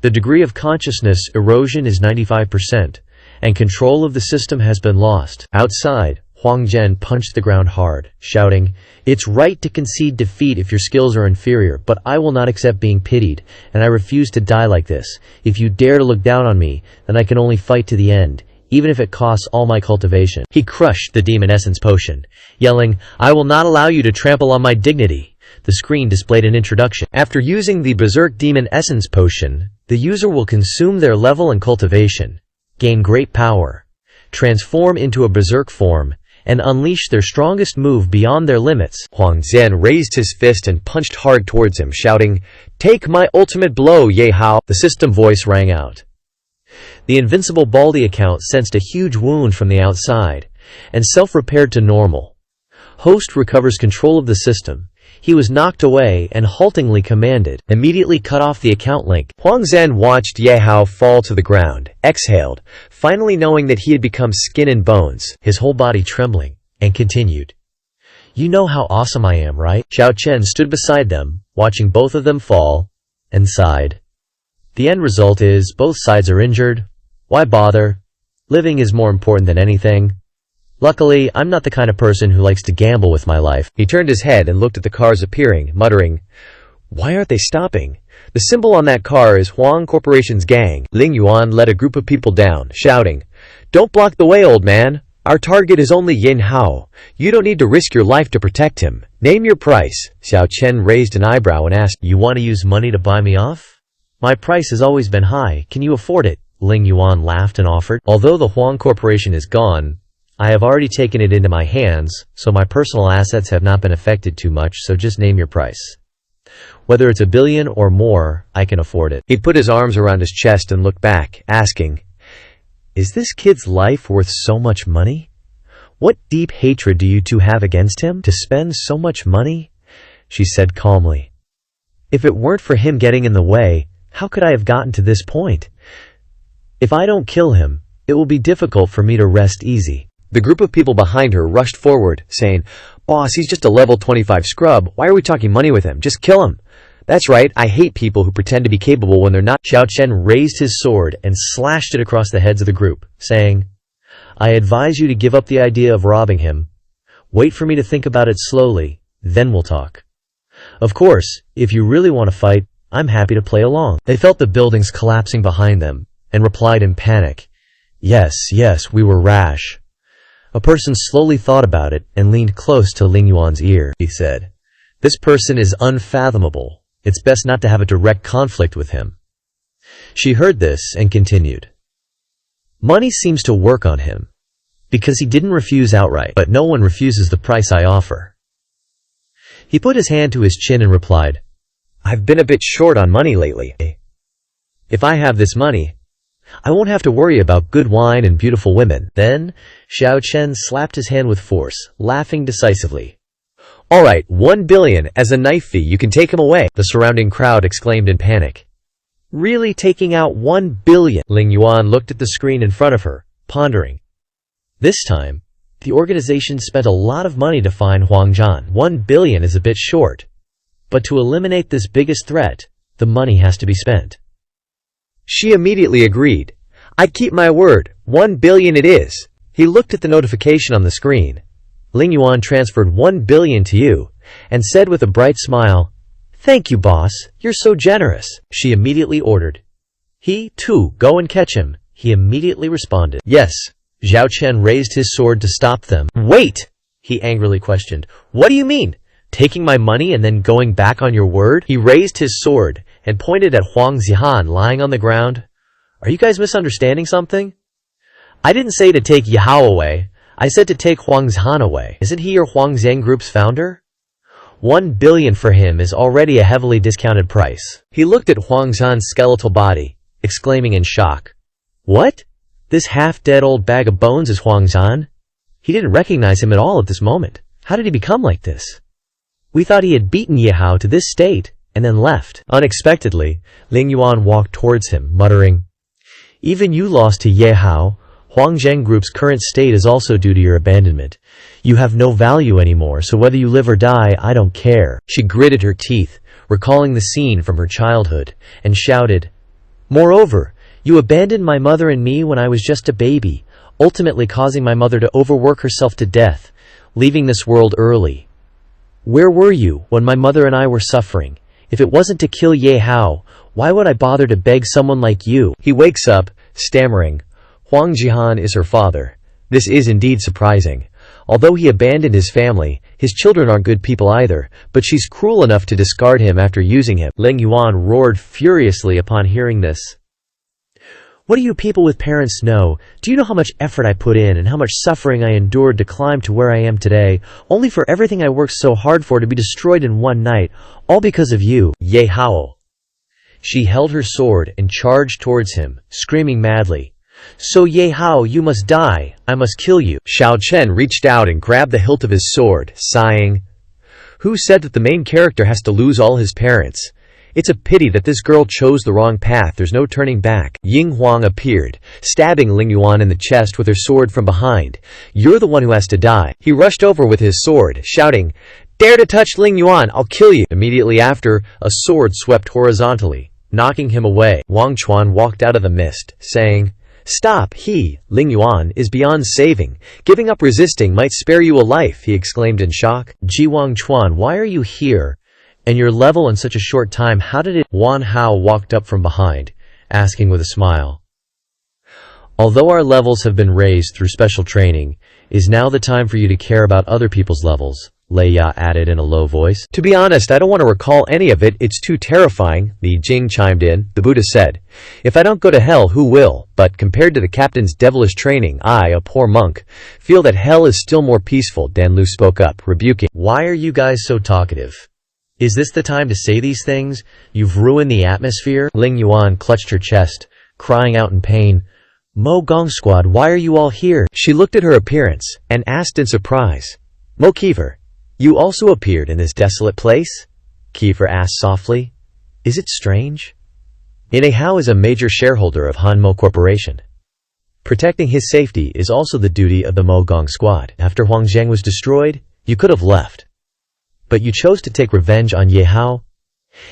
[SPEAKER 1] The degree of consciousness erosion is 95%, and control of the system has been lost. Outside, Huang Zhen punched the ground hard, shouting, "It's right to concede defeat if your skills are inferior, but I will not accept being pitied, and I refuse to die like this. If you dare to look down on me, then I can only fight to the end, even if it costs all my cultivation." He crushed the demon essence potion, yelling, "I will not allow you to trample on my dignity." The screen displayed an introduction. After using the Berserk Demon Essence Potion, the user will consume their level and cultivation, gain great power, transform into a berserk form, and unleash their strongest move beyond their limits.
[SPEAKER 2] Huang Zhen raised his fist and punched hard towards him, shouting, "Take my ultimate blow, Ye Hao!" The system voice rang out.
[SPEAKER 1] The Invincible Baldy account sensed a huge wound from the outside, and self-repaired to normal. Host recovers control of the system. He was knocked away and haltingly commanded, "Immediately cut off the account link."
[SPEAKER 2] Huang Zhen watched Ye Hao fall to the ground, exhaled, finally knowing that he had become skin and bones,
[SPEAKER 1] his whole body trembling, and continued, "You know how awesome I am, right?" Xiao Chen stood beside them, watching both of them fall, and sighed. The end result is, both sides are injured. Why bother? Living is more important than anything. Luckily, I'm not the kind of person who likes to gamble with my life.
[SPEAKER 2] He turned his head and looked at the cars appearing, muttering, "Why aren't they stopping? The symbol on that car is Huang Corporation's gang." Ling Yuan led a group of people down, shouting, "Don't block the way, old man. Our target is only Ye Hao. You don't need to risk your life to protect him. Name your price."
[SPEAKER 1] Xiao Chen raised an eyebrow and asked, "You want to use money to buy me off? My price has always been high. Can you afford it?" Ling Yuan laughed and offered, "Although the Huang Corporation is gone, I have already taken it into my hands, so my personal assets have not been affected too much, so just name your price. Whether it's $1 billion or more, I can afford it."
[SPEAKER 2] He put his arms around his chest and looked back, asking, "Is this kid's life worth so much money? What deep hatred do you two have against him to spend so much money?" She said calmly, "If it weren't for him getting in the way, how could I have gotten to this point? If I don't kill him, it will be difficult for me to rest easy." The group of people behind her rushed forward, saying, "Boss, he's just a level 25 scrub. Why are we talking money with him? Just kill him." "That's right, I hate people who pretend to be capable when they're not."
[SPEAKER 1] Xiao Chen raised his sword and slashed it across the heads of the group, saying, "I advise you to give up the idea of robbing him. Wait for me to think about it slowly, then we'll talk. Of course, if you really want to fight, I'm happy to play along." They felt the buildings collapsing behind them, and replied in panic, "Yes, yes, we were rash." A person slowly thought about it and leaned close to Ling Yuan's ear. He said, "This person is unfathomable. It's best not to have a direct conflict with him." She heard this and continued, "Money seems to work on him, because he didn't refuse outright, but no one refuses the price I offer." He put his hand to his chin and replied, "I've been a bit short on money lately. If I have this money, I won't have to worry about good wine and beautiful women." Then, Xiao Chen slapped his hand with force, laughing decisively.
[SPEAKER 2] "All right, 1 billion as a knife fee, you can take him away."
[SPEAKER 1] The surrounding crowd exclaimed in panic. "Really taking out 1 billion? Ling Yuan looked at the screen in front of her, pondering. This time, the organization spent a lot of money to find Huang Zhan. 1 billion is a bit short. But to eliminate this biggest threat, the money has to be spent.
[SPEAKER 2] She immediately agreed. "I keep my word, 1 billion it is." He looked at the notification on the screen.
[SPEAKER 1] Ling Yuan transferred 1 billion to you, and said with a bright smile, "Thank you, boss, you're so generous." She immediately ordered, "He, too, go and catch him." He immediately responded, "Yes." Xiao Chen raised his sword to stop them. "Wait!" he angrily questioned. "What do you mean? Taking my money and then going back on your word?" He raised his sword and pointed at Huang Zhan lying on the ground. "Are you guys misunderstanding something? I didn't say to take Ye Hao away. I said to take Huang Zhan away. Isn't he your Huang Zhang Group's founder? 1 billion for him is already a heavily discounted price." He looked at Huang Zhan's skeletal body, exclaiming in shock, "What? This half-dead old bag of bones is Huang Zhan? He didn't recognize him at all at this moment. How did he become like this? We thought he had beaten Ye Hao to this state, and then left. Unexpectedly, Ling Yuan walked towards him, muttering, "Even you lost to Ye Hao. Huangjing Group's current state is also due to your abandonment. You have no value anymore, so whether you live or die, I don't care." She gritted her teeth, recalling the scene from her childhood, and shouted, "Moreover, you abandoned my mother and me when I was just a baby, ultimately causing my mother to overwork herself to death, leaving this world early. Where were you when my mother and I were suffering? If it wasn't to kill Ye Hao, why would I bother to beg someone like you?" He wakes up, stammering, "Huang Jihan is her father. This is indeed surprising. Although he abandoned his family, his children aren't good people either, but she's cruel enough to discard him after using him." Ling Yuan roared furiously upon hearing this. "What do you people with parents know? Do you know how much effort I put in and how much suffering I endured to climb to where I am today, only for everything I worked so hard for to be destroyed in one night, all because of you, Ye Hao?" She held her sword and charged towards him, screaming madly, "So Ye Hao, you must die. I must kill you." Xiao Chen reached out and grabbed the hilt of his sword, sighing, "Who said that the main character has to lose all his parents? It's a pity that this girl chose the wrong path. There's no turning back." Ying Huang appeared, stabbing Ling Yuan in the chest with her sword from behind. "You're the one who has to die." He rushed over with his sword, shouting, "Dare to touch Ling Yuan, I'll kill you." Immediately after, a sword swept horizontally, knocking him away. Wang Chuan walked out of the mist, saying, "Stop, Ling Yuan, is beyond saving. Giving up resisting might spare you a life," he exclaimed in shock. "Ji Wang Chuan, why are you here? And your level in such a short time, how did it—" Wan Hao walked up from behind, asking with a smile. "Although our levels have been raised through special training, is now the time for you to care about other people's levels," Lei Ya added in a low voice. "To be honest, I don't want to recall any of it, it's too terrifying," Li Jing chimed in. The Buddha said, "If I don't go to hell, who will? But compared to the captain's devilish training, I, a poor monk, feel that hell is still more peaceful." Dan Lu spoke up, rebuking, "Why are you guys so talkative? Is this the time to say these things? You've ruined the atmosphere." Ling Yuan clutched her chest, crying out in pain, "Mo Gong Squad, why are you all here?" She looked at her appearance, and asked in surprise, "Mo Kiefer, you also appeared in this desolate place?" Kiefer asked softly, "Is it strange? Ye Hao is a major shareholder of Han Mo Corporation. Protecting his safety is also the duty of the Mo Gong Squad. After Huangjing was destroyed, you could have left. But you chose to take revenge on Ye Hao.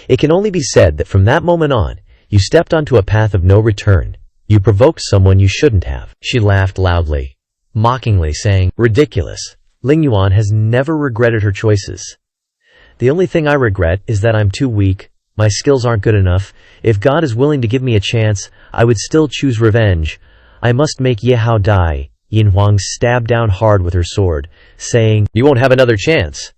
[SPEAKER 1] It can only be said that from that moment on, you stepped onto a path of no return. You provoked someone you shouldn't have." She laughed loudly, mockingly saying, "Ridiculous. Ling Yuan has never regretted her choices. The only thing I regret is that I'm too weak. My skills aren't good enough. If God is willing to give me a chance, I would still choose revenge. I must make Ye Hao die." Yin Huang stabbed down hard with her sword, saying, "You won't have another chance."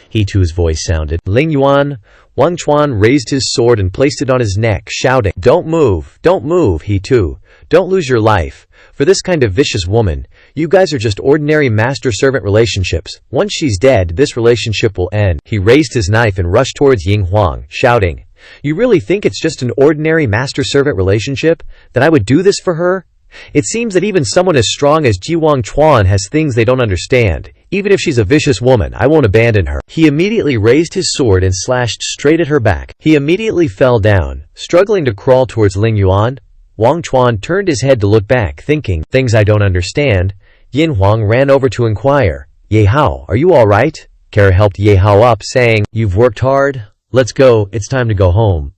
[SPEAKER 1] He too's voice sounded. Ling Yuan, Wang Chuan raised his sword and placed it on his neck, shouting, don't move, he too. Don't lose your life. For this kind of vicious woman, you guys are just ordinary master-servant relationships. Once she's dead, this relationship will end." He raised his knife and rushed towards Ying Huang, shouting, "You really think it's just an ordinary master-servant relationship? That I would do this for her? It seems that even someone as strong as Ji Wang Chuan has things they don't understand. Even if she's a vicious woman, I won't abandon her." He immediately raised his sword and slashed straight at her back. He immediately fell down, struggling to crawl towards Ling Yuan. Wang Chuan turned his head to look back, thinking, "Things I don't understand." Yin Huang ran over to inquire, "Ye Hao, are you all right?" Kara helped Ye Hao up, saying, "You've worked hard. Let's go, it's time to go home."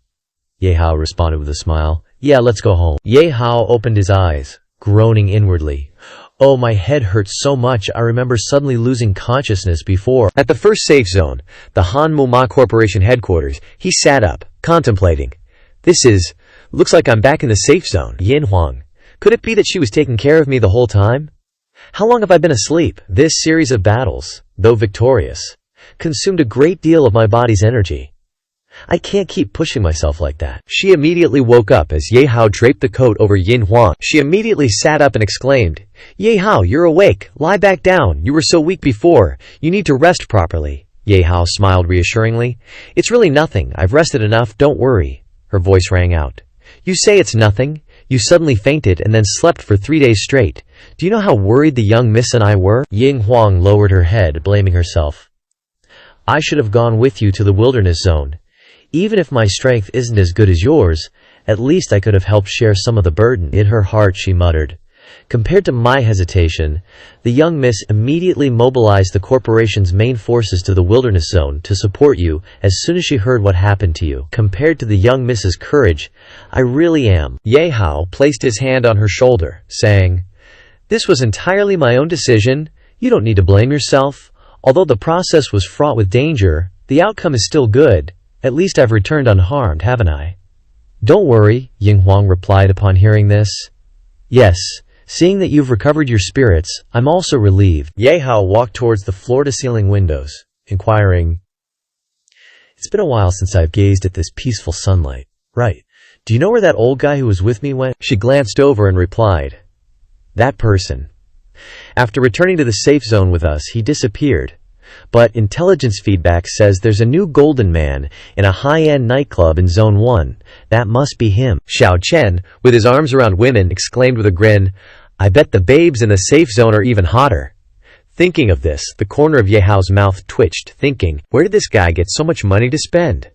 [SPEAKER 1] Ye Hao responded with a smile, "Yeah, let's go home." Ye Hao opened his eyes, groaning inwardly. "Oh, my head hurts so much, I remember suddenly losing consciousness before." At the first safe zone, the Han Mo Corporation headquarters, he sat up, contemplating. Looks like I'm back in the safe zone. Yin Huang. Could it be that she was taking care of me the whole time? How long have I been asleep? This series of battles, though victorious, consumed a great deal of my body's energy. I can't keep pushing myself like that. She immediately woke up as Ye Hao draped the coat over Yin Huang. She immediately sat up and exclaimed, "Ye Hao, you're awake. Lie back down. You were so weak before. You need to rest properly." Ye Hao smiled reassuringly. "It's really nothing. I've rested enough. Don't worry." Her voice rang out. "You say it's nothing?
[SPEAKER 2] You suddenly fainted and then slept for 3 days straight. Do you know how worried the young miss and I were?
[SPEAKER 1] Ying Huang lowered her head, blaming herself. I should have gone with you to the wilderness zone. Even if my strength isn't as good as yours, at least I could have helped share some of the burden. In her heart she muttered. Compared to my hesitation, the young miss immediately mobilized the corporation's main forces to the wilderness zone to support you as soon as she heard what happened to you. Compared to the young miss's courage, I really am.
[SPEAKER 2] Ye Hao placed his hand on her shoulder, saying, This was entirely my own decision. You don't need to blame yourself. Although the process was fraught with danger, the outcome is still good. At least I've returned unharmed, haven't I?
[SPEAKER 1] Don't worry, Ying Huang replied upon hearing this. Yes, seeing that you've recovered your spirits, I'm also relieved. Ye Hao walked towards the floor-to-ceiling windows, inquiring, It's been a while since I've gazed at this peaceful sunlight. Right. Do you know where that old guy who was with me went?
[SPEAKER 2] She glanced over and replied, That person. After returning to the safe zone with us, he disappeared. But intelligence feedback says there's a new golden man in a high-end nightclub in Zone 1. That must be him. Xiao Chen, with his arms around women, exclaimed with a grin, I bet the babes in the safe zone are even hotter. Thinking of this, the corner of Ye Hao's mouth twitched, thinking, where did this guy get so much money to spend?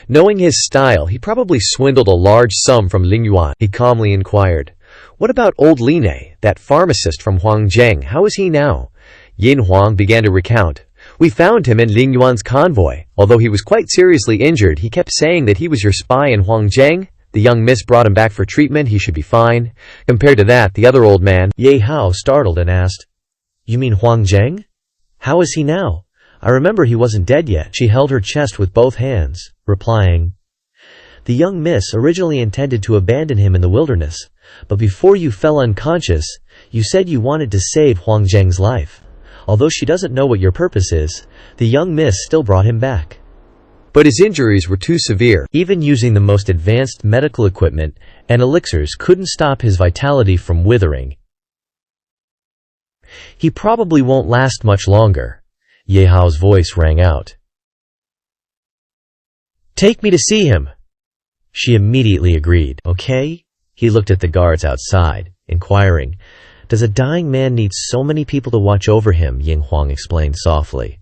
[SPEAKER 2] Knowing his style, he probably swindled a large sum from Ling Yuan. He calmly inquired, What about old Line, that pharmacist from Huangzheng? How is he now? Yin Huang began to recount. We found him in Ling Yuan's convoy. Although he was quite seriously injured, he kept saying that he was your spy in Huangzheng. The young miss brought him back for treatment. He should be fine. Compared to that, the other old man...
[SPEAKER 1] Ye Hao startled and asked, You mean Huangzheng? How is he now? I remember he wasn't dead yet. She held her chest with both hands, replying, The young miss originally intended to abandon him in the wilderness, but before you fell unconscious, you said you wanted to save Huangzheng's life. Although she doesn't know what your purpose is, the young miss still brought him back.
[SPEAKER 2] But his injuries were too severe.
[SPEAKER 1] Even using the most advanced medical equipment and elixirs couldn't stop his vitality from withering. He probably won't last much longer. Ye Hao's voice rang out. Take me to see him. She immediately agreed. Okay? He looked at the guards outside, inquiring, Does a dying man need so many people to watch over him? Ying Huang explained softly.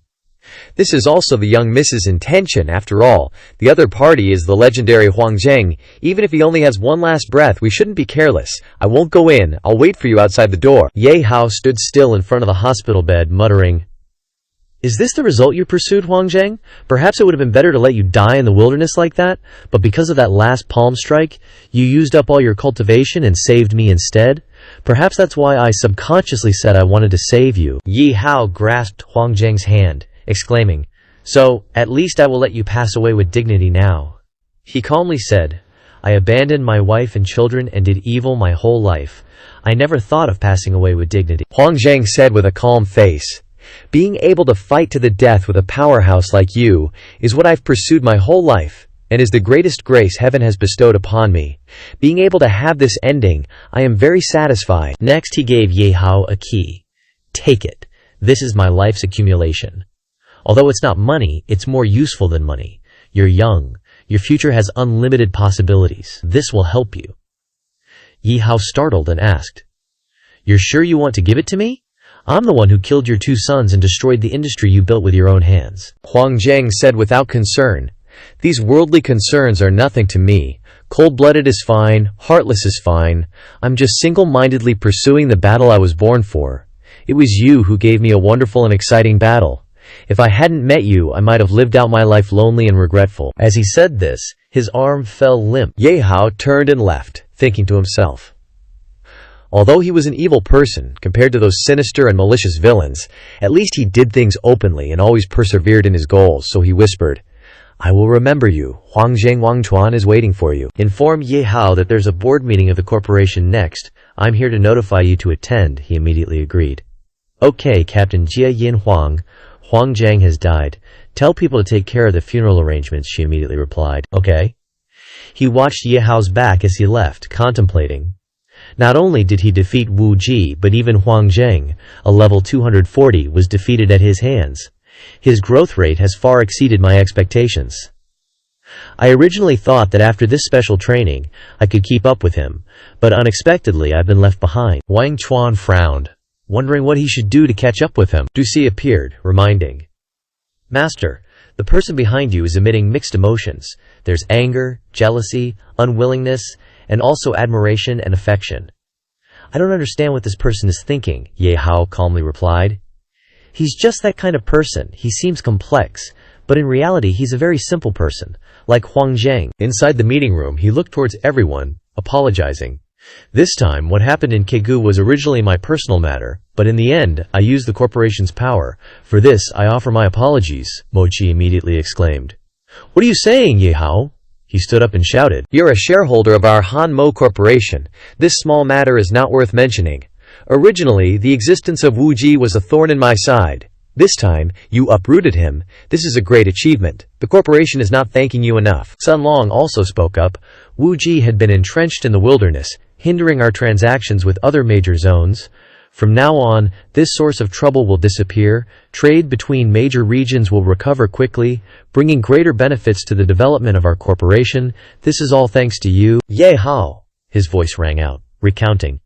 [SPEAKER 2] This is also the young miss's intention, after all. The other party is the legendary Huangzheng. Even if he only has one last breath, we shouldn't be careless. I won't go in. I'll wait for you outside the door.
[SPEAKER 1] Ye Hao stood still in front of the hospital bed, muttering, Is this the result you pursued, Huangzheng? Perhaps it would have been better to let you die in the wilderness like that, but because of that last palm strike, you used up all your cultivation and saved me instead? Perhaps that's why I subconsciously said I wanted to save you. Ye Hao grasped Huangzheng's hand, exclaiming, So, at least I will let you pass away with dignity now. He calmly said, I abandoned my wife and children and did evil my whole life. I never thought of passing away with dignity.
[SPEAKER 2] Huangzheng said with a calm face, Being able to fight to the death with a powerhouse like you is what I've pursued my whole life, and is the greatest grace heaven has bestowed upon me. Being able to have this ending, I am very satisfied.
[SPEAKER 1] Next he gave Ye Hao a key. Take it. This is my life's accumulation. Although it's not money, it's more useful than money. You're young. Your future has unlimited possibilities. This will help you. Ye Hao startled and asked, You're sure you want to give it to me? I'm the one who killed your 2 sons and destroyed the industry you built with your own hands.
[SPEAKER 2] Huangzheng said without concern, These worldly concerns are nothing to me. Cold-blooded is fine, heartless is fine. I'm just single-mindedly pursuing the battle I was born for. It was you who gave me a wonderful and exciting battle. If I hadn't met you, I might have lived out my life lonely and regretful.
[SPEAKER 1] As he said this, his arm fell limp.
[SPEAKER 2] Ye Hao turned and left, thinking to himself, Although he was an evil person, compared to those sinister and malicious villains, at least he did things openly and always persevered in his goals, so he whispered, I will remember you. Huangzheng Wangchuan is waiting for you.
[SPEAKER 1] Inform Ye Hao that there's a board meeting of the corporation next. I'm here to notify you to attend. He immediately agreed. Okay, Captain Jia Yin Huang. Huangzheng has died. Tell people to take care of the funeral arrangements, she immediately replied. Okay. He watched Ye Hao's back as he left, contemplating. Not only did he defeat Wu Ji, but even Huangzheng, a level 240, was defeated at his hands. His growth rate has far exceeded my expectations. I originally thought that after this special training, I could keep up with him, but unexpectedly I've been left behind. Wang Chuan frowned, wondering what he should do to catch up with him. Du Si appeared, reminding, "Master, the person behind you is emitting mixed emotions. There's anger, jealousy, unwillingness, and also admiration and affection." "I don't understand what this person is thinking," Ye Hao calmly replied. "He's just that kind of person. He seems complex, but in reality he's a very simple person, like Huang Zheng." Inside the meeting room, he looked towards everyone, apologizing. "This time, what happened in Kegu was originally my personal matter, but in the end, I used the corporation's power. For this, I offer my apologies," Mochi immediately exclaimed. "What are you saying, Ye Hao?" He stood up and shouted, "You're a shareholder of our Han Mo Corporation. This small matter is not worth mentioning. Originally, the existence of Wu Ji was a thorn in my side. This time, you uprooted him. This is a great achievement. The corporation is not thanking you enough." Sun Long also spoke up. "Wu Ji had been entrenched in the wilderness, hindering our transactions with other major zones. From now on, this source of trouble will disappear. Trade between major regions will recover quickly, bringing greater benefits to the development of our corporation. This is all thanks to you, Ye Hao." His voice rang out, recounting,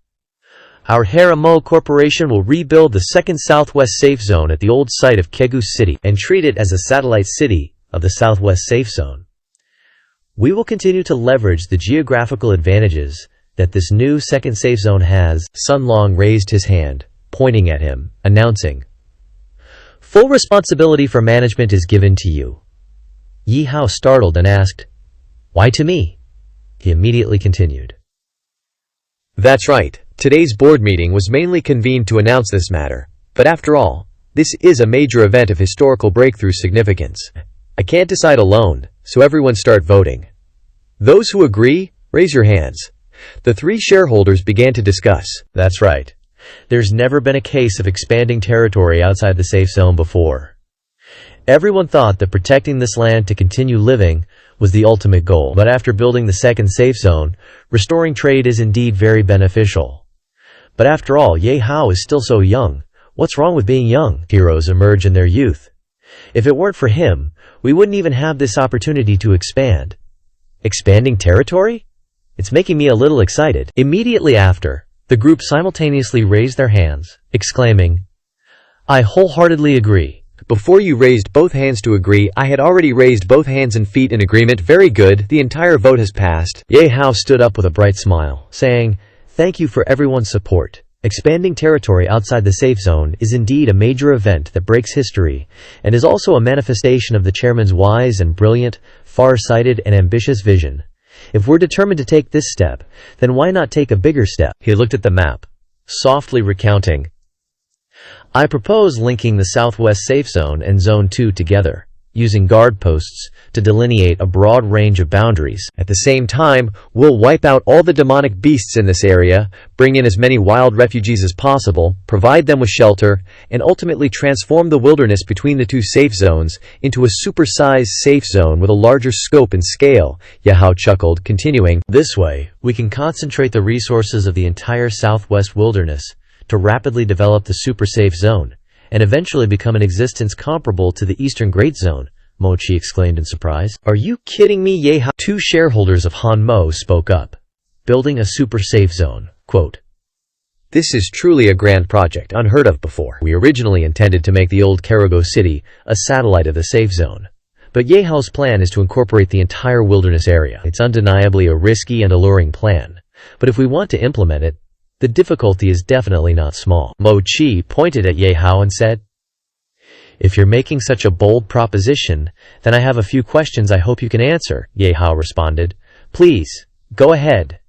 [SPEAKER 1] "Our Haramo Corporation will rebuild the second Southwest Safe Zone at the old site of Kegu City and treat it as a satellite city of the Southwest Safe Zone. We will continue to leverage the geographical advantages that this new second safe zone has." Sun Long raised his hand, pointing at him, announcing, "Full responsibility for management is given to you." Ye Hao startled and asked, "Why to me?" He immediately continued, "That's right. Today's board meeting was mainly convened to announce this matter. But after all, this is a major event of historical breakthrough significance. I can't decide alone, so everyone start voting. Those who agree, raise your hands." The three shareholders began to discuss. "That's right. There's never been a case of expanding territory outside the safe zone before. Everyone thought that protecting this land to continue living was the ultimate goal. But after building the second safe zone, restoring trade is indeed very beneficial. But after all, Ye Hao is still so young. What's wrong with being young? Heroes emerge in their youth. If it weren't for him, we wouldn't even have this opportunity to expand." Expanding territory? It's making me a little excited. Immediately after, the group simultaneously raised their hands, exclaiming, "I wholeheartedly agree." Before you raised both hands to agree, I had already raised both hands and feet in agreement. Very good, the entire vote has passed. Ye Hao stood up with a bright smile, saying, "Thank you for everyone's support. Expanding territory outside the safe zone is indeed a major event that breaks history, and is also a manifestation of the chairman's wise and brilliant, far-sighted and ambitious vision. If we're determined to take this step, then why not take a bigger step?" He looked at the map, softly recounting, "I propose linking the Southwest Safe Zone and Zone 2 together, using guard posts to delineate a broad range of boundaries. At the same time, we'll wipe out all the demonic beasts in this area, bring in as many wild refugees as possible, provide them with shelter, and ultimately transform the wilderness between the two safe zones into a supersized safe zone with a larger scope and scale." Ye Hao chuckled, continuing, "This way, we can concentrate the resources of the entire Southwest wilderness to rapidly develop the super safe zone, and eventually become an existence comparable to the Eastern Great Zone," Mochi exclaimed in surprise. "Are you kidding me, Ye Hao?" Two shareholders of Han Mo spoke up, building a super safe zone. Quote, "This is truly a grand project, unheard of before. We originally intended to make the old Karago city a satellite of the safe zone. But Ye Hao's plan is to incorporate the entire wilderness area. It's undeniably a risky and alluring plan. But if we want to implement it, the difficulty is definitely not small." Mochi pointed at Ye Hao and said, "If you're making such a bold proposition, then I have a few questions I hope you can answer," Ye Hao responded. "Please, go ahead."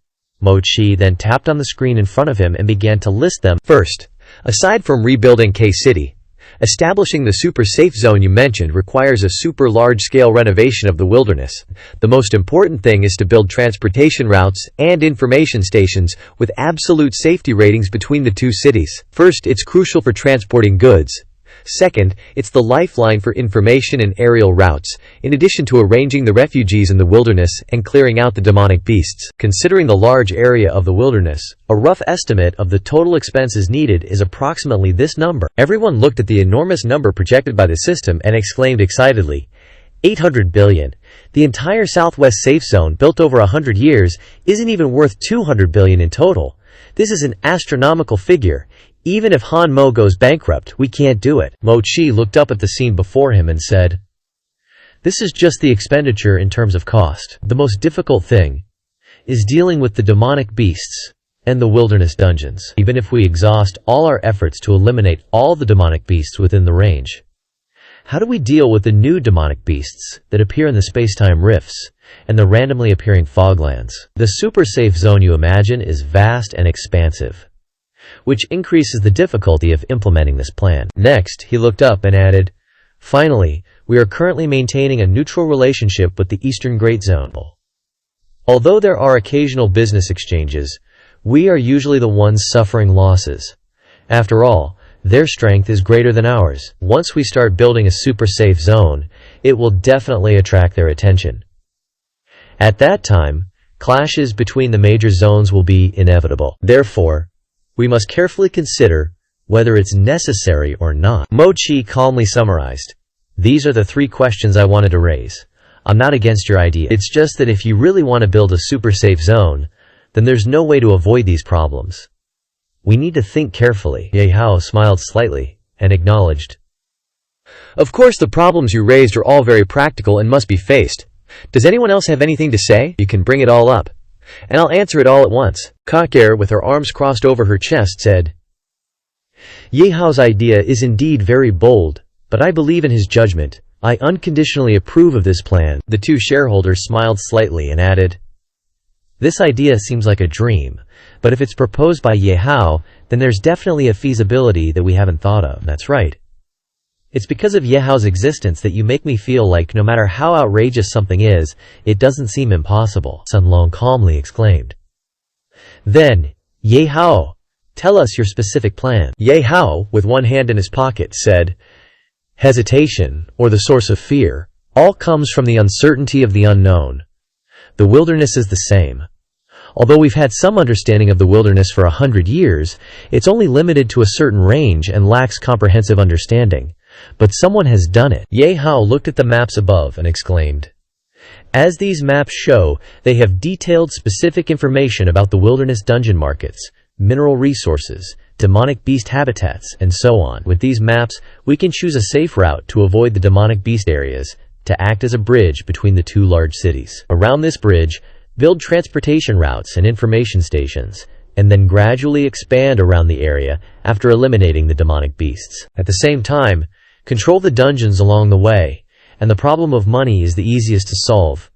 [SPEAKER 1] Mochi then tapped on the screen in front of him and began to list them. First, aside from rebuilding K-City, establishing the super safe zone you mentioned requires a super large-scale renovation of the wilderness. The most important thing is to build transportation routes and information stations with absolute safety ratings between the two cities. First, it's crucial for transporting goods. Second, it's the lifeline for information and aerial routes, in addition to arranging the refugees in the wilderness and clearing out the demonic beasts. Considering the large area of the wilderness, a rough estimate of the total expenses needed is approximately this number. Everyone looked at the enormous number projected by the system and exclaimed excitedly, 800 billion. The entire Southwest Safe Zone, built over 100 years, isn't even worth 200 billion in total. This is an astronomical figure. Even if Han Mo goes bankrupt, we can't do it. Mo Chi looked up at the scene before him and said, "This is just the expenditure in terms of cost. The most difficult thing is dealing with the demonic beasts and the wilderness dungeons. Even if we exhaust all our efforts to eliminate all the demonic beasts within the range, how do we deal with the new demonic beasts that appear in the space-time rifts and the randomly appearing foglands? The super safe zone you imagine is vast and expansive, which increases the difficulty of implementing this plan." Next, he looked up and added, "Finally, we are currently maintaining a neutral relationship with the Eastern Great Zone. Although there are occasional business exchanges, we are usually the ones suffering losses. After all, their strength is greater than ours. Once we start building a super safe zone, it will definitely attract their attention. At that time, clashes between the major zones will be inevitable. Therefore, we must carefully consider whether it's necessary or not." Mo Chi calmly summarized, "These are the 3 questions I wanted to raise. I'm not against your idea. It's just that if you really want to build a super safe zone, then there's no way to avoid these problems. We need to think carefully." Ye Hao smiled slightly and acknowledged, "Of course, the problems you raised are all very practical and must be faced. Does anyone else have anything to say? You can bring it all up, and I'll answer it all at once." Kakir, with her arms crossed over her chest, said, "Ye Hao's idea is indeed very bold, but I believe in his judgment. I unconditionally approve of this plan." The 2 shareholders smiled slightly and added, "This idea seems like a dream, but if it's proposed by Ye Hao, then there's definitely a feasibility that we haven't thought of." "That's right. It's because of Ye Hao's existence that you make me feel like no matter how outrageous something is, it doesn't seem impossible," Sun Long calmly exclaimed. "Then, Ye Hao, tell us your specific plan." Ye Hao, with one hand in his pocket, said, "Hesitation, or the source of fear, all comes from the uncertainty of the unknown. The wilderness is the same. Although we've had some understanding of the wilderness for 100 years, it's only limited to a certain range and lacks comprehensive understanding. But someone has done it." Ye Hao looked at the maps above and exclaimed, "As these maps show, they have detailed specific information about the wilderness dungeon markets, mineral resources, demonic beast habitats, and so on. With these maps, we can choose a safe route to avoid the demonic beast areas, to act as a bridge between the 2 large cities. Around this bridge, build transportation routes and information stations, and then gradually expand around the area after eliminating the demonic beasts. At the same time, control the dungeons along the way, and the problem of money is the easiest to solve.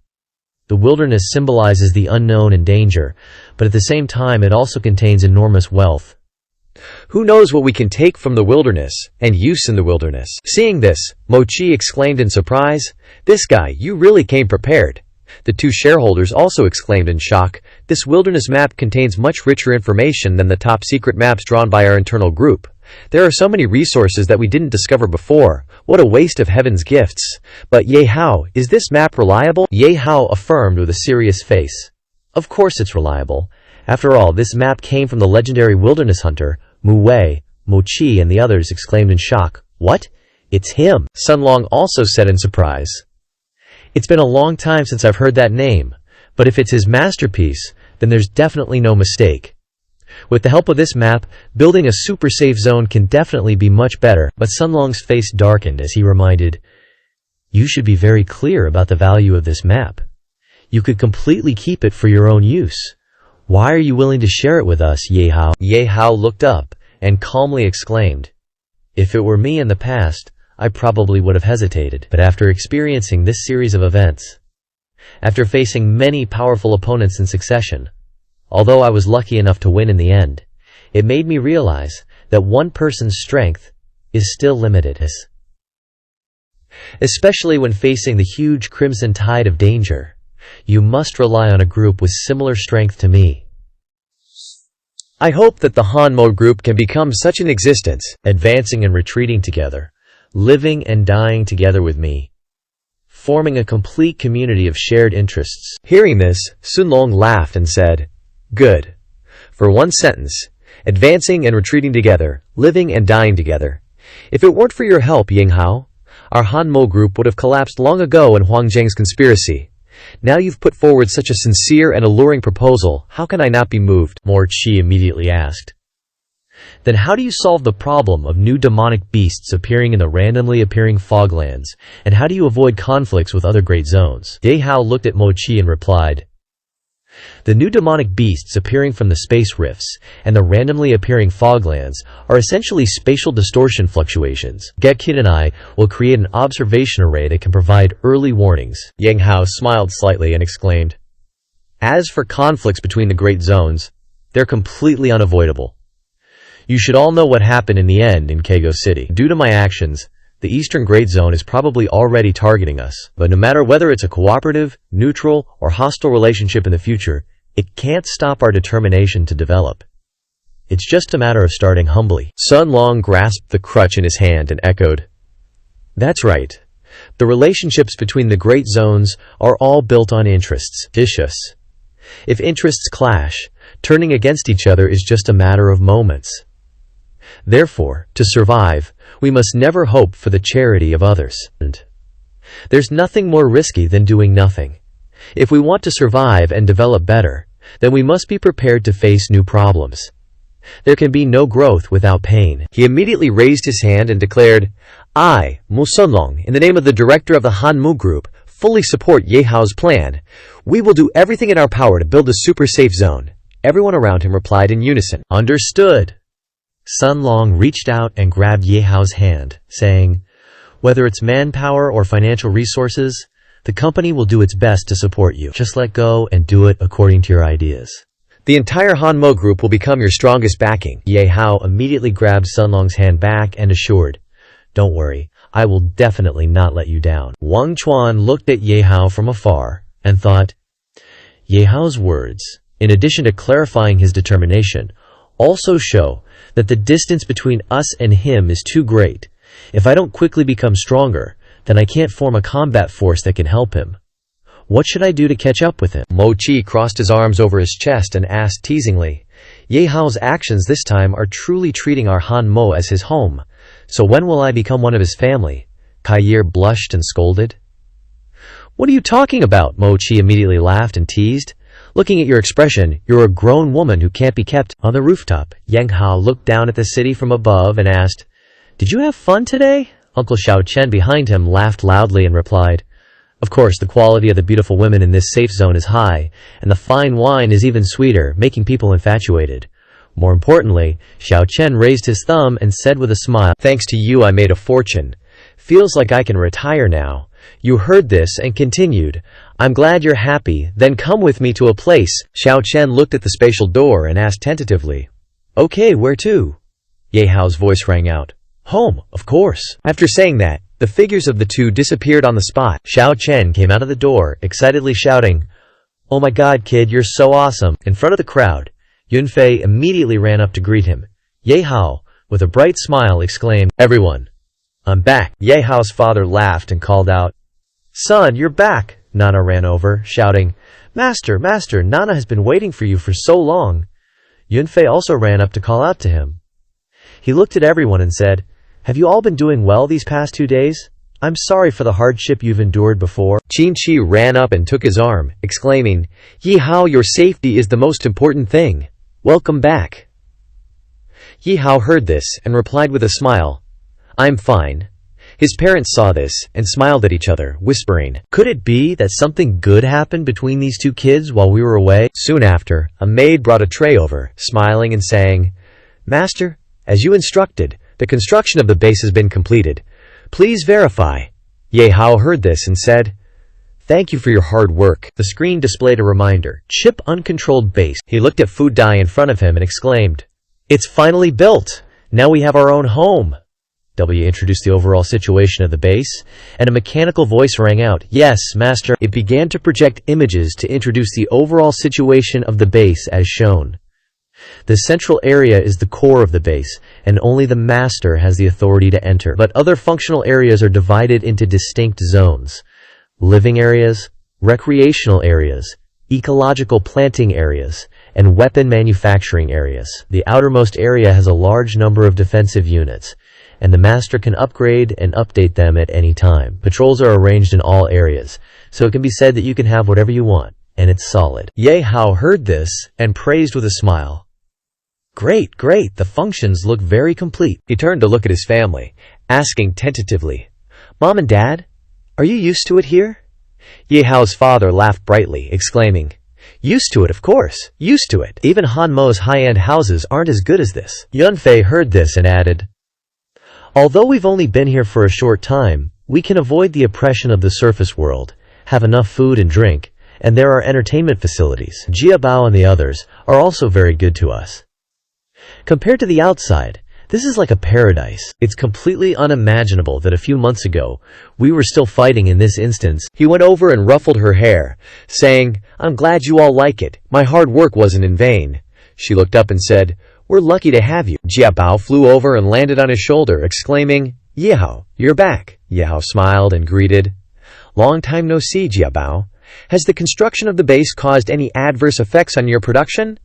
[SPEAKER 1] The wilderness symbolizes the unknown and danger, but at the same time it also contains enormous wealth. Who knows what we can take from the wilderness and use in the wilderness?" Seeing this, Mo Chi exclaimed in surprise, "This guy, you really came prepared." The 2 shareholders also exclaimed in shock, "This wilderness map contains much richer information than the top-secret maps drawn by our internal group. There are so many resources that we didn't discover before. What a waste of heaven's gifts. But Ye Hao, is this map reliable?" Ye Hao affirmed with a serious face, "Of course it's reliable. After all, this map came from the legendary wilderness hunter, Mu Wei." Mo Chi and the others exclaimed in shock, "What? It's him!" Sun Long also said in surprise, "It's been a long time since I've heard that name, but if it's his masterpiece, then there's definitely no mistake. With the help of this map, building a super safe zone can definitely be much better." But Sun Long's face darkened as he reminded, "You should be very clear about the value of this map. You could completely keep it for your own use. Why are you willing to share it with us, Ye Hao?" Ye Hao looked up and calmly exclaimed, "If it were me in the past, I probably would have hesitated. But after experiencing this series of events, after facing many powerful opponents in succession, although I was lucky enough to win in the end, it made me realize that one person's strength is still limited, especially when facing the huge crimson tide of danger. You must rely on a group with similar strength to me. I hope that the Hanmo group can become such an existence, advancing and retreating together, living and dying together with me, forming a complete community of shared interests." Hearing this, Sun Long laughed and said, "Good. For one sentence, advancing and retreating together, living and dying together. If it weren't for your help, Ye Hao,
[SPEAKER 2] our Hanmo group would have collapsed long ago in Huang Zhang's conspiracy. Now you've put forward such a sincere and alluring proposal, how can I not be moved?
[SPEAKER 1] Mo Chi immediately asked. Then how do you solve the problem of new demonic beasts appearing in the randomly appearing foglands, and how do you avoid conflicts with other great zones? Ye Hao looked at Mo Chi and replied, the new demonic beasts appearing from the space rifts and the randomly appearing foglands are essentially spatial distortion fluctuations. Gekid and I will create an observation array that can provide early warnings.
[SPEAKER 2] Ye Hao smiled slightly and exclaimed, as for conflicts between the great zones, they're completely unavoidable. You should all know what happened in the end in Kago City. Due to my actions, the Eastern Great Zone is probably already targeting us, but no matter whether it's a cooperative, neutral, or hostile relationship in the future, it can't stop our determination to develop. It's just a matter of starting humbly. Sun Long grasped the crutch in his hand and echoed, that's right. The relationships between the Great Zones are all built on interests. Vicious. If interests clash, turning against each other is just a matter of moments. Therefore, to survive, we must never hope for the charity of others. There's nothing more risky than doing nothing. If we want to survive and develop better, then we must be prepared to face new problems. There can be no growth without pain. He immediately raised his hand and declared, I, Mu Sunlong, in the name of the director of the Hanmu Group, fully support Ye Hao's plan. We will do everything in our power to build a super safe zone. Everyone around him replied in unison, understood. Sun Long reached out and grabbed Ye Hao's hand, saying, whether it's manpower or financial resources, the company will do its best to support you. Just let go and do it according to your ideas. The entire Hanmo group will become your strongest backing. Ye Hao immediately grabbed Sun Long's hand back and assured, don't worry, I will definitely not let you down. Wang Chuan looked at Ye Hao from afar and thought, Ye Hao's words, in addition to clarifying his determination, also show that the distance between us and him is too great. If I don't quickly become stronger, then I can't form a combat force that can help him. What should I do to catch up with him? Mo Chi crossed his arms over his chest and asked teasingly, Ye Hao's actions this time are truly treating our Han Mo as his home. So when will I become one of his family? Kair blushed and scolded. What are you talking about? Mo Chi immediately laughed and teased. Looking at your expression, you're a grown woman who can't be kept. On the rooftop, Yang Hao looked down at the city from above and asked, did you have fun today? Uncle Xiao Chen behind him laughed loudly and replied, of course, the quality of the beautiful women in this safe zone is high, and the fine wine is even sweeter, making people infatuated. More importantly, Xiao Chen raised his thumb and said with a smile, thanks to you I made a fortune. Feels like I can retire now. You heard this and continued, I'm glad you're happy, then come with me to a place. Xiao Chen looked at the spatial door and asked tentatively, okay, where to? Ye Hao's voice rang out, home, of course. After saying that, the figures of the two disappeared on the spot. Xiao Chen came out of the door, excitedly shouting, oh my god kid, you're so awesome. In front of the crowd, Yunfei immediately ran up to greet him. Ye Hao, with a bright smile, exclaimed, everyone, I'm back. Ye Hao's father laughed and called out, son, you're back. Nana ran over, shouting, master, master, Nana has been waiting for you for so long. Yunfei also ran up to call out to him. He looked at everyone and said, have you all been doing well these past 2 days? I'm sorry for the hardship you've endured before. Qin Chi ran up and took his arm, exclaiming, Ye Hao, your safety is the most important thing. Welcome back. Ye Hao heard this and replied with a smile, I'm fine. His parents saw this and smiled at each other, whispering, could it be that something good happened between these two kids while we were away? Soon after, a maid brought a tray over, smiling and saying, master, as you instructed, the construction of the base has been completed. Please verify. Ye Hao heard this and said, thank you for your hard work. The screen displayed a reminder, chip uncontrolled base. He looked at food dye in front of him and exclaimed, it's finally built. Now we have our own home. W introduced the overall situation of the base, and a mechanical voice rang out, yes, master. It began to project images to introduce the overall situation of the base as shown. The central area is the core of the base, and only the master has the authority to enter. But other functional areas are divided into distinct zones. Living areas, recreational areas, ecological planting areas, and weapon manufacturing areas. The outermost area has a large number of defensive units,
[SPEAKER 1] and the master can upgrade and update them at any time. Patrols are arranged in all areas, so it can be said that you can have whatever you want, and it's solid. Ye Hao heard this and praised with a smile. Great, great, the functions look very complete.
[SPEAKER 2] He turned to look at his family, asking tentatively, "Mom and Dad, are you used to it here?" Ye Hao's father laughed brightly, exclaiming, "Used to it, of course, used to it. Even Han Mo's high-end houses aren't as good as this."
[SPEAKER 1] Yunfei heard this and added, "Although we've only been here for a short time, we can avoid the oppression of the surface world, have enough food and drink, and there are entertainment facilities. Jia Bao and the others are also very good to us. Compared to the outside, this is like a paradise. It's completely unimaginable that a few months ago, we were still fighting in this instance."
[SPEAKER 2] He went over and ruffled her hair, saying, "I'm glad you all like it. My hard work wasn't in vain." She looked up and said, "We're lucky to have you." Jia Bao flew over and landed on his shoulder, exclaiming, "Ye Hao, you're back." Ye Hao smiled and greeted, "Long time no see, Jia Bao. Has the construction of the base caused any adverse effects on your production?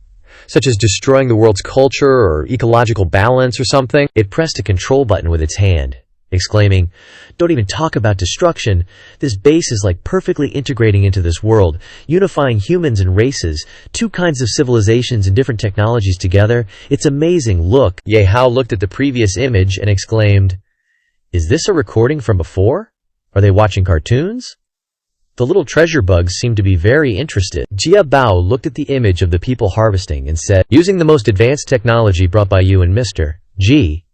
[SPEAKER 2] Such as destroying the world's culture or ecological balance or something?"
[SPEAKER 1] It pressed a control button with its hand, exclaiming, "Don't even talk about destruction. This base is like perfectly integrating into this world, unifying humans and races, two kinds of civilizations and different technologies together. It's amazing, look." Ye Hao looked at the previous image and exclaimed, "Is this a recording from before? Are they watching cartoons?" The little treasure bugs seemed to be very interested. Jia Bao looked at the image of the people harvesting and said, "Using the most advanced technology brought by you and Mr. G.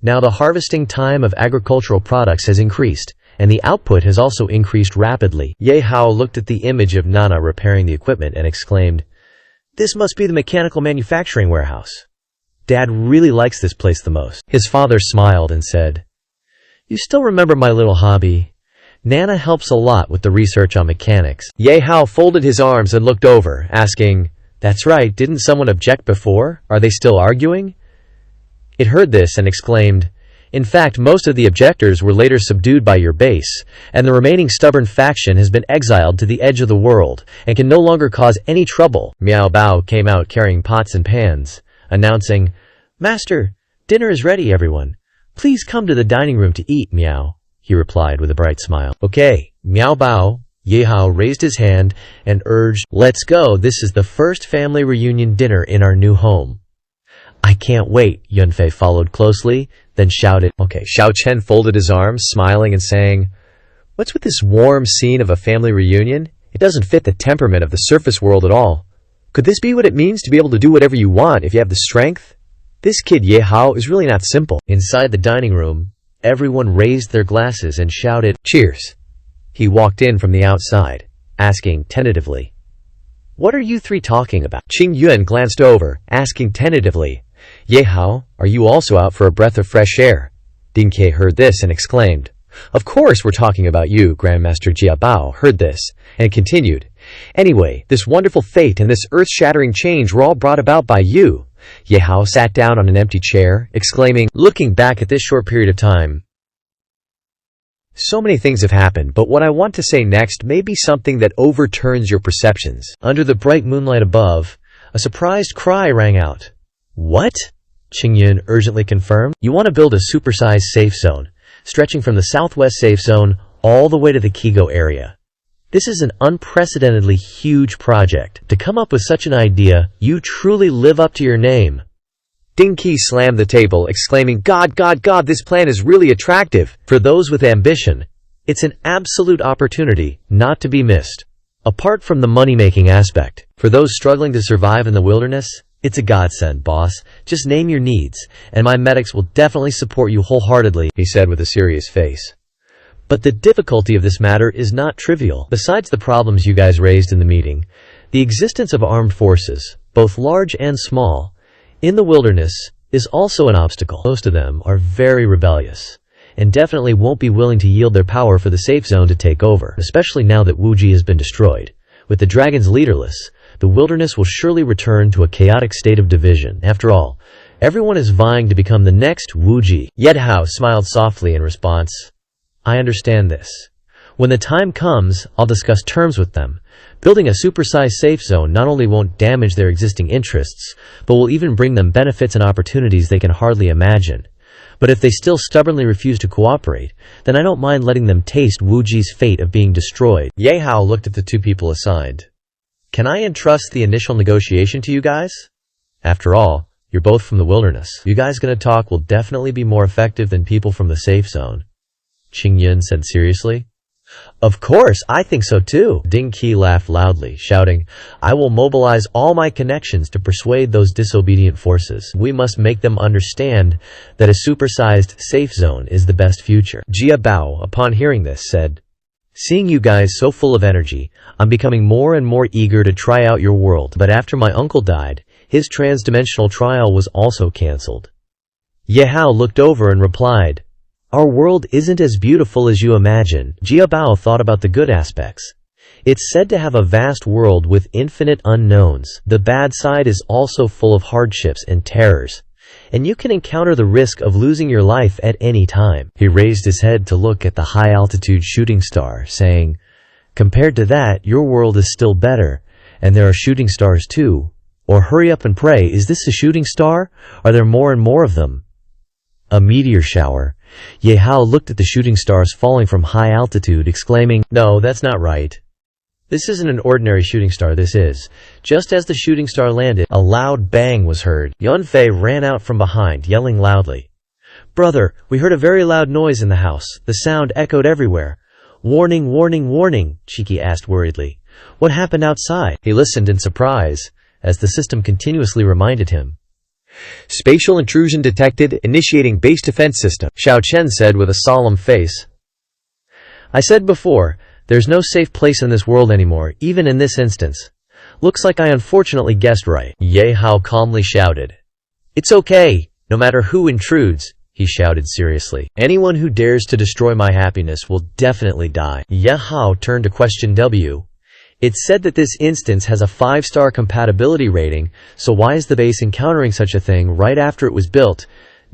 [SPEAKER 1] Now the harvesting time of agricultural products has increased, and the output has also increased rapidly." Ye Hao looked at the image of Nana repairing the equipment and exclaimed, "This must be the mechanical manufacturing warehouse. Dad really likes this place the most." His father smiled and said, "You still remember my little hobby? Nana helps a lot with the research on mechanics."
[SPEAKER 2] Ye Hao folded his arms and looked over, asking,
[SPEAKER 1] "That's right, didn't someone object before? Are they still arguing?" It heard this and exclaimed, "In fact, most of the objectors were later subdued by your base, and the remaining stubborn faction has been exiled to the edge of the world, and can no longer cause any trouble." Miao Bao came out carrying pots and pans, announcing, "Master, dinner is ready, everyone. Please come to the dining room to eat, Miao," he replied with a bright smile. "Okay, Miao Bao." Ye Hao raised his hand and urged, "Let's go, this is the first family reunion dinner in our new home." "I can't wait," Yunfei followed closely, then shouted, "Okay."
[SPEAKER 2] Xiao Chen folded his arms, smiling and saying, "What's with this warm scene of a family reunion? It doesn't fit the temperament of the surface world at all. Could this be what it means to be able to do whatever you want if you have the strength? This kid Ye Hao is really not simple."
[SPEAKER 1] Inside the dining room, everyone raised their glasses and shouted,
[SPEAKER 2] "Cheers." He walked in from the outside, asking tentatively, "What are you three talking about?" Qing Yuan glanced over, asking tentatively, "Ye Hao, are you also out for a breath of fresh air?" Ding Ke heard this and exclaimed, "Of course we're talking about you." Grandmaster Jia Bao heard this and continued, "Anyway, this wonderful fate and this earth-shattering change were all brought about by you." Ye Hao sat down on an empty chair, exclaiming,
[SPEAKER 1] "Looking back at this short period of time,
[SPEAKER 2] so many things have happened, but what I want to say next may be something that overturns your perceptions."
[SPEAKER 1] Under the bright moonlight above, a surprised cry rang out. "What?" Qingyun urgently confirmed. "You want to build a supersized safe zone, stretching from the southwest safe zone all the way to the Kigo area. This is an unprecedentedly huge project. To come up with such an idea, you truly live up to your name."
[SPEAKER 2] Ding Ke slammed the table, exclaiming, God, this plan is really attractive."
[SPEAKER 1] For those with ambition, it's an absolute opportunity not to be missed. Apart from the money-making aspect, for those struggling to survive in the wilderness, it's a godsend, boss. Just name your needs, and my medics will definitely support you wholeheartedly," he said with a serious face. "But the difficulty of this matter is not trivial. Besides the problems you guys raised in the meeting, the existence of armed forces, both large and small, in the wilderness is also an obstacle. Most of them are very rebellious, and definitely won't be willing to yield their power for the safe zone to take over, especially now that Wuji has been destroyed. With the dragons leaderless, the wilderness will surely return to a chaotic state of division. After all, everyone is vying to become the next Wuji." Ye Hao smiled softly in response. "I understand this. When the time comes, I'll discuss terms with them. Building a supersized safe zone not only won't damage their existing interests, but will even bring them benefits and opportunities they can hardly imagine. But if they still stubbornly refuse to cooperate, then I don't mind letting them taste Wuji's fate of being destroyed.
[SPEAKER 2] Ye Hao looked at the two people assigned. Can I entrust the initial negotiation to you guys? After all, you're both from the wilderness. You guys gonna talk will definitely be more effective than people from the safe zone. Qing Yun said seriously. Of course, I think so too. Ding Qi laughed loudly, shouting, I will mobilize all my connections to persuade those disobedient forces. We must make them understand that a supersized safe zone is the best future. Jia Bao, upon hearing this, said, Seeing you guys so full of energy, I'm becoming more and more eager to try out your world. But after my uncle died, his transdimensional trial was also cancelled. Ye Hao looked over and replied, Our world isn't as beautiful as you imagine. Jia Bao thought about the good aspects. It's said to have a vast world with infinite unknowns. The bad side is also full of hardships and terrors, and you can encounter the risk of losing your life at any time. He raised his head to look at the high-altitude shooting star, saying, Compared to that, your world is still better, and there are shooting stars too. Or hurry up and pray, is this a shooting star? Are there more and more of them? A meteor shower. Ye Hao looked at the shooting stars falling from high altitude, exclaiming, No, that's not right. This isn't an ordinary shooting star, this is. Just as the shooting star landed, a loud bang was heard. Yunfei ran out from behind, yelling loudly. Brother, we heard a very loud noise in the house. The sound echoed everywhere. Warning, warning, warning, Cheeky asked worriedly. What happened outside? He listened in surprise, as the system continuously reminded him. Spatial intrusion detected, initiating base defense system, Xiao Chen said with a solemn face. I said before, there's no safe place in this world anymore, even in this instance. Looks like I unfortunately guessed right. Ye Hao calmly shouted. It's okay, no matter who intrudes, he shouted seriously. Anyone who dares to destroy my happiness will definitely die. Ye Hao turned to question W. It's said that this instance has a 5-star compatibility rating, so why is the base encountering such a thing right after it was built?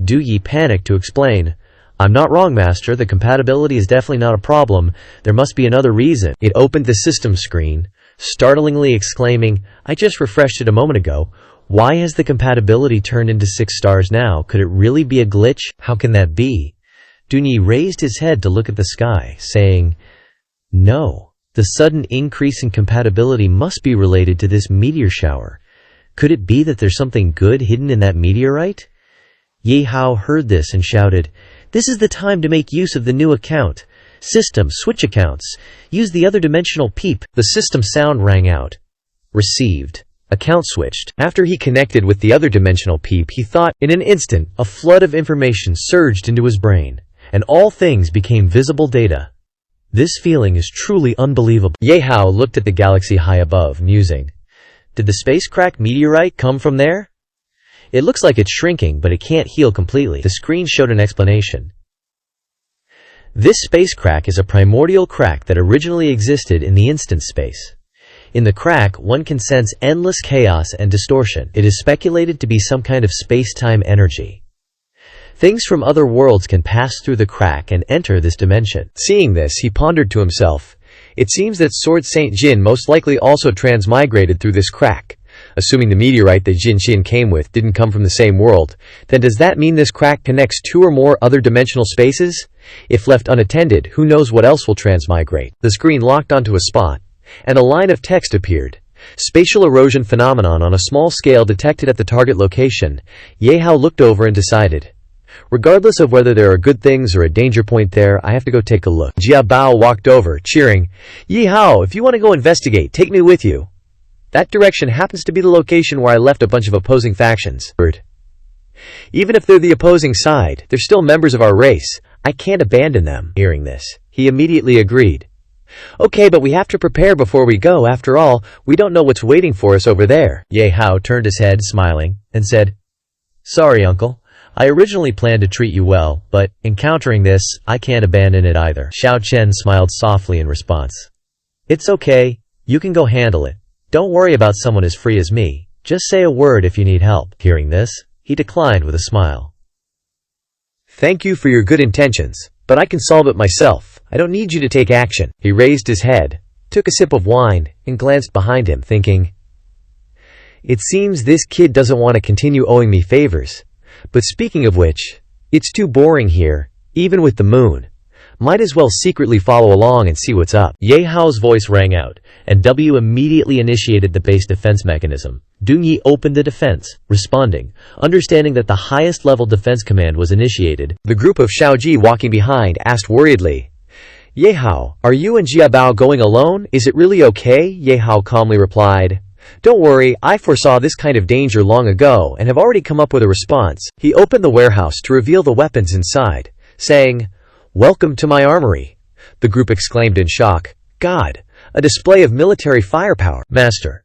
[SPEAKER 2] Du Yi panicked to explain. I'm not wrong, Master, the compatibility is definitely not a problem. There must be another reason. It opened the system screen, startlingly exclaiming, I just refreshed it a moment ago. Why has the compatibility turned into 6 stars now? Could it really be a glitch? How can that be? Du Yi raised his head to look at the sky, saying, No. The sudden increase in compatibility must be related to this meteor shower. Could it be that there's something good hidden in that meteorite? Ye Hao heard this and shouted, This is the time to make use of the new account. System, switch accounts. Use the other dimensional peep. The system sound rang out. Received. Account switched. After he connected with the other dimensional peep, he thought, in an instant, a flood of information surged into his brain, and all things became visible data. This feeling is truly unbelievable. Ye Hao looked at the galaxy high above, musing. Did the space crack meteorite come from there? It looks like it's shrinking, but it can't heal completely. The screen showed an explanation. This space crack is a primordial crack that originally existed in the instant space. In the crack, one can sense endless chaos and distortion. It is speculated to be some kind of space-time energy. Things from other worlds can pass through the crack and enter this dimension. Seeing this, he pondered to himself. It seems that Sword Saint Jin most likely also transmigrated through this crack. Assuming the meteorite that Jin Xin came with didn't come from the same world, then does that mean this crack connects 2 or more other dimensional spaces? If left unattended, who knows what else will transmigrate? The screen locked onto a spot, and a line of text appeared. Spatial erosion phenomenon on a small scale detected at the target location. Ye Hao looked over and decided, regardless of whether there are good things or a danger point there, I have to go take a look. Jia Bao walked over, cheering, Ye Hao, if you want to go investigate, take me with you. That direction happens to be the location where I left a bunch of opposing factions. Even if they're the opposing side, they're still members of our race. I can't abandon them. Hearing this, he immediately agreed. Okay, but we have to prepare before we go. After all, we don't know what's waiting for us over there. Ye Hao turned his head, smiling, and said, Sorry, uncle. I originally planned to treat you well, but, encountering this, I can't abandon it either. Xiao Chen smiled softly in response. It's okay. You can go handle it. Don't worry about someone as free as me. Just say a word if you need help. Hearing this, he declined with a smile. Thank you for your good intentions, but I can solve it myself. I don't need you to take action. He raised his head, took a sip of wine, and glanced behind him, thinking, It seems this kid doesn't want to continue owing me favors. But speaking of which, It's too boring here, even with the moon. Might as well secretly follow along and see what's up.
[SPEAKER 1] Ye Hao's voice rang out, and W immediately initiated the base defense mechanism. Dung Yi opened the defense, responding. Understanding that the highest level defense command was initiated,
[SPEAKER 2] The group of Shaoji walking behind asked worriedly, Ye Hao, are you and Jia Bao going alone? Is it really okay? Ye Hao calmly replied, Don't worry, I foresaw this kind of danger long ago and have already come up with a response. He opened the warehouse to reveal the weapons inside, saying, Welcome to my armory. The group exclaimed in shock. God, a display of military firepower.
[SPEAKER 1] Master.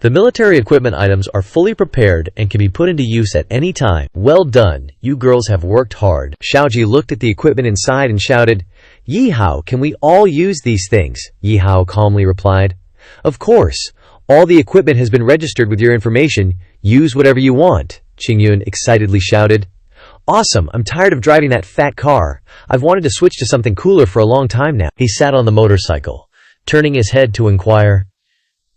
[SPEAKER 1] The military equipment items are fully prepared and can be put into use at any time. Well done, you girls have worked hard.
[SPEAKER 2] Shaoji looked at the equipment inside and shouted, Ye Hao, can we all use these things? Ye Hao calmly replied, Of course. All the equipment has been registered with your information. Use whatever you want. Qingyun excitedly shouted, Awesome, I'm tired of driving that fat car. I've wanted to switch to something cooler for a long time now.
[SPEAKER 1] He sat on the motorcycle, turning his head to inquire,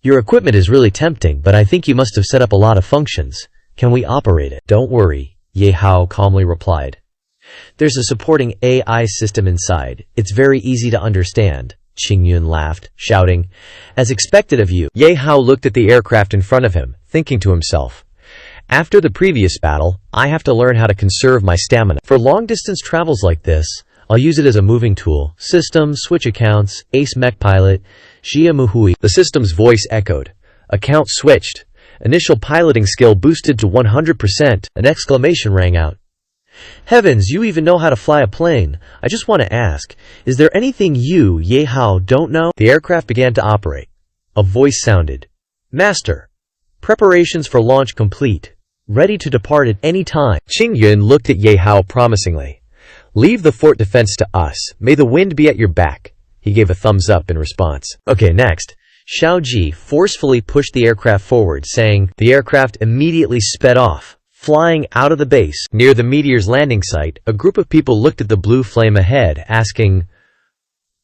[SPEAKER 1] Your equipment is really tempting, but I think you must have set up a lot of functions. Can we operate it? Don't worry, Ye Hao calmly replied. There's a supporting AI system inside. It's very easy to understand. Qingyun laughed, shouting, As expected of you.
[SPEAKER 2] Ye Hao looked at the aircraft in front of him, thinking to himself, After the previous battle, I have to learn how to conserve my stamina.
[SPEAKER 1] For long-distance travels like this, I'll use it as a moving tool. System, switch accounts, ace mech pilot, Xia Muhui.
[SPEAKER 2] The system's voice echoed. Account switched. Initial piloting skill boosted to 100%.
[SPEAKER 1] An exclamation rang out. Heavens, you even know how to fly a plane. I just want to ask, is there anything you, Ye Hao, don't know?
[SPEAKER 2] The aircraft began to operate.
[SPEAKER 1] A voice sounded. Master, preparations for launch complete. Ready to depart at any time.
[SPEAKER 2] Qingyun looked at Ye Hao promisingly. Leave the fort defense to us. May the wind be at your back. He gave a thumbs up in response.
[SPEAKER 1] Okay, next. Shaoji forcefully pushed the aircraft forward, saying, The aircraft immediately sped off, flying out of the base.
[SPEAKER 2] Near the meteor's landing site, a group of people looked at the blue flame ahead, asking,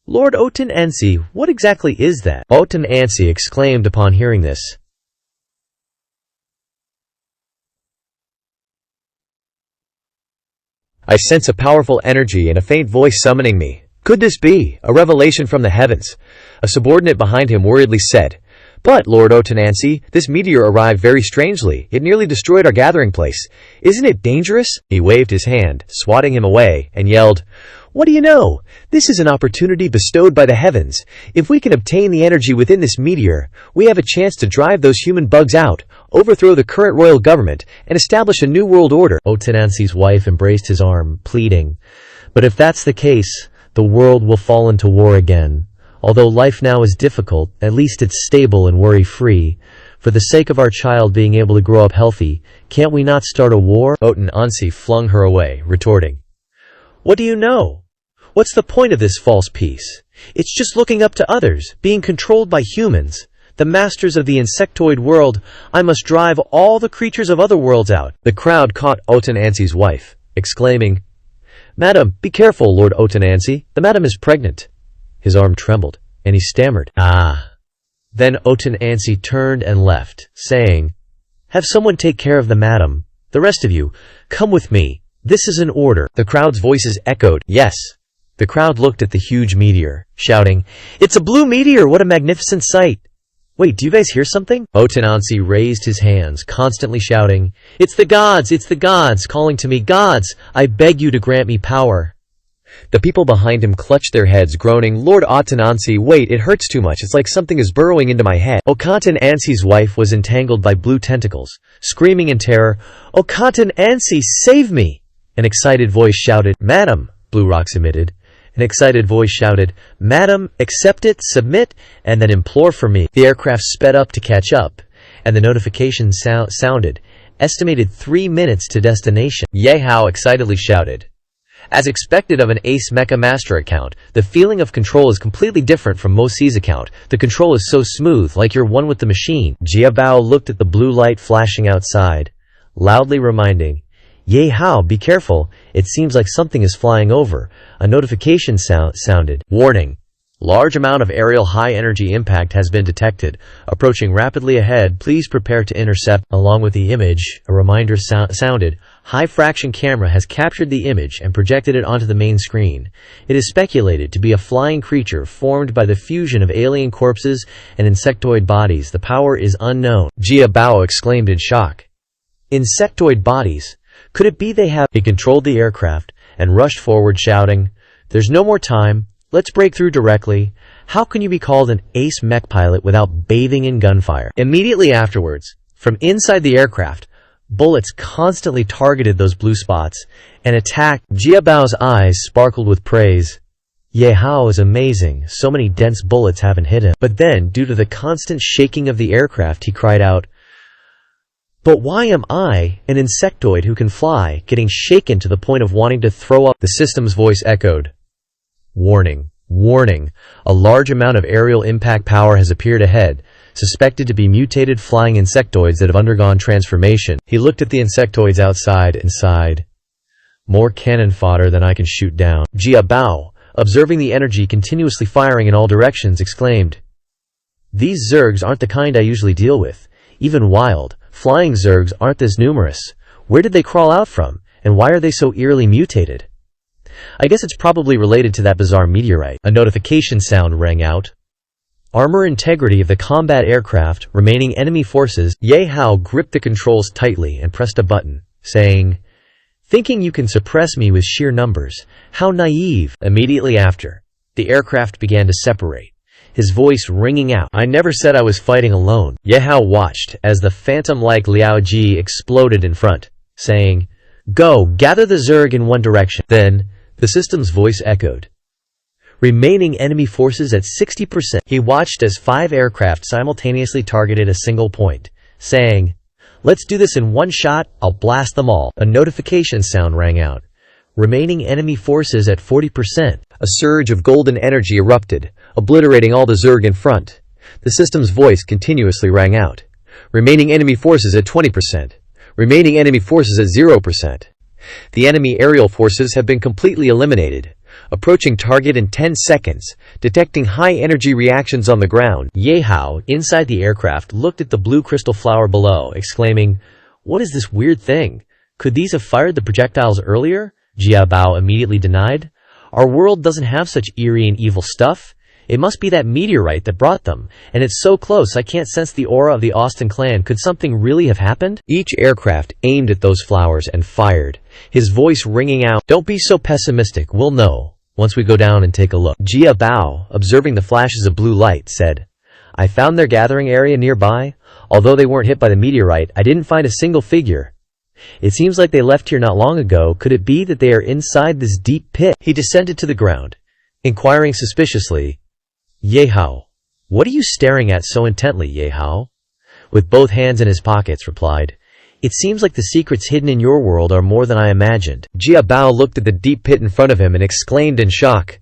[SPEAKER 1] Lord Oten Ansi, what exactly is that?
[SPEAKER 2] Oten Ansi exclaimed upon hearing this. I sense a powerful energy and a faint voice summoning me. Could this be a revelation from the heavens? A subordinate behind him worriedly said, But, Lord Otenansi, this meteor arrived very strangely. It nearly destroyed our gathering place. Isn't it dangerous? He waved his hand, swatting him away, and yelled, What do you know? This is an opportunity bestowed by the heavens. If we can obtain the energy within this meteor, we have a chance to drive those human bugs out, overthrow the current royal government, and establish a new world order.
[SPEAKER 1] Otenansi's wife embraced his arm, pleading, But if that's the case, the world will fall into war again. Although life now is difficult, at least it's stable and worry-free. For the sake of our child being able to grow up healthy, can't we not start a war?
[SPEAKER 2] Otenansi flung her away, retorting,
[SPEAKER 1] What do you know? What's the point of this false peace? It's just looking up to others, being controlled by humans. The masters of the insectoid world, I must drive all the creatures of other worlds out.
[SPEAKER 2] The crowd caught Otenansi's wife, exclaiming, Madam, be careful, Lord Otenansi. The madam is pregnant. His arm trembled, and he stammered,
[SPEAKER 1] Ah. Then Otenansi turned and left, saying, Have someone take care of the madam. The rest of you, come with me. This is an order.
[SPEAKER 2] The crowd's voices echoed, Yes.
[SPEAKER 1] The crowd looked at the huge meteor, shouting, It's a blue meteor! What a magnificent sight! Wait, do you guys hear something? Otenansi raised his hands, constantly shouting, It's the gods, calling to me, Gods, I beg you to grant me power.
[SPEAKER 2] The people behind him clutched their heads, groaning, Lord Otenansi, wait, it hurts too much. It's like something is burrowing into my head.
[SPEAKER 1] Otenansi's wife was entangled by blue tentacles, screaming in terror, Otenansi, save me! An excited voice shouted, Madam, Blue Rocks emitted. An excited voice shouted, Madam, accept it, submit, and then implore for me. The aircraft sped up to catch up, and the notification sounded. Estimated 3 minutes to destination.
[SPEAKER 2] Ye Hao excitedly shouted. As expected of an Ace Mecha Master account, the feeling of control is completely different from Mo Si's account. The control is so smooth, like you're one with the machine.
[SPEAKER 1] Jia Bao looked at the blue light flashing outside, loudly reminding, Ye Hao, be careful. It seems like something is flying over. A notification sounded. Warning. Large amount of aerial high-energy impact has been detected. Approaching rapidly ahead, please prepare to intercept. Along with the image, a reminder sounded. high-fraction camera has captured the image and projected it onto the main screen. It is speculated to be a flying creature formed by the fusion of alien corpses and insectoid bodies. The power is unknown.
[SPEAKER 2] Ye Hao exclaimed in shock.
[SPEAKER 1] Insectoid bodies? Could it be they have... He controlled the aircraft and rushed forward shouting, "There's no more time. Let's break through directly. How can you be called an ace mech pilot without bathing in gunfire?" Immediately afterwards, from inside the aircraft, bullets constantly targeted those blue spots and attacked. Ye Hao's eyes sparkled with praise. Ye Hao is amazing. So many dense bullets haven't hit him. But then, due to the constant shaking of the aircraft, he cried out, "But why am I, an insectoid who can fly, getting shaken to the point of wanting to throw up?" The system's voice echoed. "Warning, warning. A large amount of aerial impact power has appeared ahead, suspected to be mutated flying insectoids that have undergone transformation." He looked at the insectoids outside and sighed. "More cannon fodder than I can shoot down." Ye Hao, observing the energy continuously firing in all directions, exclaimed, "These zergs aren't the kind I usually deal with. Even wild, flying zergs aren't this numerous. Where did they crawl out from, and why are they so eerily mutated?" I guess it's probably related to that bizarre meteorite. A notification sound rang out. Armor integrity of the combat aircraft, remaining enemy forces. Ye Hao gripped the controls tightly and pressed a button, saying, "Thinking you can suppress me with sheer numbers. How naive." Immediately after, the aircraft began to separate, his voice ringing out, "I never said I was fighting alone." Ye Hao watched as the phantom-like Liao Ji exploded in front, saying, "Go, gather the Zerg in one direction." Then, the system's voice echoed. Remaining enemy forces at 60%. He watched as 5 aircraft simultaneously targeted a single point, saying, "Let's do this in one shot, I'll blast them all." A notification sound rang out. Remaining enemy forces at 40%. A surge of golden energy erupted, obliterating all the Zerg in front. The system's voice continuously rang out. Remaining enemy forces at 20%. Remaining enemy forces at 0%. The enemy aerial forces have been completely eliminated. Approaching target in 10 seconds, detecting high-energy reactions on the ground. Ye Hao, inside the aircraft, looked at the blue crystal flower below, exclaiming, "What is this weird thing? Could these have fired the projectiles earlier?" Ye Hao immediately denied. "Our world doesn't have such eerie and evil stuff. It must be that meteorite that brought them, and it's so close I can't sense the aura of the Austin clan. Could something really have happened?" Each aircraft aimed at those flowers and fired, his voice ringing out, "Don't be so pessimistic, we'll know once we go down and take a look." Ye Hao, observing the flashes of blue light, said, "I found their gathering area nearby. Although they weren't hit by the meteorite, I didn't find a single figure. It seems like they left here not long ago. Could it be that they are inside this deep pit?" He descended to the ground, inquiring suspiciously, "Ye Hao, what are you staring at so intently?" Ye Hao, with both hands in his pockets, replied, "It seems like the secrets hidden in your world are more than I imagined." Ye Hao looked at the deep pit in front of him and exclaimed in shock,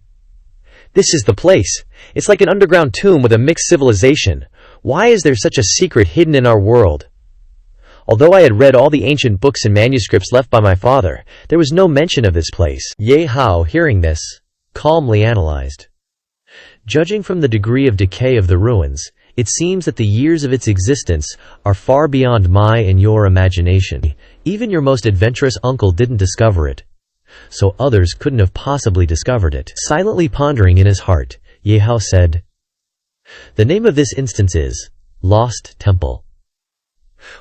[SPEAKER 1] "This is the place. It's like an underground tomb with a mixed civilization. Why is there such a secret hidden in our world?" Although I had read all the ancient books and manuscripts left by my father, there was no mention of this place. Ye Hao, hearing this, calmly analyzed. Judging from the degree of decay of the ruins, it seems that the years of its existence are far beyond my and your imagination. Even your most adventurous uncle didn't discover it, so others couldn't have possibly discovered it. Silently pondering in his heart, Ye Hao said, "The name of this instance is Lost Temple.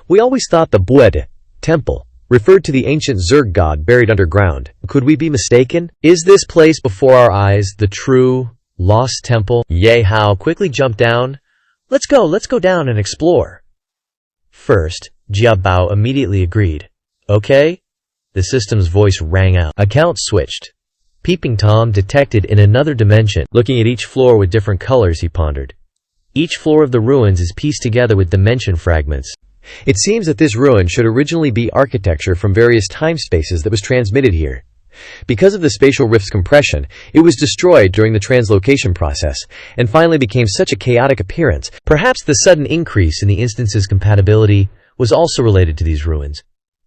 [SPEAKER 1] We always thought the Bued Temple referred to the ancient Zerg god buried underground. Could we be mistaken? Is this place before our eyes the true Lost Temple?" Ye Hao quickly jumped down. Let's go down and explore." First, Ye Hao immediately agreed. "Okay." The system's voice rang out. Account switched. Peeping Tom detected in another dimension. Looking at each floor with different colors, he pondered. Each floor of the ruins is pieced together with dimension fragments. It seems that this ruin should originally be architecture from various time spaces that was transmitted here. Because of the spatial rift's compression, it was destroyed during the translocation process, and finally became such a chaotic appearance. Perhaps the sudden increase in the instance's compatibility was also related to these ruins.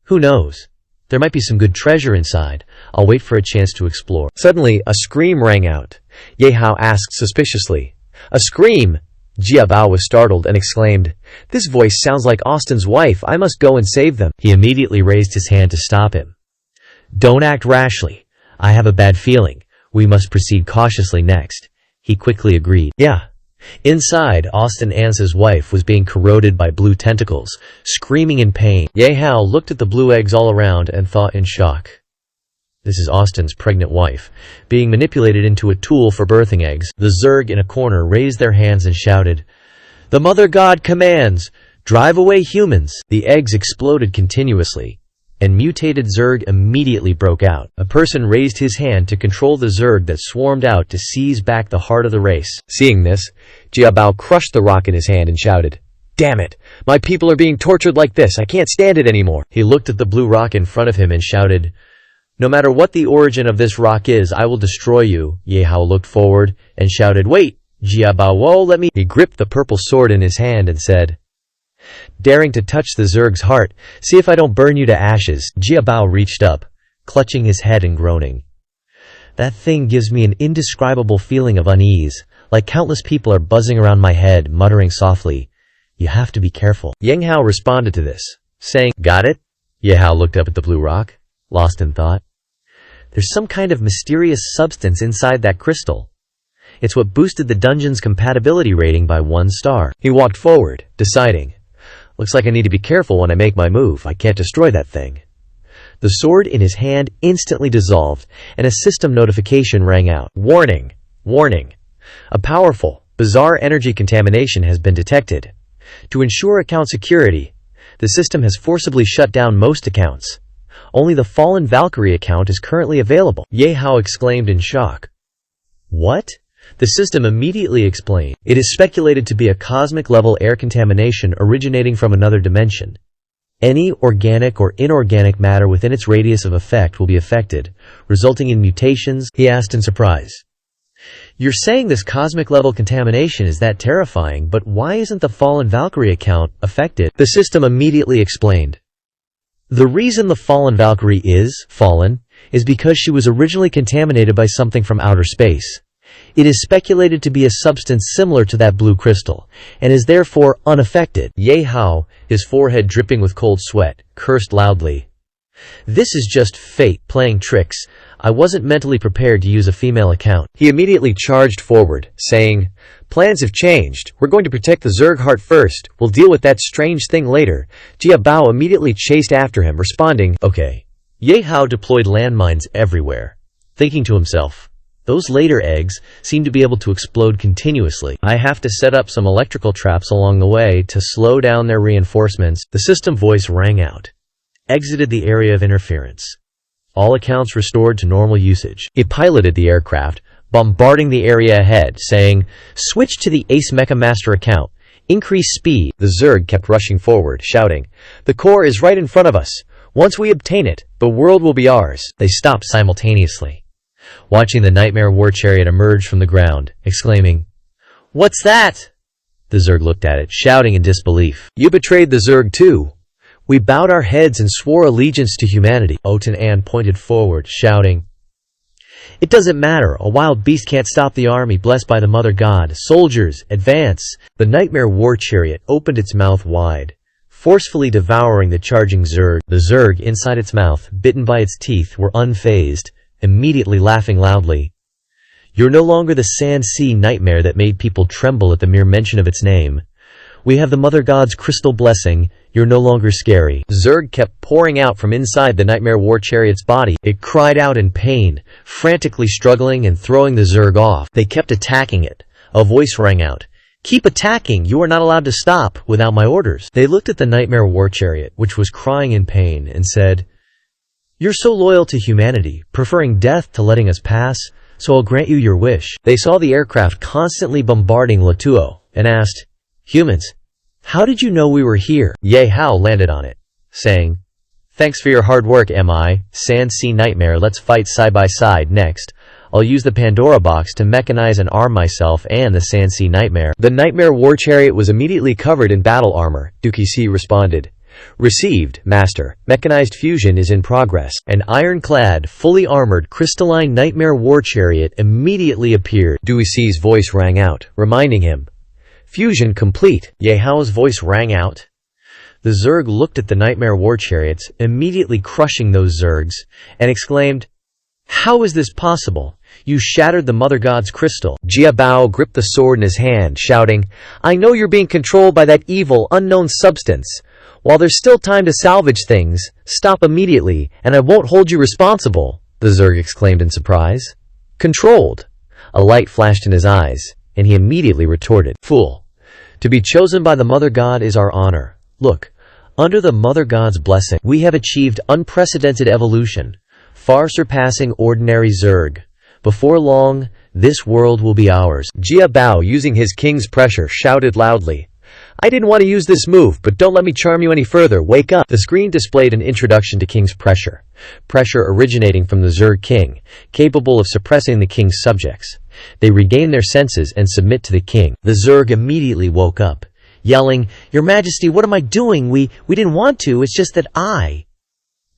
[SPEAKER 1] Who knows? There might be some good treasure inside. I'll wait for a chance to explore. Suddenly, a scream rang out. Ye Hao asked suspiciously, "A scream?
[SPEAKER 2] Ye Hao was startled and exclaimed, "This voice sounds like Austin's wife. I must go and save them."
[SPEAKER 1] He immediately raised his hand to stop him. "Don't act rashly. I have a bad feeling. We must proceed cautiously next." He quickly agreed.
[SPEAKER 2] "Yeah."
[SPEAKER 1] Inside, Austin Ansa's wife was being corroded by blue tentacles, screaming in pain. Ye Hao looked at the blue eggs all around and thought in shock. This is Austin's pregnant wife, being manipulated into a tool for birthing eggs. The Zerg in a corner raised their hands and shouted, "The Mother God commands! Drive away humans!" The eggs exploded continuously, and mutated Zerg immediately broke out. A person raised his hand to control the Zerg that swarmed out to seize back the heart of the race.
[SPEAKER 2] Seeing this, Ye Hao crushed the rock in his hand and shouted, "Damn it! My people are being tortured like this. I can't stand it anymore."
[SPEAKER 1] He looked at the blue rock in front of him and shouted, "No matter what the origin of this rock is, I will destroy you." Ye Hao looked forward and shouted, "Wait, Ye Hao, whoa, let me." He gripped the purple sword in his hand and said, daring to touch the Zerg's heart, "See if I don't burn you to ashes." Ye Hao reached up, clutching his head and groaning. "That thing gives me an indescribable feeling of unease, like countless people are buzzing around my head, muttering softly, 'You have to be careful.'" Ye Hao responded to this, saying, "Got it?" Ye Hao looked up at the blue rock, lost in thought. There's some kind of mysterious substance inside that crystal. It's what boosted the dungeon's compatibility rating by 1 star. He walked forward, deciding, looks like I need to be careful when I make my move. I can't destroy that thing. The sword in his hand instantly dissolved, and a system notification rang out. Warning! Warning! A powerful, bizarre energy contamination has been detected. To ensure account security, the system has forcibly shut down most accounts. Only the Fallen Valkyrie account is currently available. Ye Hao exclaimed in shock. What? The system immediately explained. It is speculated to be a cosmic-level air contamination originating from another dimension. Any organic or inorganic matter within its radius of effect will be affected, resulting in mutations. He asked in surprise. You're saying this cosmic-level contamination is that terrifying, but why isn't the Fallen Valkyrie account affected? The system immediately explained. The reason the Fallen Valkyrie is fallen is because she was originally contaminated by something from outer space. It is speculated to be a substance similar to that blue crystal, and is therefore unaffected. Ye Hao, his forehead dripping with cold sweat, cursed loudly. This is just fate playing tricks. I wasn't mentally prepared to use a female account. He immediately charged forward, saying, "Plans have changed. We're going to protect the Zerg heart first. We'll deal with that strange thing later." Ye Hao immediately chased after him, responding, "Okay." Ye Hao deployed landmines everywhere, thinking to himself, those later eggs seem to be able to explode continuously. I have to set up some electrical traps along the way to slow down their reinforcements. The system voice rang out. Exited the area of interference. All accounts restored to normal usage. He piloted the aircraft, bombarding the area ahead, saying, "Switch to the Ace Mecha Master account. Increase speed." The Zerg kept rushing forward, shouting, "The core is right in front of us. Once we obtain it, the world will be ours." They stopped simultaneously, watching the Nightmare War Chariot emerge from the ground, exclaiming, "What's that?" The Zerg looked at it, shouting in disbelief. "You betrayed the Zerg too. We bowed our heads and swore allegiance to humanity." Oten An pointed forward, shouting, "It doesn't matter. A wild beast can't stop the army blessed by the Mother God. Soldiers, advance!" The Nightmare War Chariot opened its mouth wide, forcefully devouring the charging Zerg. The Zerg inside its mouth, bitten by its teeth, were unfazed, immediately laughing loudly. "You're no longer the Sand Sea Nightmare that made people tremble at the mere mention of its name. We have the Mother God's crystal blessing. You're no longer scary." Zerg kept pouring out from inside the Nightmare War Chariot's body. It cried out in pain, frantically struggling and throwing the Zerg off. They kept attacking it. A voice rang out. "Keep attacking! You are not allowed to stop without my orders." They looked at the Nightmare War Chariot, which was crying in pain, and said, "You're so loyal to humanity, preferring death to letting us pass, so I'll grant you your wish." They saw the aircraft constantly bombarding Latuo, and asked, "Humans, how did you know we were here?" Ye Hao landed on it, saying, "Thanks for your hard work, MI. Sand Sea Nightmare, let's fight side by side. Next, I'll use the Pandora box to mechanize and arm myself and the Sand Sea Nightmare." The Nightmare War Chariot was immediately covered in battle armor. Duki C responded, "Received, Master. Mechanized fusion is in progress." An ironclad, fully armored, crystalline Nightmare War Chariot immediately appeared. Duki C's voice rang out, reminding him,
[SPEAKER 2] Fusion complete.
[SPEAKER 1] Ye Hao's voice rang out. The Zerg looked at the nightmare war chariots, immediately crushing those Zergs, and exclaimed, "How is this possible? You shattered the Mother God's crystal."
[SPEAKER 2] Ye Hao gripped the sword in his hand, shouting, "I know you're being controlled by that evil, unknown substance. While there's still time to salvage things, stop immediately, and I won't hold you responsible," the Zerg exclaimed in surprise. "Controlled?" A light flashed in his eyes, and he immediately retorted, "Fool! To be chosen by the Mother God is our honor. Look, under the Mother God's blessing, we have achieved unprecedented evolution, far surpassing ordinary Zerg. Before long, this world will be ours." Ye Hao, using his king's pressure, shouted loudly, "I didn't want to use this move, but don't let me charm you any further. Wake up!" The screen displayed an introduction to King's pressure. Pressure originating from the Zerg king, capable of suppressing the king's subjects. They regain their senses and submit to the king. The Zerg immediately woke up, yelling, "Your Majesty, what am I doing? We didn't want to, it's just that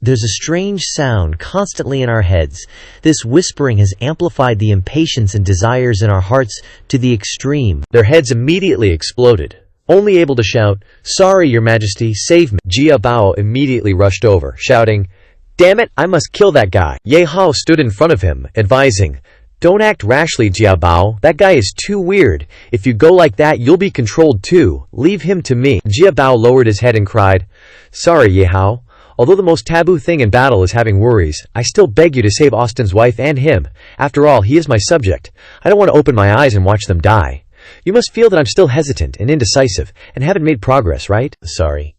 [SPEAKER 2] There's a strange sound constantly in our heads. This whispering has amplified the impatience and desires in our hearts to the extreme." Their heads immediately exploded, only able to shout, "Sorry, Your Majesty, save me." Ye Hao immediately rushed over, shouting, "Damn it, I must kill that guy." Ye Hao stood in front of him, advising, "Don't act rashly, Ye Hao. That guy is too weird. If you go like that, you'll be controlled too. Leave him to me." Ye Hao lowered his head and cried, "Sorry, Ye Hao. Although the most taboo thing in battle is having worries, I still beg you to save Austin's wife and him. After all, he is my subject. I don't want to open my eyes and watch them die. You must feel that I'm still hesitant and indecisive, and haven't made progress, right?"
[SPEAKER 1] "Sorry."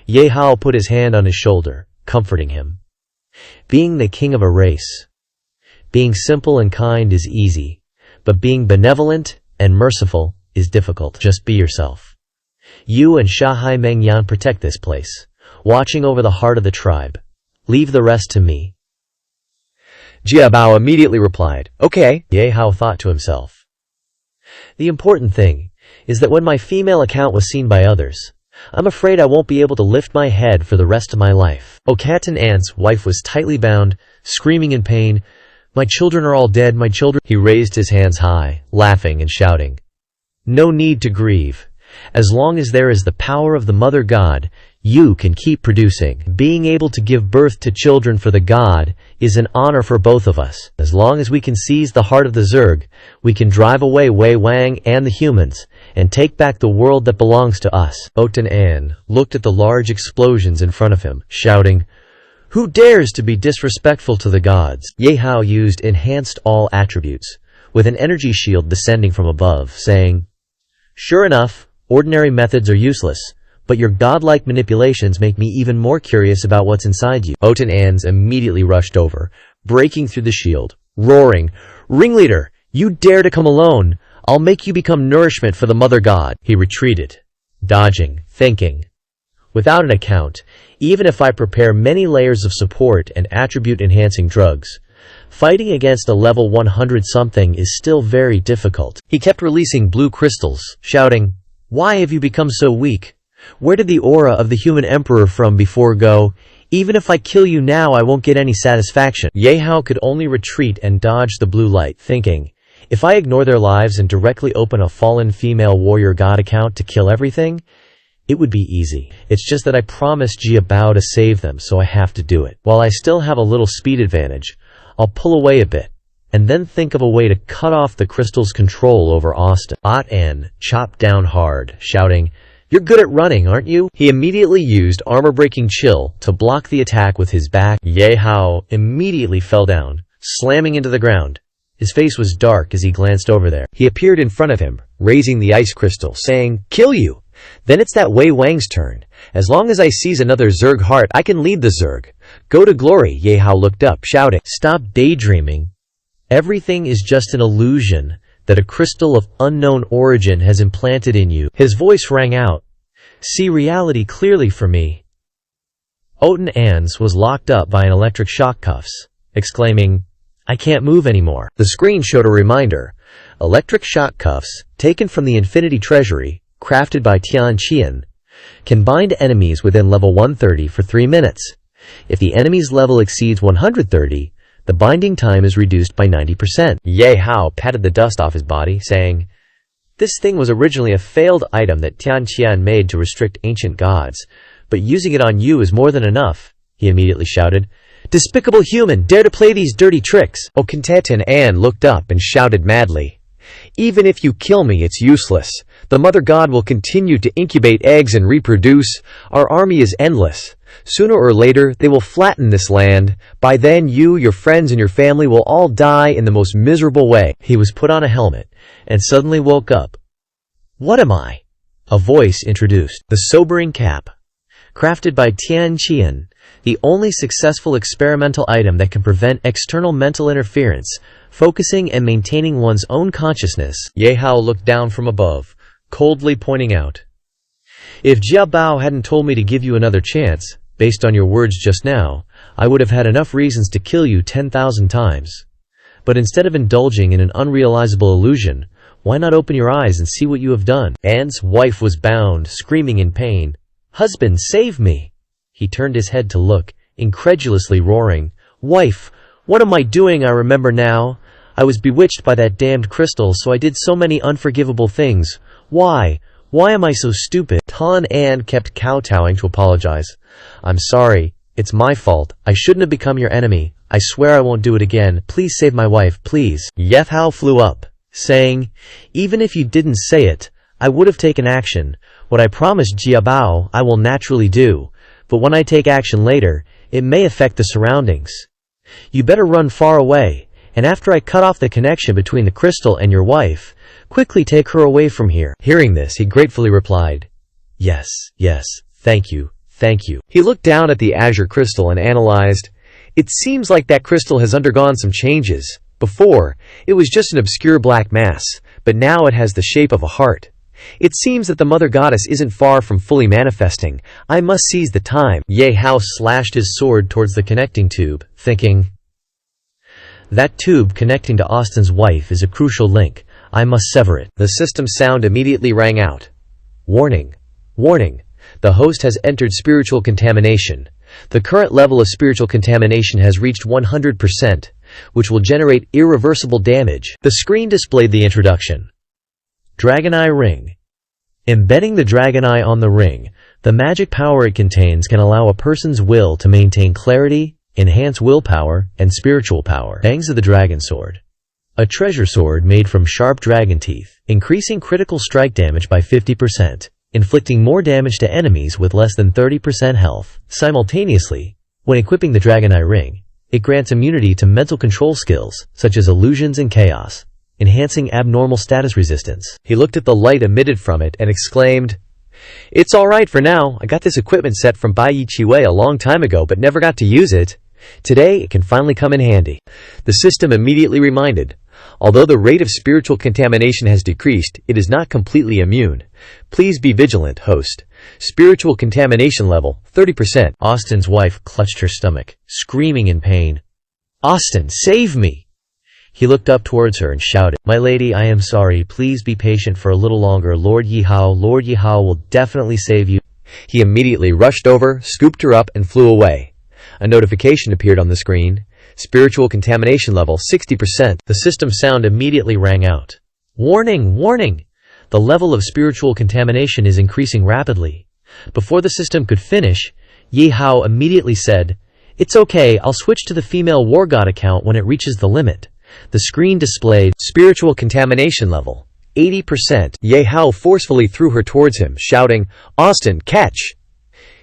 [SPEAKER 1] Ye Hao put his hand on his shoulder, comforting him. Being the king of a race, being simple and kind is easy, but being benevolent and merciful is difficult. Just be yourself. You and Shahai Mengyan protect this place, watching over the heart of the tribe. Leave the rest to me.
[SPEAKER 2] Ye Hao immediately replied, "Okay."
[SPEAKER 1] Ye Hao thought to himself, "The important thing is that when my female account was seen by others, I'm afraid I won't be able to lift my head for the rest of my life." Okatan Ant's wife was tightly bound, screaming in pain, "My children are all dead, my children." He raised his hands high, laughing and shouting, "No need to grieve. As long as there is the power of the Mother God, you can keep producing. Being able to give birth to children for the God is an honor for both of us. As long as we can seize the heart of the Zerg, we can drive away Wei Wang and the humans, and take back the world that belongs to us." Otan An looked at the large explosions in front of him, shouting, "Who dares to be disrespectful to the gods?" Ye Hao used enhanced all attributes, with an energy shield descending from above, saying, "Sure enough, ordinary methods are useless, but your godlike manipulations make me even more curious about what's inside you." Otan Ans immediately rushed over, breaking through the shield, roaring, "Ringleader, you dare to come alone? I'll make you become nourishment for the Mother God." He retreated, dodging, thinking, "Without an account, even if I prepare many layers of support and attribute-enhancing drugs, fighting against a level 100-something is still very difficult." He kept releasing blue crystals, shouting, "Why have you become so weak? Where did the aura of the human emperor from before go? Even if I kill you now, I won't get any satisfaction." Ye Hao could only retreat and dodge the blue light, thinking, if I ignore their lives and directly open a fallen female warrior god account to kill everything, it would be easy. It's just that I promised Ye Hao to save them, so I have to do it. While I still have a little speed advantage, I'll pull away a bit, and then think of a way to cut off the crystal's control over Austin. An chopped down hard, shouting, "You're good at running, aren't you?" He immediately used armor-breaking chill to block the attack with his back. Ye Hao immediately fell down, slamming into the ground. His face was dark as he glanced over there. He appeared in front of him, raising the ice crystal, saying, "Kill you! Then it's that Wei Wang's turn. As long as I seize another Zerg heart, I can lead the Zerg. Go to glory." Ye Hao looked up, shouting, "Stop daydreaming. Everything is just an illusion that a crystal of unknown origin has implanted in you." His voice rang out, "See reality clearly for me." Otan Ans was locked up by an electric shock cuffs, exclaiming, "I can't move anymore." The screen showed a reminder. Electric shock cuffs, taken from the Infinity Treasury, crafted by Tian Qian, can bind enemies within level 130 for 3 minutes. If the enemy's level exceeds 130, the binding time is reduced by 90%. Ye Hao patted the dust off his body, saying, This thing was originally a failed item that Tianqian made to restrict ancient gods, but using it on you is more than enough, he immediately shouted. Despicable human, dare to play these dirty tricks!
[SPEAKER 2] Oh, Kintetan An looked up and shouted madly. Even if you kill me, it's useless. The mother god will continue to incubate eggs and reproduce. Our army is endless. Sooner or later, they will flatten this land. By then, you, your friends, and your family will all die in the most miserable way.
[SPEAKER 1] He was put on a helmet and suddenly woke up. What am I? A voice introduced. The sobering cap. Crafted by Tianqian, the only successful experimental item that can prevent external mental interference, focusing and maintaining one's own consciousness.
[SPEAKER 2] Ye Hao looked down from above, coldly pointing out.
[SPEAKER 1] If Jia Bao hadn't told me to give you another chance, based on your words just now, I would have had enough reasons to kill you 10,000 times. But instead of indulging in an unrealizable illusion, why not open your eyes and see what you have done? An's wife was bound, screaming in pain. Husband, save me! He turned his head to look, incredulously roaring. Wife, what am I doing? I remember now. I was bewitched by that damned crystal, so I did so many unforgivable things. Why? Why am I so stupid? Tan An kept kowtowing to apologize. I'm sorry. It's my fault. I shouldn't have become your enemy. I swear I won't do it again. Please save my wife, please. Ye Hao flew up, saying, even if you didn't say it, I would have taken action. What I promised Jia Bao, I will naturally do. But when I take action later, it may affect the surroundings. You better run far away, and after I cut off the connection between the crystal and your wife, quickly take her away from here. Hearing this, he gratefully replied, Yes, yes, thank you, thank you.
[SPEAKER 2] He looked down at the azure crystal and analyzed. It seems like that crystal has undergone some changes. Before, it was just an obscure black mass, but now it has the shape of a heart. It seems that the mother goddess isn't far from fully manifesting. I must seize the time.
[SPEAKER 1] Ye Hao slashed his sword towards the connecting tube, thinking, that tube connecting to Austin's wife is a crucial link. I must sever it.
[SPEAKER 2] The system sound immediately rang out. Warning. Warning. The host has entered spiritual contamination. The current level of spiritual contamination has reached 100%, which will generate irreversible damage.
[SPEAKER 1] The screen displayed the introduction. Dragon Eye Ring. Embedding the Dragon Eye on the ring, the magic power it contains can allow a person's will to maintain clarity, enhance willpower, and spiritual power. Fangs of the Dragon Sword. A treasure sword made from sharp dragon teeth, increasing critical strike damage by 50%, inflicting more damage to enemies with less than 30% health. Simultaneously, when equipping the Dragon Eye Ring, it grants immunity to mental control skills, such as illusions and chaos, enhancing abnormal status resistance.
[SPEAKER 2] He looked at the light emitted from it and exclaimed, It's alright for now. I got this equipment set from Bai Yiqiwei a long time ago but never got to use it. Today, it can finally come in handy. The system immediately reminded, although the rate of spiritual contamination has decreased, it is not completely immune. Please be vigilant, host. Spiritual contamination level, 30%.
[SPEAKER 1] Austin's wife clutched her stomach, screaming in pain. Austin, save me! He looked up towards her and shouted, My lady, I am sorry. Please be patient for a little longer. Lord Ye Hao will definitely save you.
[SPEAKER 2] He immediately rushed over, scooped her up, and flew away. A notification appeared on the screen. Spiritual contamination level, 60%.
[SPEAKER 1] The system sound immediately rang out. Warning, warning! The level of spiritual contamination is increasing rapidly. Before the system could finish, Ye Hao immediately said, It's okay, I'll switch to the female war god account when it reaches the limit. The screen displayed
[SPEAKER 2] spiritual contamination level, 80%. Ye Hao forcefully threw her towards him, shouting, Austin, catch!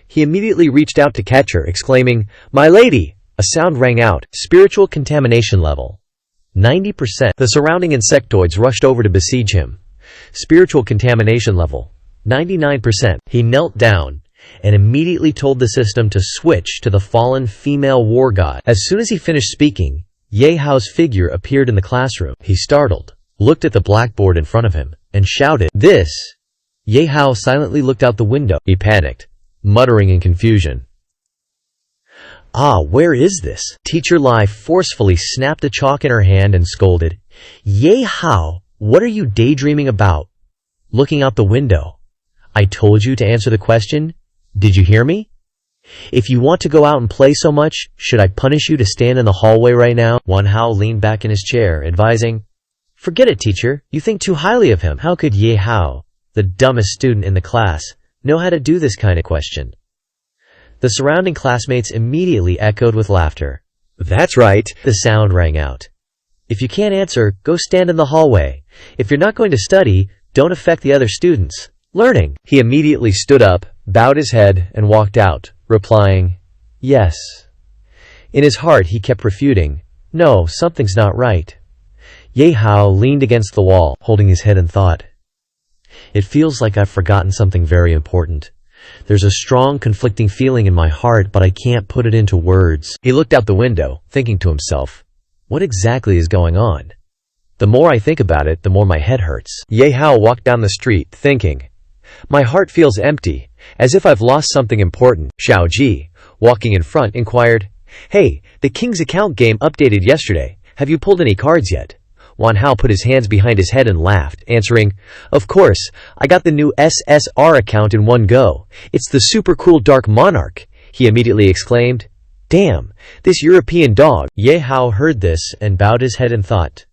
[SPEAKER 2] He immediately reached out to catch her, exclaiming, My lady! A sound rang out.
[SPEAKER 1] Spiritual contamination level, 90%.
[SPEAKER 2] The surrounding insectoids rushed over to besiege him. Spiritual contamination level, 99%.
[SPEAKER 1] He knelt down and immediately told the system to switch to the fallen female war god. As soon as he finished speaking, Ye Hao's figure appeared in the classroom. He startled, looked at the blackboard in front of him, and shouted, This! Ye Hao silently looked out the window.
[SPEAKER 2] He panicked, muttering in confusion.
[SPEAKER 1] Ah, where is this? Teacher Lai forcefully snapped the chalk in her hand and scolded, Ye Hao, what are you daydreaming about? Looking out the window. I told you to answer the question. Did you hear me? If you want to go out and play so much, should I punish you to stand in the hallway right now? Wan Hao leaned back in his chair, advising, Forget it, teacher. You think too highly of him. How could Ye Hao, the dumbest student in the class, know how to do this kind of question? The surrounding classmates immediately echoed with laughter.
[SPEAKER 2] That's right,
[SPEAKER 1] the sound rang out. If you can't answer, go stand in the hallway. If you're not going to study, don't affect the other students. Learning.
[SPEAKER 2] He immediately stood up, bowed his head, and walked out, replying, yes. In his heart he kept refuting, no, something's not right. Ye Hao leaned against the wall, holding his head in thought. It feels like I've forgotten something very important. There's a strong conflicting feeling in my heart, but I can't put it into words. He looked out the window, thinking to himself,
[SPEAKER 1] what exactly is going on? The more I think about it, the more my head hurts.
[SPEAKER 2] Ye Hao walked down the street, thinking, my heart feels empty, as if I've lost something important. Xiao Ji, walking in front, inquired, hey, the King's account game updated yesterday. Have you pulled any cards yet? Wan Hao put his hands behind his head and laughed, answering, of course, I got the new SSR account in one go. It's the super cool Dark Monarch. He immediately exclaimed, damn, this European dog.
[SPEAKER 1] Ye Hao heard this and bowed his head in thought.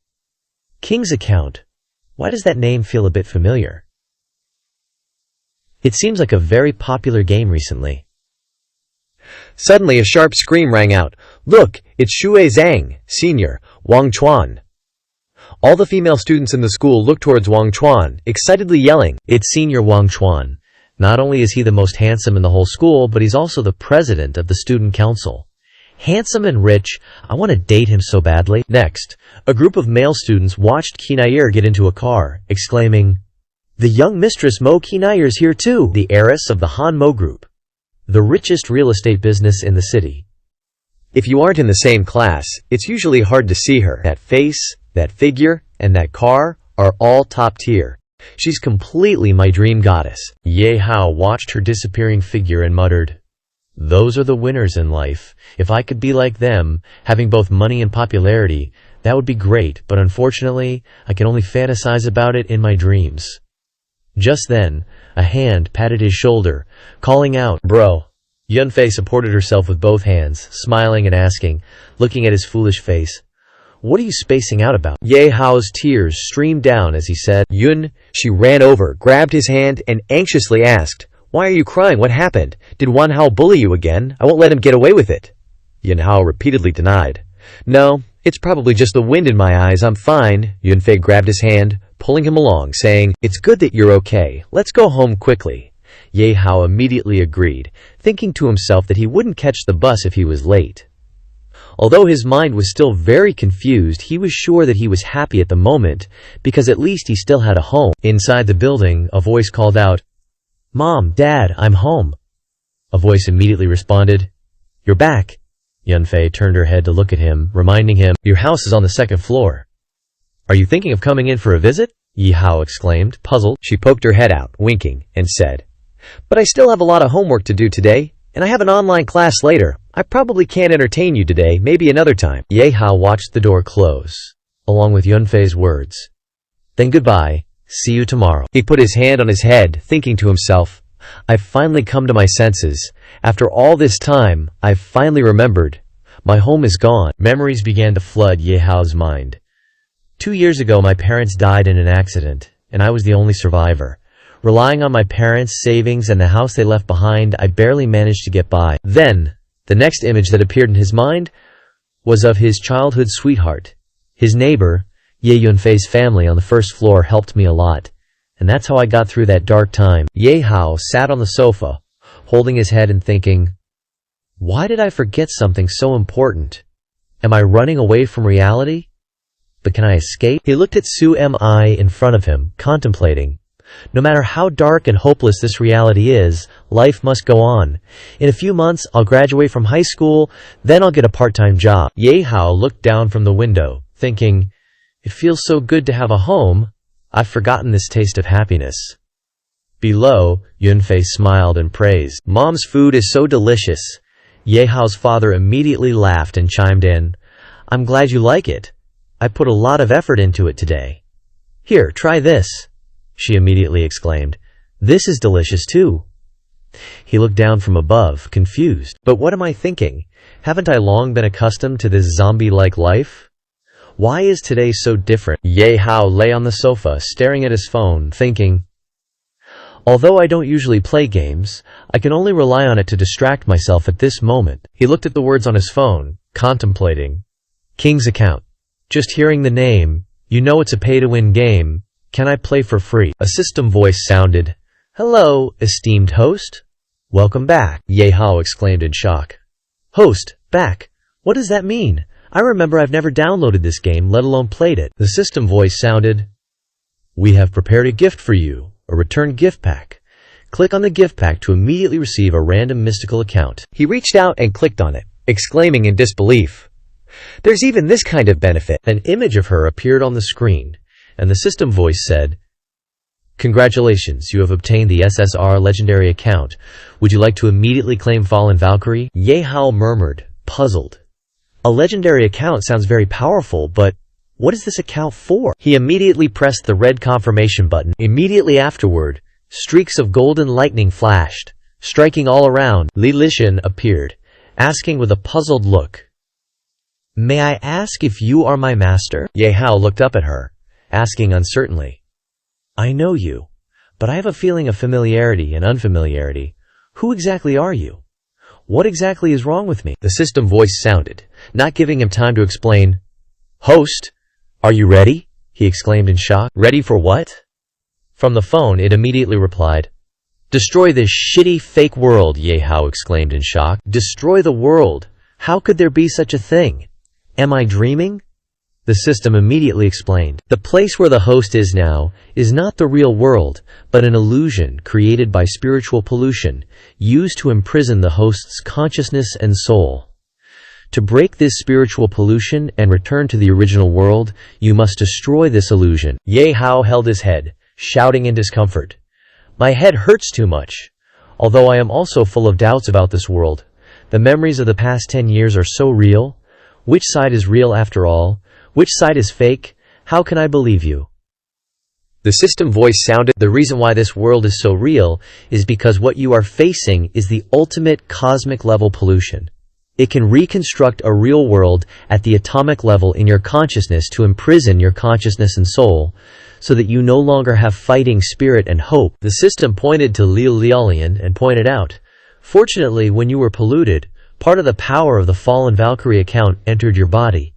[SPEAKER 1] King's account. Why does that name feel a bit familiar? It seems like a very popular game recently.
[SPEAKER 2] Suddenly a sharp scream rang out. Look, it's Xue Zhang, Senior, Wang Chuan. All the female students in the school looked towards Wang Chuan, excitedly yelling,
[SPEAKER 1] it's Senior Wang Chuan. Not only is he the most handsome in the whole school, but he's also the president of the student council. Handsome and rich, I want to date him so badly. Next, a group of male students watched Qinair get into a car, exclaiming, the young mistress Mo Qinair's here too, the heiress of the Han Mo Group, the richest real estate business in the city.
[SPEAKER 2] If you aren't in the same class, it's usually hard to see her. That face, that figure, and that car are all top tier. She's completely my dream goddess.
[SPEAKER 1] Ye Hao watched her disappearing figure and muttered, those are the winners in life. If I could be like them, having both money and popularity, that would be great, but unfortunately, I can only fantasize about it in my dreams. Just then, a hand patted his shoulder, calling out, bro. Yunfei supported herself with both hands, smiling and asking, looking at his foolish face, what are you spacing out about? Ye Hao's tears streamed down as he said,
[SPEAKER 2] Yun. She ran over, grabbed his hand, and anxiously asked, why are you crying? What happened? Did Wan Hao bully you again? I won't let him get away with it. Yun Hao repeatedly denied. No, it's probably just the wind in my eyes. I'm fine. Yunfei grabbed his hand, pulling him along, saying, it's good that you're okay. Let's go home quickly. Ye Hao immediately agreed, thinking to himself that he wouldn't catch the bus if he was late. Although his mind was still very confused, he was sure that he was happy at the moment, because at least he still had a home. Inside the building, a voice called out, Mom, Dad, I'm home. A voice immediately responded, you're back. Yunfei turned her head to look at him, reminding him, your house is on the second floor. Are you thinking of coming in for a visit? Ye Hao exclaimed, puzzled. She poked her head out, winking, and said, but I still have a lot of homework to do today, and I have an online class later. I probably can't entertain you today, maybe another time. Ye Hao watched the door close, along with Yunfei's words. Then goodbye, see you tomorrow. He put his hand on his head, thinking to himself, I've finally come to my senses. After all this time, I've finally remembered. My home is gone. Memories began to flood Ye Hao's mind. 2 years ago, my parents died in an accident, and I was the only survivor. Relying on my parents' savings and the house they left behind, I barely managed to get by. Then, the next image that appeared in his mind was of his childhood sweetheart. His neighbor, Ye Yunfei's family on the first floor helped me a lot, and that's how I got through that dark time. Ye Hao sat on the sofa, holding his head and thinking, why did I forget something so important? Am I running away from reality? But can I escape? He looked at Su Mi in front of him, contemplating. No matter how dark and hopeless this reality is, life must go on. In a few months, I'll graduate from high school, then I'll get a part-time job. Ye Hao looked down from the window, thinking, it feels so good to have a home. I've forgotten this taste of happiness. Below, Yunfei smiled and praised. Mom's food is so delicious. Ye Hao's father immediately laughed and chimed in. I'm glad you like it. I put a lot of effort into it today. Here, try this. She immediately exclaimed, this is delicious too. He looked down from above, confused. But what am I thinking? Haven't I long been accustomed to this zombie-like life?
[SPEAKER 1] Why is today so different? Ye Hao lay on the sofa, staring at his phone, thinking, although I don't usually play games, I can only rely on it to distract myself at this moment. He looked at the words on his phone, contemplating. King's account. Just hearing the name, you know it's a pay-to-win game. Can I play for free? A system voice sounded. Hello, esteemed host. Welcome back, Ye Hao exclaimed in shock. Host, back? What does that mean? I remember I've never downloaded this game, let alone played it. The system voice sounded. We have prepared a gift for you, a return gift pack. Click on the gift pack to immediately receive a random mystical account. He reached out and clicked on it, exclaiming in disbelief. There's even this kind of benefit. An image of her appeared on the screen, and the system voice said, Congratulations, you have obtained the SSR legendary account. Would you like to immediately claim Fallen Valkyrie? Ye Hao murmured, puzzled. A legendary account sounds very powerful, but what is this account for? He immediately pressed the red confirmation button. Immediately afterward, streaks of golden lightning flashed, striking all around. Li Lishan appeared, asking with a puzzled look, May I ask if you are my master? Ye Hao looked up at her, asking uncertainly. I know you, but I have a feeling of familiarity and unfamiliarity. Who exactly are you? What exactly is wrong with me? The system voice sounded, not giving him time to explain. Host, are you ready? He exclaimed in shock. Ready for what? From the phone, it immediately replied. Destroy this shitty fake world, Ye Hao exclaimed in shock. Destroy the world? How could there be such a thing? Am I dreaming? The system immediately explained. The place where the host is now is not the real world, but an illusion created by spiritual pollution, used to imprison the host's consciousness and soul. To break this spiritual pollution and return to the original world, you must destroy this illusion. Ye Hao held his head, shouting in discomfort. My head hurts too much. Although I am also full of doubts about this world. The memories of the past 10 years are so real. Which side is real after all? Which side is fake? How can I believe you? The system voice sounded. The reason why this world is so real is because what you are facing is the ultimate cosmic level pollution. It can reconstruct a real world at the atomic level in your consciousness to imprison your consciousness and soul, so that you no longer have fighting spirit and hope. The system pointed to Liu Lialian and pointed out, fortunately, when you were polluted, part of the power of the Fallen Valkyrie account entered your body.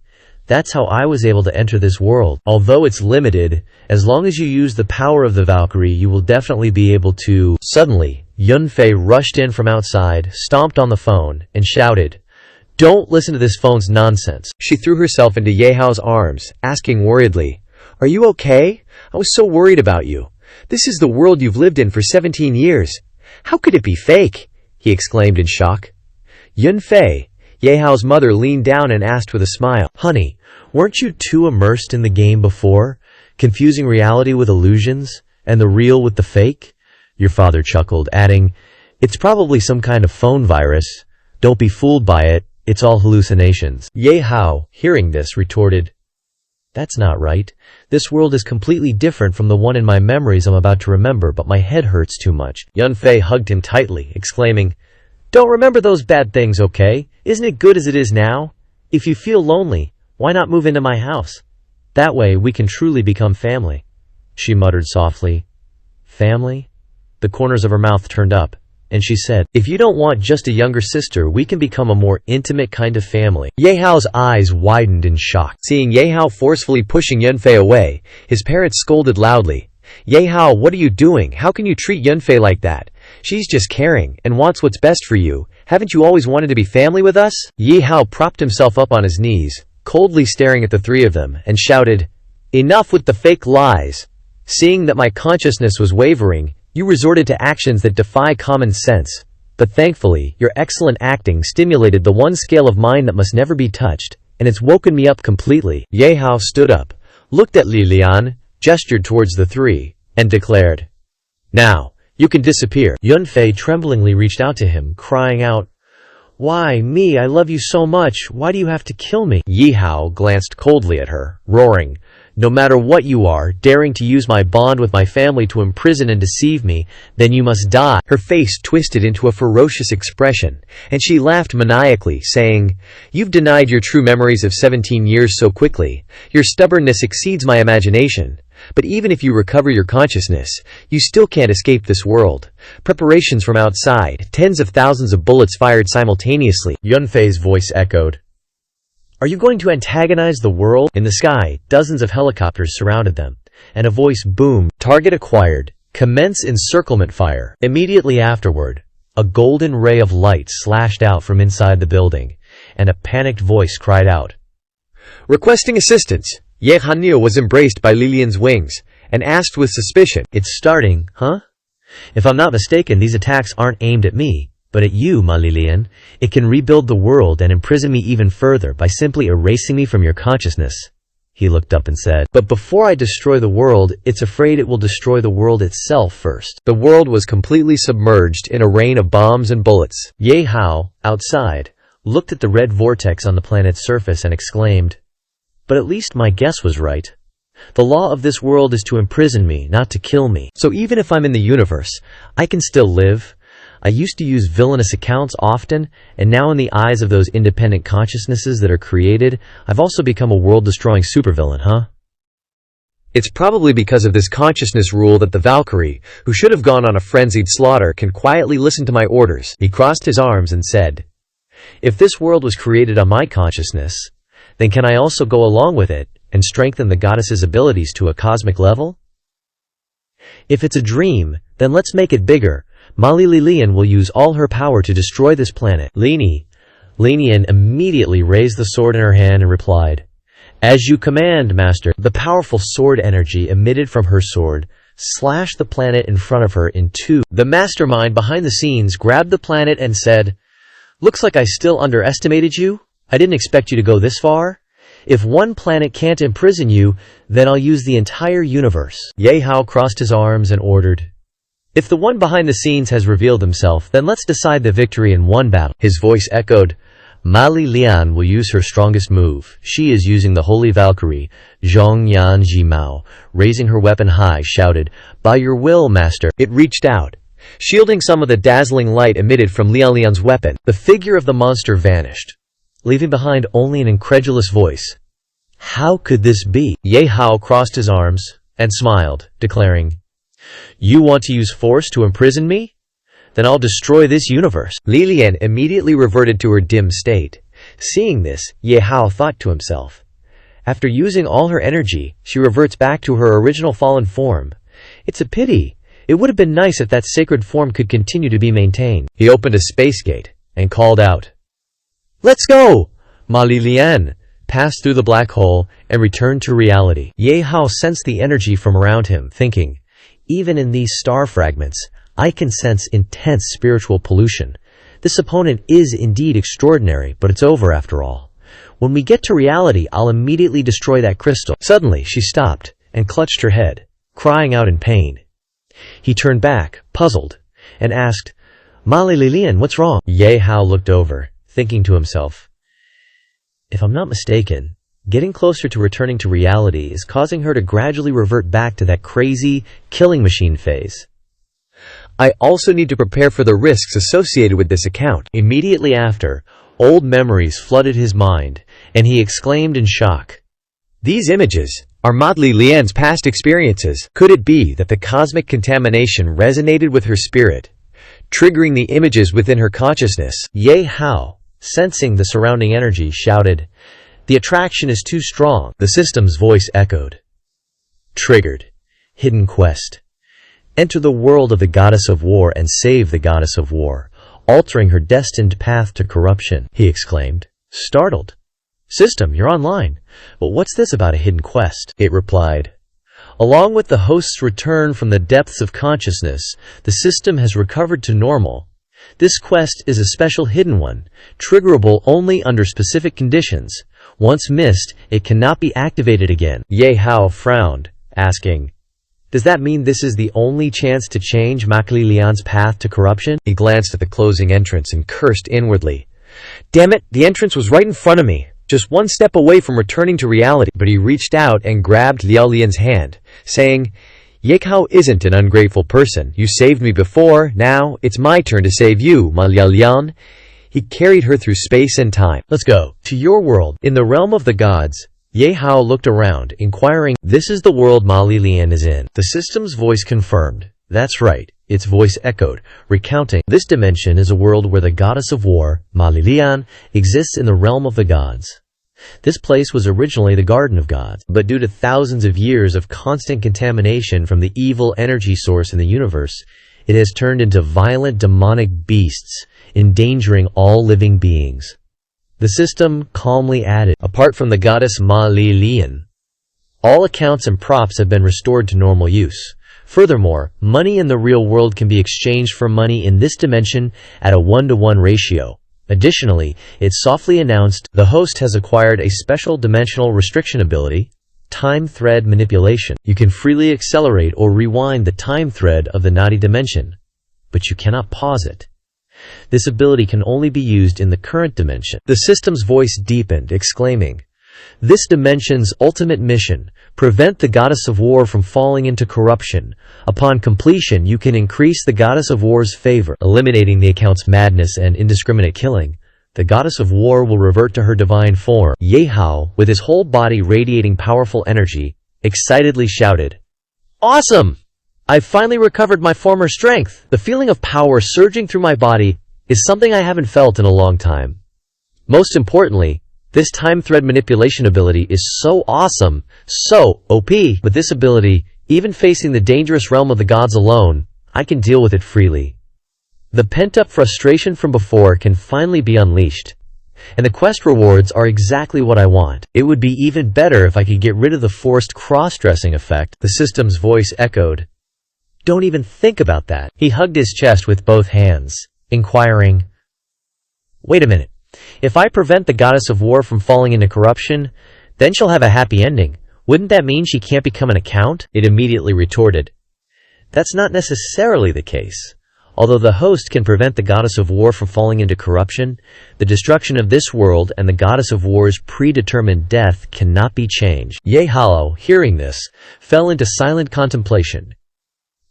[SPEAKER 1] That's how I was able to enter this world. Although it's limited, as long as you use the power of the Valkyrie, you will definitely be able to. Suddenly, Yunfei rushed in from outside, stomped on the phone, and shouted, Don't listen to this phone's nonsense. She threw herself into Ye Hao's arms, asking worriedly, Are you okay? I was so worried about you. This is the world you've lived in for 17 years. How could it be fake? He exclaimed in shock. Yunfei, Ye Hao's mother leaned down and asked with a smile, Honey, weren't you too immersed in the game before, confusing reality with illusions, and the real with the fake? Your father chuckled, adding, It's probably some kind of phone virus. Don't be fooled by it, it's all hallucinations. Ye Hao, hearing this, retorted, That's not right. This world is completely different from the one in my memories I'm about to remember, but my head hurts too much. Yunfei hugged him tightly, exclaiming, Don't remember those bad things, okay? Isn't it good as it is now? If you feel lonely, why not move into my house? That way we can truly become family. She muttered softly. Family? The corners of her mouth turned up, and she said, If you don't want just a younger sister, we can become a more intimate kind of family. Ye Hao's eyes widened in shock. Seeing Ye Hao forcefully pushing Yunfei away, his parents scolded loudly. Ye Hao, what are you doing? How can you treat Yunfei like that? She's just caring and wants what's best for you. Haven't you always wanted to be family with us? Ye Hao propped himself up on his knees, coldly staring at the three of them, and shouted, Enough with the fake lies. Seeing that my consciousness was wavering, you resorted to actions that defy common sense. But thankfully, your excellent acting stimulated the one scale of mind that must never be touched, and it's woken me up completely. Ye Hao stood up, looked at Li Lian, gestured towards the three, and declared, Now, you can disappear. Yunfei tremblingly reached out to him, crying out, Why, me? I love you so much. Why do you have to kill me? Ye Hao glanced coldly at her, roaring, No matter what you are, daring to use my bond with my family to imprison and deceive me, then you must die."
[SPEAKER 2] Her face twisted into a ferocious expression, and she laughed maniacally, saying, "You've denied your true memories of 17 years so quickly. Your stubbornness exceeds my imagination. But even if you recover your consciousness, you still can't escape this world. Preparations from outside, tens of thousands of bullets fired simultaneously."
[SPEAKER 1] Yunfei's voice echoed. "Are you going to antagonize the world?" In the sky, dozens of helicopters surrounded them, and a voice boomed, "Target acquired. Commence encirclement fire." Immediately afterward, a golden ray of light slashed out from inside the building, and a panicked voice cried out,
[SPEAKER 2] "Requesting assistance." Ye Hao was embraced by Lilian's wings, and asked with suspicion,
[SPEAKER 1] "It's starting, huh? If I'm not mistaken, these attacks aren't aimed at me, but at you, Ma Lilian. It can rebuild the world and imprison me even further by simply erasing me from your consciousness." He looked up and said, "But before I destroy the world, it's afraid it will destroy the world itself first."
[SPEAKER 2] The world was completely submerged in a rain of bombs and bullets.
[SPEAKER 1] Ye Hao, outside, looked at the red vortex on the planet's surface and exclaimed, "But at least my guess was right. The law of this world is to imprison me, not to kill me. So even if I'm in the universe, I can still live. I used to use villainous accounts often, and now in the eyes of those independent consciousnesses that are created, I've also become a world-destroying supervillain, huh?"
[SPEAKER 2] It's probably because of this consciousness rule that the Valkyrie, who should have gone on a frenzied slaughter, can quietly listen to my orders.
[SPEAKER 1] He crossed his arms and said, "If this world was created on my consciousness, then can I also go along with it and strengthen the goddess's abilities to a cosmic level? If it's a dream, then let's make it bigger. Mali Lilian will use all her power to destroy this planet." Linian immediately raised the sword in her hand and replied, "As you command, Master." The powerful sword energy emitted from her sword slashed the planet in front of her in two. The mastermind behind the scenes grabbed the planet and said, "Looks like I still underestimated you. I didn't expect you to go this far. If one planet can't imprison you, then I'll use the entire universe." Ye Hao crossed his arms and ordered, "If the one behind the scenes has revealed himself, then let's decide the victory in one battle." His voice echoed, "Mali Lian will use her strongest move. She is using the Holy Valkyrie." Zhong Yan Jimao, raising her weapon high, shouted, "By your will, Master." It reached out, shielding some of the dazzling light emitted from Lian's weapon. The figure of the monster vanished, leaving behind only an incredulous voice. "How could this be?" Ye Hao crossed his arms and smiled, declaring, "You want to use force to imprison me? Then I'll destroy this universe." Lilian immediately reverted to her dim state. Seeing this, Ye Hao thought to himself, after using all her energy, she reverts back to her original fallen form. It's a pity. It would have been nice if that sacred form could continue to be maintained. He opened a space gate and called out, "Let's go!" Ma Lilian passed through the black hole and returned to reality. Ye Hao sensed the energy from around him, thinking, even in these star fragments, I can sense intense spiritual pollution. This opponent is indeed extraordinary, but it's over after all. When we get to reality, I'll immediately destroy that crystal. Suddenly, she stopped and clutched her head, crying out in pain. He turned back, puzzled, and asked, "Mali Lilian, what's wrong?" Ye Hao looked over, thinking to himself, if I'm not mistaken, getting closer to returning to reality is causing her to gradually revert back to that crazy, killing machine phase. I also need to prepare for the risks associated with this account. Immediately after, old memories flooded his mind, and he exclaimed in shock, "These images are Madli Lian's past experiences. Could it be that the cosmic contamination resonated with her spirit, triggering the images within her consciousness?" Ye Hao, sensing the surrounding energy, shouted, "The attraction is too strong." The system's voice echoed, "Triggered. Hidden quest. Enter the world of the goddess of war and save the goddess of war, altering her destined path to corruption." He exclaimed, startled. "System, you're online. But what's this about a hidden quest?" It replied, "Along with the host's return from the depths of consciousness, the system has recovered to normal. This quest is a special hidden one, triggerable only under specific conditions. Once missed, it cannot be activated again." Ye Hao frowned, asking, "Does that mean this is the only chance to change Makli Lian's path to corruption?" He glanced at the closing entrance and cursed inwardly. "Damn it, the entrance was right in front of me.
[SPEAKER 2] just one step away from returning to reality. But he reached out and grabbed Liao Lian's hand, saying, Ye Hao isn't an ungrateful person. You saved me before, now it's my turn to save you, Ma Liao Lian. He carried her through space and time.
[SPEAKER 1] Let's go to your world. In the realm of the gods, Ye Hao looked around, inquiring, This is the world Ma Lian is in. The system's voice confirmed. That's right. Its voice echoed, recounting, This dimension is a world where the goddess of war, Ma Lian, exists in the realm of the gods. This place was originally the Garden of Gods, but due to thousands of years of constant contamination from the evil energy source in the universe, it has turned into violent demonic beasts, endangering all living beings. The system calmly added, Apart from the goddess Ma Lian, all accounts and props have been restored to normal use. Furthermore, money in the real world can be exchanged for money in this dimension at a 1-to-1 ratio. Additionally, it softly announced, The host has acquired a special dimensional restriction ability, time thread manipulation. You can freely accelerate or rewind the time thread of the naughty dimension, but you cannot pause it. This ability can only be used in the current dimension. The system's voice deepened, exclaiming, This dimension's ultimate mission, prevent the goddess of war from falling into corruption. Upon completion, you can increase the goddess of war's favor, eliminating the account's madness and indiscriminate killing. The goddess of war will revert to her divine form. Ye Hao, with his whole body radiating powerful energy, excitedly shouted, Awesome! I've finally recovered my former strength. The feeling of power surging through my body is something I haven't felt in a long time. Most importantly, this time thread manipulation ability is so awesome, so OP. With this ability, even facing the dangerous realm of the gods alone, I can deal with it freely. The pent-up frustration from before can finally be unleashed. And the quest rewards are exactly what I want. It would be even better if I could get rid of the forced cross-dressing effect. The system's voice echoed, Don't even think about that. He hugged his chest with both hands, inquiring, Wait a minute. If I prevent the goddess of war from falling into corruption, then she'll have a happy ending. Wouldn't that mean she can't become an account? It immediately retorted, That's not necessarily the case. Although the host can prevent the goddess of war from falling into corruption, the destruction of this world and the goddess of war's predetermined death cannot be changed. Ye Hao, hearing this, fell into silent contemplation.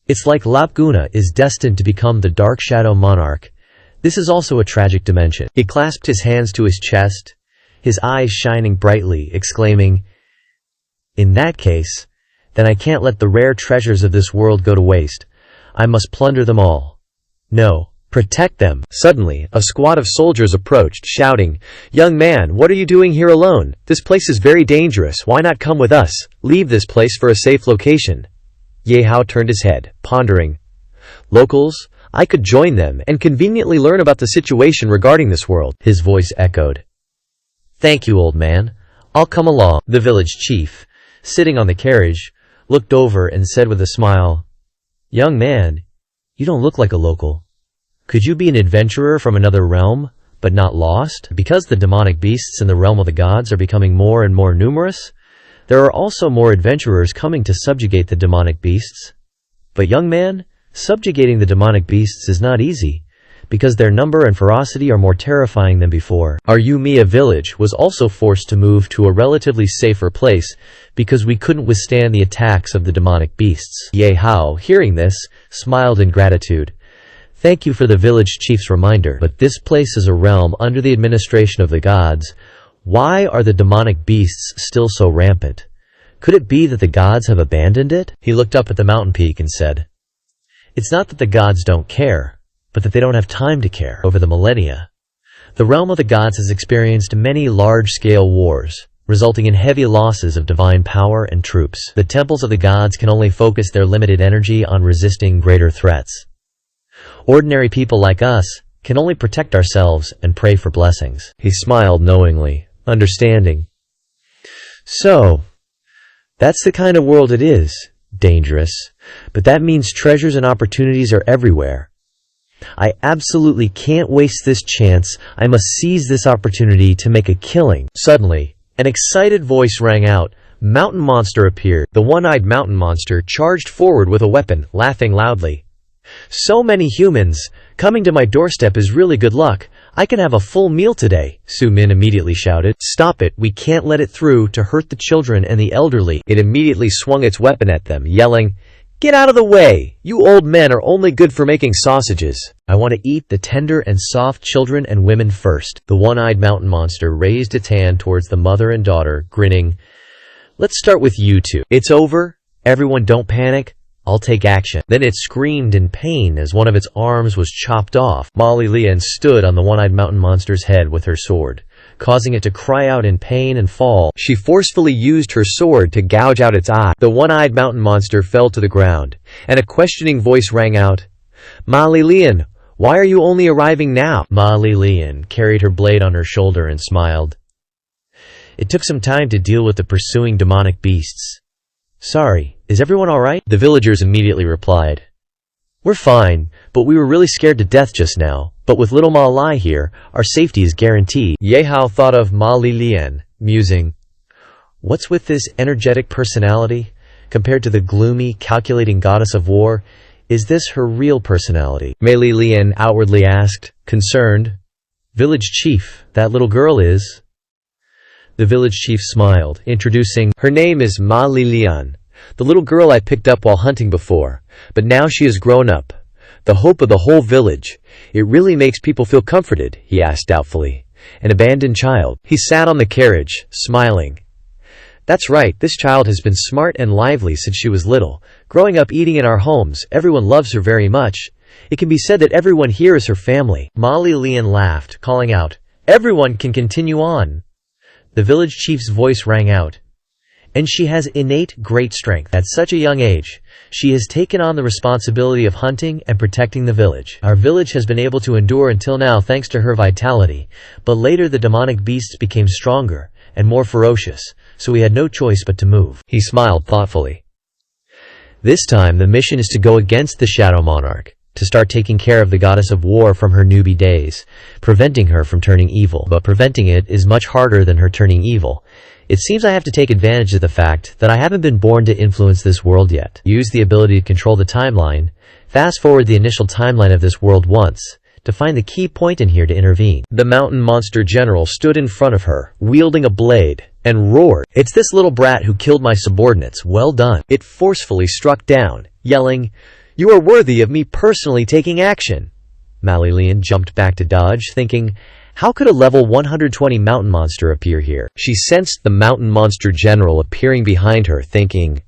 [SPEAKER 1] It's like Lapguna is destined to become the Dark Shadow Monarch. This is also a tragic dimension. He clasped his hands to his chest, his eyes shining brightly, exclaiming, In that case, then I can't let the rare treasures of this world go to waste. I must plunder them all. No, protect them. Suddenly, a squad of soldiers approached, shouting, Young man, what are you doing here alone? This place is very dangerous. Why not come with us? Leave this place for a safe location. Ye Hao turned his head, pondering, Locals? I could join them and conveniently learn about the situation regarding this world. His voice echoed, Thank you, old man. I'll come along. The village chief, sitting on the carriage, looked over and said with a smile, Young man, you don't look like a local. Could you be an adventurer from another realm, but not lost? Because the demonic beasts in the realm of the gods are becoming more and more numerous, there are also more adventurers coming to subjugate the demonic beasts. But young man, subjugating the demonic beasts is not easy, because their number and ferocity are more terrifying than before. Our Yumiya village was also forced to move to a relatively safer place because we couldn't withstand the attacks of the demonic beasts. Ye Hao, hearing this, smiled in gratitude. Thank you for the village chief's reminder, but this place is a realm under the administration of the gods. Why are the demonic beasts still so rampant? Could it be that the gods have abandoned it? He looked up at the mountain peak and said, It's not that the gods don't care, but that they don't have time to care. Over the millennia, the realm of the gods has experienced many large-scale wars, resulting in heavy losses of divine power and troops. The temples of the gods can only focus their limited energy on resisting greater threats. Ordinary people like us can only protect ourselves and pray for blessings. He smiled knowingly, understanding. So, that's the kind of world it is. Dangerous. But that means treasures and opportunities are everywhere. I absolutely can't waste this chance. I must seize this opportunity to make a killing. Suddenly, an excited voice rang out. Mountain Monster appeared. The one-eyed mountain monster charged forward with a weapon, laughing loudly. So many humans. Coming to my doorstep is really good luck. I can have a full meal today, Su Min immediately shouted. Stop it, we can't let it through to hurt the children and the elderly.
[SPEAKER 2] It immediately swung its weapon at them, yelling, "Get out of the way! You old men are only good for making sausages."
[SPEAKER 1] I want to eat the tender and soft children and women first. The one-eyed mountain monster raised its hand towards the mother and daughter, grinning. Let's start with you two. It's over. Everyone don't panic. I'll take action. Then it screamed in pain as one of its arms was chopped off. Molly Lian stood on the one-eyed mountain monster's head with her sword, causing it to cry out in pain and fall.
[SPEAKER 2] She forcefully used her sword to gouge out its eye. The one-eyed mountain monster fell to the ground, and a questioning voice rang out, "Molly Lian, why are you only arriving now?"
[SPEAKER 1] Molly Lian carried her blade on her shoulder and smiled. It took some time to deal with the pursuing demonic beasts. Sorry, is everyone alright? The villagers immediately replied. We're fine, but we were really scared to death just now. But with little Ma Lai here, our safety is guaranteed. Ye Hao thought of Ma Li Lian, musing. What's with this energetic personality? Compared to the gloomy, calculating goddess of war, is this her real personality? Mei Li Lian outwardly asked, concerned. Village chief, that little girl is... The village chief smiled, introducing, her name is Ma Li Lian, the little girl I picked up while hunting before, but now she has grown up. The hope of the whole village. It really makes people feel comforted, he asked doubtfully. An abandoned child. He sat on the carriage, smiling. That's right, this child has been smart and lively since she was little. Growing up eating in our homes, everyone loves her very much. It can be said that everyone here is her family. Ma Li Lian laughed, calling out, everyone can continue on. The village chief's voice rang out. And she has innate great strength. At such a young age, she has taken on the responsibility of hunting and protecting the village. Our village has been able to endure until now thanks to her vitality, but later the demonic beasts became stronger and more ferocious, so we had no choice but to move. He smiled thoughtfully. This time the mission is to go against the Shadow Monarch, to start taking care of the goddess of war from her newbie days, preventing her from turning evil. But preventing it is much harder than her turning evil. It seems I have to take advantage of the fact that I haven't been born to influence this world yet. Use the ability to control the timeline. Fast forward the initial timeline of this world once, to find the key point in here to intervene. The mountain monster general stood in front of her, wielding a blade, and roared, "It's this little brat who killed my subordinates. Well done." It forcefully struck down, yelling, "You are worthy of me personally taking action." Molly Lian jumped back to dodge, thinking, how could a level 120 mountain monster appear here? She sensed the mountain monster general appearing behind her, thinking,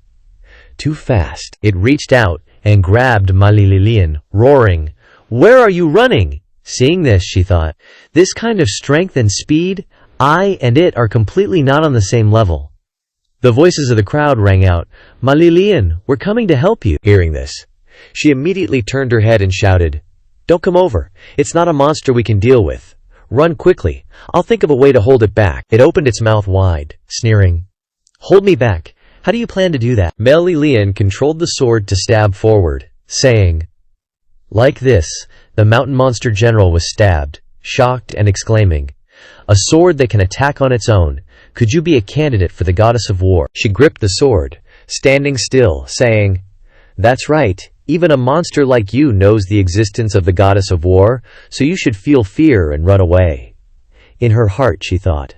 [SPEAKER 1] too fast. It reached out and grabbed Molly Lian, roaring, "Where are you running?" Seeing this, she thought, this kind of strength and speed, I and it are completely not on the same level. The voices of the crowd rang out, "Molly Lian, we're coming to help you." Hearing this, she immediately turned her head and shouted, "Don't come over. It's not a monster we can deal with. Run quickly. I'll think of a way to hold it back." It opened its mouth wide, sneering. "Hold me back. How do you plan to do that?" Molly Lian controlled the sword to stab forward, saying, like this, the mountain monster general was stabbed, shocked and exclaiming, "A sword that can attack on its own. Could you be a candidate for the goddess of war?" She gripped the sword, standing still, saying, "That's right. Even a monster like you knows the existence of the goddess of war, so you should feel fear and run away." In her heart, she thought,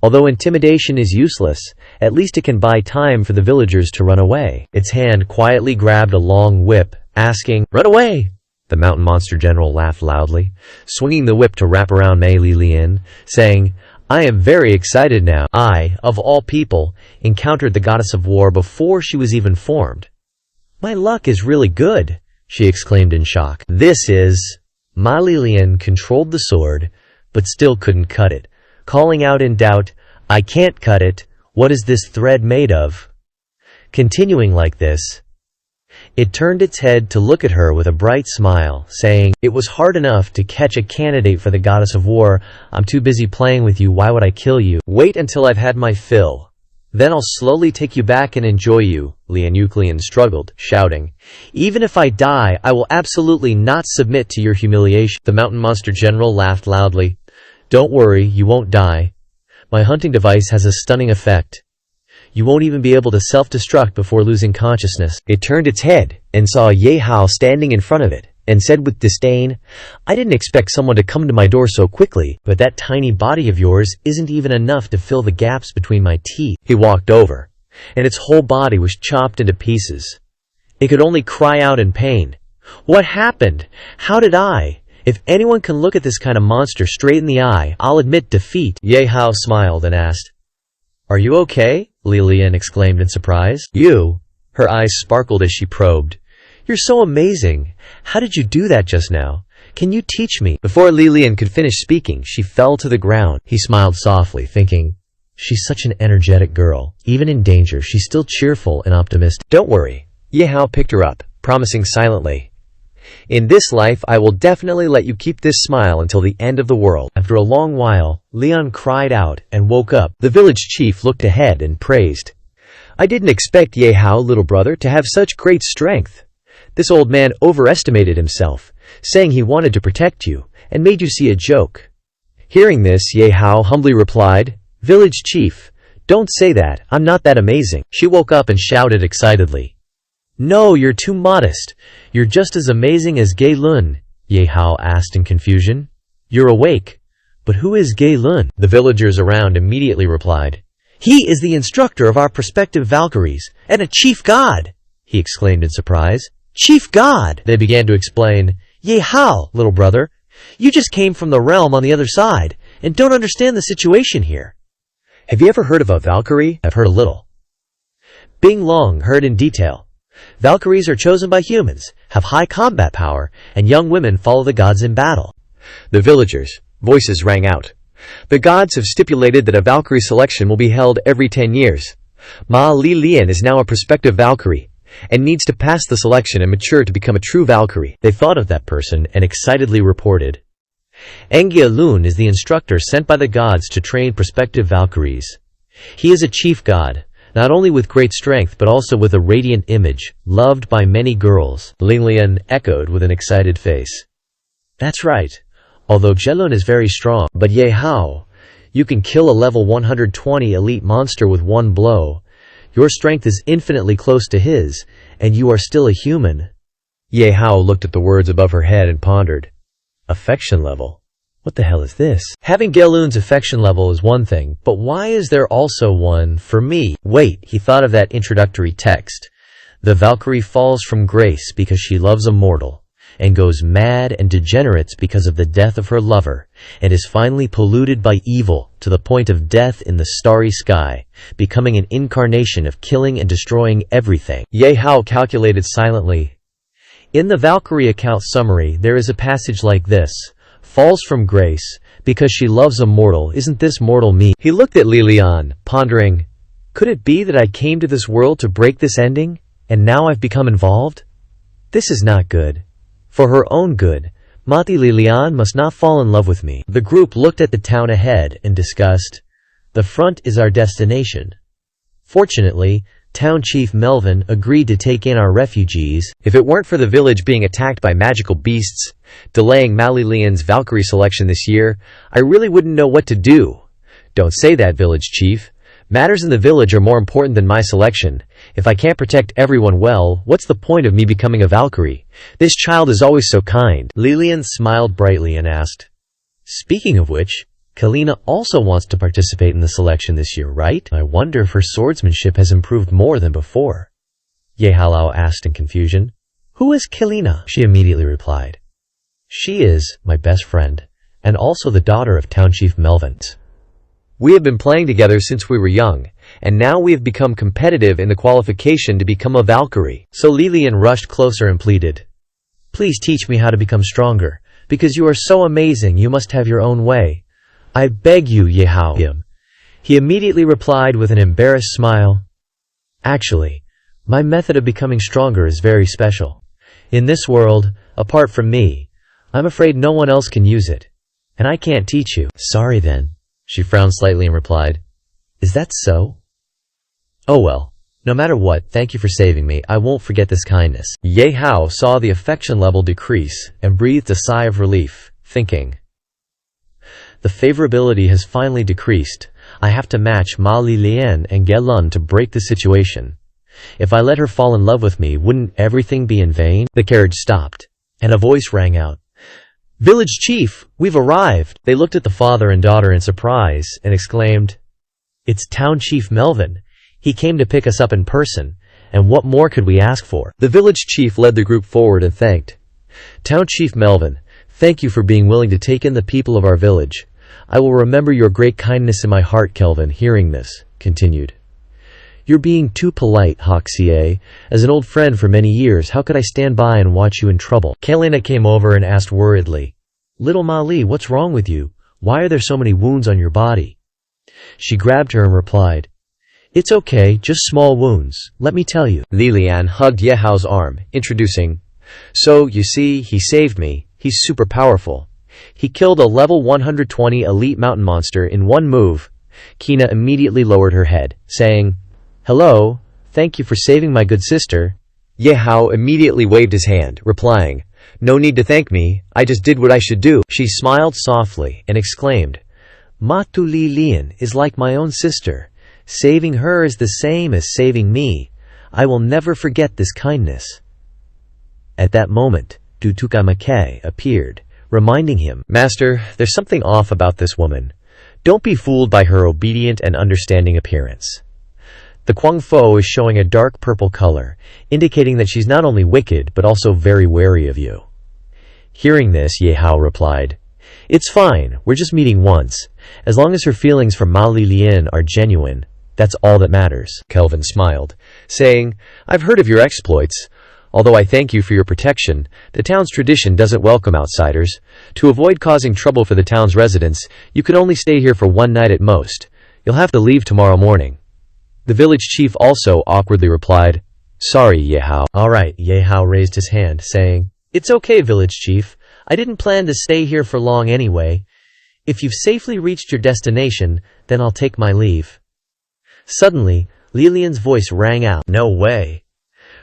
[SPEAKER 1] although intimidation is useless, at least it can buy time for the villagers to run away. Its hand quietly grabbed a long whip, asking, "Run away!" The mountain monster general laughed loudly, swinging the whip to wrap around Mei Li Lian, saying, "I am very excited now. I, of all people, encountered the goddess of war before she was even formed. My luck is really good," she exclaimed in shock. "This is..." Ma Li Lian controlled the sword, but still couldn't cut it, calling out in doubt, "I can't cut it. What is this thread made of?" Continuing like this, it turned its head to look at her with a bright smile, saying, "It was hard enough to catch a candidate for the goddess of war. I'm too busy playing with you. Why would I kill you? Wait until I've had my fill. Then I'll slowly take you back and enjoy you." Lian Yuclian struggled, shouting, "Even if I die, I will absolutely not submit to your humiliation." The mountain monster general laughed loudly. "Don't worry, you won't die. My hunting device has a stunning effect. You won't even be able to self-destruct before losing consciousness." It turned its head and saw Ye Hao standing in front of it,
[SPEAKER 2] and said with disdain, "I didn't expect someone to come to my door so quickly, but that tiny body of yours isn't even enough to fill the gaps between my teeth." He walked over, and its whole body was chopped into pieces. It could only cry out in pain. "What happened? How did I? If anyone can look at this kind of monster straight in the eye, I'll admit defeat." Ye Hao smiled and asked, "Are you okay?" Lilian exclaimed in surprise. "You?" Her eyes sparkled as she probed. "You're so amazing. How did you do that just now? Can you teach me?" Before Lilian could finish speaking, she fell to the ground. He smiled softly, thinking, she's such an energetic girl. Even in danger, she's still cheerful and optimistic. "Don't worry." Ye Hao picked her up, promising silently, "In this life, I will definitely let you keep this smile until the end of the world." After a long while, Leon cried out and woke up. The village chief looked ahead and praised, "I didn't expect Ye Hao, little brother, to have such great strength. This old man overestimated himself, saying he wanted to protect you, and made you see a joke." Hearing this, Ye Hao humbly replied, "Village chief, don't say that, I'm not that amazing." She woke up and shouted excitedly, "No, you're too modest. You're just as amazing as Ge Lun." Ye Hao asked in confusion. "You're awake. But who is Ge Lun?" The villagers around immediately replied, "He is the instructor of our prospective Valkyries, and a chief god!" He exclaimed in surprise. "Chief god!" They began to explain, "Ye Hao, little brother, you just came from the realm on the other side, and don't understand the situation here." "Have you ever heard of a Valkyrie?" "I've heard a little." Bing Long heard in detail. "Valkyries are chosen by humans, have high combat power, and young women follow the gods in battle." The villagers' voices rang out. "The gods have stipulated that a Valkyrie selection will be held every 10 years. Ma Li Lian is now a prospective Valkyrie, and needs to pass the selection and mature to become a true Valkyrie." They thought of that person and excitedly reported, "Engia Lun is the instructor sent by the gods to train prospective Valkyries. He is a chief god, not only with great strength but also with a radiant image, loved by many girls." Linglian echoed with an excited face. "That's right. Although Gelun is very strong, but Ye Hao, you can kill a level 120 elite monster with one blow. Your strength is infinitely close to his, and you are still a human." Ye Hao looked at the words above her head and pondered. Affection level. What the hell is this? Having Gelun's affection level is one thing, but why is there also one for me? Wait, he thought of that introductory text. The Valkyrie falls from grace because she loves a mortal, and goes mad and degenerates because of the death of her lover, and is finally polluted by evil to the point of death in the starry sky, becoming an incarnation of killing and destroying everything. Ye Hao calculated silently. In the Valkyrie account summary, there is a passage like this: "Falls from grace because she loves a mortal. Isn't this mortal me?" He looked at Lilian, pondering, could it be that I came to this world to break this ending, and now I've become involved? This is not good. For her own good, Mati Lilian must not fall in love with me. The group looked at the town ahead and discussed, "The front is our destination." Fortunately, Town Chief Melvin agreed to take in our refugees. If it weren't for the village being attacked by magical beasts, delaying Malilian's Valkyrie selection this year, I really wouldn't know what to do. "Don't say that, village chief. Matters in the village are more important than my selection. If I can't protect everyone well, what's the point of me becoming a Valkyrie? This child is always so kind." Lilian smiled brightly and asked, "Speaking of which, Kalina also wants to participate in the selection this year, right? I wonder if her swordsmanship has improved more than before." Ye Hao asked in confusion. "Who is Kalina?" She immediately replied, "She is my best friend, and also the daughter of Town Chief Melvin. We have been playing together since we were young, and now we have become competitive in the qualification to become a Valkyrie." So Lilian rushed closer and pleaded, "Please teach me how to become stronger, because you are so amazing. You must have your own way. I beg you, Ye Hao." He immediately replied with an embarrassed smile, "Actually, my method of becoming stronger is very special. In this world, apart from me, I'm afraid no one else can use it, and I can't teach you." "Sorry then." She frowned slightly and replied, "Is that so? Oh well, no matter what, thank you for saving me. I won't forget this kindness." Ye Hao saw the affection level decrease and breathed a sigh of relief, thinking, the favorability has finally decreased. I have to match Ma Li Lian and Gelun to break the situation. If I let her fall in love with me, wouldn't everything be in vain? The carriage stopped,
[SPEAKER 1] and a voice rang out. "Village chief, we've arrived." They looked at the father and daughter in surprise and exclaimed, "It's Town Chief Melvin. He came to pick us up in person, and what more could we ask for?" The village chief led the group forward and thanked. "Town Chief Melvin, thank you for being willing to take in the people of our village. I will remember your great kindness in my heart." Kelvin, hearing this, continued. "You're being too polite, Hoxie. As an old friend for many years, how could I stand by and watch you in trouble?" Kalina came over and asked worriedly, "Little Mali, what's wrong with you? Why are there so many wounds on your body?" She grabbed her and replied, "It's okay, just small wounds, let me tell you." Lilian hugged Ye Hao's arm, introducing, "So, you see, he saved me. He's super powerful. He killed a level 120 elite mountain monster in one move." Kina immediately lowered her head, saying, "Hello, thank you for saving my good sister." Ye Hao immediately waved his hand, replying, "No need to thank me, I just did what I should do." She smiled softly and exclaimed, "Matu Li Lian is like my own sister. Saving her is the same as saving me. I will never forget this kindness." At that moment, Dutukamake appeared, reminding him, "Master, there's something off about this woman. Don't be fooled by her obedient and understanding appearance. The Guangfo is showing a dark purple color, indicating that she's not only wicked but also very wary of you." Hearing this, Ye Hao replied, "It's fine, we're just meeting once. As long as her feelings for Ma Lilian are genuine, that's all that matters." Kelvin smiled, saying, "I've heard of your exploits. Although I thank you for your protection, the town's tradition doesn't welcome outsiders. To avoid causing trouble for the town's residents, you can only stay here for one night at most. You'll have to leave tomorrow morning." The village chief also awkwardly replied, "Sorry, Ye Hao." "All right," Ye Hao raised his hand, saying, "It's okay, village chief. I didn't plan to stay here for long anyway. If you've safely reached your destination, then I'll take my leave." Suddenly, Lilian's voice rang out, "No way."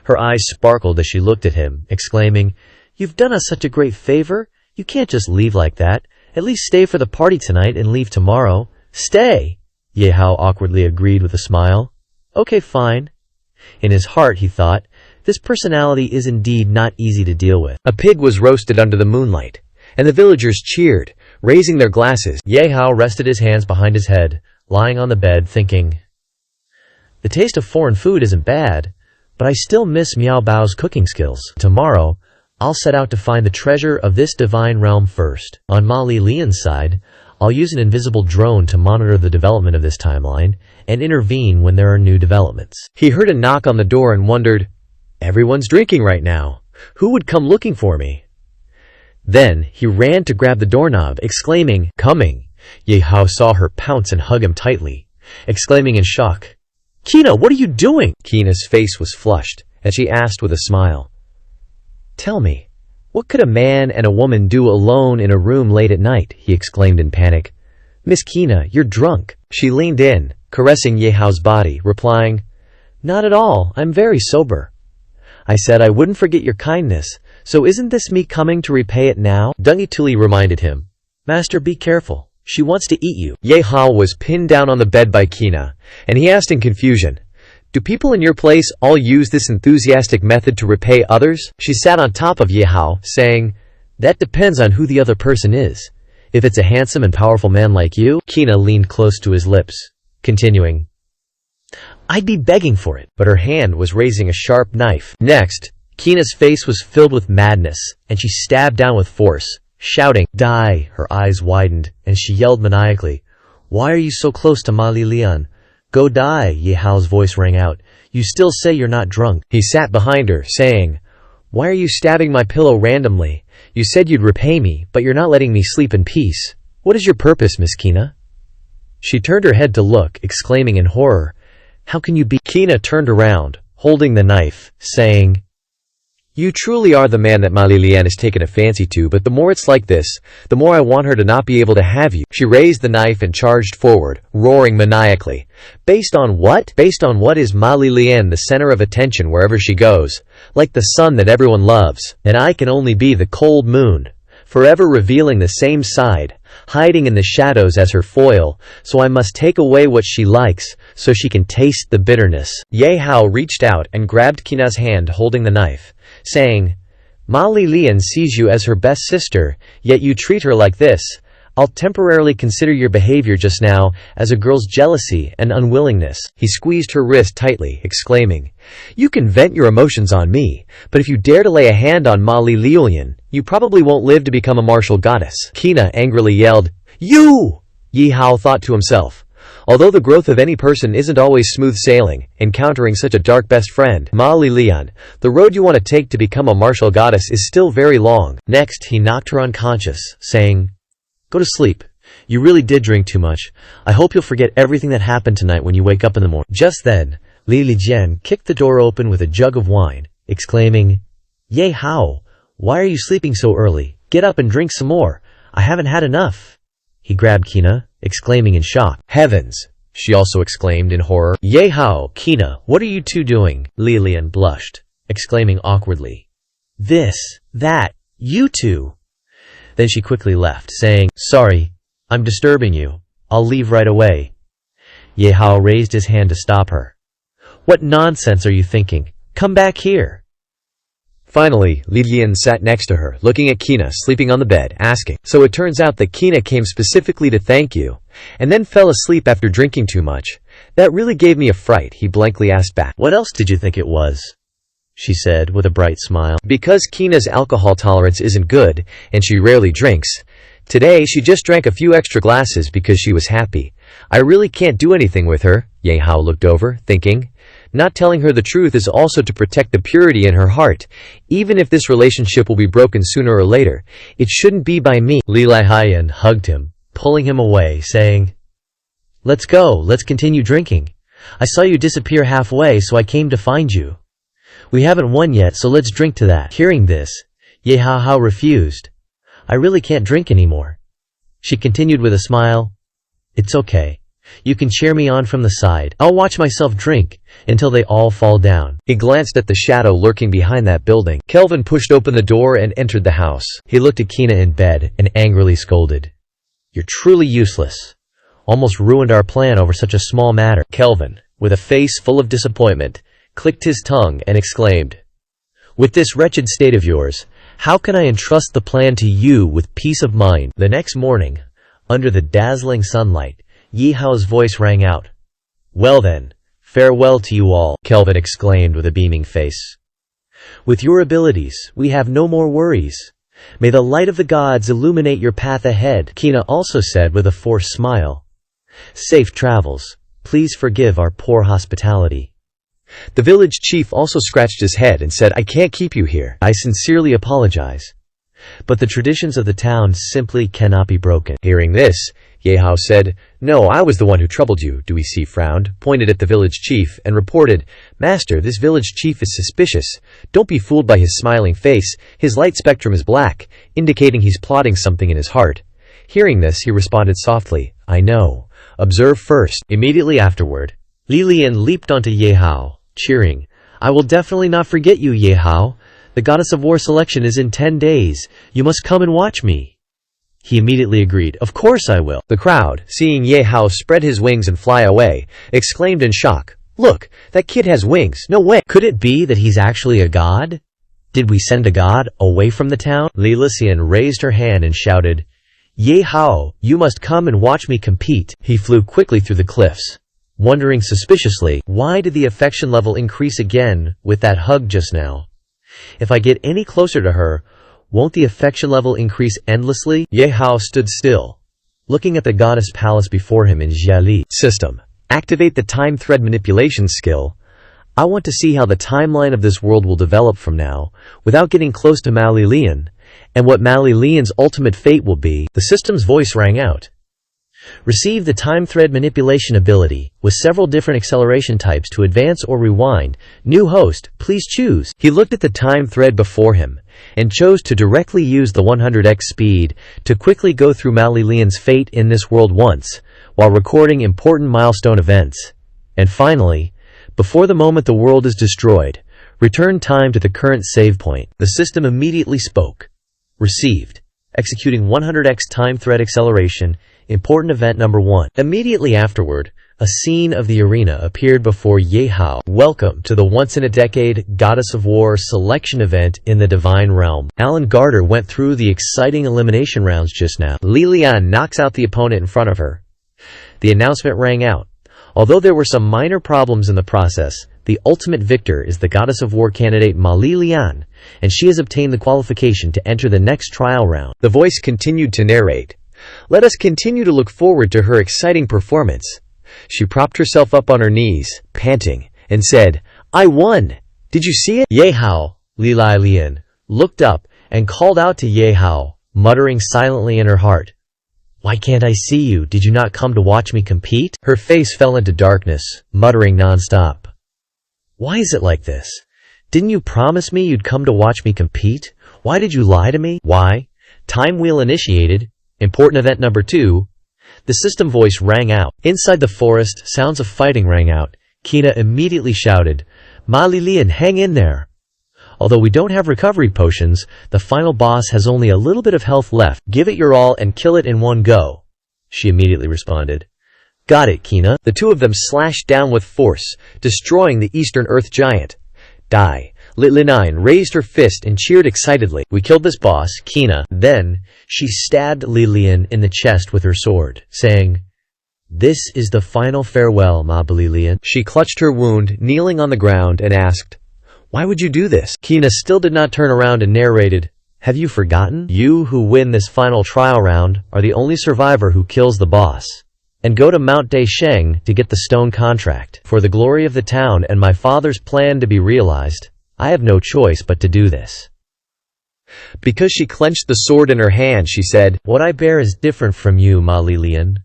[SPEAKER 1] Her eyes sparkled as she looked at him, exclaiming, "You've done us such a great favor. You can't just leave like that. At least stay for the party tonight and leave tomorrow. Stay." Ye Hao awkwardly agreed with a smile. "Okay, fine." In his heart, he thought, this personality is indeed not easy to deal with. A pig was roasted under the moonlight, and the villagers cheered, raising their glasses. Ye Hao rested his hands behind his head, lying on the bed, thinking, "The taste of foreign food isn't bad, but I still miss Miao Bao's cooking skills. Tomorrow, I'll set out to find the treasure of this divine realm first. On Ma Lilian's side, I'll use an invisible drone to monitor the development of this timeline and intervene when there are new developments." He heard a knock on the door and wondered, "Everyone's drinking right now. Who would come looking for me?" Then he ran to grab the doorknob, exclaiming, "Coming!" Ye Hao saw her pounce and hug him tightly, exclaiming in shock, "Kina, what are you doing?" Kina's face was flushed, and she asked with a smile, "Tell me, what could a man and a woman do alone in a room late at night?" he exclaimed in panic. "Miss Kina, you're drunk." She leaned in, caressing Ye Hao's body, replying, "Not at all, I'm very sober. I said I wouldn't forget your kindness, so isn't this me coming to repay it now?" Dungi Tuli reminded him, "Master, be careful. She wants to eat you." Ye Hao was pinned down on the bed by Kina, and he asked in confusion, "Do people in your place all use this enthusiastic method to repay others?" She sat on top of Ye Hao, saying, "That depends on who the other person is. If it's a handsome and powerful man like you." Kina leaned close to his lips, continuing, "I'd be begging for it." But her hand was raising a sharp knife. Next, Kina's face was filled with madness, and she stabbed down with force, shouting, "Die!" Her eyes widened, and she yelled maniacally, "Why are you so close to Ma Lilian? Go die!" Ye Hao's voice rang out. "You still say you're not drunk." He sat behind her, saying, "Why are you stabbing my pillow randomly? You said you'd repay me, but you're not letting me sleep in peace. What is your purpose, Miss Kina?" She turned her head to look, exclaiming in horror, "How can you be—" Kina turned around, holding the knife, saying, "You truly are the man that Ma Lilian has taken a fancy to, but the more it's like this, the more I want her to not be able to have you." She raised the knife and charged forward, roaring maniacally. "Based on what? Based on what is Ma Lilian the center of attention wherever she goes, like the sun that everyone loves, and I can only be the cold moon, forever revealing the same side, hiding in the shadows as her foil, so I must take away what she likes, so she can taste the bitterness." Ye Hao reached out and grabbed Kina's hand holding the knife, saying,
[SPEAKER 2] Ma Lilian sees you as her best sister, yet you treat her like this. I'll temporarily consider your behavior just now as a girl's jealousy and unwillingness." He squeezed her wrist tightly, exclaiming, "You can vent your emotions on me, but if you dare to lay a hand on Ma Lilian, you probably won't live to become a martial goddess." Kina angrily yelled, "You!" Ye Hao thought to himself, although the growth of any person isn't always smooth sailing, encountering such a dark best friend, Ma Lilian, the road you want to take to become a martial goddess is still very long. Next, he knocked her unconscious, saying, "Go to sleep. You really did drink too much. I hope you'll forget everything that happened tonight when you wake up in the morning." Just then, Li Lijian kicked the door open with a jug of wine, exclaiming, "Ye Hao, why are you sleeping so early? Get up and drink some more. I haven't had enough." He grabbed Kina, exclaiming in shock. "Heavens!" she also exclaimed in horror. "Ye Hao, Kina, what are you two doing?" Lilian blushed, exclaiming awkwardly, "This, that, you two." Then she quickly left, saying, "Sorry, I'm disturbing you. I'll leave right away." Ye Hao raised his hand to stop her. "What nonsense are you thinking? Come back here." Finally, Lilian sat next to her, looking at Kina sleeping on the bed, asking, "So it turns out that Kina came specifically to thank you, and then fell asleep after drinking too much. That really gave me a fright," he blankly asked back. "What else did you think it was?" she said with a bright smile. "Because Kina's alcohol tolerance isn't good, and she rarely drinks. Today she just drank a few extra glasses because she was happy. I really can't do anything with her." Ye Hao looked over, thinking, not telling her the truth is also to protect the purity in her heart. Even if this relationship will be broken sooner or later, it shouldn't be by me. Li Lijian hugged him, pulling him away, saying, "Let's go, let's continue drinking. I saw you disappear halfway, so I came to find you. We haven't won yet, so let's drink to that." Hearing this, Ye Hao refused. "I really can't drink anymore." She continued with a smile, "It's okay. You can cheer me on from the side. I'll watch myself drink until they all fall down." He glanced at the shadow lurking behind that building. Kelvin pushed open the door and entered the house. He looked at Kina in bed and angrily scolded, "You're truly useless. Almost ruined our plan over such a small matter." Kelvin, with a face full of disappointment, clicked his tongue and exclaimed, "With this wretched state of yours, how can I entrust the plan to you with peace of mind?" The next morning, under the dazzling sunlight, Ye Hao's voice rang out. "Well then, farewell to you all," Kelvin exclaimed with a beaming face. "With your abilities, we have no more worries. May the light of the gods illuminate your path ahead," Kina also said with a forced smile. "Safe travels. Please forgive our poor hospitality." The village chief also scratched his head and said, "I can't keep you here. I sincerely apologize. But the traditions of the town simply cannot be broken." Hearing this, Ye Hao said, "No, I was the one who troubled you." Dui Si frowned, pointed at the village chief, and reported, "Master, this village chief is suspicious. Don't be fooled by his smiling face. His light spectrum is black, indicating he's plotting something in his heart." Hearing this, he responded softly, "I know. Observe first." Immediately afterward, Lilian leaped onto Ye Hao, cheering, "I will definitely not forget you, Ye Hao. The Goddess of War selection is in 10 days. You must come and watch me." He immediately agreed, "Of course I will." The crowd, seeing Ye Hao spread his wings and fly away, exclaimed in shock, "Look, that kid has wings. No way. Could it be that he's actually a god? Did we send a god away from the town?" Li Lijian raised her hand and shouted, "Ye Hao, you must come and watch me compete." He flew quickly through the cliffs, wondering suspiciously, why did the affection level increase again with that hug just now? If I get any closer to her, won't the affection level increase endlessly? Ye Hao stood still, looking at the goddess palace before him in Jiali. System. Activate the time thread manipulation skill. I want to see how the timeline of this world will develop from now, without getting close to Ma Lilian, and what Ma Lilian's ultimate fate will be. The system's voice rang out. Receive the time thread manipulation ability, with several different acceleration types to advance or rewind. New host, please choose. He looked at the time thread before him, and chose to directly use the 100x speed to quickly go through Ma Lilian's fate in this world once, while recording important milestone events. And finally, before the moment the world is destroyed, return time to the current save point. The system immediately spoke. Received. Executing 100x time thread acceleration. Important event number 1. Immediately afterward,
[SPEAKER 1] a scene of the arena appeared before Ye Hao. Welcome to the once-in-a-decade Goddess of War selection event in the Divine Realm. Alan Garter went through the exciting elimination rounds just now. Li Lian knocks out the opponent in front of her. The announcement rang out. Although there were some minor problems in the process, the ultimate victor is the Goddess of War candidate Ma Li Lian, and she has obtained the qualification to enter the next trial round. The voice continued to narrate. Let us continue to look forward to her exciting performance. She propped herself up on her knees, panting, and said, I won! Did you see it? Ye Hao, Li Lian, looked up and called out to Ye Hao, muttering silently in her heart. Why can't I see you? Did you not come to watch me compete? Her face fell into darkness, muttering nonstop. Why is it like this? Didn't you promise me you'd come to watch me compete? Why did you lie to me? Why? Time wheel initiated. Important event number 2. The system voice rang out. Inside the forest, sounds of fighting rang out. Kina immediately shouted, Ma Li Lian, hang in there. Although we don't have recovery potions, the final boss has only a little bit of health left. Give it your all and kill it in one go. She immediately responded. Got it, Kina. The two of them slashed down with force, destroying the Eastern Earth Giant. Die. Li Lian raised her fist and cheered excitedly. We killed this boss, Kina. Then, she stabbed Li Lian in the chest with her sword, saying, This is the final farewell, Ma Li Lian. She clutched her wound, kneeling on the ground, and asked, Why would you do this? Kina still did not turn around and narrated, Have you forgotten? You who win this final trial round are the only survivor who kills the boss. And go to Mount Daisheng to get the stone contract. For the glory of the town and my father's plan to be realized, I have no choice but to do this. Because she clenched the sword in her hand, she said, What I bear is different from you, Ma Li Lian.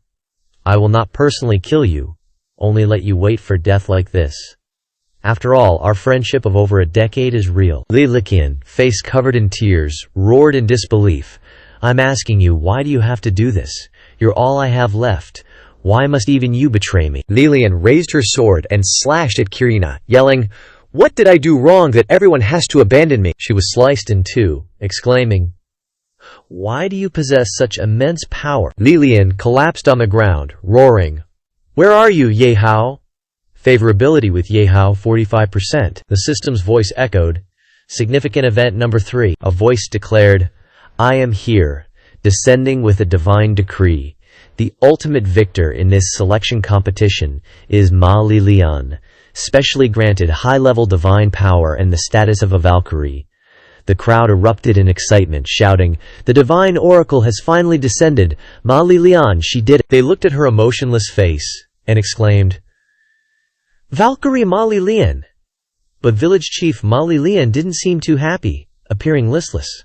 [SPEAKER 1] I will not personally kill you, only let you wait for death like this. After all, our friendship of over a decade is real. Li Lian, face covered in tears, roared in disbelief. I'm asking you, why do you have to do this? You're all I have left. Why must even you betray me? Li Lian raised her sword and slashed at Kina, yelling, What did I do wrong that everyone has to abandon me? She was sliced in two, exclaiming, Why do you possess such immense power? Li Lian collapsed on the ground, roaring, Where are you, Ye Hao? Favorability with Ye Hao 45%. The system's voice echoed. Significant event number 3. A voice declared, I am here, descending with a divine decree. The ultimate victor in this selection competition is Ma Li Lian, specially granted high-level divine power and the status of a Valkyrie. The crowd erupted in excitement, shouting, The divine oracle has finally descended. Ma Li Lian, she did it. They looked at her emotionless face and exclaimed, Valkyrie Ma Li Lian. But village chief Ma Li Lian didn't seem too happy, appearing listless.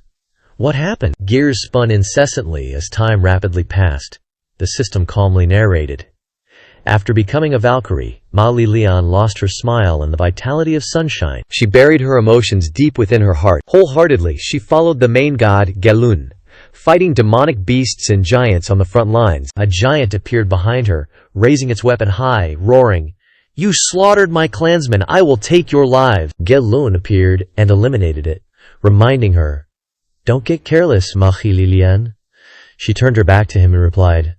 [SPEAKER 1] What happened? Gears spun incessantly as time rapidly passed. The system calmly narrated. After becoming a Valkyrie, Ma Li Lian lost her smile and the vitality of sunshine. She buried her emotions deep within her heart. Wholeheartedly, she followed the main god, Gelun, fighting demonic beasts and giants on the front lines. A giant appeared behind her, raising its weapon high, roaring, You slaughtered my clansmen, I will take your lives. Gelun appeared and eliminated it, reminding her, Don't get careless, Ma Li Lian. She turned her back to him and replied,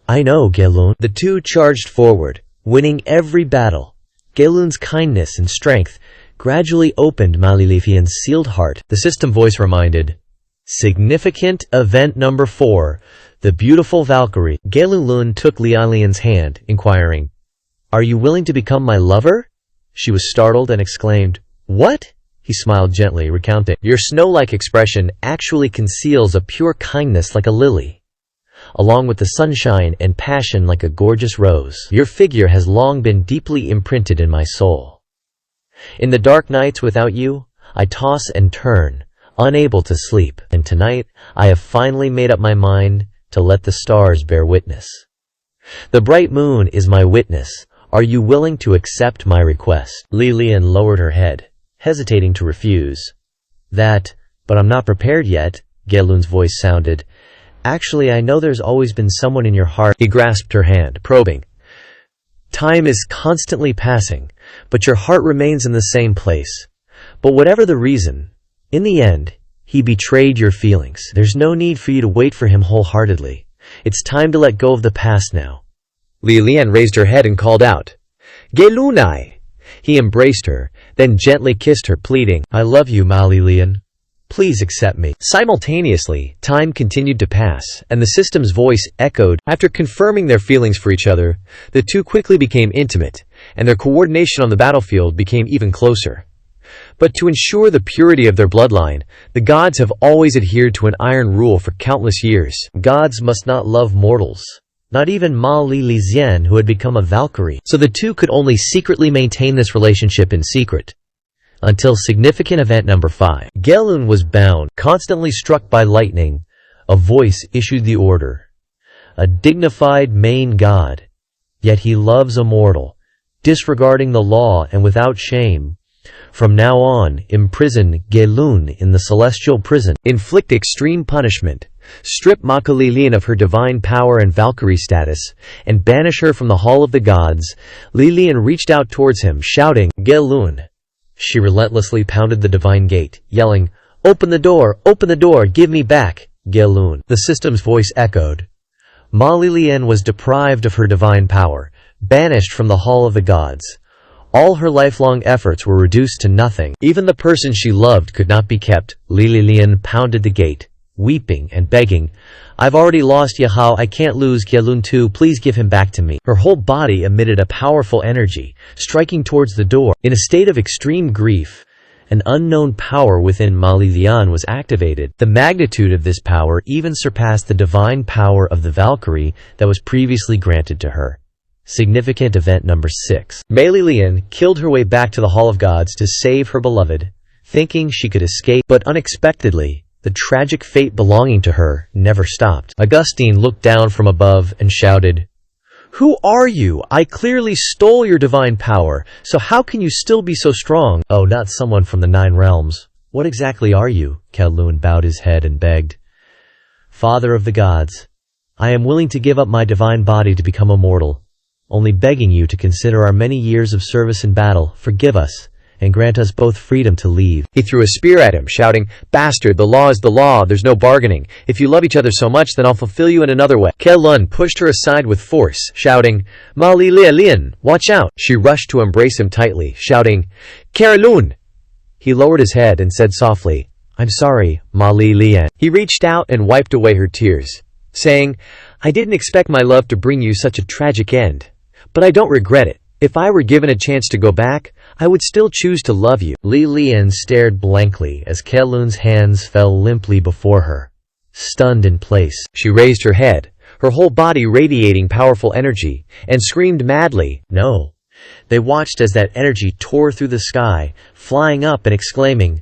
[SPEAKER 1] I know, Gelun. The two charged forward, winning every battle. Gelun's kindness and strength gradually opened Ma Li Lian's sealed heart. The system voice reminded, Significant event number 4, the beautiful Valkyrie. Gelun took Li Lian's hand, inquiring, Are you willing to become my lover? She was startled and exclaimed, What? He smiled gently, recounting, Your snow-like expression actually conceals a pure kindness like a lily, along with the sunshine and passion like a gorgeous rose. Your figure has long been deeply imprinted in my soul. In the dark nights without you, I toss and turn, unable to sleep, and tonight I have finally made up my mind to let the stars bear witness. The bright moon is my witness. Are you willing to accept my request? Li Lian lowered her head, hesitating to refuse. But I'm not prepared yet, Gelun's voice sounded. Actually, I know there's always been someone in your heart. He grasped her hand, probing. Time is constantly passing, but your heart remains in the same place. But whatever the reason, in the end, he betrayed your feelings. There's no need for you to wait for him wholeheartedly. It's time to let go of the past now.
[SPEAKER 2] Li Lian raised her head and called out, "Gelunai!" He embraced her, then gently kissed her, pleading, "I love you, Ma Li Lian. Please accept me." Simultaneously, time continued to pass, and the system's voice echoed. After confirming their feelings for each other, the two quickly became intimate, and their coordination on the battlefield became even closer. But to ensure the purity of their bloodline, the gods have always adhered to an iron rule for countless years.
[SPEAKER 1] Gods must not love mortals. Not even Ma Li Lian, who had become a Valkyrie. So the two could only secretly maintain this relationship in secret. Until significant event number 5. Gelun was bound, constantly struck by lightning. A voice issued the order. A dignified main god. Yet he loves a mortal, disregarding the law and without shame. From now on, imprison Gelun in the celestial prison.
[SPEAKER 2] Inflict extreme punishment. Strip Ma Li Lian of her divine power and Valkyrie status, and banish her from the Hall of the Gods. Li Lian reached out towards him, shouting, "Gelun!" She relentlessly pounded the divine gate, yelling, open the door, give me back, Gelun." The system's voice echoed. Ma Li Lian was deprived of her divine power, banished from the Hall of the Gods. All her lifelong efforts were reduced to nothing. Even the person she loved could not be kept. Li Lian pounded the gate, weeping and begging, "I've already lost Ye Hao, I can't lose Gelun too, please give him back to me." Her whole body emitted a powerful energy, striking towards the door. In a state of extreme grief, an unknown power within Ma Li Lian was activated. The magnitude of this power even surpassed the divine power of the Valkyrie that was previously granted to her. Significant event number 6. Ma Li Lian killed her way back to the Hall of Gods to save her beloved, thinking she could escape, but unexpectedly, the tragic fate belonging to her never stopped. Augustine looked down from above and shouted, "Who are you? I clearly stole your divine power, so how can you still be so strong?" "Oh, not someone from the 9 realms. What exactly are you?" Gelun bowed his head and begged. "Father of the gods, I am willing to give up my divine body to become immortal, only begging you to consider our many years of service in battle, forgive us, and grant us both freedom to leave." He threw a spear at him, shouting, "Bastard, the law is the law, there's no bargaining. If you love each other so much, then I'll fulfill you in another way." Gelun pushed her aside with force, shouting, "Ma Li Lian, watch out!" She rushed to embrace him tightly, shouting, "Kerlun!" He lowered his head and said softly, "I'm sorry, Ma Li Lian." He reached out and wiped away her tears, saying, "I didn't expect my love to bring you such a tragic end, but I don't regret it. If I were given a chance to go back, I would still choose to love you." Li Lian stared blankly as Gelun's hands fell limply before her, stunned in place. She raised her head, her whole body radiating powerful energy, and screamed madly, "No!" They watched as that energy tore through the sky, flying up and exclaiming,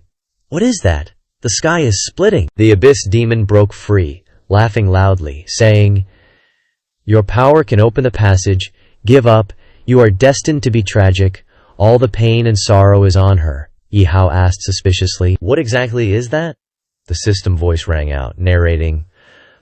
[SPEAKER 2] "What is that? The sky is splitting." The abyss demon broke free, laughing loudly, saying, "Your power can open the passage. Give up. You are destined to be tragic. All the pain and sorrow is on her." Ye Hao asked suspiciously, "What exactly is that?" The system voice rang out, narrating,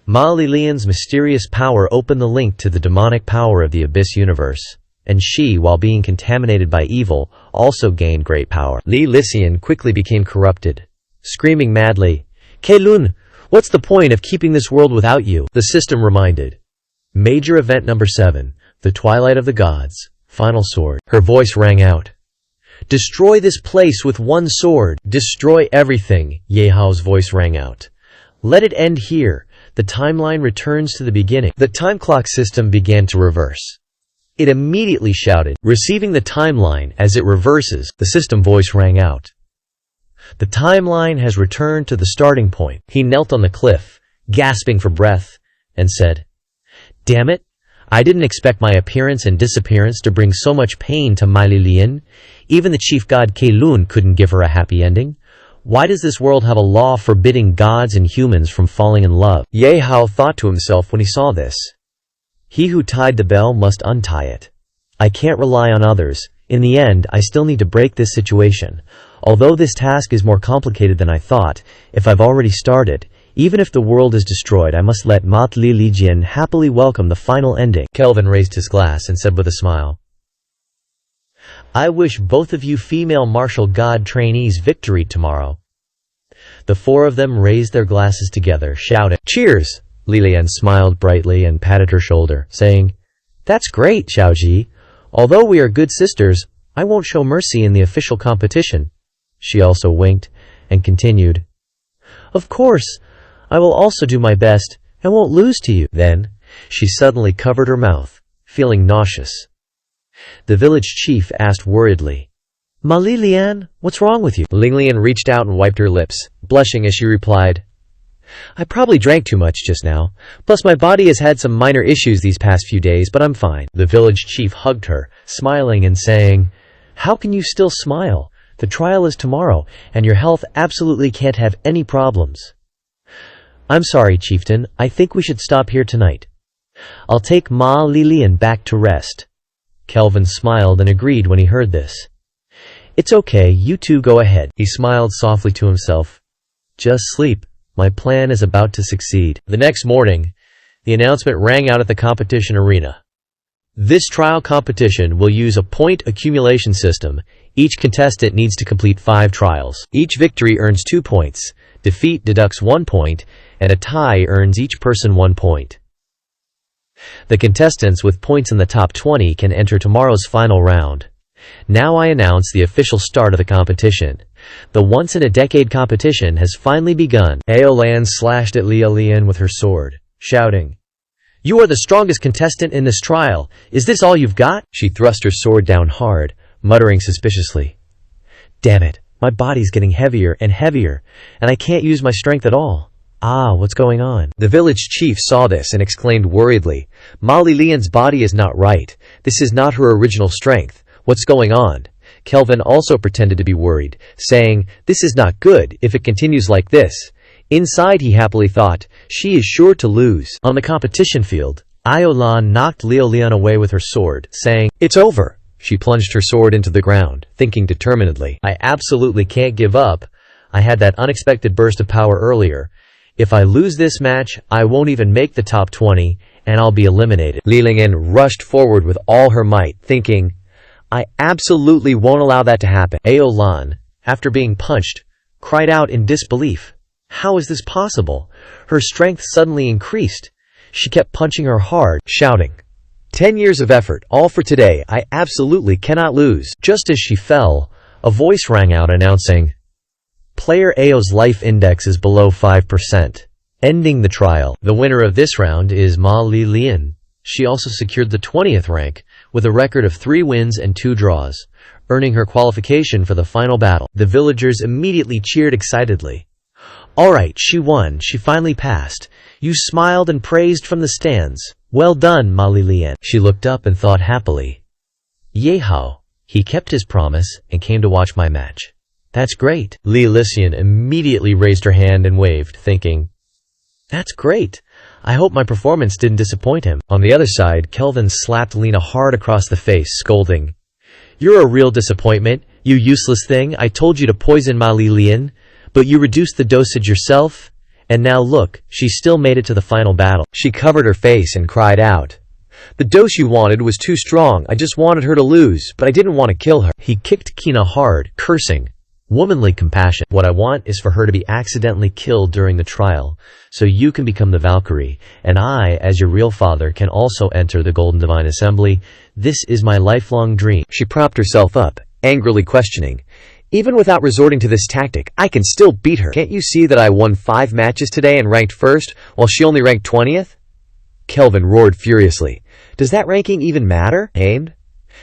[SPEAKER 2] "Ma Li Lian's mysterious power opened the link to the demonic power of the Abyss universe, and she, while being contaminated by evil, also gained great power." Li Lian quickly became corrupted, screaming madly, "Gelun, what's the point of keeping this world without you?" The system reminded. Major event number 7. The Twilight of the Gods. Final sword. Her voice rang out. "Destroy this place with one sword. Destroy everything." Ye Hao's voice rang out. "Let it end here. The timeline returns to the beginning." The time clock system began to reverse. It immediately shouted, "Receiving the timeline as it reverses." The system voice rang out. "The timeline has returned to the starting point." He knelt on the cliff, gasping for breath, and said, "Damn it. I didn't expect my appearance and disappearance to bring so much pain to Ma Li Lian. Even the chief god Gelun couldn't give her a happy ending. Why does this world have a law forbidding gods and humans from falling in love?" Ye Hao thought to himself when he saw this. He who tied the bell must untie it. I can't rely on others. In the end, I still need to break this situation. Although this task is more complicated than I thought, if I've already started, even if the world is destroyed, I must let Ma Li Lian happily welcome the final ending. Kelvin raised his glass and said with a smile, "I wish both of you female martial god trainees victory tomorrow." The 4 of them raised their glasses together, shouting, "Cheers!" Li Lian smiled brightly and patted her shoulder, saying,
[SPEAKER 1] That's great, Xiaoji. Although we are good sisters, I won't show mercy in the official competition. She also winked and continued. Of course, I will also do my best and won't lose to you. Then, she suddenly covered her mouth, feeling nauseous. The village chief asked worriedly, Ma Lilian, what's wrong with you? Linglian reached out and wiped her lips, blushing as she replied, I probably drank too much just now. Plus my body has had some minor issues these past few days, but I'm fine. The village chief hugged her, smiling and saying, How can you still smile? The trial is tomorrow, and your health absolutely can't have any problems. I'm sorry, chieftain. I think we should stop here tonight. I'll take Ma Lilian back to rest. Kelvin smiled and agreed when he heard this. It's okay, you two go ahead. He smiled softly to himself. Just sleep. My plan is about to succeed. The next morning, the announcement rang out at the competition arena. This trial competition will use a point accumulation system. Each contestant needs to complete 5 trials. Each victory earns 2 points, defeat deducts 1 point, and a tie earns each person 1 point. The contestants with points in the top 20 can enter tomorrow's final round. Now I announce the official start of the competition. The once-in-a-decade competition has finally begun. Aolan slashed at Lialian with her sword, shouting, You are the strongest contestant in this trial. Is this all you've got? She thrust her sword down hard, muttering suspiciously, Damn it, my body's getting heavier and heavier, and I can't use my strength at all. What's going on? The village chief saw this and exclaimed worriedly, Ma Lilian's body is not right. This is not her original strength. What's going on? Kelvin also pretended to be worried, saying, This is not good if it continues like this. Inside he happily thought, She is sure to lose. On the competition field, Iolan knocked Liolian away with her sword, saying, It's over. She plunged her sword into the ground, thinking determinedly, I absolutely can't give up. I had that unexpected burst of power earlier. If I lose this match, I won't even make the top 20, and I'll be eliminated. Lilingen rushed forward with all her might, thinking, I absolutely won't allow that to happen. Aolan, after being punched, cried out in disbelief. How is this possible? Her strength suddenly increased. She kept punching her hard, shouting, 10 years of effort, all for today. I absolutely cannot lose. Just as she fell, a voice rang out announcing, Player Ao's life index is below 5%. Ending the trial. The winner of this round is Ma Lilian. She also secured the 20th rank, with a record of 3 wins and 2 draws, earning her qualification for the final battle. The villagers immediately cheered excitedly. Alright, she won. She finally passed. You smiled and praised from the stands. Well done, Ma Lilian. She looked up and thought happily. Ye Hao. He kept his promise and came to watch my match. That's great. Li Lician immediately raised her hand and waved, thinking, That's great. I hope my performance didn't disappoint him. On the other side, Kelvin slapped Lena hard across the face, scolding, You're a real disappointment, you useless thing. I told you to poison Ma Lilian, but you reduced the dosage yourself, and now look, she still made it to the final battle. She covered her face and cried out, The dose you wanted was too strong. I just wanted her to lose, but I didn't want to kill her. He kicked Kina hard, cursing, Womanly compassion. What I want is for her to be accidentally killed during the trial, so you can become the Valkyrie, and I, as your real father, can also enter the Golden Divine Assembly. This is my lifelong dream. She propped herself up, angrily questioning, Even without resorting to this tactic, I can still beat her. Can't you see that I won 5 matches today and ranked first, while she only ranked 20th? Kelvin roared furiously. Does that ranking even matter? Aimed?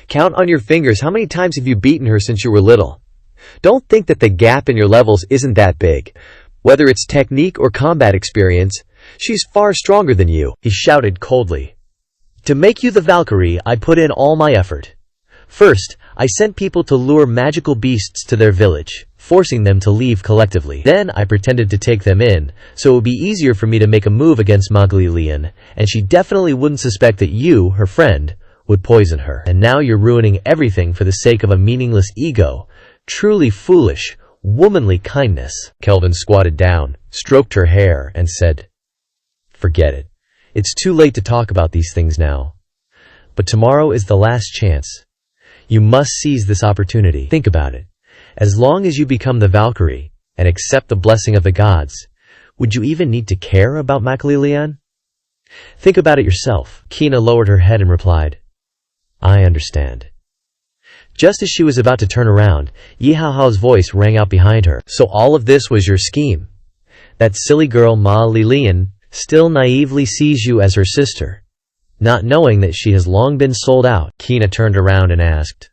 [SPEAKER 1] Count on your fingers how many times have you beaten her since you were little. Don't think that the gap in your levels isn't that big. Whether it's technique or combat experience, she's far stronger than you. He shouted coldly. To make you the Valkyrie, I put in all my effort. First, I sent people to lure magical beasts to their village, forcing them to leave collectively. Then I pretended to take them in, so it would be easier for me to make a move against Maglilian, and she definitely wouldn't suspect that you, her friend, would poison her. And now you're ruining everything for the sake of a meaningless ego. Truly foolish, womanly kindness. Kelvin squatted down, stroked her hair, and said, Forget it. It's too late to talk about these things now. But tomorrow is the last chance. You must seize this opportunity. Think about it. As long as you become the Valkyrie and accept the blessing of the gods, would you even need to care about Maglilian? Think about it yourself. Kina lowered her head and replied, I understand. Just as she was about to turn around, Ye Hao's voice rang out behind her. So all of this was your scheme? That silly girl Ma Lilian still naively sees you as her sister, not knowing that she has long been sold out. Kina turned around and asked,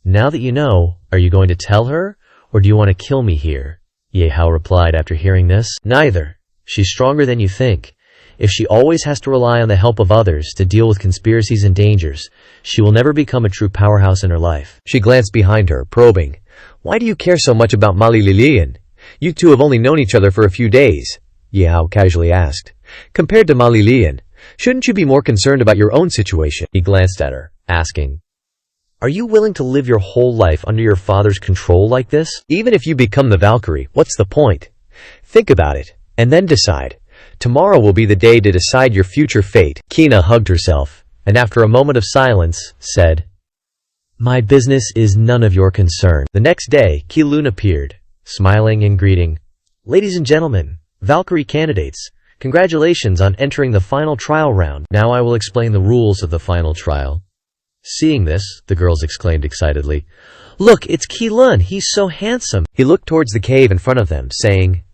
[SPEAKER 1] Now that you know, are you going to tell her, or do you want to kill me here? Ye Hao replied after hearing this. Neither. She's stronger than you think. If she always has to rely on the help of others to deal with conspiracies and dangers, she will never become a true powerhouse in her life.
[SPEAKER 2] She glanced behind her, probing. Why do you care so much about Mali Lilian? You two have only known each other for a few days, Ye Hao casually asked. Compared to Mali Lilian, shouldn't you be more concerned about your own situation?
[SPEAKER 1] He glanced at her, asking, Are you willing to live your whole life under your father's control like this?
[SPEAKER 2] Even if you become the Valkyrie, what's the point? Think about it, and then decide. Tomorrow will be the day to decide your future fate.
[SPEAKER 1] Kina hugged herself, and after a moment of silence, said, My business is none of your concern. The next day, Qilun appeared, smiling and greeting, Ladies and gentlemen, Valkyrie candidates, congratulations on entering the final trial round. Now I will explain the rules of the final trial. Seeing this, the girls exclaimed excitedly, Look, it's Qilun, he's so handsome.
[SPEAKER 2] He looked towards the cave in front of them, saying,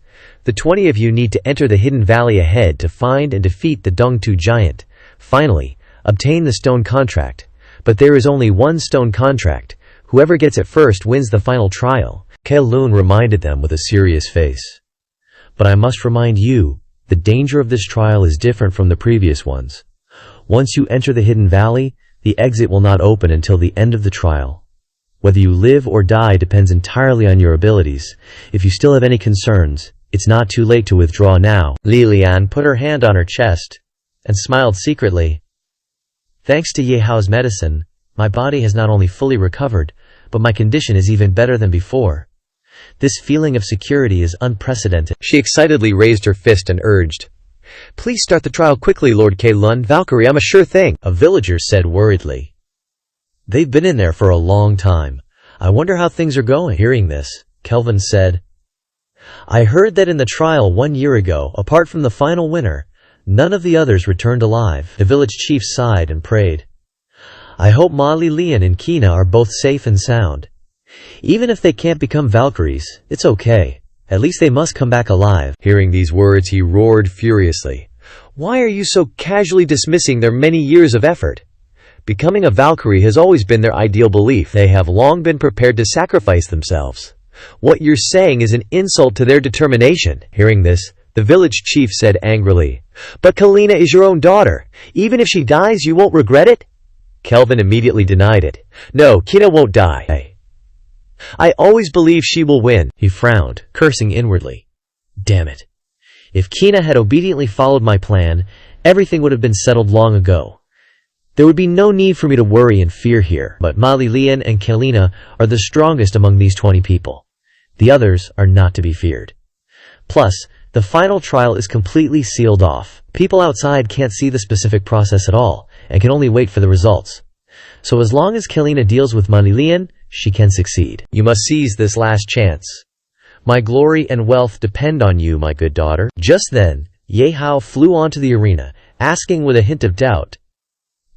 [SPEAKER 2] The 20 of you need to enter the hidden valley ahead to find and defeat the Dongtu giant. Finally, obtain the stone contract. But there is only one stone contract. Whoever gets it first wins the final trial.
[SPEAKER 1] Qilun reminded them with a serious face. But I must remind you, the danger of this trial is different from the previous ones. Once you enter the hidden valley, the exit will not open until the end of the trial. Whether you live or die depends entirely on your abilities. If you still have any concerns, it's not too late to withdraw now. Lilian put her hand on her chest and smiled secretly. Thanks to Ye Hao's medicine, my body has not only fully recovered, but my condition is even better than before. This feeling of security is unprecedented.
[SPEAKER 2] She excitedly raised her fist and urged, Please start the trial quickly, Lord Qilun. Valkyrie, I'm a sure thing.
[SPEAKER 1] A villager said worriedly. They've been in there for a long time. I wonder how things are going. Hearing this, Kelvin said, I heard that in the trial 1 year ago, apart from the final winner, none of the others returned alive. The village chief sighed and prayed. I hope Ma Lilian and Kina are both safe and sound. Even if they can't become Valkyries, it's okay. At least they must come back alive.
[SPEAKER 2] Hearing these words, he roared furiously. Why are you so casually dismissing their many years of effort? Becoming a Valkyrie has always been their ideal belief. They have long been prepared to sacrifice themselves. What you're saying is an insult to their determination. Hearing this, the village chief said angrily, But Kalina is your own daughter. Even if she dies, you won't regret it? Kelvin immediately denied it. No, Kina won't die. I always believe she will win.
[SPEAKER 1] He frowned, cursing inwardly. Damn it. If Kina had obediently followed my plan, everything would have been settled long ago. There would be no need for me to worry and fear here. But Ma Lilian and Kalina are the strongest among these 20 people. The others are not to be feared. Plus, the final trial is completely sealed off. People outside can't see the specific process at all, and can only wait for the results. So as long as Kalina deals with Ma Lilian, she can succeed. You must seize this last chance. My glory and wealth depend on you, my good daughter. Just then, Ye Hao flew onto the arena, asking with a hint of doubt,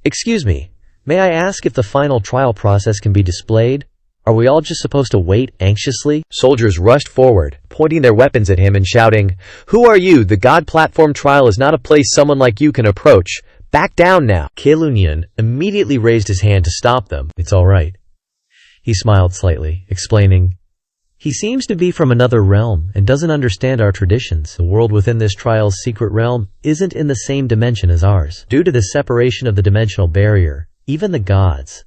[SPEAKER 1] Excuse me, may I ask if the final trial process can be displayed? Are we all just supposed to wait anxiously?
[SPEAKER 2] Soldiers rushed forward, pointing their weapons at him and shouting, Who are you? The God platform trial is not a place someone like you can approach. Back down now.
[SPEAKER 1] Qilun immediately raised his hand to stop them. It's all right. He smiled slightly, explaining, He seems to be from another realm and doesn't understand our traditions. The world within this trial's secret realm isn't in the same dimension as ours. Due to the separation of the dimensional barrier, even the gods,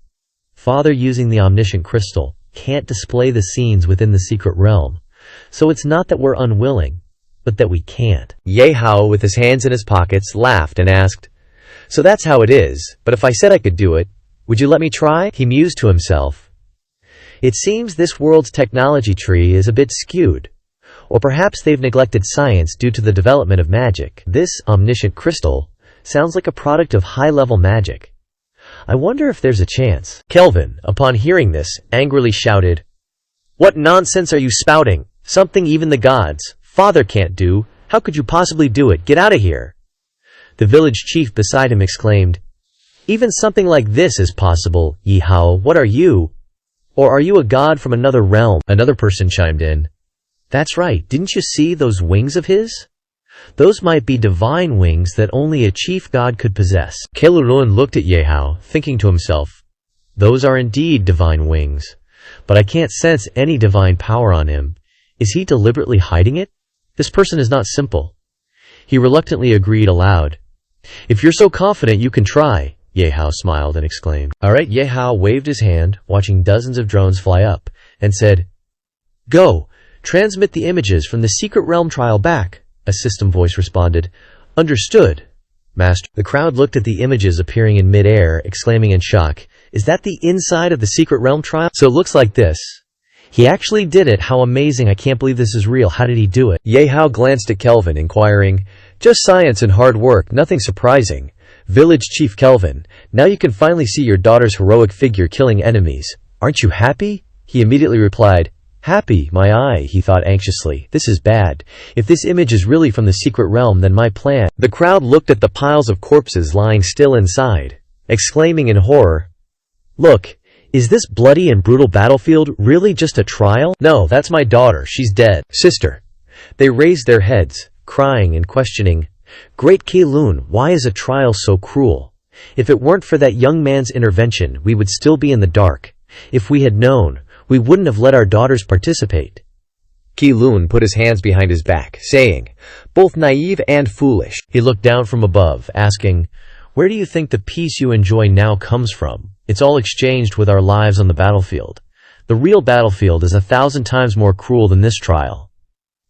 [SPEAKER 1] Father using the omniscient crystal, can't display the scenes within the secret realm. So it's not that we're unwilling, but that we can't.
[SPEAKER 2] Ye Hao, with his hands in his pockets, laughed and asked, So that's how it is, but if I said I could do it, would you let me try?
[SPEAKER 1] He mused to himself. It seems this world's technology tree is a bit skewed. Or perhaps they've neglected science due to the development of magic. This omniscient crystal sounds like a product of high-level magic. I wonder if there's a chance. Kelvin, upon hearing this, angrily shouted, What nonsense are you spouting? Something even the gods, Father can't do. How could you possibly do it? Get out of here. The village chief beside him exclaimed, "Even something like this is possible, Ye Hao. What are you? Or are you a god from another realm?" Another person chimed in, "That's right, didn't you see those wings of his? Those might be divine wings that only a chief god could possess." Keilun looked at Ye Hao, thinking to himself, "Those are indeed divine wings, but I can't sense any divine power on him. Is he deliberately hiding it? This person is not simple." He reluctantly agreed aloud. "If you're so confident, you can try." Ye Hao smiled and exclaimed, "All right." Ye Hao waved his hand, watching dozens of drones fly up, and said, "Go, transmit the images from the secret realm trial back." A system voice responded, "Understood, Master." The crowd looked at the images appearing in mid-air, exclaiming in shock, "Is that the inside of the secret realm trial? So it looks like this. He actually did it. How amazing. I can't believe this is real. How did he do it?" Ye Hao glanced at Kelvin, inquiring, "Just science and hard work, nothing surprising. Village Chief Kelvin, now you can finally see your daughter's heroic figure killing enemies. Aren't you happy?" He immediately replied, "Happy, my eye," he thought anxiously. "This is bad. If this image is really from the secret realm, then my plan." The crowd looked at the piles of corpses lying still inside, exclaiming in horror, "Look, is this bloody and brutal battlefield really just a trial? No, that's my daughter. She's dead. Sister." They raised their heads, crying and questioning, "Great Keilun, why is a trial so cruel? If it weren't for that young man's intervention, we would still be in the dark. If we had known, we wouldn't have let our daughters participate." Keilun put his hands behind his back, saying, "Both naive and foolish." He looked down from above, asking, "Where do you think the peace you enjoy now comes from? It's all exchanged with our lives on the battlefield. The real battlefield is 1,000 times more cruel than this trial.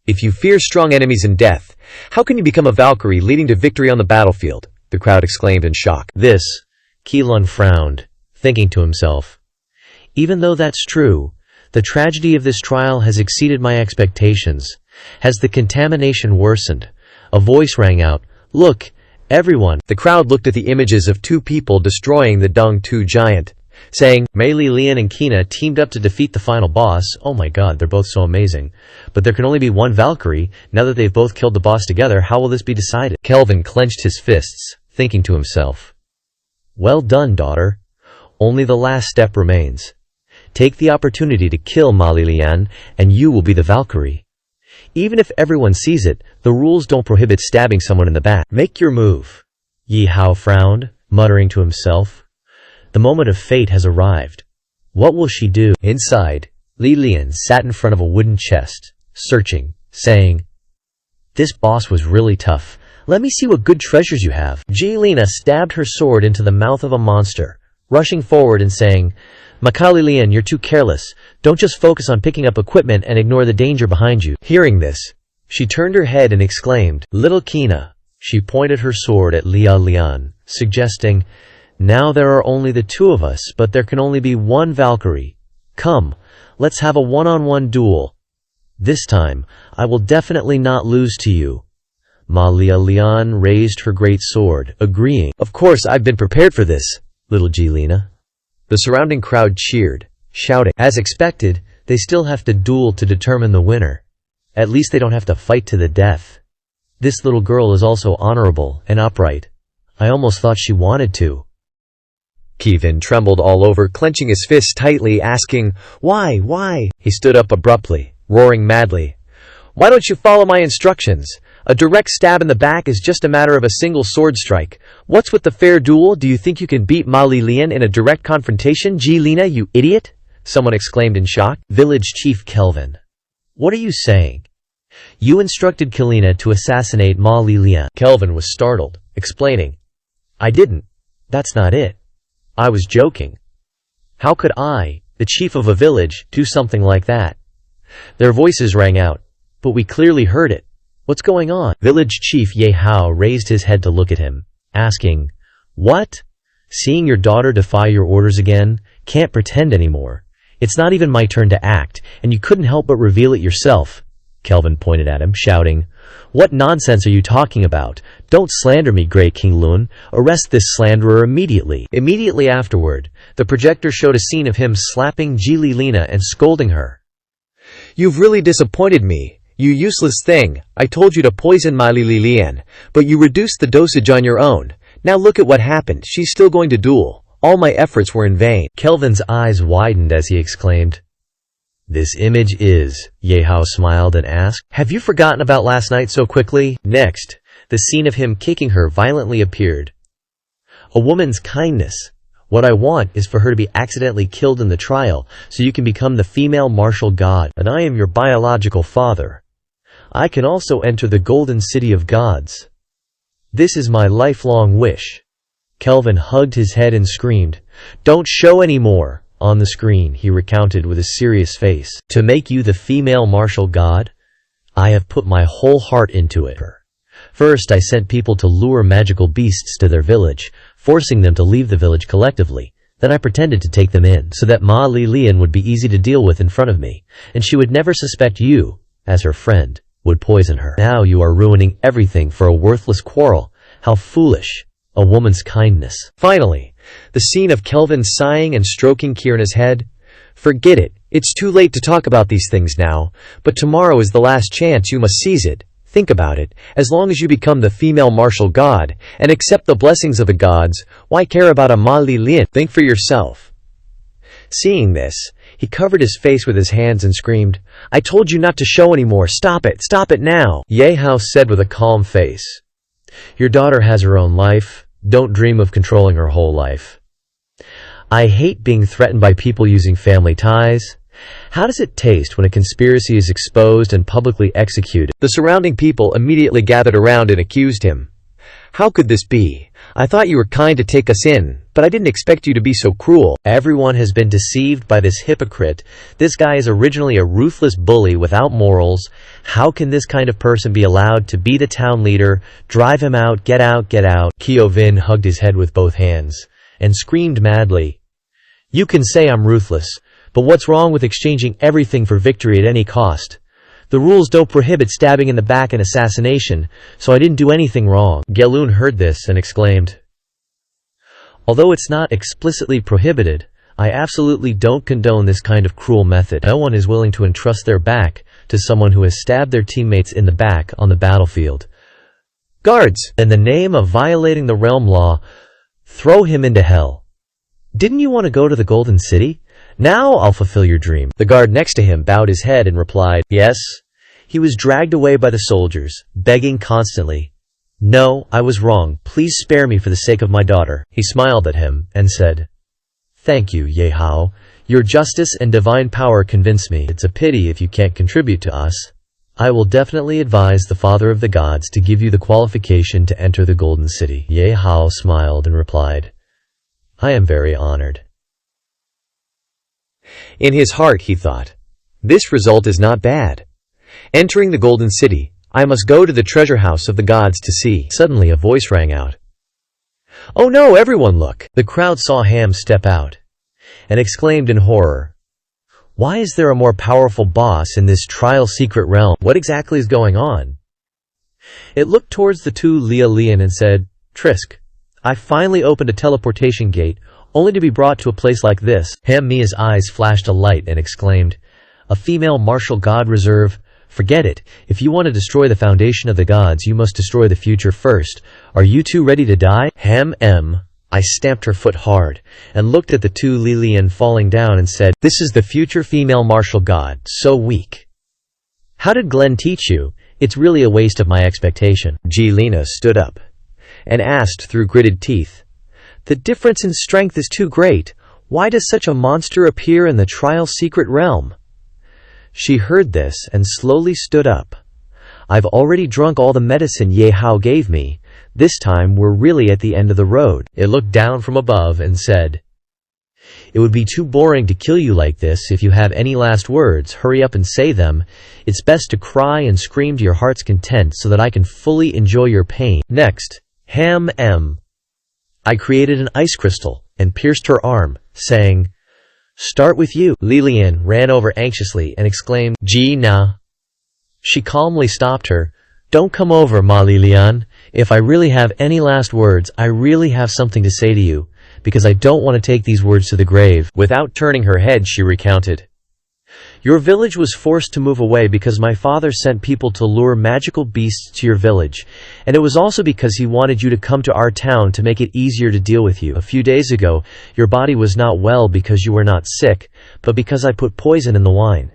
[SPEAKER 1] If you fear strong enemies and death, how can you become a Valkyrie leading to victory on the battlefield?" the crowd exclaimed in shock. Keilun frowned, thinking to himself, "Even though that's true, the tragedy of this trial has exceeded my expectations. Has the contamination worsened?" A voice rang out, "Look, everyone." The crowd looked at the images of two people destroying the Dung Tu giant, saying, "Mei Li Lian and Kina teamed up to defeat the final boss. Oh my god, they're both so amazing. But there can only be one Valkyrie. Now that they've both killed the boss together, how will this be decided?" Kelvin clenched his fists, thinking to himself, "Well done, daughter. Only the last step remains. Take the opportunity to kill Ma Li Lian, and you will be the Valkyrie. Even if everyone sees it, the rules don't prohibit stabbing someone in the back. Make your move." Ye Hao frowned, muttering to himself, "The moment of fate has arrived. What will she do?" Inside, Li Lian sat in front of a wooden chest, searching, saying, "This boss was really tough. Let me see what good treasures you have." Jelena stabbed her sword into the mouth of a monster, rushing forward and saying, "Makali Lian, you're too careless. Don't just focus on picking up equipment and ignore the danger behind you." Hearing this, she turned her head and exclaimed, "Little Kina." She pointed her sword at Lia Lian, suggesting, "Now there are only the two of us, but there can only be one Valkyrie. Come, let's have a one-on-one duel. This time, I will definitely not lose to you." Ma Lia Lian raised her great sword, agreeing, "Of course, I've been prepared for this, little Jelena." The surrounding crowd cheered, shouting, "As expected, they still have to duel to determine the winner. At least they don't have to fight to the death. This little girl is also honorable and upright. I almost thought she wanted to." Kevin trembled all over, clenching his fists tightly, asking, Why? He stood up abruptly, roaring madly, "Why don't you follow my instructions? A direct stab in the back is just a matter of a single sword strike. What's with the fair duel? Do you think you can beat Ma Li Lian in a direct confrontation? Jelena, you idiot!" someone exclaimed in shock. Village Chief Kelvin, "What are you saying? You instructed Kelina to assassinate Ma Li Lian." Kelvin was startled, explaining, "I didn't. That's not it. I was joking. How could I, the chief of a village, do something like that?" Their voices rang out, "But we clearly heard it. What's going on?" Village Chief Ye Hao raised his head to look at him, asking, "What? Seeing your daughter defy your orders again? Can't pretend anymore. It's not even my turn to act, and you couldn't help but reveal it yourself." Kelvin pointed at him, shouting, "What nonsense are you talking about? Don't slander me, Great King Lun. Arrest this slanderer immediately." Immediately afterward, the projector showed a scene of him slapping Jelena and scolding her. "You've really disappointed me.
[SPEAKER 2] You useless thing, I told you to poison my Lilian, but you reduced the dosage on your own. Now look at what happened, she's still going to duel. All my efforts were in vain.
[SPEAKER 1] Kelvin's eyes widened as he exclaimed, "This image is..." Ye Hao smiled and asked, "Have you forgotten about last night so quickly?" Next, the scene of him kicking her violently appeared. "A woman's kindness. What I want is for her to be accidentally killed in the trial, so you can become the female martial god, and I am your biological father. I can also enter the golden city of gods. This is my lifelong wish." Kelvin hugged his head and screamed, "Don't show any more!" On the screen, he recounted with a serious face, "To make you the female martial god, I have put my whole heart into it. First, I sent people to lure magical beasts to their village, forcing them to leave the village collectively. Then I pretended to take them in, so that Ma Lilian would be easy to deal with in front of me, and she would never suspect you, as her friend, would poison her. Now you are ruining everything for a worthless quarrel. How foolish. A woman's kindness."
[SPEAKER 2] Finally, the scene of Kelvin sighing and stroking Kierna's head. "Forget it. It's too late to talk about these things now, but tomorrow is the last chance, you must seize it. Think about it. As long as you become the female martial god, and accept the blessings of the gods, why care about a Ma Lilian? Think for yourself." Seeing this, he covered his face with his hands and screamed, "I told you not to show anymore. Stop it now."
[SPEAKER 1] Ye Hao said with a calm face, "Your daughter has her own life. Don't dream of controlling her whole life. I hate being threatened by people using family ties. How does it taste when a conspiracy is exposed and publicly executed?"
[SPEAKER 2] The surrounding people immediately gathered around and accused him. "How could this be? I thought you were kind to take us in, but I didn't expect you to be so cruel."
[SPEAKER 1] "Everyone has been deceived by this hypocrite. This guy is originally a ruthless bully without morals. How can this kind of person be allowed to be the town leader? Drive him out, get out, get out." Kyovin hugged his head with both hands and screamed madly, "You can say I'm ruthless, but what's wrong with exchanging everything for victory at any cost? The rules don't prohibit stabbing in the back and assassination, so I didn't do anything wrong." Gelun heard this and exclaimed, "Although it's not explicitly prohibited, I absolutely don't condone this kind of cruel method. No one is willing to entrust their back to someone who has stabbed their teammates in the back on the battlefield. Guards, in the name of violating the realm law, throw him into hell. Didn't you want to go to the Golden City? Now I'll fulfill your dream." The guard next to him bowed his head and replied, "Yes." He was dragged away by the soldiers, begging constantly, "No, I was wrong. Please spare me for the sake of my daughter." He smiled at him and said, "Thank you, Ye Hao. Your justice and divine power convince me. It's a pity if you can't contribute to us. I will definitely advise the Father of the Gods to give you the qualification to enter the Golden City." Ye Hao smiled and replied, "I am very honored."
[SPEAKER 2] In his heart he thought, "This result is not bad. Entering the Golden City, I must go to the treasure house of the gods to see."
[SPEAKER 1] Suddenly a voice rang out,
[SPEAKER 2] "Oh no, everyone look!"
[SPEAKER 1] The crowd saw Ham step out and exclaimed in horror, "Why is there a more powerful boss in this trial secret realm? What exactly is going on?" It looked towards the two Lilian and said, "Trisk, I finally opened a teleportation gate, only to be brought to a place like this." Ham Mia's eyes flashed a light and exclaimed, "A female martial god reserve? Forget it. If you want to destroy the foundation of the gods, you must destroy the future first. Are you two ready to die?" I stamped her foot hard and looked at the two Lilian falling down and said, "This is the future female martial god, so weak. How did Glenn teach you? It's really a waste of my expectation."
[SPEAKER 2] Jelena stood up and asked through gritted teeth,
[SPEAKER 1] "The difference in strength is too great. Why does such a monster appear in the trial secret realm?" She heard this and slowly stood up. "I've already drunk all the medicine Ye Hao gave me. This time we're really at the end of the road." It looked down from above and said, "It would be too boring to kill you like this. If you have any last words, hurry up and say them. It's best to cry and scream to your heart's content so that I can fully enjoy your pain." Next, I created an ice crystal and pierced her arm, saying, "Start with you." Lilian ran over anxiously and exclaimed, "Ji-na." She calmly stopped her. "Don't come over, Ma Lilian. If I really have any last words, I really have something to say to you, because I don't want to take these words to the grave." Without turning her head, she recounted, Your village was forced to move away because my father sent people to lure magical beasts to your village, and it was also because he wanted you to come to our town to make it easier to deal with you. A few days ago, your body was not well because you were not sick, but because I put poison in the wine.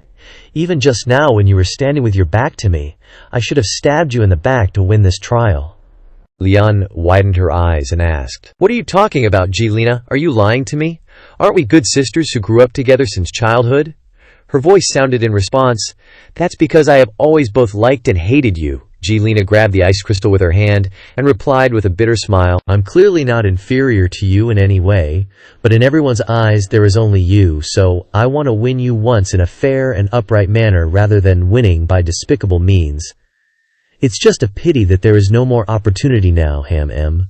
[SPEAKER 1] Even just now when you were standing with your back to me, I should have stabbed you in the back to win this trial."
[SPEAKER 2] Lian widened her eyes and asked, "What are you talking about, Jelena? Are you lying to me? Aren't we good sisters who grew up together since childhood?" Her voice sounded in response, "That's because I have always both liked and hated you." Jelena grabbed the ice crystal with her hand and replied with a bitter smile,
[SPEAKER 1] "I'm clearly not inferior to you in any way, but in everyone's eyes there is only you, so I want to win you once in a fair and upright manner rather than winning by despicable means. It's just a pity that there is no more opportunity now, Ham.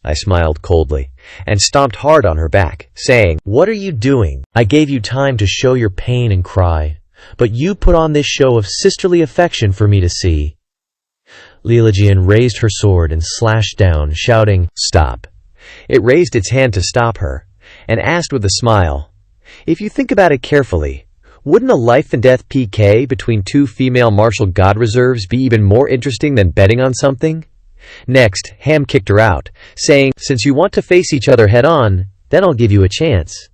[SPEAKER 2] I smiled coldly and stomped hard on her back, saying,
[SPEAKER 1] "What are you doing? I gave you time to show your pain and cry, but you put on this show of sisterly affection for me to see." Lilajian raised her sword and slashed down, shouting,
[SPEAKER 2] "Stop." It raised its hand to stop her, and asked with a smile, "If you think about it carefully, wouldn't a life-and-death PK between two female martial god reserves be even more interesting than betting on something?" Next, Ham kicked her out, saying, "Since you want to face each other head-on, then I'll give you a chance."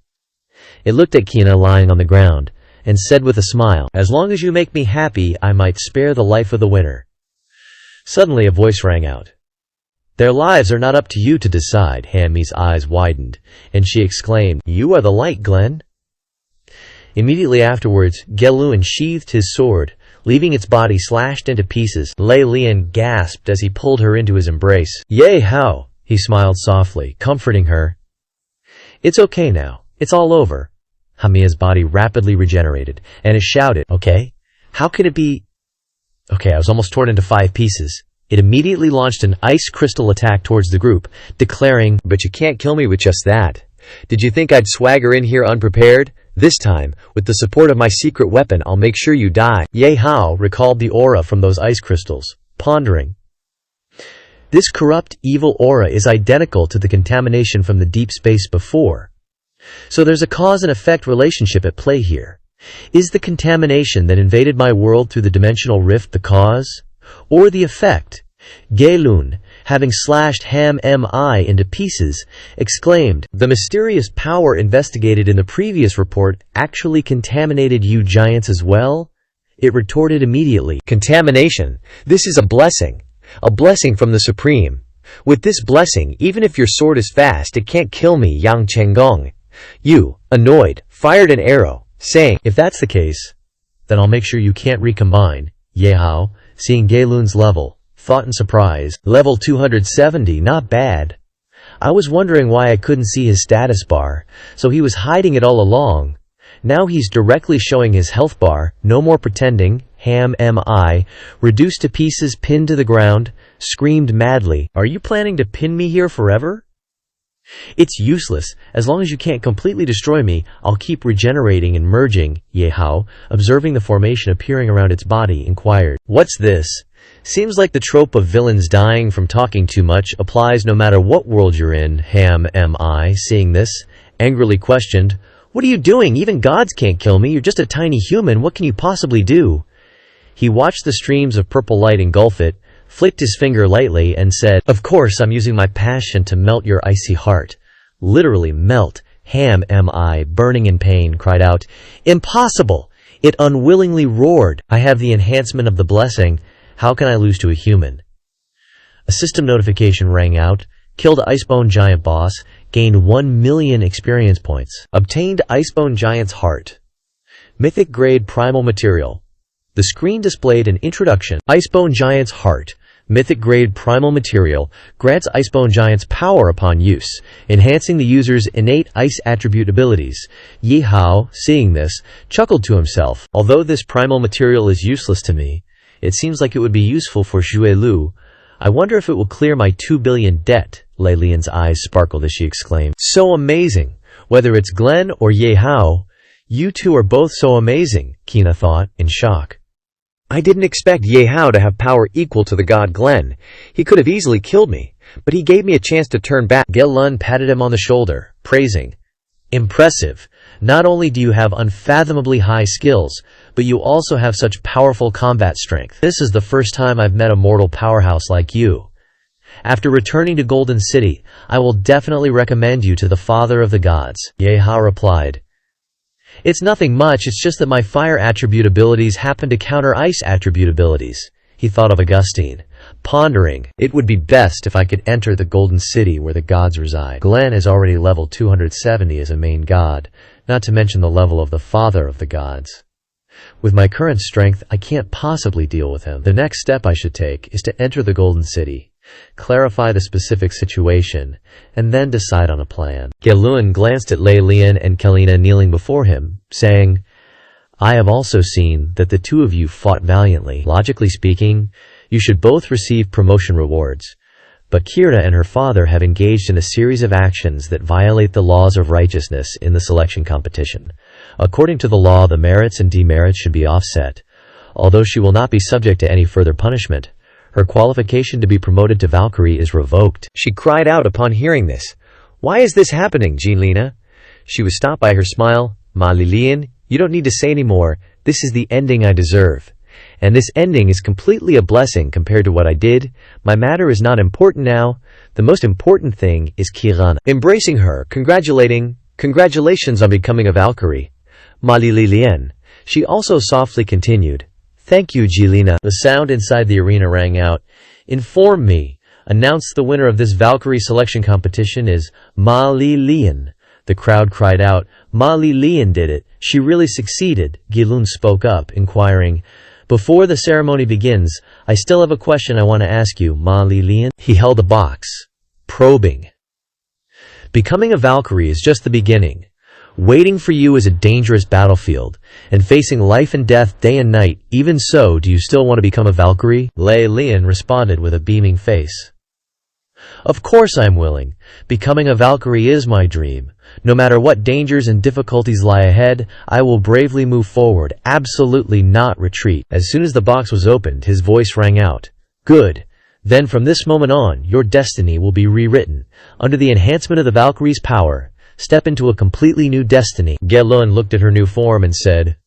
[SPEAKER 1] It looked at Kina lying on the ground, and said with a smile, "As long as you make me happy, I might spare the life of the winner." Suddenly a voice rang out. "Their lives are not up to you to decide." Hammy's eyes widened, and she exclaimed, "You are the light, Glenn." Immediately afterwards, Gelun sheathed his sword, leaving its body slashed into pieces. Lei Lian gasped as he pulled her into his embrace. "Ye Hao," he smiled softly, comforting her. "It's okay now. It's all over." Hamia's body rapidly regenerated, and it shouted, "Okay? How can it be?" Okay, I was almost torn into 5 pieces. It immediately launched an ice crystal attack towards the group, declaring,
[SPEAKER 2] "But you can't kill me with just that. Did you think I'd swagger in here unprepared? This time, with the support of my secret weapon, I'll make sure you die."
[SPEAKER 1] Ye Hao recalled the aura from those ice crystals, pondering. This corrupt, evil aura is identical to the contamination from the deep space before. So there's a cause and effect relationship at play here. Is the contamination that invaded my world through the dimensional rift the cause? Or the effect? Gelun, having slashed Ham-Mi into pieces, exclaimed, "The mysterious power investigated in the previous report actually contaminated you giants as well?" It retorted immediately,
[SPEAKER 2] "Contamination? This is a blessing from the Supreme. With this blessing, even if your sword is fast, it can't kill me, Yang Chenggong." You, annoyed, fired an arrow, saying,
[SPEAKER 1] "If that's the case, then I'll make sure you can't recombine." Ye Hao, seeing Gelun's level, thought in surprise, "Level 270, not bad. I was wondering why I couldn't see his status bar, so he was hiding it all along. Now he's directly showing his health bar, no more pretending." Ham-Mi, reduced to pieces, pinned to the ground, screamed madly, "Are you planning to pin me here forever?" "It's useless. As long as you can't completely destroy me, I'll keep regenerating and merging." Ye Hao, observing the formation appearing around its body, inquired, "What's this? Seems like the trope of villains dying from talking too much applies no matter what world you're in." Ham-Mi, seeing this, angrily questioned, "What are you doing? Even gods can't kill me. You're just a tiny human. What can you possibly do?" He watched the streams of purple light engulf it, flicked his finger lightly, and said, "Of course I'm using my passion to melt your icy heart." Literally melt. Ham-Mi, burning in pain, cried out, "Impossible!" It unwillingly roared, "I have the enhancement of the blessing. How can I lose to a human?" A system notification rang out. Killed Icebone Giant boss. Gained 1 million experience points. Obtained Icebone Giant's heart. Mythic grade primal material. The screen displayed an introduction. Icebone Giant's heart. Mythic grade primal material. Grants Icebone Giant's power upon use, enhancing the user's innate ice attribute abilities. Ye Hao, seeing this, chuckled to himself. Although this primal material is useless to me, it seems like it would be useful for Xue Lu. I wonder if it will clear my 2 billion debt. Lei Lian's eyes sparkled as she exclaimed, "So amazing! Whether it's Glenn or Ye Hao, you two are both so amazing," Kina thought, in shock.
[SPEAKER 2] I didn't expect Ye Hao to have power equal to the god Glenn. He could have easily killed me, but he gave me a chance to turn back.
[SPEAKER 1] Gelun patted him on the shoulder, praising, "Impressive. Not only do you have unfathomably high skills, but you also have such powerful combat strength. This is the first time I've met a mortal powerhouse like you. After returning to Golden City, I will definitely recommend you to the Father of the Gods." Ye Hao replied, "It's nothing much, it's just that my fire attribute abilities happen to counter ice attribute abilities." He thought of Augustine, pondering, "It would be best if I could enter the Golden City where the gods reside. Glenn is already level 270 as a main god, not to mention the level of the Father of the Gods. With my current strength, I can't possibly deal with him. The next step I should take is to enter the Golden City, clarify the specific situation, and then decide on a plan." Ge Luan glanced at Lei Lian and Kalina kneeling before him, saying, "I have also seen that the two of you fought valiantly. Logically speaking, you should both receive promotion rewards. But Kira and her father have engaged in a series of actions that violate the laws of righteousness in the selection competition. According to the law, the merits and demerits should be offset. Although she will not be subject to any further punishment, her qualification to be promoted to Valkyrie is revoked." She cried out upon hearing this. "Why is this happening, Jeanlina?" She was stopped by her smile. "Ma Lilian, you don't need to say any more. This is the ending I deserve. And this ending is completely a blessing compared to what I did. My matter is not important now. The most important thing is Kirana." Embracing her, congratulations on becoming a Valkyrie, Ma Lilian. She also softly continued, "Thank you, Jeanlina." The sound inside the arena rang out. "Inform me. Announce the winner of this Valkyrie selection competition is Ma Lilian." The crowd cried out, "Ma Lilian did it. She really succeeded." Ge Luan spoke up, inquiring, "Before the ceremony begins, I still have a question I want to ask you, Ma Lilian." He held a box, probing. "Becoming a Valkyrie is just the beginning. Waiting for you is a dangerous battlefield, and facing life and death day and night. Even so, do you still want to become a Valkyrie?" Lei Lian responded with a beaming face. "Of course I'm willing. Becoming a Valkyrie is my dream. No matter what dangers and difficulties lie ahead, I will bravely move forward, absolutely not retreat." As soon as the box was opened, his voice rang out. "Good. Then from this moment on, your destiny will be rewritten. Under the enhancement of the Valkyrie's power, step into a completely new destiny." Ge Luan looked at her new form and said,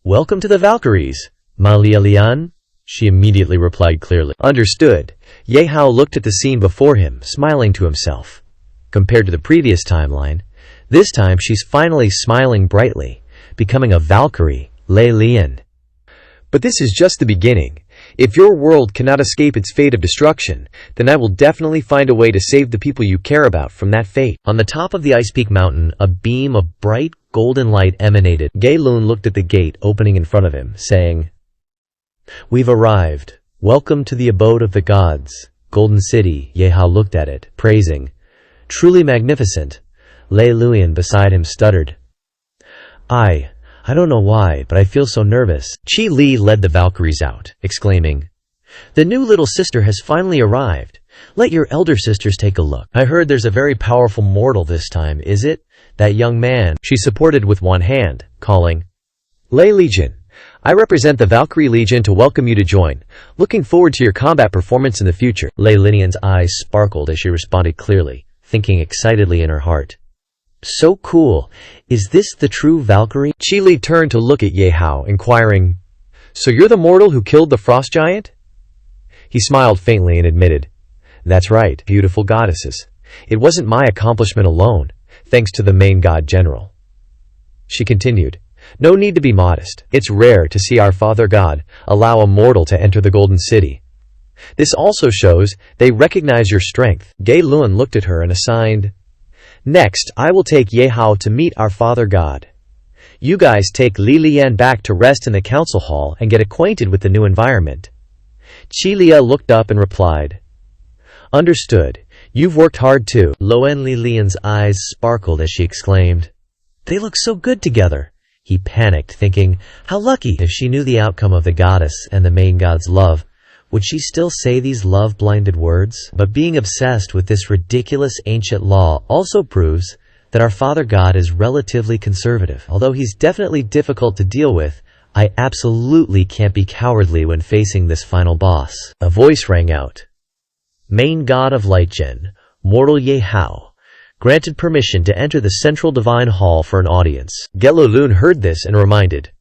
[SPEAKER 1] "Welcome to the Valkyries, Ma Lilian." She immediately replied clearly, "Understood." Ye Hao looked at the scene before him, smiling to himself. Compared to the previous timeline, this time she's finally smiling brightly, becoming a Valkyrie, Lei Lian. "But this is just the beginning. If your world cannot escape its fate of destruction, then I will definitely find a way to save the people you care about from that fate." On the top of the Ice Peak Mountain, a beam of bright golden light emanated. Ge Luan looked at the gate opening in front of him, saying, "We've arrived. Welcome to the abode of the gods, Golden City." Ye Hao looked at it, praising, "Truly magnificent." Lei Lian beside him stuttered, I don't know why, but I feel so nervous." Qi Li led the Valkyries out, exclaiming, "The new little sister has finally arrived. Let your elder sisters take a look. I heard there's a very powerful mortal this time, is it? That young man." She supported with one hand, calling, "Lei Legion. I represent the Valkyrie Legion to welcome you to join. Looking forward to your combat performance in the future." Lei Lian's eyes sparkled as she responded clearly, thinking excitedly in her heart, "So cool. Is this the true Valkyrie?" Qi Li turned to look at Ye Hao, inquiring, "So you're the mortal who killed the frost giant?" He smiled faintly and admitted, "That's right, beautiful goddesses. It wasn't my accomplishment alone, thanks to the main god general." She continued, "No need to be modest. It's rare to see our Father God allow a mortal to enter the Golden City. This also shows they recognize your strength." Ge Luan looked at her and assigned, "Next, I will take Ye Hao to meet our Father God. You guys take Li Lian back to rest in the council hall and get acquainted with the new environment." Qi Lia looked up and replied, "Understood. You've worked hard too." Loen Li Lian's eyes sparkled as she exclaimed, "They look so good together." He panicked, thinking, how lucky. If she knew the outcome of the goddess and the main god's love, would she still say these love-blinded words? But being obsessed with this ridiculous ancient law also proves that our Father God is relatively conservative. Although he's definitely difficult to deal with, I absolutely can't be cowardly when facing this final boss. A voice rang out. "Main god of Lightgen, mortal Ye Hao, granted permission to enter the central divine hall for an audience. Gelolun heard this and reminded,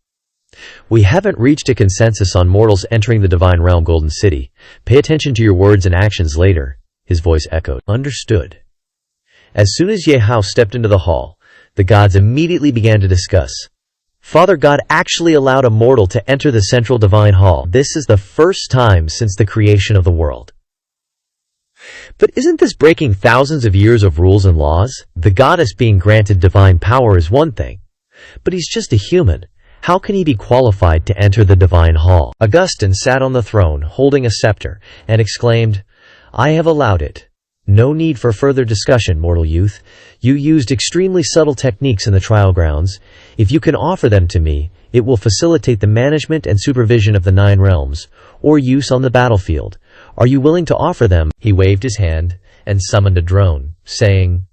[SPEAKER 1] "We haven't reached a consensus on mortals entering the divine realm Golden City. Pay attention to your words and actions later." His voice echoed. Understood. As soon as Ye Hao stepped into the hall, the gods immediately began to discuss. Father God actually allowed a mortal to enter the central divine hall. This is the first time since the creation of the world. But isn't this breaking thousands of years of rules and laws? The goddess being granted divine power is one thing, but he's just a human. How can he be qualified to enter the divine hall? Augustin sat on the throne, holding a scepter, and exclaimed, "I have allowed it. No need for further discussion, mortal youth. You used extremely subtle techniques in the trial grounds. If you can offer them to me, it will facilitate the management and supervision of the 9 realms, or use on the battlefield. Are you willing to offer them?" He waved his hand and summoned a drone, saying,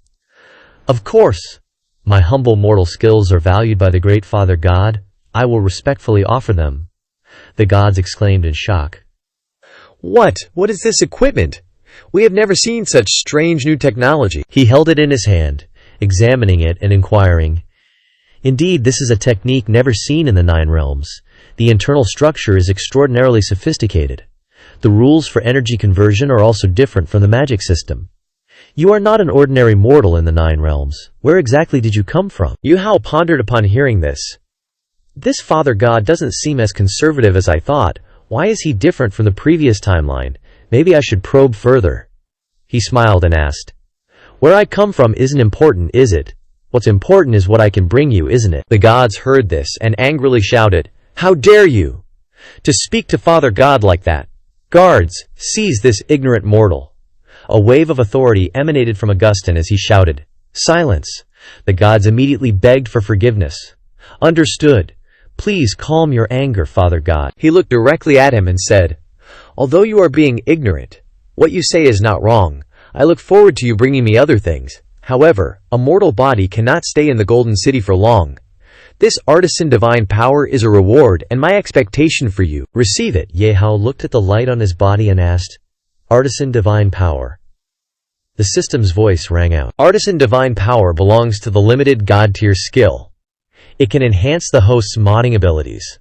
[SPEAKER 1] "Of course. My humble mortal skills are valued by the great Father God. I will respectfully offer them." The gods exclaimed in shock. What is this equipment? We have never seen such strange new technology." He held it in his hand, examining it and inquiring, "Indeed, this is a technique never seen in the 9 realms. The internal structure is extraordinarily sophisticated. The rules for energy conversion are also different from the magic system. You are not an ordinary mortal in the 9 realms. Where exactly did you come from?" Ye Hao pondered upon hearing this. This Father God doesn't seem as conservative as I thought. Why is he different from the previous timeline? Maybe I should probe further. He smiled and asked, "Where I come from isn't important, is it? What's important is what I can bring you, isn't it?" The gods heard this and angrily shouted, "How dare you to speak to Father God like that? Guards, seize this ignorant mortal." A wave of authority emanated from Augustin as he shouted, "Silence!" The gods immediately begged for forgiveness. "Understood. Please calm your anger, Father God." He looked directly at him and said, "Although you are being ignorant, what you say is not wrong. I look forward to you bringing me other things. However, a mortal body cannot stay in the Golden City for long. This artisan divine power is a reward and my expectation for you. Receive it." Ye Hao looked at the light on his body and asked, "Artisan divine power?" The system's voice rang out. Artisan divine power belongs to the limited god tier skill. It can enhance the host's modding abilities.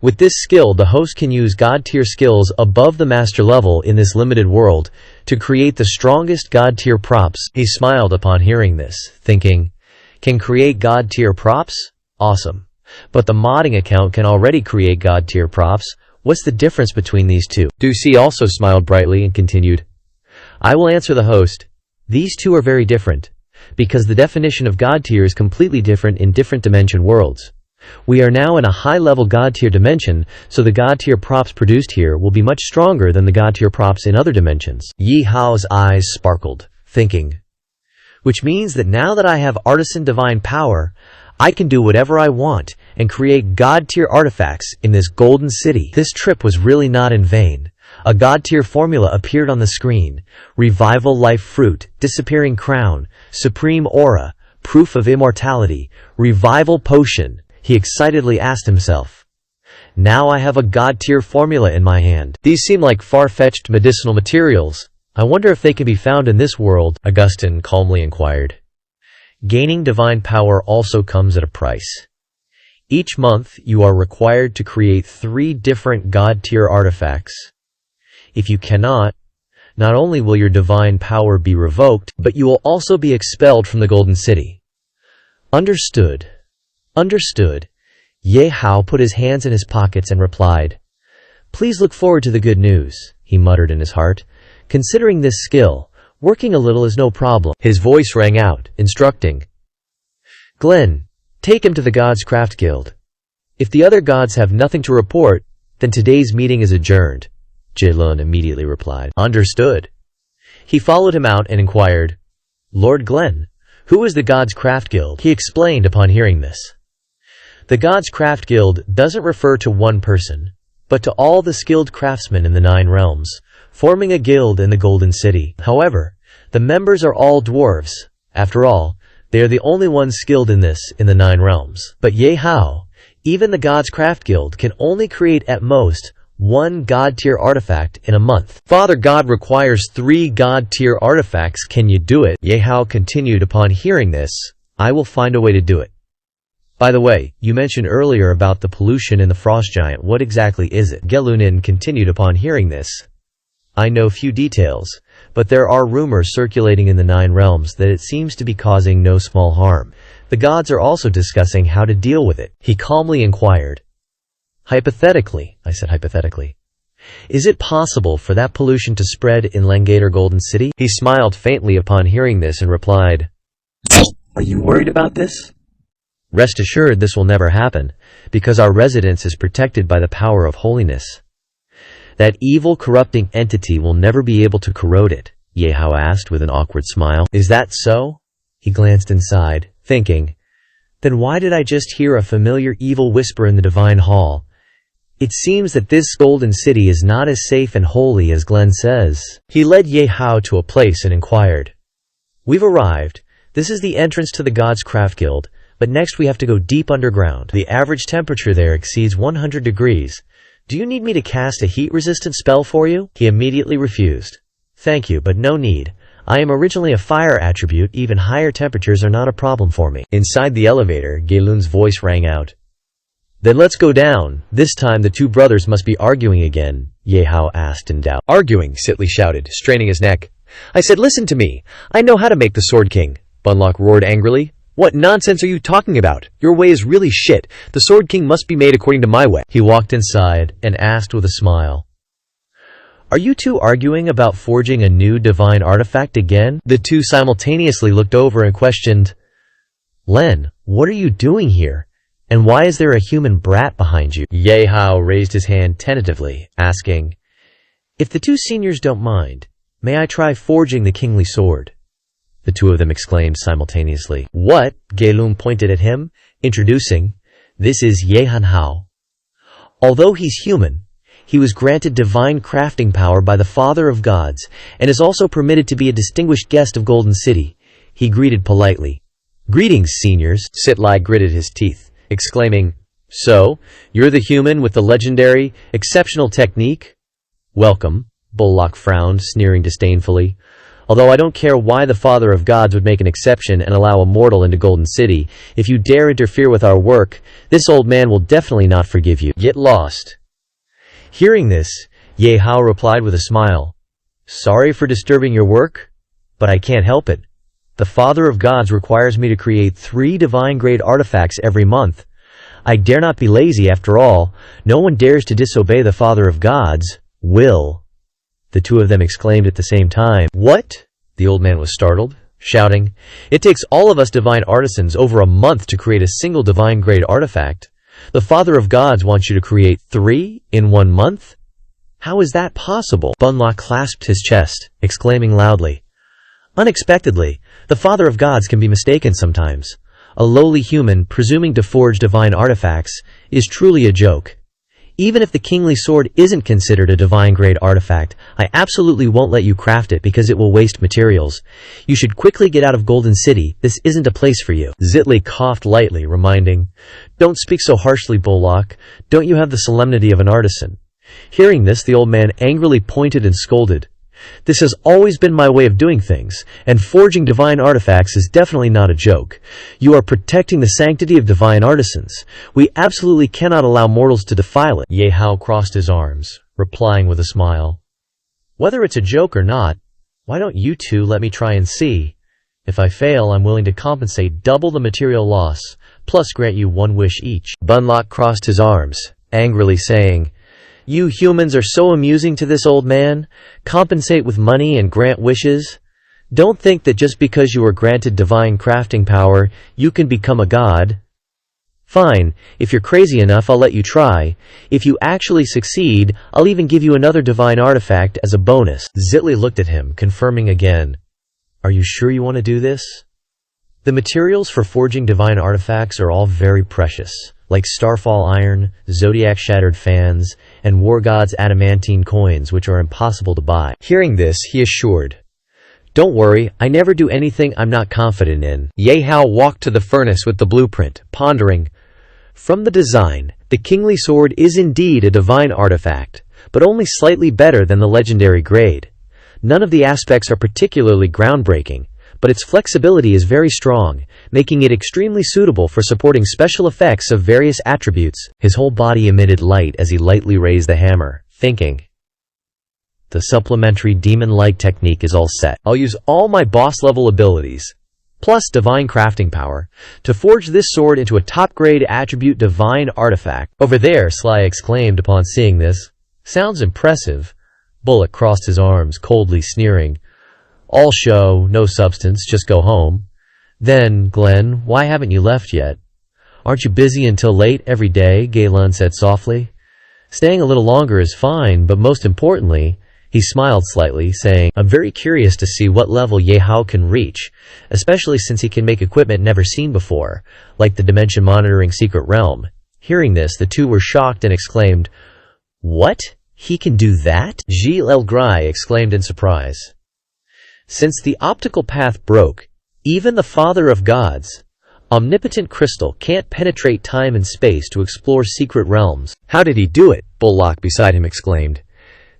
[SPEAKER 1] With this skill, the host can use god-tier skills above the master level in this limited world to create the strongest god-tier props. He smiled upon hearing this, thinking, "Can create god-tier props? Awesome. But the modding account can already create god-tier props. What's the difference between these two?" Ducey also smiled brightly and continued, "I will answer the host. These two are very different, because the definition of god tier is completely different in different dimension worlds. We are now in a high-level god tier dimension, so the god tier props produced here will be much stronger than the god tier props in other dimensions." Ye Hao's eyes sparkled, thinking, "Which means that now that I have artisan divine power, I can do whatever I want and create god tier artifacts in this golden city." This trip was really not in vain. A god-tier formula appeared on the screen. Revival life fruit, disappearing crown, supreme aura, proof of immortality, revival potion. He excitedly asked himself, "Now I have a god-tier formula in my hand. These seem like far-fetched medicinal materials. I wonder if they can be found in this world?" Augustin calmly inquired. Gaining divine power also comes at a price. Each month you are required to create 3 different god-tier artifacts. If you cannot, not only will your divine power be revoked, but you will also be expelled from the Golden City. Understood. Understood. Ye Hao put his hands in his pockets and replied, "Please look forward to the good news," he muttered in his heart. "Considering this skill, working a little is no problem." His voice rang out, instructing, "Glenn, take him to the Gods Craft Guild. If the other gods have nothing to report, then today's meeting is adjourned." Jilun immediately replied, "Understood." He followed him out and inquired, "Lord Glenn, who is the Gods Craft Guild?" He explained upon hearing this. The Gods Craft Guild doesn't refer to one person, but to all the skilled craftsmen in the 9 realms, forming a guild in the Golden City. However, the members are all dwarves. After all, they are the only ones skilled in this in the 9 realms. But Ye Hao, even the Gods Craft Guild can only create at most 1 God-tier artifact in a month. Father God requires 3 God-tier artifacts. Can you do it? Ye Hao continued. Upon hearing this, I will find a way to do it. By the way, you mentioned earlier about the pollution in the frost giant. What exactly is it? Gelunin continued. Upon hearing this, I know few details, but there are rumors circulating in the 9 realms that it seems to be causing no small harm. The gods are also discussing how to deal with it. He calmly inquired. Hypothetically, I said hypothetically, is it possible for that pollution to spread in Langator Golden City? He smiled faintly upon hearing this and replied, Are you worried about this? Rest assured this will never happen, because our residence is protected by the power of holiness. That evil, corrupting entity will never be able to corrode it, Ye Hao asked with an awkward smile. Is that so? He glanced inside, thinking, then why did I just hear a familiar evil whisper in the divine hall? It seems that this golden city is not as safe and holy as Glenn says. He led Ye Hao to a place and inquired, We've arrived. This is the entrance to the God's Craft Guild, but next we have to go deep underground. The average temperature there exceeds 100 degrees. Do you need me to cast a heat-resistant spell for you? He immediately refused. Thank you, but no need. I am originally a fire attribute. Even higher temperatures are not a problem for me. Inside the elevator, Gelun's voice rang out. Then let's go down. This time the 2 brothers must be arguing again, Ye Hao asked in doubt. Arguing, Sitley shouted, straining his neck. I said, listen to me. I know how to make the Sword King. Bunlock roared angrily. What nonsense are you talking about? Your way is really shit. The Sword King must be made according to my way. He walked inside and asked with a smile. Are you 2 arguing about forging a new divine artifact again? The 2 simultaneously looked over and questioned, Len, what are you doing here? And why is there a human brat behind you? Ye Hao raised his hand tentatively, asking, If the 2 seniors don't mind, may I try forging the kingly sword? The 2 of them exclaimed simultaneously. What? Gelun pointed at him, introducing, This is Ye Hao. Although he's human, he was granted divine crafting power by the Father of Gods, and is also permitted to be a distinguished guest of Golden City. He greeted politely. Greetings, seniors. Sitlai gritted his teeth, exclaiming, So, you're the human with the legendary, exceptional technique? Welcome. Bullock frowned, sneering disdainfully. Although I don't care why the Father of Gods would make an exception and allow a mortal into Golden City, if you dare interfere with our work, this old man will definitely not forgive you. Get lost. Hearing this, Ye Hao replied with a smile. Sorry for disturbing your work, but I can't help it. The Father of Gods requires me to create 3 divine-grade artifacts every month. I dare not be lazy after all. No one dares to disobey the Father of Gods. Will. The 2 of them exclaimed at the same time. What? The old man was startled, shouting, It takes all of us divine artisans over a month to create a single divine-grade artifact. The Father of Gods wants you to create 3 in 1 month? How is that possible? Bunlock clasped his chest, exclaiming loudly. Unexpectedly, the Father of Gods can be mistaken sometimes. A lowly human presuming to forge divine artifacts is truly a joke. Even if the kingly sword isn't considered a divine-grade artifact, I absolutely won't let you craft it because it will waste materials. You should quickly get out of Golden City. This isn't a place for you. Zitli coughed lightly, reminding, Don't speak so harshly, Bullock. Don't you have the solemnity of an artisan? Hearing this, the old man angrily pointed and scolded. This has always been my way of doing things, and forging divine artifacts is definitely not a joke. You are protecting the sanctity of divine artisans. We absolutely cannot allow mortals to defile it. Ye Hao crossed his arms, replying with a smile. Whether it's a joke or not, why don't you 2 let me try and see? If I fail, I'm willing to compensate double the material loss, plus grant you 1 wish each. Bunlock crossed his arms, angrily saying, You humans are so amusing to this old man. Compensate with money and grant wishes. Don't think that just because you are granted divine crafting power, you can become a god. Fine, if you're crazy enough, I'll let you try. If you actually succeed, I'll even give you another divine artifact as a bonus. Zitli looked at him, confirming again. Are you sure you want to do this? The materials for forging divine artifacts are all very precious, like starfall iron, zodiac shattered fans, and war god's adamantine coins, which are impossible to buy. Hearing this, he assured, Don't worry, I never do anything I'm not confident in. Ye Hao walked to the furnace with the blueprint, pondering, From the design, the kingly sword is indeed a divine artifact, but only slightly better than the legendary grade. None of the aspects are particularly groundbreaking, but its flexibility is very strong, making it extremely suitable for supporting special effects of various attributes. His whole body emitted light as he lightly raised the hammer, thinking, "The supplementary demon-like technique is all set. I'll use all my boss-level abilities, plus divine crafting power, to forge this sword into a top-grade attribute divine artifact." "Over there," Sly exclaimed upon seeing this. "Sounds impressive." Bullock crossed his arms, coldly sneering. "All show, no substance, just go home." "Then, Glenn, why haven't you left yet?" "Aren't you busy until late every day?" Galen said softly. "Staying a little longer is fine, but most importantly," he smiled slightly, saying, "I'm very curious to see what level Ye Hao can reach, especially since he can make equipment never seen before, like the dimension monitoring secret realm." Hearing this, the two were shocked and exclaimed, "What? He can do that?" Gilles Elgrai exclaimed in surprise. "Since the optical path broke, even the Father of Gods, omnipotent crystal, can't penetrate time and space to explore secret realms." "How did he do it?" Bullock beside him exclaimed.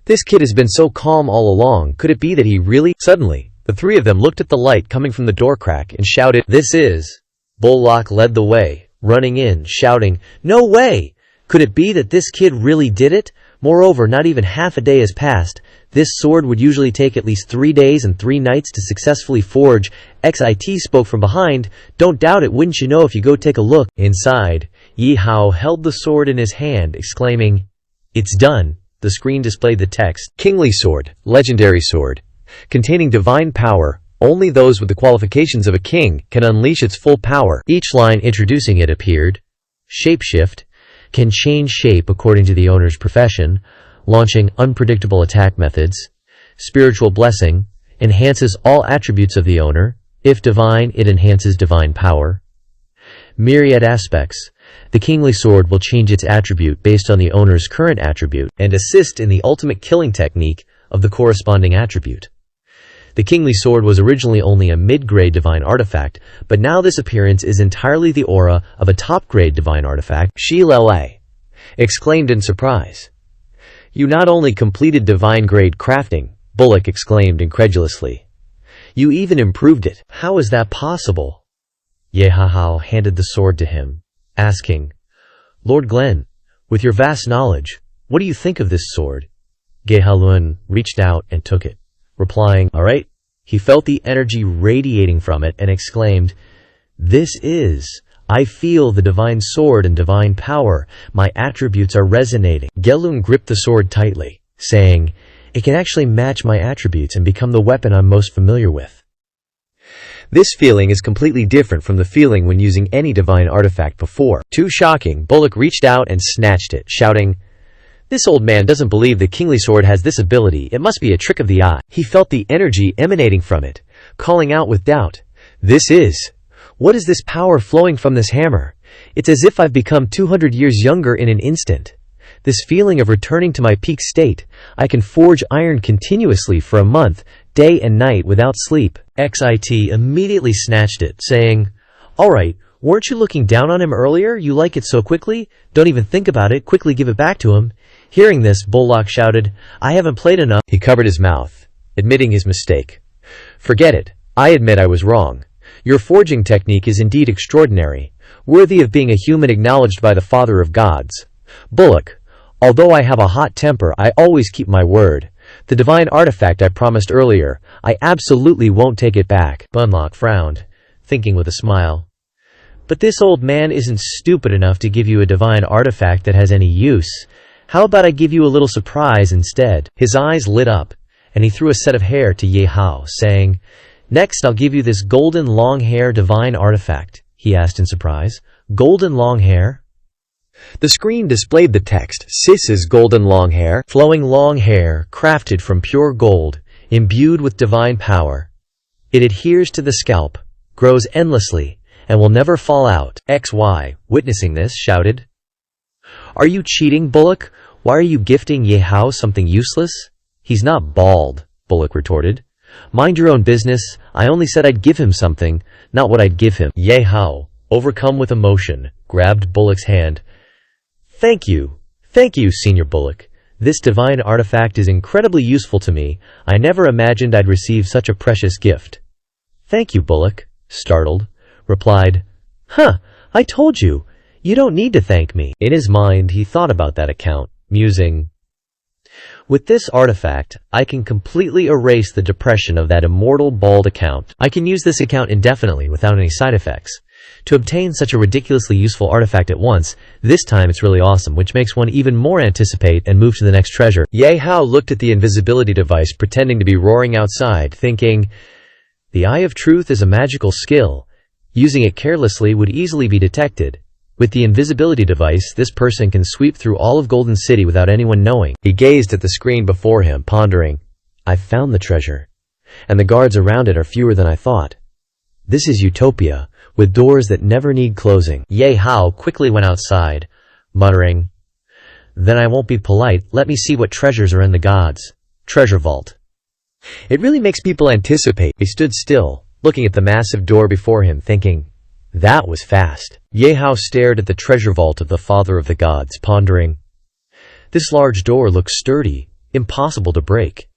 [SPEAKER 1] "This kid has been so calm all along. Could it be that he really—" Suddenly, the three of them looked at the light coming from the door crack and shouted, "This is—" Bullock led the way, running in, shouting, "No way! Could it be that this kid really did it? Moreover, not even half a day has passed. This sword would usually take at least 3 days and 3 nights to successfully forge." XIT spoke from behind, "Don't doubt it, wouldn't you know if you go take a look." Inside, Ye Hao held the sword in his hand, exclaiming, "It's done." The screen displayed the text, "Kingly sword, legendary sword, containing divine power. Only those with the qualifications of a king can unleash its full power." Each line introducing it appeared. "Shapeshift, can change shape according to the owner's profession, launching unpredictable attack methods. Spiritual blessing, enhances all attributes of the owner. If divine, it enhances divine power. Myriad aspects, the kingly sword will change its attribute based on the owner's current attribute and assist in the ultimate killing technique of the corresponding attribute." The kingly sword was originally only a mid-grade divine artifact, but now this appearance is entirely the aura of a top-grade divine artifact. Shi Lele exclaimed in surprise. "You not only completed divine-grade crafting," Bullock exclaimed incredulously. "You even improved it. How is that possible?" Ye Hao handed the sword to him, asking, "Lord Glenn, with your vast knowledge, what do you think of this sword?" Ge Halun reached out and took it, replying, "All right." He felt the energy radiating from it and exclaimed, I feel the divine sword and divine power. My attributes are resonating." Gelun gripped the sword tightly, saying, "It can actually match my attributes and become the weapon I'm most familiar with." This feeling is completely different from the feeling when using any divine artifact before. Too shocking, Bullock reached out and snatched it, shouting, "This old man doesn't believe the kingly sword has this ability. It must be a trick of the eye." He felt the energy emanating from it, calling out with doubt, What is this power flowing from this hammer? It's as if I've become 200 years younger in an instant. This feeling of returning to my peak state. I can forge iron continuously for a month, day and night without sleep." XIT immediately snatched it, saying, "All right, weren't you looking down on him earlier? You like it so quickly? Don't even think about it, quickly give it back to him." Hearing this, Bullock shouted, "I haven't played enough." He covered his mouth, admitting his mistake. "Forget it. I admit I was wrong. Your forging technique is indeed extraordinary, worthy of being a human acknowledged by the Father of Gods. Bullock, although I have a hot temper, I always keep my word. The divine artifact I promised earlier, I absolutely won't take it back." Bullock frowned, thinking with a smile, "But this old man isn't stupid enough to give you a divine artifact that has any use. How about I give you a little surprise instead?" His eyes lit up, and he threw a set of hair to Ye Hao, saying, "Next I'll give you this golden long hair divine artifact." He asked in surprise, "Golden long hair?" The screen displayed the text, "Sis's golden long hair, flowing long hair, crafted from pure gold, imbued with divine power. It adheres to the scalp, grows endlessly, and will never fall out." XY, witnessing this, shouted, "Are you cheating, Bullock? Why are you gifting Ye Hao something useless?" "He's not bald," Bullock retorted. "Mind your own business. I only said I'd give him something, not what I'd give him." Ye Hao, overcome with emotion, grabbed Bullock's hand. Thank you, Senior Bullock. This divine artifact is incredibly useful to me. I never imagined I'd receive such a precious gift." "Thank you, Bullock," startled, replied. "Huh, I told you. You don't need to thank me." In his mind, he thought about that account, musing, "With this artifact, I can completely erase the depression of that immortal bald account. I can use this account indefinitely without any side effects. To obtain such a ridiculously useful artifact at once, this time it's really awesome, which makes one even more anticipate and move to the next treasure." Ye Hao looked at the invisibility device pretending to be roaring outside, thinking, "The Eye of Truth is a magical skill. Using it carelessly would easily be detected. With the invisibility device, this person can sweep through all of Golden City without anyone knowing." He gazed at the screen before him, pondering, "I've found the treasure, and the guards around it are fewer than I thought. This is utopia, with doors that never need closing." Ye Hao quickly went outside, muttering, "Then I won't be polite. Let me see what treasures are in the gods' treasure vault." It really makes people anticipate. He stood still, looking at the massive door before him, thinking, "That was fast." Ye Hao stared at the treasure vault of the Father of the Gods, pondering, "This large door looks sturdy, impossible to break.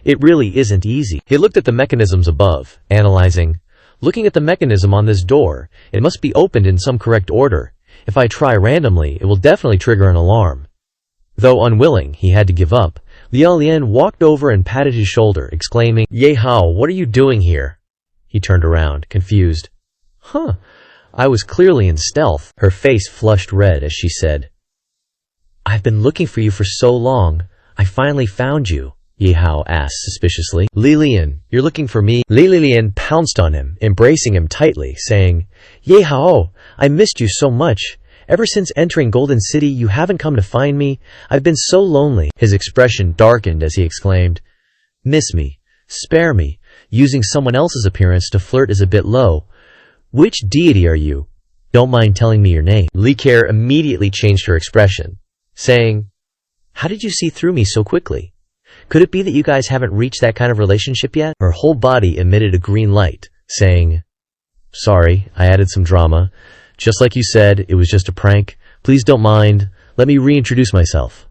[SPEAKER 1] It really isn't easy." He looked at the mechanisms above, analyzing, "Looking at the mechanism on this door, it must be opened in some correct order. If I try randomly, it will definitely trigger an alarm." Though unwilling, he had to give up. Liao Lian walked over and patted his shoulder, exclaiming, "Ye Hao, what are you doing here?" He turned around, confused. "Huh, I was clearly in stealth." Her face flushed red as she said, "I've been looking for you for so long. I finally found you," Ye Hao asked suspiciously. "Li Lian, you're looking for me?" Li Lian pounced on him, embracing him tightly, saying, "Ye Hao, I missed you so much. Ever since entering Golden City, you haven't come to find me. I've been so lonely." His expression darkened as he exclaimed, "Miss me? Spare me. Using someone else's appearance to flirt is a bit low. Which deity are you? Don't mind telling me your name." Li Care immediately changed her expression, saying, "How did you see through me so quickly? Could it be that you guys haven't reached that kind of relationship yet?" Her whole body emitted a green light, saying, "Sorry, I added some drama. Just like you said, it was just a prank. Please don't mind. Let me reintroduce myself."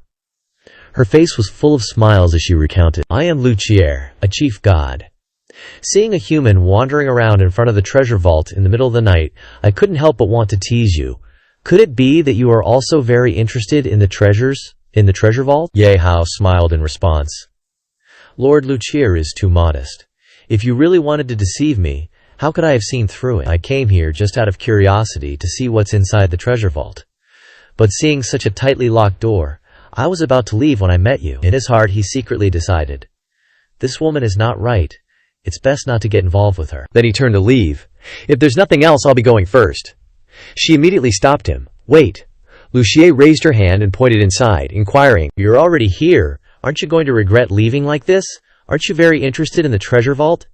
[SPEAKER 1] Her face was full of smiles as she recounted, "I am Lucier, a chief god. Seeing a human wandering around in front of the treasure vault in the middle of the night, I couldn't help but want to tease you. Could it be that you are also very interested in the treasures in the treasure vault?" Ye Hao smiled in response. "Lord Lucier is too modest. If you really wanted to deceive me, how could I have seen through it? I came here just out of curiosity to see what's inside the treasure vault. But seeing such a tightly locked door, I was about to leave when I met you." In his heart, he secretly decided, "This woman is not right. It's best not to get involved with her." Then he turned to leave. "If there's nothing else, I'll be going first." She immediately stopped him. "Wait." Lucier raised her hand and pointed inside, inquiring, "You're already here. Aren't you going to regret leaving like this? Aren't you very interested in the treasure vault?"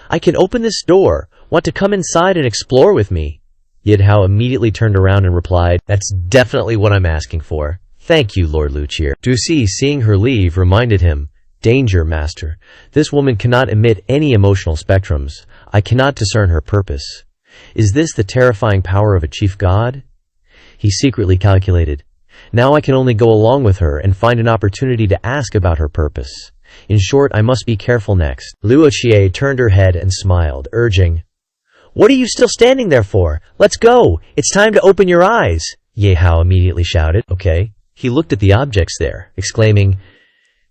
[SPEAKER 1] "I can open this door. Want to come inside and explore with me?" Ye Hao immediately turned around and replied, "That's definitely what I'm asking for. Thank you, Lord Lucier." Duci, seeing her leave, reminded him, "Danger, master. This woman cannot emit any emotional spectrums. I cannot discern her purpose. Is this the terrifying power of a chief god?" He secretly calculated, "Now I can only go along with her and find an opportunity to ask about her purpose. In short, I must be careful next." Luo Xie turned her head and smiled, urging, "What are you still standing there for? Let's go. It's time to open your eyes." Ye Hao immediately shouted, "Okay." He looked at the objects there, exclaiming,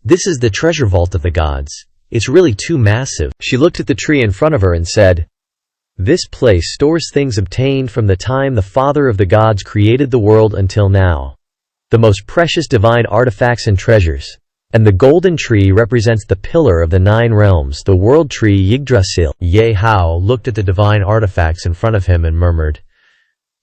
[SPEAKER 1] "This is the treasure vault of the gods. It's really too massive." She looked at the tree in front of her and said, "This place stores things obtained from the time the Father of the Gods created the world until now. The most precious divine artifacts and treasures. And the golden tree represents the pillar of the 9 realms, the world tree Yggdrasil." Ye Hao looked at the divine artifacts in front of him and murmured,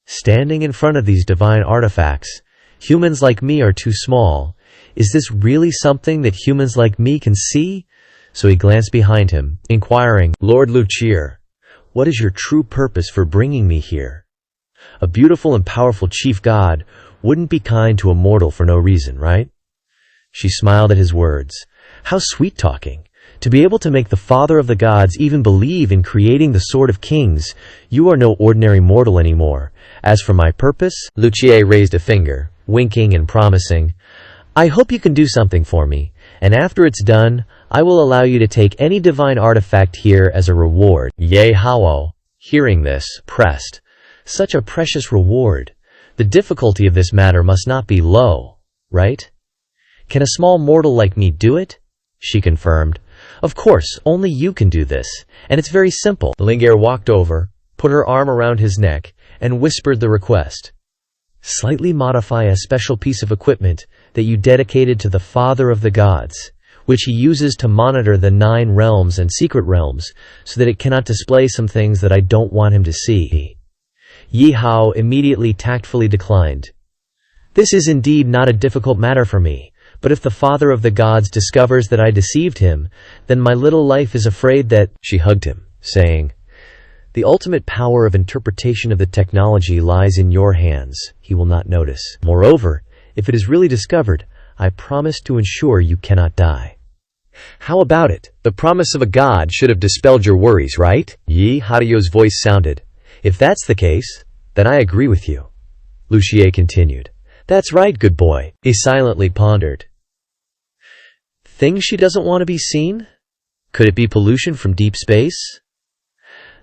[SPEAKER 1] "Standing in front of these divine artifacts, humans like me are too small. Is this really something that humans like me can see?" So he glanced behind him, inquiring, "Lord Lucier, what is your true purpose for bringing me here? A beautiful and powerful chief god wouldn't be kind to a mortal for no reason, right?" She smiled at his words. How sweet-talking. To be able to make the Father of the Gods even believe in creating the Sword of Kings, you are no ordinary mortal anymore. As for my purpose, Lucier raised a finger, winking and promising, I hope you can do something for me, and after it's done, I will allow you to take any divine artifact here as a reward. Ye Hao, hearing this, pressed. Such a precious reward. The difficulty of this matter must not be low, right? Can a small mortal like me do it? She confirmed. Of course, only you can do this, and it's very simple. Lingare walked over, put her arm around his neck, and whispered the request. Slightly modify a special piece of equipment that you dedicated to the Father of the Gods, which he uses to monitor the 9 realms and secret realms, so that it cannot display some things that I don't want him to see. Ye Hao immediately tactfully declined. This is indeed not a difficult matter for me, but if the Father of the Gods discovers that I deceived him, then my little life is afraid that— She hugged him, saying, "The ultimate power of interpretation of the technology lies in your hands. He will not notice. Moreover, if it is really discovered, I promise to ensure you cannot die."
[SPEAKER 2] How about it? The promise of a god should have dispelled your worries, right? Ye Hao's voice sounded.
[SPEAKER 1] If that's the case, then I agree with you. Lucia continued. That's right, good boy. He silently pondered. Things she doesn't want to be seen? Could it be pollution from deep space?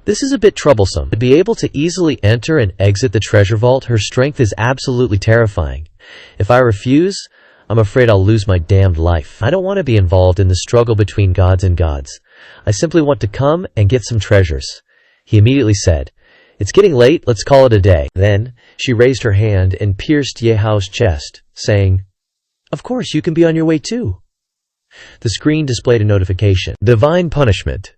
[SPEAKER 1] This is a bit troublesome. To be able to easily enter and exit the treasure vault, her strength is absolutely terrifying. If I refuse, I'm afraid I'll lose my damned life. I don't want to be involved in the struggle between gods and gods. I simply want to come and get some treasures. He immediately said, It's getting late, let's call it a day. Then, she raised her hand and pierced Ye Hao's chest, saying, Of course, you can be on your way too. The screen displayed a notification. Divine punishment.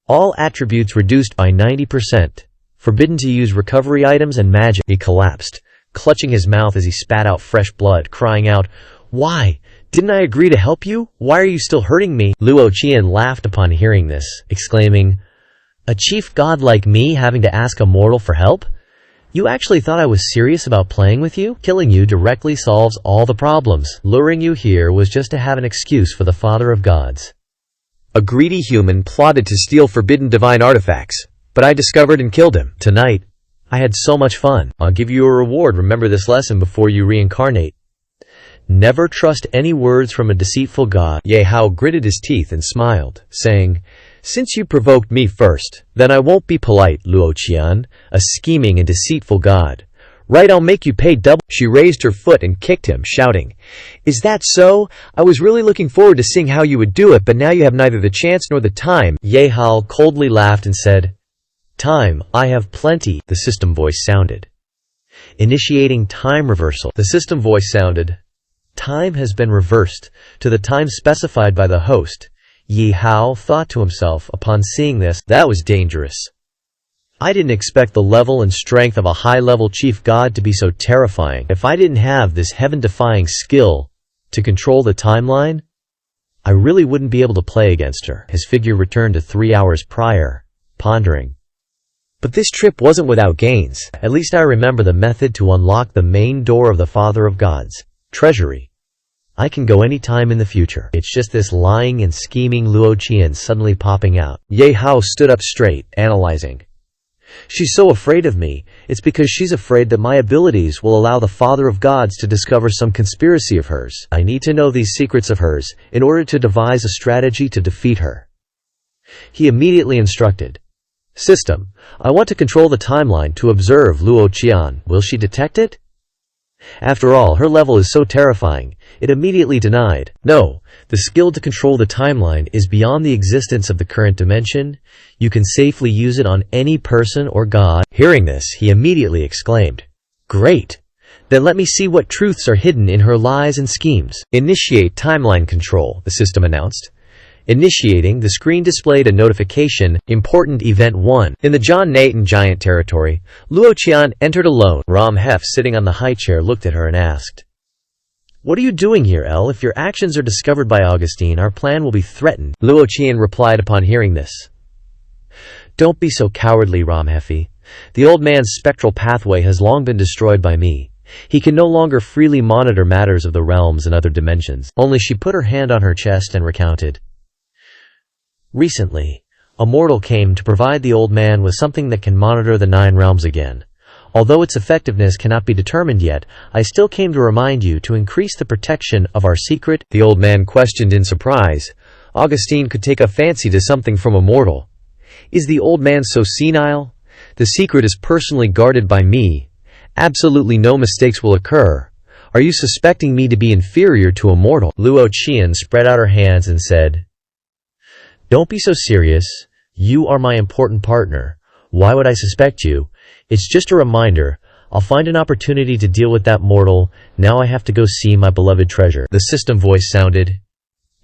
[SPEAKER 1] All attributes reduced by 90%. Forbidden to use recovery items and magic. He collapsed, clutching his mouth as he spat out fresh blood, crying out, Why? Didn't I agree to help you? Why are you still hurting me? Luo Qian laughed upon hearing this, exclaiming, A chief god like me having to ask a mortal for help? You actually thought I was serious about playing with you? Killing you directly solves all the problems. Luring you here was just to have an excuse for the Father of Gods.
[SPEAKER 2] A greedy human plotted to steal forbidden divine artifacts, but I discovered and killed him.
[SPEAKER 1] Tonight, I had so much fun. I'll give you a reward. Remember this lesson before you reincarnate. Never trust any words from a deceitful god.
[SPEAKER 2] Ye Hao gritted his teeth and smiled, saying, Since you provoked me first, then I won't be polite, Luo Qian, a scheming and deceitful god. Right, I'll make you pay double. She raised her foot and kicked him, shouting, Is that so? I was really looking forward to seeing how you would do it, but now you have neither the chance nor the time.
[SPEAKER 1] Ye Hao coldly laughed and said, Time, I have plenty, the system voice sounded. Initiating time reversal. The system voice sounded. Time has been reversed to the time specified by the host. Ye Hao thought to himself upon seeing this, that was dangerous. I didn't expect the level and strength of a high-level chief god to be so terrifying. If I didn't have this heaven-defying skill to control the timeline, I really wouldn't be able to play against her. His figure returned to 3 hours prior, pondering. But this trip wasn't without gains. At least I remember the method to unlock the main door of the Father of Gods, treasury. I can go any time in the future. It's just this lying and scheming Luo Qian suddenly popping out. Ye Hao stood up straight, analyzing. She's so afraid of me, it's because she's afraid that my abilities will allow the Father of Gods to discover some conspiracy of hers. I need to know these secrets of hers in order to devise a strategy to defeat her. He immediately instructed. System, I want to control the timeline to observe Luo Qian. Will she detect it? After all, her level is so terrifying, it immediately denied. No, the skill to control the timeline is beyond the existence of the current dimension. You can safely use it on any person or god. Hearing this, he immediately exclaimed, Great! Then let me see what truths are hidden in her lies and schemes. Initiate timeline control, the system announced. Initiating, the screen displayed a notification, Important Event 1. In the John Nathan Giant territory, Luo Qian entered alone. Ram Hef, sitting on the high chair, looked at her and asked, What are you doing here, Elle? If your actions are discovered by Augustine, our plan will be threatened. Luo Qian replied upon hearing this. Don't be so cowardly, Ram Hefi. The old man's spectral pathway has long been destroyed by me. He can no longer freely monitor matters of the realms and other dimensions. Only she put her hand on her chest and recounted. Recently, a mortal came to provide the old man with something that can monitor the 9 realms again. Although its effectiveness cannot be determined yet, I still came to remind you to increase the protection of our secret."
[SPEAKER 2] The old man questioned in surprise. Augustine could take a fancy to something from a mortal. Is the old man so senile? The secret is personally guarded by me. Absolutely no mistakes will occur. Are you suspecting me to be inferior to a mortal?
[SPEAKER 1] Luo Qian spread out her hands and said, "Don't be so serious. You are my important partner. Why would I suspect you? It's just a reminder. I'll find an opportunity to deal with that mortal. Now I have to go see my beloved treasure." The system voice sounded.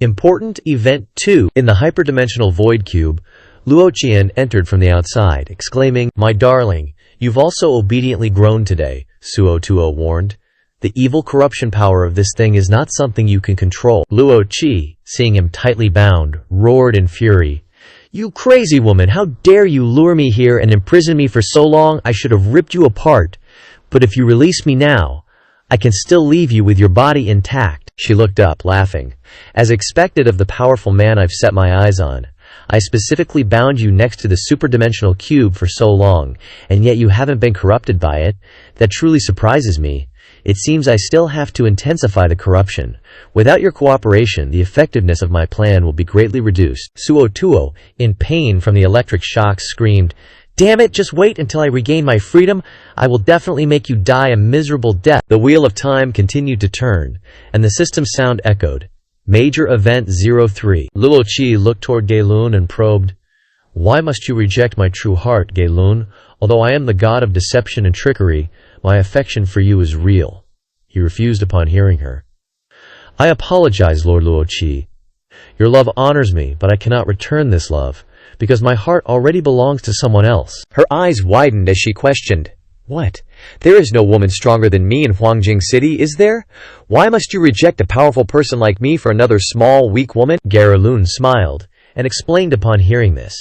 [SPEAKER 1] Important Event 2. In the hyperdimensional void cube, Luo Qian entered from the outside, exclaiming, "My darling, you've also obediently grown today," Suo Tuo warned. "The evil corruption power of this thing is not something you can control." Luo Qi, seeing him tightly bound, roared in fury, "You crazy woman, how dare you lure me here and imprison me for so long? I should have ripped you apart. But if you release me now, I can still leave you with your body intact." She looked up, laughing. "As expected of the powerful man I've set my eyes on. I specifically bound you next to the superdimensional cube for so long, and yet you haven't been corrupted by it. That truly surprises me. It seems I still have to intensify the corruption. Without your cooperation, the effectiveness of my plan will be greatly reduced." Suo Tuo, in pain from the electric shocks, screamed, "Damn it, just wait until I regain my freedom. I will definitely make you die a miserable death." The wheel of time continued to turn, and the system sound echoed. Major Event 03. Luo Qi looked toward Gaelun and probed, "Why must you reject my true heart, Gaelun? Although I am the god of deception and trickery, my affection for you is real." He refused upon hearing her. "I apologize, Lord Luo Qi. Your love honors me, but I cannot return this love, because my heart already belongs to someone else."
[SPEAKER 2] Her eyes widened as she questioned, "What? There is no woman stronger than me in Huangjing City, is there? Why must you reject a powerful person like me for another small, weak woman?"
[SPEAKER 1] Gaelun smiled, and explained upon hearing this.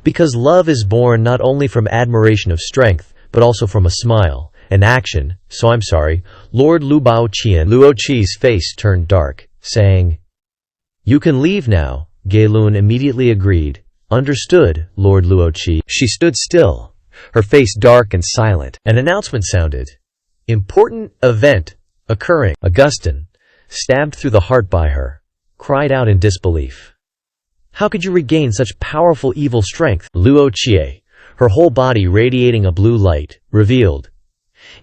[SPEAKER 1] "Because love is born not only from admiration of strength, but also from a smile, an action, so I'm sorry, Lord Lubao Qian." Luo Qi's face turned dark, saying, "You can leave now." Gaelun immediately agreed. "Understood, Lord Luo Qi."
[SPEAKER 2] She stood still, her face dark and silent.
[SPEAKER 1] An announcement sounded. Important event occurring. Augustine, stabbed through the heart by her, cried out in disbelief. "How could you regain such powerful evil strength?" Luo Qie, her whole body radiating a blue light, revealed,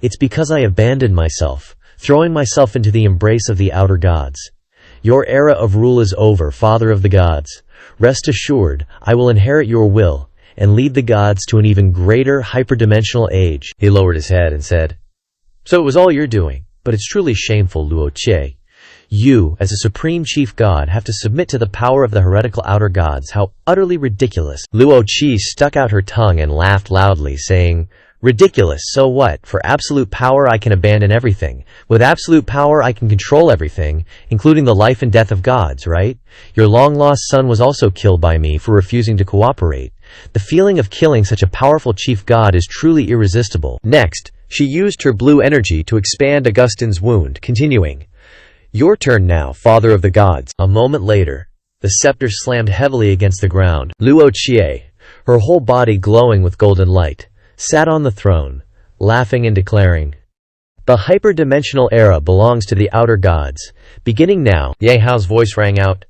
[SPEAKER 1] "It's because I abandoned myself, throwing myself into the embrace of the outer gods. Your era of rule is over, Father of the Gods. Rest assured, I will inherit your will and lead the gods to an even greater hyperdimensional age." He lowered his head and said, "So it was all your doing, but it's truly shameful, Luo Qie. You, as a supreme chief god, have to submit to the power of the heretical outer gods. How utterly ridiculous." Luo Qi stuck out her tongue and laughed loudly, saying, "Ridiculous, so what? For absolute power I can abandon everything. With absolute power I can control everything, including the life and death of gods, right? Your long-lost son was also killed by me for refusing to cooperate. The feeling of killing such a powerful chief god is truly irresistible."
[SPEAKER 2] Next, she used her blue energy to expand Augustine's wound, continuing, "Your turn now, Father of the Gods."
[SPEAKER 1] A moment later, the scepter slammed heavily against the ground.
[SPEAKER 2] Luo Qie,
[SPEAKER 1] her whole body glowing with golden light, sat on the throne, laughing and declaring, "The hyperdimensional era belongs to the outer gods. Beginning now." Ye Hao's voice rang out,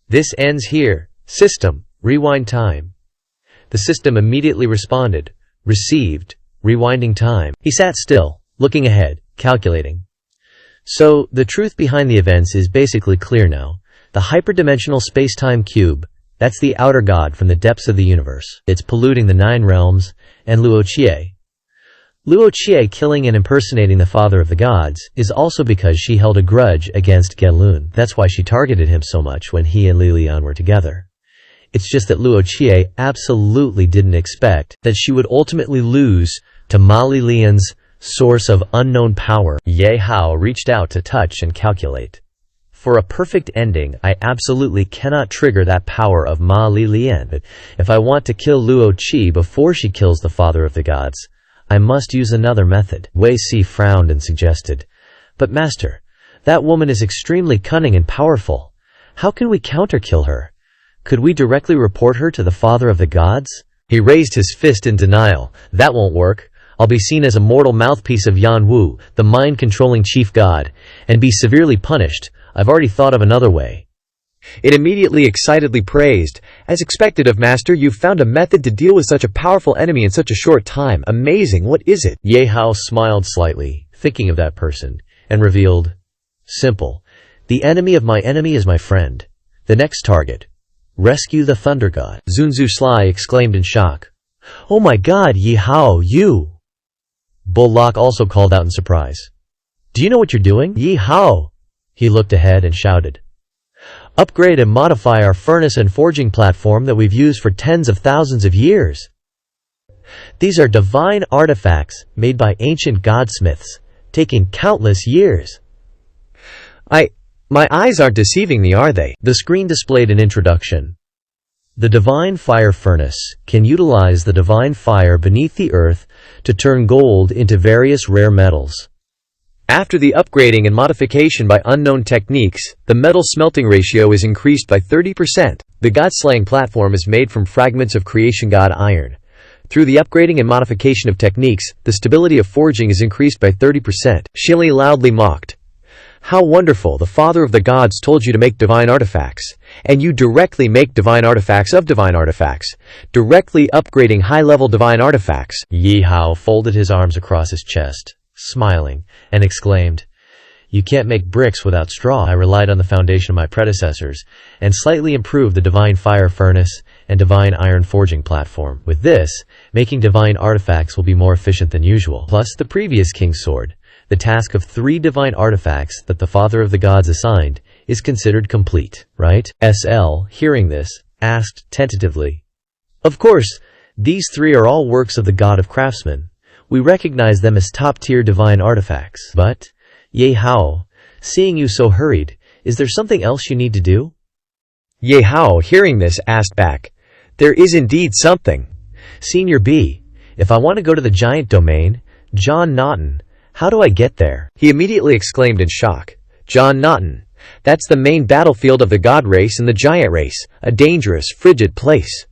[SPEAKER 1] "This ends here. System, rewind time." The system immediately responded, "Received, rewinding time." He sat still, looking ahead, calculating. So, the truth behind the events is basically clear now. The hyperdimensional space-time cube, that's the outer god from the depths of the universe. It's polluting the 9 realms, and Luo Qie. Luo Qie killing and impersonating the father of the gods is also because she held a grudge against Gaelun. That's why she targeted him so much when he and Li Lian were together. It's just that Luo Qie absolutely didn't expect that she would ultimately lose to Ma Li Lian's source of unknown power. Ye Hao reached out to touch and calculate. For a perfect ending, I absolutely cannot trigger that power of Ma Li Lian, but if I want to kill Luo Qi before she kills the father of the gods, I must use another method. Wei Si frowned and suggested, "But Master, that woman is extremely cunning and powerful. How can we counter-kill her? Could we directly report her to the father of the gods?" He raised his fist in denial. "That won't work. I'll be seen as a mortal mouthpiece of Yan Wu, the mind-controlling chief god, and be severely punished. I've already thought of another way.
[SPEAKER 2] It immediately excitedly praised, "As expected of Master, you've found a method to deal with such a powerful enemy in such a short time. Amazing, what is it?"
[SPEAKER 1] Ye Hao smiled slightly, thinking of that person, and revealed, "Simple. The enemy of my enemy is my friend. The next target. Rescue the Thunder God." Zunzu Sly exclaimed in shock. "Oh my god, Ye Hao, you!" Bullock also called out in surprise. "Do you know what you're doing?" "Ye Hao!" He looked ahead and shouted. "Upgrade and modify our furnace and forging platform that we've used for tens of thousands of years. These are divine artifacts made by ancient godsmiths, taking countless years."
[SPEAKER 2] My eyes aren't deceiving me, are they?
[SPEAKER 1] The screen displayed an introduction. The Divine Fire Furnace can utilize the divine fire beneath the earth to turn gold into various rare metals.
[SPEAKER 2] After the upgrading and modification by unknown techniques, the metal smelting ratio is increased by 30%. The god-slaying platform is made from fragments of creation god iron. Through the upgrading and modification of techniques, the stability of forging is increased by 30%. Shili loudly mocked. "How wonderful, the Father of the Gods told you to make divine artifacts, and you directly make divine artifacts of divine artifacts, directly upgrading high-level divine artifacts."
[SPEAKER 1] Ye Hao folded his arms across his chest, smiling, and exclaimed, "You can't make bricks without straw. I relied on the foundation of my predecessors, and slightly improved the divine fire furnace and divine iron forging platform. With this, making divine artifacts will be more efficient than usual. Plus the previous king's sword. The task of 3 divine artifacts that the Father of the Gods assigned is considered complete, right?" SL, hearing this, asked tentatively. "Of course, these 3 are all works of the God of Craftsmen. We recognize them as top-tier divine artifacts. But, Ye Hao, seeing you so hurried, is there something else you need to do?"
[SPEAKER 2] Ye Hao, hearing this, asked back, "There is indeed something."
[SPEAKER 1] "Senior B, if I want to go to the giant domain, John Naughton, how do I get there?"
[SPEAKER 2] He immediately exclaimed in shock. "John Naughton. That's the main battlefield of the god race and the giant race, a dangerous, frigid place."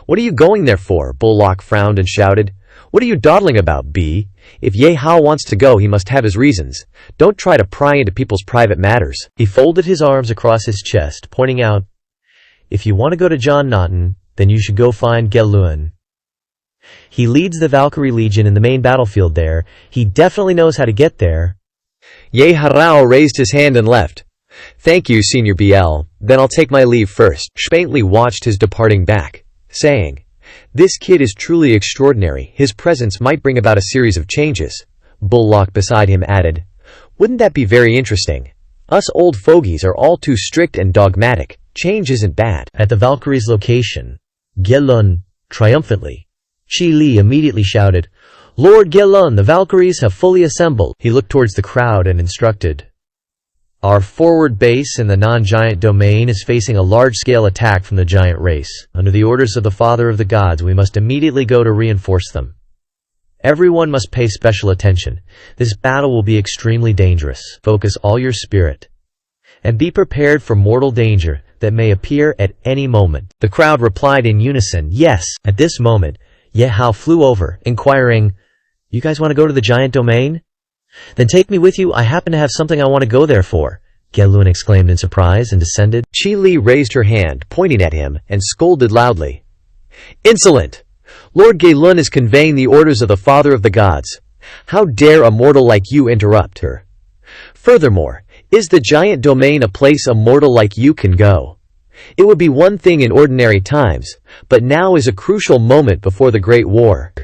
[SPEAKER 2] "What are you going there for?" Bullock frowned and shouted. "What are you dawdling about, B? If Ye Hao wants to go, he must have his reasons. Don't try to pry into people's private matters."
[SPEAKER 1] He folded his arms across his chest, pointing out, "If you want to go to John Naughton, then you should go find Gelun. He leads the Valkyrie Legion in the main battlefield there. He definitely knows how to get there."
[SPEAKER 2] Ye Hao raised his hand and left. "Thank you, Senior BL. Then I'll take my leave first." Spaintly watched his departing back, saying, "This kid is truly extraordinary. His presence might bring about a series of changes." Bullock beside him added, "Wouldn't that be very interesting? Us old fogies are all too strict and dogmatic. Change isn't bad."
[SPEAKER 1] At the Valkyrie's location, Gelun, triumphantly, Chi Li immediately shouted, "Lord Gelun, the Valkyries have fully assembled." He looked towards the crowd and instructed, "Our forward base in the non-giant domain is facing a large-scale attack from the giant race. Under the orders of the Father of the Gods, we must immediately go to reinforce them. Everyone must pay special attention. This battle will be extremely dangerous. Focus all your spirit, and be prepared for mortal danger that may appear at any moment." The crowd replied in unison, "Yes." At this moment, Ye Hao flew over, inquiring, "You guys want to go to the giant domain? Then take me with you. I happen to have something I want to go there for." Gelun exclaimed in surprise and descended.
[SPEAKER 2] Chi Li raised her hand, pointing at him, and scolded loudly. "Insolent! Lord Gelun is conveying the orders of the Father of the Gods. How dare a mortal like you interrupt her? Furthermore, is the giant domain a place a mortal like you can go? It would be one thing in ordinary times, but now is a crucial moment before the Great War.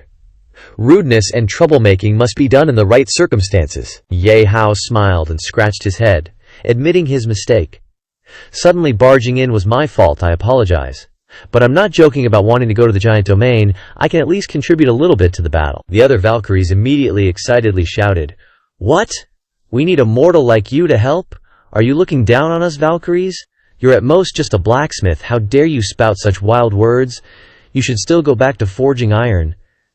[SPEAKER 2] Rudeness and troublemaking must be done in the right circumstances."
[SPEAKER 1] Ye Hao smiled and scratched his head, admitting his mistake. "Suddenly barging in was my fault, I apologize. But I'm not joking about wanting to go to the giant domain. I can at least contribute a little bit to the battle." The other Valkyries immediately excitedly shouted, "What? We need a mortal like you to help? Are you looking down on us, Valkyries? You're at most just a blacksmith. How dare you spout such wild words? You should still go back to forging iron."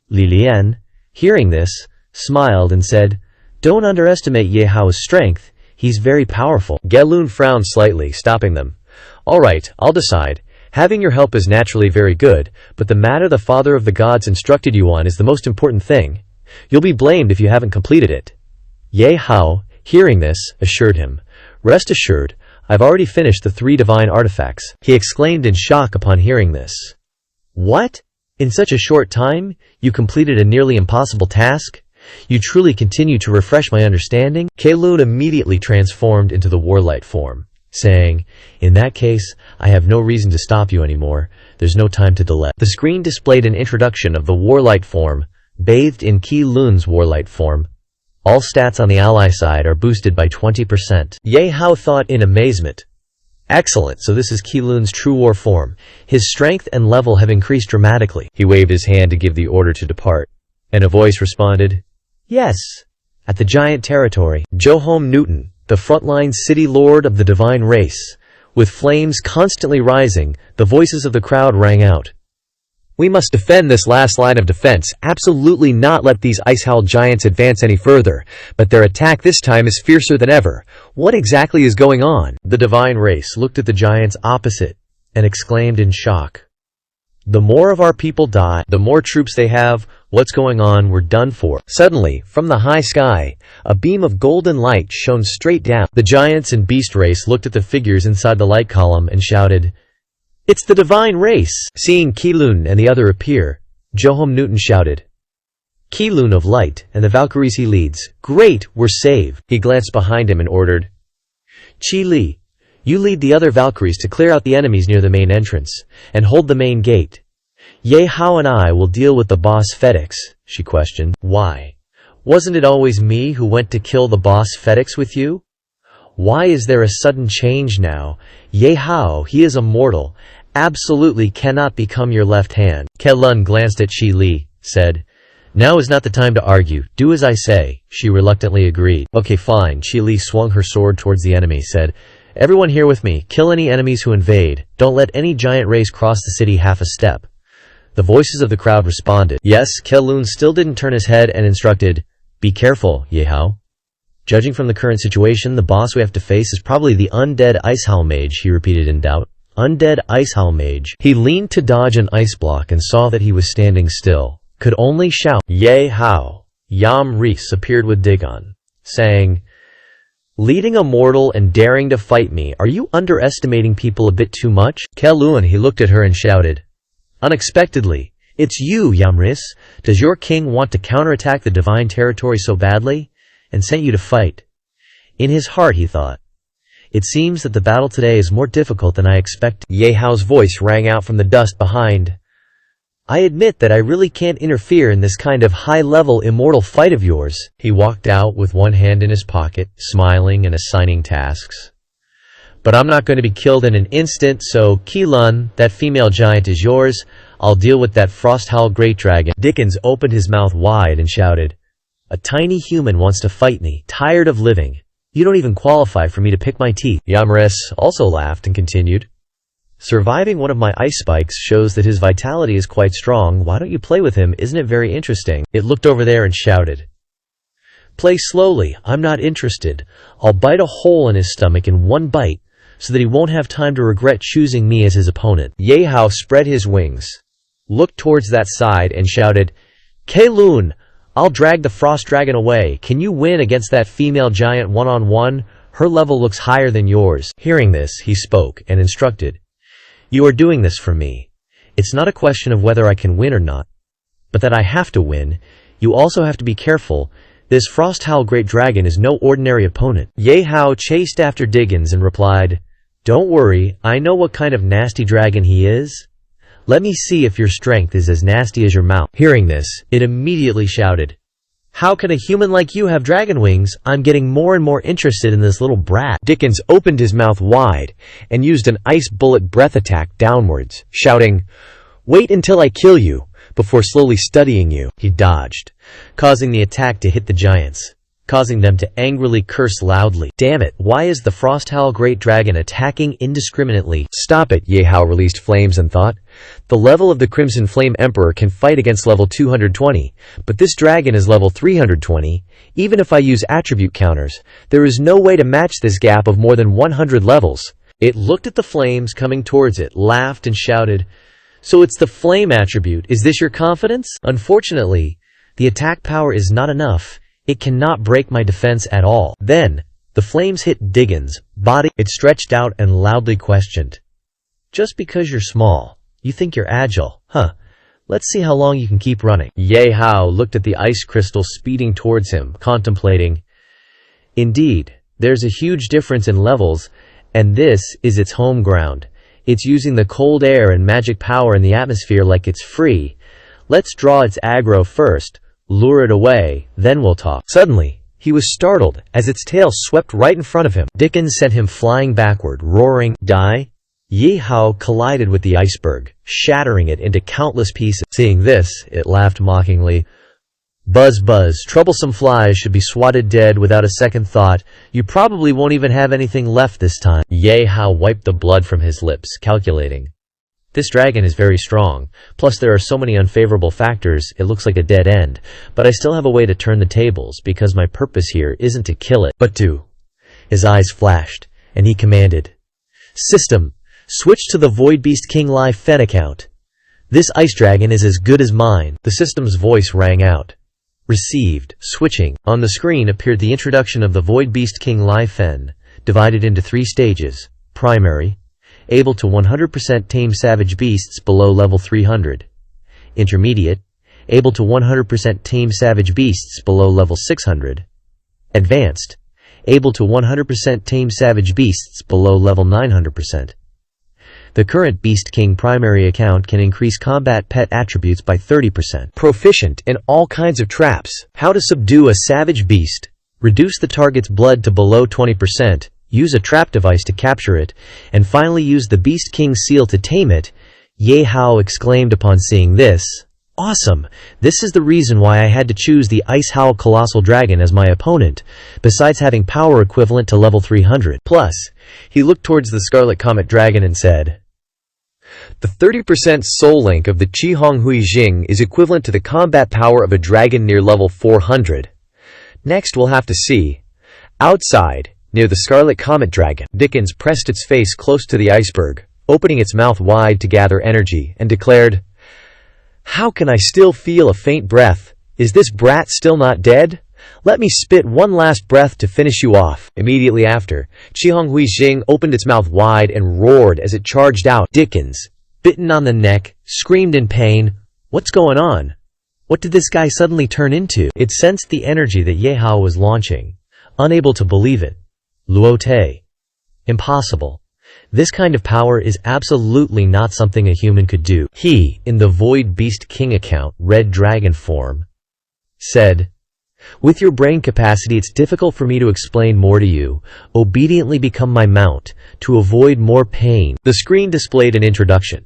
[SPEAKER 1] Li Lian, hearing this, smiled and said, "Don't underestimate Ye Hao's strength. He's very powerful."
[SPEAKER 2] Gelun frowned slightly, stopping them. "All right, I'll decide. Having your help is naturally very good, but the matter the Father of the Gods instructed you on is the most important thing.
[SPEAKER 1] You'll be blamed if you haven't completed it. Ye Hao, hearing this, assured him, "Rest assured, I've already finished the 3 divine artifacts." He exclaimed in shock upon hearing this. "What? In such a short time, you completed a nearly impossible task? You truly continue to refresh my understanding?" Keilun immediately transformed into the warlight form, saying, "In that case, I have no reason to stop you anymore. There's no time to delay." The screen displayed an introduction of the warlight form, bathed in Keilun's warlight form. All stats on the ally side are boosted by 20%. Ye Hao thought in amazement. Excellent, so this is Keilun's true war form. His strength and level have increased dramatically. He waved his hand to give the order to depart, and a voice responded, "Yes." At the giant territory, Johom Newton, the frontline city lord of the divine race, with flames constantly rising, the voices of the crowd rang out. "We must defend this last line of defense, absolutely not let these ice-howl giants advance any further, but their attack this time is fiercer than ever. What exactly is going on?" The divine race looked at the giants opposite and exclaimed in shock. "The more of our people die, the more troops they have. What's going on? We're done for." Suddenly, from the high sky, a beam of golden light shone straight down. The giants and beast race looked at the figures inside the light column and shouted, "It's the divine race!" Seeing Keilun and the other appear, Johom Newton shouted, "Keilun of light, and the Valkyries he leads. Great, we're saved." He glanced behind him and ordered, "Chi Li, you lead the other Valkyries to clear out the enemies near the main entrance, and hold the main gate. Ye Hao and I will deal with the boss Fedix." She questioned, "Why? Wasn't it always me who went to kill the boss Fedix with you? Why is there a sudden change now? Ye Hao, he is immortal, absolutely cannot become your left hand." Keilun glanced at Chi Li, said, "Now is not the time to argue. Do as I say." She reluctantly agreed. "Okay, fine." Chi Li swung her sword towards the enemy, said, "Everyone here with me. Kill any enemies who invade. Don't let any giant race cross the city half a step." The voices of the crowd responded. Yes, Keilun still didn't turn his head and instructed, "Be careful, Ye Hao. Judging from the current situation, the boss we have to face is probably the undead Icehowl Mage," he repeated in doubt. "Undead Icehowl Mage." He leaned to dodge an ice block and saw that he was standing still. Could only shout, "Ye Hao." Yam Reese appeared with Dagon, saying, "Leading a mortal and daring to fight me, are you underestimating people a bit too much?" Keilun, he looked at her and shouted, unexpectedly, "It's you, Yamris. Does your king want to counterattack the divine territory so badly, and sent you to fight?" In his heart he thought, "It seems that the battle today is more difficult than I expected." Ye Hao's voice rang out from the dust behind. "I admit that I really can't interfere in this kind of high-level immortal fight of yours." He walked out with one hand in his pocket, smiling and assigning tasks. "But I'm not going to be killed in an instant, so Keilun, that female giant is yours. I'll deal with that Frosthowl Great Dragon." Dickens opened his mouth wide and shouted, "A tiny human wants to fight me, tired of living. You don't even qualify for me to pick my teeth." Yamres also laughed and continued, "Surviving one of my ice spikes shows that his vitality is quite strong. Why don't you play with him? Isn't it very interesting?" It looked over there and shouted, "Play slowly, I'm not interested. I'll bite a hole in his stomach in one bite, so that he won't have time to regret choosing me as his opponent." Ye Hao spread his wings, looked towards that side and shouted, "Keilun, I'll drag the frost dragon away. Can you win against that female giant one-on-one? Her level looks higher than yours." Hearing this, he spoke and instructed, "You are doing this for me. It's not a question of whether I can win or not, but that I have to win. You also have to be careful. This Frosthowl Great Dragon is no ordinary opponent." Ye Hao chased after Diggins and replied, "Don't worry, I know what kind of nasty dragon he is. Let me see if your strength is as nasty as your mouth." Hearing this, it immediately shouted, "How can a human like you have dragon wings? I'm getting more and more interested in this little brat." Dickens opened his mouth wide and used an ice bullet breath attack downwards, shouting, "Wait until I kill you, before slowly studying you." He dodged, causing the attack to hit the giants, causing them to angrily curse loudly. "Damn it, why is the Frosthowl Great Dragon attacking indiscriminately?" "Stop it," Ye Hao released flames and thought. "The level of the Crimson Flame Emperor can fight against level 220, but this dragon is level 320. Even if I use attribute counters, there is no way to match this gap of more than 100 levels." It looked at the flames coming towards it, laughed and shouted, "So it's the flame attribute. Is this your confidence?" Unfortunately, The attack power is not enough. It cannot break my defense at all. Then, the flames hit Diggins' body. It stretched out and loudly questioned. Just because you're small, you think you're agile, huh? Let's see how long you can keep running. Ye Hao looked at the ice crystal speeding towards him, contemplating. Indeed, there's a huge difference in levels, and this is its home ground. It's using the cold air and magic power in the atmosphere like it's free. Let's draw its aggro first, lure it away, then we'll talk. Suddenly, he was startled as its tail swept right in front of him. Dickens sent him flying backward, roaring, "Die!" Ye Hao collided with the iceberg, shattering it into countless pieces. Seeing this, it laughed mockingly. Buzz buzz, troublesome flies should be swatted dead without a second thought. You probably won't even have anything left this time. Ye Hao wiped the blood from his lips, calculating. This dragon is very strong, plus there are so many unfavorable factors, it looks like a dead end. But I still have a way to turn the tables, because my purpose here isn't to kill it, but to. His eyes flashed, and he commanded. System, switch to the Void Beast King Live Fed account. This ice dragon is as good as mine. The system's voice rang out. Received. Switching. On the screen appeared the introduction of the Void Beast King Live Fen, divided into 3 stages. Primary. Able to 100% tame savage beasts below level 300. Intermediate. Able to 100% tame savage beasts below level 600. Advanced. Able to 100% tame savage beasts below level 900%. The current Beast King primary account can increase combat pet attributes by 30%. Proficient in all kinds of traps. How to subdue a savage beast. Reduce the target's blood to below 20%. Use a trap device to capture it. And finally use the Beast King seal to tame it. Ye Hao exclaimed upon seeing this. Awesome! This is the reason why I had to choose the Ice Howl Colossal Dragon as my opponent, besides having power equivalent to level 300. Plus, he looked towards the Scarlet Comet Dragon and said, the 30% soul link of the Qihong Hui Jing is equivalent to the combat power of a dragon near level 400. Next we'll have to see. Outside, near the Scarlet Comet Dragon, Dickens pressed its face close to the iceberg, opening its mouth wide to gather energy, and declared, How can I still feel a faint breath? Is this brat still not dead? Let me spit one last breath to finish you off. Immediately after, Qihong Hui Jing opened its mouth wide and roared as it charged out. Dickens, bitten on the neck, screamed in pain. What's going on? What did this guy suddenly turn into? It sensed the energy that Ye Hao was launching. Unable to believe it. Luo Te. Impossible. This kind of power is absolutely not something a human could do. He, in the Void Beast King account, Red Dragon form, said, With your brain capacity it's difficult for me to explain more to you. Obediently become my mount, to avoid more pain. The screen displayed an introduction.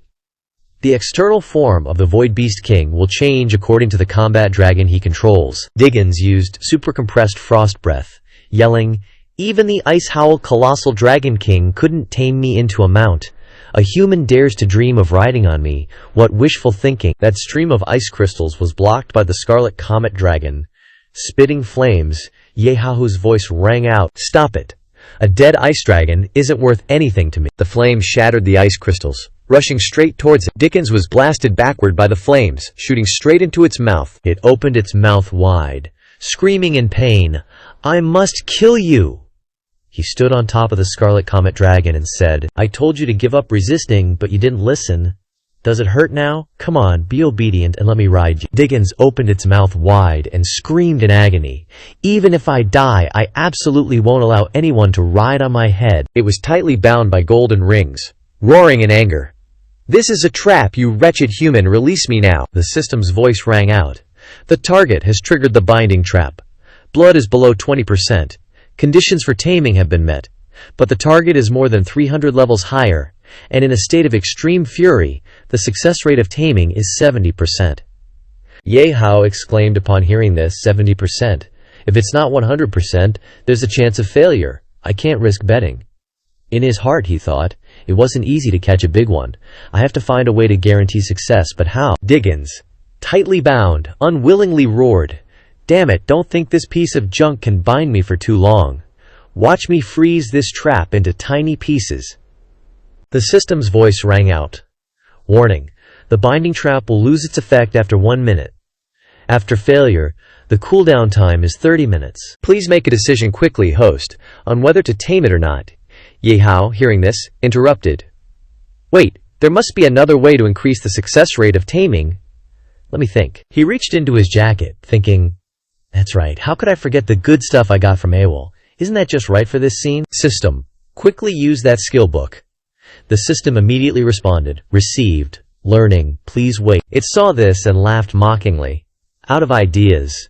[SPEAKER 1] The external form of the Void Beast King will change according to the combat dragon he controls. Diggins used super compressed frost breath, yelling, Even the Ice Howl Colossal Dragon King couldn't tame me into a mount. A human dares to dream of riding on me. What wishful thinking. That stream of ice crystals was blocked by the Scarlet Comet Dragon. Spitting flames, Ye Hao's voice rang out, Stop it! A dead ice dragon isn't worth anything to me. The flames shattered the ice crystals, rushing straight towards it. Dickens was blasted backward by the flames, shooting straight into its mouth. It opened its mouth wide, screaming in pain, I must kill you! He stood on top of the Scarlet Comet Dragon and said, I told you to give up resisting, but you didn't listen. Does it hurt now? Come on, be obedient and let me ride you. Diggins opened its mouth wide and screamed in agony. Even if I die, I absolutely won't allow anyone to ride on my head. It was tightly bound by golden rings, roaring in anger. This is a trap, you wretched human, release me now. The system's voice rang out. The target has triggered the binding trap. Blood is below 20%. Conditions for taming have been met. But the target is more than 300 levels higher, and in a state of extreme fury, the success rate of taming is 70%. Ye Hao exclaimed upon hearing this, 70%. If it's not 100%, there's a chance of failure. I can't risk betting. In his heart, he thought, it wasn't easy to catch a big one. I have to find a way to guarantee success, but how? Diggins, tightly bound, unwillingly roared, Damn it, don't think this piece of junk can bind me for too long. Watch me freeze this trap into tiny pieces. The system's voice rang out. Warning, the binding trap will lose its effect after 1 minute. After failure, the cooldown time is 30 minutes.
[SPEAKER 2] Please make a decision quickly, host, on whether to tame it or not. Ye Hao, hearing this, interrupted. Wait, there must be another way to increase the success rate of taming. Let me think.
[SPEAKER 1] He reached into his jacket, thinking, that's right, how could I forget the good stuff I got from AWOL? Isn't that just right for this scene? System, quickly use that skill book. The system immediately responded, received, learning, please wait. It saw this and laughed mockingly. Out of ideas.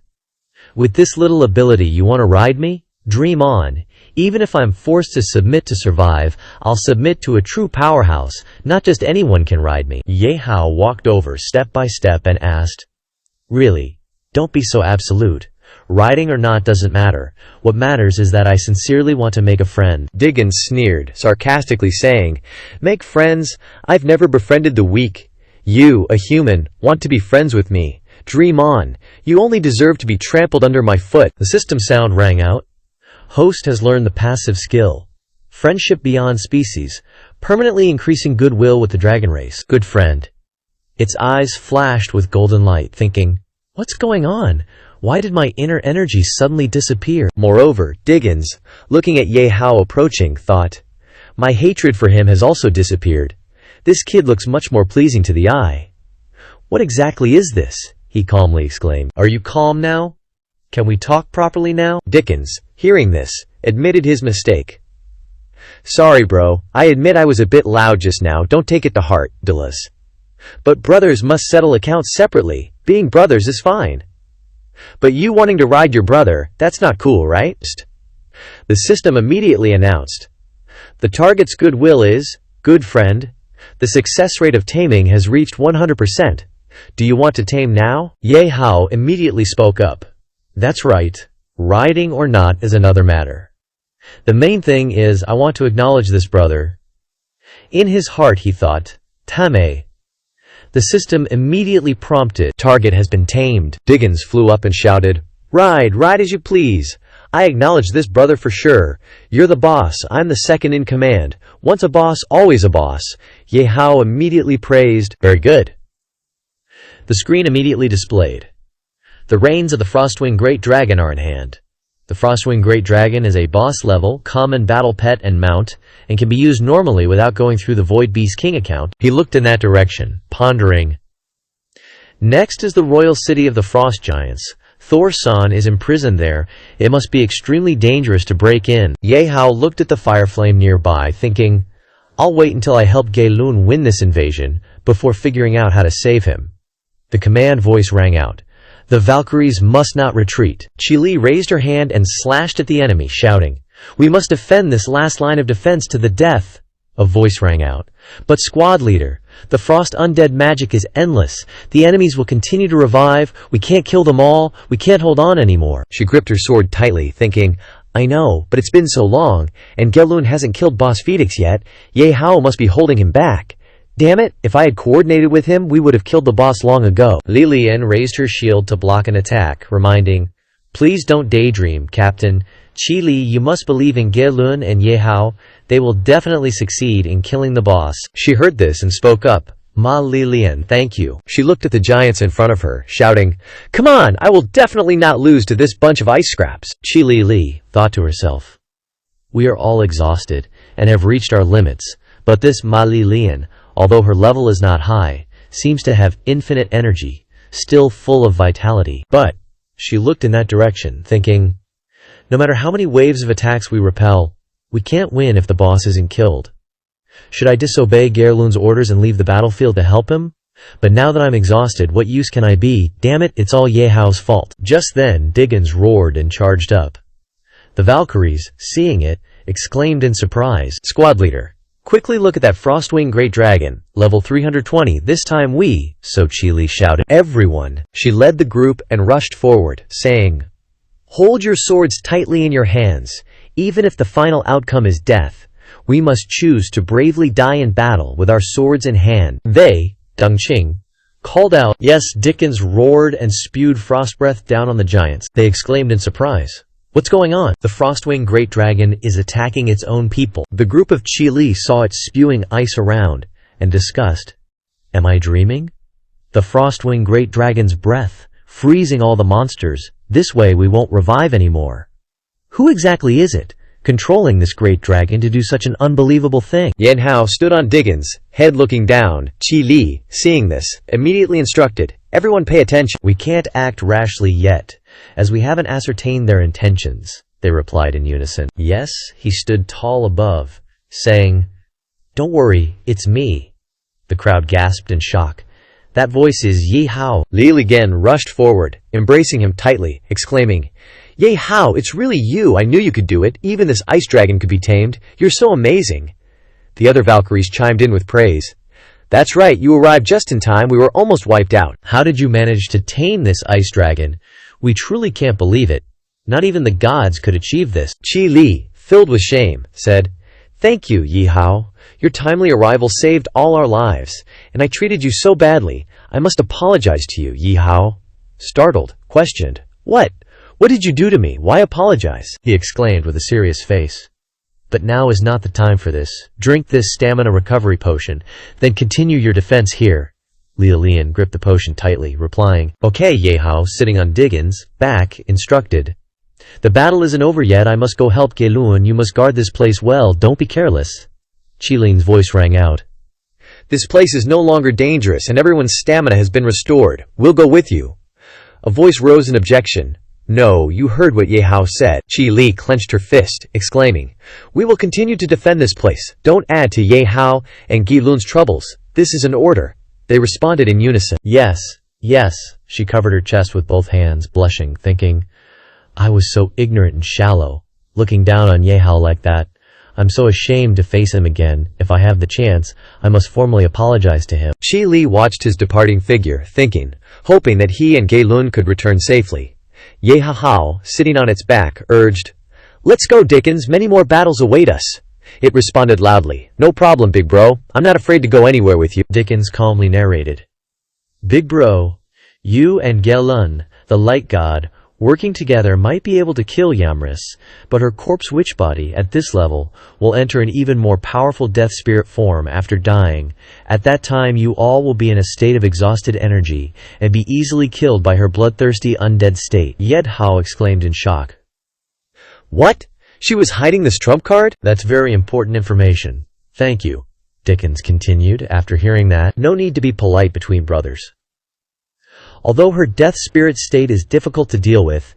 [SPEAKER 1] With this little ability you want to ride me? Dream on. Even if I'm forced to submit to survive, I'll submit to a true powerhouse. Not just anyone can ride me. Ye Hao walked over step by step and asked, really? Don't be so absolute. Riding or not doesn't matter. What matters is that I sincerely want to make a friend.
[SPEAKER 2] Diggins sneered, sarcastically saying, make friends? I've never befriended the weak. You, a human, want to be friends with me. Dream on. You only deserve to be trampled under my foot.
[SPEAKER 1] The system sound rang out. Host has learned the passive skill. Friendship beyond species, permanently increasing goodwill with the dragon race. Good friend. Its eyes flashed with golden light, thinking, what's going on? Why did my inner energy suddenly disappear?
[SPEAKER 2] Moreover, Diggins, looking at Ye Hao approaching, thought, my hatred for him has also disappeared. This kid looks much more pleasing to the eye.
[SPEAKER 1] What exactly is this? He calmly exclaimed. Are you calm now? Can we talk properly now?
[SPEAKER 2] Dickens, hearing this, admitted his mistake. Sorry, bro. I admit I was a bit loud just now. Don't take it to heart, Dillas. But brothers must settle accounts separately. Being brothers is fine. But you wanting to ride your brother, that's not cool, right? The system immediately announced. The target's goodwill is, good friend. The success rate of taming has reached 100%. Do you want to tame now?
[SPEAKER 1] Ye Hao immediately spoke up. That's right. Riding or not is another matter. The main thing is I want to acknowledge this brother. In his heart he thought, tame. The system immediately prompted, target has been tamed.
[SPEAKER 2] Diggins flew up and shouted, ride as you please. I acknowledge this brother for sure. You're the boss, I'm the second in command. Once a boss, always a boss. Ye Hao immediately praised, very good.
[SPEAKER 1] The screen immediately displayed. The reins of the Frostwing Great Dragon are in hand. The Frostwing Great Dragon is a boss-level, common battle pet and mount, and can be used normally without going through the Void Beast King account. He looked in that direction, pondering. Next is the royal city of the Frost Giants. Thor-san is imprisoned there. It must be extremely dangerous to break in. Ye Hao looked at the fire flame nearby, thinking, I'll wait until I help Gelun win this invasion, before figuring out how to save him. The command voice rang out. The Valkyries must not retreat. Chi Li raised her hand and slashed at the enemy, shouting, we must defend this last line of defense to the death. A voice rang out. But squad leader, the frost undead magic is endless. The enemies will continue to revive. We can't kill them all. We can't hold on anymore.
[SPEAKER 2] She gripped her sword tightly, thinking, I know, but it's been so long, and Gelun hasn't killed Boss Phoenix yet. Ye Hao must be holding him back. Damn it, if I had coordinated with him, we would have killed the boss long ago.
[SPEAKER 1] Lilian raised her shield to block an attack, reminding, please don't daydream, Captain. Chi Li, you must believe in Gelun and Ye Hao. They will definitely succeed in killing the boss.
[SPEAKER 2] She heard this and spoke up.
[SPEAKER 1] Ma Lilian, thank you.
[SPEAKER 2] She looked at the giants in front of her, shouting, come on, I will definitely not lose to this bunch of ice scraps.
[SPEAKER 1] Chi Li thought to herself, we are all exhausted and have reached our limits, but this Ma Lilian, although her level is not high, seems to have infinite energy, still full of vitality. But, she looked in that direction, thinking, no matter how many waves of attacks we repel, we can't win if the boss isn't killed. Should I disobey Gelun's orders and leave the battlefield to help him? But now that I'm exhausted, what use can I be? Damn it, it's all Ye Hao's fault. Just then, Diggins roared and charged up. The Valkyries, seeing it, exclaimed in surprise, squad leader, quickly look at that Frostwing Great Dragon, level 320, this time we, so Chi Li shouted. Everyone, she led the group and rushed forward, saying, hold your swords tightly in your hands. Even if the final outcome is death, we must choose to bravely die in battle with our swords in hand. They, Dongqing, called out. Yes, Dickens roared and spewed frost breath down on the giants. They exclaimed in surprise. What's going on? The Frostwing Great Dragon is attacking its own people. The group of Chi Li saw it spewing ice around and discussed. Am I dreaming? The Frostwing Great Dragon's breath, freezing all the monsters. This way we won't revive anymore. Who exactly is it, controlling this great dragon to do such an unbelievable thing?
[SPEAKER 2] Ye Hao stood on Dickens, head looking down. Qi Li, seeing this, immediately instructed, "Everyone pay attention."
[SPEAKER 1] We can't act rashly yet, as we haven't ascertained their intentions, they replied in unison. Yes, he stood tall above, saying, "Don't worry, it's me." The crowd gasped in shock. That voice is Ye Hao.
[SPEAKER 2] Li again rushed forward, embracing him tightly, exclaiming, "Ye Hao, it's really you! I knew you could do it. Even this ice dragon could be tamed. You're so amazing." The other Valkyries chimed in with praise. "That's right, you arrived just in time. We were almost wiped out."
[SPEAKER 1] How did you manage to tame this ice dragon? We truly can't believe it. Not even the gods could achieve this.
[SPEAKER 2] Qi Li, filled with shame, said, "Thank you, Ye Hao. Your timely arrival saved all our lives, and I treated you so badly. I must apologize to you, Ye Hao." Startled, questioned, What did you do to me? Why apologize?"
[SPEAKER 1] he exclaimed with a serious face. "But now is not the time for this. Drink this stamina recovery potion, then continue your defense here." Li Lian gripped the potion tightly, replying, "Okay." Ye Hao, sitting on Dickens' back, instructed, "The battle isn't over yet. I must go help Gelun. You must guard this place well. Don't be careless." Qilin's voice rang out.
[SPEAKER 2] "This place is no longer dangerous and everyone's stamina has been restored. We'll go with you." A voice rose in objection. "No, you heard what Ye Hao said." Qi Li clenched her fist, exclaiming, "We will continue to defend this place. Don't add to Ye Hao and Gelun's troubles. This is an order." They responded in unison.
[SPEAKER 1] Yes, yes." She covered her chest with both hands, blushing, thinking, "I was so ignorant and shallow, looking down on Ye Hao like that. I'm so ashamed to face him again. If I have the chance, I must formally apologize to him."
[SPEAKER 2] Qi Li watched his departing figure, thinking, hoping that he and Gelun could return safely. Ye Hao, sitting on its back, urged, "Let's go, Dickens. Many more battles await us." It responded loudly, "No problem, big bro. I'm not afraid to go anywhere with you."
[SPEAKER 1] Dickens calmly narrated, "Big bro, you and Gelun, the light god, working together might be able to kill Yamris, but her corpse witch body at this level will enter an even more powerful death spirit form after dying. At that time you all will be in a state of exhausted energy and be easily killed by her bloodthirsty undead state." Ye Hao exclaimed in shock.
[SPEAKER 2] "What? She was hiding this trump card?"
[SPEAKER 1] "That's very important information. Thank you," Dickens continued after hearing that. "No need to be polite between brothers. Although her death spirit state is difficult to deal with,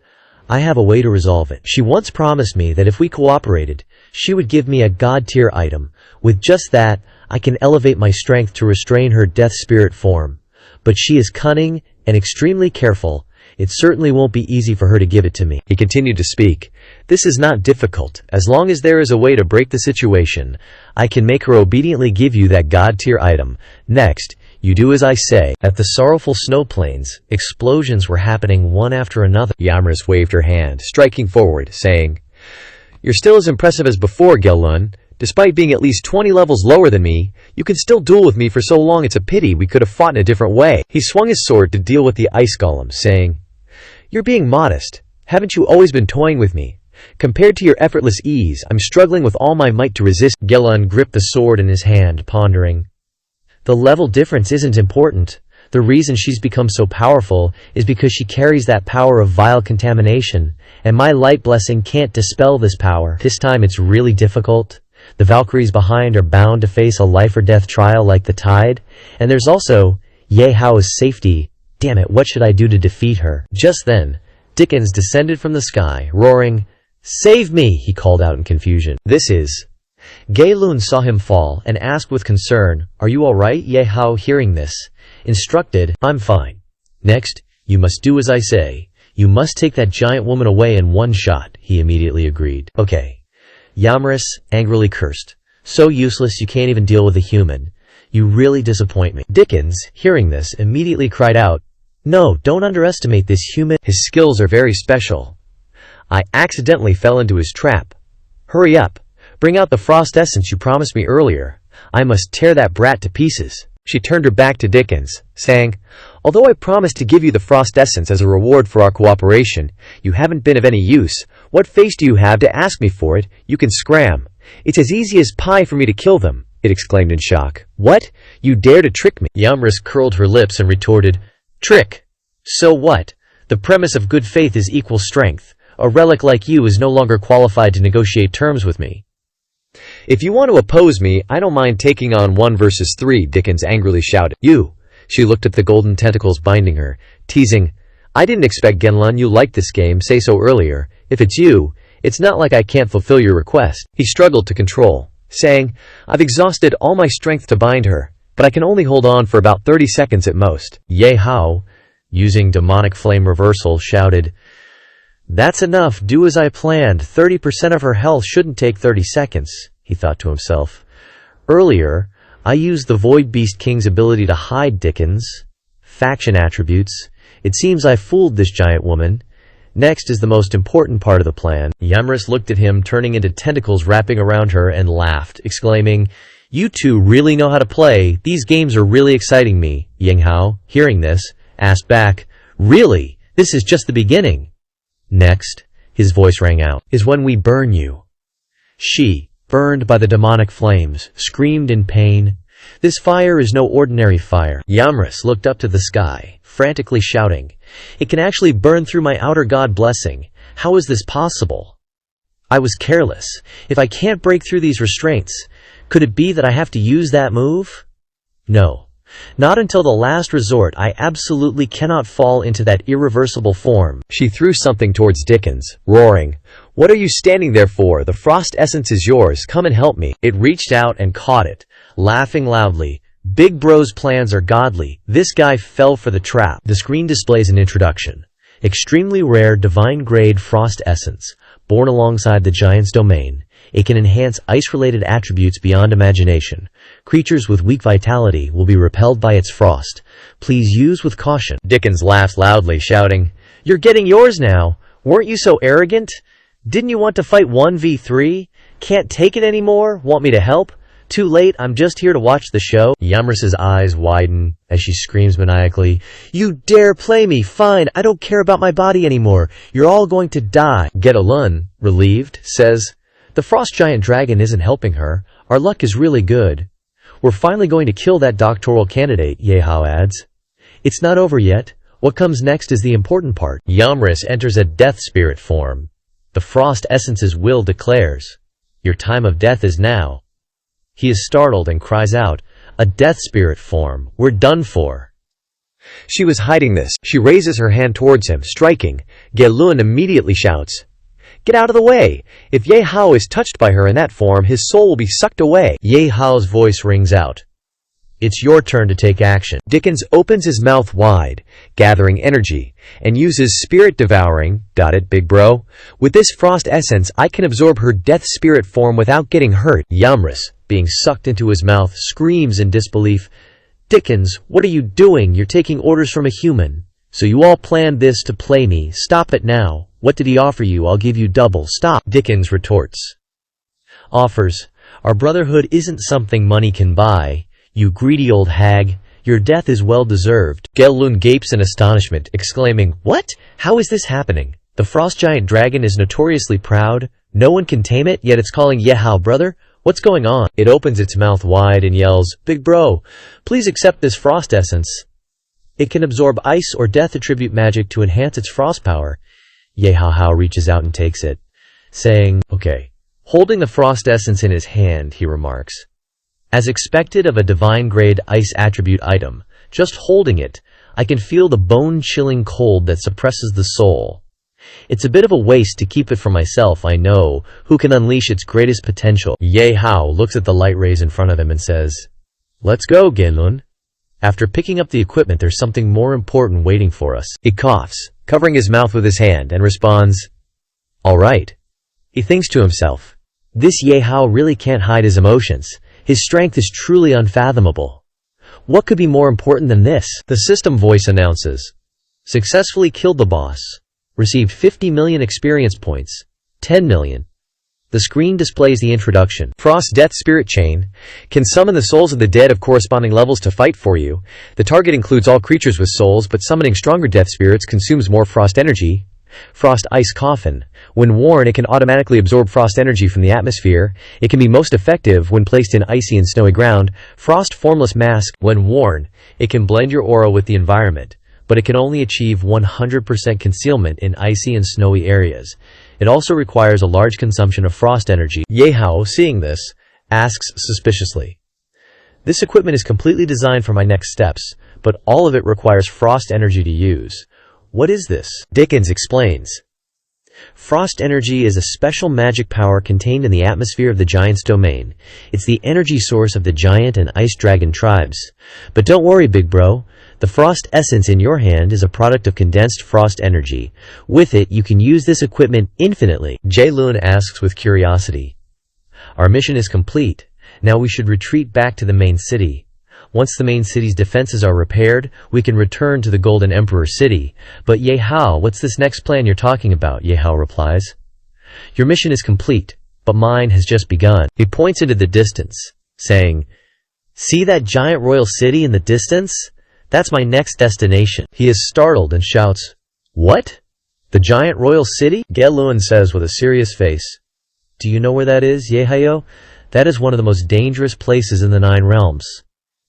[SPEAKER 1] I have a way to resolve it. She once promised me that if we cooperated, she would give me a god-tier item. With just that, I can elevate my strength to restrain her death spirit form. But she is cunning and extremely careful. It certainly won't be easy for her to give it to me."
[SPEAKER 2] He continued to speak. "This is not difficult. As long as there is a way to break the situation, I can make her obediently give you that god-tier item. Next, you do as I say."
[SPEAKER 1] At the sorrowful snow plains, explosions were happening one after another.
[SPEAKER 2] Yamris waved her hand, striking forward, saying, "You're still as impressive as before, Gelun. Despite being at least 20 levels lower than me, you can still duel with me for so long. It's a pity we could have fought in a different way." He swung his sword to deal with the ice golem, saying, "You're being modest. Haven't you always been toying with me? Compared to your effortless ease, I'm struggling with all my might to resist."
[SPEAKER 1] Gelun gripped the sword in his hand, pondering. The level difference isn't important. The reason she's become so powerful is because she carries that power of vile contamination, and my light blessing can't dispel this power. This time it's really difficult. The Valkyries behind are bound to face a life-or-death trial like the tide, and there's also Ye Hao's safety. Damn it, what should I do to defeat her? Just then, Dickens descended from the sky, roaring, "Save me!" he called out in confusion. "This is..." Gelun saw him fall and asked with concern, "Are you all right?" Ye Hao, hearing this, instructed, "I'm fine. Next, you must do as I say. You must take that giant woman away in one shot." He immediately agreed. "Okay." Yamris angrily cursed, "So useless you can't even deal with a human. You really disappoint me." Dickens, hearing this, immediately cried out, "No, don't underestimate this human.
[SPEAKER 2] His skills are very special. I accidentally fell into his trap. Hurry up. Bring out the frost essence you promised me earlier. I must tear that brat to pieces." She turned her back to Dickens, saying, "Although I promised to give you the frost essence as a reward for our cooperation, you haven't been of any use. What face do you have to ask me for it? You can scram. It's as easy as pie for me to kill them." It exclaimed in shock. "What? You dare to trick me?"
[SPEAKER 1] Yamris curled her lips and retorted, "Trick? So what? The premise of good faith is equal strength. A relic like you is no longer qualified to negotiate terms with me.
[SPEAKER 2] If you want to oppose me, I don't mind taking on 1 versus 3, Dickens angrily shouted. You! She looked at the golden tentacles binding her, teasing, I didn't expect Genlun you liked this game, say so earlier. If it's you, it's not like I can't fulfill your request. He struggled to control, saying, I've exhausted all my strength to bind her, but I can only hold on for about 30 seconds at most.
[SPEAKER 1] Ye Hao, using demonic flame reversal, shouted, That's enough, do as I planned. 30% of her health shouldn't take 30 seconds, he thought to himself. Earlier, I used the Void Beast King's ability to hide Dickens. Faction attributes. It seems I fooled this giant woman. Next is the most important part of the plan. Yamris looked at him, turning into tentacles wrapping around her, and laughed, exclaiming, You two really know how to play. These games are really exciting me. Ye Hao, hearing this, asked back, Really? This is just the beginning. Next, his voice rang out, is when we burn you. She, burned by the demonic flames, screamed in pain. This fire is no ordinary fire. Yamris looked up to the sky, frantically shouting, It can actually burn through my outer god blessing. How is this possible? I was careless. If I can't break through these restraints, could it be that I have to use that move? No. Not until the last resort. I absolutely cannot fall into that irreversible form.
[SPEAKER 2] She threw something towards Dickens, roaring, What are you standing there for? The frost essence is yours. Come and help me.
[SPEAKER 1] It reached out and caught it, laughing loudly. Big Bro's plans are godly. This guy fell for the trap. The screen displays an introduction. Extremely rare divine-grade frost essence, born alongside the giant's domain. It can enhance ice-related attributes beyond imagination. Creatures with weak vitality will be repelled by its frost. Please use with caution.
[SPEAKER 2] Dickens laughed loudly, shouting,
[SPEAKER 1] You're getting yours now. Weren't you so arrogant? Didn't you want to fight 1v3? Can't take it anymore? Want me to help? Too late, I'm just here to watch the show. Yamris's eyes widen as she screams maniacally, You dare play me? Fine, I don't care about my body anymore. You're all going to die. Genlun, relieved, says, The frost giant dragon isn't helping her. Our luck is really good. We're finally going to kill that doctoral candidate, Ye Hao adds. It's not over yet. What comes next is the important part. Yamris enters a death spirit form. The frost essence's will declares, Your time of death is now. He is startled and cries out, A death spirit form. We're done for.
[SPEAKER 2] She was hiding this. She raises her hand towards him, striking. Genlun immediately shouts, Get out of the way! If Ye Hao is touched by her in that form, his soul will be sucked away.
[SPEAKER 1] Ye Hao's voice rings out. It's your turn to take action.
[SPEAKER 2] Dickens opens his mouth wide, gathering energy, and uses spirit devouring. Got it, big bro? With this frost essence, I can absorb her death spirit form without getting hurt.
[SPEAKER 1] Yamris, being sucked into his mouth, screams in disbelief. Dickens, what are you doing? You're taking orders from a human. So you all planned this to play me. Stop it now. What did he offer you? I'll give you double. Stop. Dickens retorts. Offers. Our brotherhood isn't something money can buy. You greedy old hag. Your death is well deserved. Genlun gapes in astonishment, exclaiming, What? How is this happening? The frost giant dragon is notoriously proud. No one can tame it, yet it's calling Ye Hao brother? What's going on? It opens its mouth wide and yells, Big bro, please accept this frost essence. It can absorb ice or death attribute magic to enhance its frost power. Ye Hao reaches out and takes it, saying, Okay. Holding the frost essence in his hand, he remarks, As expected of a divine-grade ice attribute item, just holding it, I can feel the bone-chilling cold that suppresses the soul. It's a bit of a waste to keep it for myself, I know, who can unleash its greatest potential. Ye Hao looks at the light rays in front of him and says, Let's go, Genlun. After picking up the equipment, there's something more important waiting for us. He coughs, covering his mouth with his hand, and responds, All right. He thinks to himself, This Ye Hao really can't hide his emotions. His strength is truly unfathomable. What could be more important than this? The system voice announces, Successfully killed the boss. Received 50 million experience points. 10 million. The screen displays the introduction.
[SPEAKER 2] Frost Death Spirit Chain can summon the souls of the dead of corresponding levels to fight for you. The target includes all creatures with souls, but summoning stronger death spirits consumes more frost energy. Frost Ice Coffin. When worn, it can automatically absorb frost energy from the atmosphere. It can be most effective when placed in icy and snowy ground. Frost Formless Mask. When worn, it can blend your aura with the environment,
[SPEAKER 1] but it can only achieve 100% concealment in icy and snowy areas. It also requires a large consumption of frost energy. Ye Hao, seeing this, asks suspiciously, "This equipment is completely designed for my next steps, but all of it requires frost energy to use. What is this?" Dickens explains. Frost energy is a special magic power contained in the atmosphere of the giant's domain. It's the energy source of the giant and ice dragon tribes. But don't worry, big bro. The frost essence in your hand is a product of condensed frost energy. With it, you can use this equipment infinitely. Jae-lun asks with curiosity, "Our mission is complete. Now we should retreat back to the main city. Once the main city's defenses are repaired, we can return to the Golden Emperor City." "But Ye Hao, what's this next plan you're talking about?" Ye Hao replies. "Your mission is complete, but mine has just begun." He points into the distance, saying, "See that giant royal city in the distance? That's my next destination." He is startled and shouts, "What? The giant royal city?" Jae-lun says with a serious face, "Do you know where that is, Ye Hao? That is one of the most dangerous places in the 9 realms.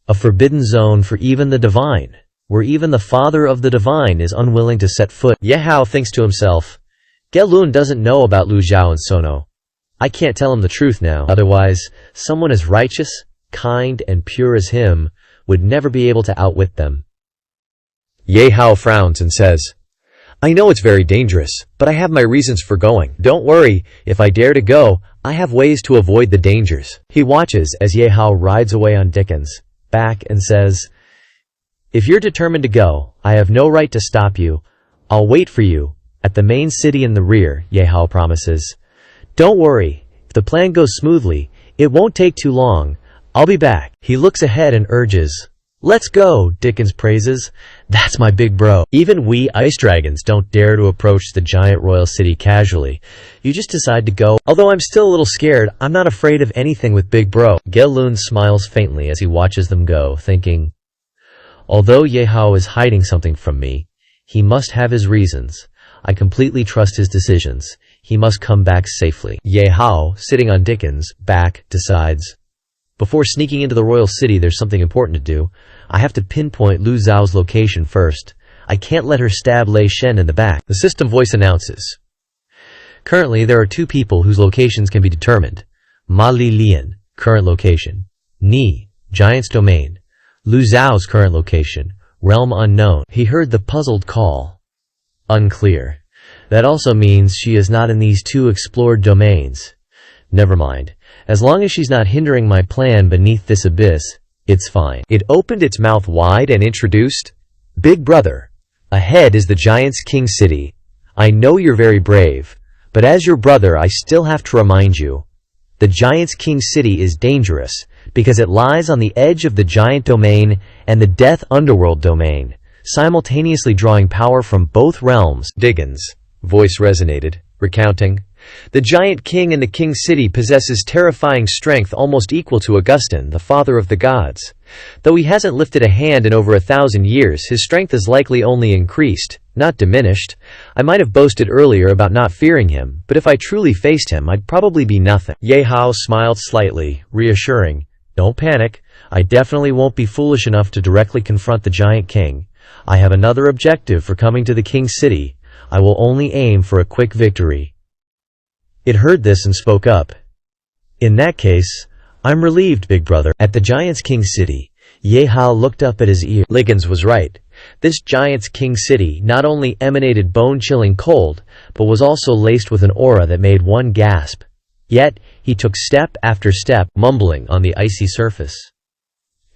[SPEAKER 1] A forbidden zone for even the divine, where even the father of the divine is unwilling to set foot." Ye Hao thinks to himself, "Jae-lun doesn't know about Lu Zhao and Sono. I can't tell him the truth now. Otherwise, someone as righteous, kind, and pure as him would never be able to outwit them." Ye Hao frowns and says, "I know it's very dangerous, but I have my reasons for going. Don't worry, if I dare to go, I have ways to avoid the dangers." He watches as Ye Hao rides away on Dickens' back and says, "If you're determined to go, I have no right to stop you. I'll wait for you at the main city in the rear," Ye Hao promises. "Don't worry, if the plan goes smoothly, it won't take too long. I'll be back." He looks ahead and urges, "Let's go," Dickens praises. "That's my big bro. Even we ice dragons don't dare to approach the giant royal city casually. You just decide to go. Although I'm still a little scared, I'm not afraid of anything with big bro." Jae-lun smiles faintly as he watches them go, thinking, "Although Ye Hao is hiding something from me, he must have his reasons. I completely trust his decisions. He must come back safely." Ye Hao, sitting on Dickens' back, decides, "Before sneaking into the royal city, there's something important to do. I have to pinpoint Lu Zhao's location first. I can't let her stab Lei Shen in the back." The system voice announces, "Currently, there are 2 people whose locations can be determined. Ma Li Lian, current location. Ni, Giant's Domain. Lu Zhao's current location, Realm Unknown." He heard the puzzled call. Unclear. That also means she is not in these 2 explored domains. Never mind. As long as she's not hindering my plan beneath this abyss, it's fine. It opened its mouth wide and introduced, "Big brother, ahead is the Giant's King City. I know you're very brave, but as your brother I still have to remind you. The Giant's King City is dangerous because it lies on the edge of the Giant Domain and the Death Underworld Domain, simultaneously drawing power from both realms." Dickens' voice resonated, recounting, "The Giant King in the King City possesses terrifying strength almost equal to Augustin, the father of the gods. Though he hasn't lifted a hand in over 1,000 years, his strength has likely only increased, not diminished. I might have boasted earlier about not fearing him, but if I truly faced him, I'd probably be nothing." Ye Hao smiled slightly, reassuring, "Don't panic. I definitely won't be foolish enough to directly confront the Giant King. I have another objective for coming to the King City. I will only aim for a quick victory." It heard this and spoke up. "In that case, I'm relieved, big brother." At the Giant's King City, Ye Hao looked up at his ear. Liggins was right. This Giant's King City not only emanated bone-chilling cold, but was also laced with an aura that made one gasp. Yet, he took step after step, mumbling on the icy surface.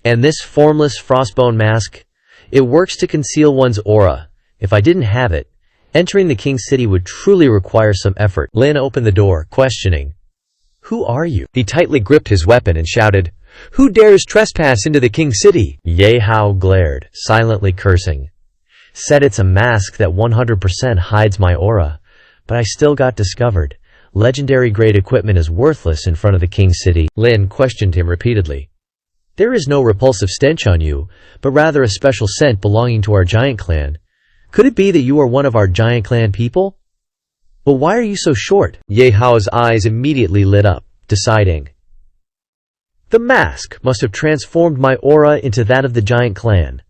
[SPEAKER 1] "And this formless frostbone mask? It works to conceal one's aura. If I didn't have it, entering the King City would truly require some effort." Lin opened the door, questioning, "Who are you?" He tightly gripped his weapon and shouted, "Who dares trespass into the King City?" Ye Hao glared, silently cursing. "Said it's a mask that 100% hides my aura, but I still got discovered. Legendary-grade equipment is worthless in front of the King City." Lin questioned him repeatedly. "There is no repulsive stench on you, but rather a special scent belonging to our giant clan. Could it be that you are one of our giant clan people? But why are you so short?" Ye Hao's eyes immediately lit up, deciding, "The mask must have transformed my aura into that of the giant clan.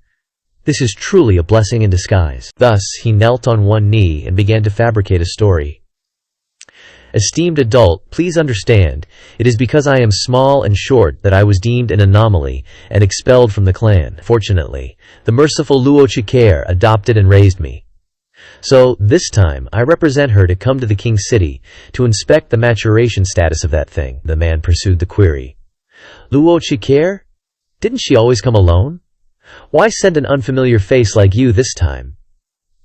[SPEAKER 1] This is truly a blessing in disguise. Thus, he knelt on one knee and began to fabricate a story. Esteemed adult, please understand, it is because I am small and short that I was deemed an anomaly and expelled from the clan. Fortunately, the merciful Luo Chikere adopted and raised me. So, this time, I represent her to come to the king's city to inspect the maturation status of that thing. The man pursued the query. Luo Chikere? Didn't she always come alone? Why send an unfamiliar face like you this time?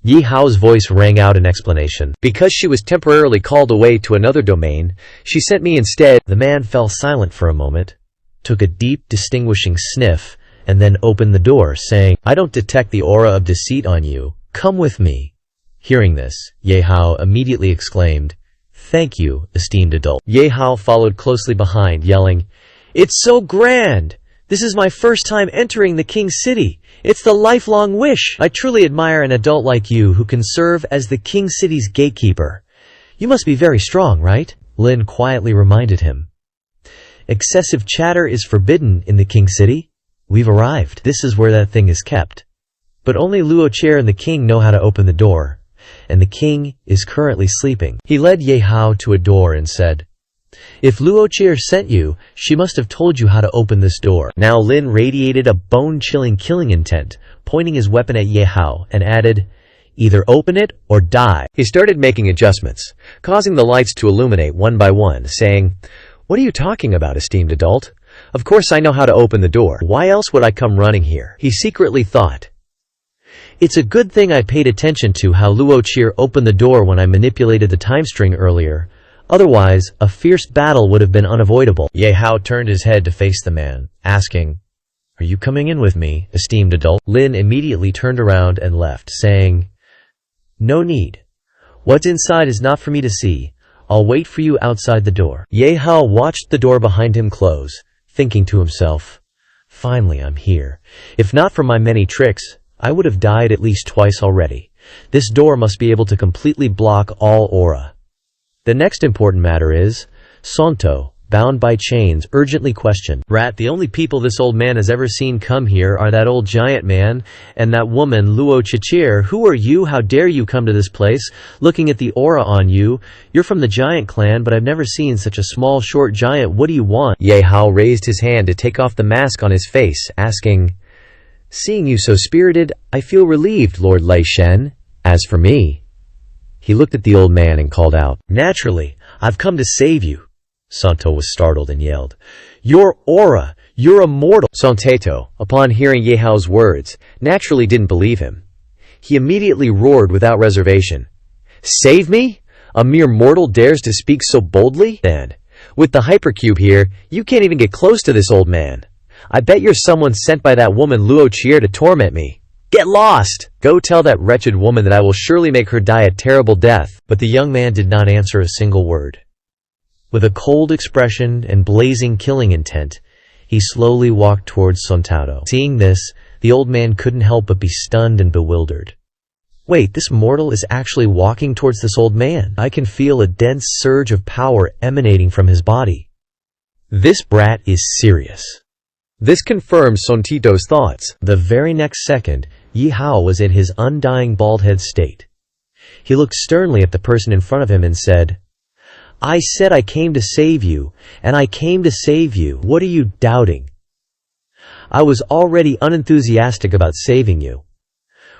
[SPEAKER 1] Ye Hao's voice rang out in explanation. Because she was temporarily called away to another domain, she sent me instead. The man fell silent for a moment, took a deep, distinguishing sniff, and then opened the door, saying, I don't detect the aura of deceit on you. Come with me. Hearing this, Ye Hao immediately exclaimed, Thank you, esteemed adult. Ye Hao followed closely behind, yelling, It's so grand! This is my first time entering the king's city. It's the lifelong wish. I truly admire an adult like you who can serve as the king's city's gatekeeper. You must be very strong, right? Lin quietly reminded him. Excessive chatter is forbidden in the king's city. We've arrived. This is where that thing is kept. But only Luo Chair and the king know how to open the door, and the king is currently sleeping. He led Ye Hao to a door and said, If Luo Chair sent you, she must have told you how to open this door. Now Lin radiated a bone-chilling killing intent, pointing his weapon at Ye Hao, and added, Either open it or die. He started making adjustments, causing the lights to illuminate one by one, saying, What are you talking about, esteemed adult? Of course I know how to open the door. Why else would I come running here? He secretly thought. It's a good thing I paid attention to how Luo Chair opened the door when I manipulated the time string earlier. Otherwise, a fierce battle would have been unavoidable. Ye Hao turned his head to face the man, asking, Are you coming in with me, esteemed adult? Lin immediately turned around and left, saying, No need. What's inside is not for me to see. I'll wait for you outside the door. Ye Hao watched the door behind him close, thinking to himself, Finally, I'm here. If not for my many tricks, I would have died at least twice already. This door must be able to completely block all aura. The next important matter is, Santo, bound by chains, urgently questioned. Rat, the only people this old man has ever seen come here are that old giant man and that woman Luo Chichir. Who are you? How dare you come to this place? Looking at the aura on you, you're from the giant clan, but I've never seen such a small, short giant. What do you want? Ye Hao raised his hand to take off the mask on his face, asking, Seeing you so spirited, I feel relieved, Lord Lei Shen. As for me... He looked at the old man and called out, Naturally, I've come to save you. Santo was startled and yelled, Your aura! You're immortal! Santeto, upon hearing Ye Hao's words, naturally didn't believe him. He immediately roared without reservation, Save me? A mere mortal dares to speak so boldly? Then, with the hypercube here, you can't even get close to this old man. I bet you're someone sent by that woman Luo Chier to torment me. Get lost! Go tell that wretched woman that I will surely make her die a terrible death. But the young man did not answer a single word. With a cold expression and blazing killing intent, he slowly walked towards Sontado. Seeing this, the old man couldn't help but be stunned and bewildered. Wait, this mortal is actually walking towards this old man. I can feel a dense surge of power emanating from his body. This brat is serious. This confirmed Sontito's thoughts. The very next second, Ye Hao was in his undying bald-head state. He looked sternly at the person in front of him and said, I said I came to save you, and I came to save you. What are you doubting? I was already unenthusiastic about saving you.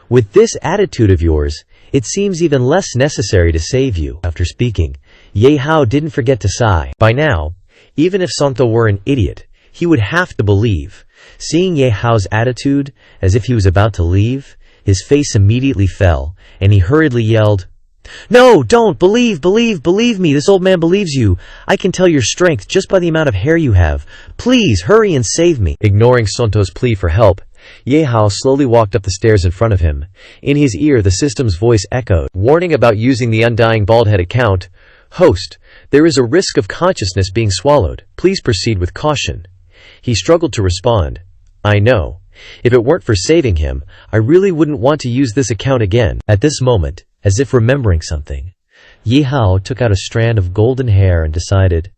[SPEAKER 1] With this attitude of yours, it seems even less necessary to save you. After speaking, Ye Hao didn't forget to sigh. By now, even if Santo were an idiot, he would have to believe. Seeing Ye Hao's attitude, as if he was about to leave, his face immediately fell, and he hurriedly yelled, No, don't! Believe me! This old man believes you! I can tell your strength just by the amount of hair you have. Please, hurry and save me! Ignoring Santo's plea for help, Ye Hao slowly walked up the stairs in front of him. In his ear the system's voice echoed, warning about using the undying bald-head account. Host, there is a risk of consciousness being swallowed. Please proceed with caution. He struggled to respond. I know. If it weren't for saving him, I really wouldn't want to use this account again. At this moment, as if remembering something, Ye Hao took out a strand of golden hair and decided,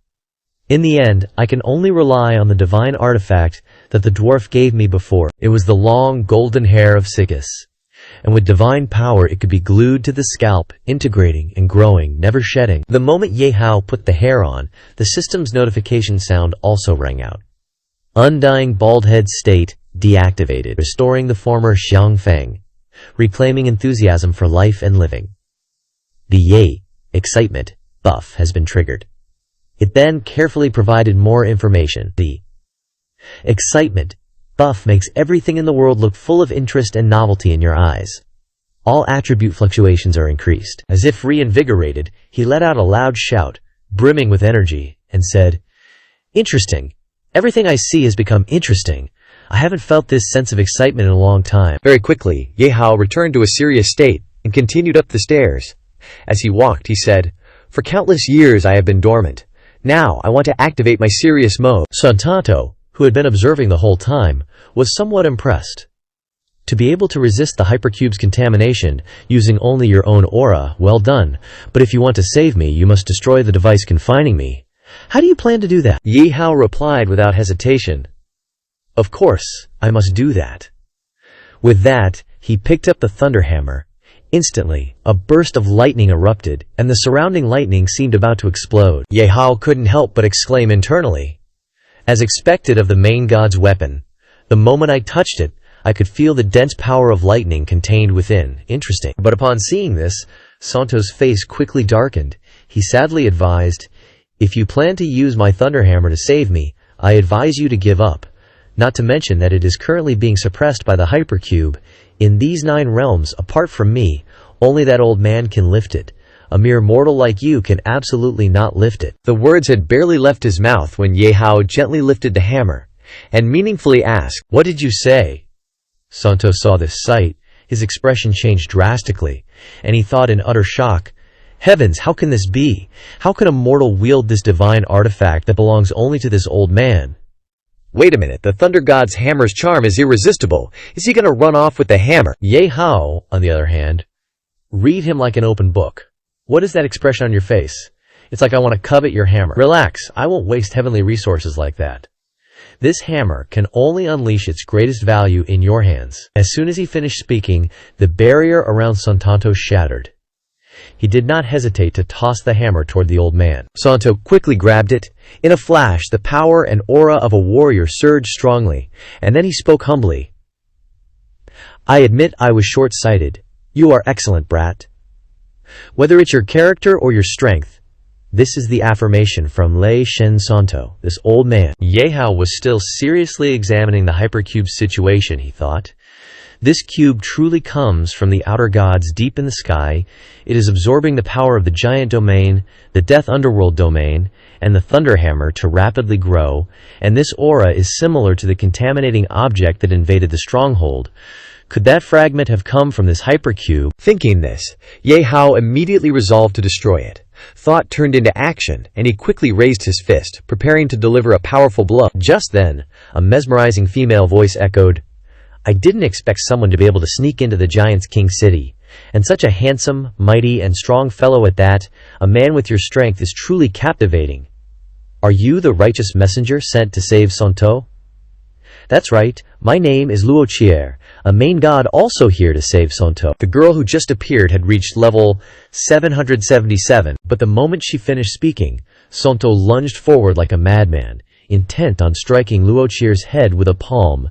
[SPEAKER 1] In the end, I can only rely on the divine artifact that the dwarf gave me before. It was the long, golden hair of Sigus. And with divine power it could be glued to the scalp, integrating and growing, never shedding. The moment Ye Hao put the hair on, the system's notification sound also rang out. Undying bald head state deactivated, restoring the former Xiang Feng, reclaiming enthusiasm for life and living. The Ye excitement buff has been triggered. It then carefully provided more information. The excitement buff makes everything in the world look full of interest and novelty in your eyes. All attribute fluctuations are increased. As if reinvigorated, he let out a loud shout, brimming with energy, and said, "Interesting. Everything I see has become interesting. I haven't felt this sense of excitement in a long time."
[SPEAKER 2] Very quickly, Ye Hao returned to a serious state and continued up the stairs. As he walked, he said, "For countless years I have been dormant. Now I want to activate my serious mode."
[SPEAKER 1] Santato, who had been observing the whole time, was somewhat impressed. To be able to resist the hypercube's contamination using only your own aura, well done. But if you want to save me, you must destroy the device confining me. How do you plan to do that?
[SPEAKER 2] Ye Hao replied without hesitation.
[SPEAKER 1] Of course, I must do that. With that, he picked up the thunder hammer. Instantly, a burst of lightning erupted, and the surrounding lightning seemed about to explode. Ye Hao couldn't help but exclaim internally. As expected of the main god's weapon, the moment I touched it, I could feel the dense power of lightning contained within. Interesting. But upon seeing this, Santo's face quickly darkened. He sadly advised, "If you plan to use my thunder hammer to save me, I advise you to give up. Not to mention that it is currently being suppressed by the hypercube. In these 9 realms, apart from me, only that old man can lift it. A mere mortal like you can absolutely not lift it."
[SPEAKER 2] The words had barely left his mouth when Ye Hao gently lifted the hammer and meaningfully asked,
[SPEAKER 1] "What did you say?" Santo saw this sight. His expression changed drastically, and he thought in utter shock, "Heavens, how can this be? How can a mortal wield this divine artifact that belongs only to this old man?"
[SPEAKER 2] "Wait a minute, the Thunder God's hammer's charm is irresistible. Is he gonna run off with the hammer?"
[SPEAKER 1] Ye Hao, on the other hand, read him like an open book. "What is that expression on your face? It's like I want to covet your hammer." "Relax, I won't waste heavenly resources like that. This hammer can only unleash its greatest value in your hands." As soon as he finished speaking, the barrier around Santato shattered. He did not hesitate to toss the hammer toward the old man.
[SPEAKER 2] Santo quickly grabbed it. In a flash, the power and aura of a warrior surged strongly, and then he spoke humbly.
[SPEAKER 1] "I admit I was short-sighted. You are excellent, brat. Whether it's your character or your strength, this is the affirmation from Lei Shen Santo, this old man." Ye Hao was still seriously examining the hypercube situation, he thought. This cube truly comes from the outer gods deep in the sky. It is absorbing the power of the giant domain, the death underworld domain, and the thunder hammer to rapidly grow, and this aura is similar to the contaminating object that invaded the stronghold. Could that fragment have come from this hypercube?
[SPEAKER 2] Thinking this, Ye Hao immediately resolved to destroy it. Thought turned into action, and he quickly raised his fist, preparing to deliver a powerful blow. Just then, a mesmerizing female voice echoed, "I didn't expect someone to be able to sneak into the Giant's King City. And such a handsome, mighty, and strong fellow at that. A man with your strength is truly captivating. Are you the righteous messenger sent to save Santo?" "That's right. My name is Luo Chier, a main god also here to save Santo." The girl who just appeared had reached level 777, but the moment she finished speaking, Santo lunged forward like a madman, intent on striking Luo Chier's head with a palm,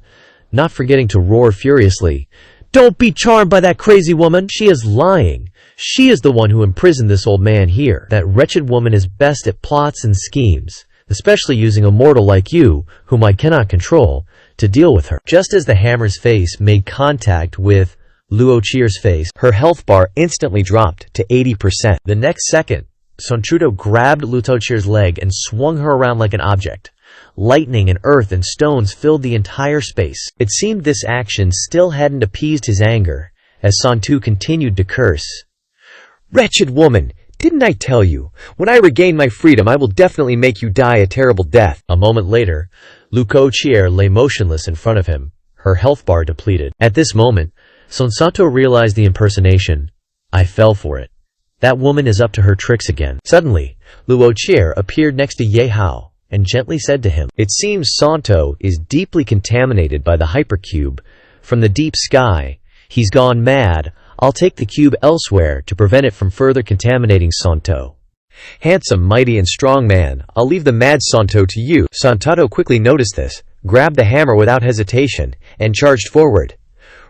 [SPEAKER 2] not forgetting to roar furiously, "Don't be charmed by that crazy woman! She is lying! She is the one who imprisoned this old man here. That wretched woman is best at plots and schemes, especially using a mortal like you, whom I cannot control, to deal with her." Just as the hammer's face made contact with Luo Chier's face, her health bar instantly dropped to 80%. The next second, Sanchudo grabbed Luo Chier's leg and swung her around like an object. Lightning and earth and stones filled the entire space. It seemed this action still hadn't appeased his anger, as Santu continued to curse. "Wretched woman! Didn't I tell you? When I regain my freedom, I will definitely make you die a terrible death." A moment later, Luo Chier lay motionless in front of him, her health bar depleted. At this moment, Sansato realized the impersonation. "I fell for it. That woman is up to her tricks again." Suddenly, Luo Chier appeared next to Ye Hao,
[SPEAKER 1] and gently said to him, "It seems Santo is deeply contaminated by the hypercube from the deep sky. He's gone mad. I'll take the cube elsewhere to prevent it from further contaminating Santo."
[SPEAKER 2] "Handsome, mighty, and strong man, I'll leave the mad Santo to you." Santato quickly noticed this, grabbed the hammer without hesitation, and charged forward.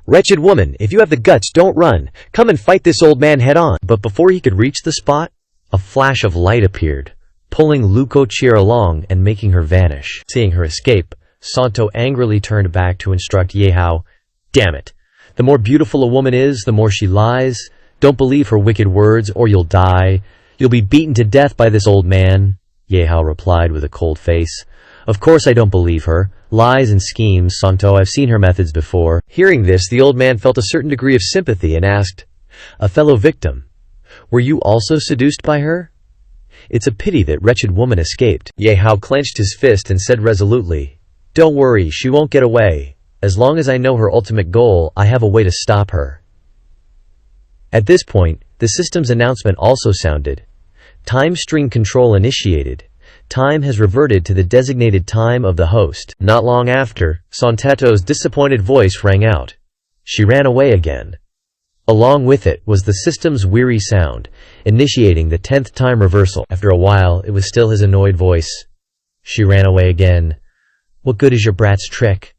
[SPEAKER 2] "Wretched woman, if you have the guts, don't run. Come and fight this old man head on."
[SPEAKER 1] But before he could reach the spot, a flash of light appeared, pulling Luochir along and making her vanish. Seeing her escape, Santo angrily turned back to instruct Ye Hao, "Damn it! The more beautiful a woman is, the more she lies. Don't believe her wicked words or you'll die. You'll be beaten to death by this old man." Ye Hao replied with a cold face, "Of course I don't believe her. Lies and schemes, Santo, I've seen her methods before." Hearing this, the old man felt a certain degree of sympathy and asked, "A fellow victim, were you also seduced by her? It's a pity that wretched woman escaped." Ye Hao clenched his fist and said resolutely, "Don't worry, she won't get away. As long as I know her ultimate goal, I have a way to stop her." At this point, the system's announcement also sounded. "Time string control initiated. Time has reverted to the designated time of the host." Not long after, Santato's disappointed voice rang out. She ran away again. Along with it was the system's weary sound, initiating the 10th time reversal. After a while, it was still his annoyed voice. She ran away again. "What good is your brat's trick?"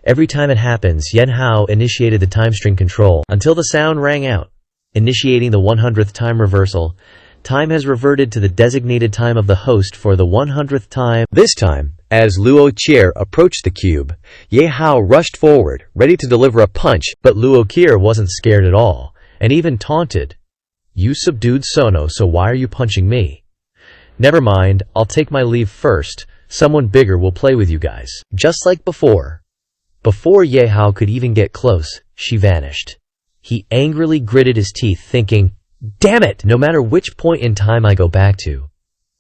[SPEAKER 1] Every time it happens, Ye Hao initiated the time string control until the sound rang out, initiating the 100th time reversal. Time has reverted to the designated time of the host for the 100th time. This time, as Luochir approached the cube, Ye Hao rushed forward, ready to deliver a punch, but Luochir wasn't scared at all, and even taunted. "You subdued Sono, so why are you punching me?" "Never mind, I'll take my leave first. Someone bigger will play with you guys." Just like before. Before Ye Hao could even get close, she vanished. He angrily gritted his teeth, thinking, "Damn it! No matter which point in time I go back to,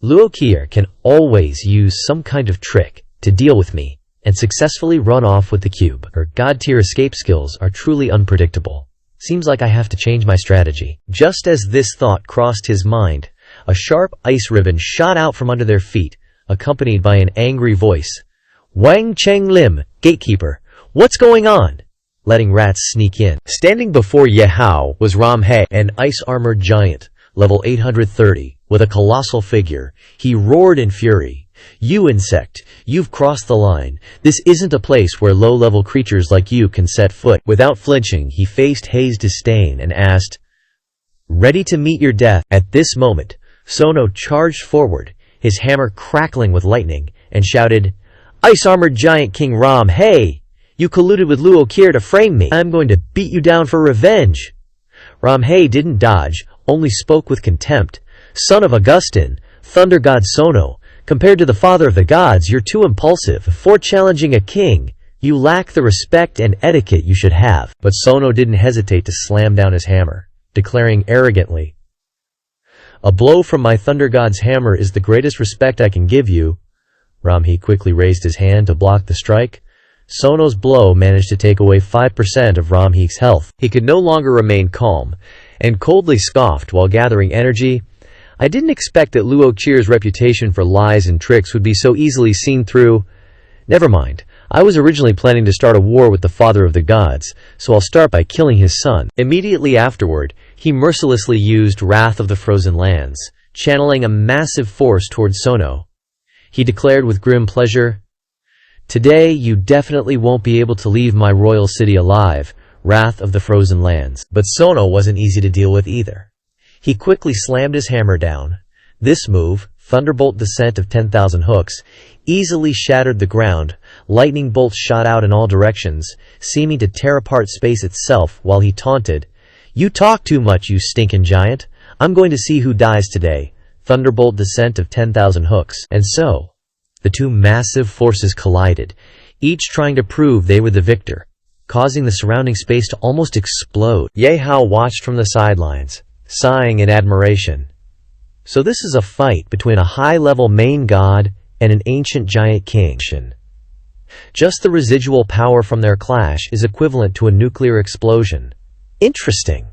[SPEAKER 1] Luochir can always use some kind of trick to deal with me and successfully run off with the cube. Her god-tier escape skills are truly unpredictable. Seems like I have to change my strategy." Just as this thought crossed his mind, a sharp ice ribbon shot out from under their feet, accompanied by an angry voice. "Wang Cheng Lim, gatekeeper, what's going on?" Letting rats sneak in. Standing before Ye Hao was Ram He, an ice-armored giant, level 830, with a colossal figure. He roared in fury. "You insect, you've crossed the line. This isn't a place where low-level creatures like you can set foot." Without flinching, he faced He's disdain and asked, "Ready to meet your death?" At this moment, Sono charged forward, his hammer crackling with lightning, and shouted, "Ice-armored giant King Ram He! You colluded with Luochir to frame me. I'm going to beat you down for revenge." Ram He didn't dodge, only spoke with contempt. "Son of Augustin, thunder god Sono, compared to the father of the gods, you're too impulsive. For challenging a king, you lack the respect and etiquette you should have." But Sono didn't hesitate to slam down his hammer, declaring arrogantly, "A blow from my thunder god's hammer is the greatest respect I can give you." Ram He quickly raised his hand to block the strike. Sono's blow managed to take away 5% of Ram He's health. He could no longer remain calm, and coldly scoffed while gathering energy. "I didn't expect that Luochir's reputation for lies and tricks would be so easily seen through. Never mind, I was originally planning to start a war with the father of the gods, so I'll start by killing his son." Immediately afterward, he mercilessly used Wrath of the Frozen Lands, channeling a massive force towards Sono. He declared with grim pleasure, "Today you definitely won't be able to leave my royal city alive, Wrath of the Frozen Lands." But Sono wasn't easy to deal with either. He quickly slammed his hammer down. This move, Thunderbolt Descent of 10,000 hooks, easily shattered the ground. Lightning bolts shot out in all directions, seeming to tear apart space itself, while he taunted, "You talk too much, you stinkin' giant. I'm going to see who dies today." Thunderbolt Descent of 10,000 hooks. And so, the two massive forces collided, each trying to prove they were the victor, causing the surrounding space to almost explode. Ye Hao watched from the sidelines, sighing in admiration. So this is a fight between a high-level main god and an ancient giant king. Just the residual power from their clash is equivalent to a nuclear explosion. Interesting.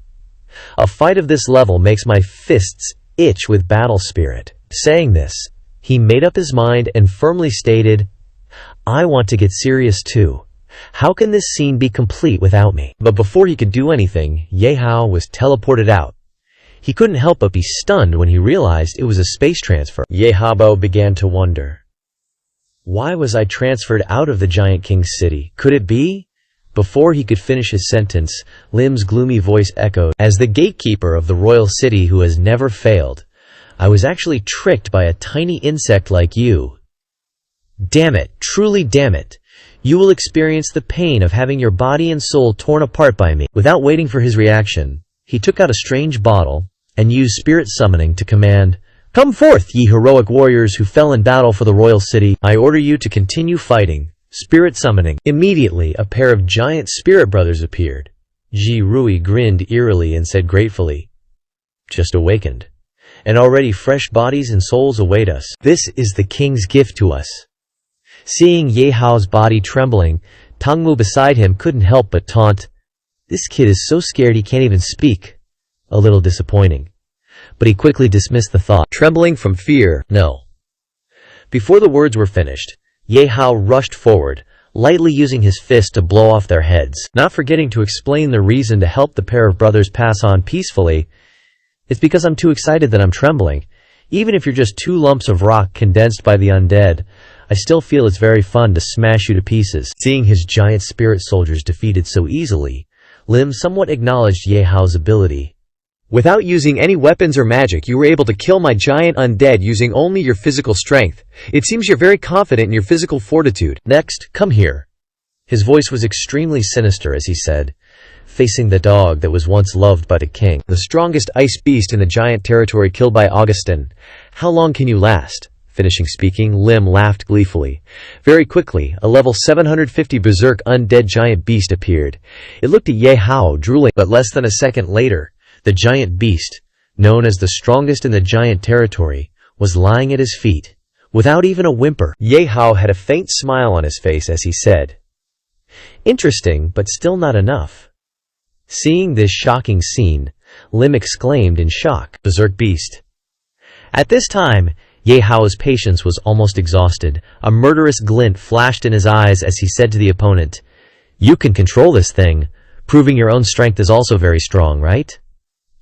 [SPEAKER 1] A fight of this level makes my fists itch with battle spirit. Saying this, He made up his mind and firmly stated, "I want to get serious too. How can this scene be complete without me?" But before he could do anything, Ye Hao was teleported out. He couldn't help but be stunned when he realized it was a space transfer. Ye Hao began to wonder. Why was I transferred out of the Giant King's city? Could it be? Before he could finish his sentence, Lim's gloomy voice echoed, "As the gatekeeper of the royal city who has never failed, I was actually tricked by a tiny insect like you. Damn it, truly damn it. You will experience the pain of having your body and soul torn apart by me." Without waiting for his reaction, he took out a strange bottle and used spirit summoning to command, "Come forth, ye heroic warriors who fell in battle for the royal city. I order you to continue fighting." Spirit summoning. Immediately, a pair of giant spirit brothers appeared. Ji Rui grinned eerily and said gratefully, "Just awakened, and already fresh bodies and souls await us. This is the king's gift to us." Seeing Ye Hao's body trembling, Tangmu beside him couldn't help but taunt, "This kid is so scared he can't even speak." A little disappointing. But he quickly dismissed the thought, trembling from fear. No. Before the words were finished, Ye Hao rushed forward, lightly using his fist to blow off their heads, not forgetting to explain the reason to help the pair of brothers pass on peacefully. "It's because I'm too excited that I'm trembling. Even if you're just 2 lumps of rock condensed by the undead, I still feel it's very fun to smash you to pieces." Seeing his giant spirit soldiers defeated so easily, Lim somewhat acknowledged Ye Hao's ability. "Without using any weapons or magic, you were able to kill my giant undead using only your physical strength. It seems you're very confident in your physical fortitude. Next, come here." His voice was extremely sinister as he said, facing the dog that was once loved by the king, the strongest ice beast in the giant territory killed by Augustin. "How long can you last?" Finishing speaking, Lim laughed gleefully. Very quickly, a level 750 berserk undead giant beast appeared. It looked at Ye Hao, drooling, but less than a second later, the giant beast, known as the strongest in the giant territory, was lying at his feet, without even a whimper. Ye Hao had a faint smile on his face as he said, "Interesting, but still not enough." Seeing this shocking scene, Lim exclaimed in shock, "Berserk beast." At this time, Ye Hao's patience was almost exhausted. A murderous glint flashed in his eyes as he said to the opponent, "You can control this thing. Proving your own strength is also very strong, right?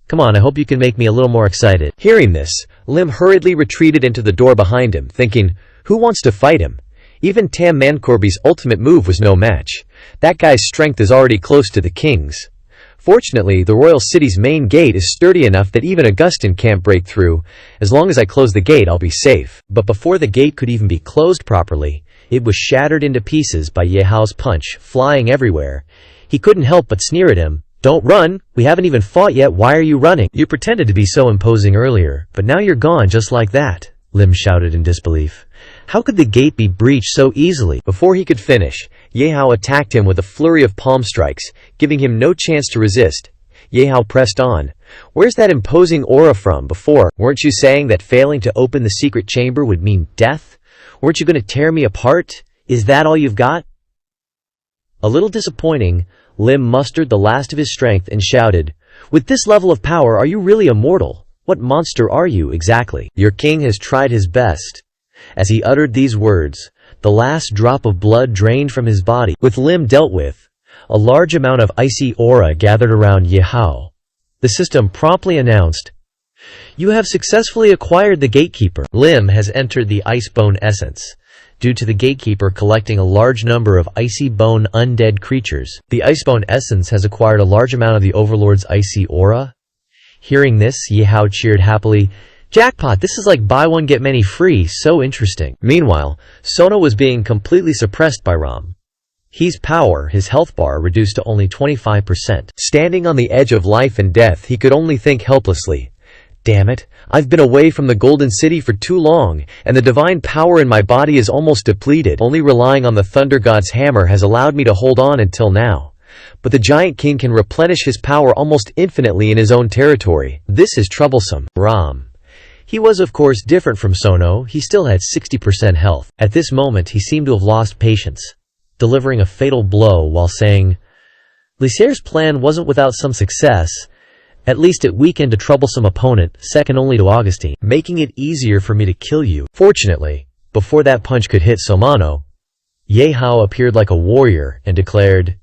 [SPEAKER 1] Come on, I hope you can make me a little more excited." Hearing this, Lim hurriedly retreated into the door behind him, thinking, who wants to fight him? Even Tam Mankorby's ultimate move was no match. That guy's strength is already close to the king's. Fortunately, the royal city's main gate is sturdy enough that even Augustin can't break through. As long as I close the gate, I'll be safe. But before the gate could even be closed properly, it was shattered into pieces by Ye Hao's punch, flying everywhere. He couldn't help but sneer at him. "Don't run! We haven't even fought yet, why are you running? You pretended to be so imposing earlier, but now you're gone just like that," Lim shouted in disbelief. "How could the gate be breached so easily?" Before he could finish, Ye Hao attacked him with a flurry of palm strikes, giving him no chance to resist. Ye Hao pressed on. "Where's that imposing aura from before? Weren't you saying that failing to open the secret chamber would mean death? Weren't you going to tear me apart? Is that all you've got?" A little disappointing, Lim mustered the last of his strength and shouted, "With this level of power, are you really immortal? What monster are you, exactly? Your king has tried his best." As he uttered these words, the last drop of blood drained from his body. With Lim dealt with, a large amount of icy aura gathered around Ye Hao. The system promptly announced, "You have successfully acquired the Gatekeeper. Lim has entered the Ice Bone Essence. Due to the Gatekeeper collecting a large number of icy bone undead creatures, the Icebone Essence has acquired a large amount of the Overlord's icy aura." Hearing this, Ye Hao cheered happily. "Jackpot, this is like buy one get many free, so interesting." Meanwhile, Sona was being completely suppressed by Ram. His power, his health bar, reduced to only 25%. Standing on the edge of life and death, he could only think helplessly, "Damn it, I've been away from the Golden City for too long, and the divine power in my body is almost depleted. Only relying on the Thunder God's hammer has allowed me to hold on until now. But the Giant King can replenish his power almost infinitely in his own territory. This is troublesome." Ram. He was of course different from Sono. He still had 60% health. At this moment he seemed to have lost patience, delivering a fatal blow while saying, "Lysaire's plan wasn't without some success. At least it weakened a troublesome opponent, second only to Augustine, making it easier for me to kill you. Fortunately, before that punch could hit Somano, Ye Hao appeared like a warrior and declared,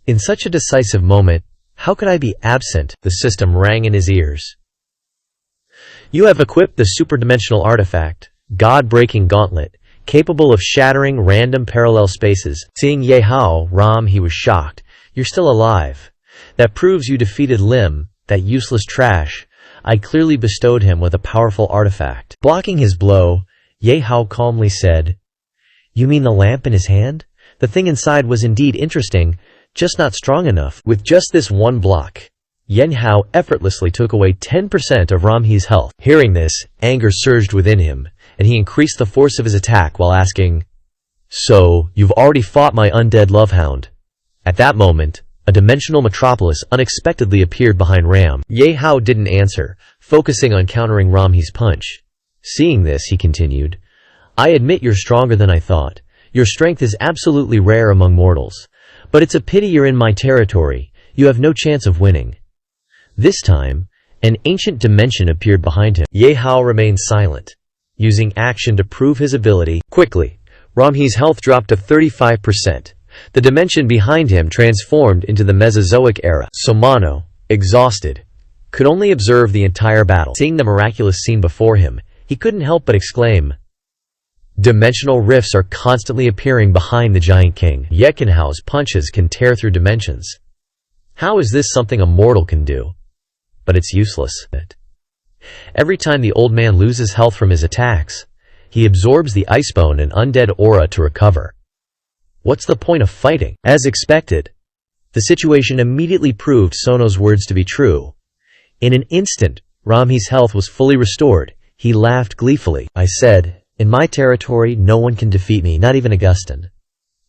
[SPEAKER 1] "In such a decisive moment, how could I be absent?" The system rang in his ears. "You have equipped the superdimensional artifact, God-breaking gauntlet, capable of shattering random parallel spaces." Seeing Ye Hao, he was shocked. "You're still alive. That proves you defeated Lim, that useless trash." I clearly bestowed him with a powerful artifact. Blocking his blow, Ye Hao calmly said, "You mean the lamp in his hand? The thing inside was indeed interesting, just not strong enough." With just this one block, Ye Hao effortlessly took away 10% of Ramhi's health. Hearing this, anger surged within him, and he increased the force of his attack while asking, "So, you've already fought my undead lovehound?" At that moment, a dimensional metropolis unexpectedly appeared behind Ram. Ye Hao didn't answer, focusing on countering Ramhi's punch. Seeing this, he continued, "I admit you're stronger than I thought. Your strength is absolutely rare among mortals. But it's a pity you're in my territory. You have no chance of winning." This time, an ancient dimension appeared behind him. Ye Hao remained silent, using action to prove his ability. Quickly, Ramhi's health dropped to 35%. The dimension behind him transformed into the Mesozoic era. Somano, exhausted, could only observe the entire battle. Seeing the miraculous scene before him, he couldn't help but exclaim, "Dimensional rifts are constantly appearing behind the giant king. Ye Hao's punches can tear through dimensions. How is this something a mortal can do? But it's useless." Every time the old man loses health from his attacks, he absorbs the icebone and undead aura to recover. What's the point of fighting? As expected, the situation immediately proved Sono's words to be true. In an instant, Ramhi's health was fully restored. He laughed gleefully. "I said, in my territory, no one can defeat me, not even Augustine.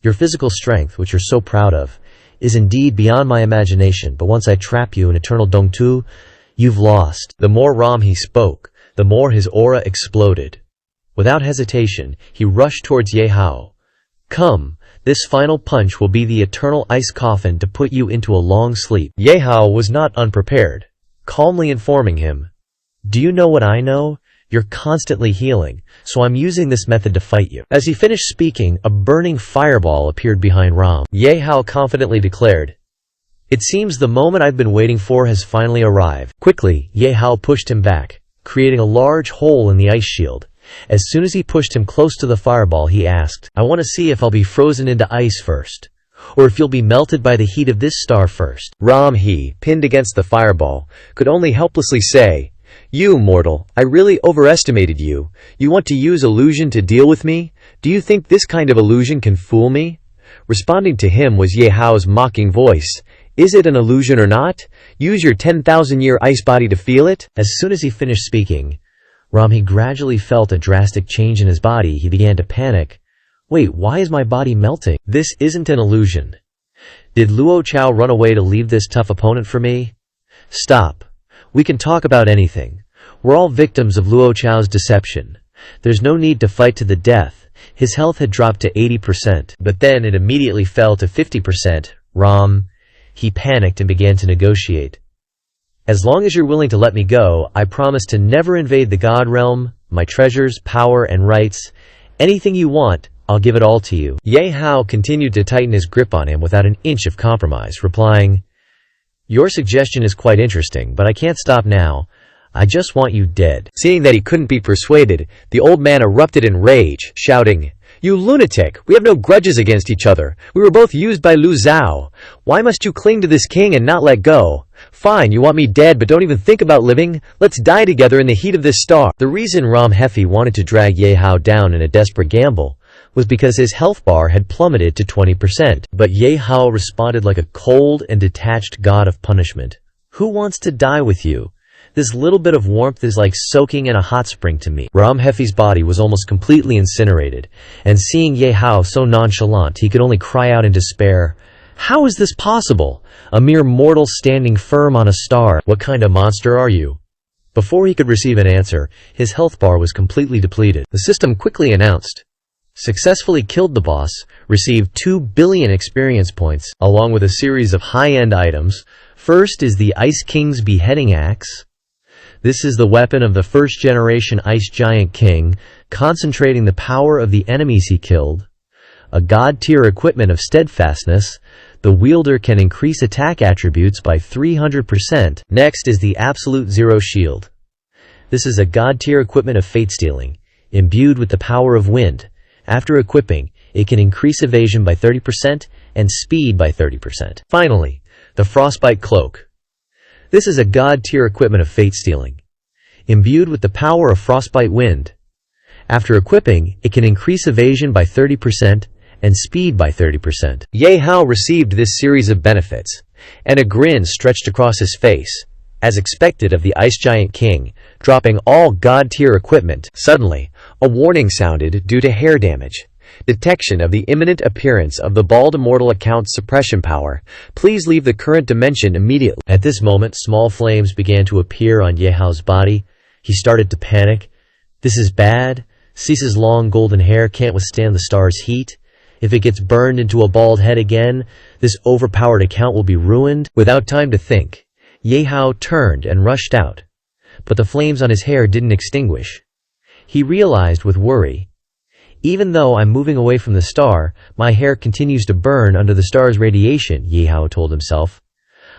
[SPEAKER 1] Your physical strength, which you're so proud of, is indeed beyond my imagination, but once I trap you in eternal Dongtu, you've lost." The more Ramhi spoke, the more his aura exploded. Without hesitation, he rushed towards Ye Hao. "Come, this final punch will be the eternal ice coffin to put you into a long sleep." Ye Hao was not unprepared, calmly informing him, "Do you know what I know? You're constantly healing, so I'm using this method to fight you." As he finished speaking, a burning fireball appeared behind Ram. Ye Hao confidently declared, "It seems the moment I've been waiting for has finally arrived." Quickly, Ye Hao pushed him back, creating a large hole in the ice shield. As soon as he pushed him close to the fireball, he asked, "I want to see if I'll be frozen into ice first, or if you'll be melted by the heat of this star first." Ramhi, pinned against the fireball, could only helplessly say, "You, mortal, I really overestimated you. You want to use illusion to deal with me? Do you think this kind of illusion can fool me?" Responding to him was Ye Hao's mocking voice. "Is it an illusion or not? Use your 10,000-year ice body to feel it." As soon as he finished speaking, Ramhi gradually felt a drastic change in his body. He began to panic. "Wait, why is my body melting? This isn't an illusion. Did Luo Chao run away to leave this tough opponent for me?" "Stop. We can talk about anything. We're all victims of Luo Chao's deception. There's no need to fight to the death." His health had dropped to 80%, but then it immediately fell to 50%. He panicked and began to negotiate. "As long as you're willing to let me go, I promise to never invade the God realm, my treasures, power, and rights. Anything you want, I'll give it all to you." Ye Hao continued to tighten his grip on him without an inch of compromise, replying, "Your suggestion is quite interesting, but I can't stop now. I just want you dead." Seeing that he couldn't be persuaded, the old man erupted in rage, shouting, "You lunatic! We have no grudges against each other. We were both used by Lu Zhao. Why must you cling to this king and not let go? Fine, you want me dead, but don't even think about living? Let's die together in the heat of this star." The reason Ram Hefi wanted to drag Ye Hao down in a desperate gamble was because his health bar had plummeted to 20%. But Ye Hao responded like a cold and detached god of punishment. "Who wants to die with you? This little bit of warmth is like soaking in a hot spring to me." Ram Hefi's body was almost completely incinerated, and seeing Ye Hao so nonchalant, he could only cry out in despair, "How is this possible? A mere mortal standing firm on a star. What kind of monster are you?" Before he could receive an answer, his health bar was completely depleted. The system quickly announced, "Successfully killed the boss, received 2 billion experience points, along with a series of high-end items, First is the Ice King's beheading axe. This is the weapon of the first-generation Ice Giant King, concentrating the power of the enemies he killed. A god-tier equipment of steadfastness, the wielder can increase attack attributes by 300%. Next is the Absolute Zero Shield. This is a god-tier equipment of fate-stealing, imbued with the power of wind. After equipping, it can increase evasion by 30% and speed by 30%. Finally, the Frostbite Cloak. This is a god-tier equipment of fate-stealing, imbued with the power of Frostbite Wind. After equipping, it can increase evasion by 30% and speed by 30%. Ye Hao received this series of benefits, and a grin stretched across his face, as expected of the Ice Giant King, dropping all god-tier equipment. Suddenly, a warning sounded due to hair damage. Detection of the imminent appearance of the bald immortal account's suppression power. Please leave the current dimension immediately. At this moment, small flames began to appear on Ye Hao's body. He started to panic. This is bad. Cease's long golden hair can't withstand the star's heat. If it gets burned into a bald head again, this overpowered account will be ruined. Without time to think, Ye Hao turned and rushed out. But the flames on his hair didn't extinguish. He realized with worry, even though I'm moving away from the star, my hair continues to burn under the star's radiation, Ye Hao told himself.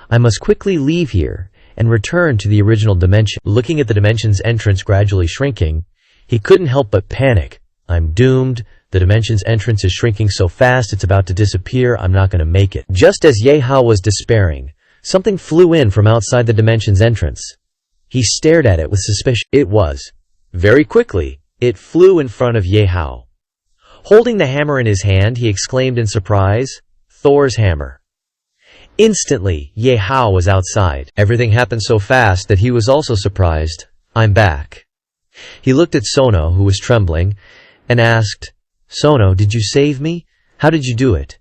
[SPEAKER 1] I must quickly leave here and return to the original dimension. Looking at the dimension's entrance gradually shrinking, he couldn't help but panic. I'm doomed. The dimension's entrance is shrinking so fast it's about to disappear. I'm not going to make it. Just as Ye Hao was despairing, something flew in from outside the dimension's entrance. He stared at it with suspicion. It was. Very quickly, it flew in front of Ye Hao. Holding the hammer in his hand, he exclaimed in surprise, "Thor's hammer." Instantly, Ye Hao was outside. Everything happened so fast that he was also surprised. I'm back. He looked at Sono, who was trembling, and asked, Sono, did you save me? How did you do it?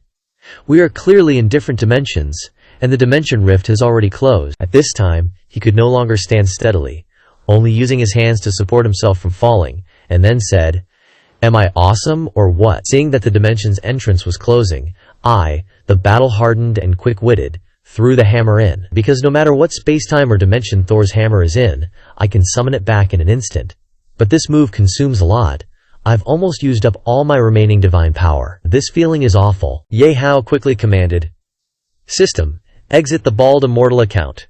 [SPEAKER 1] We are clearly in different dimensions, and the dimension rift has already closed. At this time, he could no longer stand steadily, only using his hands to support himself from falling, and then said, Am I awesome or what? Seeing that the dimension's entrance was closing, I, the battle-hardened and quick-witted, threw the hammer in. Because no matter what space-time or dimension Thor's hammer is in, I can summon it back in an instant. But this move consumes a lot. I've almost used up all my remaining divine power. This feeling is awful. Ye Hao quickly commanded, System, exit the bald immortal account.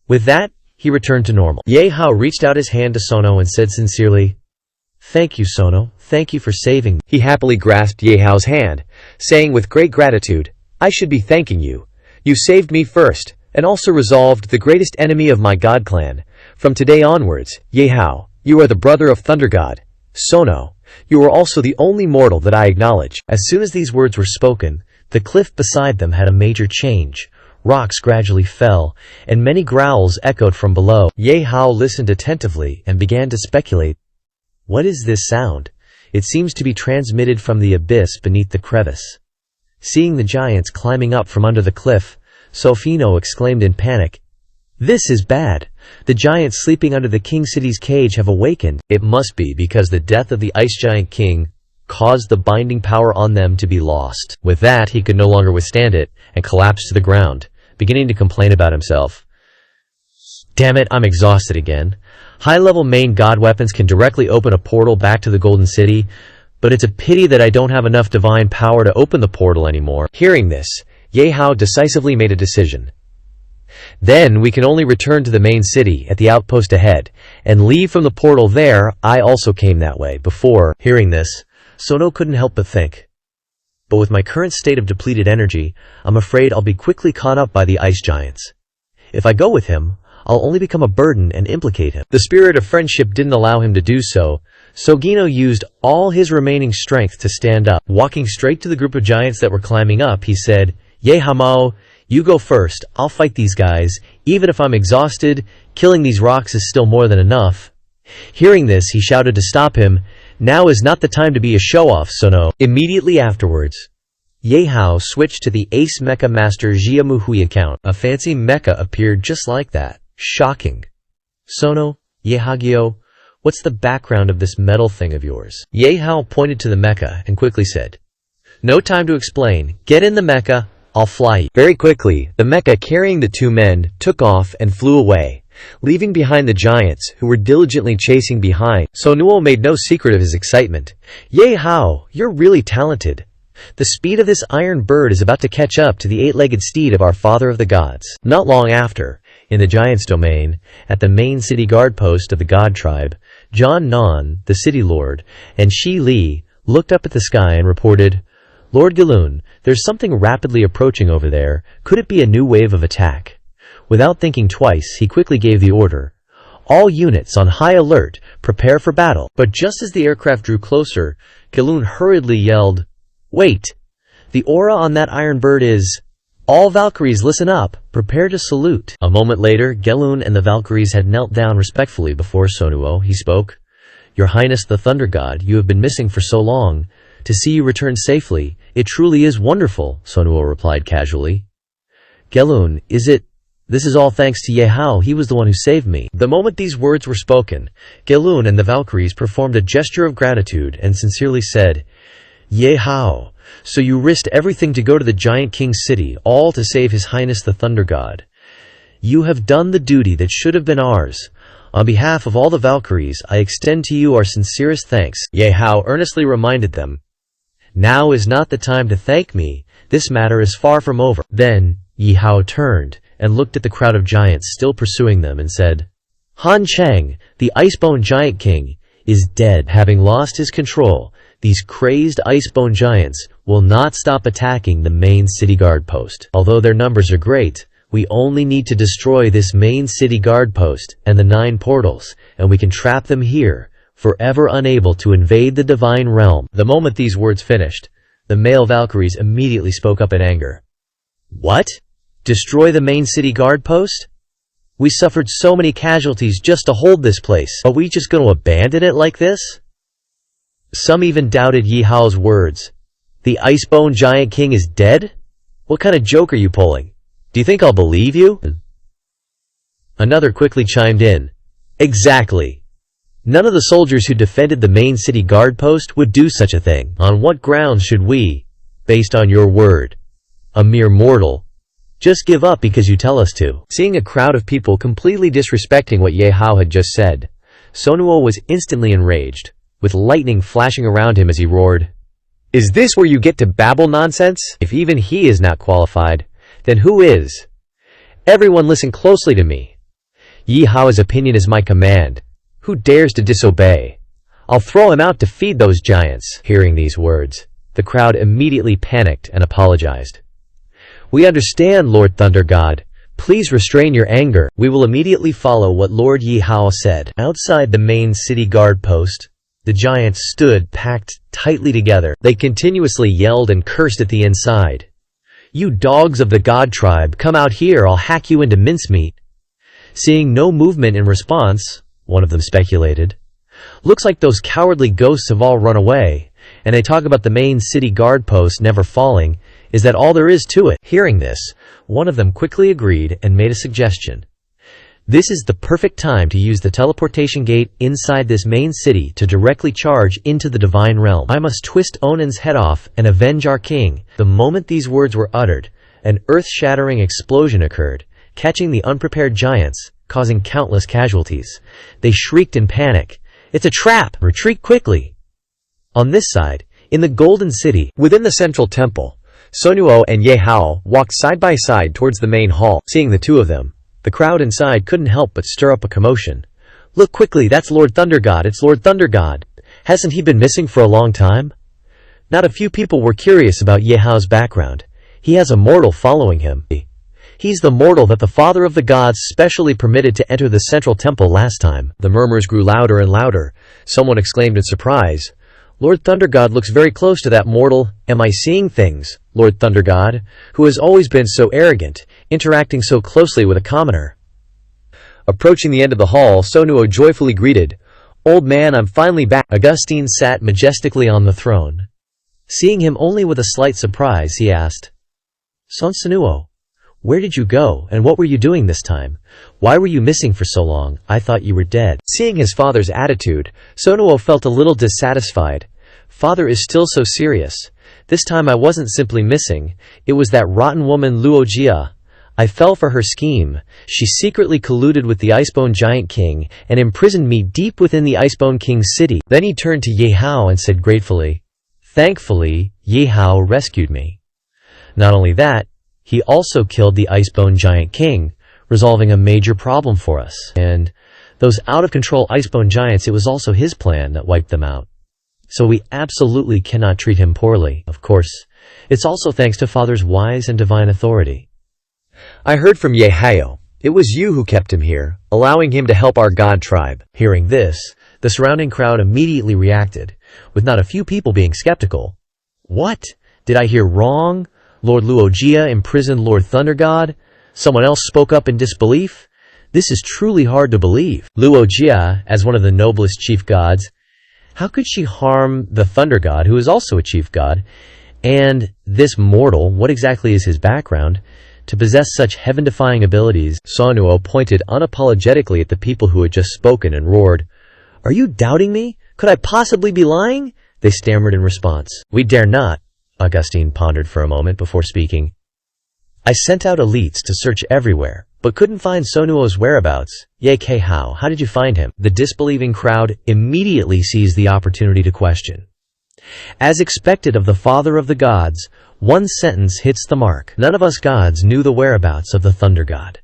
[SPEAKER 1] With that, he returned to normal. Ye Hao reached out his hand to Sono and said sincerely, Thank you, Sono. Thank you for saving me. He happily grasped Ye Hao's hand, saying with great gratitude, I should be thanking you. You saved me first, and also resolved the greatest enemy of my god clan. From today onwards, Ye Hao, you are the brother of Thunder God. Sono, you are also the only mortal that I acknowledge. As soon as these words were spoken, the cliff beside them had a major change. Rocks gradually fell, and many growls echoed from below. Ye Hao listened attentively and began to speculate. What is this sound? It seems to be transmitted from the abyss beneath the crevice. Seeing the giants climbing up from under the cliff, Sofino exclaimed in panic, This is bad. The giants sleeping under the King City's cage have awakened. It must be because the death of the Ice Giant King caused the binding power on them to be lost. With that, he could no longer withstand it and collapsed to the ground, beginning to complain about himself. Damn it, I'm exhausted again. High-level main god weapons can directly open a portal back to the Golden City, but it's a pity that I don't have enough divine power to open the portal anymore. Hearing this, Ye Hao decisively made a decision. Then we can only return to the main city at the outpost ahead, and leave from the portal there. I also came that way before. Hearing this, Sono couldn't help but think. But with my current state of depleted energy, I'm afraid I'll be quickly caught up by the ice giants. If I go with him, I'll only become a burden and implicate him. The spirit of friendship didn't allow him to do so, so Gino used all his remaining strength to stand up. Walking straight to the group of giants that were climbing up, he said, Ye Hao, you go first. I'll fight these guys. Even if I'm exhausted, killing these rocks is still more than enough. Hearing this, he shouted to stop him, Now is not the time to be a show-off, Sono. Immediately afterwards, Ye Hao switched to the Ace Mecha Master Jiamuhui account. A fancy mecha appeared just like that. Shocking. Sono, Ye Hagio, what's the background of this metal thing of yours? Ye Hao pointed to the mecha and quickly said, No time to explain. Get in the mecha. I'll fly you."
[SPEAKER 2] Very quickly, the mecha carrying the two men took off and flew away, leaving behind the giants, who were diligently chasing behind. Sonuo made no secret of his excitement. "Ye Hao, you're really talented. The speed of this iron bird is about to catch up to the eight-legged steed of our father of the gods." Not long after, in the giants' domain, at the main city guard post of the god tribe, John Nan, the city lord, and Shi Li looked up at the sky and reported, "Lord Galoon, there's something rapidly approaching over there. Could it be a new wave of attack?" Without thinking twice, he quickly gave the order, "All units on high alert, prepare for battle." But just as the aircraft drew closer, Galoon hurriedly yelled, "Wait! The aura on that iron bird is... All Valkyries listen up, prepare to salute." A moment later, Galoon and the Valkyries had knelt down respectfully before Sonuo. He spoke, "Your Highness the Thunder God, you have been missing for so long. To see you return safely, it truly is wonderful," Sonuo replied casually. "Galoon, this is all thanks to Ye Hao. He was the one who saved me." The moment these words were spoken, Galoon and the Valkyries performed a gesture of gratitude and sincerely said, "Ye Hao, so you risked everything to go to the Giant King's city, all to save His Highness the Thunder God. You have done the duty that should have been ours. On behalf of all the Valkyries, I extend to you our sincerest thanks." Ye Hao earnestly reminded them, "Now is not the time to thank me. This matter is far from over." Then Ye Hao turned and looked at the crowd of giants still pursuing them and said, "Han Cheng, the Icebone Giant King, is dead. Having lost his control, these crazed Icebone giants will not stop attacking the main city guard post. Although their numbers are great, we only need to destroy this main city guard post and the 9 portals, and we can trap them here, forever unable to invade the divine realm." The moment these words finished, the male Valkyries immediately spoke up in anger. "What? Destroy the main city guard post? We suffered so many casualties just to hold this place. Are we just going to abandon it like this?" Some even doubted Ye Hao's words. "The Icebone Giant King is dead? What kind of joke are you pulling? Do you think I'll believe you?" Another quickly chimed in, "Exactly. None of the soldiers who defended the main city guard post would do such a thing. On what grounds should we, based on your word, a mere mortal, just give up because you tell us to?" Seeing a crowd of people completely disrespecting what Ye Hao had just said, Sonuo was instantly enraged, with lightning flashing around him as he roared, "Is this where you get to babble nonsense? If even he is not qualified, then who is? Everyone listen closely to me. Ye Hao's opinion is my command. Who dares to disobey? I'll throw him out to feed those giants." Hearing these words, the crowd immediately panicked and apologized. "We understand, Lord Thunder God. Please restrain your anger. We will immediately follow what Lord Ye Hao said." Outside the main city guard post, the giants stood packed tightly together. They continuously yelled and cursed at the inside. "You dogs of the god tribe, come out here, I'll hack you into mincemeat." Seeing no movement in response, one of them speculated, "Looks like those cowardly ghosts have all run away, and they talk about the main city guard post never falling. Is that all there is to it?" Hearing this, one of them quickly agreed and made a suggestion. "This is the perfect time to use the teleportation gate inside this main city to directly charge into the divine realm. I must twist Onen's head off and avenge our king." The moment these words were uttered, an earth-shattering explosion occurred, catching the unprepared giants, causing countless casualties. They shrieked in panic, "It's a trap! Retreat quickly!" On this side, in the Golden City, within the central temple, Sonuo and Ye Hao walked side by side towards the main hall. Seeing the two of them, the crowd inside couldn't help but stir up a commotion. "Look quickly, that's Lord Thunder God, it's Lord Thunder God. Hasn't he been missing for a long time?" Not a few people were curious about Ye Hao's background. He has a mortal following him. He's the mortal that the Father of the Gods specially permitted to enter the central temple last time. The murmurs grew louder and louder. Someone exclaimed in surprise, "Lord Thunder God looks very close to that mortal. Am I seeing things, Lord Thunder God, who has always been so arrogant, interacting so closely with a commoner?" Approaching the end of the hall, Sonuo joyfully greeted, "Old man, I'm finally back." Augustine sat majestically on the throne. Seeing him only with a slight surprise, he asked, "Son Sonuo, where did you go, and what were you doing this time? Why were you missing for so long? I thought you were dead." Seeing his father's attitude, Sonuo felt a little dissatisfied. Father is still so serious.
[SPEAKER 1] This time I wasn't simply missing, it was that rotten woman Luo Jia. I fell for her scheme. She secretly colluded with the Icebone Giant King and imprisoned me deep within the Icebone King's city." Then he turned to Ye Hao and said gratefully, "Thankfully, Ye Hao rescued me." Not only that, he also killed the Icebone Giant King, resolving a major problem for us. And those out-of-control Icebone Giants, it was also his plan that wiped them out. So we absolutely cannot treat him poorly. Of course, it's also thanks to Father's wise and divine authority.
[SPEAKER 2] I heard from Ye Hao. It was you who kept him here, allowing him to help our god tribe.
[SPEAKER 1] Hearing this, the surrounding crowd immediately reacted, with not a few people being skeptical. What? Did I hear wrong? Lord Luo Jia imprisoned Lord Thunder God? Someone else spoke up in disbelief? This is truly hard to believe. Luo Jia, as one of the noblest chief gods, how could she harm the Thunder God, who is also a chief god? And this mortal, what exactly is his background, to possess such heaven-defying abilities? Sonuo pointed unapologetically at the people who had just spoken and roared, "Are you doubting me? Could I possibly be lying?" They stammered in response. "We dare not," Augustine pondered for a moment before speaking. "I sent out elites to search everywhere, but couldn't find Sonuo's whereabouts. Ye Hao, how did you find him?" The disbelieving crowd immediately seized the opportunity to question. As expected of the Father of the Gods, one sentence hits the mark. None of us gods knew the whereabouts of the Thunder God.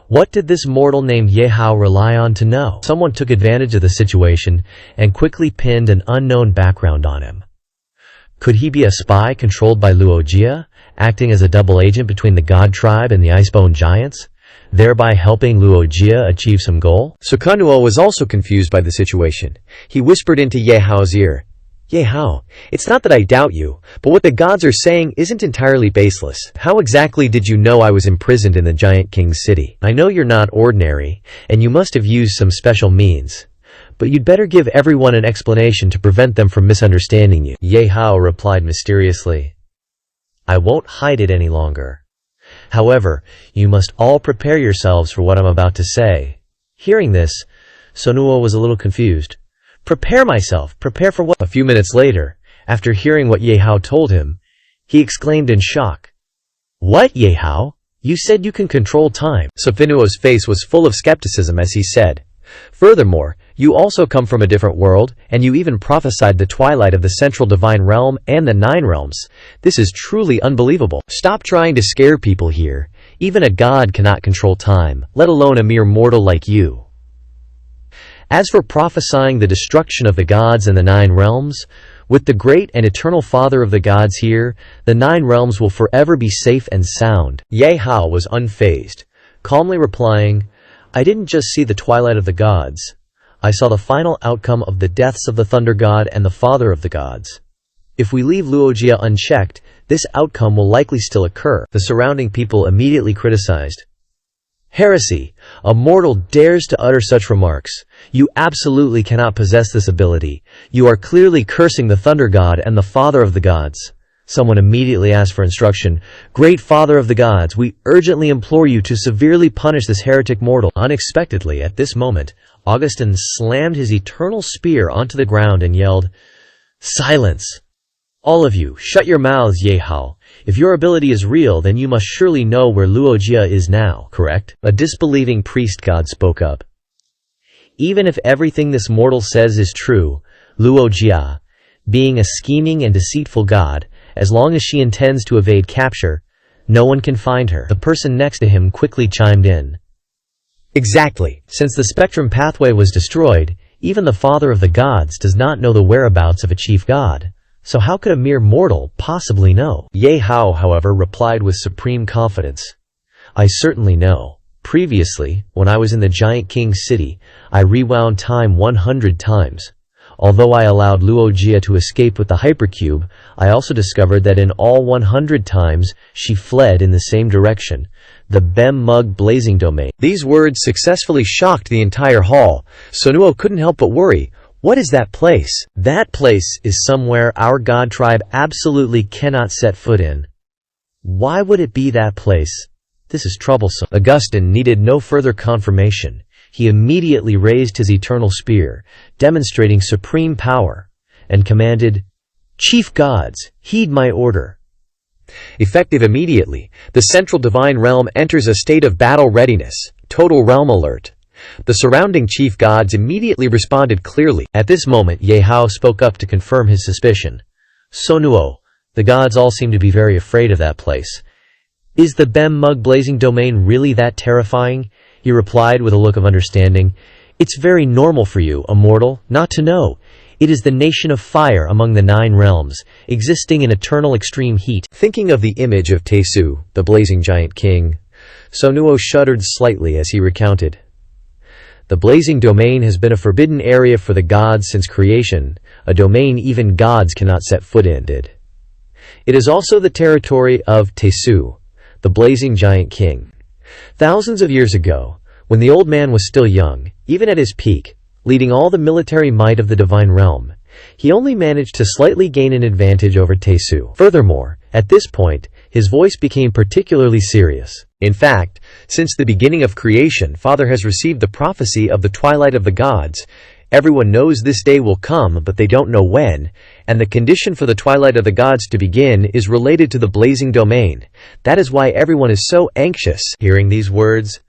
[SPEAKER 1] What did this mortal named Ye Hao rely on to know? Someone took advantage of the situation and quickly pinned an unknown background on him. Could he be a spy controlled by Luo Jia, acting as a double agent between the god tribe and the Icebone Giants, thereby helping Luo Jia achieve some goal?
[SPEAKER 2] Sukanuo was also confused by the situation. He whispered into Ye Hao's ear, "Ye Hao, it's not that I doubt you, but what the gods are saying isn't entirely baseless. How exactly did you know I was imprisoned in the Giant King's city? I know you're not ordinary, and you must have used some special means. But you'd better give everyone an explanation to prevent them from misunderstanding you." Ye Hao replied mysteriously, "I won't hide it any longer. However, you must all prepare yourselves for what I'm about to say." Hearing this, Sonuo was a little confused. "Prepare myself? Prepare for what?" A few minutes later, after hearing what Ye Hao told him, he exclaimed in shock, "What, Ye Hao? You said you can control time?" Sukanuo's face was full of skepticism as he said, "Furthermore, you also come from a different world, and you even prophesied the twilight of the central divine realm and the 9 realms. This is truly unbelievable. Stop trying to scare people here. Even a god cannot control time, let alone a mere mortal like you. As for prophesying the destruction of the gods and the 9 realms, with the great and eternal Father of the gods here, the 9 realms will forever be safe and sound." Ye Hao was unfazed, calmly replying, "I didn't just see the twilight of the gods. I saw the final outcome of the deaths of the Thunder God and the Father of the gods. If we leave Luo Jia unchecked, this outcome will likely still occur." The surrounding people immediately criticized. "Heresy! A mortal dares to utter such remarks. You absolutely cannot possess this ability. You are clearly cursing the Thunder God and the Father of the gods." Someone immediately asked for instruction. "Great Father of the gods, we urgently implore you to severely punish this heretic mortal." Unexpectedly, at this moment, Augustine slammed his eternal spear onto the ground and yelled, "Silence! All of you, shut your mouths, Ye Hao. If your ability is real, then you must surely know where Luo Jia is now, correct?" A disbelieving priest god spoke up. "Even if everything this mortal says is true, Luo Jia, being a scheming and deceitful god, as long as she intends to evade capture, no one can find her." The person next to him quickly chimed in. "Exactly. Since the spectrum pathway was destroyed, even the Father of the gods does not know the whereabouts of a chief god. So how could a mere mortal possibly know?" Ye Hao, however, replied with supreme confidence, "I certainly know. Previously, when I was in the Giant King's city, I rewound time 100 times. Although I allowed Luo Jia to escape with the hypercube, I also discovered that in all 100 times, she fled in the same direction, the Bem Mug Blazing Domain." These words successfully shocked the entire hall. Sonuo couldn't help but worry. What is that place? That place is somewhere our god tribe absolutely cannot set foot in. Why would it be that place? This is troublesome. Augustine needed no further confirmation. He immediately raised his eternal spear, demonstrating supreme power, and commanded,
[SPEAKER 1] Chief gods, heed my order.
[SPEAKER 2] Effective immediately, the central divine realm enters a state of battle readiness. Total realm alert. The surrounding chief gods immediately responded clearly.
[SPEAKER 1] At this moment, Ye Hao spoke up to confirm his suspicion. Sonuo, the gods all seem to be very afraid of that place. Is the Bem Mug blazing domain really that terrifying? He replied with a look of understanding. It's very normal for you, a mortal, not to know. It is the nation of fire among the 9 realms, existing in eternal extreme heat.
[SPEAKER 2] Thinking of the image of Taesu, the blazing giant king, Sonuo shuddered slightly as he recounted. The blazing domain has been a forbidden area for the gods since creation, a domain even gods cannot set foot in. It is also the territory of Taesu, the blazing giant king. Thousands of years ago, when the old man was still young, even at his peak, leading all the military might of the divine realm, he only managed to slightly gain an advantage over Taesu. Furthermore, at this point, his voice became particularly serious. In fact, since the beginning of creation, Father has received the prophecy of the twilight of the gods. Everyone knows this day will come, but they don't know when, and the condition for the twilight of the gods to begin is related to the blazing domain. That is why everyone is so anxious.
[SPEAKER 1] Hearing these words,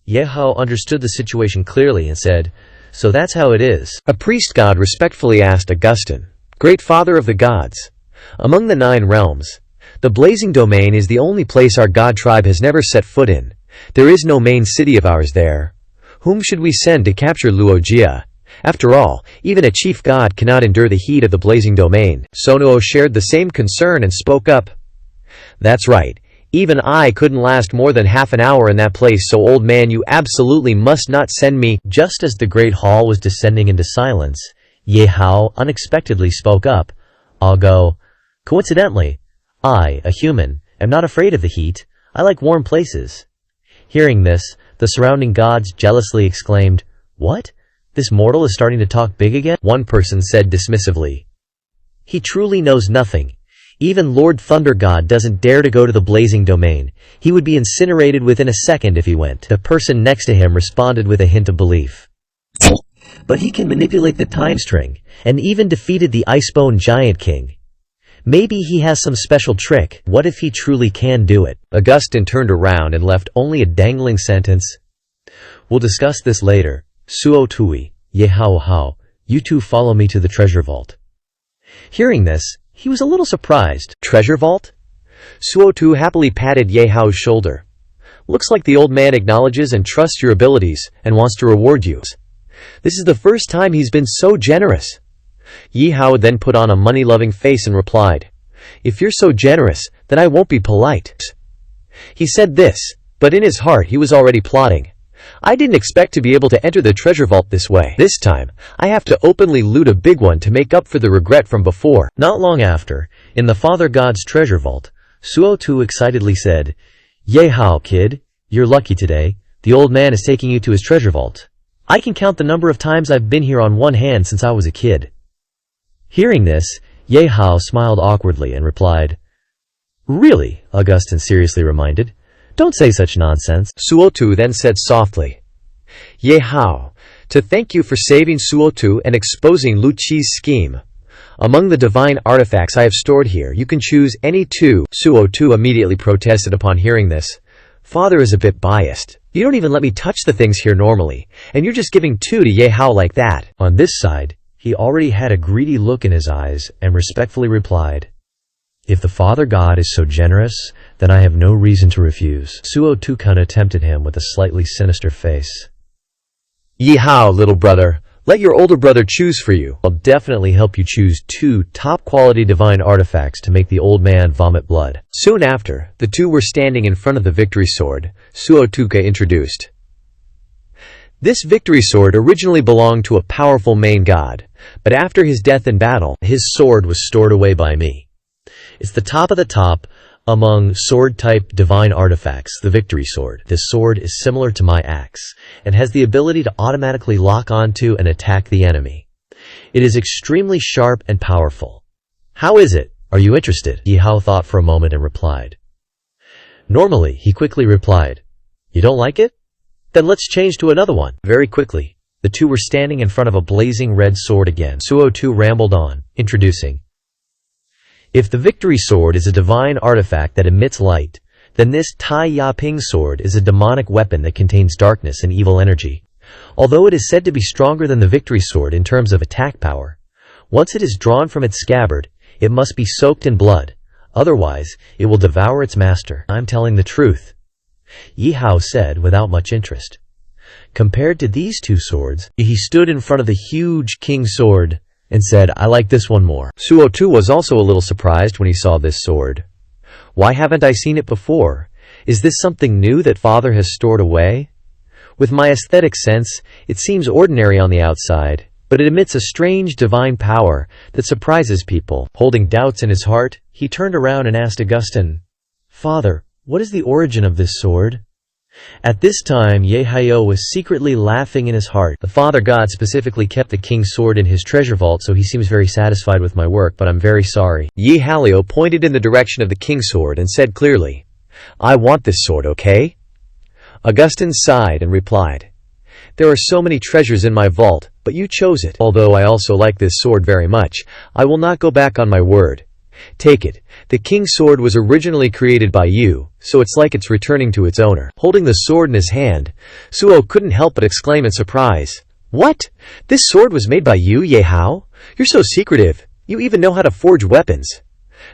[SPEAKER 1] Ye Hao understood the situation clearly and said, "So that's how it is."
[SPEAKER 2] A priest god respectfully asked Augustine, "Great Father of the gods, among the 9 realms, the blazing domain is the only place our god tribe has never set foot in. There is no main city of ours there. Whom should we send to capture Luogia? After all, even a chief god cannot endure the heat of the blazing domain." Sonuo shared the same concern and spoke up. "That's right. Even I couldn't last more than half an hour in that place, so old man, you absolutely must not send me."
[SPEAKER 1] Just as the great hall was descending into silence, Ye Hao unexpectedly spoke up. "I'll go. Coincidentally, I, a human, am not afraid of the heat. I like warm places." Hearing this, the surrounding gods jealously exclaimed, "What? This mortal is starting to talk big again?" One person said dismissively, "He truly knows nothing. Even Lord Thunder God doesn't dare to go to the blazing domain. He would be incinerated within a second if he went." The person next to him responded with a hint of belief. "But he can manipulate the time string, and even defeated the Icebone Giant King. Maybe he has some special trick. What if he truly can do it?"
[SPEAKER 2] Augustine turned around and left only a dangling sentence.
[SPEAKER 1] "We'll discuss this later. Suo Tui, Ye Hao, you two follow me to the treasure vault." Hearing this, he was a little surprised.
[SPEAKER 2] "Treasure vault?" Suo happily patted Ye Hao's shoulder. "Looks like the old man acknowledges and trusts your abilities and wants to reward you. This is the first time he's been so generous." Ye Hao then put on a money-loving face and replied, "If you're so generous, then I won't be polite." He said this, but in his heart he was already plotting. "I didn't expect to be able to enter the treasure vault this way. This time, I have to openly loot a big one to make up for the regret from before."
[SPEAKER 1] Not long after, in the Father God's treasure vault, Suo excitedly said, "Ye Hao, kid, you're lucky today. The old man is taking you to his treasure vault. I can count the number of times I've been here on one hand since I was a kid." Hearing this, Ye Hao smiled awkwardly and replied, "Really?" Augustine seriously reminded. "Don't say such nonsense."
[SPEAKER 2] Suo then said softly, "Ye Hao, to thank you for saving Suo and exposing Lu Qi's scheme. Among the divine artifacts I have stored here, you can choose any 2. Suo immediately protested upon hearing this. "Father is a bit biased. You don't even let me touch the things here normally, and you're just giving 2 to Ye Hao like that."
[SPEAKER 1] On this side, he already had a greedy look in his eyes and respectfully replied, "If the Father God is so generous, then I have no reason to refuse." Suo kinda tempted him with a slightly sinister face.
[SPEAKER 2] "Ye Hao, little brother, let your older brother choose for you.
[SPEAKER 1] I'll definitely help you choose 2 top-quality divine artifacts to make the old man vomit blood."
[SPEAKER 2] Soon after, the 2 were standing in front of the victory sword. Suo introduced. This victory sword originally belonged to a powerful main god, but after his death in battle,
[SPEAKER 1] his sword was stored away by me. It's the top of the top among sword-type divine artifacts, the victory sword. This sword is similar to my axe, and has the ability to automatically lock onto and attack the enemy. It is extremely sharp and powerful. How is it? Are you interested? Ye Hao thought for a moment and replied. Normally, he quickly replied, "You don't like it? Then let's change to another one." Very quickly, the 2 were standing in front of a blazing red sword again. Suo rambled on, introducing, If the victory sword is a divine artifact that emits light, then this Tai Ya Ping sword is a demonic weapon that contains darkness and evil energy. Although it is said to be stronger than the victory sword in terms of attack power, once it is drawn from its scabbard, it must be soaked in blood. Otherwise, it will devour its master. I'm telling the truth, Ye Hao said without much interest. Compared to these two swords, he stood in front of the huge king sword and said, I like this one more.
[SPEAKER 2] Suo too was also a little surprised when he saw this sword. Why haven't I seen it before? Is this something new that father has stored away? With my aesthetic sense, it seems ordinary on the outside, but it emits a strange divine power that surprises people. Holding doubts in his heart, he turned around and asked Augustine, Father, what is the origin of this sword? At this time, Ye Hao was secretly laughing in his heart. The Father God specifically kept the king's sword in his treasure vault, so he seems very satisfied with my work, but I'm very sorry. Ye Hao pointed in the direction of the king's sword and said clearly, I want this sword, okay? Augustine sighed and replied, There are so many treasures in my vault, but you chose it. Although I also like this sword very much, I will not go back on my word. Take it. The king's sword was originally created by you, so it's like it's returning to its owner. Holding the sword in his hand, Suo couldn't help but exclaim in surprise. What? This sword was made by you, Ye Hao? You're so secretive. You even know how to forge weapons.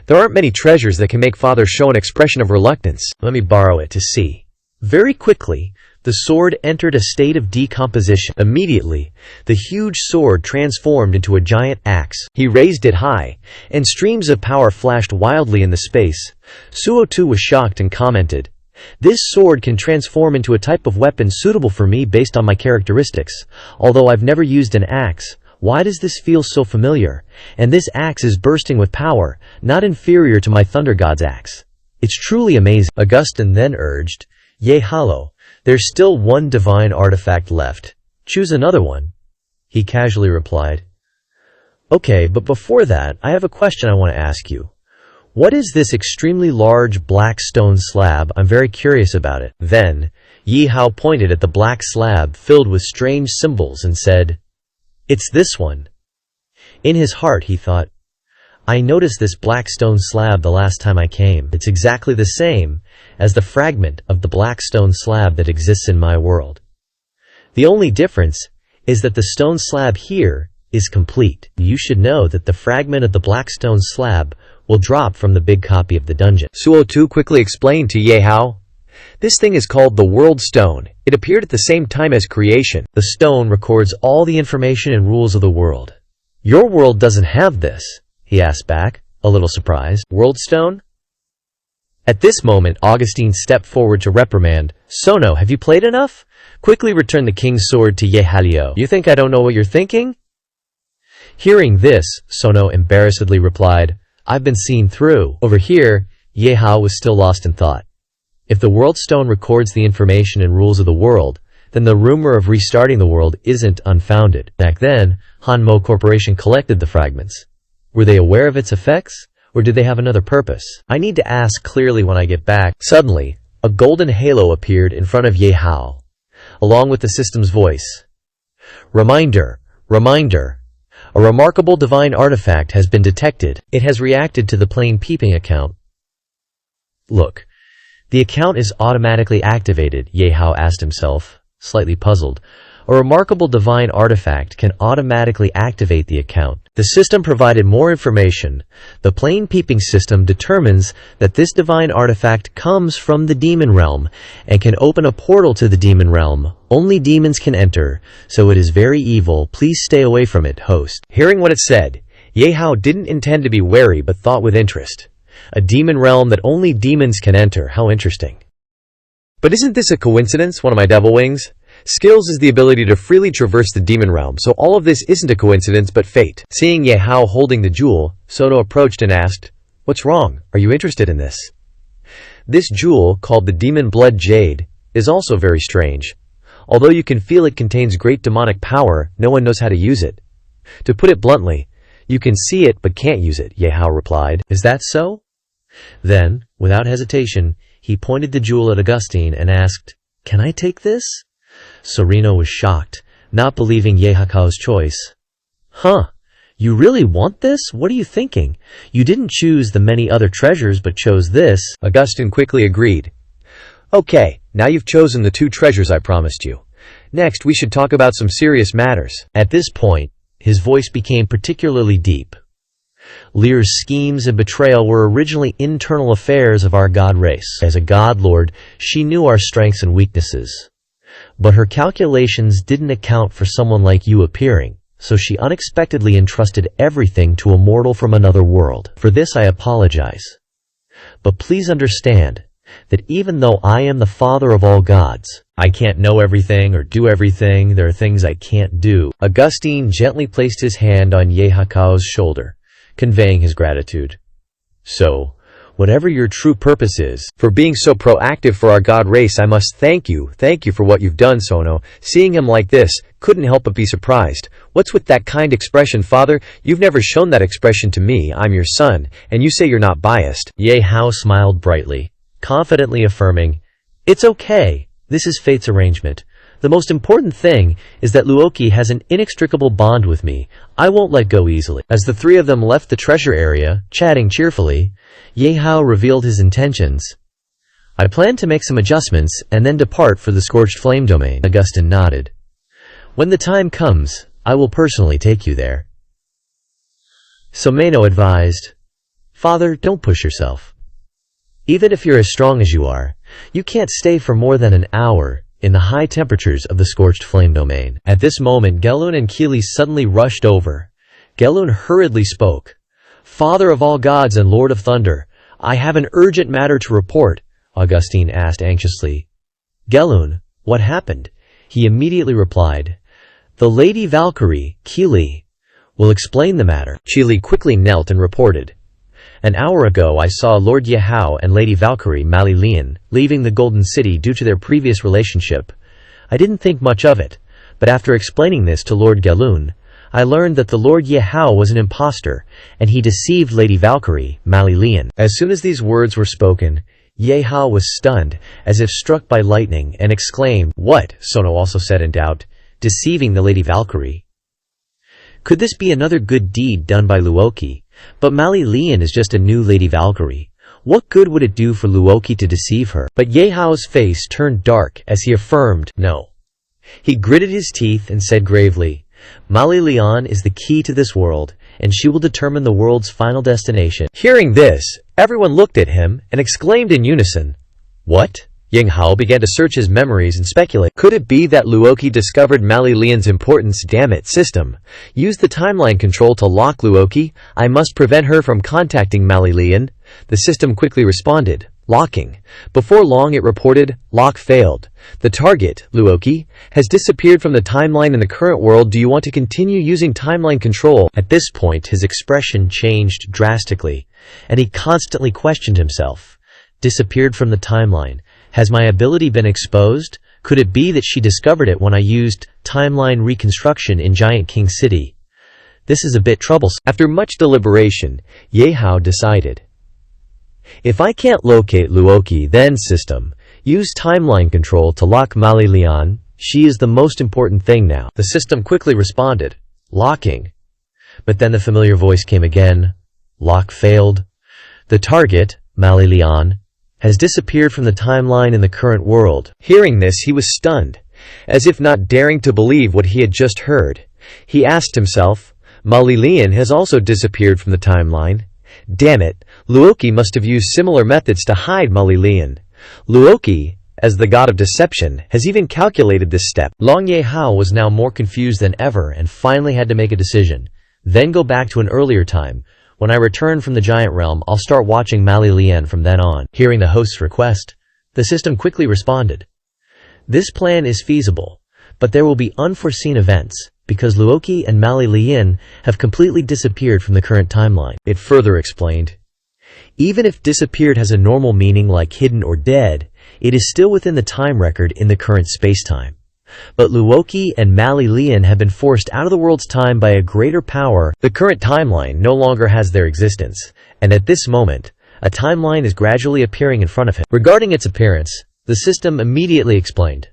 [SPEAKER 2] There aren't many treasures that can make father show an expression of reluctance. Let me borrow it to see. Very quickly, the sword entered a state of decomposition. Immediately, the huge sword transformed into a giant axe. He raised it high, and streams of power flashed wildly in the space. Suo too was shocked and commented, This sword can transform into a type of weapon suitable for me based on my characteristics. Although I've never used an axe, why does this feel so familiar? And this axe is bursting with power, not inferior to my thunder god's axe. It's truly amazing. Augustine then urged, Ye Hao, there's still one divine artifact left. Choose another one. He casually replied, Okay, but before that, I have a question I want to ask you. What is this extremely large black stone slab? I'm very curious about it. Then, Ye Hao pointed at the black slab filled with strange symbols and said, It's this one. In his heart, he thought, I noticed this black stone slab the last time I came. It's exactly the same as the fragment of the black stone slab that exists in my world. The only difference is that the stone slab here is complete. You should know that the fragment of the black stone slab will drop from the big copy of the dungeon. Suo too quickly explained to Ye Hao, This thing is called the World Stone. It appeared at the same time as creation. The stone records all the information and rules of the world. Your world doesn't have this, he asked back, a little surprised. World Stone? At this moment, Augustine stepped forward to reprimand. Sono, have you played enough? Quickly returned the king's sword to Ye Hao. You think I don't know what you're thinking? Hearing this, Sono embarrassedly replied, I've been seen through. Over here, Ye Hao was still lost in thought. If the World Stone records the information and rules of the world, then the rumor of restarting the world isn't unfounded. Back then, Hanmo Corporation collected the fragments. Were they aware of its effects, or did they have another purpose? I need to ask clearly when I get back. Suddenly, a golden halo appeared in front of Ye Hao, along with the system's voice. Reminder, reminder. A remarkable divine artifact has been detected. It has reacted to the plain peeping account. Look, the account is automatically activated, Ye Hao asked himself, slightly puzzled. A remarkable divine artifact can automatically activate the account. The system provided more information. The plain peeping system determines that this divine artifact comes from the demon realm and can open a portal to the demon realm. Only demons can enter, so it is very evil. Please stay away from it, host. Hearing what it said, Ye Hao didn't intend to be wary but thought with interest. A demon realm that only demons can enter. How interesting. But isn't this a coincidence, one of my devil wings? Skills is the ability to freely traverse the demon realm, so all of this isn't a coincidence but fate. Seeing Ye Hao holding the jewel, Sono approached and asked, What's wrong? Are you interested in this? This jewel, called the Demon Blood Jade, is also very strange. Although you can feel it contains great demonic power, no one knows how to use it. To put it bluntly, you can see it but can't use it, Ye Hao replied. Is that so? Then, without hesitation, he pointed the jewel at Augustine and asked, Can I take this? Sereno was shocked, not believing Ye Hao's choice. Huh,
[SPEAKER 1] You really want this? What are you thinking? You didn't choose the many other treasures but chose this.
[SPEAKER 2] Augustine quickly agreed. Okay, now you've chosen the 2 treasures I promised you. Next, we should talk about some serious matters.
[SPEAKER 1] At this point, his voice became particularly deep. Lear's schemes and betrayal were originally internal affairs of our god race. As a god lord, she knew our strengths and weaknesses. But her calculations didn't account for someone like you appearing, so she unexpectedly entrusted everything to a mortal from another world. For this I apologize. But please understand that even though I am the father of all gods, I can't know everything or do everything. There are things I can't do.
[SPEAKER 2] Augustine gently placed his hand on Ye Hao's shoulder, conveying his gratitude. So, whatever your true purpose is, for being so proactive for our god race, I must thank you. Thank you for what you've done, Sono. Seeing him like this, couldn't help but be surprised. What's with that kind expression, father? You've never shown that expression to me. I'm your son, and you say you're not biased.
[SPEAKER 1] Ye Hao smiled brightly, confidently affirming, "It's okay. This is fate's arrangement. The most important thing is that Luoki has an inextricable bond with me. I won't let go easily." As the 3 of them left the treasure area, chatting cheerfully, Ye Hao revealed his intentions. "I plan to make some adjustments and then depart for the Scorched Flame domain." Augustine nodded. "When the time comes, I will personally take you there." Someno advised, "Father, don't push yourself. Even if you're as strong as you are, you can't stay for more than an hour in the high temperatures of the Scorched Flame domain." At this moment, Gelun and Kili suddenly rushed over. Gelun hurriedly spoke. "Father of all gods and Lord of Thunder, I have an urgent matter to report," Augustine asked anxiously. "Gelun, what happened?" He immediately replied, "The Lady Valkyrie, Kili, will explain the matter." Kili quickly knelt and reported. "An hour ago I saw Lord Ye Hao and Lady Valkyrie Mali Lian leaving the Golden City due to their previous relationship. I didn't think much of it, but after explaining this to Lord Gelun, I learned that the Lord Ye Hao was an impostor, and he deceived Lady Valkyrie Mali Lian." As soon as these words were spoken, Ye Hao was stunned, as if struck by lightning, and exclaimed, "What?" Sono also said in doubt, "Deceiving the Lady Valkyrie? Could this be another good deed done by Luoki? But Mali Lian is just a new Lady Valkyrie. What good would it do for Luoki to deceive her?" But Ye Hao's face turned dark as he affirmed, "No." He gritted his teeth and said gravely, "Mali Lian is the key to this world, and she will determine the world's final destination." Hearing this, everyone looked at him and exclaimed in unison, "What?" Ye Hao began to search his memories and speculate. Could it be that Luoki discovered Mali Lian's importance? Damn it, system. Use the timeline control to lock Luoki. I must prevent her from contacting Mali Lian. The system quickly responded, locking. Before long it reported, lock failed. The target, Luoki, has disappeared from the timeline in the current world. Do you want to continue using timeline control? At this point his expression changed drastically, and he constantly questioned himself. Disappeared from the timeline. Has my ability been exposed? Could it be that she discovered it when I used timeline reconstruction in Giant King City? This is a bit troublesome. After much deliberation, Ye Hao decided, if I can't locate Luoki, then system, use timeline control to lock Mali Lian. She is the most important thing now. The system quickly responded, locking. But then the familiar voice came again. Lock failed. The target, Mali Lian, has disappeared from the timeline in the current world. Hearing this, he was stunned, as if not daring to believe what he had just heard. He asked himself, Mali Lian has also disappeared from the timeline. Damn it, Luoki must have used similar methods to hide Mali Lian. Luoki, as the god of deception, has even calculated this step. Ye Hao was now more confused than ever and finally had to make a decision. Then go back to an earlier time. When I return from the giant realm, I'll start watching Mali Lian from then on. Hearing the host's request, the system quickly responded. This plan is feasible, but there will be unforeseen events, because Luoki and Mali Lian have completely disappeared from the current timeline. It further explained. Even if disappeared has a normal meaning like hidden or dead, it is still within the time record in the current space-time. But Luoki and Mali Lian have been forced out of the world's time by a greater power. The current timeline no longer has their existence, and at this moment, a timeline is gradually appearing in front of him. Regarding its appearance, the system immediately explained.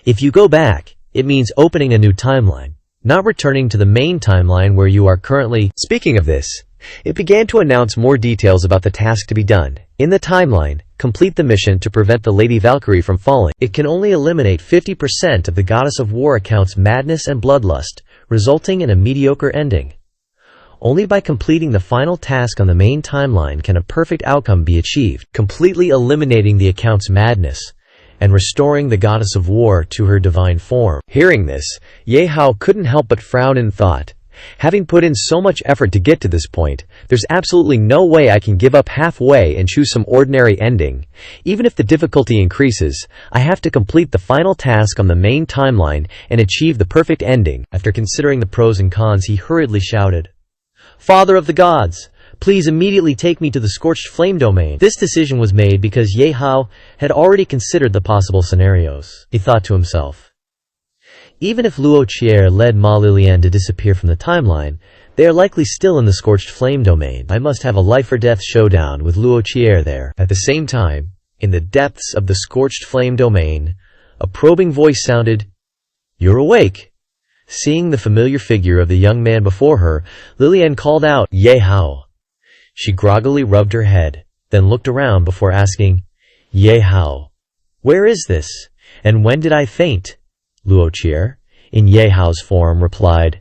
[SPEAKER 1] If you go back, it means opening a new timeline. not returning to the main timeline where you are currently.
[SPEAKER 2] Speaking of this, it began to announce more details about the task to be done. In the timeline, complete the mission to prevent the Lady Valkyrie from falling.
[SPEAKER 1] It can only eliminate 50% of the Goddess of War account's madness and bloodlust, resulting in a mediocre ending. Only by completing the final task on the main timeline can a perfect outcome be achieved, completely eliminating the account's madness and restoring the Goddess of War to her divine form.
[SPEAKER 2] Hearing this, Ye Hao couldn't help but frown in thought. Having put in so much effort to get to this point, there's absolutely no way I can give up halfway and choose some ordinary ending. Even if the difficulty increases, I have to complete the final task on the main timeline and achieve the perfect ending.
[SPEAKER 1] After considering the pros and cons, he hurriedly shouted, "Father of the gods, please immediately take me to the Scorched Flame domain." This decision was made because Ye Hao had already considered the possible scenarios. He thought to himself, even if Luo Qier led Ma Lilian to disappear from the timeline, they are likely still in the Scorched Flame domain. I must have a life-or-death showdown with Luo Qier there. At the same time, in the depths of the Scorched Flame domain, a probing voice sounded, "You're awake." Seeing the familiar figure of the young man before her, Lilian called out, "Ye Hao." She groggily rubbed her head, then looked around before asking, "Ye Hao, where is this, and when did I faint?" Luo Qier, in Ye Hao's form, replied,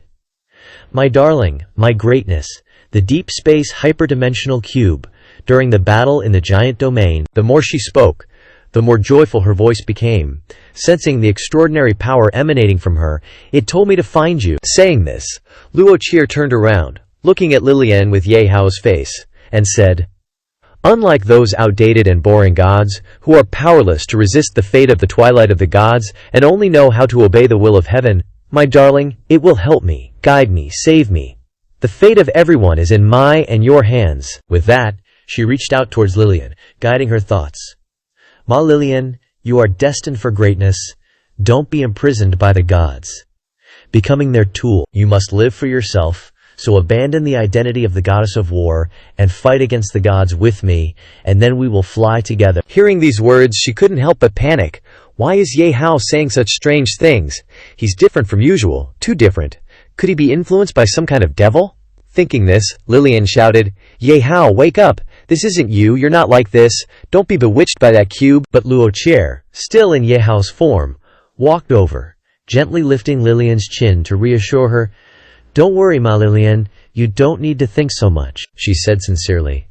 [SPEAKER 1] "My darling, my greatness, the deep space hyperdimensional cube, during the battle in the giant domain." The more she spoke, the more joyful her voice became. Sensing the extraordinary power emanating from her, "It told me to find you." Saying this, Luo Qier turned around, looking at Lilian with Ye Hao's face, and said, "Unlike those outdated and boring gods, who are powerless to resist the fate of the twilight of the gods and only know how to obey the will of heaven, my darling, it will help me, guide me, save me. The fate of everyone is in my and your hands." With that, she reached out towards Lilian, guiding her thoughts. "Ma Lilian, you are destined for greatness. Don't be imprisoned by the gods, becoming their tool. You must live for yourself. So abandon the identity of the Goddess of War and fight against the gods with me, and then we will fly together." Hearing these words, she couldn't help but panic. Why is Ye Hao saying such strange things? He's different from usual, too different. Could he be influenced by some kind of devil? Thinking this, Lilian shouted, "Ye Hao, wake up! This isn't you, you're not like this. Don't be bewitched by that cube." But Luo Qier, still in Ye Hao's form, walked over, gently lifting Lilian's chin to reassure her. "Don't worry, Ma Lilian, you don't need to think so much," she said sincerely.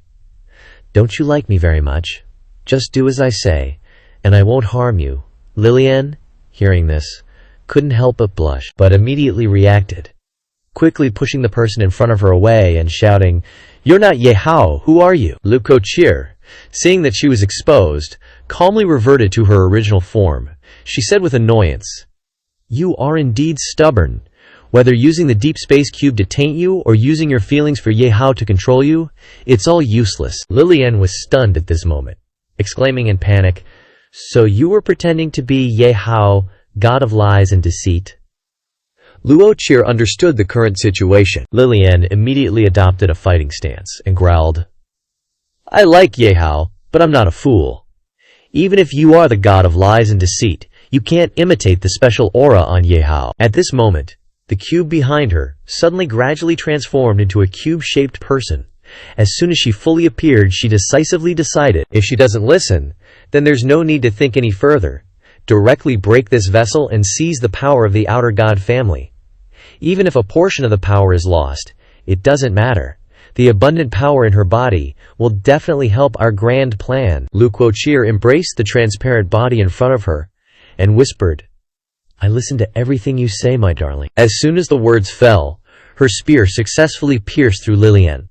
[SPEAKER 1] "Don't you like me very much? Just do as I say, and I won't harm you." Lilian, hearing this, couldn't help but blush, but immediately reacted, quickly pushing the person in front of her away and shouting, "You're not Ye Hao, who are you?" Luo Qier, seeing that she was exposed, calmly reverted to her original form. She said with annoyance, "You are indeed stubborn. Whether using the deep space cube to taint you or using your feelings for Ye Hao to control you, it's all useless." Lilian was stunned at this moment, exclaiming in panic, "So you were pretending to be Ye Hao, god of lies and deceit?" Luo Qier understood the current situation. Lilian immediately adopted a fighting stance and growled, "I like Ye Hao, but I'm not a fool. Even if you are the god of lies and deceit, you can't imitate the special aura on Ye Hao." At this moment, the cube behind her suddenly gradually transformed into a cube-shaped person. As soon as she fully appeared, she decisively decided, if she doesn't listen, then there's no need to think any further. Directly break this vessel and seize the power of the outer god family. Even if a portion of the power is lost, it doesn't matter. The abundant power in her body will definitely help our grand plan. Luo Qier embraced the transparent body in front of her and whispered, "I listen to everything you say, my darling." As soon as the words fell, her spear successfully pierced through Lilian.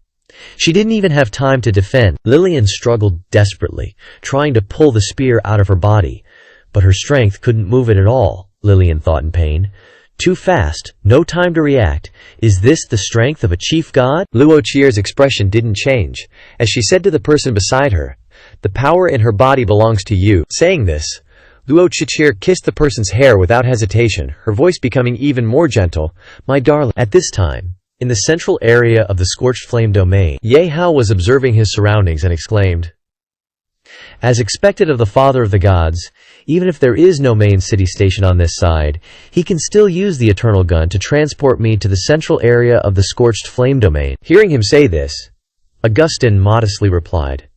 [SPEAKER 1] She didn't even have time to defend. Lilian struggled desperately, trying to pull the spear out of her body, but her strength couldn't move it at all, Lilian thought in pain. Too fast, no time to react. Is this the strength of a chief god? Luo Qier's expression didn't change, as she said to the person beside her, "The power in her body belongs to you." Saying this, Luo Qier kissed the person's hair without hesitation, her voice becoming even more gentle. "My darling." At this time, in the central area of the Scorched Flame domain, Ye Hao was observing his surroundings and exclaimed, As expected of the father of the gods, even if there is no main city station on this side, he can still use the eternal gun to transport me to the central area of the scorched flame domain. Hearing him say this, Augustine modestly replied,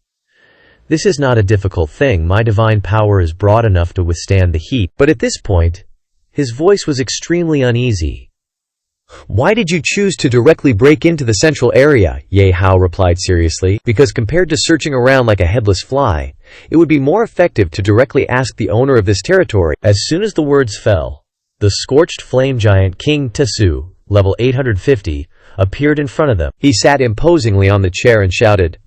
[SPEAKER 1] "This is not a difficult thing. My divine power is broad enough to withstand the heat." But at this point, his voice was extremely uneasy.
[SPEAKER 2] "Why did you choose to directly break into the central area?" Ye Hao replied seriously. "Because compared to searching around like a headless fly, it would be more effective to directly ask the owner of this territory."
[SPEAKER 1] As soon as the words fell, the scorched flame giant King Tesu, level 850, appeared in front of them.
[SPEAKER 2] He sat imposingly on the chair and shouted,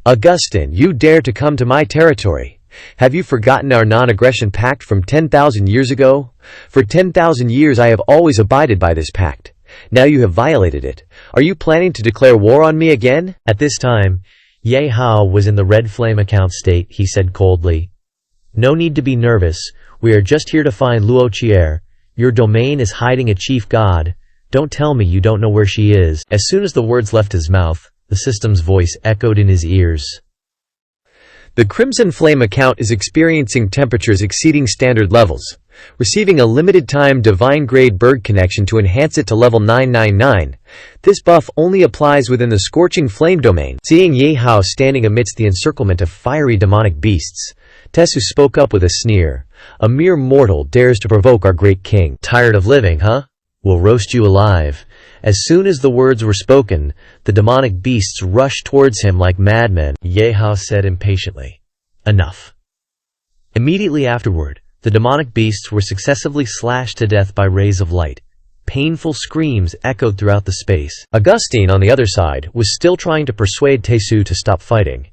[SPEAKER 2] "Augustine, you dare to come to my territory? Have you forgotten our non-aggression pact from 10,000 years ago? For 10,000 years I have always abided by this pact. Now you have violated it. Are you planning to declare war on me again?"
[SPEAKER 1] At this time, Ye Hao was in the red flame account state. He said coldly, "No need to be nervous. We are just here to find Luo Chier. Your domain is hiding a chief god. Don't tell me you don't know where she is." As soon as the words left his mouth, the system's voice echoed in his ears.
[SPEAKER 2] "The Crimson Flame account is experiencing temperatures exceeding standard levels. Receiving a limited-time divine-grade bird connection to enhance it to level 999. This buff only applies within the Scorching Flame domain." Seeing Ye Hao standing amidst the encirclement of fiery demonic beasts, Tesu spoke up with a sneer. "A mere mortal dares to provoke our great king.
[SPEAKER 1] Tired of living, huh? We'll roast you alive." As soon as the words were spoken, the demonic beasts rushed towards him like madmen. Ye Hao said impatiently, "Enough." Immediately afterward, the demonic beasts were successively slashed to death by rays of light. Painful screams echoed throughout the space. Augustine, on the other side, was still trying to persuade Tesu to stop fighting.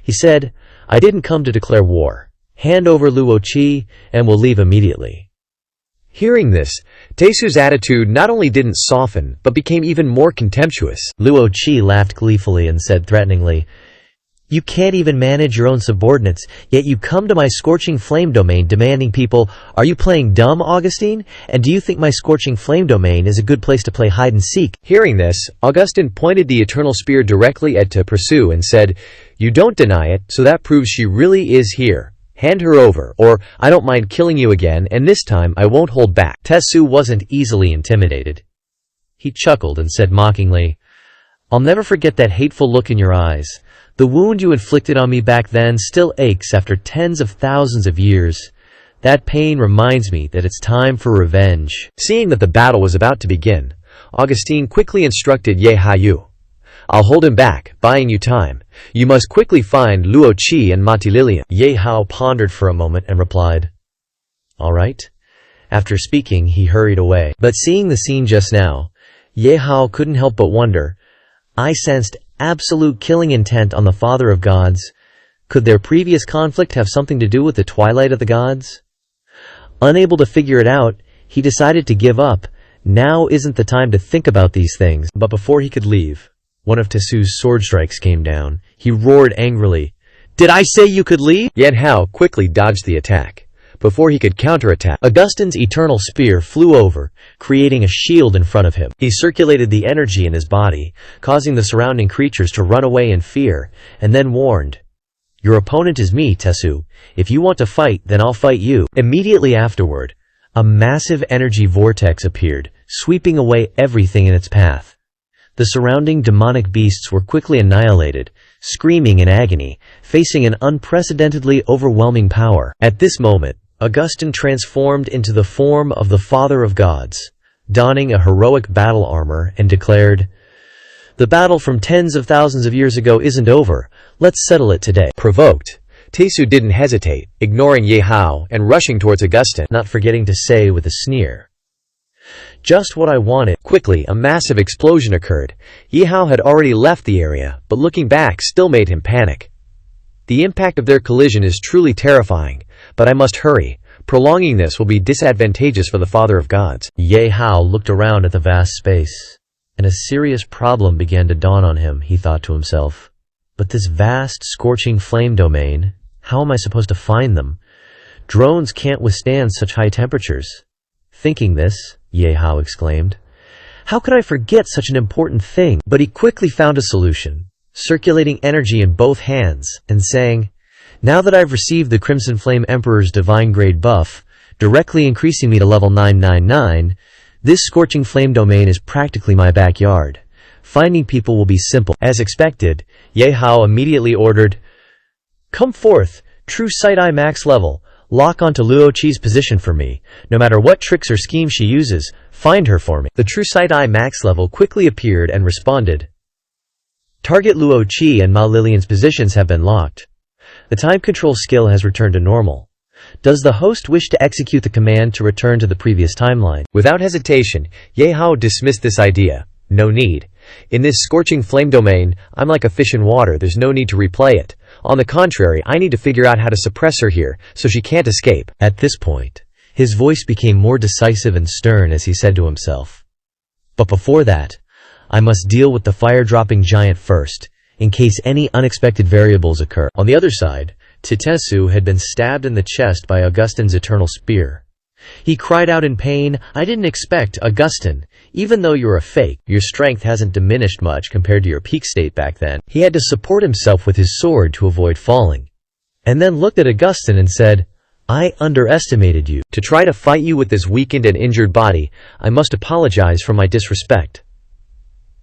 [SPEAKER 1] He said, "I didn't come to declare war. Hand over Luo Qi, and we'll leave immediately."
[SPEAKER 2] Hearing this, Tesu's attitude not only didn't soften, but became even more contemptuous.
[SPEAKER 1] Luo Qi laughed gleefully and said threateningly, "You can't even manage your own subordinates, yet you come to my Scorching Flame domain demanding people. Are you playing dumb, Augustine? And do you think my Scorching Flame domain is a good place to play hide-and-seek?"
[SPEAKER 2] Hearing this, Augustine pointed the eternal spear directly at Tesu and said, "You don't deny it, so that proves she really is here. Hand her over, or I don't mind killing you again, and this time I won't hold back."
[SPEAKER 1] Tesu wasn't easily intimidated. He chuckled and said mockingly, "I'll never forget that hateful look in your eyes. The wound you inflicted on me back then still aches after tens of thousands of years. That pain reminds me that it's time for revenge."
[SPEAKER 2] Seeing that the battle was about to begin, Augustine quickly instructed Ye Hao, "I'll hold him back, buying you time. You must quickly find Luo Qi and Matililian."
[SPEAKER 1] Ye Hao pondered for a moment and replied, "All right." After speaking, he hurried away. But seeing the scene just now, Ye Hao couldn't help but wonder. I sensed absolute killing intent on the Father of Gods. Could their previous conflict have something to do with the Twilight of the Gods? Unable to figure it out, he decided to give up. Now isn't the time to think about these things. But before he could leave, one of Tesu's sword strikes came down. He roared angrily, "Did I say you could leave?"
[SPEAKER 2] Ye Hao quickly dodged the attack. Before he could counterattack,
[SPEAKER 1] Augustine's eternal spear flew over, creating a shield in front of him. He circulated the energy in his body, causing the surrounding creatures to run away in fear, and then warned, "Your opponent is me, Tesu. If you want to fight, then I'll fight you." Immediately afterward, a massive energy vortex appeared, sweeping away everything in its path. The surrounding demonic beasts were quickly annihilated, screaming in agony, facing an unprecedentedly overwhelming power. At this moment, Augustine transformed into the form of the Father of Gods, donning a heroic battle armor, and declared, "The battle from tens of thousands of years ago isn't over. Let's settle it today."
[SPEAKER 2] Provoked, Tesu didn't hesitate, ignoring Ye Hao and rushing towards Augustine,
[SPEAKER 1] not forgetting to say with a sneer, "Just what I wanted."
[SPEAKER 2] Quickly, a massive explosion occurred. Ye Hao had already left the area, but looking back still made him panic. The impact of their collision is truly terrifying, but I must hurry. Prolonging this will be disadvantageous for the Father of Gods.
[SPEAKER 1] Ye Hao looked around at the vast space, and a serious problem began to dawn on him. He thought to himself, "But this vast, scorching flame domain, how am I supposed to find them? Drones can't withstand such high temperatures." Thinking this, Ye Hao exclaimed, "How could I forget such an important thing?" But he quickly found a solution, circulating energy in both hands and saying, Now that I've received the Crimson Flame Emperor's divine grade buff, directly increasing me to level 999, this scorching flame domain is practically my backyard. Finding people will be simple. As expected, Ye Hao immediately ordered, "Come forth, true Sight-Eye max level. Lock onto Luo Qi's position for me. No matter what tricks or schemes she uses, find her for me." The true Sight-Eye max level quickly appeared and responded, "Target Luo Qi and Ma Lilian's positions have been locked. The time control skill has returned to normal. Does the host wish to execute the command to return to the previous timeline?" Without hesitation, Ye Hao dismissed this idea. No need. In this scorching flame domain, I'm like a fish in water, there's no need to replay it. On the contrary, I need to figure out how to suppress her here, so she can't escape. At this point, his voice became more decisive and stern as he said to himself, "But before that, I must deal with the fire-dropping giant first, in case any unexpected variables occur." On the other side, Tetsu had been stabbed in the chest by Augustine's eternal spear. He cried out in pain, "I didn't expect, Augustine. Even though you're a fake, your strength hasn't diminished much compared to your peak state back then." He had to support himself with his sword to avoid falling. And then looked at Augustine and said, "I underestimated you. To try to fight you with this weakened and injured body, I must apologize for my disrespect."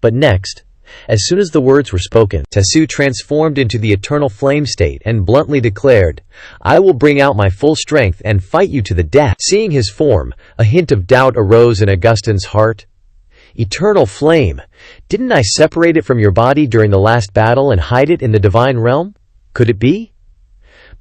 [SPEAKER 1] But next, as soon as the words were spoken, Tetsu transformed into the eternal flame state and bluntly declared, "I will bring out my full strength and fight you to the death." Seeing his form, a hint of doubt arose in Augustine's heart. "Eternal flame, didn't I separate it from your body during the last battle and hide it in the divine realm? Could it be?"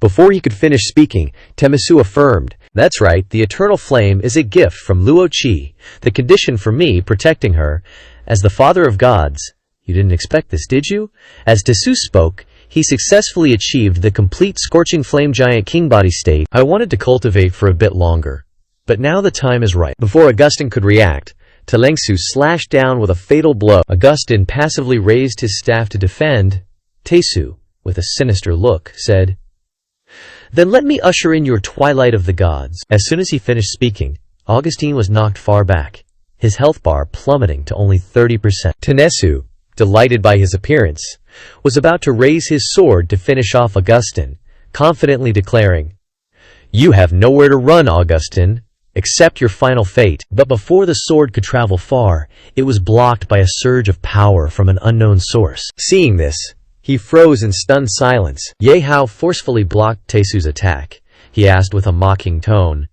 [SPEAKER 1] Before he could finish speaking, Tetsu affirmed, "That's right, the eternal flame is a gift from Luo Qi, the condition for me protecting her, as the father of gods." You didn't expect this, did you? As Tetsu spoke, he successfully achieved the complete scorching flame giant king body state I wanted to cultivate for a bit longer. But now the time is right. Before Augustine could react, Telengsu slashed down with a fatal blow. Augustine passively raised his staff to defend. Tetsu, with a sinister look, said, "Then let me usher in your twilight of the gods." As soon as he finished speaking, Augustine was knocked far back, his health bar plummeting to only 30%. Tetsu, delighted by his appearance, was about to raise his sword to finish off Augustine, confidently declaring, "You have nowhere to run, Augustine. Accept your final fate." But before the sword could travel far, it was blocked by a surge of power from an unknown source. Seeing this, he froze in stunned silence. Ye Hao forcefully blocked Tetsu's attack. He asked with a mocking tone,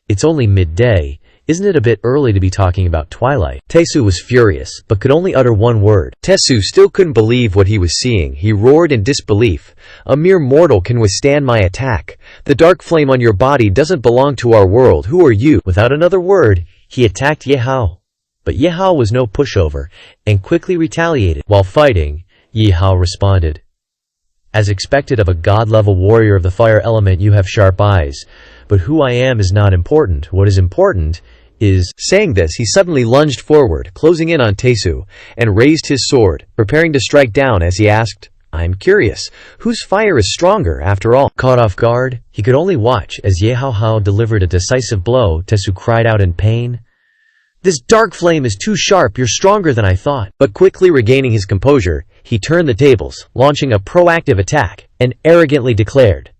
[SPEAKER 1] "It's only midday. Isn't it a bit early to be talking about twilight?" Tetsu was furious, but could only utter one word. Tetsu still couldn't believe what he was seeing. He roared in disbelief. "A mere mortal can withstand my attack. The dark flame on your body doesn't belong to our world. Who are you?" Without another word, he attacked Ye Hao. But Ye Hao was no pushover, and quickly retaliated. While fighting, Ye Hao responded, "As expected of a god-level warrior of the fire element, you have sharp eyes. But who I am is not important. What is important is..." Saying this, he suddenly lunged forward, closing in on Tetsu, and raised his sword, preparing to strike down as he asked, "I'm curious, whose fire is stronger after all?" Caught off guard, he could only watch as Ye Hao delivered a decisive blow. Tetsu cried out in pain, "This dark flame is too sharp, you're stronger than I thought." But quickly regaining his composure, he turned the tables, launching a proactive attack, and arrogantly declared,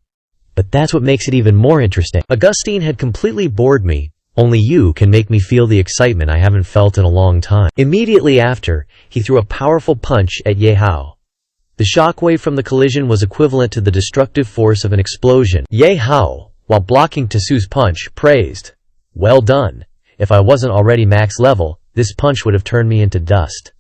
[SPEAKER 1] "But that's what makes it even more interesting. Augustine had completely bored me. Only you can make me feel the excitement I haven't felt in a long time." Immediately after, he threw a powerful punch at Ye Hao. The shockwave from the collision was equivalent to the destructive force of an explosion. Ye Hao, while blocking Tetsu's punch, praised, "Well done. If I wasn't already max level, this punch would have turned me into dust."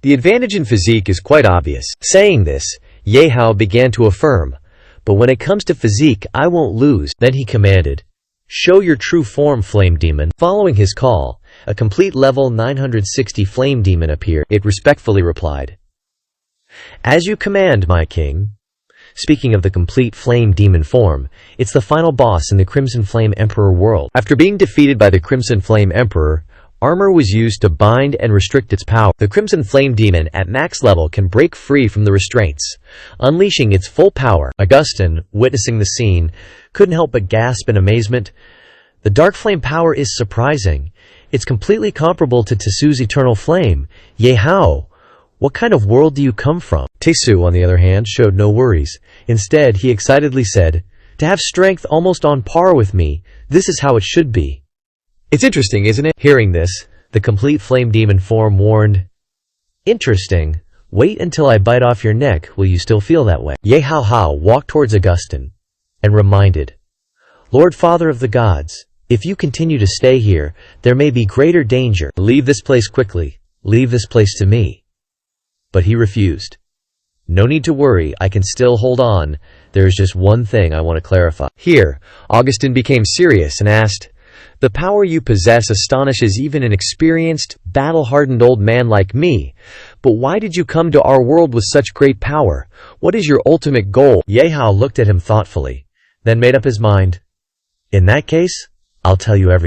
[SPEAKER 1] The advantage in physique is quite obvious. Saying this, Ye Hao began to affirm, "But when it comes to physique, I won't lose." Then he commanded, "Show your true form, Flame Demon." Following his call, a complete level 960 Flame Demon appeared. It respectfully replied, "As you command, my king." Speaking of the complete Flame Demon form, it's the final boss in the Crimson Flame Emperor world. After being defeated by the Crimson Flame Emperor, armor was used to bind and restrict its power. The Crimson Flame Demon at max level can break free from the restraints, unleashing its full power. Augustine, witnessing the scene, couldn't help but gasp in amazement. The dark flame power is surprising. It's completely comparable to Tetsu's eternal flame. Ye Hao, What kind of world do you come from?
[SPEAKER 2] Taesu, on the other hand, showed no worries.
[SPEAKER 1] Instead, he excitedly said, to have strength almost on par with me, this is how it should be.
[SPEAKER 2] It's interesting, isn't it?
[SPEAKER 1] Hearing this, the complete flame demon form warned, interesting. Wait until I bite off your neck, will you still feel that way? Ye Hao walked towards Augustine and reminded, Lord Father of the Gods, if you continue to stay here, there may be greater danger. Leave this place quickly. Leave this place to me. But he refused. No need to worry, I can still hold on. There is just one thing I want to clarify.
[SPEAKER 2] Here, Augustine became serious and asked, the power you possess astonishes even an experienced, battle-hardened old man like me. But why did you come to our world with such great power? What is your ultimate goal?
[SPEAKER 1] Ye Hao looked at him thoughtfully, then made up his mind. In that case, I'll tell you everything.